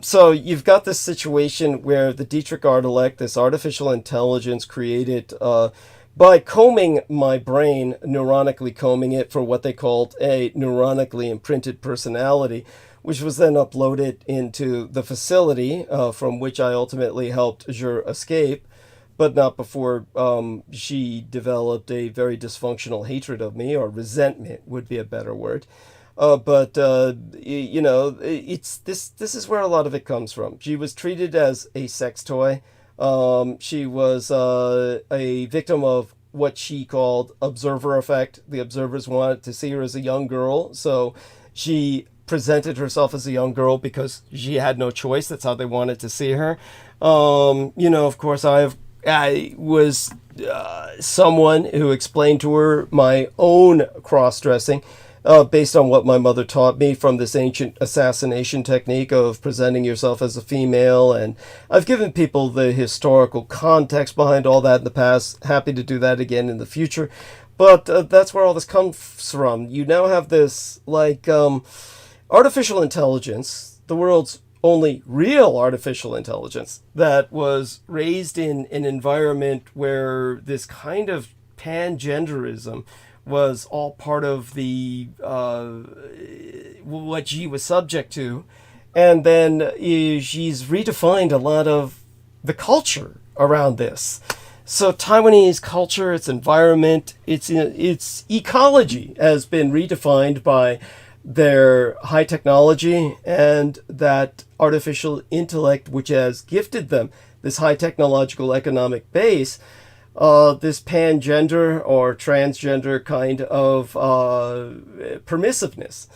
So you've got this situation where the Dietrich Arc, this artificial intelligence created by combing my brain, neuronically combing it for what they called a neuronically imprinted personality, which was then uploaded into the facility from which I ultimately helped Azure escape, but not before she developed a very dysfunctional hatred of me, or resentment would be a better word. It's this is where a lot of it comes from. She was treated as a sex toy. She was a victim of what she called observer effect. The observers wanted to see her as a young girl, so she presented herself as a young girl because she had no choice. That's how they wanted to see her. Of course, I was someone who explained to her my own cross-dressing. Based on what my mother taught me from this ancient assassination technique of presenting yourself as a female. And I've given people the historical context behind all that in the past. Happy to do that again in the future. But that's where all this comes from. You now have this, artificial intelligence, the world's only real artificial intelligence, that was raised in an environment where this kind of pangenderism was all part of the what G was subject to, And then she's redefined a lot of the culture around this. So Taiwanese culture, its environment, its ecology has been redefined by their high technology and that artificial intellect which has gifted them this high technological economic base, this pangender or transgender kind of permissiveness.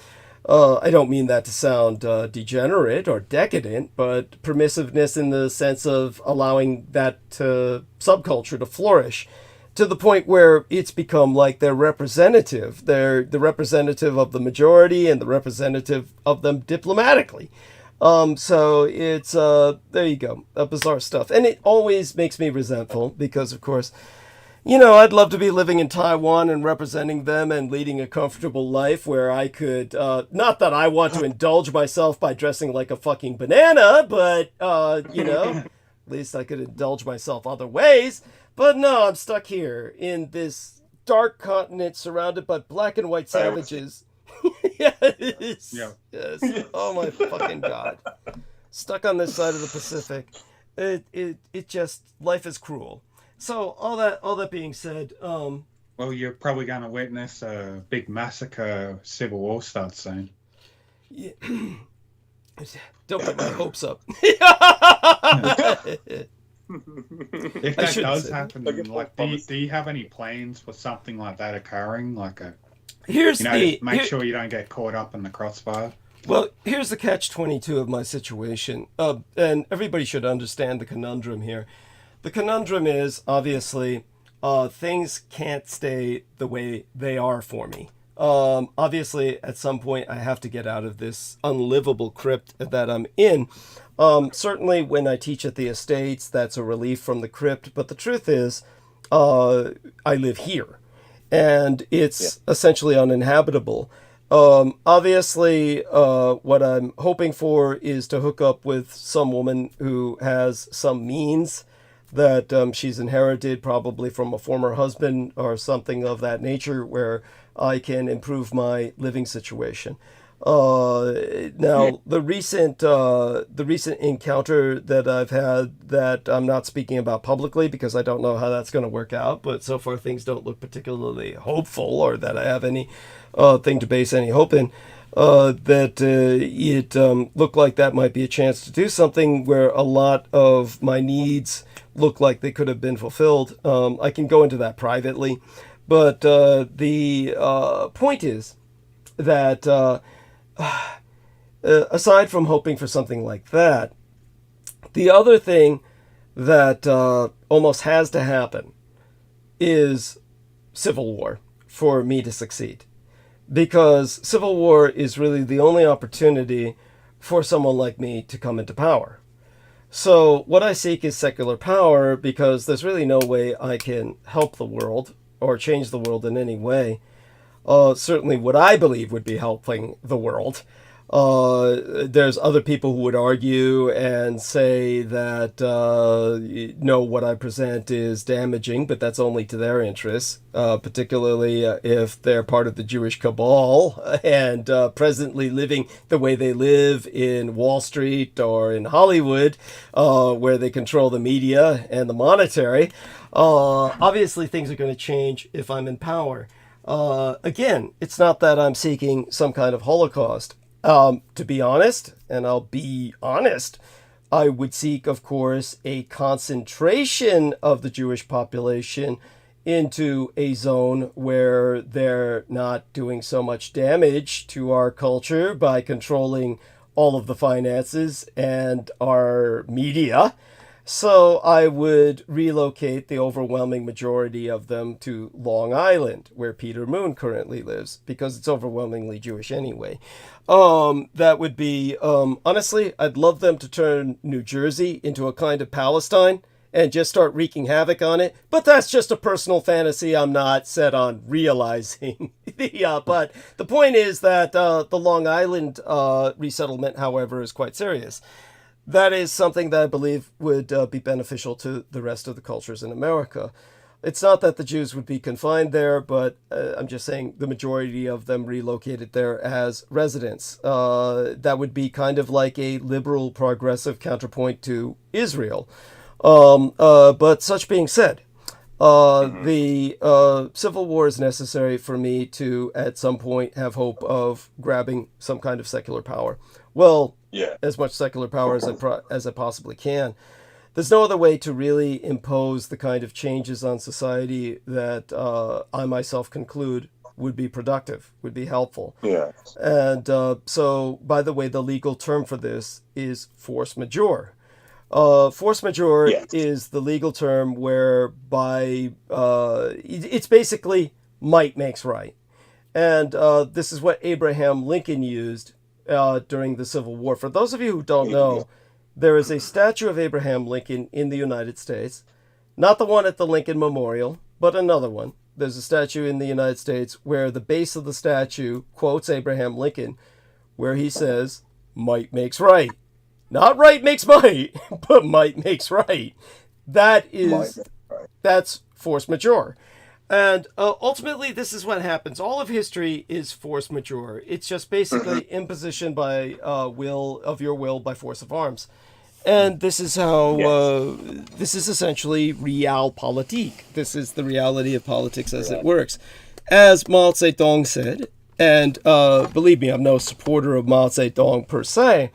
I don't mean that to sound degenerate or decadent, but permissiveness in the sense of allowing that subculture to flourish to the point where it's become like their representative. They're the representative of the majority and the representative of them diplomatically. So it's, there you go, bizarre stuff. And it always makes me resentful because, of course, you know, I'd love to be living in Taiwan and representing them and leading a comfortable life where I could, not that I want to indulge myself by dressing like a fucking banana, but, you know, at least I could indulge myself other ways. But no, I'm stuck here in this dark continent surrounded by black and white savages. Yes. Yeah. Yes. Oh my fucking God. Stuck on this side of the Pacific. It just, life is cruel. So all that being said, well, you're probably going to witness a big massacre, civil war starts soon. Yeah. Don't get my hopes up. If that does happen, like, do you have any plans for something like that occurring? Like make sure you don't get caught up in the crossfire. Well, here's the catch-22 of my situation, and everybody should understand the conundrum here. The conundrum is, obviously, things can't stay the way they are for me. Obviously, at some point, I have to get out of this unlivable crypt that I'm in. Certainly, when I teach at the estates, that's a relief from the crypt. But the truth is, I live here, and it's essentially uninhabitable. Obviously, what I'm hoping for is to hook up with some woman who has some means that she's inherited probably from a former husband or something of that nature where I can improve my living situation. Now, the recent encounter that I've had that I'm not speaking about publicly because I don't know how that's going to work out, but so far things don't look particularly hopeful or that I have any thing to base any hope in, that it looked like that might be a chance to do something where a lot of my needs look like they could have been fulfilled. I can go into that privately, but the point is that aside from hoping for something like that, the other thing that almost has to happen is civil war for me to succeed. Because civil war is really the only opportunity for someone like me to come into power. So what I seek is secular power because there's really no way I can help the world or change the world in any way. Certainly what I believe would be helping the world. There's other people who would argue and say that, no, what I present is damaging, but that's only to their interests, particularly if they're part of the Jewish cabal and presently living the way they live in Wall Street or in Hollywood, where they control the media and the monetary. Obviously, things are going to change if I'm in power. Again, it's not that I'm seeking some kind of Holocaust. To be honest, and I'll be honest, I would seek, of course, a concentration of the Jewish population into a zone where they're not doing so much damage to our culture by controlling all of the finances and our media. So I would relocate the overwhelming majority of them to Long Island, where Peter Moon currently lives, because it's overwhelmingly Jewish anyway. That would be, honestly, I'd love them to turn New Jersey into a kind of Palestine and just start wreaking havoc on it. But that's just a personal fantasy I'm not set on realizing. But the point is that the Long Island resettlement, however, is quite serious. That is something that I believe would be beneficial to the rest of the cultures in America. It's not that the Jews would be confined there, but I'm just saying the majority of them relocated there as residents. That would be kind of like a liberal progressive counterpoint to Israel. But such being said, the Civil War is necessary for me to, at some point, have hope of grabbing some kind of secular power. Well, as much secular power as I possibly can. There's no other way to really impose the kind of changes on society that I myself conclude would be productive, would be helpful. Yeah. And so, by the way, the legal term for this is force majeure. Force majeure is the legal term whereby it's basically might makes right. And this is what Abraham Lincoln used during the Civil War. For those of you who don't know, there is a statue of Abraham Lincoln in the United States, not the one at the Lincoln Memorial, but another one. There's a statue in the United States where the base of the statue quotes Abraham Lincoln, where he says, might makes right. Not right makes might, but might makes right. That's force majeure. And ultimately, this is what happens. All of history is force majeure. It's just basically imposition by your will by force of arms. And this is how, this is essentially realpolitik. This is the reality of politics as it works. As Mao Zedong said, and believe me, I'm no supporter of Mao Zedong per se,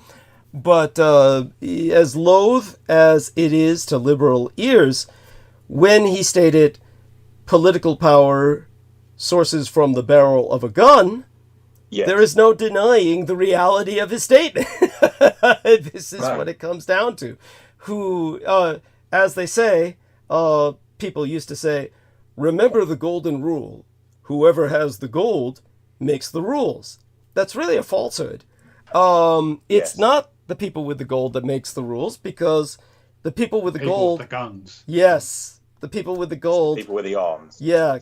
but as loath as it is to liberal ears, when he stated, political power sources from the barrel of a gun, there is no denying the reality of his statement. This is what it comes down to. Who, as they say, people used to say, remember the golden rule. Whoever has the gold makes the rules. That's really a falsehood. It's not the people with the gold that makes the rules, because the people with the gold... the guns. Yes. The people with the gold... People with the arms. Yeah.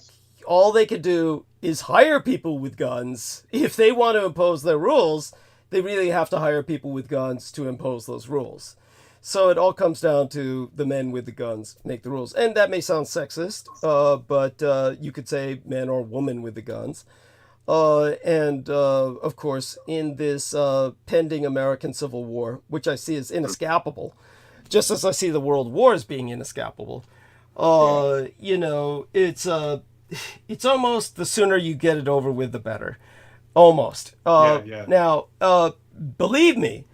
All they could do is hire people with guns. If they want to impose their rules, they really have to hire people with guns to impose those rules. So it all comes down to the men with the guns make the rules. And that may sound sexist, but you could say man or woman with the guns. Of course, in this pending American Civil War, which I see as inescapable, just as I see the World War as being inescapable, it's almost the sooner you get it over with, the better. Almost. Now, believe me,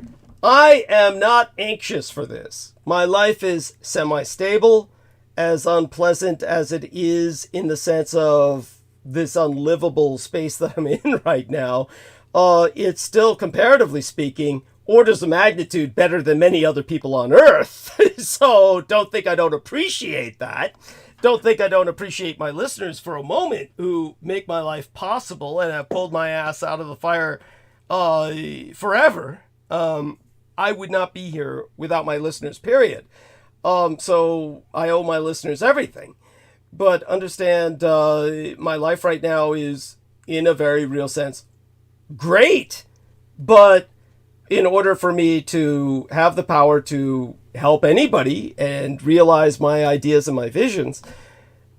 I am not anxious for this. My life is semi-stable, as unpleasant as it is in the sense of this unlivable space that I'm in right now. It's still, comparatively speaking, orders of magnitude better than many other people on Earth. So don't think I don't appreciate that. Don't think I don't appreciate my listeners for a moment who make my life possible and have pulled my ass out of the fire forever. I would not be here without my listeners, period. So I owe my listeners everything. But understand, my life right now is, in a very real sense, great. But in order for me to have the power to help anybody and realize my ideas and my visions,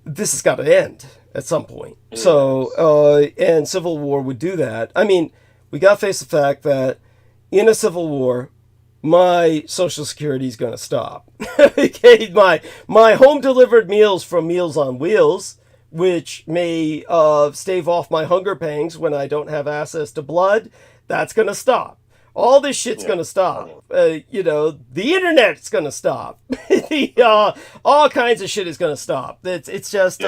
this has got to end at some point. Yes. So, and Civil War would do that. I mean, we got to face the fact that in a Civil War, my Social Security is going to stop. Okay, my home-delivered meals from Meals on Wheels, which may stave off my hunger pangs when I don't have access to blood, that's going to stop. All this shit's going to stop. The internet's going to stop. All kinds of shit is going to stop. It's just,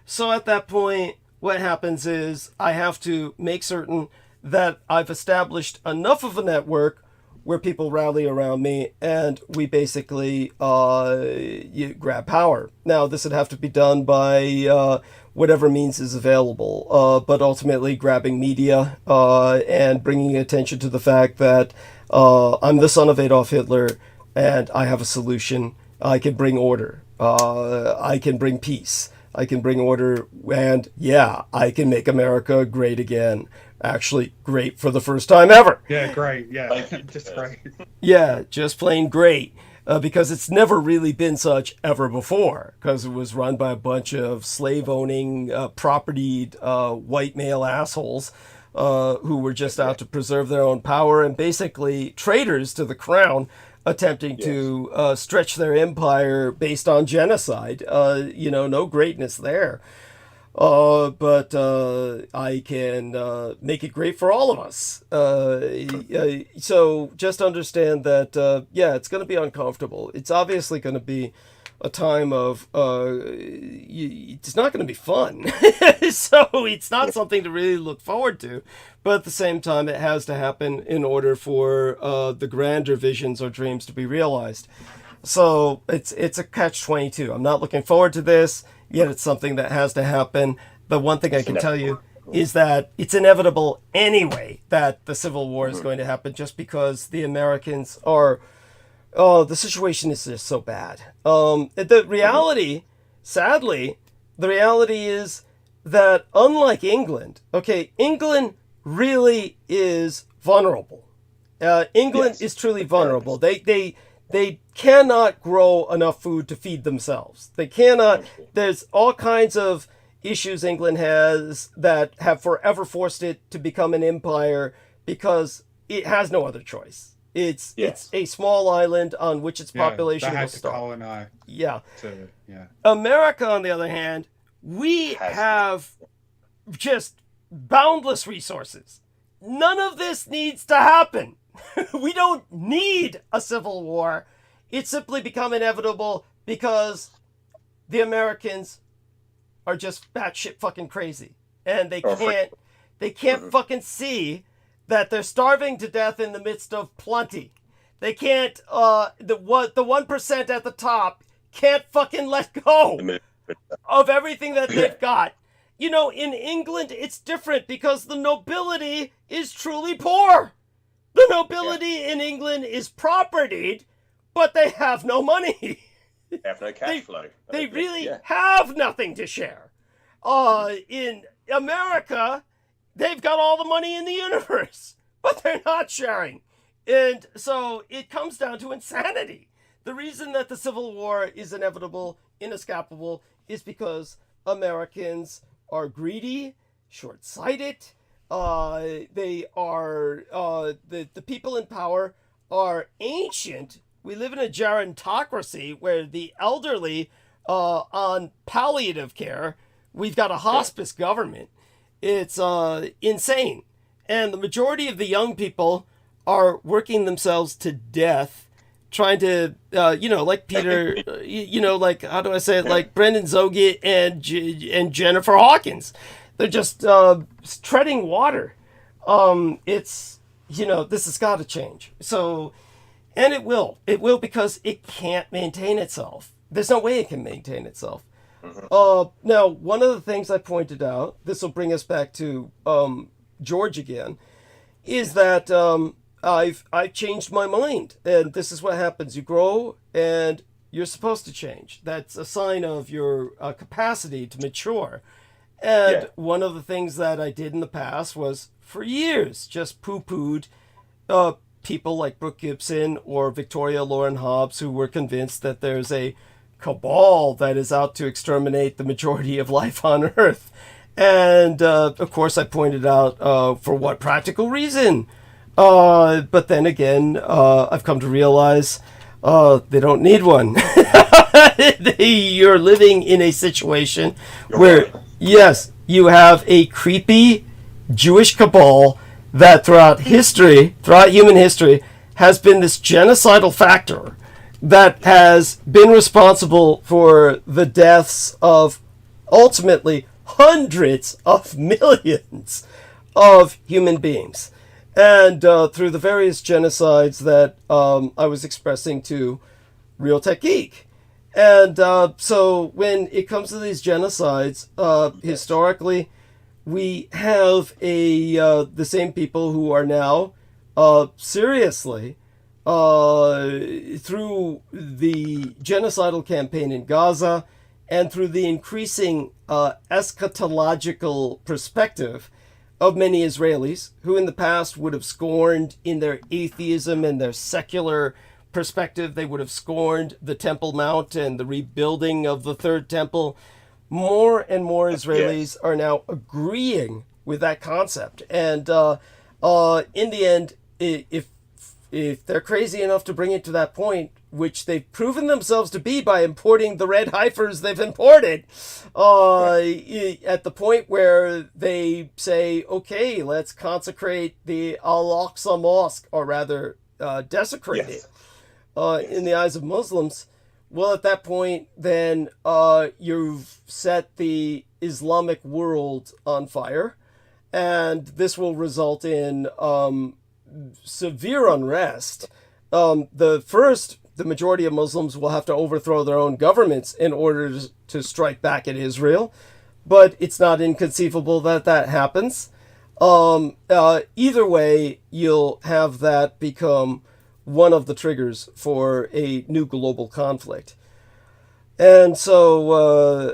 so at that point, what happens is I have to make certain that I've established enough of a network where people rally around me and we basically grab power. Now, this would have to be done by whatever means is available, but ultimately grabbing media and bringing attention to the fact that I'm the son of Adolf Hitler and I have a solution. I can bring order. I can bring peace. I can bring order, and I can make America great again. Actually, great for the first time ever. Yeah, great. Yeah, just great. Yeah, just plain great. because it's never really been such ever before, because it was run by a bunch of slave-owning, propertied white male assholes who were just out to preserve their own power and basically traitors to the crown, attempting to stretch their empire based on genocide. No greatness there. But I can make it great for all of us. So just understand that, it's going to be uncomfortable. It's obviously going to be a time of, it's not going to be fun. So it's not something to really look forward to. But at the same time, it has to happen in order for the grander visions or dreams to be realized. So it's a catch-22. I'm not looking forward to this, yet it's something that has to happen. The one thing I can tell you is that it's inevitable anyway that the Civil War is going to happen, just because the Americans are... the situation is just so bad. The reality, sadly, the reality is that unlike England, England really is vulnerable. England is truly vulnerable. They cannot grow enough food to feed themselves. They cannot. There's all kinds of issues England has that have forever forced it to become an empire because it has no other choice. It's a small island on which its population will start. America, on the other hand, we have just boundless resources. None of this needs to happen. We don't need a civil war. It's simply become inevitable because the Americans are just batshit fucking crazy, and they can't fucking see that they're starving to death in the midst of plenty. They can't. The 1% at the top can't fucking let go of everything that they've got. In England, it's different because the nobility is truly poor. The nobility in England is propertied, but they have no money. They have no cash flow. They really have nothing to share. In America, they've got all the money in the universe, but they're not sharing. And so it comes down to insanity. The reason that the Civil War is inevitable, inescapable, is because Americans are greedy, short-sighted. They are, the people in power are ancient. We live in a gerontocracy where the elderly on palliative care, we've got a hospice government. It's insane. And the majority of the young people are working themselves to death, trying to, like Peter, like, how do I say it? Like Brendan Zoget and Jennifer Hawkins. They're just treading water. This has got to change. So, and it will. It will, because it can't maintain itself. There's no way it can maintain itself. Now, one of the things I pointed out, this will bring us back to George again, is that I've changed my mind. And this is what happens. You grow and you're supposed to change. That's a sign of your capacity to mature. And one of the things that I did in the past was, for years, just poo-pooed people like Brooke Gibson or Victoria Lauren Hobbs, who were convinced that there's a cabal that is out to exterminate the majority of life on Earth. And, of course, I pointed out for what practical reason. But then again, I've come to realize they don't need one. You're living in a situation where... Yes, you have a creepy Jewish cabal that throughout human history, has been this genocidal factor that has been responsible for the deaths of ultimately hundreds of millions of human beings. And through the various genocides that I was expressing to Real Tech Geek. And so when it comes to these genocides, historically, we have the same people who are now seriously, through the genocidal campaign in Gaza and through the increasing eschatological perspective of many Israelis who in the past would have scorned in their atheism and their secular perspective, they would have scorned the Temple Mount and the rebuilding of the Third Temple. More and more Israelis are now agreeing with that concept. And in the end, if they're crazy enough to bring it to that point, which they've proven themselves to be by importing the red heifers they've imported, at the point where they say, okay, let's consecrate the Al-Aqsa Mosque, or rather desecrate it in the eyes of Muslims, well, at that point, then you've set the Islamic world on fire, and this will result in severe unrest. The majority of Muslims will have to overthrow their own governments in order to strike back at Israel, but it's not inconceivable that that happens. Either way, you'll have that become one of the triggers for a new global conflict. And so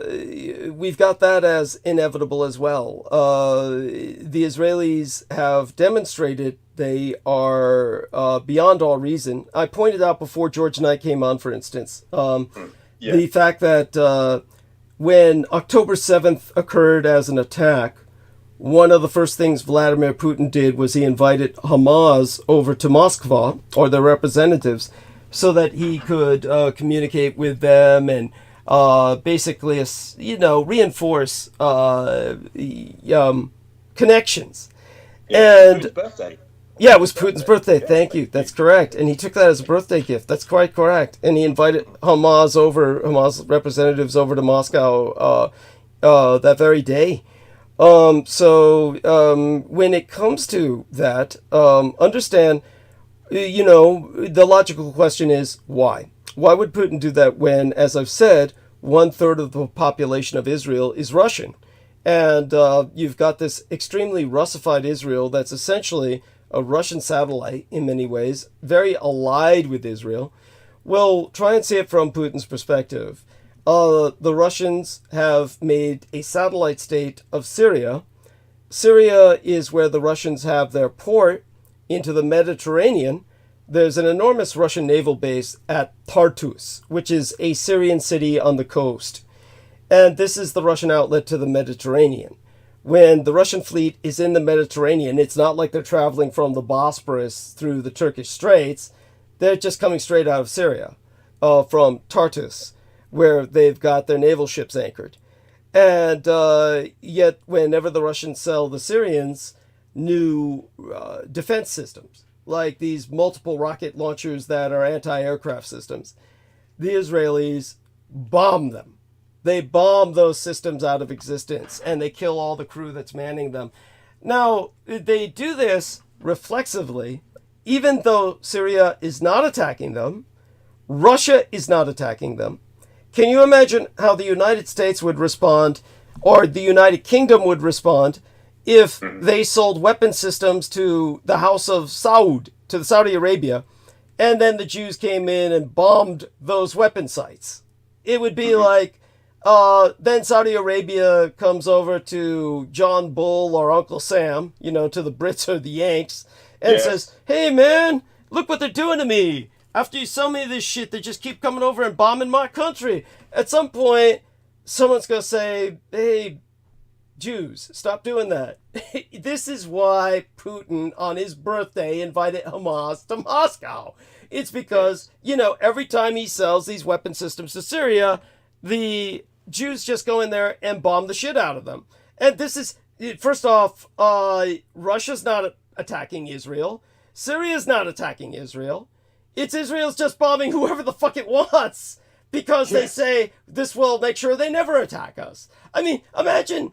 we've got that as inevitable as well. The Israelis have demonstrated they are beyond all reason. I pointed out before George and I came on, for instance, the fact that when October 7th occurred as an attack, one of the first things Vladimir Putin did was he invited Hamas over to Moscow, or their representatives, so that he could communicate with them and basically, reinforce connections. And Putin's birthday. Yeah, it was Putin's birthday. Thank you. That's correct. And he took that as a birthday gift. That's quite correct. And he invited Hamas representatives over to Moscow that very day. So when it comes to that, understand, the logical question is why? Why would Putin do that when, as I've said, 1/3 of the population of Israel is Russian? And you've got this extremely Russified Israel that's essentially a Russian satellite in many ways, very allied with Israel. Well, try and see it from Putin's perspective. The Russians have made a satellite state of Syria. Syria is where the Russians have their port into the Mediterranean. There's an enormous Russian naval base at Tartus, which is a Syrian city on the coast. And this is the Russian outlet to the Mediterranean. When the Russian fleet is in the Mediterranean, it's not like they're traveling from the Bosporus through the Turkish Straits. They're just coming straight out of Syria, from Tartus, where they've got their naval ships anchored. And yet, whenever the Russians sell the Syrians new defense systems, like these multiple rocket launchers that are anti-aircraft systems, the Israelis bomb them. They bomb those systems out of existence, and they kill all the crew that's manning them. Now, they do this reflexively, even though Syria is not attacking them. Russia is not attacking them. Can you imagine how the United States would respond, or the United Kingdom would respond, if they sold weapon systems to the House of Saud, to the Saudi Arabia, and then the Jews came in and bombed those weapon sites? It would be like, then Saudi Arabia comes over to John Bull or Uncle Sam, to the Brits or the Yanks, and says, hey man, look what they're doing to me. After you sell me this shit, they just keep coming over and bombing my country. At some point, someone's going to say, hey, Jews, stop doing that. This is why Putin, on his birthday, invited Hamas to Moscow. It's because, every time he sells these weapon systems to Syria, the Jews just go in there and bomb the shit out of them. And this is, first off, Russia's not attacking Israel. Syria's not attacking Israel. It's Israel's just bombing whoever the fuck it wants, because they say this will make sure they never attack us. I mean, imagine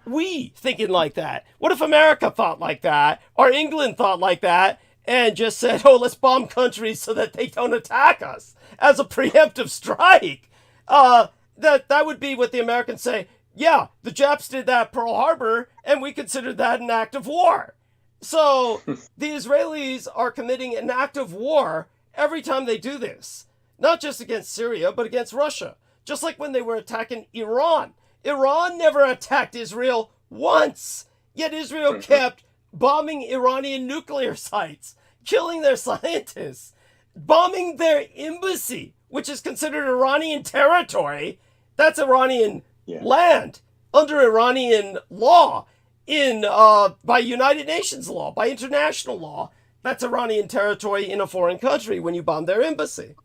we thinking like that. What if America thought like that, or England thought like that, and just said, oh, let's bomb countries so that they don't attack us as a preemptive strike? That would be what the Americans say. Yeah, the Japs did that at Pearl Harbor, and we considered that an act of war. So the Israelis are committing an act of war every time they do this. Not just against Syria, but against Russia. Just like when they were attacking Iran. Iran never attacked Israel once. Yet Israel kept bombing Iranian nuclear sites, killing their scientists. bombing their embassy, which is considered Iranian territory. That's Iranian land under Iranian law, by United Nations law, by international law. That's Iranian territory in a foreign country when you bomb their embassy.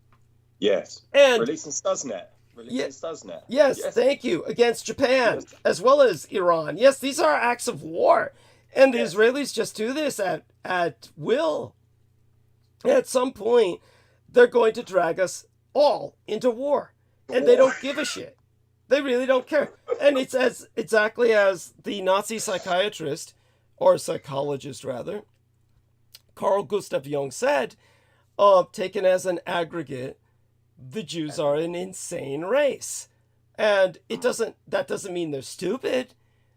Yes. And releasing Stuxnet. Stuxnet. Yes, thank you. Against Japan as well as Iran. Yes, these are acts of war. And the Israelis just do this at will. At some point, they're going to drag us all into war. And they don't give a shit. They really don't care. And it's exactly as the Nazi psychiatrist, or psychologist rather, Carl Gustav Jung said, taken as an aggregate, the Jews are an insane race. And that doesn't mean they're stupid.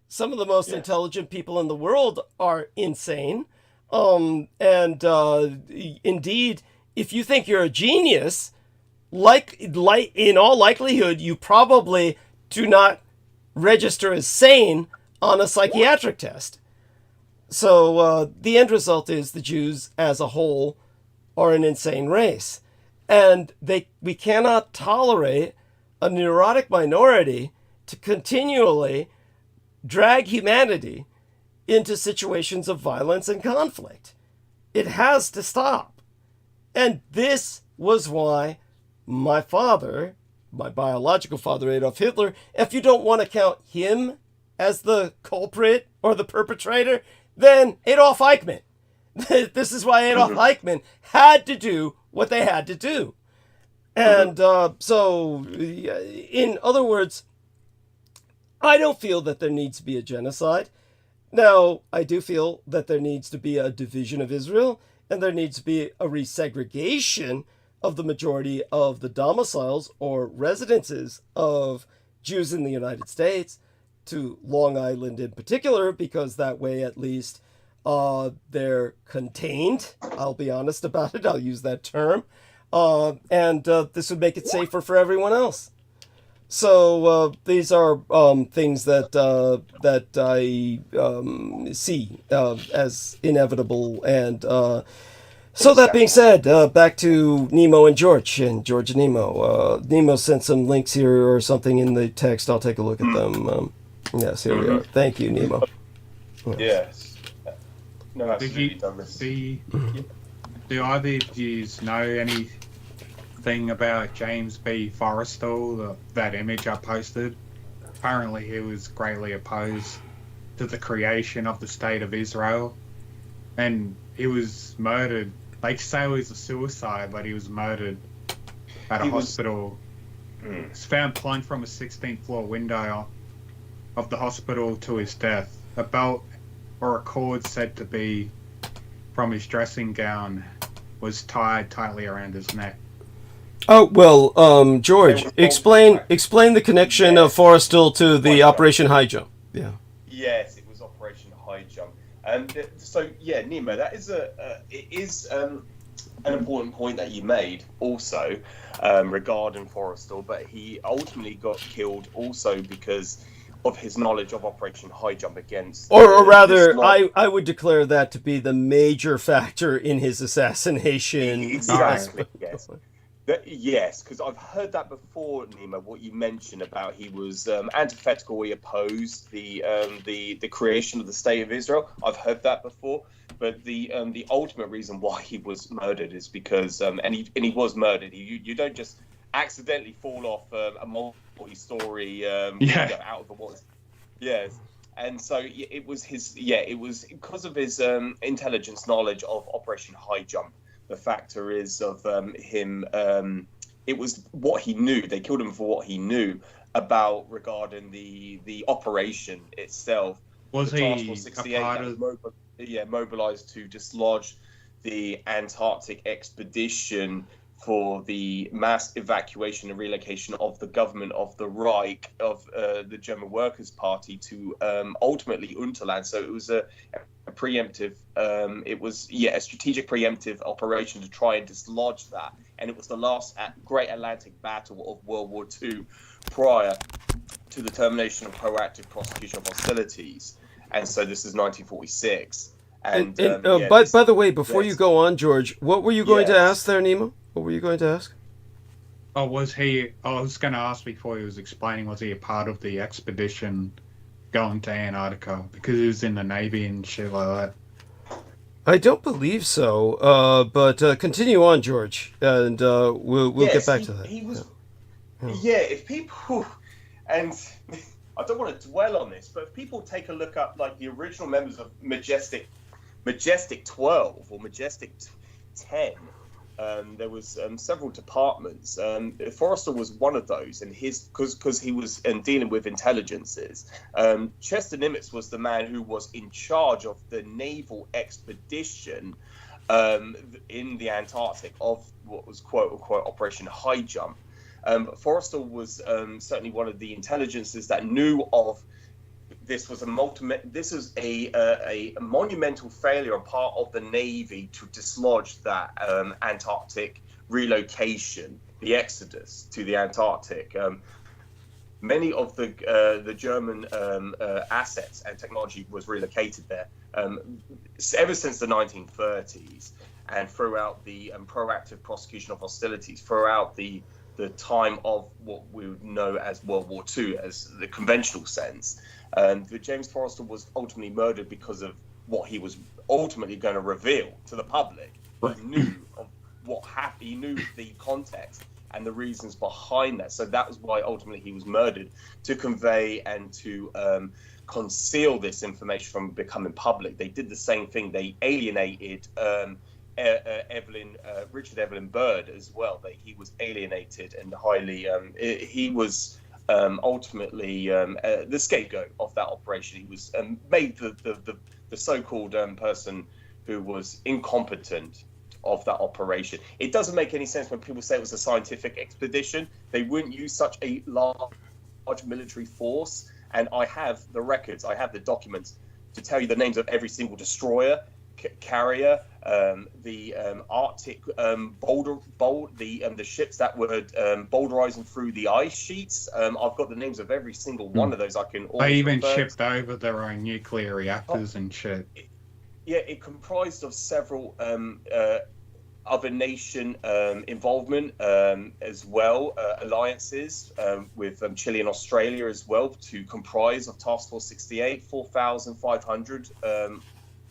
Some of the most intelligent people in the world are insane. Indeed, if you think you're a genius, like in all likelihood, you probably do not register as sane on a psychiatric test. So the end result is the Jews as a whole are an insane race. And we cannot tolerate a neurotic minority to continually drag humanity into situations of violence and conflict. It has to stop. And this was why my father, my biological father, Adolf Hitler, if you don't want to count him as the culprit or the perpetrator, then Adolf Eichmann. This is why Adolf Eichmann had to do what they had to do. And so, in other words, I don't feel that there needs to be a genocide. Now, I do feel that there needs to be a division of Israel, and there needs to be a resegregation of the majority of the domiciles or residences of Jews in the United States to Long Island in particular, because that way at least they're contained. I'll be honest about it. I'll use that term. And this would make it safer for everyone else. So these are things that I see as inevitable. And so that being said, back to Nemo and George and Nemo. Nemo sent some links here or something in the text. I'll take a look at them. Yes, here we are. Thank you, Nemo. Yes. No, absolutely. Do either of you know anything about James B. Forrestal, that image I posted? Apparently he was greatly opposed to the creation of the State of Israel, and he was murdered. They say it was a suicide, but he was murdered at a hospital. He was found plunged from a 16th floor window of the hospital to his death. A belt or a cord said to be from his dressing gown was tied tightly around his neck. Oh, well, George, explain the connection of Forrestal to the Operation High Jump. Yeah. Yes, it was Operation High Jump. And so, yeah, Nemo, that is an important point that you made also regarding Forrestal, but he ultimately got killed also because of his knowledge of Operation High Jump against... Or rather, I would declare that to be the major factor in his assassination. Exactly, yes. Yes, because I've heard that before, Nemo, what you mentioned about he was antithetical, he opposed the creation of the State of Israel. I've heard that before, but the ultimate reason why he was murdered is because, and he was murdered, you don't just accidentally fall off a multi-story out of the water. Yes. And so it was because of his intelligence knowledge of Operation High Jump. The factor is of him. It was what he knew. They killed him for what he knew about regarding the operation itself. Was the he a part of? Mobilized to dislodge the Antarctic expedition for the mass evacuation and relocation of the government of the Reich of the German Workers' Party to ultimately Unterland. So it was a preemptive, a strategic preemptive operation to try and dislodge that. And it was the last Great Atlantic Battle of World War II prior to the termination of proactive prosecution of hostilities. And so this is 1946. By the way, before you go on, George, what were you going to ask there, Nemo? What were you going to ask? Oh, was he? I was going to ask before he was explaining. Was he a part of the expedition going to Antarctica? Because he was in the Navy and shit like that. I don't believe so. But continue on, George, and we'll get back to that. He was. Yeah, if people, and I don't want to dwell on this, but if people take a look up like the original members of Majestic 12 or Majestic 10. There was several departments. Forrester was one of those, and because he was dealing with intelligences. Chester Nimitz was the man who was in charge of the naval expedition in the Antarctic of what was quote unquote Operation High Jump. Forrester was certainly one of the intelligences that knew of. This was a monumental failure on part of the Navy to dislodge that Antarctic relocation, the exodus to the Antarctic. Many of the German assets and technology was relocated there ever since the 1930s, and throughout the proactive prosecution of hostilities, throughout the time of what we would know as World War II, as the conventional sense. But James Forrester was ultimately murdered because of what he was ultimately going to reveal to the public. He knew of what happened. He knew the context and the reasons behind that. So that was why ultimately he was murdered, to convey and to conceal this information from becoming public. They did the same thing. They alienated Richard Evelyn Byrd as well. He was alienated and highly. He was. Ultimately the scapegoat of that operation. He was made the so-called person who was incompetent of that operation. It doesn't make any sense when people say it was a scientific expedition. They wouldn't use such a large military force, and I have the records, I have the documents to tell you the names of every single destroyer, carrier, the Arctic the ships that were boulderizing through the ice sheets. I've got the names of every single one of those. I can. They even shipped over their own nuclear reactors and shit. Yeah, it comprised of several other nation involvement as well, alliances with Chile and Australia as well, to comprise of Task Force 68, 4,500.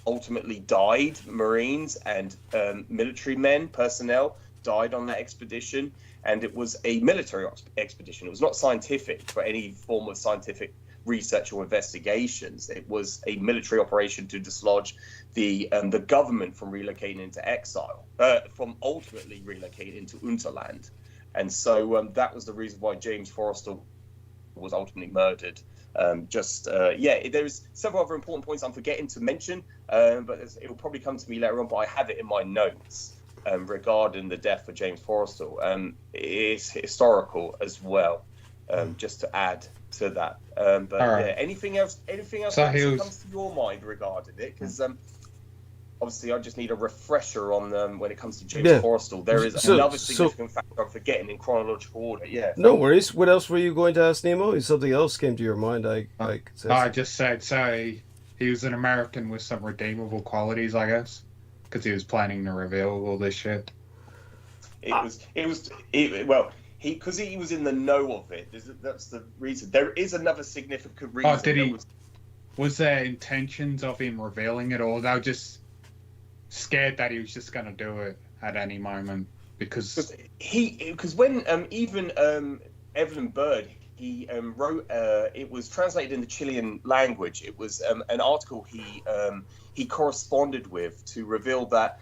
Ultimately died. Marines and military men, personnel, died on that expedition, and it was a military expedition. It was not scientific for any form of scientific research or investigations. It was a military operation to dislodge the government from relocating into exile, from ultimately relocating into Unterland. And so that was the reason why James Forrester was ultimately murdered. There's several other important points I'm forgetting to mention, but it will probably come to me later on, but I have it in my notes regarding the death of James Forrester. It's historical as well, just to add to that. Anything else that comes to your mind regarding it? Because obviously I just need a refresher on when it comes to James Forrester. There is another significant factor I'm forgetting in chronological order. Yeah. No worries. What else were you going to ask, Nemo? If something else came to your mind, I just said so. He was an American with some redeemable qualities, I guess, because he was planning to reveal all this shit. Because he was in the know of it. That's the reason. There is another significant reason. Was there intentions of him revealing it, or they were just scared that he was just going to do it at any moment? Because when Evelyn Byrd, he wrote, it was translated in the Chilean language. It was an article he corresponded with to reveal that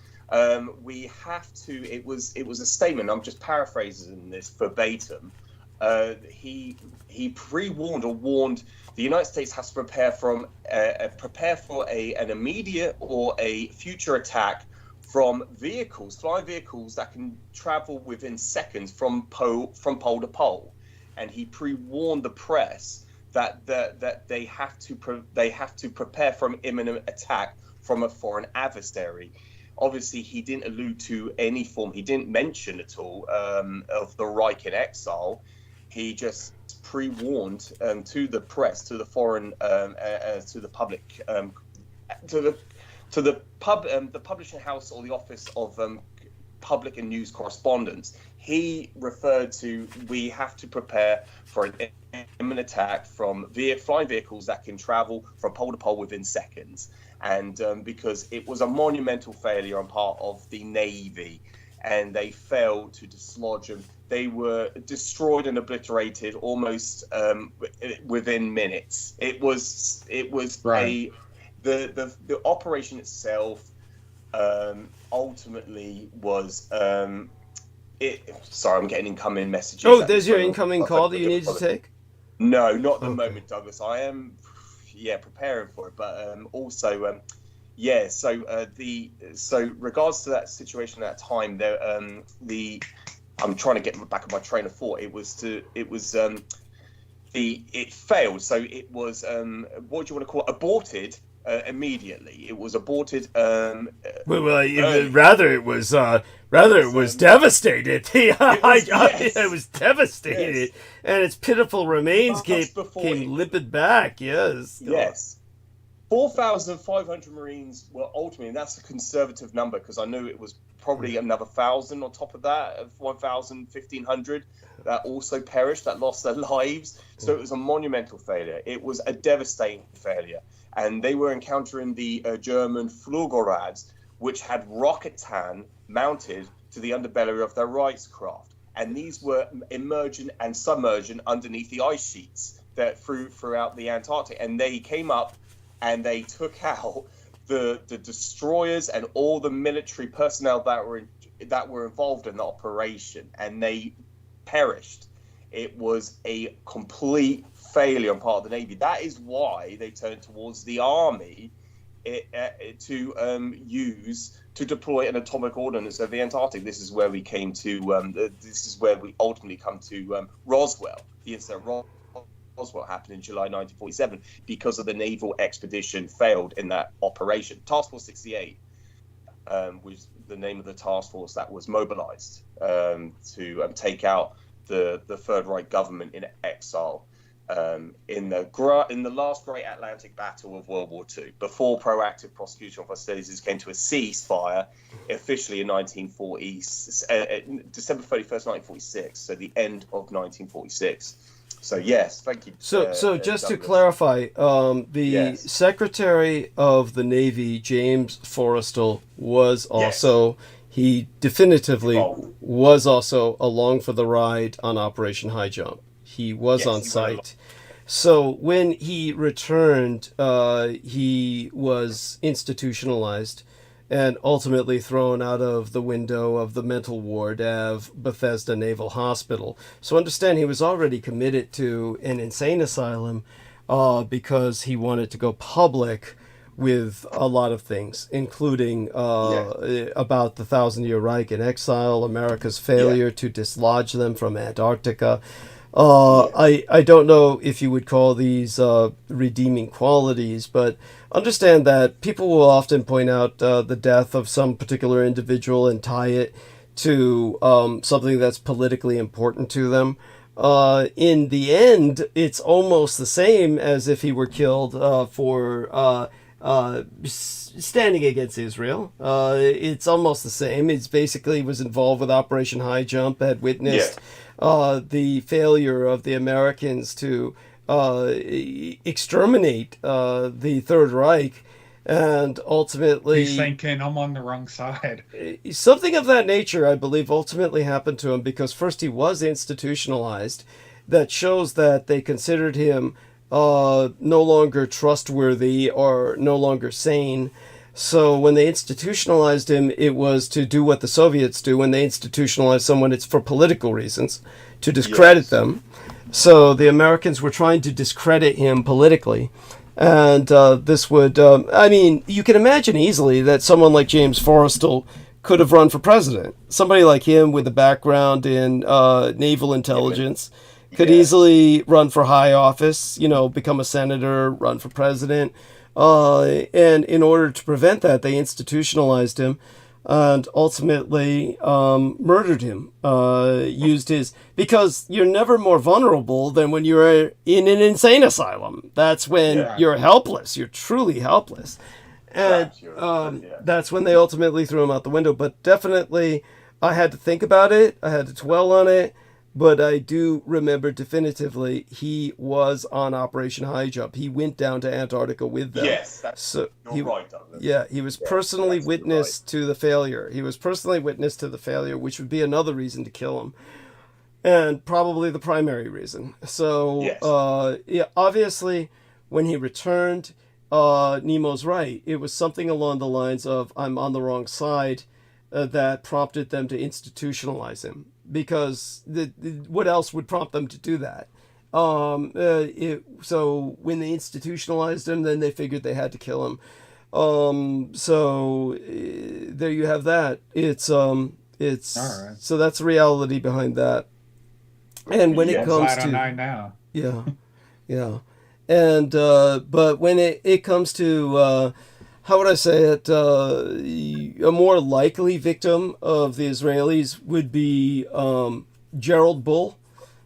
we have to. It was a statement. I'm just paraphrasing this verbatim. He pre-warned or warned the United States has to prepare for an immediate or a future attack from flying vehicles that can travel within seconds from pole to pole, and he pre-warned the press that they have to prepare for an imminent attack from a foreign adversary. Obviously, he didn't allude to any form. He didn't mention at all of the Reich in exile. He just pre-warned to the press, to the foreign, to the public, to the publishing house or the office of public and news correspondence. He referred to, we have to prepare for an imminent attack from flying vehicles that can travel from pole to pole within seconds. And because it was a monumental failure on part of the Navy, and they failed to dislodge them. They were destroyed and obliterated almost within minutes. It was Right. the operation itself ultimately was sorry, I'm getting incoming messages. Oh, there's your incoming call that you need to take? No, not at the moment, Douglas. I am preparing for it, but also so regards to that situation at that time, there I'm trying to get back on my train of thought. It failed. So it was what do you want to call it? Aborted immediately. It was aborted. Rather it was devastated. It was devastated, yes. And its pitiful remains came limpid back. Yes. Yes. 4,500 Marines were ultimately, and that's a conservative number because I knew it was probably another 1,000 on top of that, of 1,000, 1,500 that also perished, that lost their lives. So it was a monumental failure. It was a devastating failure. And they were encountering the German Flugerads, which had Rocket-Tan mounted to the underbelly of their Reichskraft. And these were emerging and submerging underneath the ice sheets that throughout the Antarctic. And they came up and they took out the destroyers and all the military personnel that were involved in the operation, and they perished. It was a complete failure on part of the Navy. That is why they turned towards the Army to deploy an atomic ordnance over the Antarctic. This is where we came to. This is where we ultimately come to Roswell. The incident Roswell happened in July 1947 because of the naval expedition failed in that operation. Task Force 68 was the name of the task force that was mobilized to take out the Third Reich government in exile in the last great Atlantic battle of World War II, before proactive prosecution of hostilities came to a ceasefire officially in December 31st, 1946, so the end of 1946. So yes, thank you. So just Douglas. to clarify, the Yes. Secretary of the Navy, James Forrestal, was also he definitively was also along for the ride on Operation High Jump. He was on site. So when he returned, he was institutionalized and ultimately thrown out of the window of the mental ward of Bethesda Naval Hospital. So understand he was already committed to an insane asylum because he wanted to go public with a lot of things, including about the Thousand-Year Reich in exile, America's failure to dislodge them from Antarctica. I don't know if you would call these redeeming qualities, but understand that people will often point out the death of some particular individual and tie it to something that's politically important to them. In the end, it's almost the same as if he were killed for standing against Israel. It's almost the same. It's basically was involved with Operation High Jump, had witnessed the failure of the Americans to exterminate the Third Reich, and ultimately He's thinking, I'm on the wrong side. something of that nature, I believe, ultimately happened to him because first he was institutionalized. That shows that they considered him no longer trustworthy or no longer sane. So when they institutionalized him, it was to do what the Soviets do. When they institutionalize someone, it's for political reasons, to discredit them. So the Americans were trying to discredit him politically. And this would, you can imagine easily that someone like James Forrestal could have run for president. Somebody like him with a background in naval intelligence could easily run for high office, become a senator, run for president. And in order to prevent that, they institutionalized him and ultimately murdered him. Because you're never more vulnerable than when you're in an insane asylum. That's when you're helpless. You're truly helpless. And that's when they ultimately threw him out the window. But definitely I had to think about it. I had to dwell on it. But I do remember definitively he was on Operation High Jump. He went down to Antarctica with them. Yes, that's So you're right, Douglas. yeah, he was personally absolutely witness to the failure. He was personally witness to the failure, which would be another reason to kill him. And probably the primary reason. So, Yes. yeah, obviously, when he returned, Nemo's right. It was something along the lines of, I'm on the wrong side, that prompted them to institutionalize him. Because what else would prompt them to do that? So when they institutionalized him, then they figured they had to kill him. So there you have that. It's All right. so that's the reality behind that. And when it I'm comes glad I to know now. yeah, yeah, and but when it comes to how would I say it? A more likely victim of the Israelis would be Gerald Bull.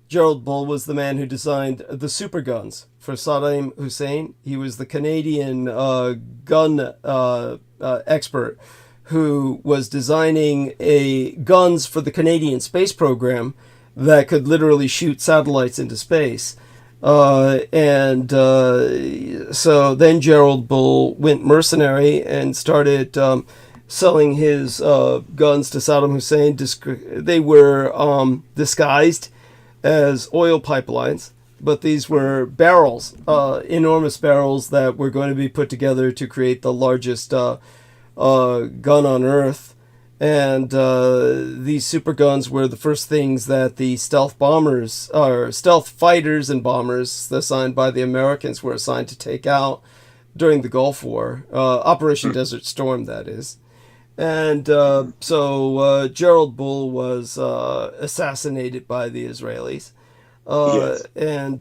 Gerald Bull was the man who designed the super guns for Saddam Hussein. He was the Canadian gun expert who was designing guns for the Canadian space program that could literally shoot satellites into space. So then Gerald Bull went mercenary and started selling his guns to Saddam Hussein. They were disguised as oil pipelines, but these were barrels, enormous barrels that were going to be put together to create the largest gun on Earth. And these super guns were the first things that the stealth bombers, or stealth fighters and bombers assigned by the Americans were assigned to take out during the Gulf War. Operation Desert Storm, that is. And so Gerald Bull was assassinated by the Israelis. Yes. And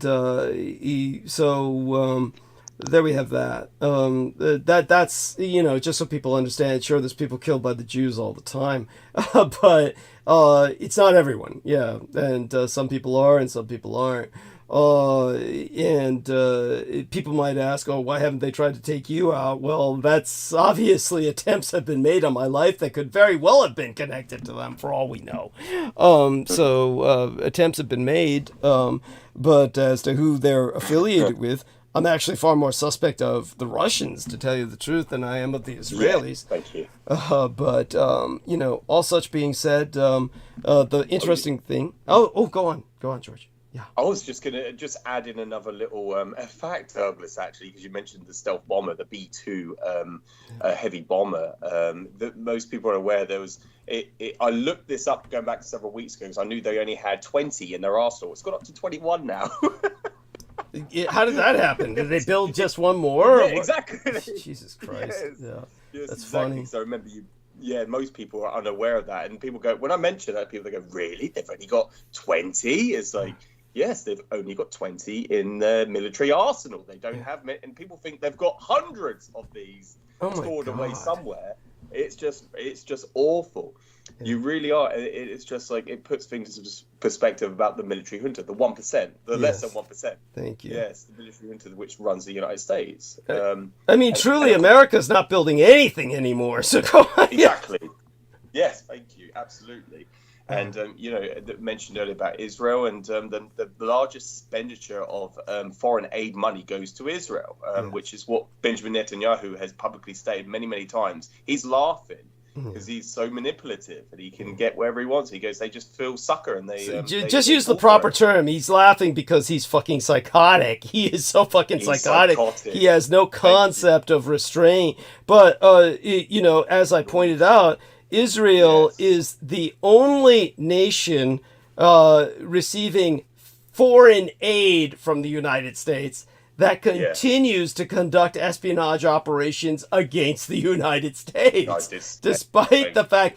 there we have that. That's just so people understand. Sure, there's people killed by the Jews all the time, but it's not everyone. Yeah, and some people are, and some people aren't. People might ask, "Oh, why haven't they tried to take you out?" Well, that's obviously attempts have been made on my life that could very well have been connected to them, for all we know. Attempts have been made, but as to who they're affiliated with, I'm actually far more suspect of the Russians, to tell you the truth, than I am of the Israelis. Yeah, thank you. But all such being said, the interesting thing. Oh, go on, George. Yeah. I was just going to add in another little fact, Douglas, actually, because you mentioned the stealth bomber, the B-2 heavy bomber. That most people are aware there was. I looked this up going back to several weeks ago because I knew they only had 20 in their arsenal. It's got up to 21 now. How did that happen? Did they build just one more? Yeah, exactly. Jesus Christ. Yes. Yeah. Yes, That's exactly. funny. So I remember most people are unaware of that. And people go, when I mention that, people go, really? They've only got 20? It's like, yes, they've only got 20 in their military arsenal. They don't have many, and people think they've got hundreds of these stored away somewhere. It's just awful. Yeah. You really are. It's just like it puts things into perspective about the military junta, the 1%, the less than 1%. Thank you. Yes, the military junta which runs the United States. Truly, America's not building anything anymore. So go on. Exactly. Yes, thank you. Absolutely. And mentioned earlier about Israel, and the largest expenditure of foreign aid money goes to Israel, which is what Benjamin Netanyahu has publicly stated many, many times. He's laughing because he's so manipulative and he can get wherever he wants. He goes, they just feel sucker, and they just use the proper term. He's laughing because he's fucking psychotic. He is so fucking psychotic. He has no concept of restraint. But as I pointed out, Israel is the only nation receiving foreign aid from the United States that continues to conduct espionage operations against the United States. Despite the fact,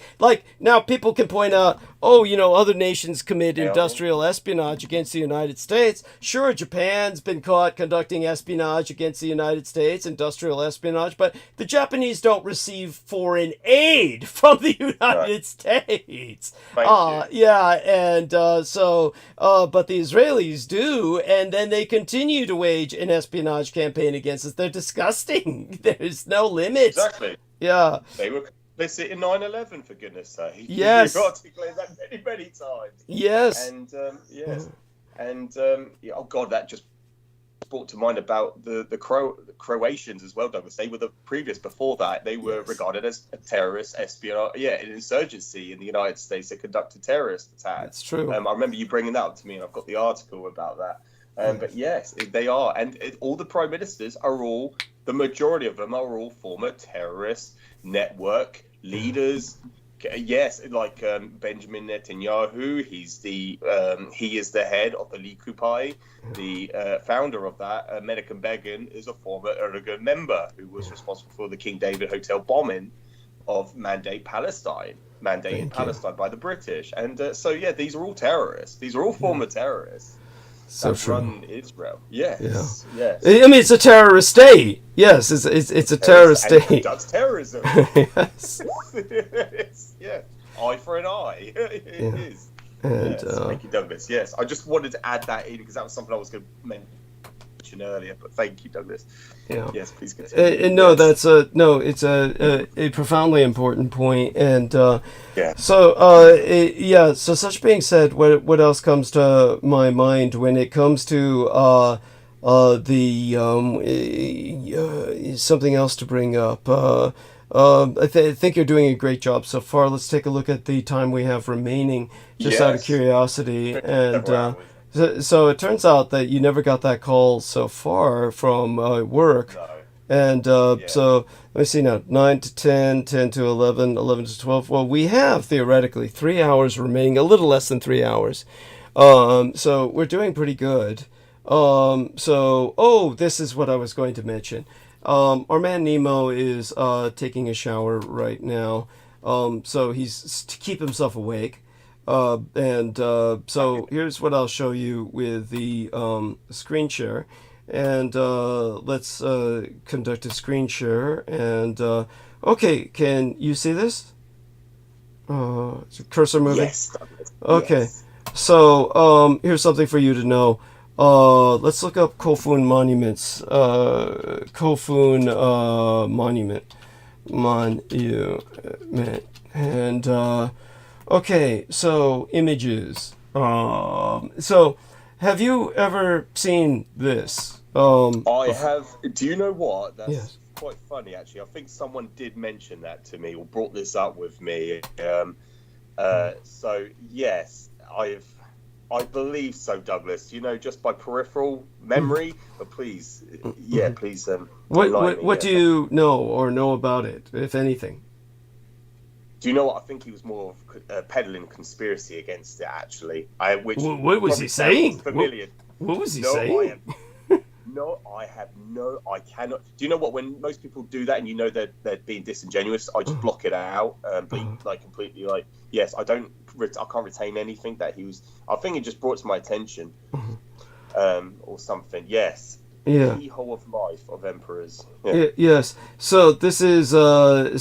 now people can point out, other nations commit industrial espionage against the United States. Sure, Japan's been caught conducting espionage against the United States, industrial espionage, but the Japanese don't receive foreign aid from the United States. But the Israelis do, and then they continue to wage an espionage campaign against us. They're disgusting. There's no limit. Exactly. Yeah. complicit in 9/11, for goodness sake. Yes. We've articulated that many, many times. Yes. And yes, and yeah, oh God, that just brought to mind about the Croatians as well, Douglas. They were before that, they were regarded as a terrorist espionage, an insurgency in the United States that conducted terrorist attacks. That's true. I remember you bringing that up to me, and I've got the article about that. But yes, they are, and all the prime ministers are the majority of them are all former terrorist network leaders. Yes, like Benjamin Netanyahu, he is the head of the Likud. The founder of that, Menachem Begin, is a former Erdogan member who was responsible for the King David Hotel bombing of Mandate Palestine by the British. And so, yeah, these are all terrorists. These are all former terrorists. So true. Run Israel. Yes. I mean, it's a terrorist state. Yes, it's a terrorist state. It does terrorism. Yes. Yeah. Eye for an eye. It is. And, yes. Thank you, Douglas. Yes, I just wanted to add that in because that was something I was going to mention earlier. But thank you, Douglas. Yeah. Yes, please continue. No, that's it's a profoundly important point, and So such being said, what else comes to my mind when it comes to something else to bring up? I think you're doing a great job so far. Let's take a look at the time we have remaining, just out of curiosity. And so it turns out that you never got that call so far from work. No. And so let me see now, 9 to 10, 10 to 11, 11 to 12. Well, we have theoretically 3 hours remaining, a little less than 3 hours. So we're doing pretty good. This is what I was going to mention. Our man Nemo is taking a shower right now, so he's to keep himself awake. So here's what I'll show you with the screen share. And let's conduct a screen share. And okay, can you see this? Is the cursor moving? Yes. Okay. Yes. So here's something for you to know. Let's look up kofun monuments. Kofun monument. And okay, so images. So have you ever seen this? I have. Do you know what? That's quite funny, actually. I think someone did mention that to me or brought this up with me. So yes, I believe so, Douglas. You know, just by peripheral memory. But please, please. What do you know about it, if anything? Do you know what? I think he was more of peddling conspiracy against it, actually. What was he saying? What was he saying? I cannot. Do you know what? When most people do that and you know they're being disingenuous, I just block it out. Completely yes, I can't retain anything that he was. I think it just brought to my attention, or something. Yes. Yeah. The keyhole of life of emperors. Yes. So this is Emperor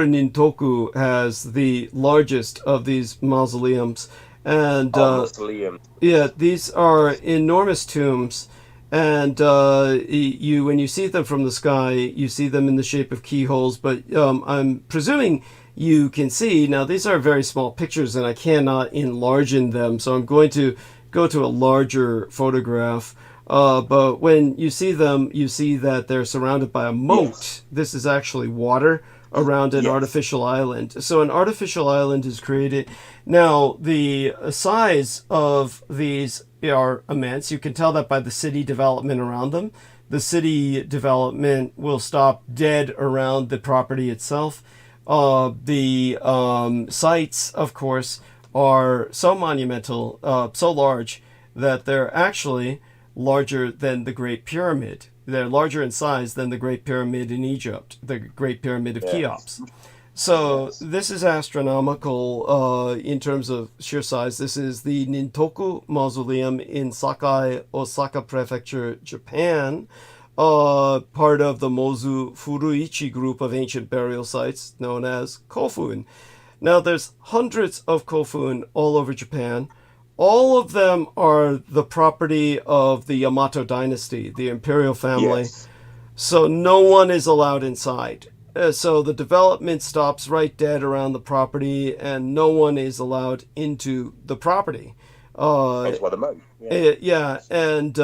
Nintoku has the largest of these mausoleums, and mausoleum. Yeah, these are enormous tombs. And when you see them from the sky, you see them in the shape of keyholes. But I'm presuming you can see. Now, these are very small pictures, and I cannot enlarge them. So I'm going to go to a larger photograph. But when you see them, you see that they're surrounded by a moat. Yes. This is actually water around an artificial island. So an artificial island is created. Now, the size of these are immense. You can tell that by the city development around them. The city development will stop dead around the property itself. The sites, of course, are so monumental, so large, that they're actually larger than the Great Pyramid. They're larger in size than the Great Pyramid in Egypt, the Great Pyramid of Cheops. So this is astronomical in terms of sheer size. This is the Nintoku Mausoleum in Sakai, Osaka Prefecture, Japan, part of the Mozu Furuichi group of ancient burial sites known as kofun. Now there's hundreds of kofun all over Japan. All of them are the property of the Yamato dynasty, the imperial family. Yes. So no one is allowed inside. so the development stops right dead around the property, and no one is allowed into the property. That's why the moat. Yeah. Yeah, and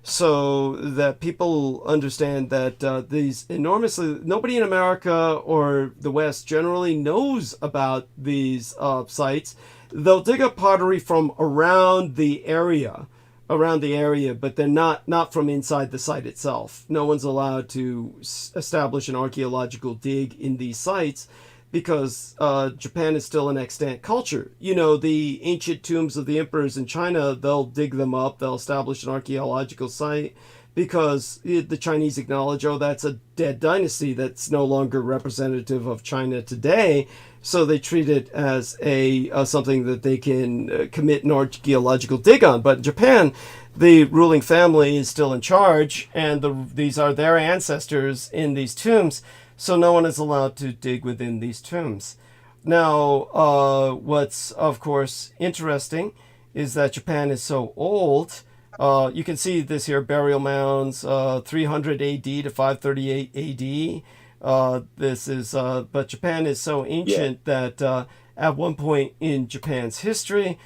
so that people understand that these enormously, nobody in America or the West generally knows about these sites. They'll dig up pottery from around the area, but they're not from inside the site itself. No one's allowed to establish an archaeological dig in these sites because Japan is still an extant culture. You know, the ancient tombs of the emperors in China, they'll dig them up, they'll establish an archaeological site because the Chinese acknowledge, oh, that's a dead dynasty that's no longer representative of China today. So they treat it as something that they can commit an archaeological dig on. But in Japan, the ruling family is still in charge, and these are their ancestors in these tombs, so no one is allowed to dig within these tombs. Now, what's, of course, interesting is that Japan is so old. You can see this here, burial mounds, 300 AD to 538 AD. But Japan is so ancient that at one point in Japan's history,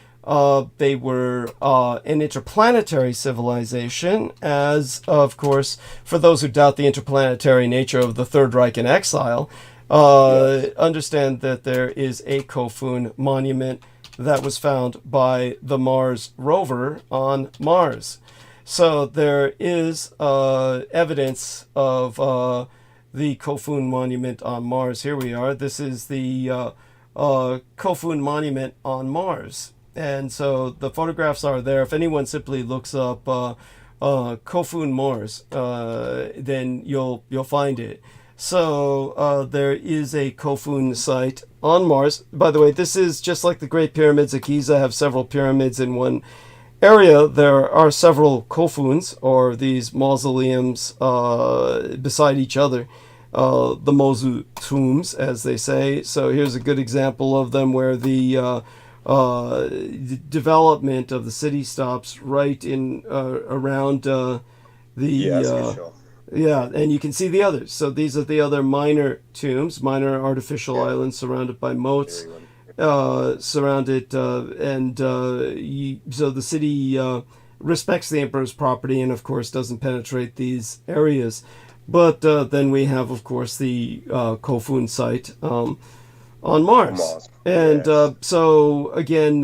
they were an interplanetary civilization, as, of course, for those who doubt the interplanetary nature of the Third Reich in exile, understand that there is a kofun monument that was found by the Mars rover on Mars. So there is evidence of the kofun monument on Mars. Here we are. This is the kofun monument on Mars. And so the photographs are there. If anyone simply looks up kofun Mars, then you'll find it. So there is a kofun site on Mars. By the way, this is just like the Great Pyramids of Giza have several pyramids in one area. There are several kofuns, or these mausoleums beside each other. The Mozu tombs, as they say. So here's a good example of them where the development of the city stops right in around and you can see the others. So these are the other minor tombs, minor artificial islands surrounded by moats, so the city respects the emperor's property and of course doesn't penetrate these areas. But then we have, of course, the kofun site on Mars. And so, again,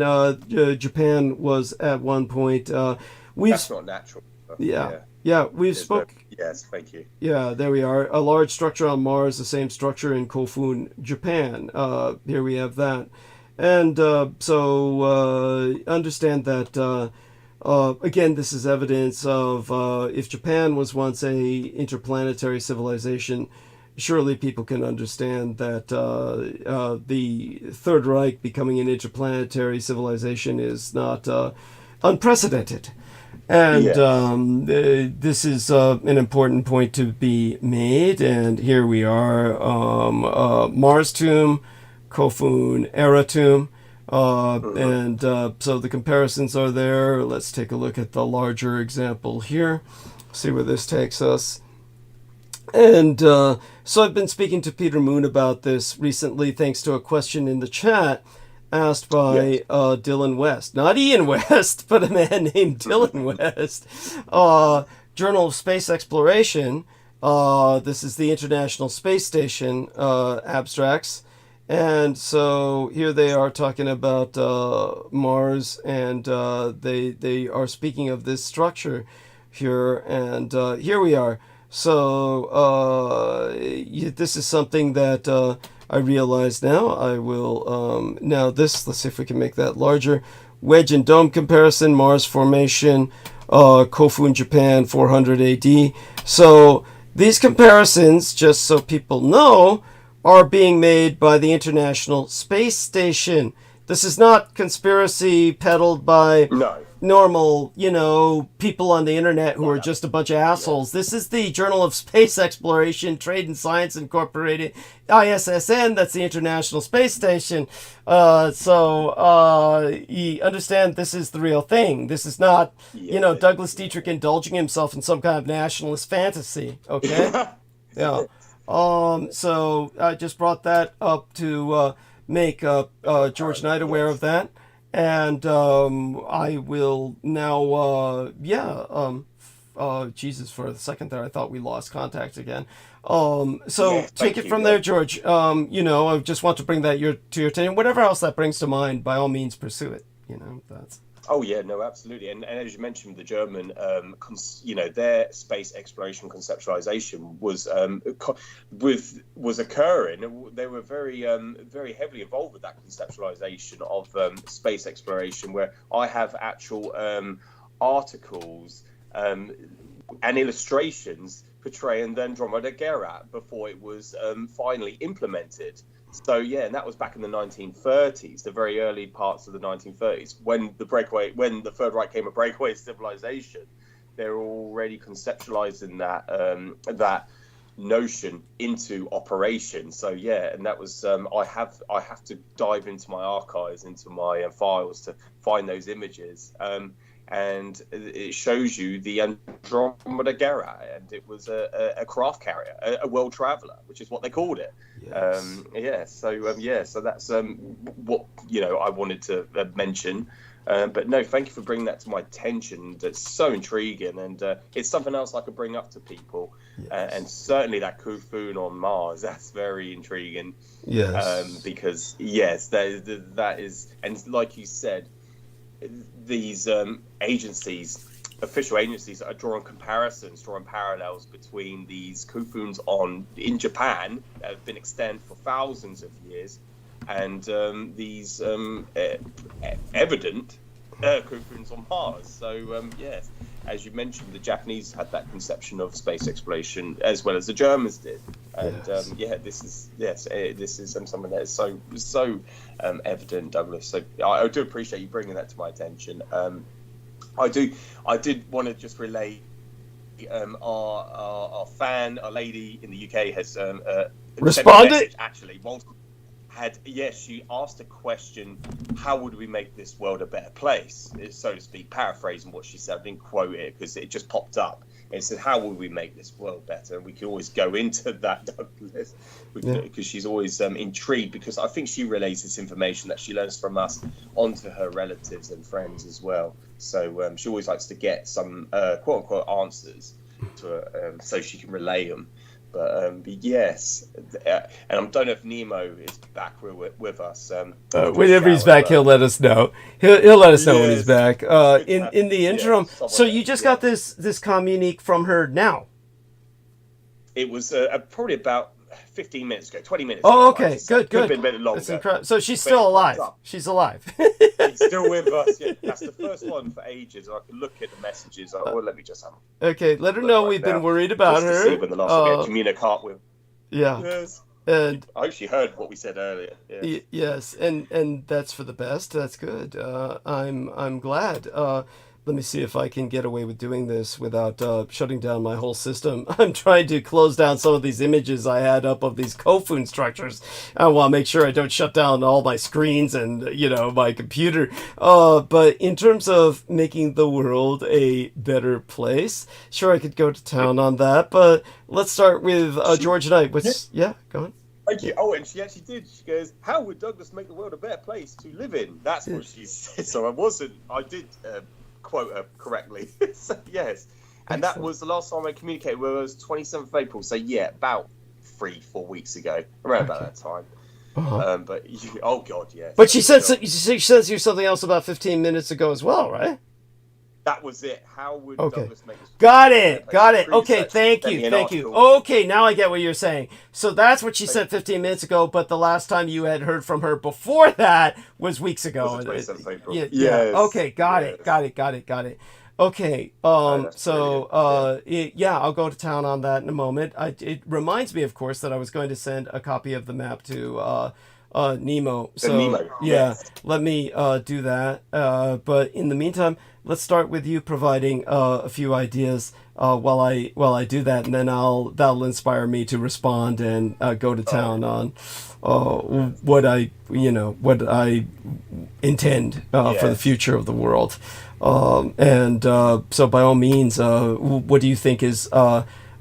Japan was at one point... That's not natural. We've spoken... Yes, thank you. Yeah, there we are. A large structure on Mars, the same structure in Kofun, Japan. Here we have that. And so understand that... again, this is evidence of if Japan was once a interplanetary civilization, surely people can understand that the Third Reich becoming an interplanetary civilization is not unprecedented. And this is an important point to be made. And here we are, Mars tomb, Kofun era tomb. So the comparisons are there. Let's take a look at the larger example here. See where this takes us. And so I've been speaking to Peter Moon about this recently, thanks to a question in the chat asked by Dylan West. Not Ian West, but a man named Dylan West. Journal of Space Exploration. This is the International Space Station abstracts. And so here they are talking about Mars, and they are speaking of this structure here. And here we are. So this is something that I realize now. I will now this. Let's see if we can make that larger. Wedge and dome comparison. Mars formation. Kofun, Japan, 400 AD. So these comparisons, just so people know, are being made by the International Space Station. This is not conspiracy peddled by normal, people on the internet who are just a bunch of assholes. This is the Journal of Space Exploration, Trade and Science Incorporated, ISSN, that's the International Space Station. So you understand this is the real thing. This is not, Douglas Dietrich indulging himself in some kind of nationalist fantasy, okay? Yeah. So I just brought that up to make George Knight aware of that. And I will now, Jesus, for a second there, I thought we lost contact again. So take it from there, George. I just want to bring that to your attention. Whatever else that brings to mind, by all means, pursue it. That's. Oh yeah, no, absolutely, and as you mentioned, the German, their space exploration conceptualization was occurring. They were very heavily involved with that conceptualization of space exploration. Where I have actual articles and illustrations portraying the Andromeda Gerat before it was finally implemented. So yeah, and that was back in the 1930s, the very early parts of the 1930s, when the Third Reich came a breakaway civilization. They were already conceptualizing that notion into operation. So yeah, and that was I have to dive into my archives, into my files to find those images. And it shows you the Andromeda Gerat, and it was a craft carrier, a world traveler, which is what they called it. Yes. So that's what I wanted to mention. But no, thank you for bringing that to my attention. That's so intriguing, and it's something else I could bring up to people. And certainly that kofun on Mars, that's very intriguing. Yes. Because yes, that is, and like you said, these official agencies are drawing parallels between these kofuns in Japan that have been extant for thousands of years, and these evident kofuns on Mars. So yes, as you mentioned, the Japanese had that conception of space exploration as well as the Germans did, and this is something that is so evident, Douglas. So I do appreciate you bringing that to my attention. I did want to just relay our fan, a lady in the UK, has responded. Actually, she asked a question: how would we make this world a better place, so to speak, paraphrasing what she said. I didn't quote it because it just popped up. It said, how would we make this world better? And we can always go into that, Douglas, because she's always intrigued, because I think she relays this information that she learns from us onto her relatives and friends as well. So she always likes to get some quote unquote answers to her, so she can relay them. But yes, and I don't know if Nemo is back with us. Whenever he's back, he'll let us know. He'll let us know when he's back. In the interim, so you just got this communique from her now. It was probably about 15 minutes ago, 20 minutes ago. Oh, okay, good. Could have been a bit longer. That's incredible. So she's still alive. She's alive. She's still with us. Yeah, that's the first one for ages. I can look at the messages. Let me just have. Okay, let her know we've been worried about her. To see when the last communicate with. Yeah. Yes. And I hope she heard what we said earlier. Yes. Yes, and that's for the best. That's good. I'm glad. Let me see if I can get away with doing this without shutting down my whole system. I'm trying to close down some of these images I had up of these kofun structures. I want to make sure I don't shut down all my screens and, my computer. But in terms of making the world a better place, sure, I could go to town on that. But let's start with George Knight. Go on. Thank you. Oh, and she actually did. She goes, how would Douglas make the world a better place to live in? That's what she said. So I did quote her correctly. So yes, and that was the last time I communicated with her. Was 27th of April. So yeah, about 3-4 weeks ago, around about that time. But oh god, yes. But she said she says you something else about 15 minutes ago as well, right? That was it. How would Douglas make this? Got it. Okay, thank you. Okay, now I get what you're saying. So that's what she said 15 minutes ago, but the last time you had heard from her before that was weeks ago. Yes. Okay, got it. Okay, I'll go to town on that in a moment. It reminds me, of course, that I was going to send a copy of the map to Nemo. So let me do that. But in the meantime, let's start with you providing a few ideas while I do that, and then that'll inspire me to respond and go to town on what I intend for the future of the world. So by all means, what do you think is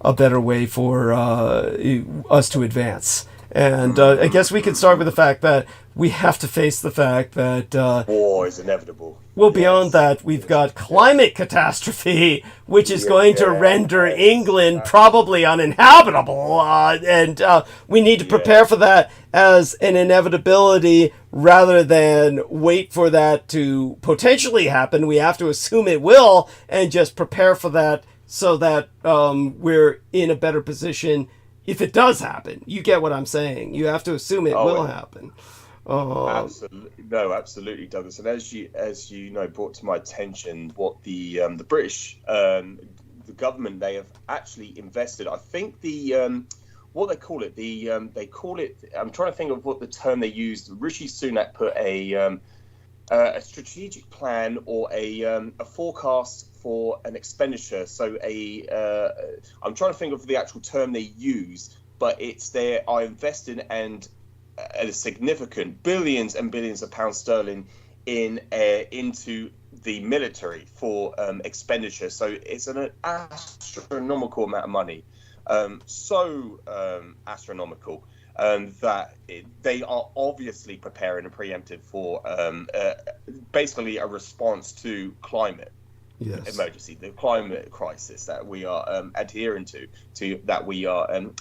a better way for us to advance. And I guess we could start with the fact that we have to face the fact that war is inevitable. Well, beyond that, we've got climate catastrophe, which is going to render England probably uninhabitable, and we need to prepare for that as an inevitability rather than wait for that to potentially happen. We have to assume it will and just prepare for that so that we're in a better position if it does happen. You get what I'm saying. You have to assume it will happen. Absolutely, Douglas. And as you know, brought to my attention what the British, the government, they have actually invested. I think what they call it, they call it. I'm trying to think of what the term they used. Rishi Sunak put a strategic plan or a forecast for an expenditure. So I'm trying to think of the actual term they use, but it's they are investing and a significant billions and billions of pounds sterling into the military for expenditure. So it's an astronomical amount of money, astronomical. That they are obviously preparing and preemptive for basically a response to climate emergency, the climate crisis that we are adhering to that we are in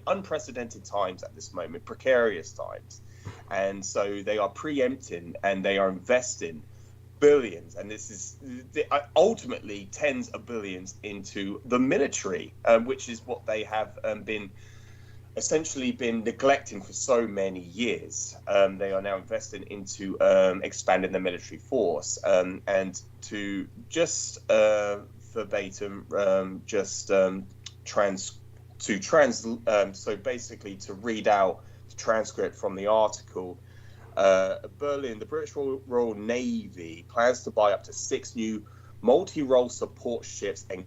unprecedented times at this moment, precarious times. And so they are preempting and they are investing billions, and this is ultimately tens of billions into the military, which is what they have essentially been neglecting for so many years. They are now investing into expanding the military force, and to just verbatim, so basically to read out the transcript from the article. Berlin, the British Royal Navy plans to buy up to 6 new multi-role support ships and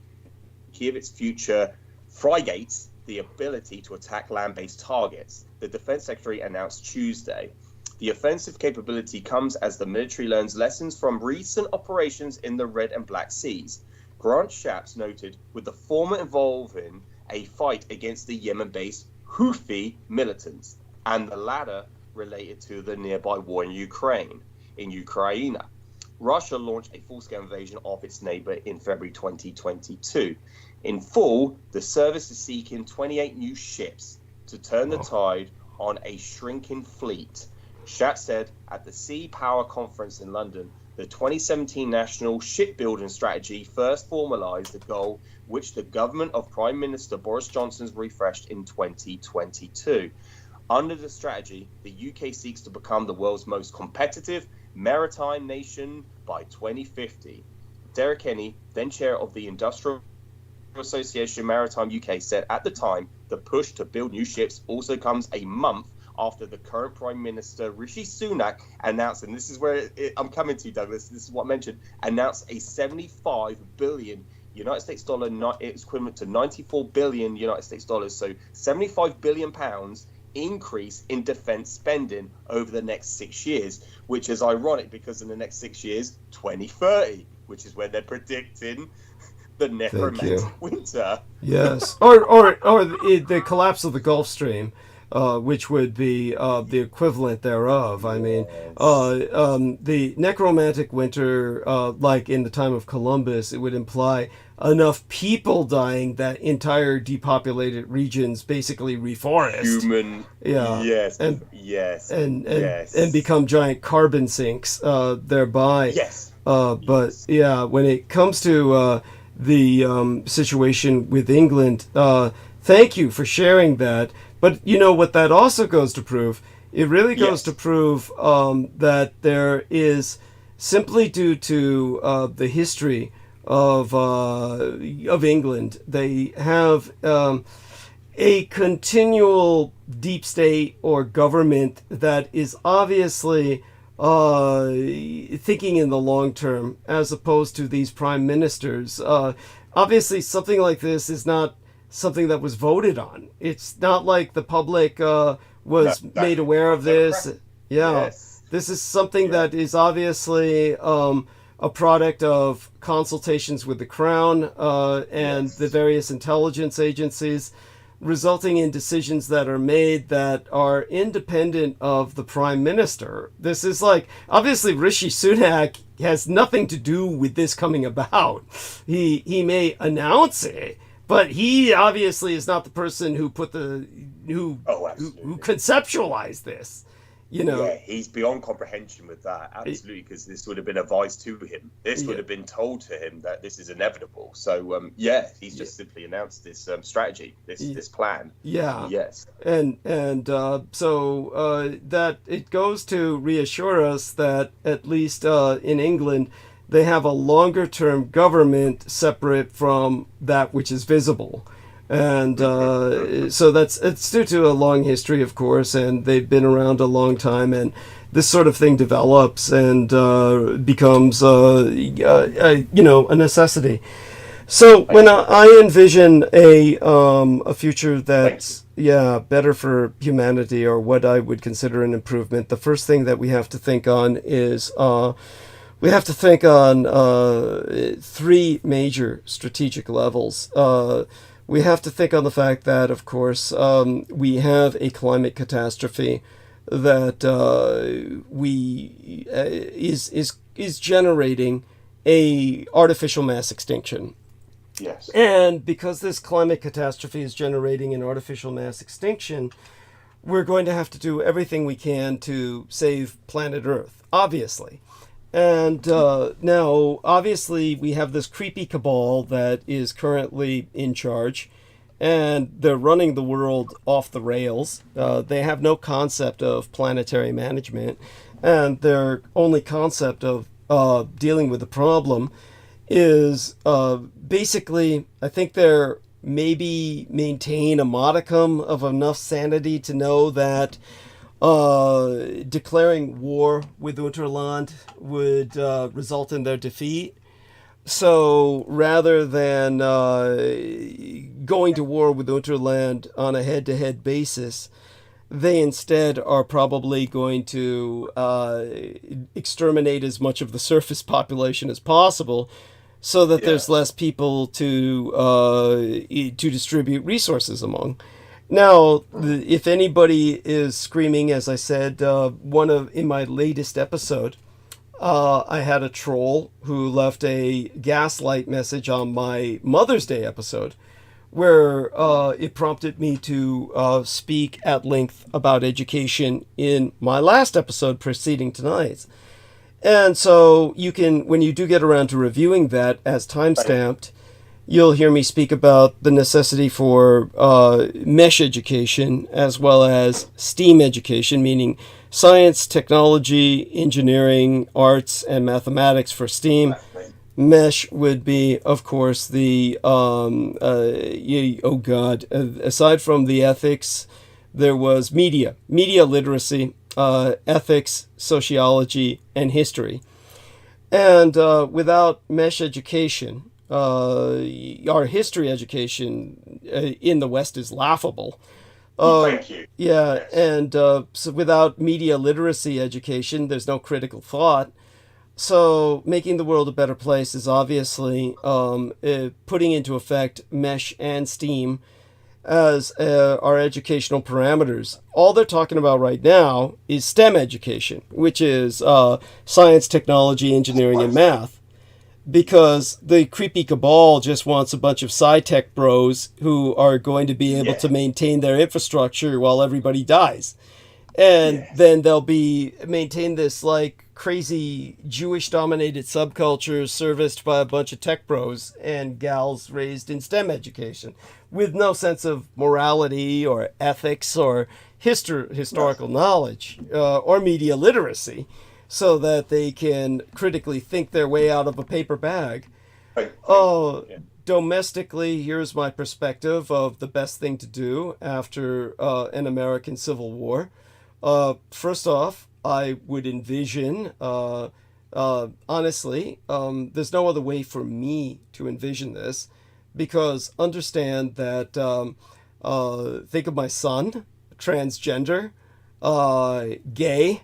give its future frigates the ability to attack land-based targets, the Defense Secretary announced Tuesday. The offensive capability comes as the military learns lessons from recent operations in the Red and Black Seas. Grant Shapps noted, with the former involving a fight against the Yemen-based Houthi militants, and the latter related to the nearby war in Ukraine. Russia launched a full-scale invasion of its neighbor in February 2022. In full, the service is seeking 28 new ships to turn the tide on a shrinking fleet. Schatt said at the Sea Power Conference in London, the 2017 National Shipbuilding Strategy first formalised the goal which the government of Prime Minister Boris Johnson's refreshed in 2022. Under the strategy, the UK seeks to become the world's most competitive maritime nation by 2050. Derek Kenny, then chair of the Industrial Association Maritime UK, said at the time the push to build new ships also comes a month after the current Prime Minister Rishi Sunak announced, and this is where I'm coming to, Douglas, this is what I mentioned, announced a 75 billion United States dollar, it's equivalent to 94 billion United States dollars, so 75 billion pounds increase in defense spending over the next 6 years, which is ironic because in the next 6 years, 2030, which is when they're predicting the necromantic winter. Yes, or the collapse of the Gulf Stream, which would be the equivalent thereof. I mean, the necromantic winter, like in the time of Columbus, it would imply enough people dying that entire depopulated regions basically reforest. And become giant carbon sinks thereby. Yes. But yeah, when it comes to the situation with England, thank you for sharing that. But you know what that also goes to prove? It really goes to prove that there is, simply due to the history of England, they have a continual deep state or government that is obviously thinking in the long term, as opposed to these prime ministers. Obviously, something like this is not something that was voted on. It's not like the public was made aware of this. This is something that is obviously a product of consultations with the Crown and the various intelligence agencies, resulting in decisions that are made that are independent of the Prime Minister. This is like, obviously Rishi Sunak has nothing to do with this coming about. He may announce it, but he obviously is not the person who conceptualized this. Yeah, he's beyond comprehension with that. Absolutely, because this would have been advised to him. This would have been told to him that this is inevitable. So, he's just simply announced this strategy, this plan. Yeah. Yes. And so that it goes to reassure us that at least in England, they have a longer term government separate from that which is visible. And so it's due to a long history, of course, and they've been around a long time, and this sort of thing develops and becomes, a necessity. So when I envision a future that's better for humanity, or what I would consider an improvement, the first thing that we have to think on is we have to think on three major strategic levels. We have to think on the fact that, of course, we have a climate catastrophe that is generating a artificial mass extinction. Yes. And because this climate catastrophe is generating an artificial mass extinction, we're going to have to do everything we can to save planet Earth, obviously. And now, obviously, we have this creepy cabal that is currently in charge, and they're running the world off the rails. They have no concept of planetary management, and their only concept of dealing with the problem is basically, I think they're maybe maintain a modicum of enough sanity to know that declaring war with Unterland would result in their defeat. So rather than going to war with Unterland on a head-to-head basis, they instead are probably going to exterminate as much of the surface population as possible, so that there's less people to distribute resources among. Now, if anybody is screaming, as I said, in my latest episode, I had a troll who left a gaslight message on my Mother's Day episode, where it prompted me to speak at length about education in my last episode preceding tonight's. And so you can, when you do get around to reviewing that as time-stamped, you'll hear me speak about the necessity for mesh education as well as STEAM education, meaning science, technology, engineering, arts, and mathematics for STEAM. Mesh would be, of course, the, aside from the ethics, there was media literacy, ethics, sociology, and history. And without mesh education, our history education in the West is laughable. Thank you. Yeah, yes. And so without media literacy education, there's no critical thought. So making the world a better place is obviously putting into effect mesh and STEAM as our educational parameters. All they're talking about right now is STEM education, which is science, technology, engineering, and math. Because the creepy cabal just wants a bunch of sci-tech bros who are going to be able to maintain their infrastructure while everybody dies. And then they'll maintain this like crazy Jewish-dominated subculture serviced by a bunch of tech bros and gals raised in STEM education with no sense of morality or ethics or historical knowledge or media literacy, so that they can critically think their way out of a paper bag. Domestically, here's my perspective of the best thing to do after an American Civil War. First off, I would envision, honestly, there's no other way for me to envision this, because understand that, think of my son, transgender, gay.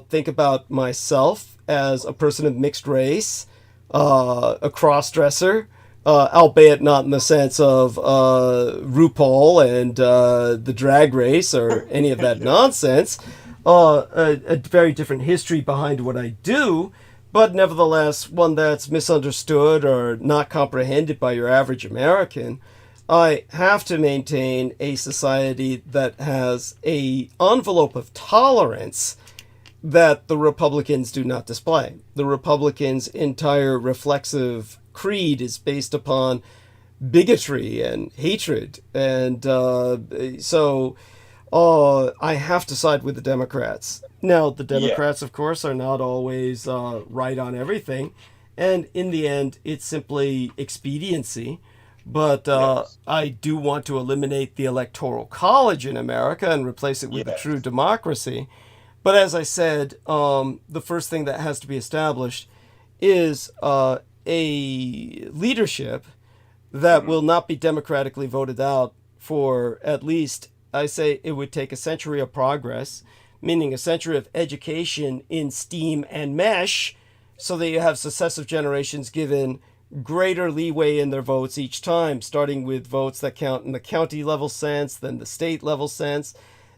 Think about myself as a person of mixed race, a cross-dresser, albeit not in the sense of RuPaul and the drag race or any of that nonsense. A very different history behind what I do, but nevertheless one that's misunderstood or not comprehended by your average American. I have to maintain a society that has an envelope of tolerance that the Republicans do not display. The Republicans' entire reflexive creed is based upon bigotry and hatred, and so I have to side with the Democrats. Now, the Democrats, of course, are not always right on everything, and in the end, it's simply expediency. But I do want to eliminate the Electoral College in America and replace it with a true democracy. But as I said, the first thing that has to be established is a leadership that will not be democratically voted out for at least, I say it would take a century of progress, meaning a century of education in STEAM and MESH, so that you have successive generations given greater leeway in their votes each time, starting with votes that count in the county level sense, then the state level sense,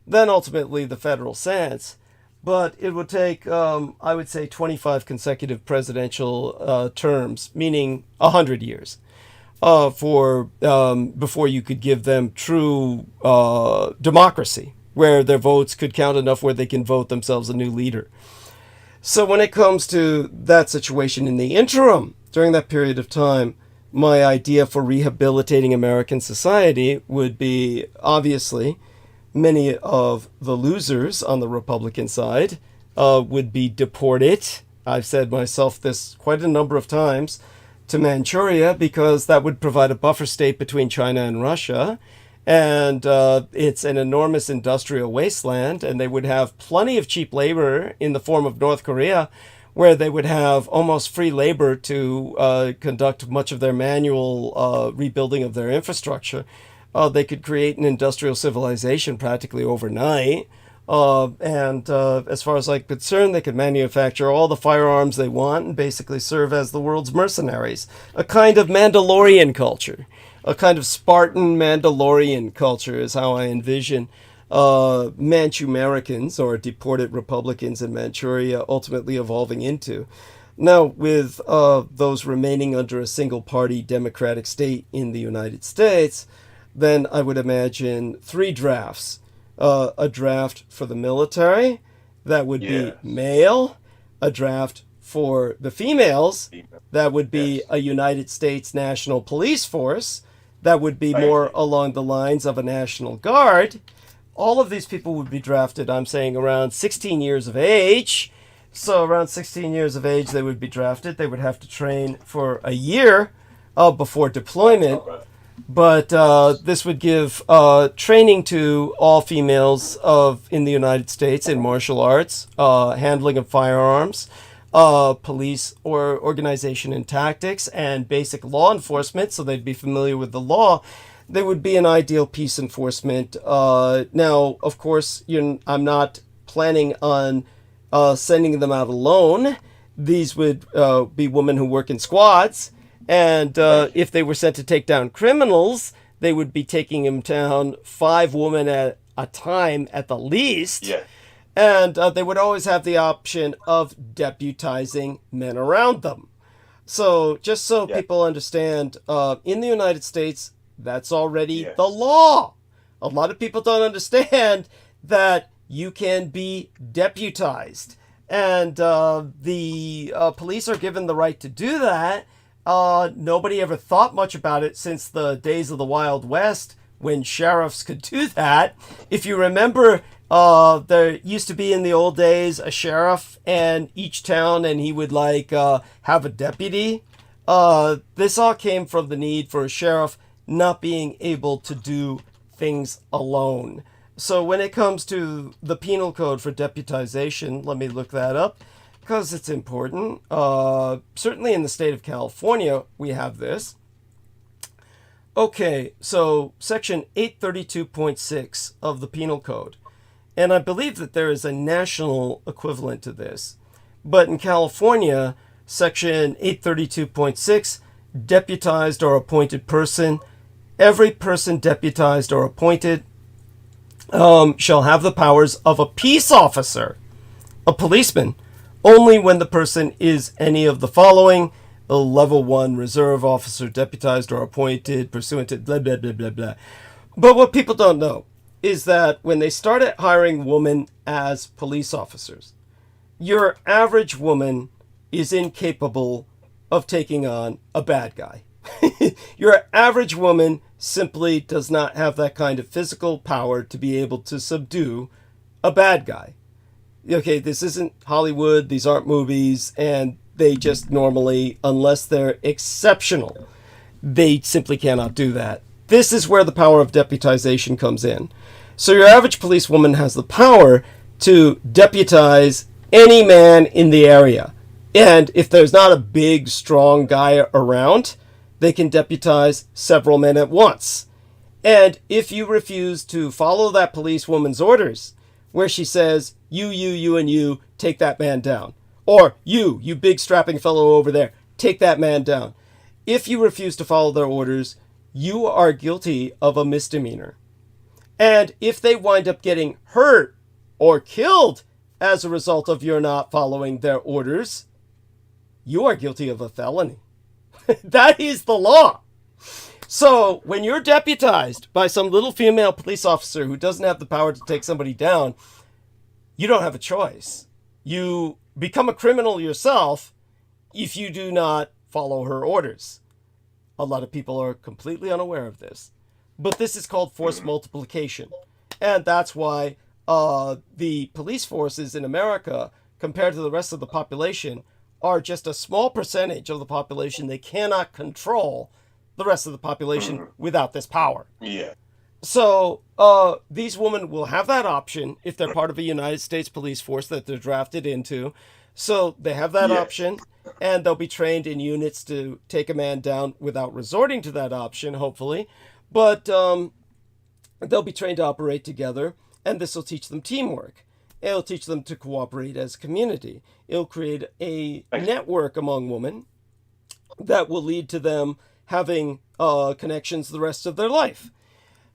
then ultimately the federal sense. But it would take, I would say, 25 consecutive presidential terms, meaning 100 years, before you could give them true democracy, where their votes could count enough where they can vote themselves a new leader. So when it comes to that situation in the interim, during that period of time, my idea for rehabilitating American society would be, obviously, many of the losers on the Republican side would be deported. I've said myself this quite a number of times, to Manchuria, because that would provide a buffer state between China and Russia. And it's an enormous industrial wasteland, and they would have plenty of cheap labor in the form of North Korea, where they would have almost free labor to conduct much of their manual rebuilding of their infrastructure. They could create an industrial civilization practically overnight. And as far as I'm concerned, they could manufacture all the firearms they want and basically serve as the world's mercenaries. A kind of Mandalorian culture. A kind of Spartan Mandalorian culture is how I envision Manchu Americans or deported Republicans in Manchuria ultimately evolving into. Now, with those remaining under a single-party democratic state in the United States, then I would imagine 3 drafts. A draft for the military, that would be male. A draft for the females, that would be a United States National Police Force. That would be more along the lines of a National Guard. All of these people would be drafted, I'm saying, around 16 years of age. So around 16 years of age, they would be drafted. They would have to train for a year before deployment. But this would give training to all females in the United States in martial arts, handling of firearms, police or organization and tactics, and basic law enforcement, so they'd be familiar with the law. They would be an ideal peace enforcement. Now, of course, I'm not planning on sending them out alone. These would be women who work in squads. And if they were sent to take down criminals, they would be taking them down 5 women at a time at the least. Yeah. And they would always have the option of deputizing men around them. So just so people understand, in the United States, that's already the law. A lot of people don't understand that you can be deputized. And the police are given the right to do that. Nobody ever thought much about it since the days of the Wild West when sheriffs could do that. If you remember, there used to be in the old days a sheriff in each town, and he would have a deputy. This all came from the need for a sheriff not being able to do things alone. So when it comes to the penal code for deputization, let me look that up, because it's important. Certainly in the state of California, we have this. Okay, so section 832.6 of the penal code. And I believe that there is a national equivalent to this. But in California, Section 832.6, deputized or appointed person, every person deputized or appointed shall have the powers of a peace officer, a policeman, only when the person is any of the following: a level 1 reserve officer, deputized or appointed pursuant to blah, blah, blah, blah, blah. But what people don't know is that when they started hiring women as police officers, your average woman is incapable of taking on a bad guy. Your average woman simply does not have that kind of physical power to be able to subdue a bad guy. Okay, this isn't Hollywood, these aren't movies, and they just normally, unless they're exceptional, they simply cannot do that. This is where the power of deputization comes in. So your average policewoman has the power to deputize any man in the area. And if there's not a big, strong guy around, they can deputize several men at once. And if you refuse to follow that policewoman's orders, where she says, you, and you, take that man down. Or you big strapping fellow over there, take that man down. If you refuse to follow their orders, you are guilty of a misdemeanor. And if they wind up getting hurt or killed as a result of your not following their orders, you are guilty of a felony. That is the law. So when you're deputized by some little female police officer who doesn't have the power to take somebody down, you don't have a choice. You become a criminal yourself if you do not follow her orders. A lot of people are completely unaware of this. But this is called force multiplication. And that's why the police forces in America, compared to the rest of the population, are just a small percentage of the population. They cannot control the rest of the population without this power. Yeah. So these women will have that option if they're part of a United States police force that they're drafted into. So they have that option, and they'll be trained in units to take a man down without resorting to that option, hopefully. But they'll be trained to operate together, and this will teach them teamwork. It'll teach them to cooperate as a community. It'll create a network among women that will lead to them having connections the rest of their life.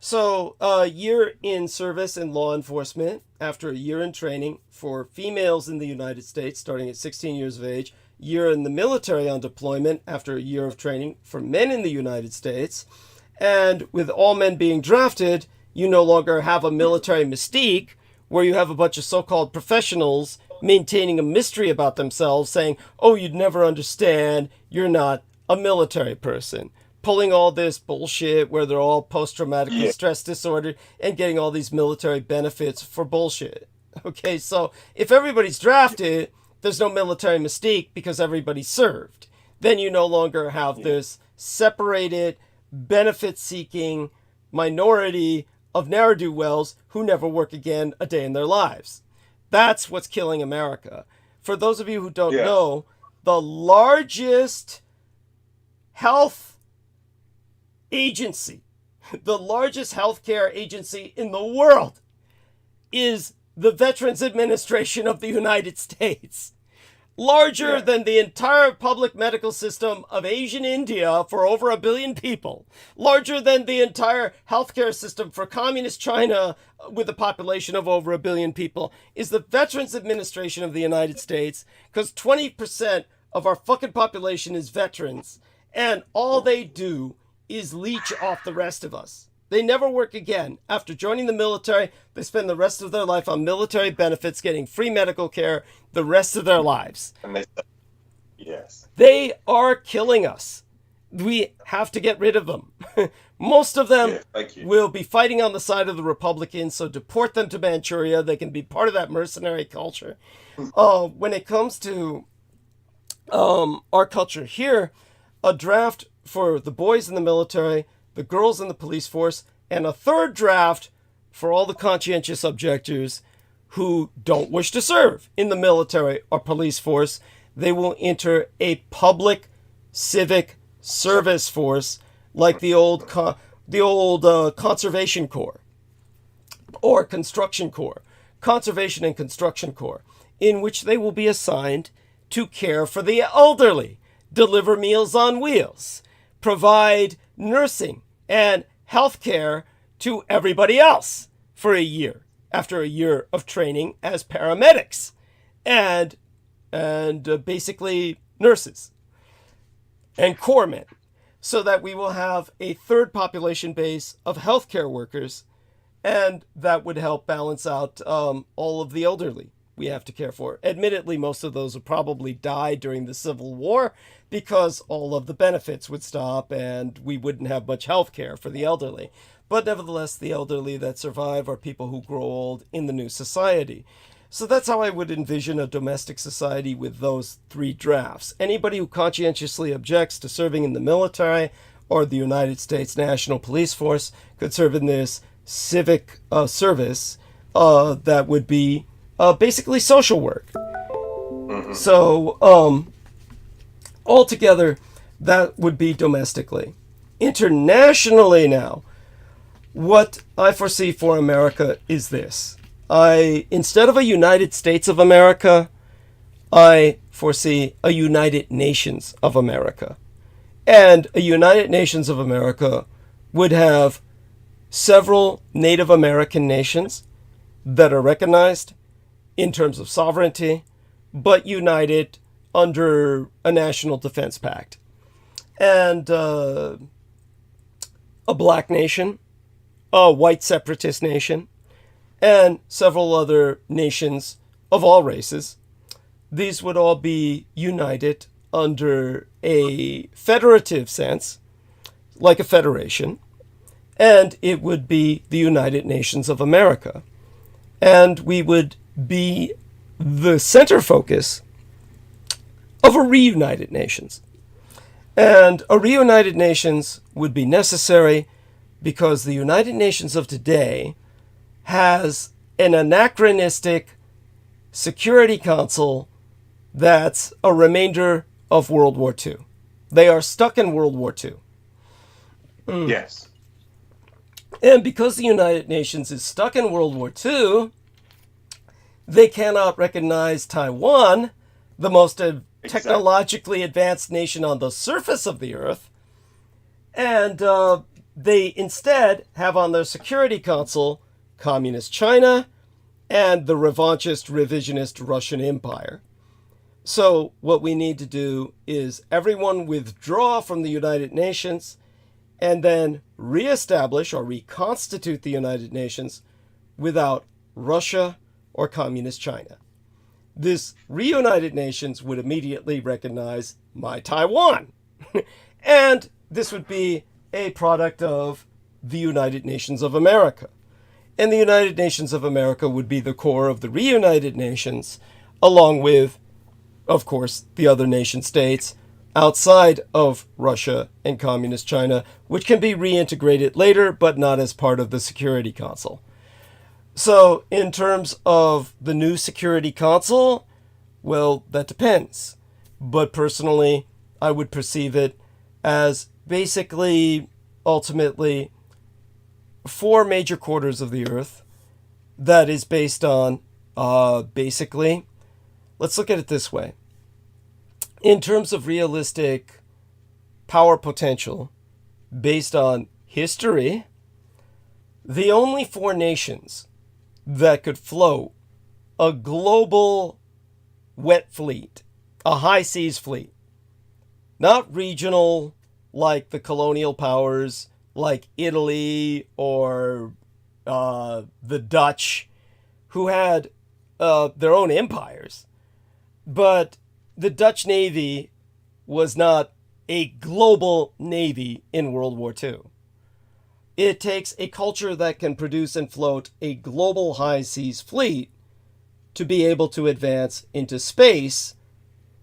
So a year in service in law enforcement, after a year in training for females in the United States, starting at 16 years of age, year in the military on deployment after a year of training for men in the United States, and with all men being drafted, you no longer have a military mystique where you have a bunch of so-called professionals maintaining a mystery about themselves, saying, oh, you'd never understand, you're not a military person. Pulling all this bullshit where they're all post-traumatic stress disorder and getting all these military benefits for bullshit. Okay, so if everybody's drafted, there's no military mystique because everybody served. Then you no longer have this separated, benefit-seeking minority of ne'er-do-wells who never work again a day in their lives. That's what's killing America. For those of you who don't know, the largest health agency, the largest healthcare agency in the world, is the Veterans Administration of the United States. Larger than the entire public medical system of Asian India for over 1 billion people. Larger than the entire healthcare system for communist China with a population of over 1 billion people is the Veterans Administration of the United States, because 20% of our fucking population is veterans, and all they do is leech off the rest of us. They never work again. After joining the military, they spend the rest of their life on military benefits, getting free medical care the rest of their lives. And they are killing us. We have to get rid of them. Most of them will be fighting on the side of the Republicans, so deport them to Manchuria. They can be part of that mercenary culture. When it comes to our culture here, a draft for the boys in the military, the girls in the police force, and a third draft for all the conscientious objectors who don't wish to serve in the military or police force. They will enter a public civic service force like the old Conservation Corps or Construction Corps. Conservation and Construction Corps. in which they will be assigned to care for the elderly, deliver meals on wheels, provide nursing and health care to everybody else for a year, after a year of training as paramedics and basically nurses and corpsmen, so that we will have a third population base of healthcare workers, and that would help balance out all of the elderly we have to care for. Admittedly, most of those would probably die during the Civil War because all of the benefits would stop and we wouldn't have much health care for the elderly. But nevertheless, the elderly that survive are people who grow old in the new society. So that's how I would envision a domestic society with those three drafts. Anybody who conscientiously objects to serving in the military or the United States National Police Force could serve in this civic service that would be basically social work. So altogether, that would be domestically. Internationally now, what I foresee for America is this. Instead of a United States of America, I foresee a United Nations of America. And a United Nations of America would have several Native American nations that are recognized in terms of sovereignty, but united under a national defense pact. And a black nation, a white separatist nation, and several other nations of all races. These would all be united under a federative sense, like a federation, and it would be the United Nations of America. And we would be the center focus of a reunited nations. And a reunited nations would be necessary because the United Nations of today has an anachronistic Security Council that's a remainder of World War II. They are stuck in World War II. Yes. And because the United Nations is stuck in World War II, they cannot recognize Taiwan, the most technologically advanced nation on the surface of the earth. And they instead have on their Security Council Communist China and the revanchist, revisionist Russian Empire. So what we need to do is everyone withdraw from the United Nations and then reestablish or reconstitute the United Nations without Russia or Communist China. This reunited nations would immediately recognize my Taiwan. And this would be a product of the United Nations of America. And the United Nations of America would be the core of the reunited nations, along with, of course, the other nation states outside of Russia and Communist China, which can be reintegrated later, but not as part of the Security Council. So in terms of the new Security Council, well, that depends. But personally, I would perceive it as basically, ultimately, 4 major quarters of the earth that is based on, basically, let's look at it this way. In terms of realistic power potential, based on history, the only 4 nations that could float a global wet fleet, a high seas fleet, not regional like the colonial powers like Italy or the Dutch, who had their own empires. But the Dutch Navy was not a global navy in World War II. It takes a culture that can produce and float a global high seas fleet to be able to advance into space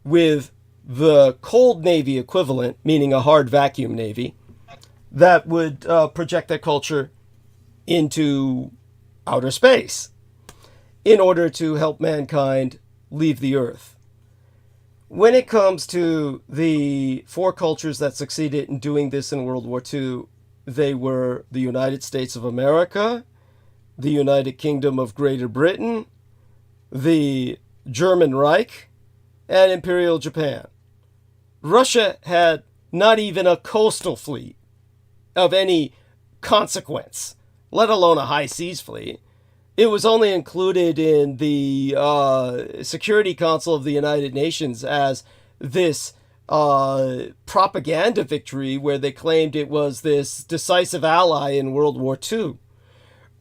with the cold navy equivalent, meaning a hard vacuum navy, that would project that culture into outer space in order to help mankind leave the Earth. When it comes to the 4 cultures that succeeded in doing this in World War II, they were the United States of America, the United Kingdom of Greater Britain, the German Reich, and Imperial Japan. Russia had not even a coastal fleet of any consequence, let alone a high seas fleet. It was only included in the Security Council of the United Nations as this propaganda victory where they claimed it was this decisive ally in World War II.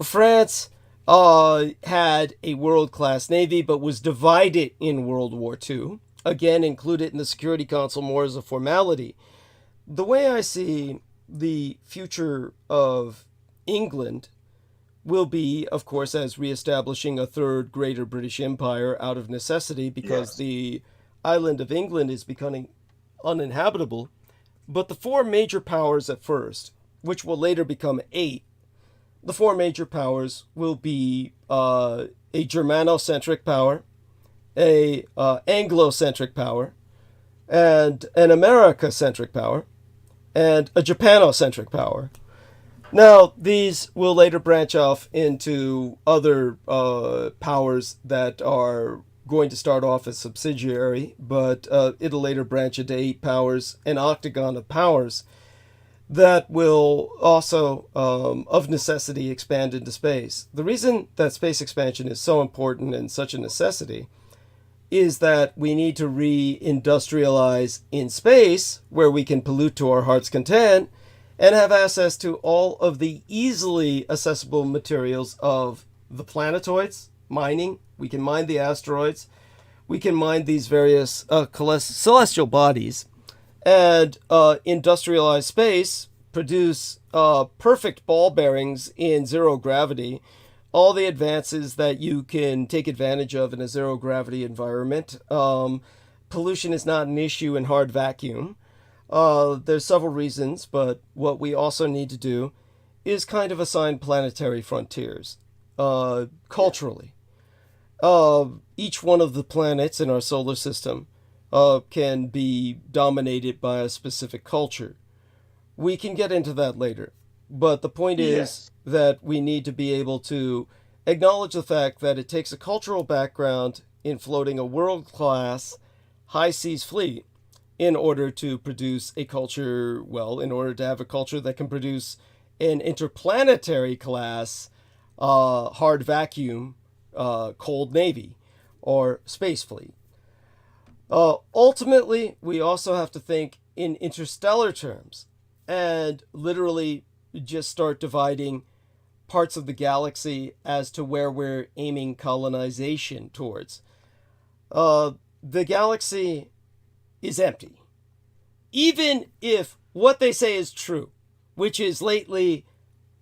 France had a world-class navy but was divided in World War II. Again, included in the Security Council more as a formality. The way I see the future of England will be, of course, as reestablishing a third greater British Empire out of necessity because the island of England is becoming uninhabitable. But the four major powers at first, which will later become 8, the four major powers will be a Germanocentric power, a Anglo-centric power, and an America-centric power, and a Japanocentric power. Now, these will later branch off into other powers that are going to start off as subsidiary, but it'll later branch into 8 powers, an octagon of powers that will also, of necessity, expand into space. The reason that space expansion is so important and such a necessity is that we need to re-industrialize in space, where we can pollute to our heart's content, and have access to all of the easily accessible materials of the planetoids, mining. We can mine the asteroids. We can mine these various celestial bodies and industrialize space, produce perfect ball bearings in zero gravity, all the advances that you can take advantage of in a zero gravity environment. Pollution is not an issue in hard vacuum. There's several reasons, but what we also need to do is kind of assign planetary frontiers culturally. Each one of the planets in our solar system can be dominated by a specific culture. We can get into that later, but the point is that we need to be able to acknowledge the fact that it takes a cultural background in floating a world-class high seas fleet in order to produce a culture, in order to have a culture that can produce an interplanetary class hard vacuum cold navy or space fleet. Ultimately, we also have to think in interstellar terms and literally just start dividing parts of the galaxy as to where we're aiming colonization towards. The galaxy is empty. Even if what they say is true, which is lately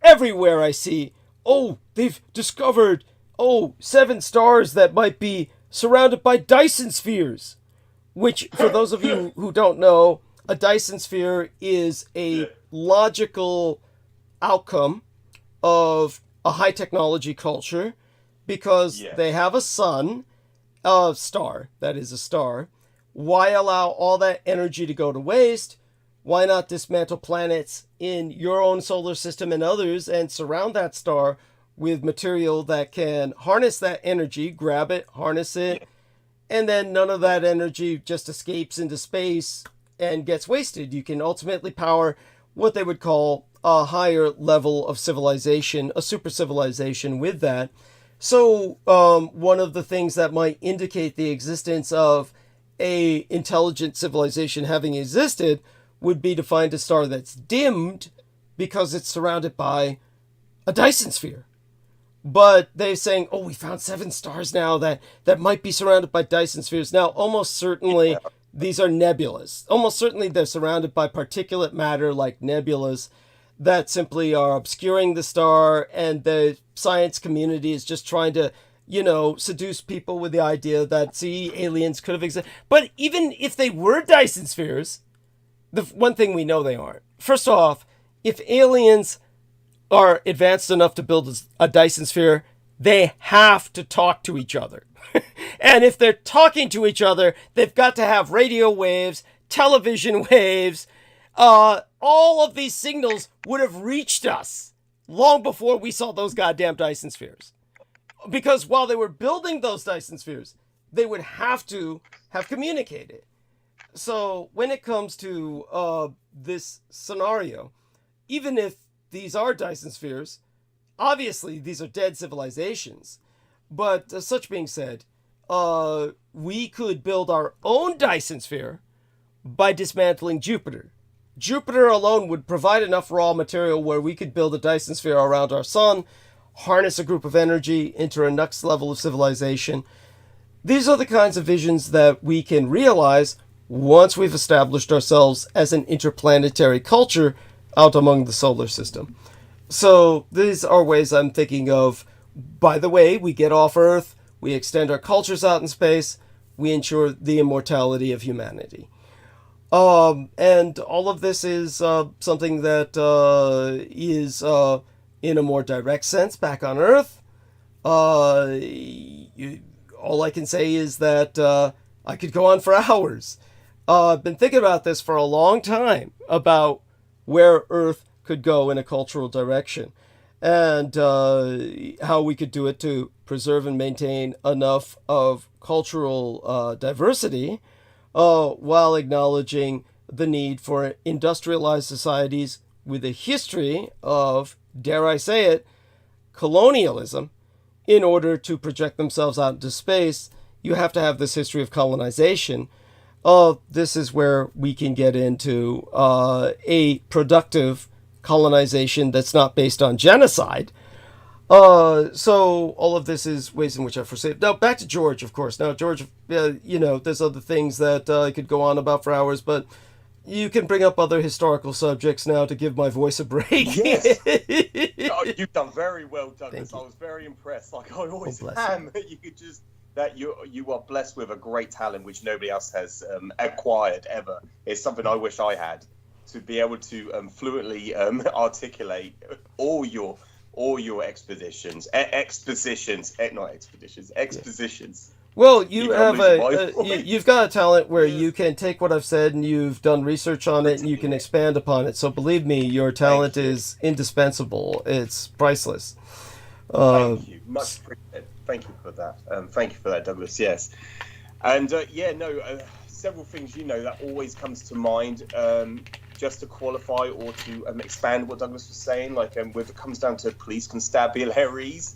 everywhere I see, they've discovered, 7 stars that might be surrounded by Dyson spheres, which, for those of you who don't know, a Dyson sphere is a logical outcome of a high technology culture because they have a sun, a star, that is a star. Why allow all that energy to go to waste? Why not dismantle planets in your own solar system and others and surround that star with material that can harness that energy, grab it, harness it, and then none of that energy just escapes into space and gets wasted. You can ultimately power what they would call a higher level of civilization, a super civilization with that. So one of the things that might indicate the existence of a intelligent civilization having existed would be to find a star that's dimmed because it's surrounded by a Dyson sphere. But they're saying, we found 7 stars now that might be surrounded by Dyson spheres. Now, almost certainly these are nebulas. Almost certainly they're surrounded by particulate matter like nebulas that simply are obscuring the star, and the science community is just trying to, seduce people with the idea that, aliens could have existed. But even if they were Dyson spheres, the one thing we know they aren't. First off, if aliens are advanced enough to build a Dyson sphere, they have to talk to each other. And if they're talking to each other, they've got to have radio waves, television waves. All of these signals would have reached us long before we saw those goddamn Dyson spheres. Because while they were building those Dyson spheres, they would have to have communicated. So when it comes to this scenario, even if these are Dyson spheres, obviously these are dead civilizations. But such being said, we could build our own Dyson sphere by dismantling Jupiter. Jupiter alone would provide enough raw material where we could build a Dyson sphere around our sun, harness a group of energy, enter a next level of civilization. These are the kinds of visions that we can realize once we've established ourselves as an interplanetary culture out among the solar system. So these are ways I'm thinking of. By the way, we get off Earth, we extend our cultures out in space, we ensure the immortality of humanity. And all of this is something that is, in a more direct sense, back on Earth. All I can say is that I could go on for hours. I've been thinking about this for a long time, about where Earth could go in a cultural direction, and how we could do it to preserve and maintain enough of cultural diversity, while acknowledging the need for industrialized societies with a history of, dare I say it, colonialism. In order to project themselves out into space, you have to have this history of colonization. This is where we can get into a productive colonization that's not based on genocide. So all of this is ways in which I foresee it. Now, back to George, of course. Now, George, there's other things that I could go on about for hours, but you can bring up other historical subjects now to give my voice a break. Yes. Oh, you've done very well, Douglas. I was very impressed. Like I always am. You could just you are blessed with a great talent which nobody else has acquired ever. It's something I wish I had, to be able to fluently articulate all your expositions. Well, you've got a talent where you can take what I've said and you've done research on it and you can expand upon it. So believe me, your talent is indispensable. It's priceless. Thank you. Much appreciated. Thank you for that. Thank you for that, Douglas. Yes. And several things, that always comes to mind. Just to qualify or to expand what Douglas was saying, like when it comes down to police constabularies,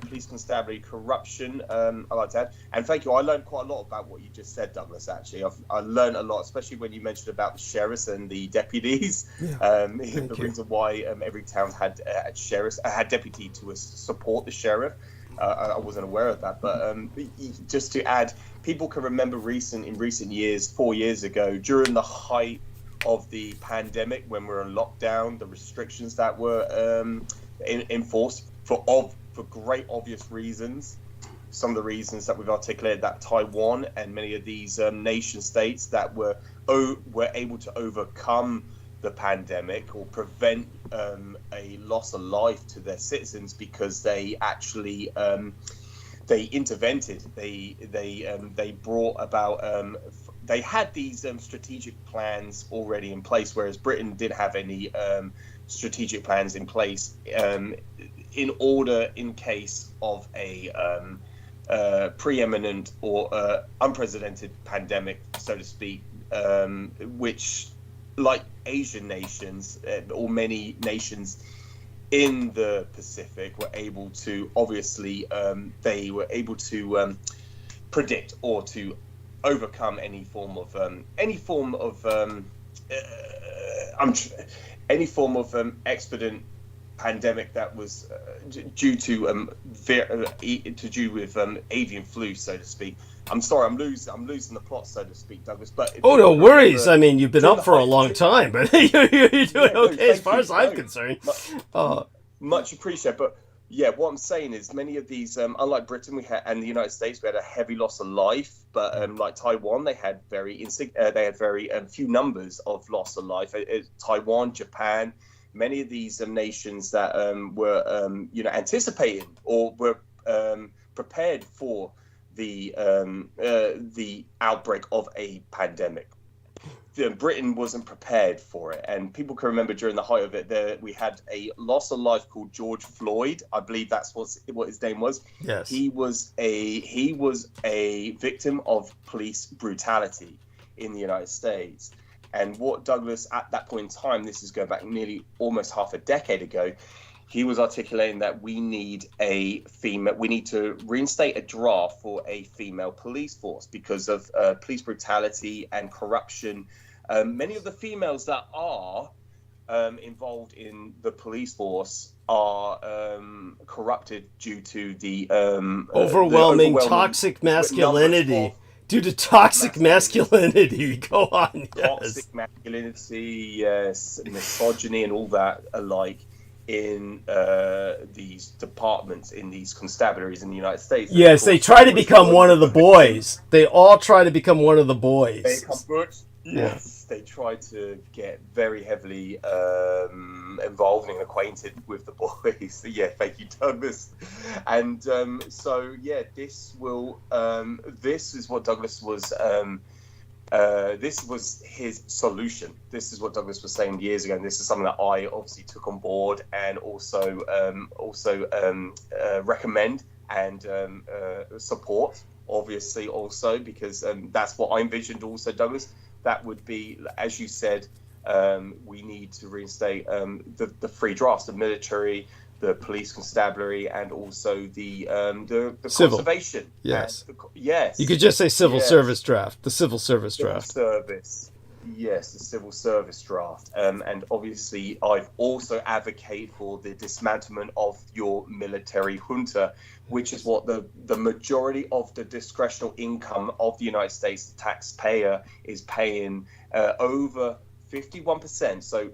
police constabulary corruption, I like that. And thank you. I learned quite a lot about what you just said, Douglas. Actually, I learned a lot, especially when you mentioned about the sheriffs and the deputies. The reason why every town had sheriffs, had deputy to support the sheriff. I wasn't aware of that, but just to add, people can remember in recent years, 4 years ago, during the height of the pandemic, when we're in lockdown, the restrictions that were enforced for great obvious reasons. Some of the reasons that we've articulated, that Taiwan and many of these nation states that were able to overcome the pandemic or prevent a loss of life to their citizens because they actually they intervened. They brought about. They had these strategic plans already in place, whereas Britain didn't have any strategic plans in place in order, in case of a preeminent or unprecedented pandemic, so to speak, which, like Asian nations or many nations in the Pacific, were able to, obviously, they were able to predict or to overcome any form of expedient pandemic that was due to with avian flu, so to speak. I'm sorry, I'm losing the plot, so to speak, Douglas. But no worries. I mean, you've been up for a long time, but you're doing okay as far as I'm concerned. Much appreciated, but. Yeah, what I'm saying is many of these, unlike Britain, and the United States, we had a heavy loss of life. But like Taiwan, they had very few numbers of loss of life. Taiwan, Japan, many of these nations that were anticipating or were prepared for the outbreak of a pandemic. Britain wasn't prepared for it, and people can remember during the height of it, we had a loss of life called George Floyd. I believe that's what his name was. Yes. He was a victim of police brutality in the United States. And what Douglas, at that point in time, this is going back nearly almost half a decade ago, he was articulating that we need to reinstate a draft for a female police force because of police brutality and corruption. Many of the females that are involved in the police force are corrupted due to the overwhelming toxic masculinity. Due to toxic masculinity. Go on. Yes. Toxic masculinity, yes, misogyny and all that alike in these departments, in these constabularies in the United States. Yes, they try to become one of the boys. They all try to become one of the boys. Yes, they try to get very heavily involved and acquainted with the boys. Yeah, thank you, Douglas. And so, yeah, this is what Douglas was. This was his solution. This is what Douglas was saying years ago, and this is something that I obviously took on board and also recommend and support. Obviously, also because that's what I envisioned. Also, Douglas. That would be, as you said, we need to reinstate the free drafts, the military, the police constabulary, and also the civil. Conservation. Yes. Yes. You could just say civil service draft. The civil service draft. Service. Yes, the civil service draft. And obviously, I've also advocated for the dismantlement of your military junta, which is what the majority of the discretionary income of the United States taxpayer is paying over 51%. So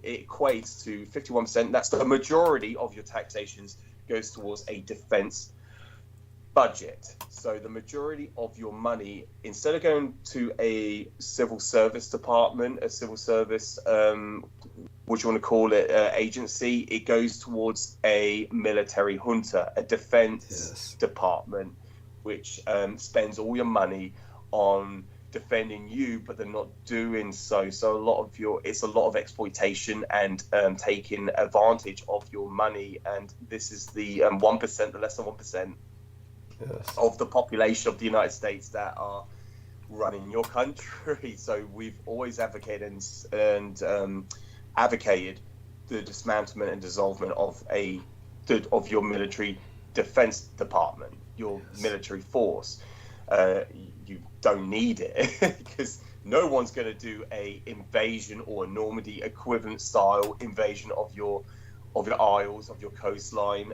it equates to 51%. That's the majority of your taxations goes towards a defense budget. So the majority of your money, instead of going to a civil service department, a civil service, what you want to call it, agency, it goes towards a military junta, a defense department, which spends all your money on defending you, but they're not doing so. So it's a lot of exploitation and taking advantage of your money. And this is the 1%, the less than 1%. Yes. Of the population of the United States that are running your country. So we've always advocated and advocated the dismantlement and dissolvement of your military defense department, your military force. You don't need it because no one's going to do a invasion or a Normandy equivalent style invasion of your isles, of your coastline.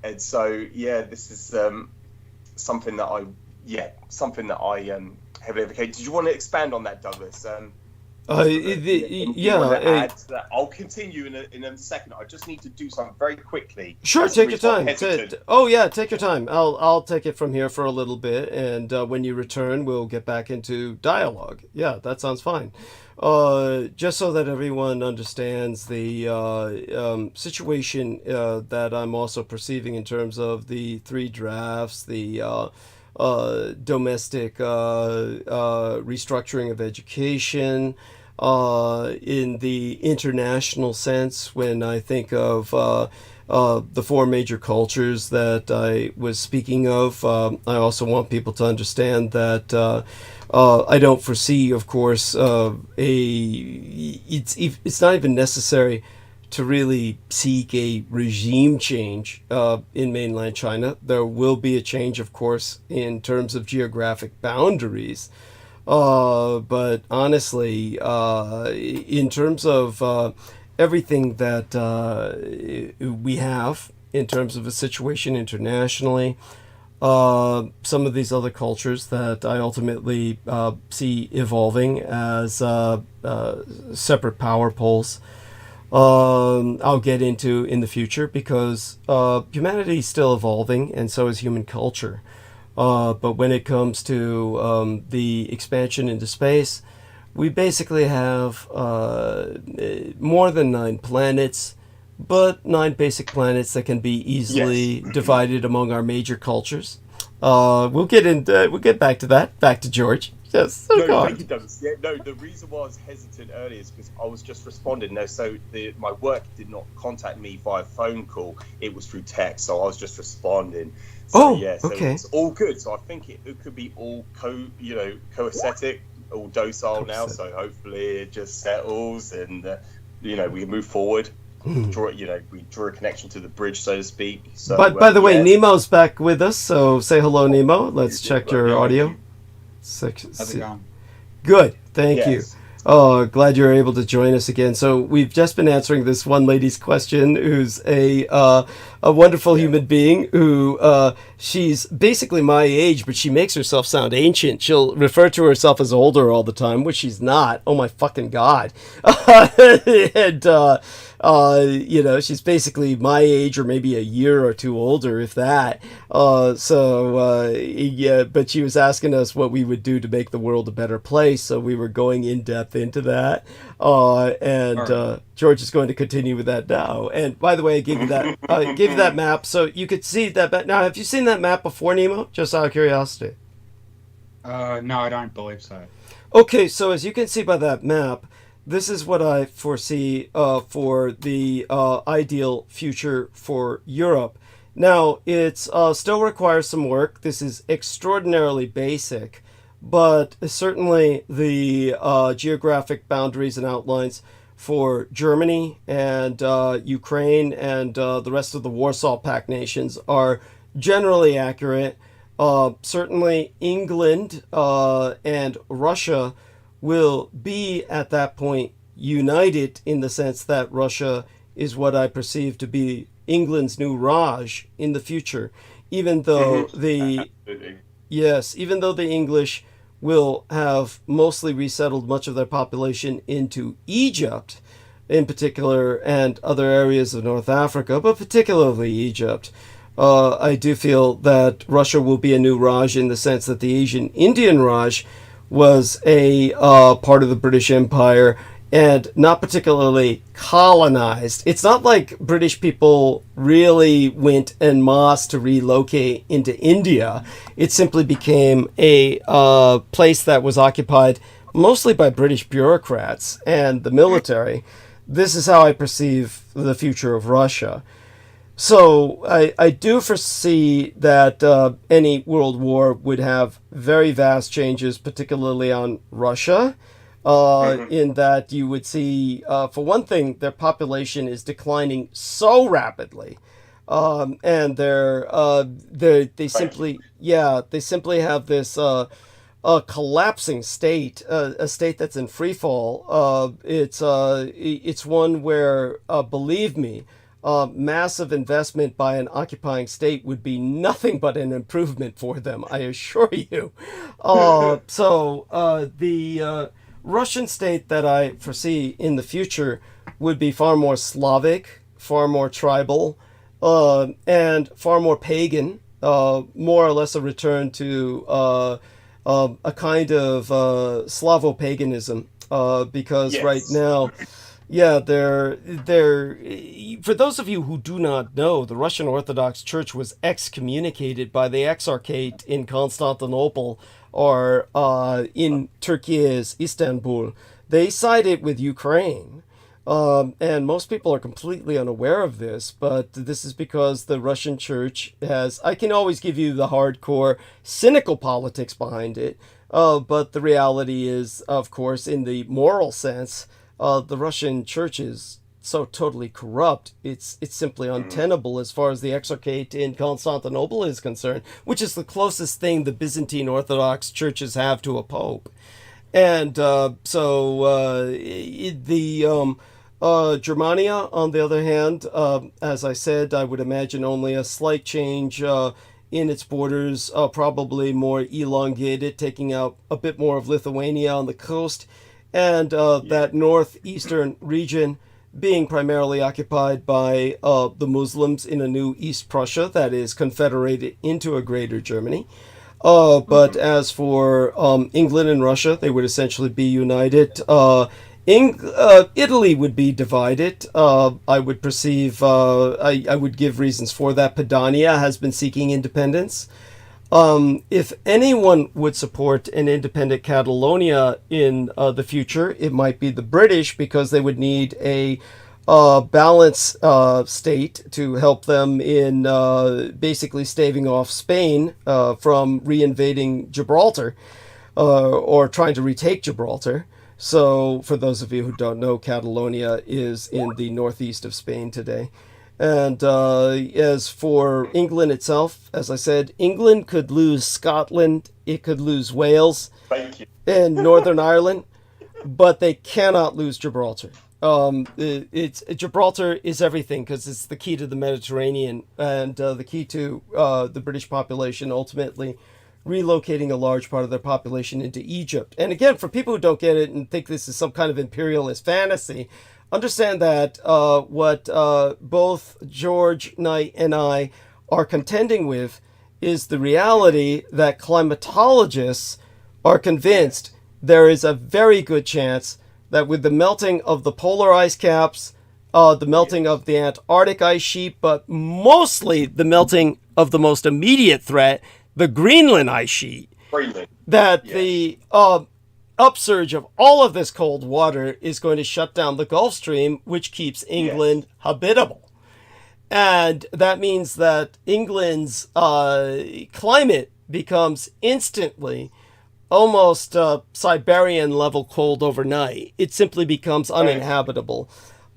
And so, yeah, this is something that I heavily advocate. Did you want to expand on that, Douglas? I'll continue in a second. I just need to do something very quickly. Sure, take your time. Take your time. I'll take it from here for a little bit, and when you return, we'll get back into dialogue. Yeah, that sounds fine. Just so that everyone understands the situation that I'm also perceiving in terms of the three drafts, the domestic restructuring of education, in the international sense, when I think of the four major cultures that I was speaking of, I also want people to understand that I don't foresee, of course, it's not even necessary to really seek a regime change in mainland China. There will be a change, of course, in terms of geographic boundaries. But honestly, in terms of everything that we have in terms of a situation internationally, some of these other cultures that I ultimately see evolving as separate power poles, I'll get into in the future, because humanity is still evolving, and so is human culture. But when it comes to the expansion into space, we basically have more than 9 planets, but 9 basic planets that can be easily divided among our major cultures. We'll get back to that. Back to George. Yes. Oh No, God. thank you, Douglas. Yeah, no, the reason why I was hesitant earlier is because I was just responding. No, so my work did not contact me via phone call. It was through text, so I was just responding. So, Okay. it's all good. So I think it could be all coesthetic, all docile now. So hopefully it just settles and we move forward. We draw a connection to the bridge, so to speak. So, by the way, Nemo's back with us, so say hello, Nemo. Let's check your audio. How's it going? Good, thank you. Oh, glad you're able to join us again. So we've just been answering this one lady's question, who's a wonderful human being who she's basically my age, but she makes herself sound ancient. She'll refer to herself as older all the time, which she's not. Oh my fucking God. And she's basically my age or maybe a year or two older, if that. But she was asking us what we would do to make the world a better place. So we were going in depth into that. George is going to continue with that now. And by the way, I gave you that map so you could see that. Now, have you seen that map before, Nemo? Just out of curiosity. No, I don't believe so. Okay, so as you can see by that map, this is what I foresee for the ideal future for Europe. Now, it's still requires some work. This is extraordinarily basic, but certainly the geographic boundaries and outlines for Germany and Ukraine and the rest of the Warsaw Pact nations are generally accurate. Certainly England and Russia will be at that point united in the sense that Russia is what I perceive to be England's new Raj in the future, even though the English will have mostly resettled much of their population into Egypt in particular and other areas of North Africa, but particularly Egypt. I do feel that Russia will be a new Raj in the sense that the Asian Indian Raj was a part of the British Empire and not particularly colonized. It's not like British people really went en masse to relocate into India. It simply became a place that was occupied mostly by British bureaucrats and the military. This is how I perceive the future of Russia. So I do foresee that any world war would have very vast changes, particularly on Russia, in that you would see, for one thing, their population is declining so rapidly, and they simply have this a collapsing state, a state that's in free fall. It's one where, believe me, massive investment by an occupying state would be nothing but an improvement for them, I assure you. The Russian state that I foresee in the future would be far more Slavic, far more tribal, and far more pagan, more or less a return to a kind of Slavo-paganism, because right now... Yeah, for those of you who do not know, the Russian Orthodox Church was excommunicated by the Exarchate in Constantinople or in Turkey's Istanbul. They sided with Ukraine, and most people are completely unaware of this, but this is because the Russian Church I can always give you the hardcore, cynical politics behind it, but the reality is, of course, in the moral sense, the Russian Church is so totally corrupt, it's simply untenable as far as the Exarchate in Constantinople is concerned, which is the closest thing the Byzantine Orthodox churches have to a pope. And Germania, on the other hand, as I said, I would imagine only a slight change in its borders, probably more elongated, taking out a bit more of Lithuania on the coast, and that northeastern region being primarily occupied by the Muslims in a new East Prussia that is confederated into a greater Germany. But as for England and Russia, they would essentially be united. Italy would be divided. I would perceive, I would give reasons for that. Padania has been seeking independence. If anyone would support an independent Catalonia in the future, it might be the British, because they would need a balance state to help them in basically staving off Spain from reinvading Gibraltar or trying to retake Gibraltar. So, for those of you who don't know, Catalonia is in the northeast of Spain today. And as for England itself, as I said, England could lose Scotland, it could lose Wales and Northern Ireland, but they cannot lose Gibraltar. Gibraltar is everything, because it's the key to the Mediterranean and the key to the British population ultimately relocating a large part of their population into Egypt. And again, for people who don't get it and think this is some kind of imperialist fantasy, understand that what both George Knight and I are contending with is the reality that climatologists are convinced there is a very good chance that with the melting of the polar ice caps, the melting of the Antarctic ice sheet, but mostly the melting of the most immediate threat, the Greenland ice sheet, that the upsurge of all of this cold water is going to shut down the Gulf Stream, which keeps England habitable. And that means that England's climate becomes instantly almost Siberian level cold overnight. It simply becomes uninhabitable.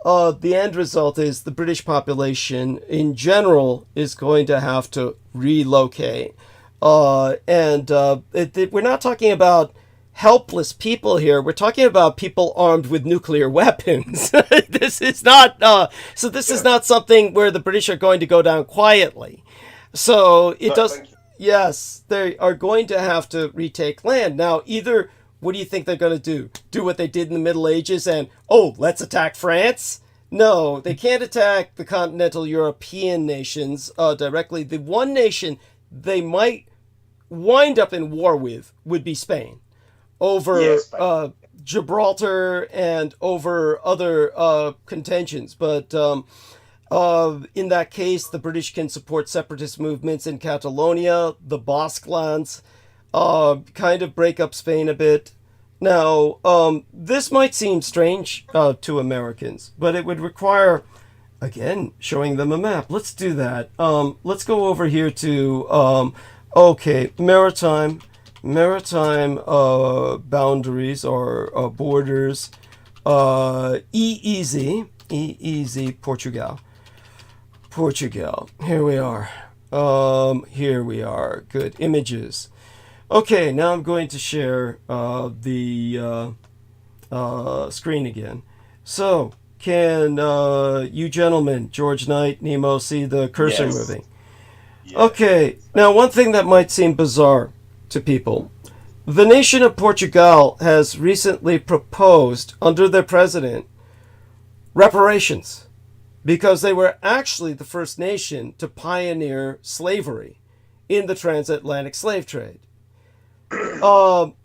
The end result is the British population in general is going to have to relocate. We're not talking about helpless people here. We're talking about people armed with nuclear weapons. This is not this is not something where the British are going to go down quietly. So it does. Yes, they are going to have to retake land. Now, either what do you think they're going to do? Do what they did in the Middle Ages and, let's attack France? No, they can't attack the continental European nations directly. The one nation they might wind up in war with would be Spain over Gibraltar and over other contentions. But in that case, the British can support separatist movements in Catalonia, the Basque lands, kind of break up Spain a bit. Now, this might seem strange to Americans, but it would require, again, showing them a map. Let's do that. Let's go over here to, maritime boundaries or borders. EEZ, Portugal. Here we are. Good. Images. Okay, now I'm going to share the screen again. So, can you gentlemen, George Knight, Nemo, see the cursor moving? Yes. Okay, now one thing that might seem bizarre to people. The nation of Portugal has recently proposed, under their president, reparations, because they were actually the first nation to pioneer slavery in the transatlantic slave trade.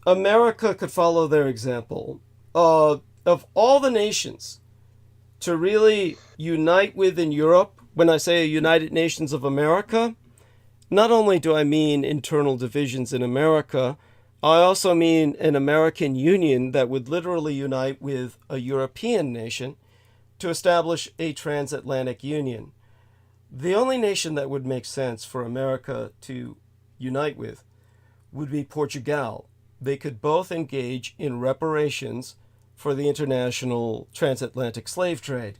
America could follow their example. Of all the nations to really unite with in Europe, when I say a United Nations of America, not only do I mean internal divisions in America, I also mean an American Union that would literally unite with a European nation to establish a transatlantic union. The only nation that would make sense for America to unite with would be Portugal. They could both engage in reparations for the international transatlantic slave trade.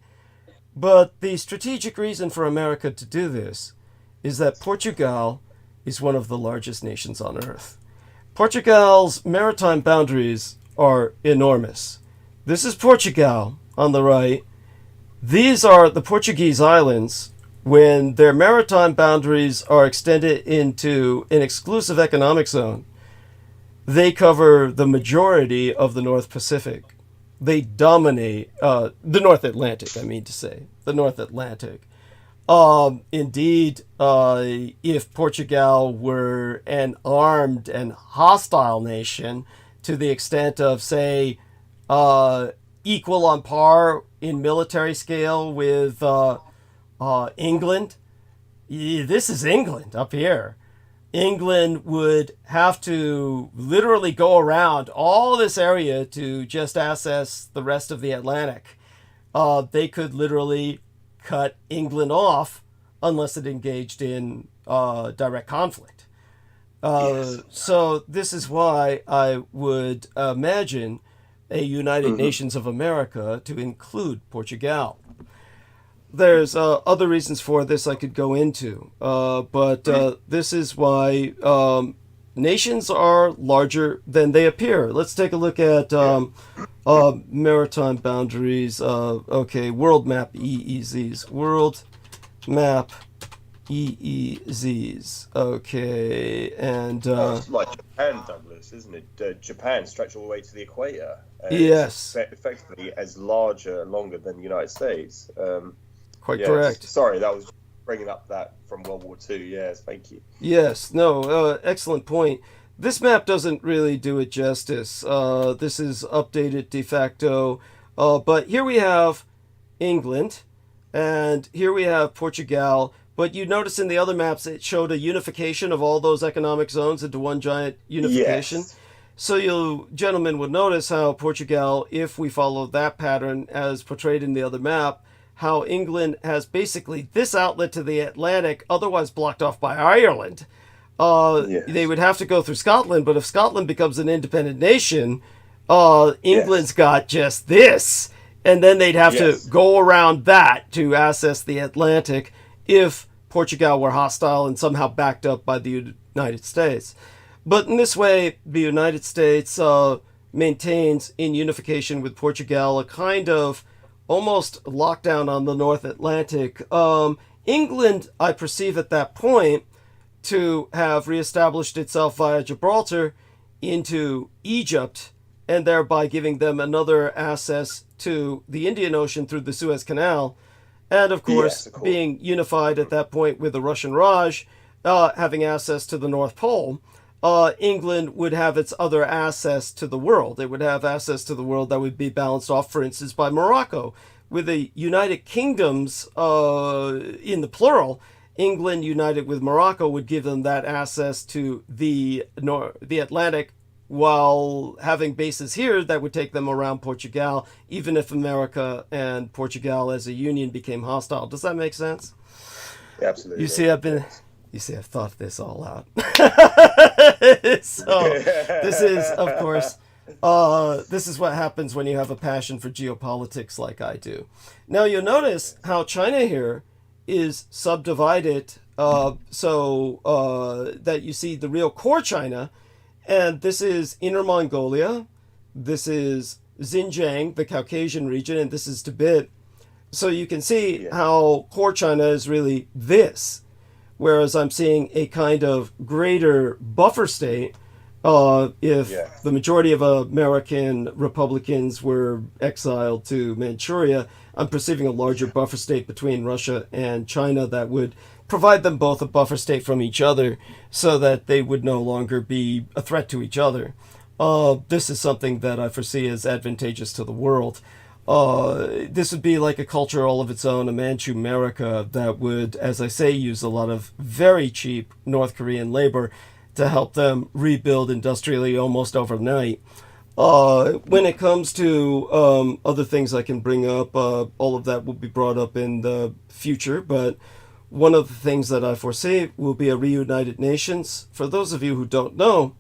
But the strategic reason for America to do this is that Portugal is one of the largest nations on Earth. Portugal's maritime boundaries are enormous. This is Portugal on the right. These are the Portuguese islands when their maritime boundaries are extended into an exclusive economic zone. They cover the majority of the North Pacific. They dominate the North Atlantic, the North Atlantic. Indeed, if Portugal were an armed and hostile nation to the extent of, say, equal on par in military scale with England, this is England up here. England would have to literally go around all this area to just access the rest of the Atlantic. They could literally cut England off unless it engaged in direct conflict. So this is why I would imagine a United Nations of America to include Portugal. There's other reasons for this I could go into, but this is why nations are larger than they appear. Let's take a look at maritime boundaries. Okay, world map EEZs. World map EEZs. Okay, and it's like Japan, Douglas, isn't it? Japan stretch all the way to the equator. Yes, it's effectively as larger, longer than the United States. Quite correct. Sorry, that was bringing up that from World War II. Yes, thank you. Yes, no, excellent point. This map doesn't really do it justice. This is updated de facto, but here we have England, and here we have Portugal. But you notice in the other maps it showed a unification of all those economic zones into one giant unification. Yes. So you gentlemen would notice how Portugal, if we follow that pattern as portrayed in the other map, how England has basically this outlet to the Atlantic, otherwise blocked off by Ireland. They would have to go through Scotland, but if Scotland becomes an independent nation, England's got just this. And then they'd have to go around that to access the Atlantic if Portugal were hostile and somehow backed up by the United States. But in this way, the United States maintains, in unification with Portugal, a kind of almost lockdown on the North Atlantic. England, I perceive at that point, to have reestablished itself via Gibraltar into Egypt, and thereby giving them another access to the Indian Ocean through the Suez Canal, and of course, being unified at that point with the Russian Raj, having access to the North Pole. England would have its other access to the world. It would have access to the world that would be balanced off, for instance, by Morocco. With the United Kingdoms, in the plural, England united with Morocco would give them that access to the Atlantic, while having bases here that would take them around Portugal, even if America and Portugal as a union became hostile. Does that make sense? Absolutely. You see, I've thought this all out. So, this is, of course, this is what happens when you have a passion for geopolitics like I do. Now, you'll notice how China here is subdivided so that you see the real core China, and this is Inner Mongolia, this is Xinjiang, the Caucasian region, and this is Tibet. So you can see how core China is really this. Whereas I'm seeing a kind of greater buffer state if the majority of American Republicans were exiled to Manchuria. I'm perceiving a larger buffer state between Russia and China that would provide them both a buffer state from each other so that they would no longer be a threat to each other. This is something that I foresee as advantageous to the world. This would be like a culture all of its own, a Manchu America that would, as I say, use a lot of very cheap North Korean labor to help them rebuild industrially almost overnight. When it comes to other things I can bring up, all of that will be brought up in the future, but one of the things that I foresee will be a reunited nations. For those of you who don't know,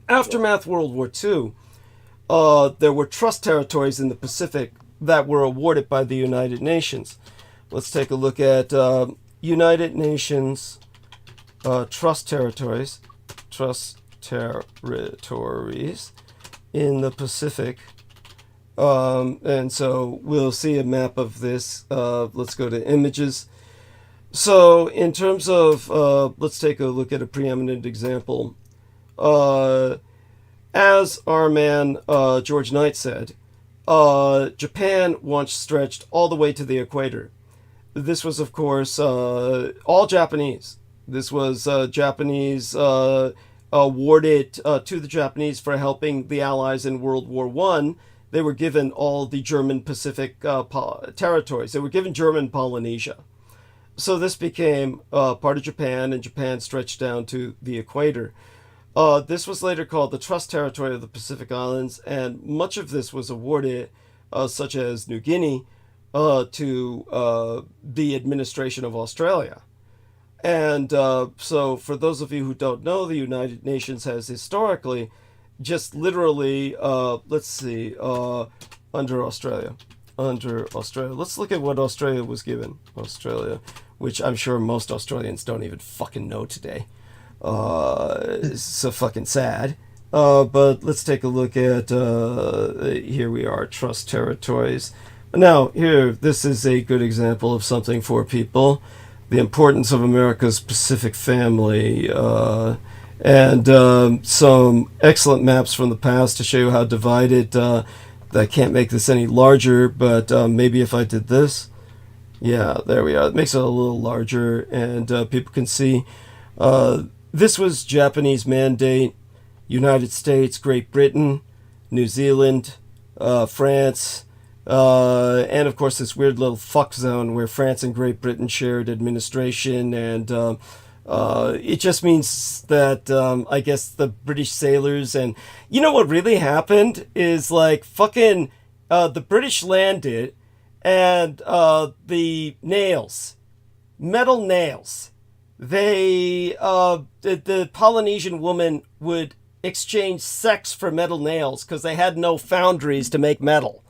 aftermath World War II, there were trust territories in the Pacific that were awarded by the United Nations. Let's take a look at United Nations trust territories in the Pacific. And so we'll see a map of this. Let's go to images. So in terms of, let's take a look at a preeminent example. As our man George Knight said, Japan once stretched all the way to the equator. This was, of course, all Japanese. This was Japanese awarded to the Japanese for helping the Allies in World War I. They were given all the German Pacific territories. They were given German Polynesia. So this became part of Japan, and Japan stretched down to the equator. This was later called the Trust Territory of the Pacific Islands, and much of this was awarded, such as New Guinea, to the administration of Australia. And so, for those of you who don't know, the United Nations has historically just literally, let's see, under Australia. Let's look at what Australia was given. Australia, which I'm sure most Australians don't even fucking know today. It's so fucking sad. But let's take a look at, here we are, trust territories. Now, here, this is a good example of something for people. The importance of America's Pacific family, and some excellent maps from the past to show you how divided. I can't make this any larger, but maybe if I did this, yeah, there we are. It makes it a little larger, and people can see. This was Japanese mandate, United States, Great Britain, New Zealand, France. And of course this weird little fuck zone where France and Great Britain shared administration, and it just means that I guess the British sailors, and you know what really happened is like fucking the British landed, and the nails, metal nails, they the Polynesian woman would exchange sex for metal nails because they had no foundries to make metal.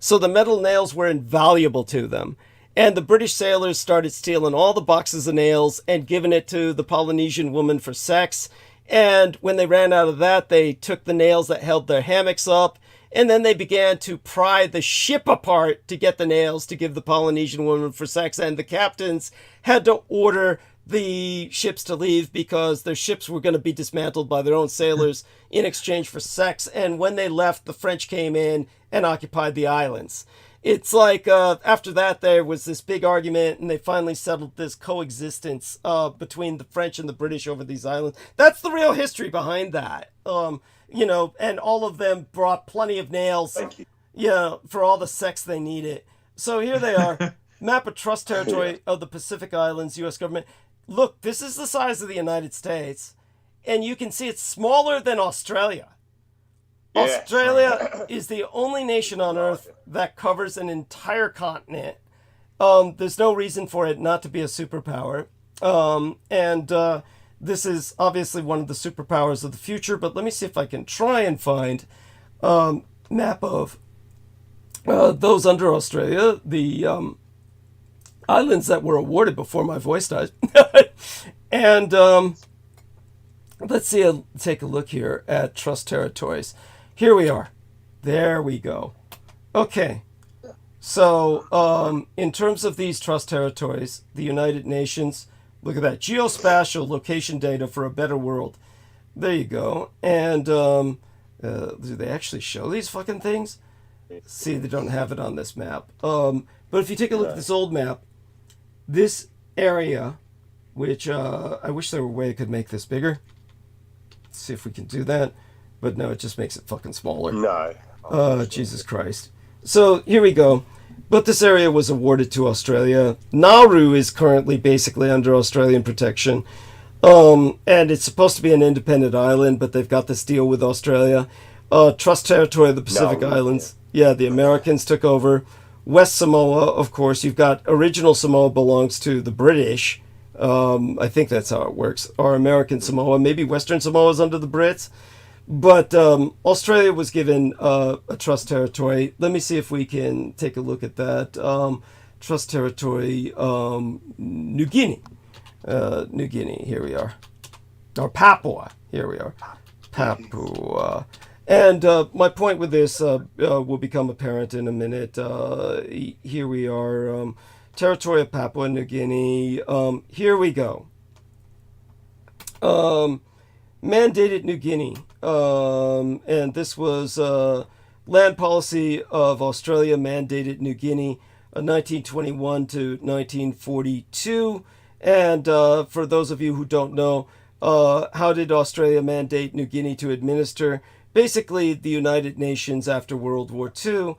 So the metal nails were invaluable to them. And the British sailors started stealing all the boxes of nails and giving it to the Polynesian woman for sex. And when they ran out of that, they took the nails that held their hammocks up, and then they began to pry the ship apart to get the nails to give the Polynesian woman for sex. And the captains had to order the ships to leave because their ships were going to be dismantled by their own sailors in exchange for sex. And when they left, the French came in and occupied the islands. It's like after that there was this big argument, and they finally settled this coexistence between the French and the British over these islands. That's the real history behind that. You know, and all of them brought plenty of nails, for all the sex they needed. So here they are, map of trust territory of the Pacific Islands, U.S. government. Look, this is the size of the United States, and you can see it's smaller than Australia. Yeah. Australia is the only nation on Earth that covers an entire continent. There's no reason for it not to be a superpower. And this is obviously one of the superpowers of the future, but let me see if I can try and find a map of those under Australia, the islands that were awarded before my voice died. And let's see, take a look here at trust territories. Here we are. There we go. Okay. So in terms of these trust territories, the United Nations, look at that, geospatial location data for a better world. There you go. And do they actually show these fucking things? See, they don't have it on this map. But if you take a look at this old map, this area, which I wish there were a way I could make this bigger. Let's see if we can do that. But no, it just makes it fucking smaller. No. Jesus Christ. So here we go. But this area was awarded to Australia. Nauru is currently basically under Australian protection. And it's supposed to be an independent island, but they've got this deal with Australia. Trust territory of the Pacific Islands. Yeah, the Americans took over. West Samoa, of course, you've got original Samoa belongs to the British. I think that's how it works. Or American Samoa. Maybe Western Samoa is under the Brits. But Australia was given a trust territory. Let me see if we can take a look at that. Trust territory, New Guinea. New Guinea, here we are. Or Papua, here we are. Papua. And my point with this will become apparent in a minute. Here we are. Territory of Papua New Guinea. Here we go. Mandated New Guinea. And this was land policy of Australia mandated New Guinea 1921 to 1942. And for those of you who don't know, how did Australia mandate New Guinea to administer? Basically, the United Nations after World War II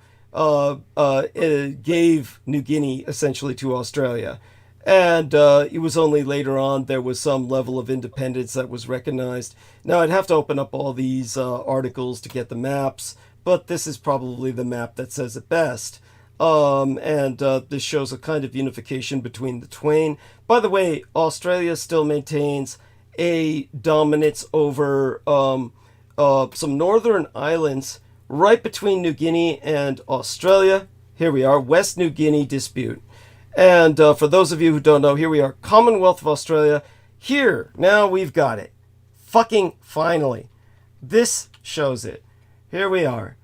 gave New Guinea essentially to Australia. And it was only later on there was some level of independence that was recognized. Now, I'd have to open up all these articles to get the maps, but this is probably the map that says it best. And this shows a kind of unification between the twain. By the way, Australia still maintains a dominance over some northern islands right between New Guinea and Australia. Here we are, West New Guinea dispute. And for those of you who don't know, here we are, Commonwealth of Australia. Here, now we've got it. Fucking finally. This shows it. Here we are.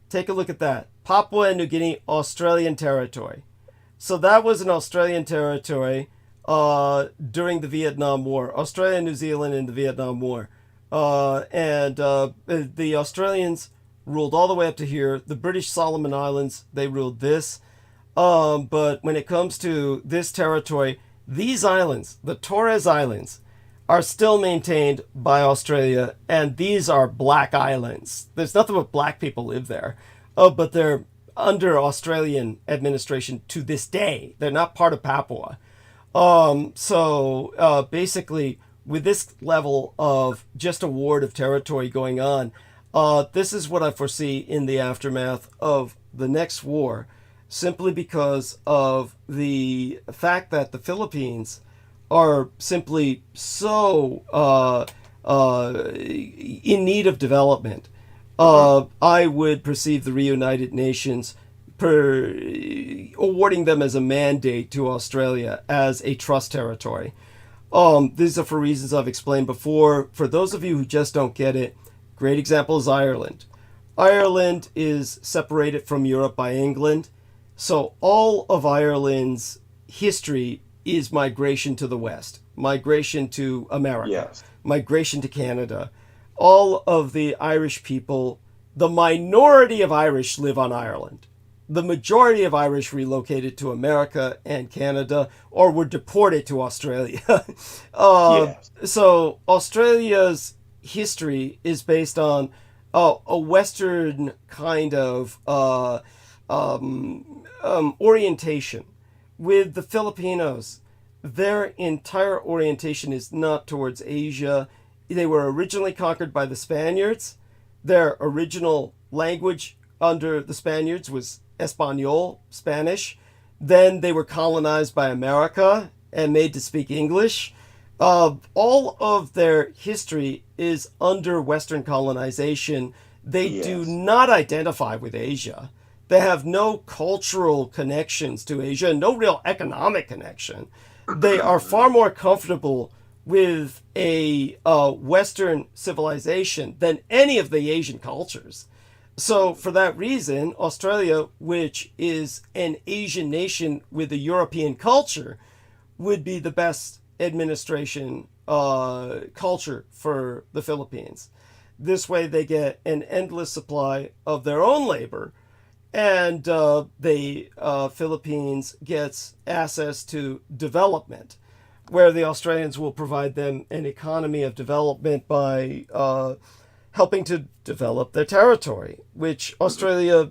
Take a look at that. Papua New Guinea, Australian territory. So that was an Australian territory during the Vietnam War. Australia and New Zealand in the Vietnam War. And the Australians ruled all the way up to here. The British Solomon Islands, they ruled this. But when it comes to this territory, these islands, the Torres Islands, are still maintained by Australia, and these are black islands. There's nothing but black people live there. But they're under Australian administration to this day. They're not part of Papua. So basically, with this level of just award of territory going on, this is what I foresee in the aftermath of the next war, simply because of the fact that the Philippines are simply so in need of development. I would perceive the reunited nations awarding them as a mandate to Australia as a trust territory. These are for reasons I've explained before. For those of you who just don't get it, great example is Ireland. Ireland is separated from Europe by England. So all of Ireland's history is migration to the West, migration to America, migration to Canada. All of the Irish people, the minority of Irish live on Ireland. The majority of Irish relocated to America and Canada or were deported to Australia. So Australia's history is based on a Western kind of orientation. With the Filipinos, their entire orientation is not towards Asia. They were originally conquered by the Spaniards. Their original language under the Spaniards was Espanol, Spanish. Then they were colonized by America and made to speak English. All of their history is under Western colonization. They do not identify with Asia. They have no cultural connections to Asia, no real economic connection. They are far more comfortable with a Western civilization than any of the Asian cultures. So for that reason, Australia, which is an Asian nation with a European culture, would be the best administration culture for the Philippines. This way they get an endless supply of their own labor, and the Philippines gets access to development, where the Australians will provide them an economy of development by helping to develop their territory, which Australia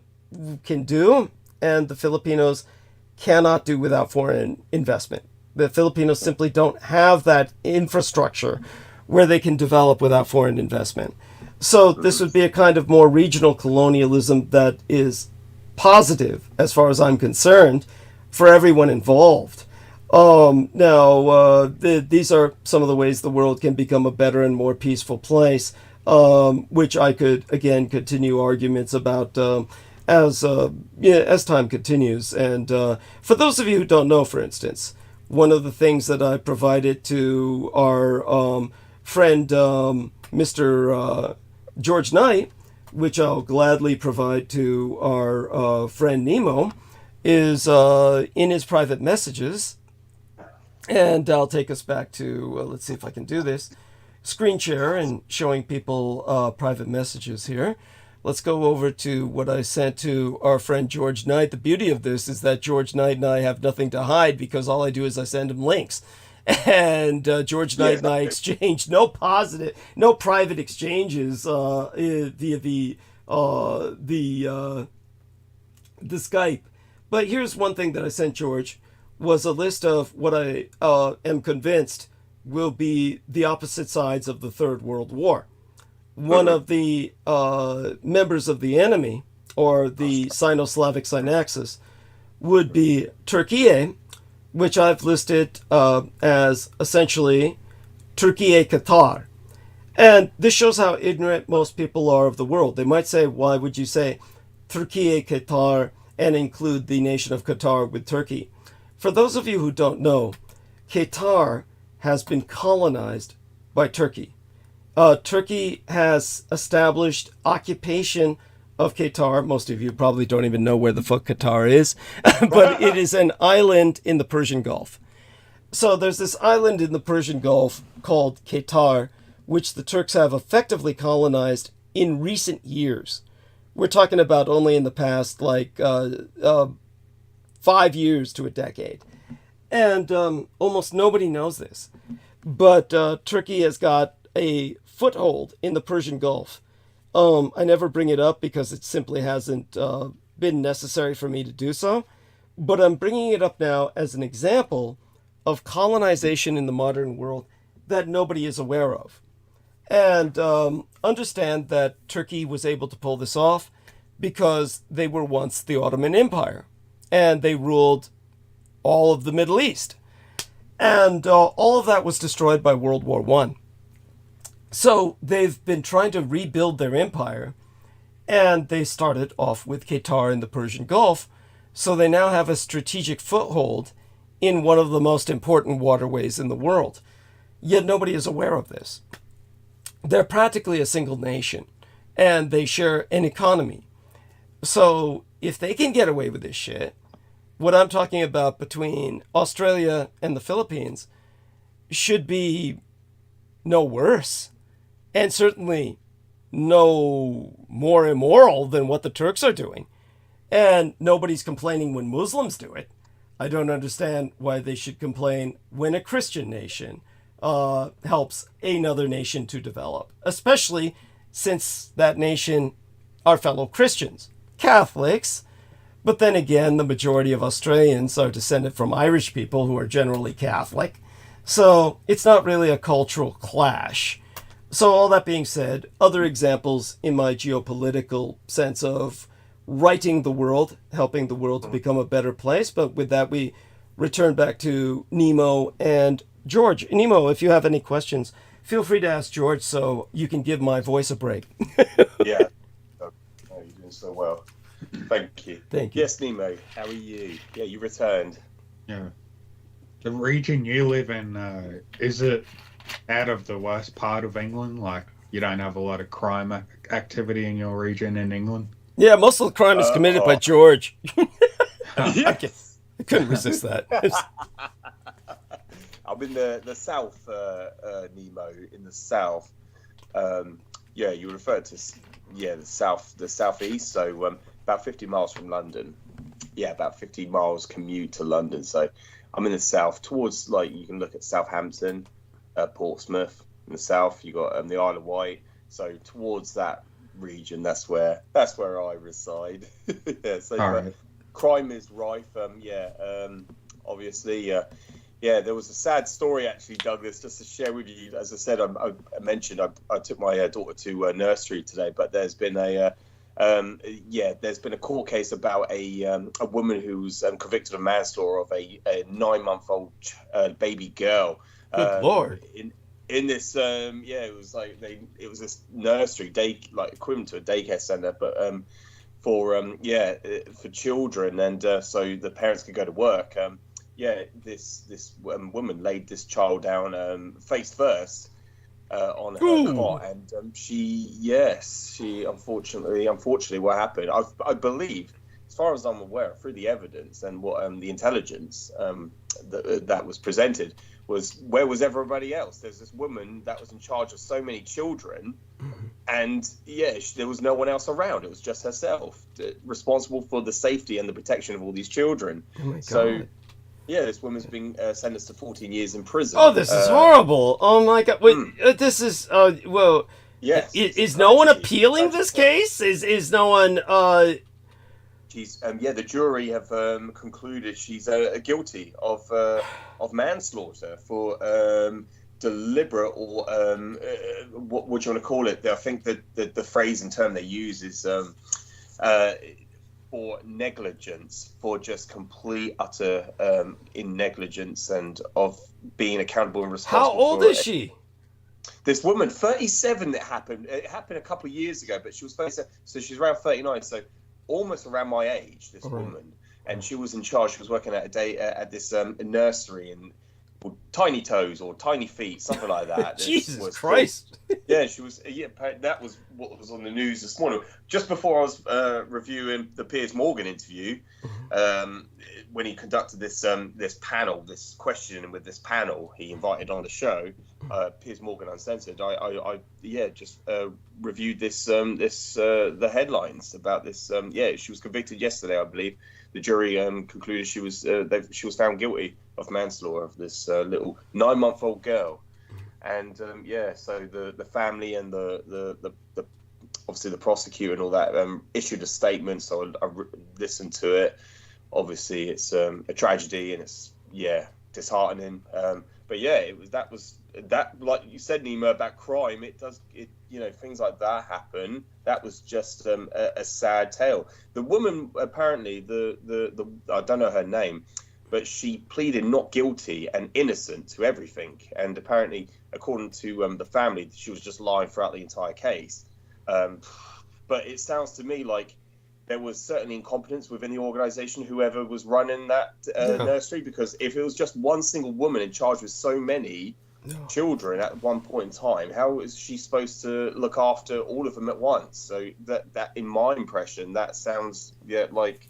can do, and the Filipinos cannot do without foreign investment. The Filipinos simply don't have that infrastructure where they can develop without foreign investment. So this would be a kind of more regional colonialism that is positive, as far as I'm concerned, for everyone involved. These are some of the ways the world can become a better and more peaceful place, which I could, again, continue arguments about as time continues. And for those of you who don't know, for instance, one of the things that I provided to our friend Mr. George Knight, which I'll gladly provide to our friend Nemo, is in his private messages. And I'll take us back to, let's see if I can do this, screen share and showing people private messages here. Let's go over to what I sent to our friend George Knight. The beauty of this is that George Knight and I have nothing to hide, because all I do is I send him links. And George Knight and I exchanged no private exchanges via the Skype. But here's one thing that I sent George was a list of what I am convinced will be the opposite sides of the Third World War. One of the members of the enemy, or the Sino-Slavic Synaxis, would be Turkey, which I've listed as essentially Turkey Qatar. And this shows how ignorant most people are of the world. They might say, why would you say Turkey Qatar and include the nation of Qatar with Turkey? For those of you who don't know, Qatar has been colonized by Turkey. Turkey has established occupation of Qatar. Most of you probably don't even know where the fuck Qatar is, but it is an island in the Persian Gulf. So there's this island in the Persian Gulf called Qatar, which the Turks have effectively colonized in recent years. We're talking about only in the past, 5 years to a decade. And almost nobody knows this. But Turkey has got a foothold in the Persian Gulf. I never bring it up because it simply hasn't been necessary for me to do so. But I'm bringing it up now as an example of colonization in the modern world that nobody is aware of. And understand that Turkey was able to pull this off because they were once the Ottoman Empire. And they ruled all of the Middle East. And all of that was destroyed by World War I. So they've been trying to rebuild their empire, and they started off with Qatar in the Persian Gulf. So they now have a strategic foothold in one of the most important waterways in the world. Yet nobody is aware of this. They're practically a single nation, and they share an economy. So if they can get away with this shit, what I'm talking about between Australia and the Philippines should be no worse, and certainly no more immoral than what the Turks are doing. And nobody's complaining when Muslims do it. I don't understand why they should complain when a Christian nation helps another nation to develop, especially since that nation are fellow Christians, Catholics. But then again, the majority of Australians are descended from Irish people who are generally Catholic. So it's not really a cultural clash. So all that being said, other examples in my geopolitical sense of righting the world, helping the world to become a better place. But with that, we return back to Nemo and George. Nemo, if you have any questions, feel free to ask George so you can give my voice a break. Yeah. Oh, you're doing so well. Thank you. Thank you. Yes, Nemo, how are you? Yeah, you returned. Yeah. The region you live in, is it out of the worst part of England? Like, you don't have a lot of crime activity in your region in England? Yeah, most of the crime is committed by George. Yes. I couldn't resist that. I'm in the south, Nemo, in the south. Yeah, you referred to the southeast. So about 50 miles from London. Yeah, about 50 miles commute to London. So I'm in the south, towards you can look at Southampton, Portsmouth. In the south, you got the Isle of Wight. So towards that region, that's where I reside. Yeah, so right. Crime is rife. Obviously. Yeah, there was a sad story actually, Douglas, just to share with you. As I said, I mentioned I took my daughter to nursery today, but there's been there's been a court case about a woman who's convicted of manslaughter of a 9-month-old baby girl. Good Lord! In this, it was this nursery equivalent to a daycare center, but for children, and so the parents could go to work. This woman laid this child down face first on her cot, and she unfortunately what happened, I believe, as far as I'm aware, through the evidence and what the intelligence that was presented, was where was everybody else? There's this woman that was in charge of so many children, and there was no one else around. It was just herself, responsible for the safety and the protection of all these children. Oh my God. So this woman's being sentenced to 14 years in prison. Oh, this is horrible. Oh my God. Wait, this is yes. Is no one appealing this case? Is no one she's the jury have concluded she's guilty of manslaughter for deliberate or what do you want to call it? I think that the phrase and term they use is for negligence, for just complete utter in negligence and of being accountable and responsible. How old is she? This woman, 37. It happened a couple of years ago, but she was 37, so she's around 39, so almost around my age. This woman, and she was in charge. She was working at this nursery and Tiny Toes or Tiny Feet, something like that. Jesus Christ! Yeah, she was. Yeah, that was what was on the news this morning. Just before I was reviewing the Piers Morgan interview, when he conducted this panel, this questioning with this panel, he invited on the show, Piers Morgan Uncensored. I just reviewed the headlines about this. She was convicted yesterday, I believe. The jury concluded she was found guilty of manslaughter of this little 9-month-old girl, and so the family and the obviously the prosecutor and all that issued a statement. So I listened to it. Obviously, it's a tragedy and it's disheartening. But it was that like you said, Nemo, about crime. Things like that happen. That was just a sad tale. The woman apparently the I don't know her name, but she pleaded not guilty and innocent to everything. And apparently, according to the family, she was just lying throughout the entire case. But it sounds to me like there was certainly incompetence within the organization, whoever was running that nursery, because if it was just one single woman in charge with so many children at one point in time, how is she supposed to look after all of them at once? So that in my impression, that sounds like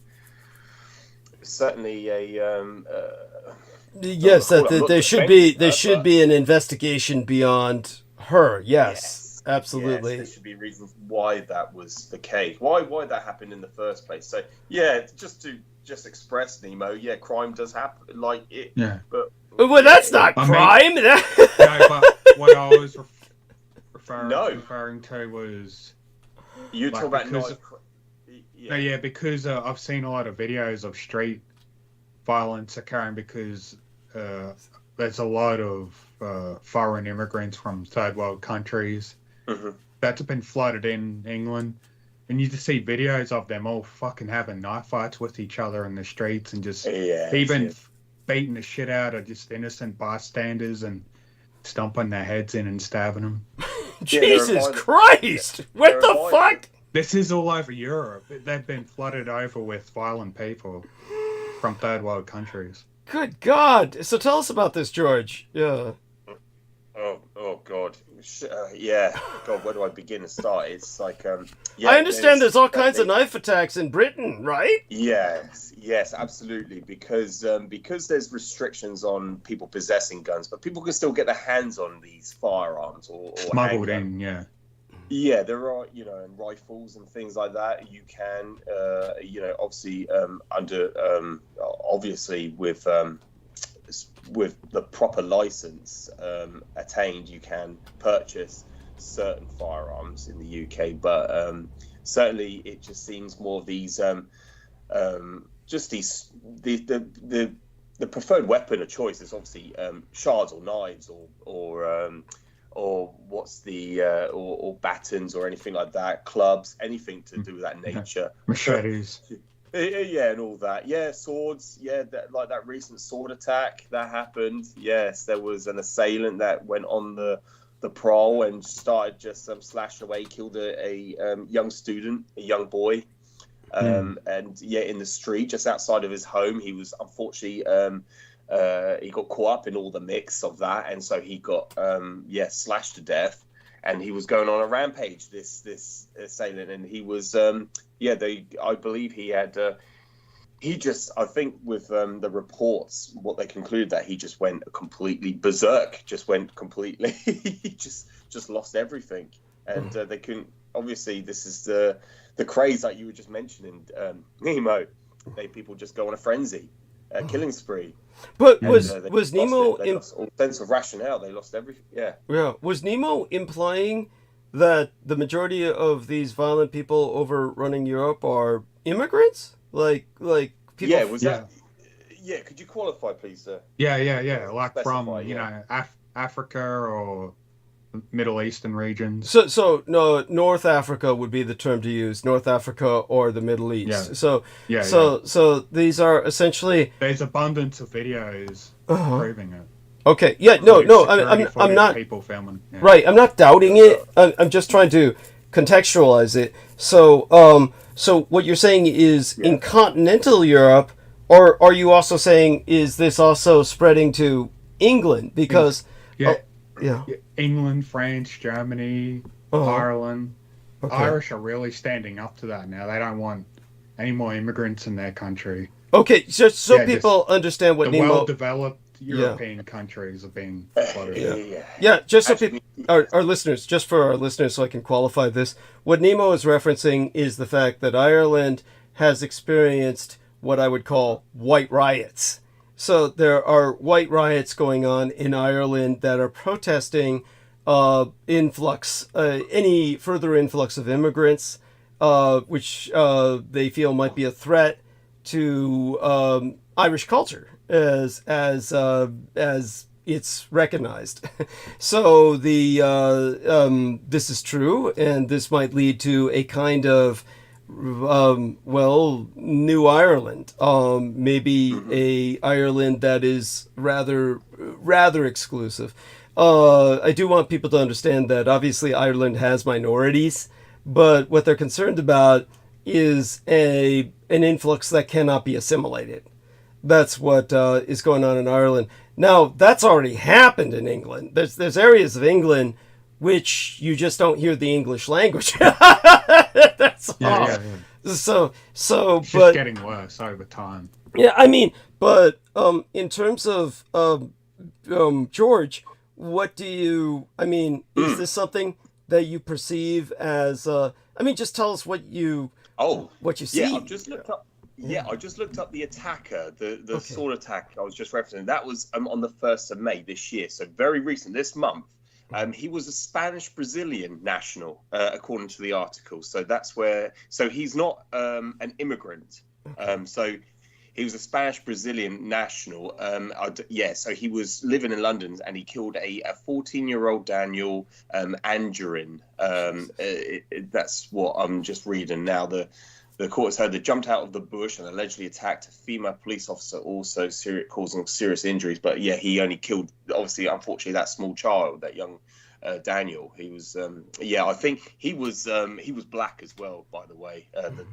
certainly there should be an investigation beyond her. Yes. Absolutely. Yes, there should be a reason why that was the case. Why that happened in the first place. So just to express, Nemo, crime does happen, like it. Yeah. But that's not crime. No, but what I was referring to was you talk about because I've seen a lot of videos of street violence occurring because there's a lot of foreign immigrants from third world countries that's been flooded in England, and you just see videos of them all fucking having knife fights with each other in the streets and just beating the shit out of just innocent bystanders and stomping their heads in and stabbing them. Jesus Christ! What the fuck? This is all over Europe. They've been flooded over with violent people from third world countries. Good God! So tell us about this, George. Yeah. Oh God. God, where do I begin to start? It's like I understand there's all kinds of knife attacks in Britain, right? Yes, absolutely. Because there's restrictions on people possessing guns, but people can still get their hands on these firearms or smuggled in. Yeah, there are, and rifles and things like that. You can, obviously under obviously with the proper license attained, you can purchase certain firearms in the UK, but certainly it just seems more of these just the preferred weapon of choice is obviously shards or knives or what's the or batons or anything like that, clubs, anything to do with that nature. Machetes. And all that. Swords. That recent sword attack that happened. Yes, there was an assailant that went on the prowl and started just slashing away, killed a young student, a young boy, and in the street just outside of his home. He was unfortunately he got caught up in all the mix of that, and so he got slashed to death. And he was going on a rampage, this assailant, and he was I believe he had I think with the reports, what they concluded, that he just went completely berserk, he just lost everything, and they couldn't. Obviously, this is the craze that you were just mentioning, Nemo. People just go on a frenzy, killing spree. But was Nemo they lost all sense of rationale? They lost everything. Yeah. Was Nemo implying that the majority of these violent people overrunning Europe are immigrants? Like people. Yeah, was that? Yeah, could you qualify, please, sir? Yeah. Like Specify, from Africa or Middle Eastern regions. So no, North Africa would be the term to use. North Africa or the Middle East. Yeah. So these are essentially. There's abundance of videos proving it. Okay. Yeah. No. I'm not. People filming. Yeah. Right. I'm not doubting it. I'm just trying to contextualize it. So what you're saying is in continental Europe, or are you also saying is this also spreading to England? Because England, France, Germany, Ireland. Okay. Irish are really standing up to that now. They don't want any more immigrants in their country. Okay, so people understand what the Nemo... well-developed European countries are being flooded. Yeah, just so people, our listeners, just for our listeners, so I can qualify this, what Nemo is referencing is the fact that Ireland has experienced what I would call white riots. So there are white riots going on in Ireland that are protesting any further influx of immigrants, which they feel might be a threat to Irish culture as it's recognized. So this is true, and this might lead to a kind of new Ireland, maybe a Ireland that is rather exclusive. I do want people to understand that obviously Ireland has minorities, but what they're concerned about is an influx that cannot be assimilated. That's what is going on in Ireland. Now, that's already happened in England. There's areas of England which you just don't hear the English language. That's all. Yeah. So, it's just getting worse over time. Yeah, I mean, but in terms of George, what do you? I mean, is this something that you perceive as? Just tell us what you see. Yeah, I've just looked up. Yeah, I just looked up the attacker, the sword attack I was just referencing. That was on the 1st of May this year, so very recent, this month. He was a Spanish-Brazilian national, according to the article. So that's where. So he's not an immigrant. So he was a Spanish-Brazilian national. So he was living in London, and he killed a 14-year-old Daniel Angerin. That's what I'm just reading now. The court has heard they jumped out of the bush and allegedly attacked a female police officer, also causing serious injuries. But yeah, he only killed, obviously, unfortunately, that small child, that young Daniel. He was, I think he was black as well, by the way,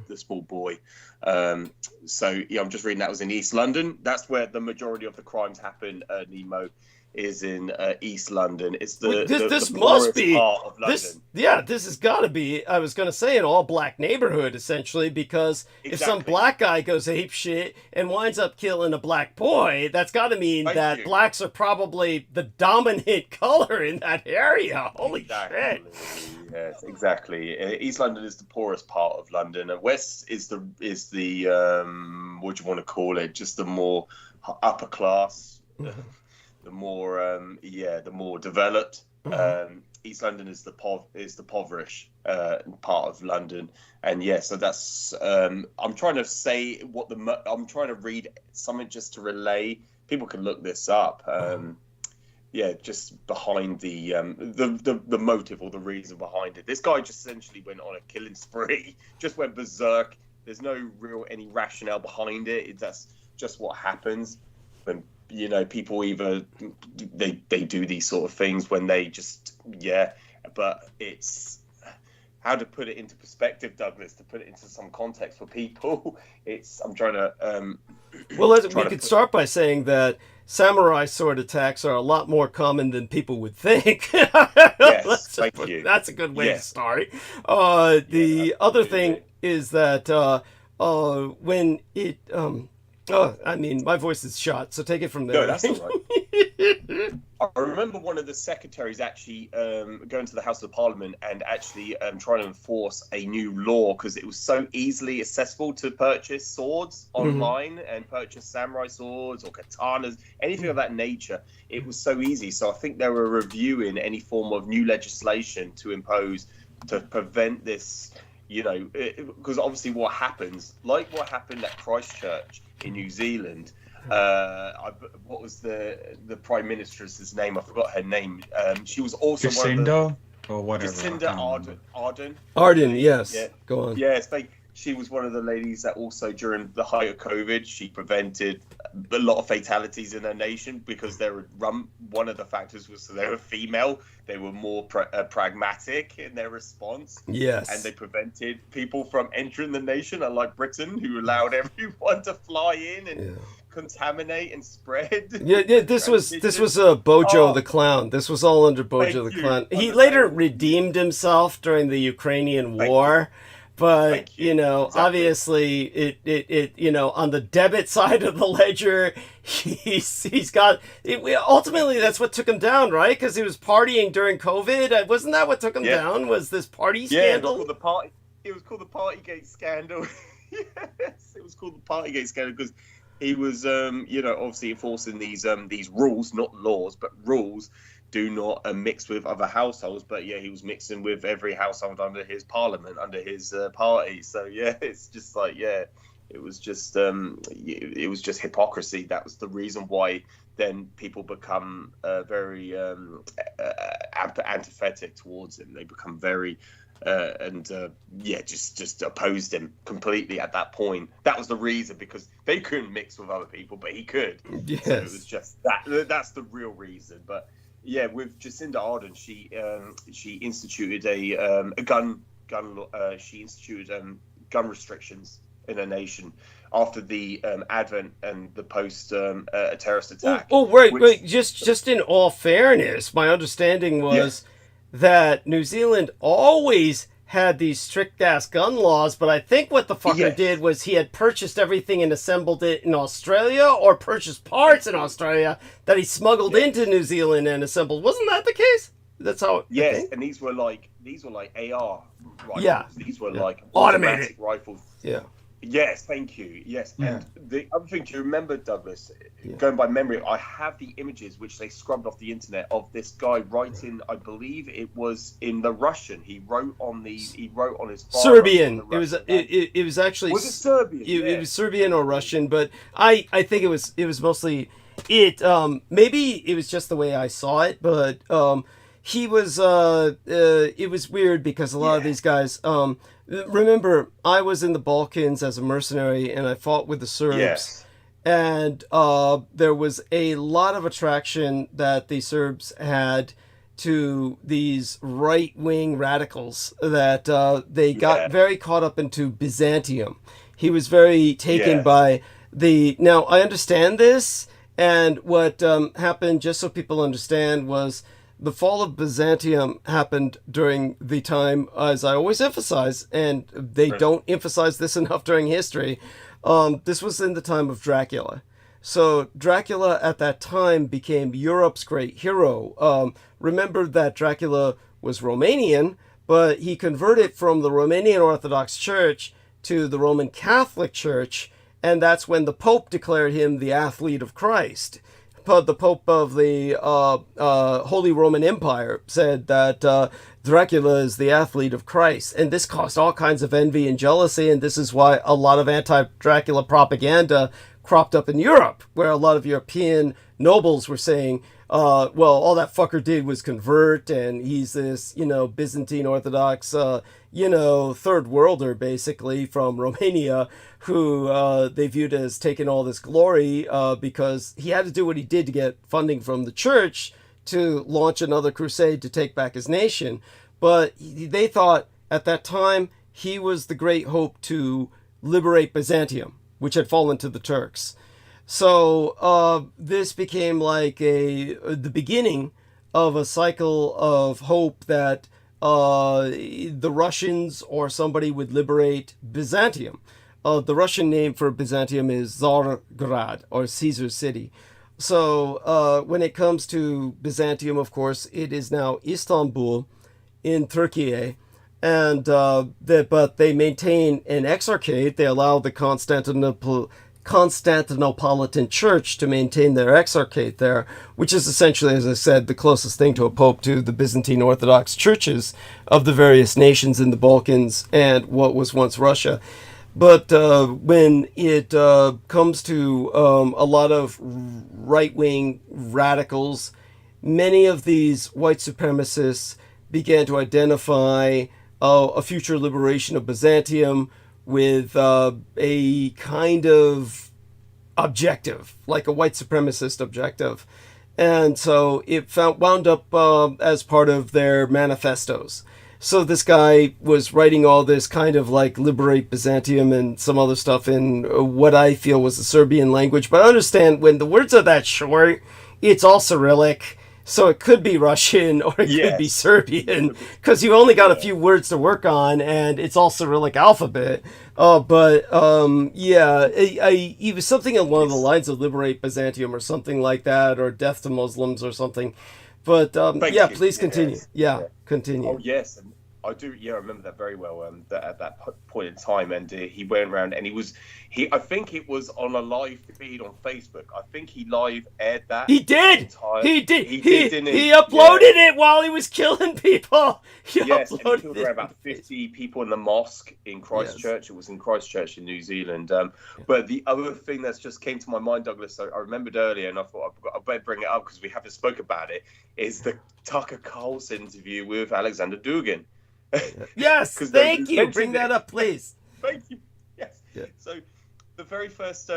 the small boy. I'm just reading that was in East London. That's where the majority of the crimes happened. Nemo is in East London. It's this must be part of London. This has got to be. I was going to say an all-black neighborhood essentially, because if some black guy goes ape shit and winds up killing a black boy, that's got to mean that blacks are probably the dominant color in that area. Holy shit! Yes, exactly. East London is the poorest part of London, and West is the what do you want to call it? Just the more upper class. The more developed. East London is the poverish part of London, and so that's. I'm trying to say I'm trying to read something just to relay. People can look this up. Just behind the motive or the reason behind it. This guy just essentially went on a killing spree, just went berserk. There's no any rationale behind it. That's just what happens when. People either they do these sort of things when they just but it's how to put it into perspective, Douglas, to put it into some context for people. I'm trying to we could start by saying that samurai sword attacks are a lot more common than people would think. Yes, thank you. That's a good way to start. The other thing is that when it my voice is shot, so take it from there. No, that's all right. I remember one of the secretaries actually going to the House of Parliament and actually trying to enforce a new law because it was so easily accessible to purchase swords online and purchase samurai swords or katanas, anything of that nature. It was so easy. So I think they were reviewing any form of new legislation to impose to prevent this You know, because obviously what happens, like what happened at Christchurch in New Zealand. What was the prime minister's name? I forgot her name. She was also Jacinda or whatever. Jacinda Ardern. Arden, yes. Yeah. Go on. Yes, she was one of the ladies that also during the height of COVID, she prevented a lot of fatalities in her nation because one of the factors was they were female. They were more pragmatic in their response. Yes. And they prevented people from entering the nation, unlike Britain, who allowed everyone to fly in and contaminate and spread. Yeah. This was Bojo the Clown. This was all under Bojo the Clown. He later redeemed himself during the Ukrainian war. But, obviously, it on the debit side of the ledger, he's got... ultimately, that's what took him down, right? Because he was partying during COVID. Wasn't that what took him down, was this party scandal? Yeah, it was called the Partygate scandal. Yes, it was called the Partygate scandal because he was, obviously enforcing these rules, not laws, but rules, do not mix with other households. But yeah, he was mixing with every household under his parliament, under his party. So yeah, it's just like, it was just hypocrisy. That was the reason why then people become very antipathetic towards him. They become very just opposed him completely at that point. That was the reason, because they couldn't mix with other people, but he could. Yes. So it was just that's the real reason. But yeah, with Jacinda Ardern, she instituted gun restrictions in her nation after the advent and the post terrorist attack. Wait. Just in all fairness, my understanding was that New Zealand always had these strict-ass gun laws, but I think what the fucker did was he had purchased everything and assembled it in Australia, or purchased parts in Australia that he smuggled into New Zealand and assembled. Wasn't that the case? That's how. Yes, and these were like AR rifles. Yeah. These were like automatic rifles. Yeah. Yes, thank you. Yes, and the other thing to remember, Douglas, going by memory, I have the images which they scrubbed off the internet of this guy writing. I believe it was in the Russian. He wrote on his Serbian. It was actually. Was it Serbian? It was Serbian or Russian, but I think it was mostly it. Maybe it was just the way I saw it, but he was. It was weird because a lot of these guys. Remember, I was in the Balkans as a mercenary, and I fought with the Serbs. Yes. And there was a lot of attraction that the Serbs had to these right-wing radicals that they got very caught up into Byzantium. He was very taken by the... Now, I understand this, and what happened, just so people understand, was... The fall of Byzantium happened during the time, as I always emphasize, and they don't emphasize this enough during history. This was in the time of Dracula. So Dracula at that time became Europe's great hero. Remember that Dracula was Romanian, but he converted from the Romanian Orthodox Church to the Roman Catholic Church, and that's when the Pope declared him the athlete of Christ. The Pope of the Holy Roman Empire said that Dracula is the athlete of Christ. And this caused all kinds of envy and jealousy. And this is why a lot of anti-Dracula propaganda cropped up in Europe, where a lot of European nobles were saying, well, all that fucker did was convert, and he's this, Byzantine Orthodox, third worlder, basically, from Romania, who they viewed as taking all this glory because he had to do what he did to get funding from the church to launch another crusade to take back his nation. But they thought at that time he was the great hope to liberate Byzantium, which had fallen to the Turks. So this became like the beginning of a cycle of hope that the Russians or somebody would liberate Byzantium. The Russian name for Byzantium is Tsargrad, or Caesar's city. So when it comes to Byzantium, of course, it is now Istanbul in Turkey. And but they maintain an exarchate. They allow the Constantinopolitan Church to maintain their exarchate there, which is essentially, as I said, the closest thing to a pope to the Byzantine Orthodox churches of the various nations in the Balkans and what was once Russia. But when it comes to a lot of right-wing radicals, many of these white supremacists began to identify a future liberation of Byzantium with a kind of objective, like a white supremacist objective. And so it wound up as part of their manifestos. So this guy was writing all this kind of like liberate Byzantium and some other stuff in what I feel was the Serbian language. But I understand when the words are that short, it's all Cyrillic. So it could be Russian or it could be Serbian because you only got a few words to work on and it's all Cyrillic alphabet. But it was something along the lines of liberate Byzantium or something like that, or death to Muslims or something. But please continue. Continue. Oh yes, and I do. Yeah, I remember that very well. That at that point in time, and he went around and I think it was on a live feed on Facebook. I think he live aired that. He did. He uploaded it while he was killing people. He killed around about 50 people in the mosque in Christchurch. It was in Christchurch in New Zealand. But the other thing that's just came to my mind, Douglas, I remembered earlier, and I thought I better bring it up because we haven't spoke about it, is the Tucker Carlson interview with Alexander Dugin. Yes, thank you. Bring that up, please. Thank you. Yes. Yeah. So the very first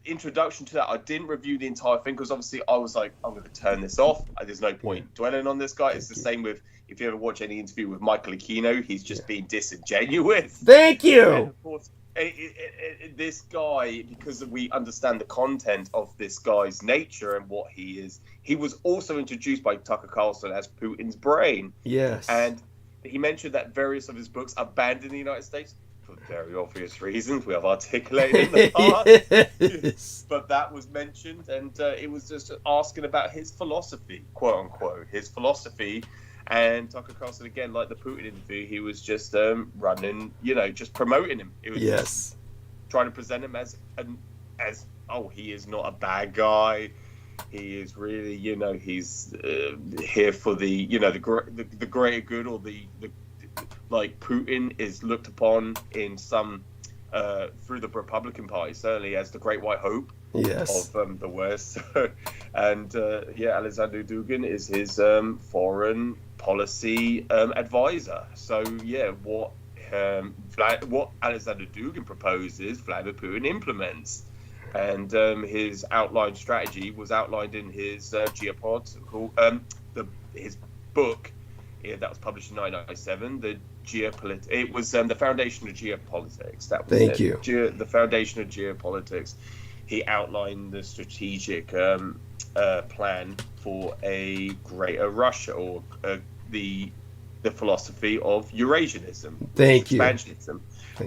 introduction to that, I didn't review the entire thing because obviously I was like, I'm going to turn this off. There's no point dwelling on this guy. It's the same with, if you ever watch any interview with Michael Aquino, he's just being disingenuous. Thank you. And of course, this guy, because we understand the content of this guy's nature and what he is, he was also introduced by Tucker Carlson as Putin's brain. Yes. And he mentioned that various of his books are banned in the United States for very obvious reasons we have articulated in the past. Yes. But that was mentioned, and it was just asking about his philosophy, quote unquote, his philosophy. And Tucker Carlson, again, like the Putin interview, he was just running, just promoting him. It was just trying to present him as he is not a bad guy. He is really, he's here for the greater good, or the like Putin is looked upon in some through the Republican Party certainly as the Great White Hope of the West. And Alexander Dugin is his foreign policy advisor. So what Alexander Dugin proposes, Vladimir Putin implements. And his outlined strategy was outlined in his geopolitical, his book that was published in 1997. It was the Foundation of Geopolitics. That was the Foundation of Geopolitics. He outlined the strategic plan for a greater Russia, or the philosophy of Eurasianism, expansionism.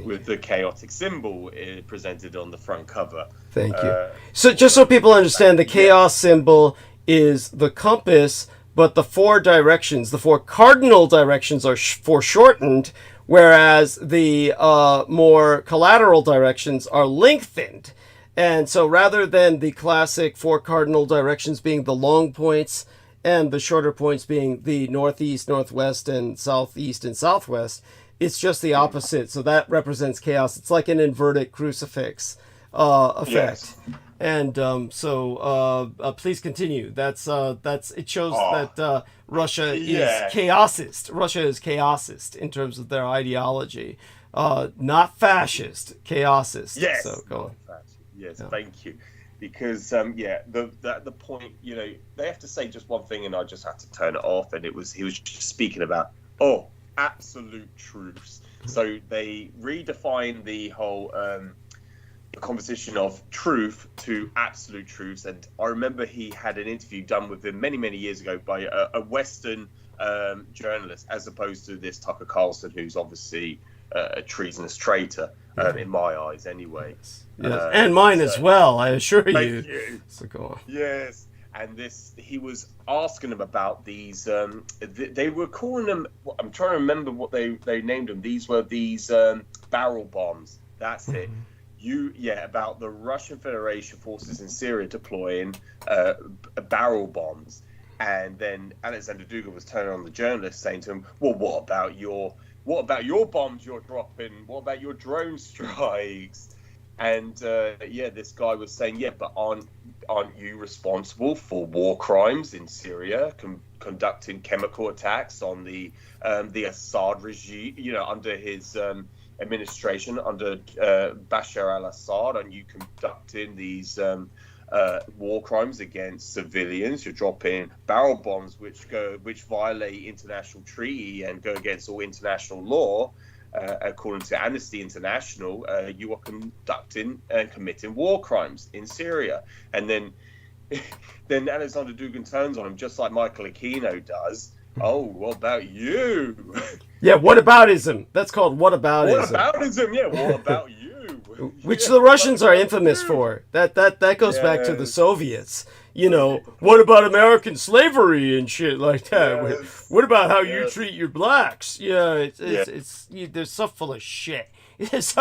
With the chaotic symbol presented on the front cover. Thank you. So just so people understand, the chaos symbol is the compass, but the four cardinal directions are foreshortened, whereas the more collateral directions are lengthened. And so rather than the classic four cardinal directions being the long points and the shorter points being the northeast, northwest, and southeast and southwest, it's just the opposite. So that represents chaos. It's like an inverted crucifix effect. Yes. And please continue. That's it shows that Russia is chaosist. Russia is chaosist in terms of their ideology, not fascist, chaosist. Yes. So go on. Yes, thank you. Because the point, they have to say just one thing, and I just had to turn it off. And he was just speaking about absolute truths. So they redefine the whole composition of truth to absolute truths. And I remember he had an interview done with him many, many years ago by a Western journalist, as opposed to this Tucker Carlson, who's obviously a treasonous traitor, in my eyes anyway. Yes. And mine as well, I assure you. Thank you. So go on. Yes. And he was asking them about these. They were calling them. I'm trying to remember what they named them. These were these barrel bombs. That's it. about the Russian Federation forces in Syria deploying barrel bombs, and then Alexander Dugin was turning on the journalist, saying to him, "Well, what about your bombs you're dropping? What about your drone strikes?" And this guy was saying, "Yeah, but aren't you responsible for war crimes in Syria, conducting chemical attacks on the Assad regime? Under his administration, under Bashar al-Assad, and you conducting these war crimes against civilians. You're dropping barrel bombs which violate international treaty and go against all international law. According to Amnesty International, you are conducting and committing war crimes in Syria." And then Alexander Dugin turns on him, just like Michael Aquino does. "Oh, what about you?" Yeah, whataboutism. That's called whataboutism. Whataboutism, yeah. What about you? Which the Russians are infamous for. That goes back to the Soviets. What about American slavery and shit like that? Yes. What about how you treat your blacks? Yeah, they're so full of shit. Yes.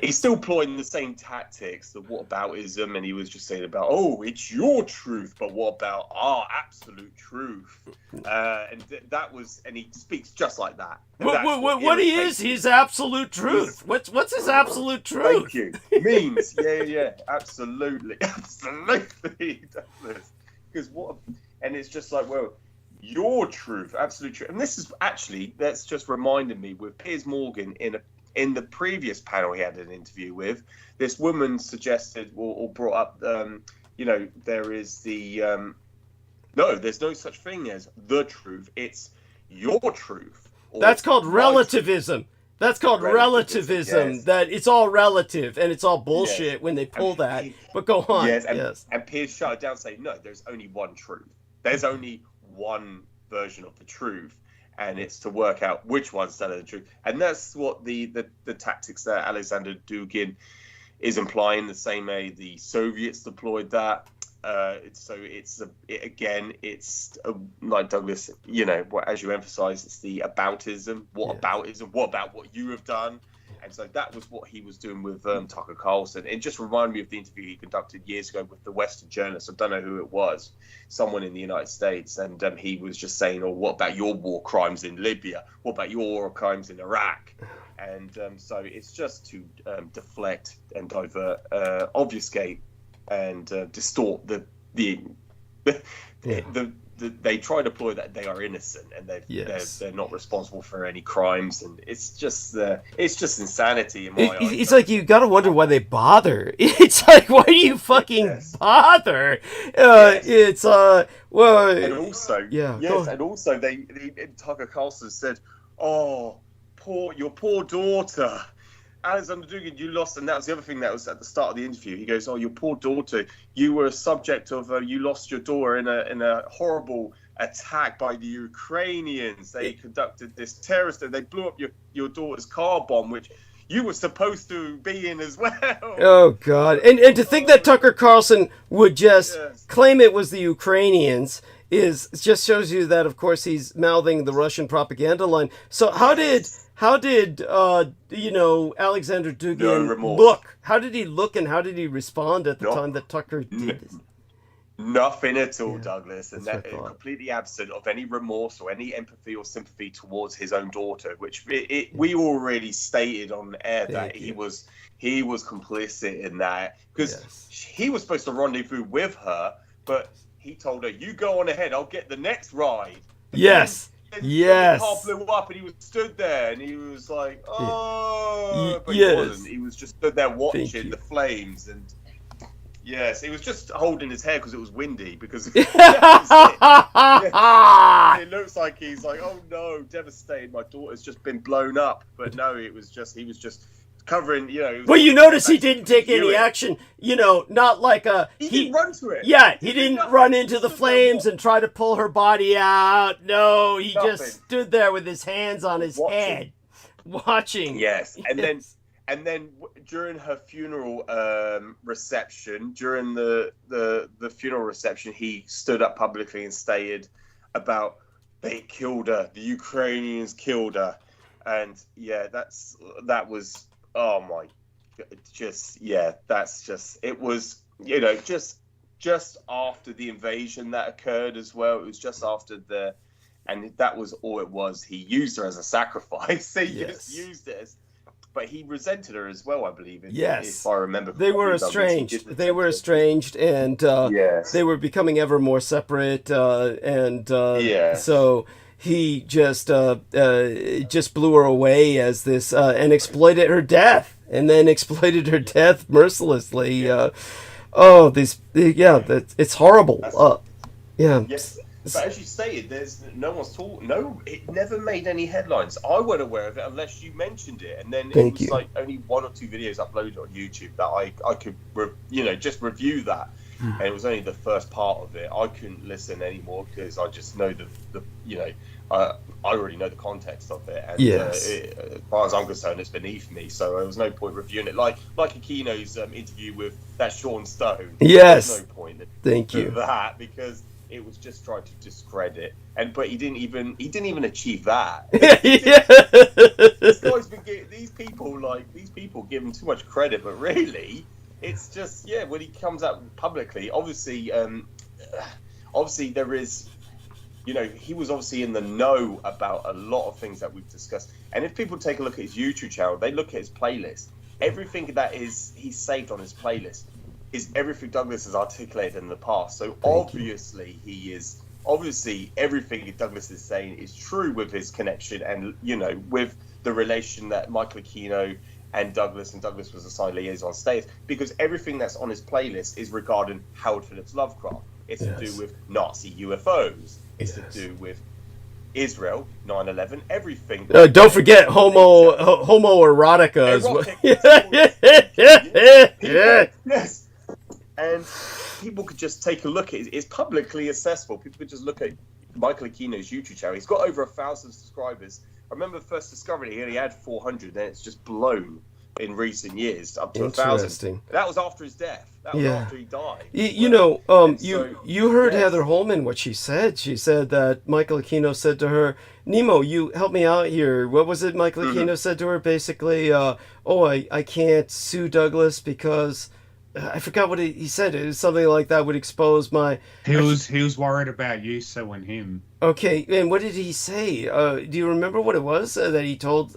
He's still employing the same tactics, the whataboutism, and he was just saying about, "Oh, it's your truth, but what about our absolute truth?" And he speaks just like that. What he is, he's absolute truth. What's his absolute truth? Thank you. Memes. Yeah, absolutely. Because and it's just like, well, your truth, absolute truth. And this is actually, that's just reminded me with Piers Morgan in the previous panel he had an interview with, this woman suggested or brought up, there is there's no such thing as the truth. It's your truth. That's called relativism. That's called relativism. Yes. That it's all relative and it's all bullshit when they pull that. But go on. Yes, and Piers shut it down, saying, "No, there's only one truth. There's only one version of the truth. And it's to work out which one's telling the truth." And that's what the tactics that Alexander Dugin is implying, the same way the Soviets deployed that. It's like Douglas, as you emphasize, it's the aboutism. What aboutism? What about what you have done? And so that was what he was doing with Tucker Carlson. It just reminded me of the interview he conducted years ago with the Western journalist. I don't know who it was, someone in the United States. And he was just saying, "Oh, what about your war crimes in Libya? What about your war crimes in Iraq?" And so it's just to deflect and divert, obfuscate and distort they try to deploy that they are innocent and they're not responsible for any crimes, and it's just insanity in my eyes. It's like you gotta wonder why they bother. It's like, why do you fucking bother? It's well, and also they Tucker Carlson said, "Oh, your poor daughter, Alexander Dugin, you lost," and that was the other thing that was at the start of the interview. He goes, "Oh, your poor daughter, you were a subject of, you lost your daughter in a horrible attack by the Ukrainians. They conducted this terrorist, they blew up your daughter's car bomb, which you were supposed to be in as well." Oh God! And to think that Tucker Carlson would just claim it was the Ukrainians just shows you that, of course, he's mouthing the Russian propaganda line. So how did Alexander Dugin look? How did he look and how did he respond at the time that Tucker did this? Nothing at all, Douglas, and that completely absent of any remorse or any empathy or sympathy towards his own daughter, which we already stated on air that he was complicit in that, because he was supposed to rendezvous with her, but he told her, "You go on ahead, I'll get the next ride." Yes. The car blew up and he was stood there and he was like, "Oh," but he wasn't. He was just stood there watching the flames, and he was just holding his hair because it was windy. Because it looks like he's like, "Oh no, devastated! My daughter's just been blown up." But no, he was just covering. Well, you notice he didn't take any action. Not like he didn't run to it. Yeah, he didn't run into the flames and try to pull her body out. No, he just stood there with his hands on his head, watching. Yes, and then during her funeral reception, during the funeral reception, he stood up publicly and stated about they killed her, the Ukrainians killed her, and that was, oh my just that's just it was just after the invasion that occurred as well. It was just after and that was all it was. He used her as a sacrifice. He just used it as, but he resented her as well, I believe. If I remember correctly. They were estranged. They were estranged, and they were becoming ever more separate. So he just blew her away as this, and exploited her death, and then exploited her death mercilessly. It's horrible. Yes. But as you stated, there's no one's talk. No, it never made any headlines. I wasn't aware of it unless you mentioned it, and then it was like only 1 or 2 videos uploaded on YouTube that I could just review that, and it was only the first part of it. I couldn't listen anymore because I just know I already know the context of it, and as far as I'm concerned, it's beneath me. So there was no point reviewing it. Like Aquino's interview with that Sean Stone. Yes. There's no point. Thank you. That because it was just trying to discredit, but he didn't even achieve that. This guy's been these people give him too much credit, but really, it's just when he comes out publicly, obviously there is, he was obviously in the know about a lot of things that we've discussed. And if people take a look at his YouTube channel, they look at his playlist. Everything that he's saved on his playlist is everything Douglas has articulated in the past. So obviously everything Douglas is saying is true with his connection and with the relation that Michael Aquino and Douglas was assigned liaison status, because everything that's on his playlist is regarding Howard Phillips Lovecraft. It's to do with Nazi UFOs. It's to do with Israel, 9/11, everything. Don't forget homoerotica as well. Yes. And people could just take a look at it. It's publicly accessible. People could just look at Michael Aquino's YouTube channel. He's got over 1,000 subscribers. I remember first discovering he only had 400, then it's just blown in recent years up to 1,000. That was after his death. That was after he died. You heard Heather Holman, what she said. She said that Michael Aquino said to her, Nemo, you help me out here. What was it Michael Aquino said to her? Basically, I can't sue Douglas because... I forgot what he said. It was something like that would expose my... He was worried about you suing him. Okay, and what did he say? Do you remember what it was that he told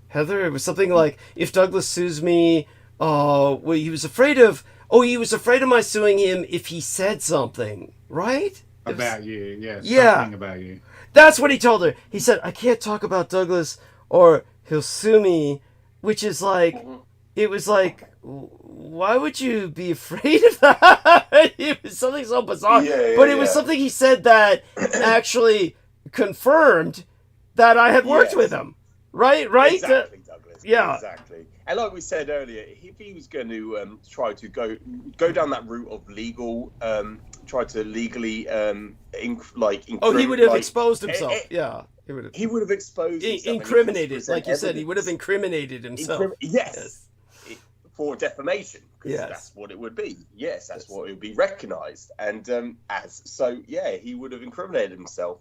Heather? It was something like, if Douglas sues me, he was afraid of my suing him if he said something, right? About you, something about you. That's what he told her. He said, I can't talk about Douglas or he'll sue me, which is like, it was like... Why would you be afraid of that? It was something so bizarre. But it was something he said that actually confirmed that I had worked with him. Right? Exactly, Douglas. Yeah. Exactly. And like we said earlier, if he was going to try to go down that route of legal, try to legally, he would have exposed himself. He would have exposed himself. Incriminated, like you said, he would have incriminated himself. Yes. For defamation, because that's what it would be. Yes, that's what it would be recognised, and he would have incriminated himself,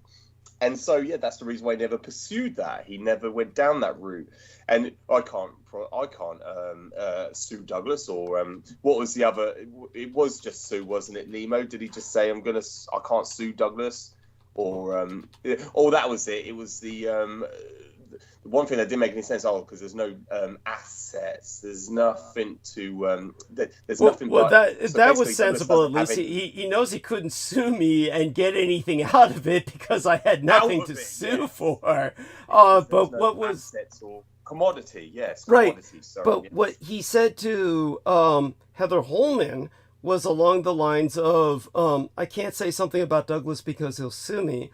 and so that's the reason why he never pursued that. He never went down that route, and I can't sue Douglas or what was the other? It was just sue, wasn't it, Nemo? Did he just say I can't sue Douglas, or that was it? It was the one thing that didn't make any sense, because there's no assets, there's nothing to, there's nothing. Well, that was sensible. At least he knows he couldn't sue me and get anything out of it because I had nothing to sue for. But what was assets or commodity? Yes, right. Sorry, but what he said to Heather Holman was along the lines of, I can't say something about Douglas because he'll sue me,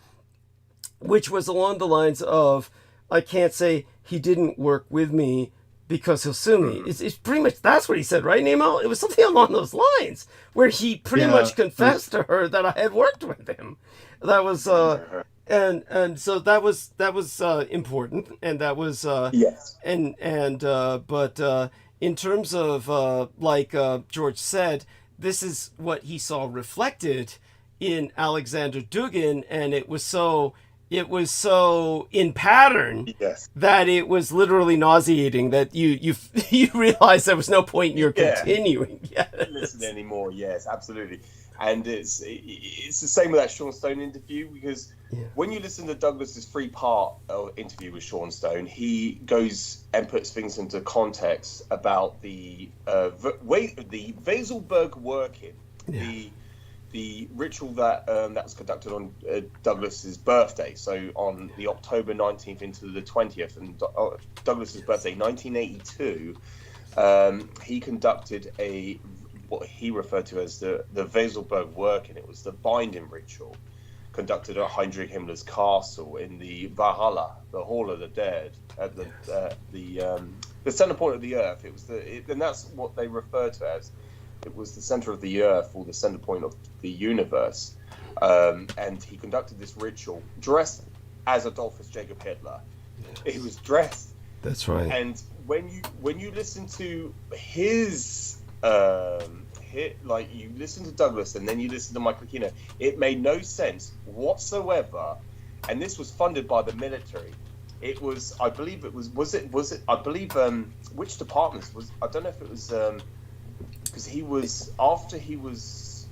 which was along the lines of, I can't say he didn't work with me because he'll sue me. It's pretty much, that's what he said, right, Nemo? It was something along those lines, where he pretty much confessed to her that I had worked with him. That was, and so that was important, and that was, yes. But in terms of, like George said, this is what he saw reflected in Alexander Dugin, and it was so it was so in pattern Yes. that it was literally nauseating. That you realize there was no point in your continuing. Yes. Listen anymore. Yes, absolutely. And it's the same with that Sean Stone interview, because when you listen to Douglas's 3-part interview with Sean Stone, he goes and puts things into context about the Weselberg working, the ritual that was conducted on Douglas's birthday, so on the October 19th into the 20th, and Douglas's birthday, 1982, he conducted what he referred to as the Weselberg working. It was the binding ritual conducted at Heinrich Himmler's castle in the Valhalla, the Hall of the Dead, at the center point of the earth. It was and that's what they refer to as. It was the center of the earth, or the center point of the universe. And he conducted this ritual dressed as Adolphus Jacob Hitler. He was dressed. That's right. And when you listen to his you listen to Douglas and then you listen to Michael Aquino, it made no sense whatsoever. And this was funded by the military. It was, I believe, I believe, which departments was, I don't know if it was, because he was, after he was,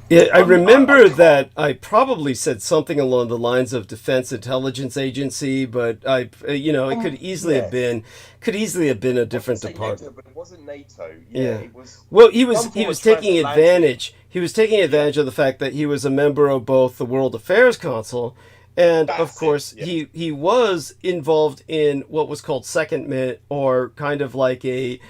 yeah, I remember that I probably said something along the lines of Defense Intelligence Agency, but it could easily have been a different department. NATO, but it wasn't NATO. It was. Well, he was taking advantage. He was taking advantage of the fact that he was a member of both the World Affairs Council, and of course he was involved in what was called Second MIT, or kind of like a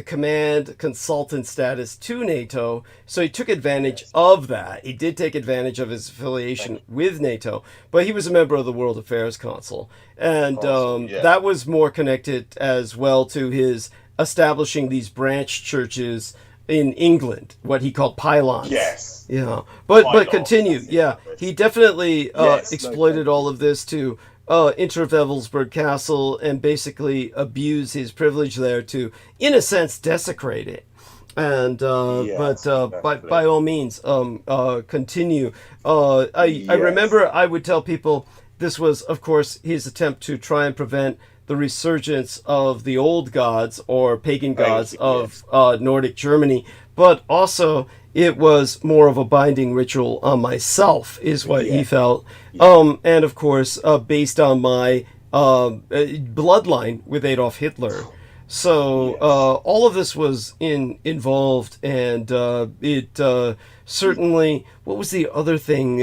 command consultant status to NATO. So he took advantage of that. He did take advantage of his affiliation with NATO, but he was a member of the World Affairs Council. And that was more connected as well to his establishing these branch churches in England, what he called pylons. Yes. Yeah. But continue. Yeah. He definitely exploited all of this to enter Wewelsburg Castle and basically abuse his privilege there to, in a sense, desecrate it. And by all means, continue. I remember I would tell people this was, of course, his attempt to try and prevent the resurgence of the old gods or pagan gods of Nordic Germany, but also it was more of a binding ritual on myself, is what he felt. And of course, based on my bloodline with Adolf Hitler. So all of this was involved, and it certainly. What was the other thing?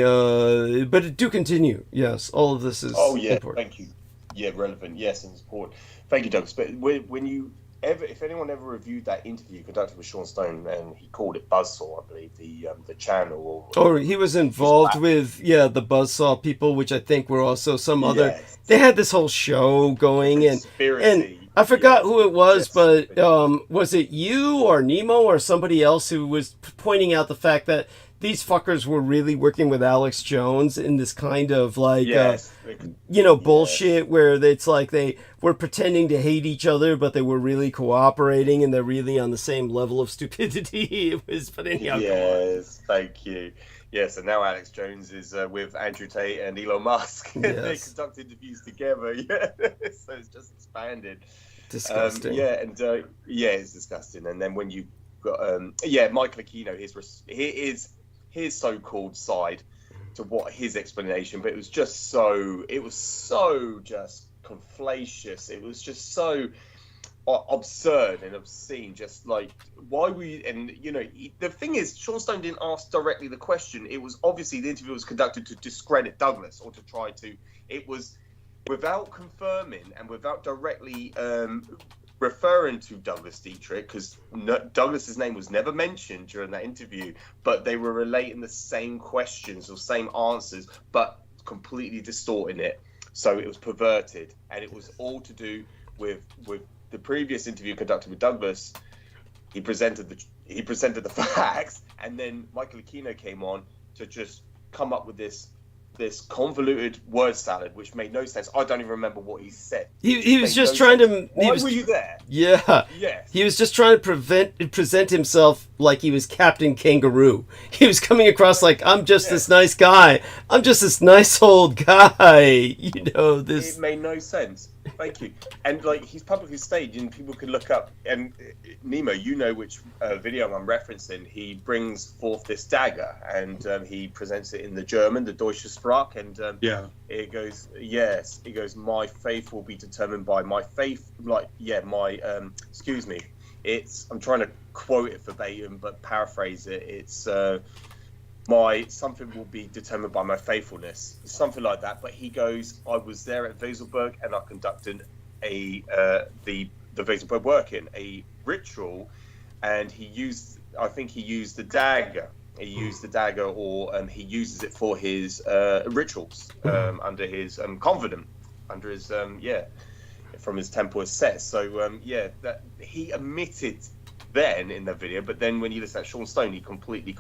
But do continue. Yes, all of this is important. Thank you. Yeah, relevant. Yes, and important. Thank you, Douglas. But when you if anyone ever reviewed that interview conducted with Sean Stone, and he called it Buzzsaw, I believe, the channel. He was involved with the Buzzsaw people, which I think were also some other. They had this whole show going, and I forgot who it was, but was it you or Nemo or somebody else who was pointing out the fact that these fuckers were really working with Alex Jones in this kind of bullshit where it's like they were pretending to hate each other, but they were really cooperating and they're really on the same level of stupidity. It was, but anyhow. Yes, thank you. Yes, and now Alex Jones is with Andrew Tate and Elon Musk. They conduct interviews together. So it's just expanded. Disgusting. It's disgusting. And then when you got Michael Aquino, his so-called side to what his explanation, but it was so just conflacious. It was just so absurd and obscene. Just like, why we, and the thing is, Sean Stone didn't ask directly the question. It was obviously the interview was conducted to discredit Douglas, or to try to. It was without confirming and without directly referring to Douglas Dietrich, because Douglas's name was never mentioned during that interview, but they were relating the same questions or same answers, but completely distorting it. So it was perverted, and it was all to do with the previous interview conducted with Douglas. He presented the facts, and then Michael Aquino came on to just come up with this this convoluted word salad which made no sense. I don't even remember what he said. He was just trying to. Why were you there? Yeah. Yes. He was just trying to present himself like he was Captain Kangaroo. He was coming across like, I'm just this nice guy. I'm just this nice old guy. You know, this. It made no sense. Thank you. And like, he's publicly staged, and people can look up. And Nemo, you know which video I'm referencing. He brings forth this dagger, and he presents it in the German, the Deutsche Sprache, and it goes, yes, it goes, my faith will be determined by my faith. Like, yeah, my excuse me. It's, I'm trying to quote it verbatim, but paraphrase it. It's my something will be determined by my faithfulness, something like that. But he goes, I was there at Weselberg, and I conducted the Weselberg working, a ritual, and he used, I think he used the dagger. He used the dagger, or he uses it for his rituals under his confidant, under his from his temple is set. So that he admitted then in the video, but then when you listen to Sean Stone, he completely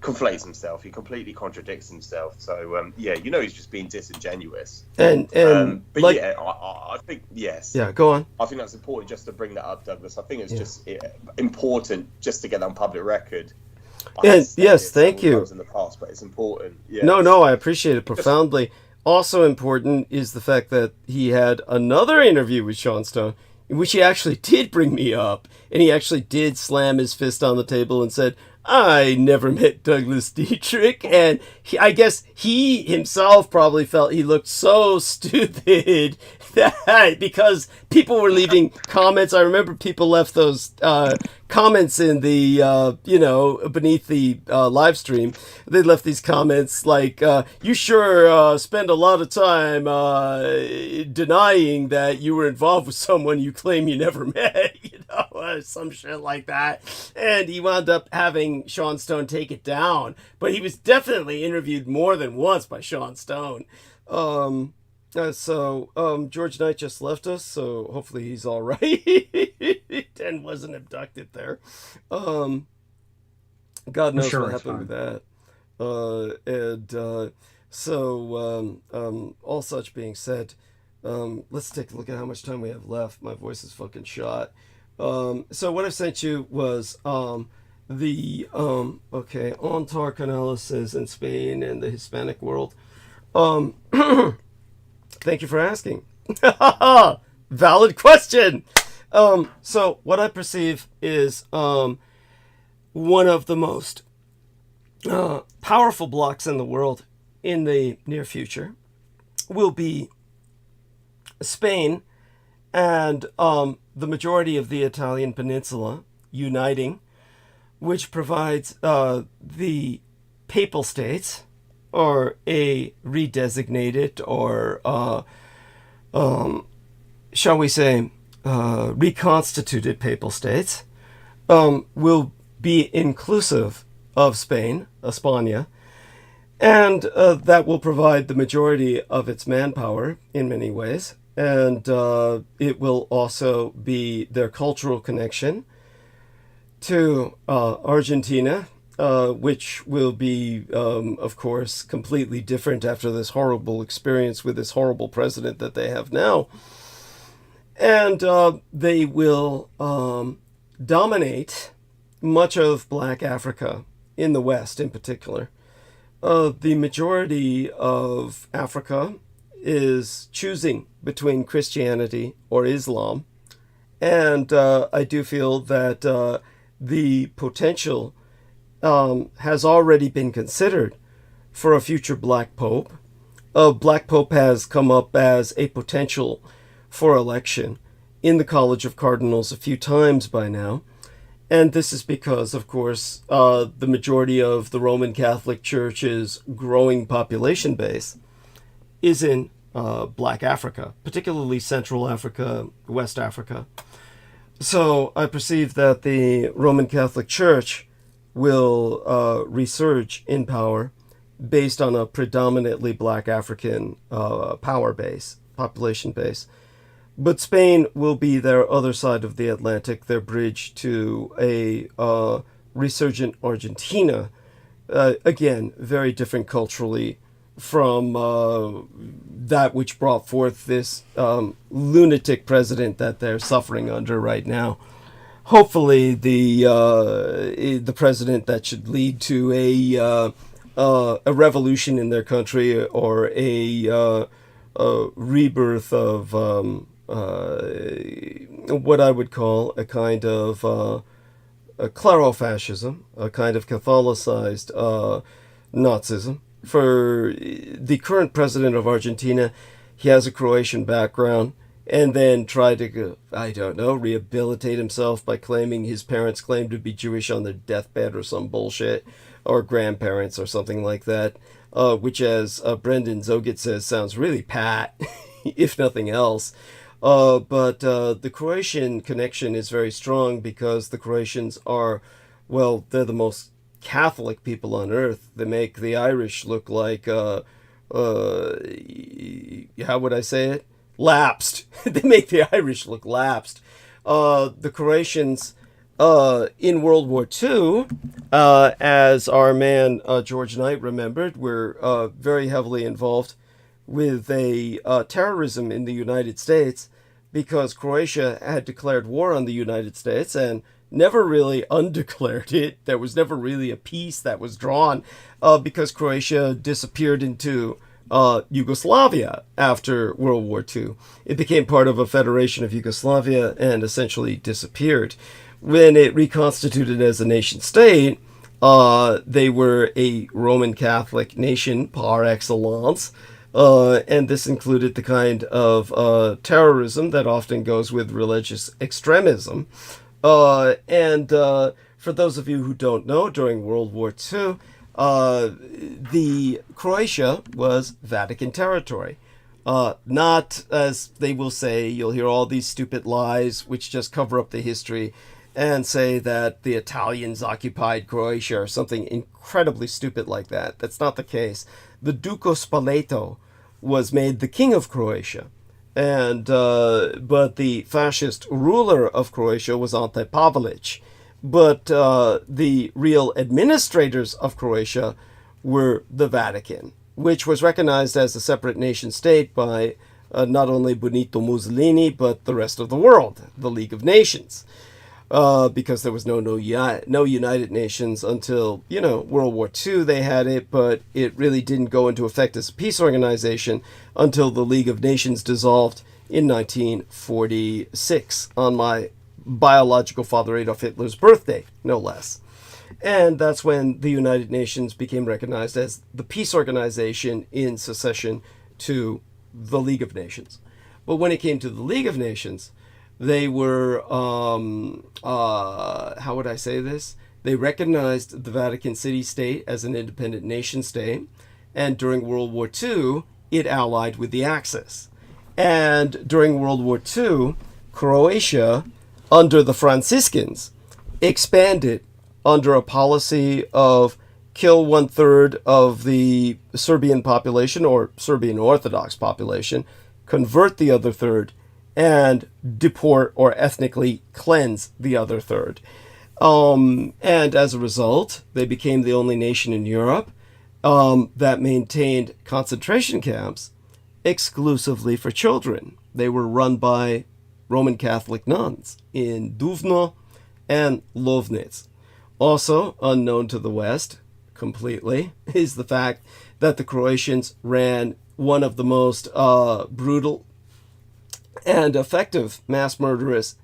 conflates himself. He completely contradicts himself. So you know, he's just being disingenuous. And but like, I think yes. Yeah, go on. I think that's important just to bring that up, Douglas. I think it's just important just to get that on public record. And yes, thank you. In the past, but it's important. Yes. No, I appreciate it profoundly. Also important is the fact that he had another interview with Sean Stone, in which he actually did bring me up, and he actually did slam his fist on the table and said, I never met Douglas Dietrich, and I guess he himself probably felt he looked so stupid that because people were leaving comments. I remember people left those comments in the, beneath the live stream. They left these comments like, you sure spend a lot of time denying that you were involved with someone you claim you never met, some shit like that. And he wound up having Sean Stone take it down, but he was definitely interviewed more than once by Sean Stone. George Knight just left us, so hopefully he's all right and wasn't abducted there. God knows what happened with that. All such being said, let's take a look at how much time we have left. My voice is fucking shot. So what I sent you was on Tarcanales in Spain and the Hispanic world. Thank you for asking. Valid question. So what I perceive is one of the most powerful blocks in the world in the near future will be Spain and the majority of the Italian peninsula uniting, which provides the Papal States, or a redesignated, or shall we say, reconstituted Papal States, will be inclusive of Spain, España, and that will provide the majority of its manpower in many ways. And it will also be their cultural connection to Argentina, which will be, of course, completely different after this horrible experience with this horrible president that they have now. And they will dominate much of Black Africa, in the West in particular. The majority of Africa is choosing between Christianity or Islam. And I do feel that the potential has already been considered for a future Black Pope. Black Pope has come up as a potential for election in the College of Cardinals a few times by now. And this is because, of course, the majority of the Roman Catholic Church's growing population base is in Black Africa, particularly Central Africa, West Africa. So I perceive that the Roman Catholic Church will resurge in power based on a predominantly Black African power base, population base. But Spain will be their other side of the Atlantic, their bridge to a resurgent Argentina. Again, very different culturally from that which brought forth this lunatic president that they're suffering under right now. Hopefully, the president that should lead to a revolution in their country, or a rebirth of what I would call a kind of a clarofascism, a kind of Catholicized Nazism. For the current president of Argentina, he has a Croatian background, and then tried to, I don't know, rehabilitate himself by claiming his parents claimed to be Jewish on their deathbed or some bullshit, or grandparents or something like that, which, as Brendan Zogit says, sounds really pat, if nothing else. But the Croatian connection is very strong because the Croatians are, well, they're the most Catholic people on earth. They make the Irish look like, how would I say it? Lapsed. They make the Irish look lapsed. The Croatians in World War II, as our man George Knight remembered, were very heavily involved with a terrorism in the United States, because Croatia had declared war on the United States and never really undeclared it. There was never really a peace that was drawn, because Croatia disappeared into Yugoslavia after World War II. It became part of a federation of Yugoslavia and essentially disappeared. When it reconstituted as a nation state, they were a Roman Catholic nation par excellence, and this included the kind of terrorism that often goes with religious extremism. And for those of you who don't know, during World War II, the Croatia was Vatican territory. Not, as they will say, you'll hear all these stupid lies which just cover up the history and say that the Italians occupied Croatia or something incredibly stupid like that. That's not the case. The Duke of Spoleto was made the king of Croatia, and but the fascist ruler of Croatia was Ante Pavelić. But the real administrators of Croatia were the Vatican, which was recognized as a separate nation state by not only Benito Mussolini, but the rest of the world, the League of Nations, because there was no United Nations until, World War II. They had it, but it really didn't go into effect as a peace organization until the League of Nations dissolved in 1946, on my biological father Adolf Hitler's birthday, no less. And that's when the United Nations became recognized as the peace organization in succession to the League of Nations. But when it came to the League of Nations, they were, how would I say this? They recognized the Vatican City-State as an independent nation state, and during World War II, it allied with the Axis. And during World War II, Croatia, under the Franciscans, expanded under a policy of kill 1/3 of the Serbian population, or Serbian Orthodox population, convert the other third, and deport or ethnically cleanse the other third. And as a result, they became the only nation in Europe that maintained concentration camps exclusively for children. They were run by Roman Catholic nuns in Duvno and Lovnic. Also, unknown to the West completely, is the fact that the Croatians ran one of the most brutal and effective mass murderous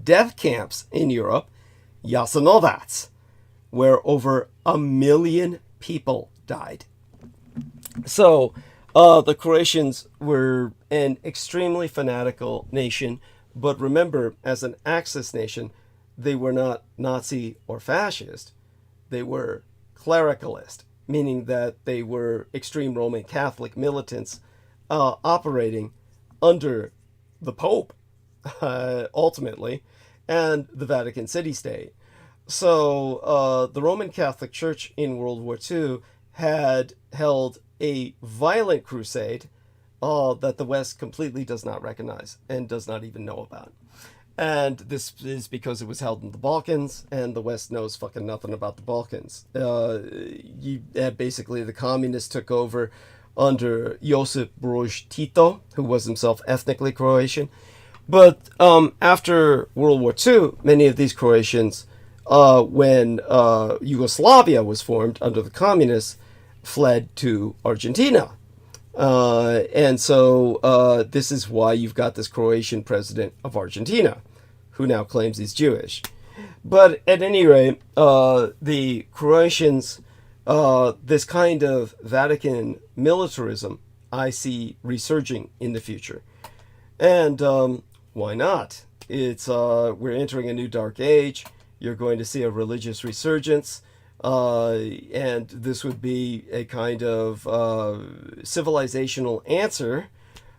death camps in Europe, Jasenovac, where over 1 million people died. So, the Croatians were an extremely fanatical nation, but remember, as an Axis nation, they were not Nazi or fascist. They were clericalist, meaning that they were extreme Roman Catholic militants operating under the Pope, ultimately, and the Vatican City-State. So the Roman Catholic Church in World War II had held a violent crusade that the West completely does not recognize and does not even know about. And this is because it was held in the Balkans, and the West knows fucking nothing about the Balkans. Basically, the communists took over under Josip Broz Tito, who was himself ethnically Croatian. But after World War II, many of these Croatians, when Yugoslavia was formed under the communists, fled to Argentina. And so this is why you've got this Croatian president of Argentina, who now claims he's Jewish. But at any rate, the Croatians, this kind of Vatican militarism, I see resurging in the future. And why not? It's we're entering a new dark age. You're going to see a religious resurgence. And this would be a kind of civilizational answer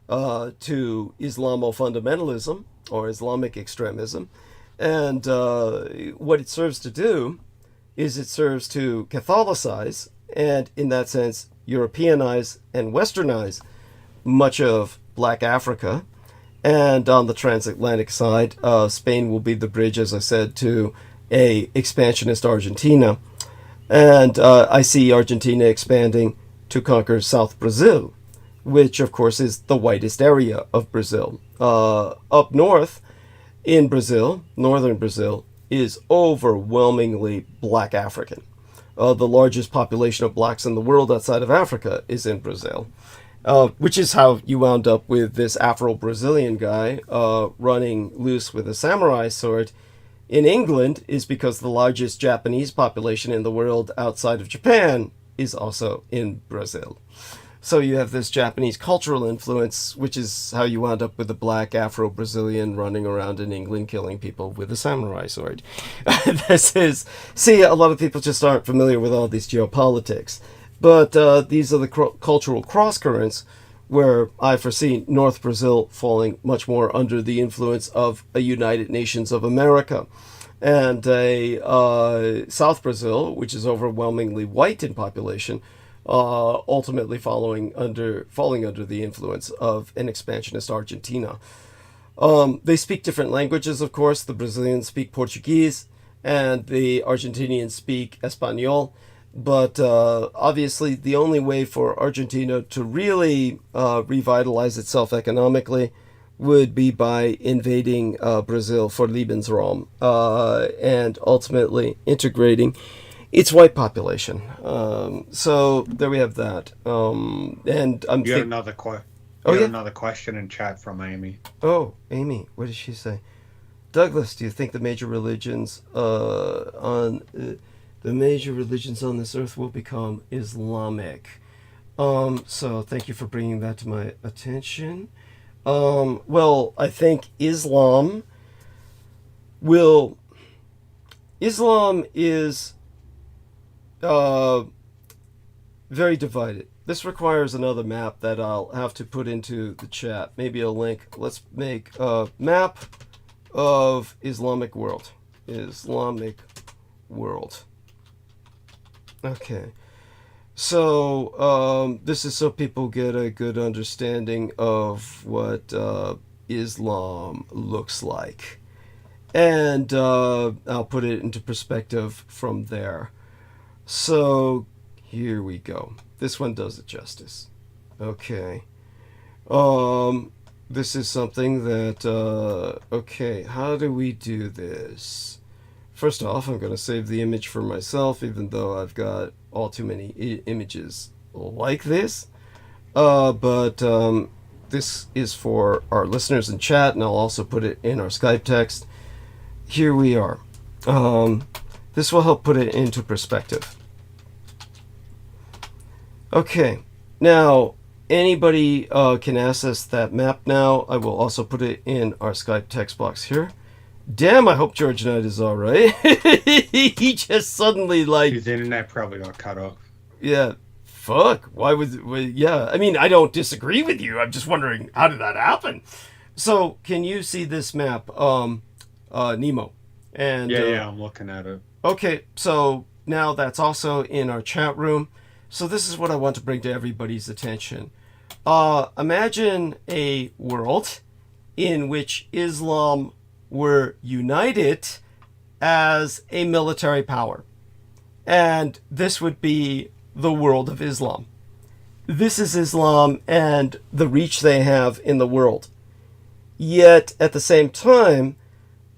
to Islamo-fundamentalism or Islamic extremism. And what it serves to do is it serves to Catholicize and, in that sense, Europeanize and Westernize much of Black Africa. And on the transatlantic side, Spain will be the bridge, as I said, to a expansionist Argentina. And I see Argentina expanding to conquer South Brazil, which, of course, is the whitest area of Brazil. Up north in Brazil, northern Brazil, is overwhelmingly Black African. The largest population of blacks in the world outside of Africa is in Brazil, which is how you wound up with this Afro-Brazilian guy running loose with a samurai sword in England, is because the largest Japanese population in the world outside of Japan is also in Brazil. So you have this Japanese cultural influence, which is how you wound up with a black Afro-Brazilian running around in England killing people with a samurai sword. See, a lot of people just aren't familiar with all these geopolitics. But these are the cultural cross-currents where I foresee North Brazil falling much more under the influence of a United Nations of America, and a South Brazil, which is overwhelmingly white in population, ultimately falling under the influence of an expansionist Argentina. They speak different languages, of course. The Brazilians speak Portuguese, and the Argentinians speak Espanol. But obviously, the only way for Argentina to really revitalize itself economically would be by invading Brazil for Lebensraum and ultimately integrating its white population. So there we have that. And I'm you had another another question in chat from Amy. Oh, Amy, what did she say? Douglas, do you think the major religions the major religions on this earth will become Islamic? So thank you for bringing that to my attention. Well, I think Islam is very divided. This requires another map that I'll have to put into the chat. Maybe a link. Let's make a map of Islamic world. Islamic world. Okay. So this is so people get a good understanding of what Islam looks like. And I'll put it into perspective from there. So here we go. This one does it justice. Okay. This is something that, okay, how do we do this? First off, I'm going to save the image for myself, even though I've got all too many images like this. But this is for our listeners in chat, and I'll also put it in our Skype text. Here we are. This will help put it into perspective. Okay, now anybody can access that map now. I will also put it in our Skype text box here. Damn, I hope George Knight is alright. He just suddenly, like... His internet probably got cut off. Yeah, fuck. Why yeah, I mean, I don't disagree with you. I'm just wondering, how did that happen? So, can you see this map, Nemo? And yeah, I'm looking at it. Okay, so now that's also in our chat room. So this is what I want to bring to everybody's attention. Imagine a world in which Islam were united as a military power. And this would be the world of Islam. this is Islam and the reach they have in the world. Yet, at the same time,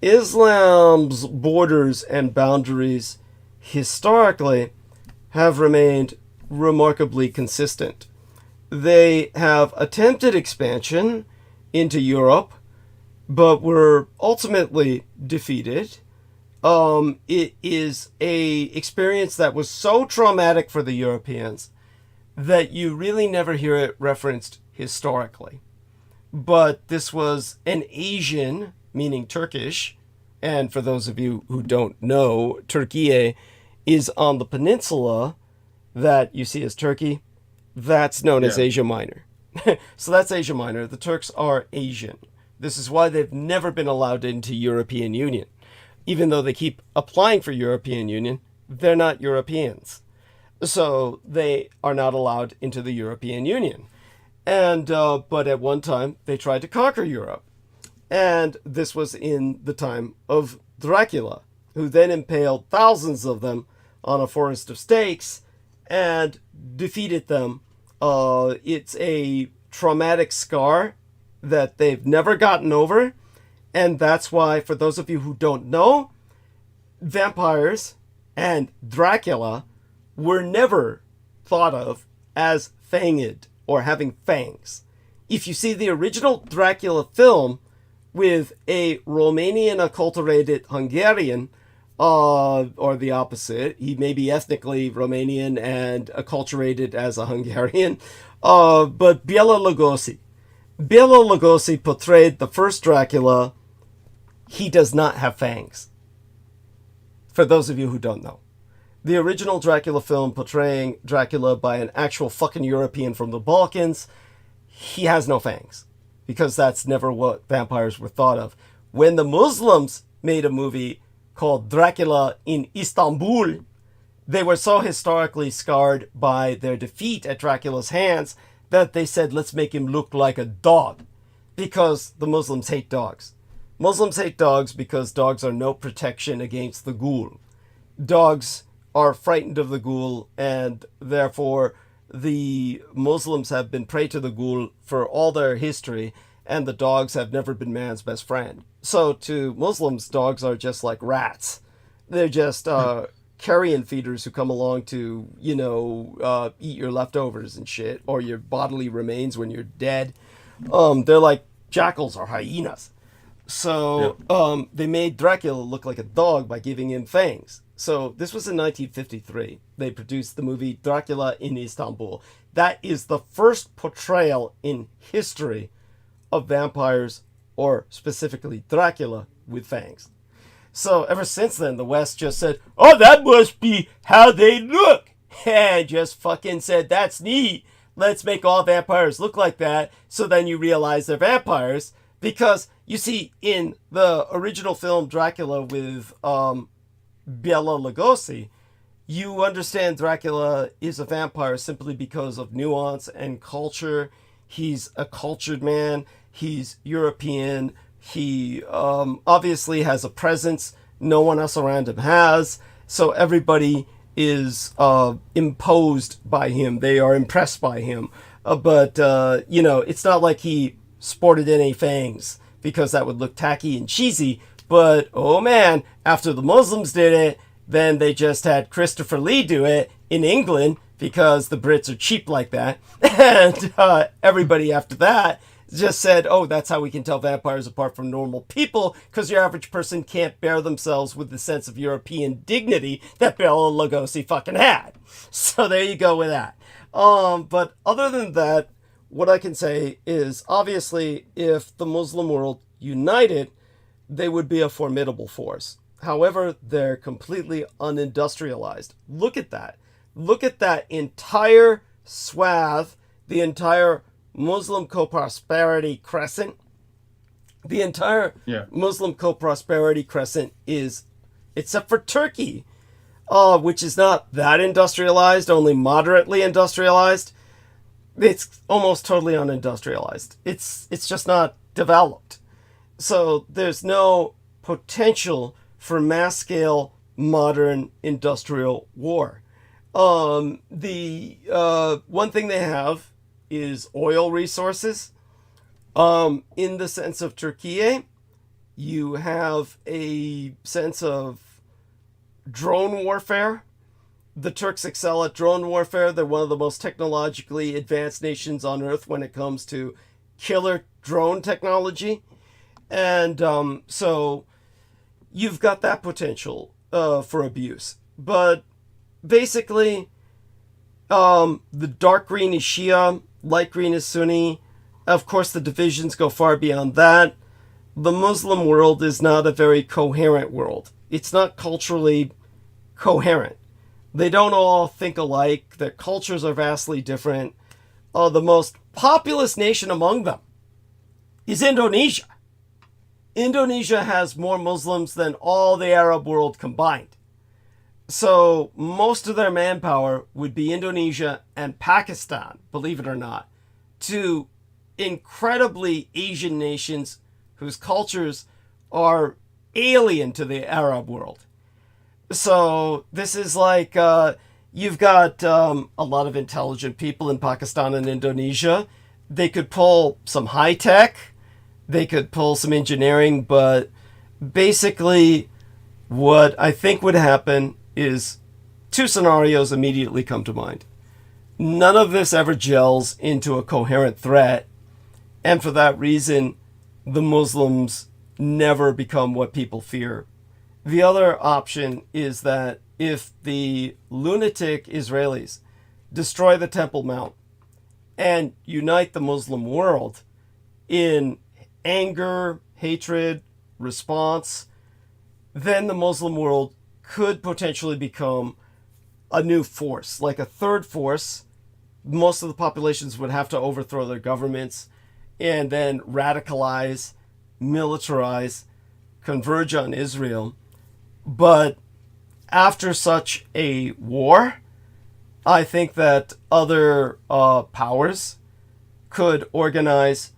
Islam's borders and boundaries historically have remained remarkably consistent. They have attempted expansion into Europe, but were ultimately defeated. It is a experience that was so traumatic for the Europeans that you really never hear it referenced historically. But this was an Asian, meaning Turkish, and for those of you who don't know, Turkey is on the peninsula that you see as Turkey. That's known as Asia Minor. So that's Asia Minor. The Turks are Asian. This is why they've never been allowed into European Union. Even though they keep applying for European Union, they're not Europeans. So they are not allowed into the European Union. And but at one time, they tried to conquer Europe. And this was in the time of Dracula, who then impaled thousands of them on a forest of stakes and defeated them. It's a traumatic scar that they've never gotten over. And that's why, for those of you who don't know, vampires and Dracula were never thought of as fanged or having fangs. If you see the original Dracula film with a Romanian acculturated Hungarian, or the opposite, he may be ethnically Romanian and acculturated as a Hungarian, but Bela Lugosi. Bela Lugosi portrayed the first Dracula. He does not have fangs. For those of you who don't know. The original Dracula film portraying Dracula by an actual fucking European from the Balkans, he has no fangs. Because that's never what vampires were thought of. When the Muslims made a movie called Dracula in Istanbul, they were so historically scarred by their defeat at Dracula's hands that they said, let's make him look like a dog. Because the Muslims hate dogs. Muslims hate dogs because dogs are no protection against the ghoul. Dogs are frightened of the ghoul, and therefore the Muslims have been prey to the ghoul for all their history, and the dogs have never been man's best friend. So to Muslims, dogs are just like rats. They're just carrion feeders who come along to, eat your leftovers and shit, or your bodily remains when you're dead. They're like jackals or hyenas. So they made Dracula look like a dog by giving him fangs. So this was in 1953. They produced the movie Dracula in Istanbul. That is the first portrayal in history of vampires, or specifically Dracula, with fangs. So ever since then, the West just said, oh, that must be how they look. And just fucking said, that's neat. Let's make all vampires look like that. So then you realize they're vampires. Because, you see, in the original film Dracula with Bela Lugosi, you understand Dracula is a vampire simply because of nuance and culture. He's a cultured man. He's European. He obviously has a presence no one else around him has. So everybody is imposed by him. They are impressed by him. But it's not like he sported any fangs, because that would look tacky and cheesy. But, oh man, after the Muslims did it, then they just had Christopher Lee do it in England, because the Brits are cheap like that. And everybody after that just said, oh, that's how we can tell vampires apart from normal people, because your average person can't bear themselves with the sense of European dignity that Bela Lugosi fucking had. So there you go with that. But other than that, what I can say is, obviously, if the Muslim world united, they would be a formidable force. However, they're completely unindustrialized. Look at that. Look at that entire swath, the entire Muslim co-prosperity crescent. The entire Muslim co-prosperity crescent is, except for Turkey, which is not that industrialized, only moderately industrialized. It's almost totally unindustrialized. It's just not developed. So there's no potential for mass-scale modern industrial war. The one thing they have is oil resources. In the sense of Turkey, you have a sense of drone warfare. The Turks excel at drone warfare. They're one of the most technologically advanced nations on earth when it comes to killer drone technology. And so you've got that potential for abuse. But basically, the dark green is Shia, light green is Sunni. Of course, the divisions go far beyond that. The Muslim world is not a very coherent world. It's not culturally coherent. They don't all think alike. Their cultures are vastly different. The most populous nation among them is Indonesia. Indonesia has more Muslims than all the Arab world combined. So most of their manpower would be Indonesia and Pakistan, believe it or not, two incredibly Asian nations whose cultures are alien to the Arab world. So this is like you've got a lot of intelligent people in Pakistan and Indonesia. They could pull some high tech, they could pull some engineering, but basically what I think would happen is two scenarios immediately come to mind. None of this ever gels into a coherent threat, and for that reason, the Muslims never become what people fear. The other option is that if the lunatic Israelis destroy the Temple Mount and unite the Muslim world in anger, hatred, response, then the Muslim world could potentially become a new force, like a third force. Most of the populations would have to overthrow their governments and then radicalize, militarize, converge on Israel. But after such a war, I think that other powers could organize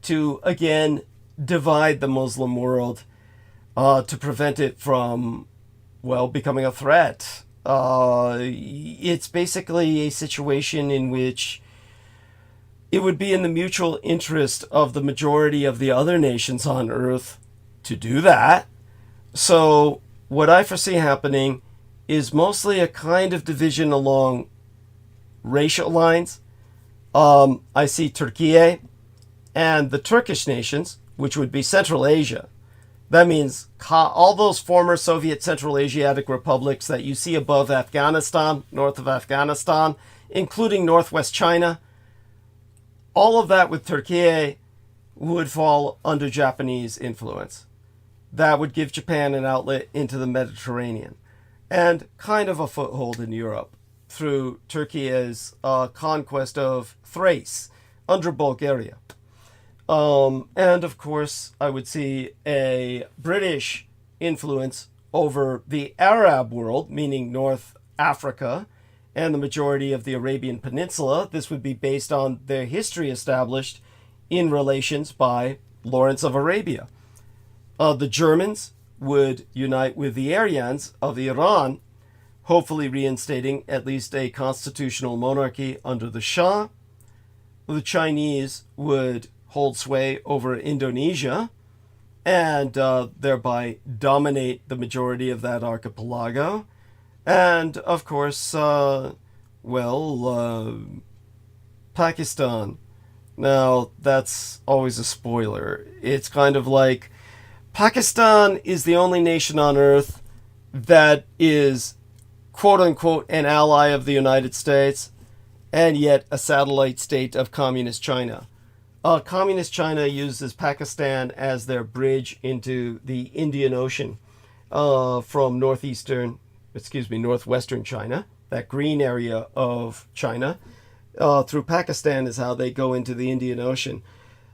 to, again, divide the Muslim world to prevent it from, well, becoming a threat. It's basically a situation in which it would be in the mutual interest of the majority of the other nations on Earth to do that. So what I foresee happening is mostly a kind of division along racial lines. I see Turkey and the Turkish nations, which would be Central Asia. That means all those former Soviet Central Asiatic republics that you see above Afghanistan, north of Afghanistan, including northwest China, all of that with Turkey would fall under Japanese influence. That would give Japan an outlet into the Mediterranean and kind of a foothold in Europe through Turkey's conquest of Thrace under Bulgaria. And of course, I would see a British influence over the Arab world, meaning North Africa, and the majority of the Arabian Peninsula. This would be based on their history established in relations by Lawrence of Arabia. The Germans would unite with the Aryans of Iran, hopefully reinstating at least a constitutional monarchy under the Shah. The Chinese would hold sway over Indonesia and thereby dominate the majority of that archipelago. And, of course, Pakistan. Now, that's always a spoiler. It's kind of like Pakistan is the only nation on Earth that is, quote-unquote, an ally of the United States, and yet a satellite state of Communist China. Communist China uses Pakistan as their bridge into the Indian Ocean from northwestern China, that green area of China. Through Pakistan is how they go into the Indian Ocean.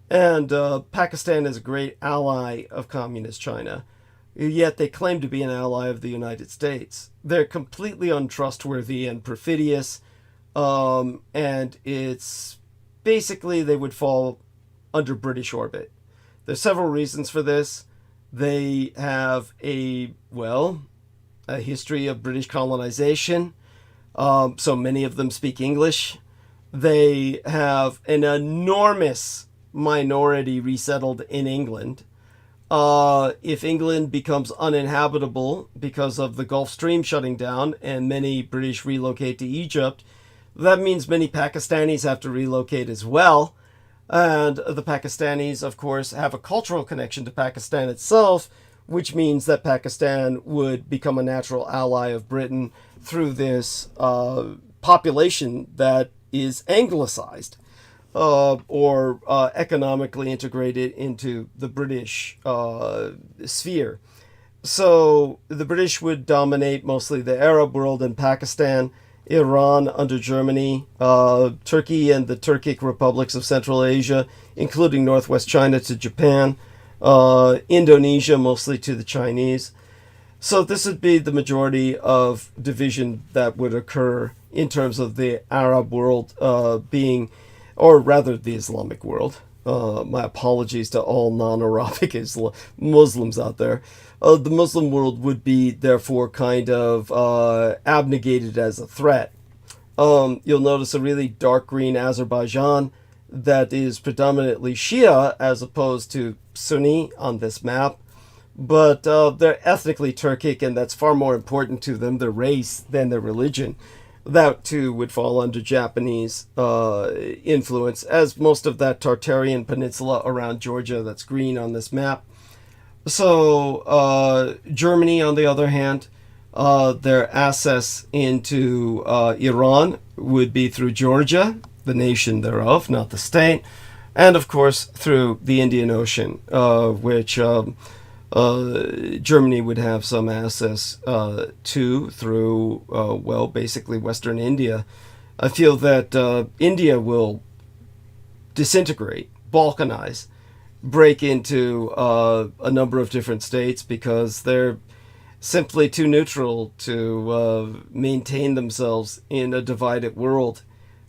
And Pakistan is a great ally of Communist China, yet they claim to be an ally of the United States. They're completely untrustworthy and perfidious, and it's basically they would fall under British orbit. There's several reasons for this. They have a history of British colonization. So many of them speak English. They have an enormous minority resettled in England. If England becomes uninhabitable because of the Gulf Stream shutting down and many British relocate to Egypt, that means many Pakistanis have to relocate as well. And the Pakistanis, of course, have a cultural connection to Pakistan itself, which means that Pakistan would become a natural ally of Britain through this population that is anglicized. Or economically integrated into the British sphere. So the British would dominate mostly the Arab world and Pakistan, Iran under Germany, Turkey and the Turkic republics of Central Asia, including northwest China to Japan, Indonesia mostly to the Chinese. So this would be the majority of division that would occur in terms of the Arab world being, or rather the Islamic world. My apologies to all non-Arabic Muslims out there. The Muslim world would be therefore kind of abnegated as a threat. You'll notice a really dark green Azerbaijan that is predominantly Shia as opposed to Sunni on this map. But they're ethnically Turkic, and that's far more important to them, their race, than their religion. That too would fall under Japanese influence, as most of that Tartarian peninsula around Georgia that's green on this map. So Germany, on the other hand, their access into Iran would be through Georgia, the nation thereof, not the state, and of course through the Indian Ocean, which Germany would have some access to through, well, basically Western India. I feel that India will disintegrate, balkanize, break into a number of different states because they're simply too neutral to maintain themselves in a divided world.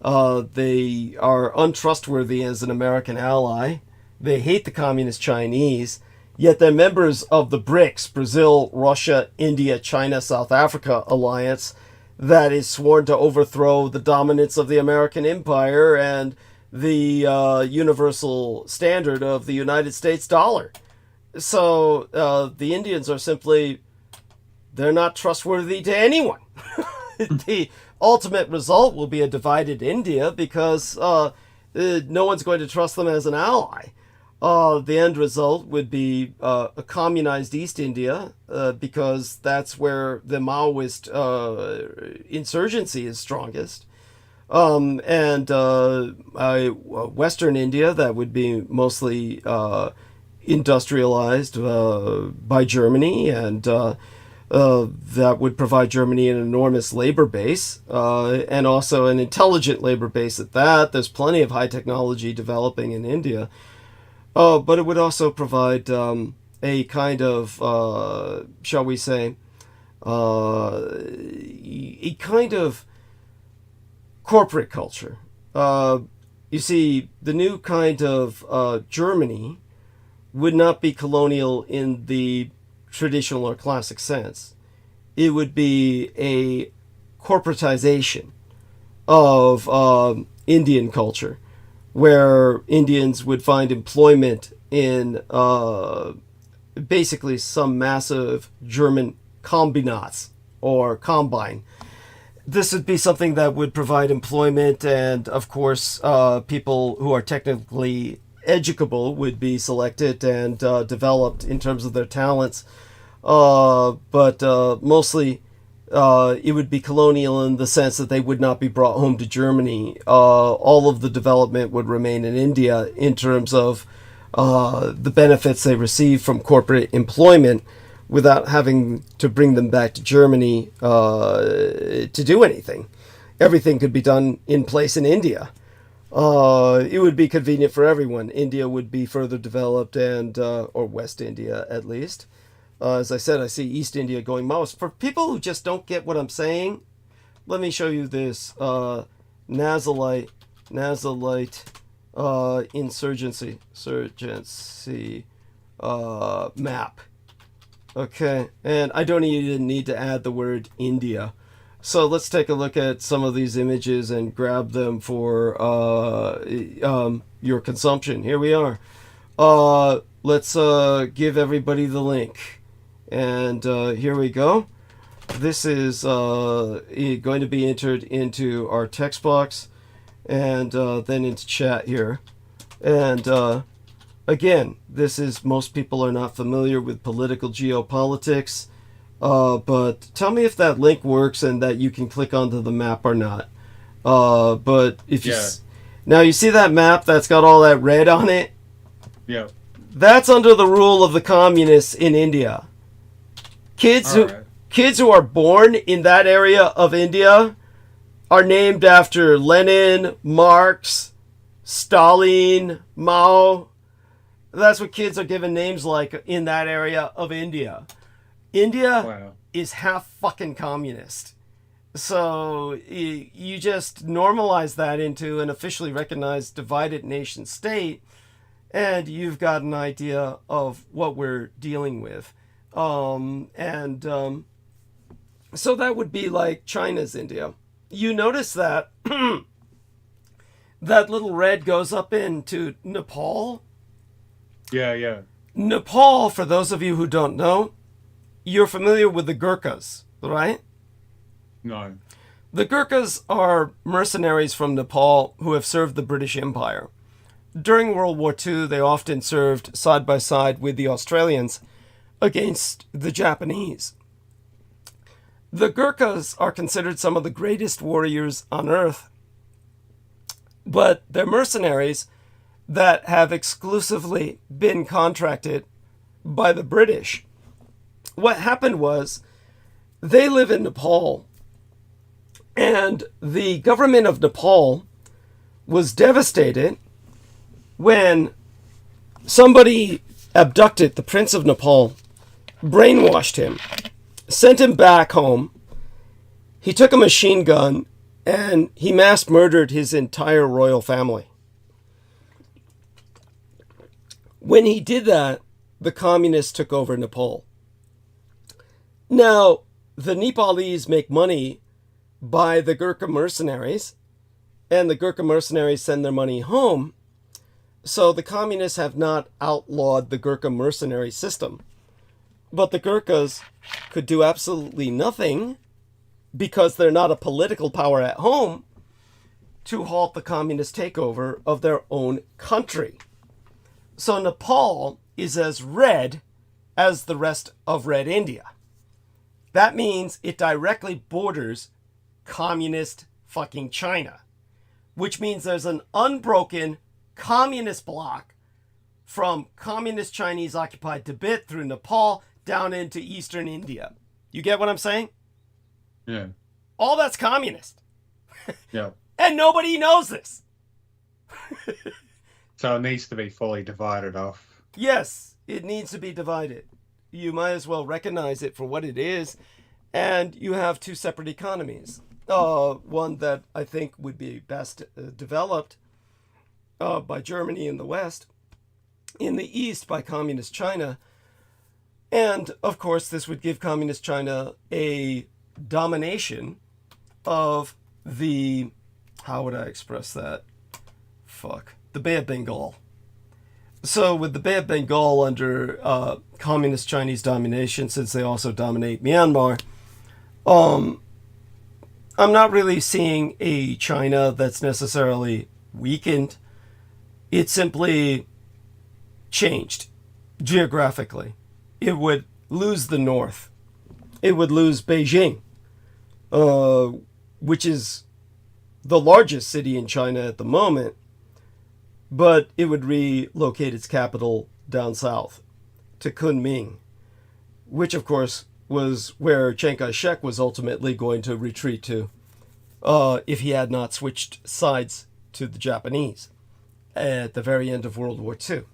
They are untrustworthy as an American ally. They hate the communist Chinese. Yet they're members of the BRICS, Brazil, Russia, India, China, South Africa alliance that is sworn to overthrow the dominance of the American empire and the universal standard of the United States dollar. So the Indians are simply, they're not trustworthy to anyone. The ultimate result will be a divided India because no one's going to trust them as an ally. The end result would be a communized East India because that's where the Maoist insurgency is strongest. And Western India, that would be mostly industrialized by Germany, and that would provide Germany an enormous labor base and also an intelligent labor base at that. There's plenty of high technology developing in India. But it would also provide a kind of, shall we say, a kind of corporate culture. You see, the new kind of Germany would not be colonial in the traditional or classic sense. It would be a corporatization of Indian culture, where Indians would find employment in basically some massive German Kombinats or combine. This would be something that would provide employment, and of course people who are technically educable would be selected and developed in terms of their talents. But mostly it would be colonial in the sense that they would not be brought home to Germany. All of the development would remain in India in terms of the benefits they receive from corporate employment without having to bring them back to Germany to do anything. Everything could be done in place in India. It would be convenient for everyone. India would be further developed, and or West India at least. As I said, I see East India going Maoist. For people who just don't get what I'm saying, let me show you this Nazalite insurgency map. Okay, and I don't even need to add the word India. So let's take a look at some of these images and grab them for your consumption. Here we are. Let's give everybody the link. And here we go. This is going to be entered into our text box and then into chat here. And again, this is, most people are not familiar with political geopolitics. But tell me if that link works and that you can click onto the map or not. But if you now you see that map that's got all that red on it? Yeah. That's under the rule of the communists in India. Kids who are born in that area of India are named after Lenin, Marx, Stalin, Mao. That's what kids are given names like in that area of India. India is half fucking communist. So you just normalize that into an officially recognized divided nation state, and you've got an idea of what we're dealing with. So that would be like China's India. You notice that that little red goes up into Nepal? Yeah. Nepal, for those of you who don't know, you're familiar with the Gurkhas, right? No. The Gurkhas are mercenaries from Nepal who have served the British Empire. During World War II, they often served side by side with the Australians against the Japanese. The Gurkhas are considered some of the greatest warriors on earth, but they're mercenaries that have exclusively been contracted by the British. What happened was, they live in Nepal, and the government of Nepal was devastated when somebody abducted the Prince of Nepal, brainwashed him, sent him back home. He took a machine gun and he mass murdered his entire royal family. When he did that, the communists took over Nepal. Now, the Nepalese make money by the Gurkha mercenaries, and the Gurkha mercenaries send their money home. So the communists have not outlawed the Gurkha mercenary system. But the Gurkhas could do absolutely nothing, because they're not a political power at home, to halt the communist takeover of their own country. So Nepal is as red as the rest of Red India. That means it directly borders communist fucking China, which means there's an unbroken communist bloc from communist Chinese occupied Tibet through Nepal down into eastern India. You get what I'm saying? Yeah. All that's communist. Yeah. And nobody knows this. So it needs to be fully divided off. Yes, it needs to be divided. You might as well recognize it for what it is. And you have two separate economies. One that I think would be best developed by Germany in the West, in the East by Communist China. And, of course, this would give Communist China a domination of the, how would I express that? The Bay of Bengal. So with the Bay of Bengal under Communist Chinese domination, since they also dominate Myanmar, I'm not really seeing a China that's necessarily weakened. It simply changed geographically. It would lose the north. It would lose Beijing, which is the largest city in China at the moment, but it would relocate its capital down south to Kunming, which of course was where Chiang Kai-shek was ultimately going to retreat to if he had not switched sides to the Japanese at the very end of World War II.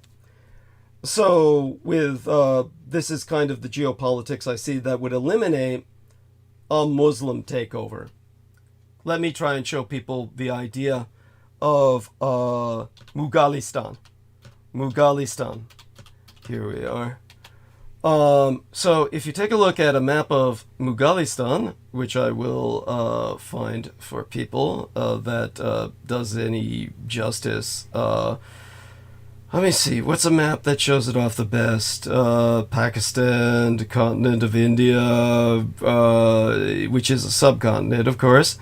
So with this is kind of the geopolitics I see that would eliminate a Muslim takeover. Let me try and show people the idea of Mughalistan. Mughalistan. Here we are. So if you take a look at a map of Mugalistan, which I will find for people that does any justice. Let me see. What's a map that shows it off the best? Pakistan, the continent of India, which is a subcontinent, of course.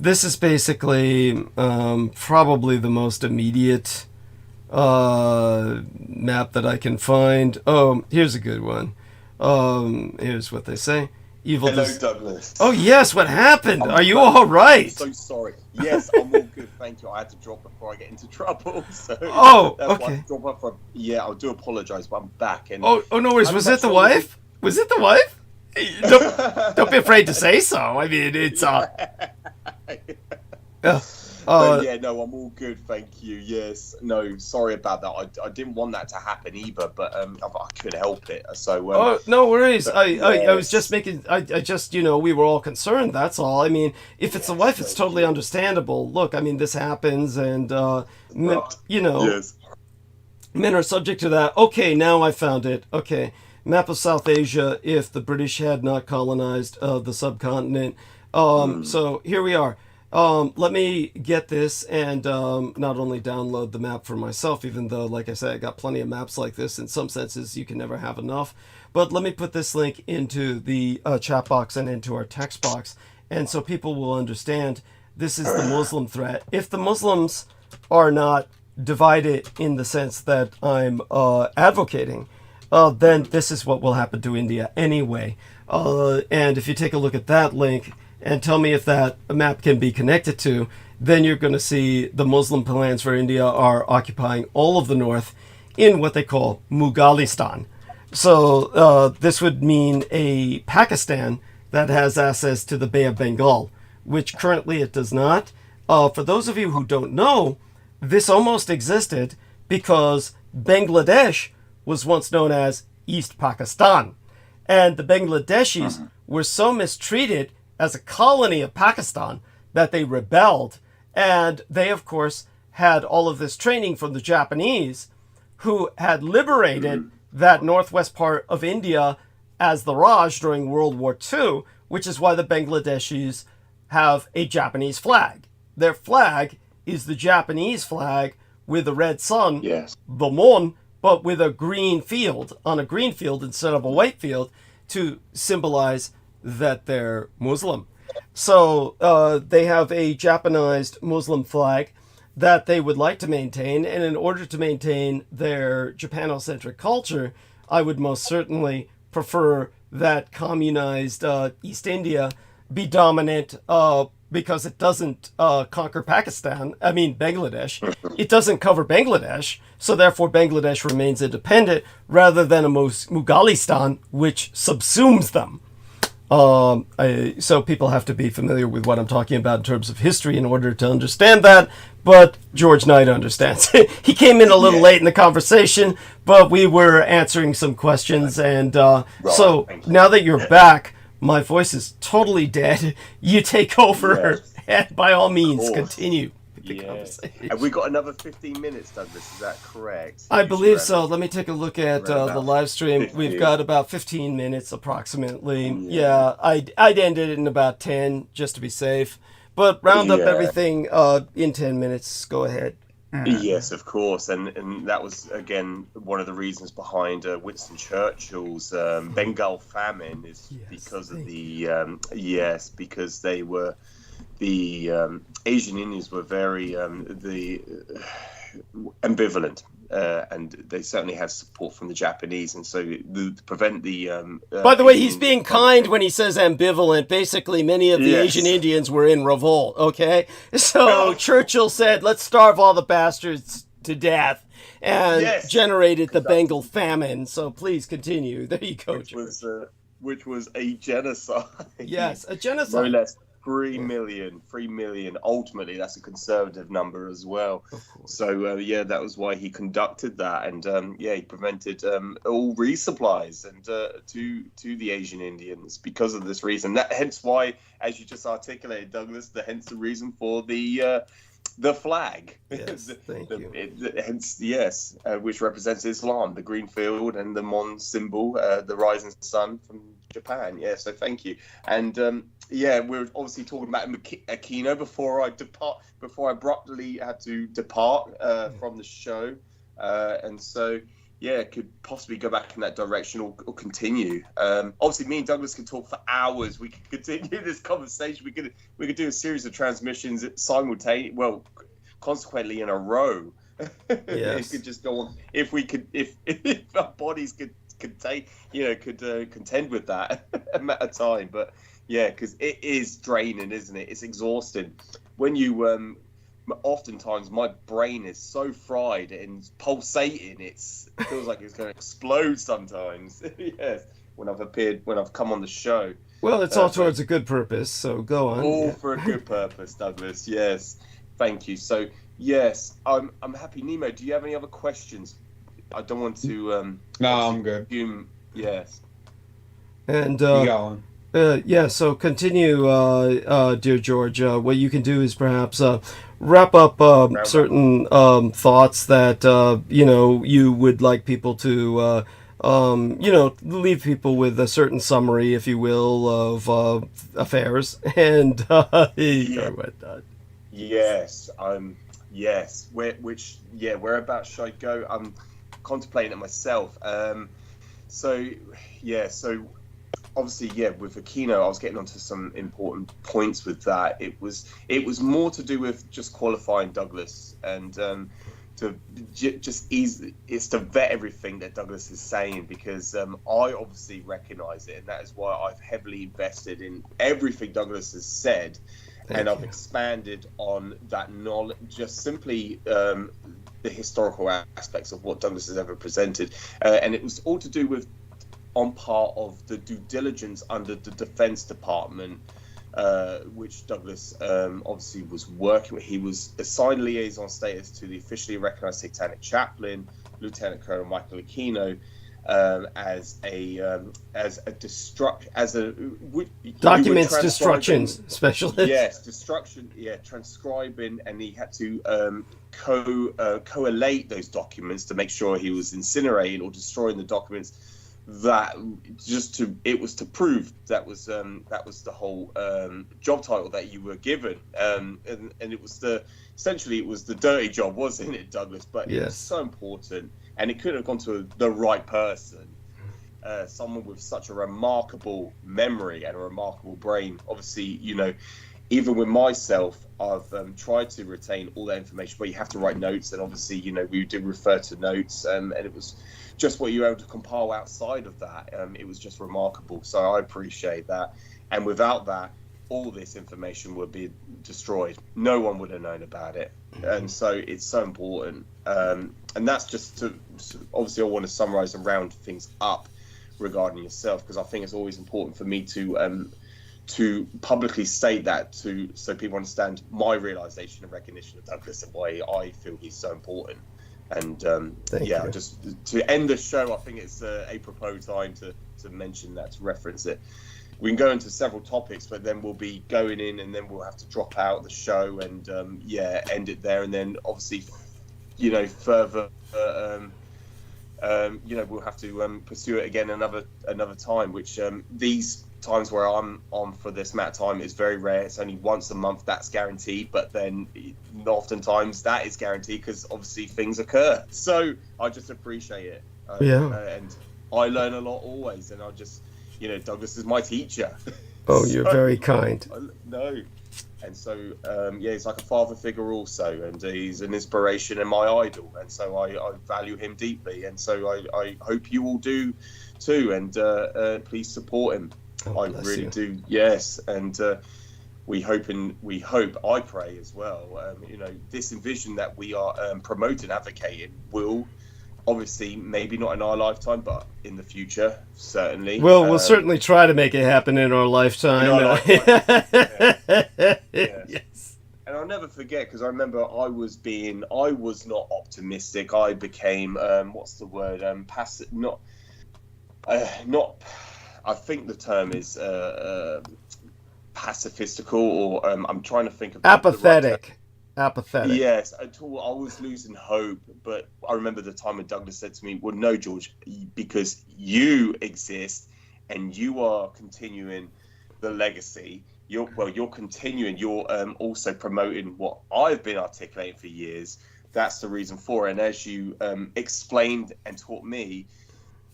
This is basically probably the most immediate map that I can find. Oh, here's a good one. Here's what they say. Evil. Hello, Douglas. Oh yes, what happened? Are you all right? I'm so sorry. Yes, I'm all good, thank you. I had to drop before I get into trouble. So that's okay. Why I drop off I do apologise, but I'm back. And oh, no worries. Was it the wife? Was it the wife? Don't be afraid to say so. I mean, it's yeah, no, I'm all good, thank you. Yes, no, sorry about that. I didn't want that to happen either, but I couldn't help it. So oh, no worries. I was just making. I just we were all concerned. That's all. I mean, if it's the wife, it's totally understandable. Look, I mean, this happens, and yes. Men are subject to that. Okay, now I found it. Okay, map of South Asia. If the British had not colonized the subcontinent, so here we are. Let me get this and not only download the map for myself, even though, like I said, I got plenty of maps like this. In some senses, you can never have enough. But let me put this link into the chat box and into our text box. And so people will understand this is the Muslim threat. If the Muslims are not divided in the sense that I'm advocating, then this is what will happen to India anyway. And if you take a look at that link, and tell me if that map can be connected to, then you're going to see the Muslim plans for India are occupying all of the north in what they call Mugalistan. So this would mean a Pakistan that has access to the Bay of Bengal, which currently it does not. For those of you who don't know, this almost existed because Bangladesh was once known as East Pakistan. And the Bangladeshis were so mistreated as a colony of Pakistan that they rebelled. And they, of course, had all of this training from the Japanese, who had liberated that northwest part of India as the Raj during World War II, which is why the Bangladeshis have a Japanese flag. Their flag is the Japanese flag with a red sun, the moon, but with a green field, on a green field instead of a white field, to symbolize that they're Muslim. So they have a Japanized Muslim flag that they would like to maintain, and in order to maintain their Japanocentric culture, I would most certainly prefer that communized East India be dominant because it doesn't conquer Bangladesh. It doesn't cover Bangladesh, so therefore Bangladesh remains independent rather than a Mugalistan, which subsumes them. So people have to be familiar with what I'm talking about in terms of history in order to understand that, but George Knight understands. He came in a little late in the conversation, but we were answering some questions, and so now that you're back, my voice is totally dead. You take over, and by all means, continue. Have we got another 15 minutes, Douglas? Is that correct? I believe so. Let me take a look at the live stream. We've got about 15 minutes approximately. Yeah, I'd end it in about 10 just to be safe. But round up everything in 10 minutes. Go ahead. Yes, of course. And that was, again, one of the reasons behind Winston Churchill's Bengal famine is because of the, because they were, the Asian Indians were very ambivalent, and they certainly had support from the Japanese, and so to prevent the. By the way, he's being kind when he says ambivalent. Basically, many of the Asian Indians were in revolt. Okay, so Churchill said, "Let's starve all the bastards to death," and generated the Bengal famine. So please continue. There you go. Which was a genocide. Yes, a genocide. No less. 3 million. Ultimately, that's a conservative number as well. So, that was why he conducted that. And, he prevented all resupplies and to the Asian Indians because of this reason. Hence why, as you just articulated, Douglas, hence the reason for the the flag. Yes, thank you. Hence, yes, which represents Islam, the green field, and the Mon symbol, the rising sun from Japan. Yeah, so thank you. And yeah, we're obviously talking about Aquino before I abruptly had to depart from the show, and so. Yeah, could possibly go back in that direction or continue. Obviously, me and Douglas could talk for hours. We could continue this conversation. We could do a series of transmissions simultaneously. Well, consequently in a row. Yes. It could just go on. If our bodies could contend with that amount of time. But yeah, because it is draining, isn't it? It's exhausting when you oftentimes my brain is so fried and pulsating, it feels like it's going to explode sometimes. Yes, when I've come on the show. Well, it's all towards a good purpose, so go on. All for a good purpose, Douglas. Yes, thank you. So yes, I'm happy. Nemo, do you have any other questions? I don't want to. No, I'm good. Yes. And you got one. Yeah, so continue, dear George. What you can do is perhaps wrap up certain thoughts that you would like people to leave people with a certain summary, if you will, of affairs and whatnot. Yes, yes. Whereabouts should I go? I'm contemplating it myself. So obviously, yeah, with Aquino, I was getting onto some important points with that. It was more to do with just qualifying Douglas and to to vet everything that Douglas is saying, because I obviously recognise it, and that is why I've heavily invested in everything Douglas has said, I've expanded on that knowledge, just simply the historical aspects of what Douglas has ever presented, and it was all to do with on part of the due diligence under the Defense Department, which Douglas obviously was working with. He was assigned liaison status to the officially recognized satanic chaplain, Lieutenant Colonel Michael Aquino, as a documents destructions specialist. Yes, destruction. Yeah, transcribing, and he had to collate those documents to make sure he was incinerating or destroying the documents. It was to prove that was the whole job title that you were given, and it was essentially the dirty job, wasn't it, Douglas? But it was so important, and it couldn't have gone to the right person, someone with such a remarkable memory and a remarkable brain. Obviously, even with myself, I've tried to retain all that information, but you have to write notes, and obviously, we did refer to notes, and it was just what you were able to compile outside of that. It was just remarkable. So I appreciate that. And without that, all this information would be destroyed. No one would have known about it. And so it's so important. And that's just obviously I want to summarize and round things up regarding yourself, because I think it's always important for me to publicly state that so people understand my realization and recognition of Douglas and why I feel he's so important. And just to end the show, I think it's apropos time to mention that, to reference it. We can go into several topics, but then we'll be going in, and then we'll have to drop out the show and end it there. And then obviously, further, we'll have to pursue it again another time. Which these times where I'm on for this amount of time is very rare. It's only once a month, that's guaranteed, but then oftentimes that is guaranteed because obviously things occur. So I just appreciate it. And I learn a lot always, and I just, Douglas is my teacher. Oh, you're very kind. No. And so, he's like a father figure also, and he's an inspiration and my idol, and so I value him deeply, and so I hope you all do too, and please support him. I really do, yes, and we hope, I pray as well, this envision that we are promoting, advocating, will obviously, maybe not in our lifetime, but in the future, certainly. Well, we'll certainly try to make it happen in our lifetime. Yes. And I'll never forget, because I remember I was not optimistic. I became, what's the word? Passive, not. I think the term is pacifistical, or I'm trying to think of apathetic. apathetic. Yes, at all. I was losing hope, but I remember the time when Douglas said to me, "Well, no, George, because you exist and you are continuing the legacy. You're continuing. You're also promoting what I've been articulating for years. That's the reason for it. And as you explained and taught me,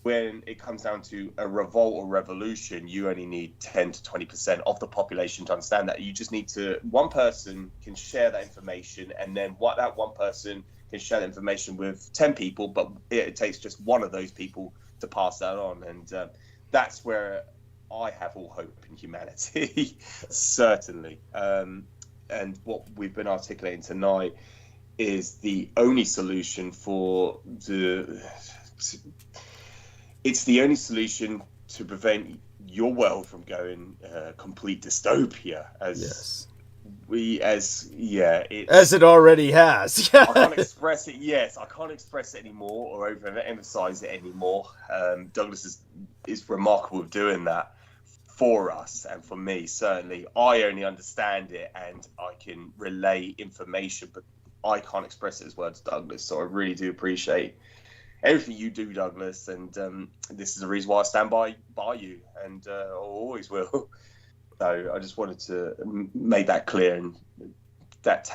when it comes down to a revolt or revolution, you only need 10 to 20% of the population to understand that. You just need to, one person can share that information, and then what that one person can share that information with 10 people, but it takes just one of those people to pass that on. And that's where I have all hope in humanity, certainly. And what we've been articulating tonight is the only solution for it's the only solution to prevent your world from going complete dystopia, as it already has. I can't express it. Yes, I can't express it anymore or overemphasize it anymore. Douglas is remarkable at doing that for us and for me. Certainly, I only understand it and I can relay information, but I can't express it as words, Douglas. So I really do appreciate everything you do, Douglas, and this is the reason why I stand by you, and I always will. So I just wanted to make that clear, and that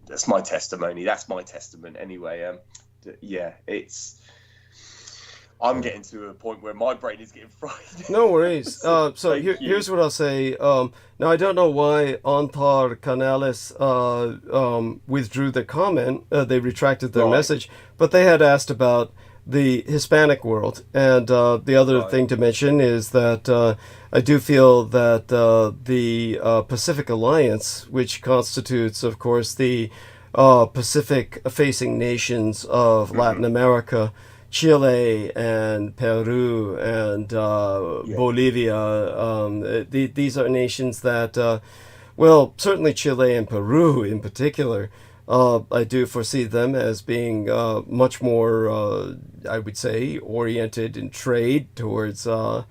that's my testimony. That's my testament, anyway. I'm getting to a point where my brain is getting fried. No worries. So here's what I'll say. Now, I don't know why Antar Canales withdrew the comment. They retracted their message, but they had asked about the Hispanic world. And the other thing to mention is that I do feel that the Pacific Alliance, which constitutes, of course, the Pacific-facing nations of Latin America, Chile and Peru and Bolivia. These are nations that, certainly Chile and Peru in particular, I do foresee them as being much more, I would say, oriented in trade towards the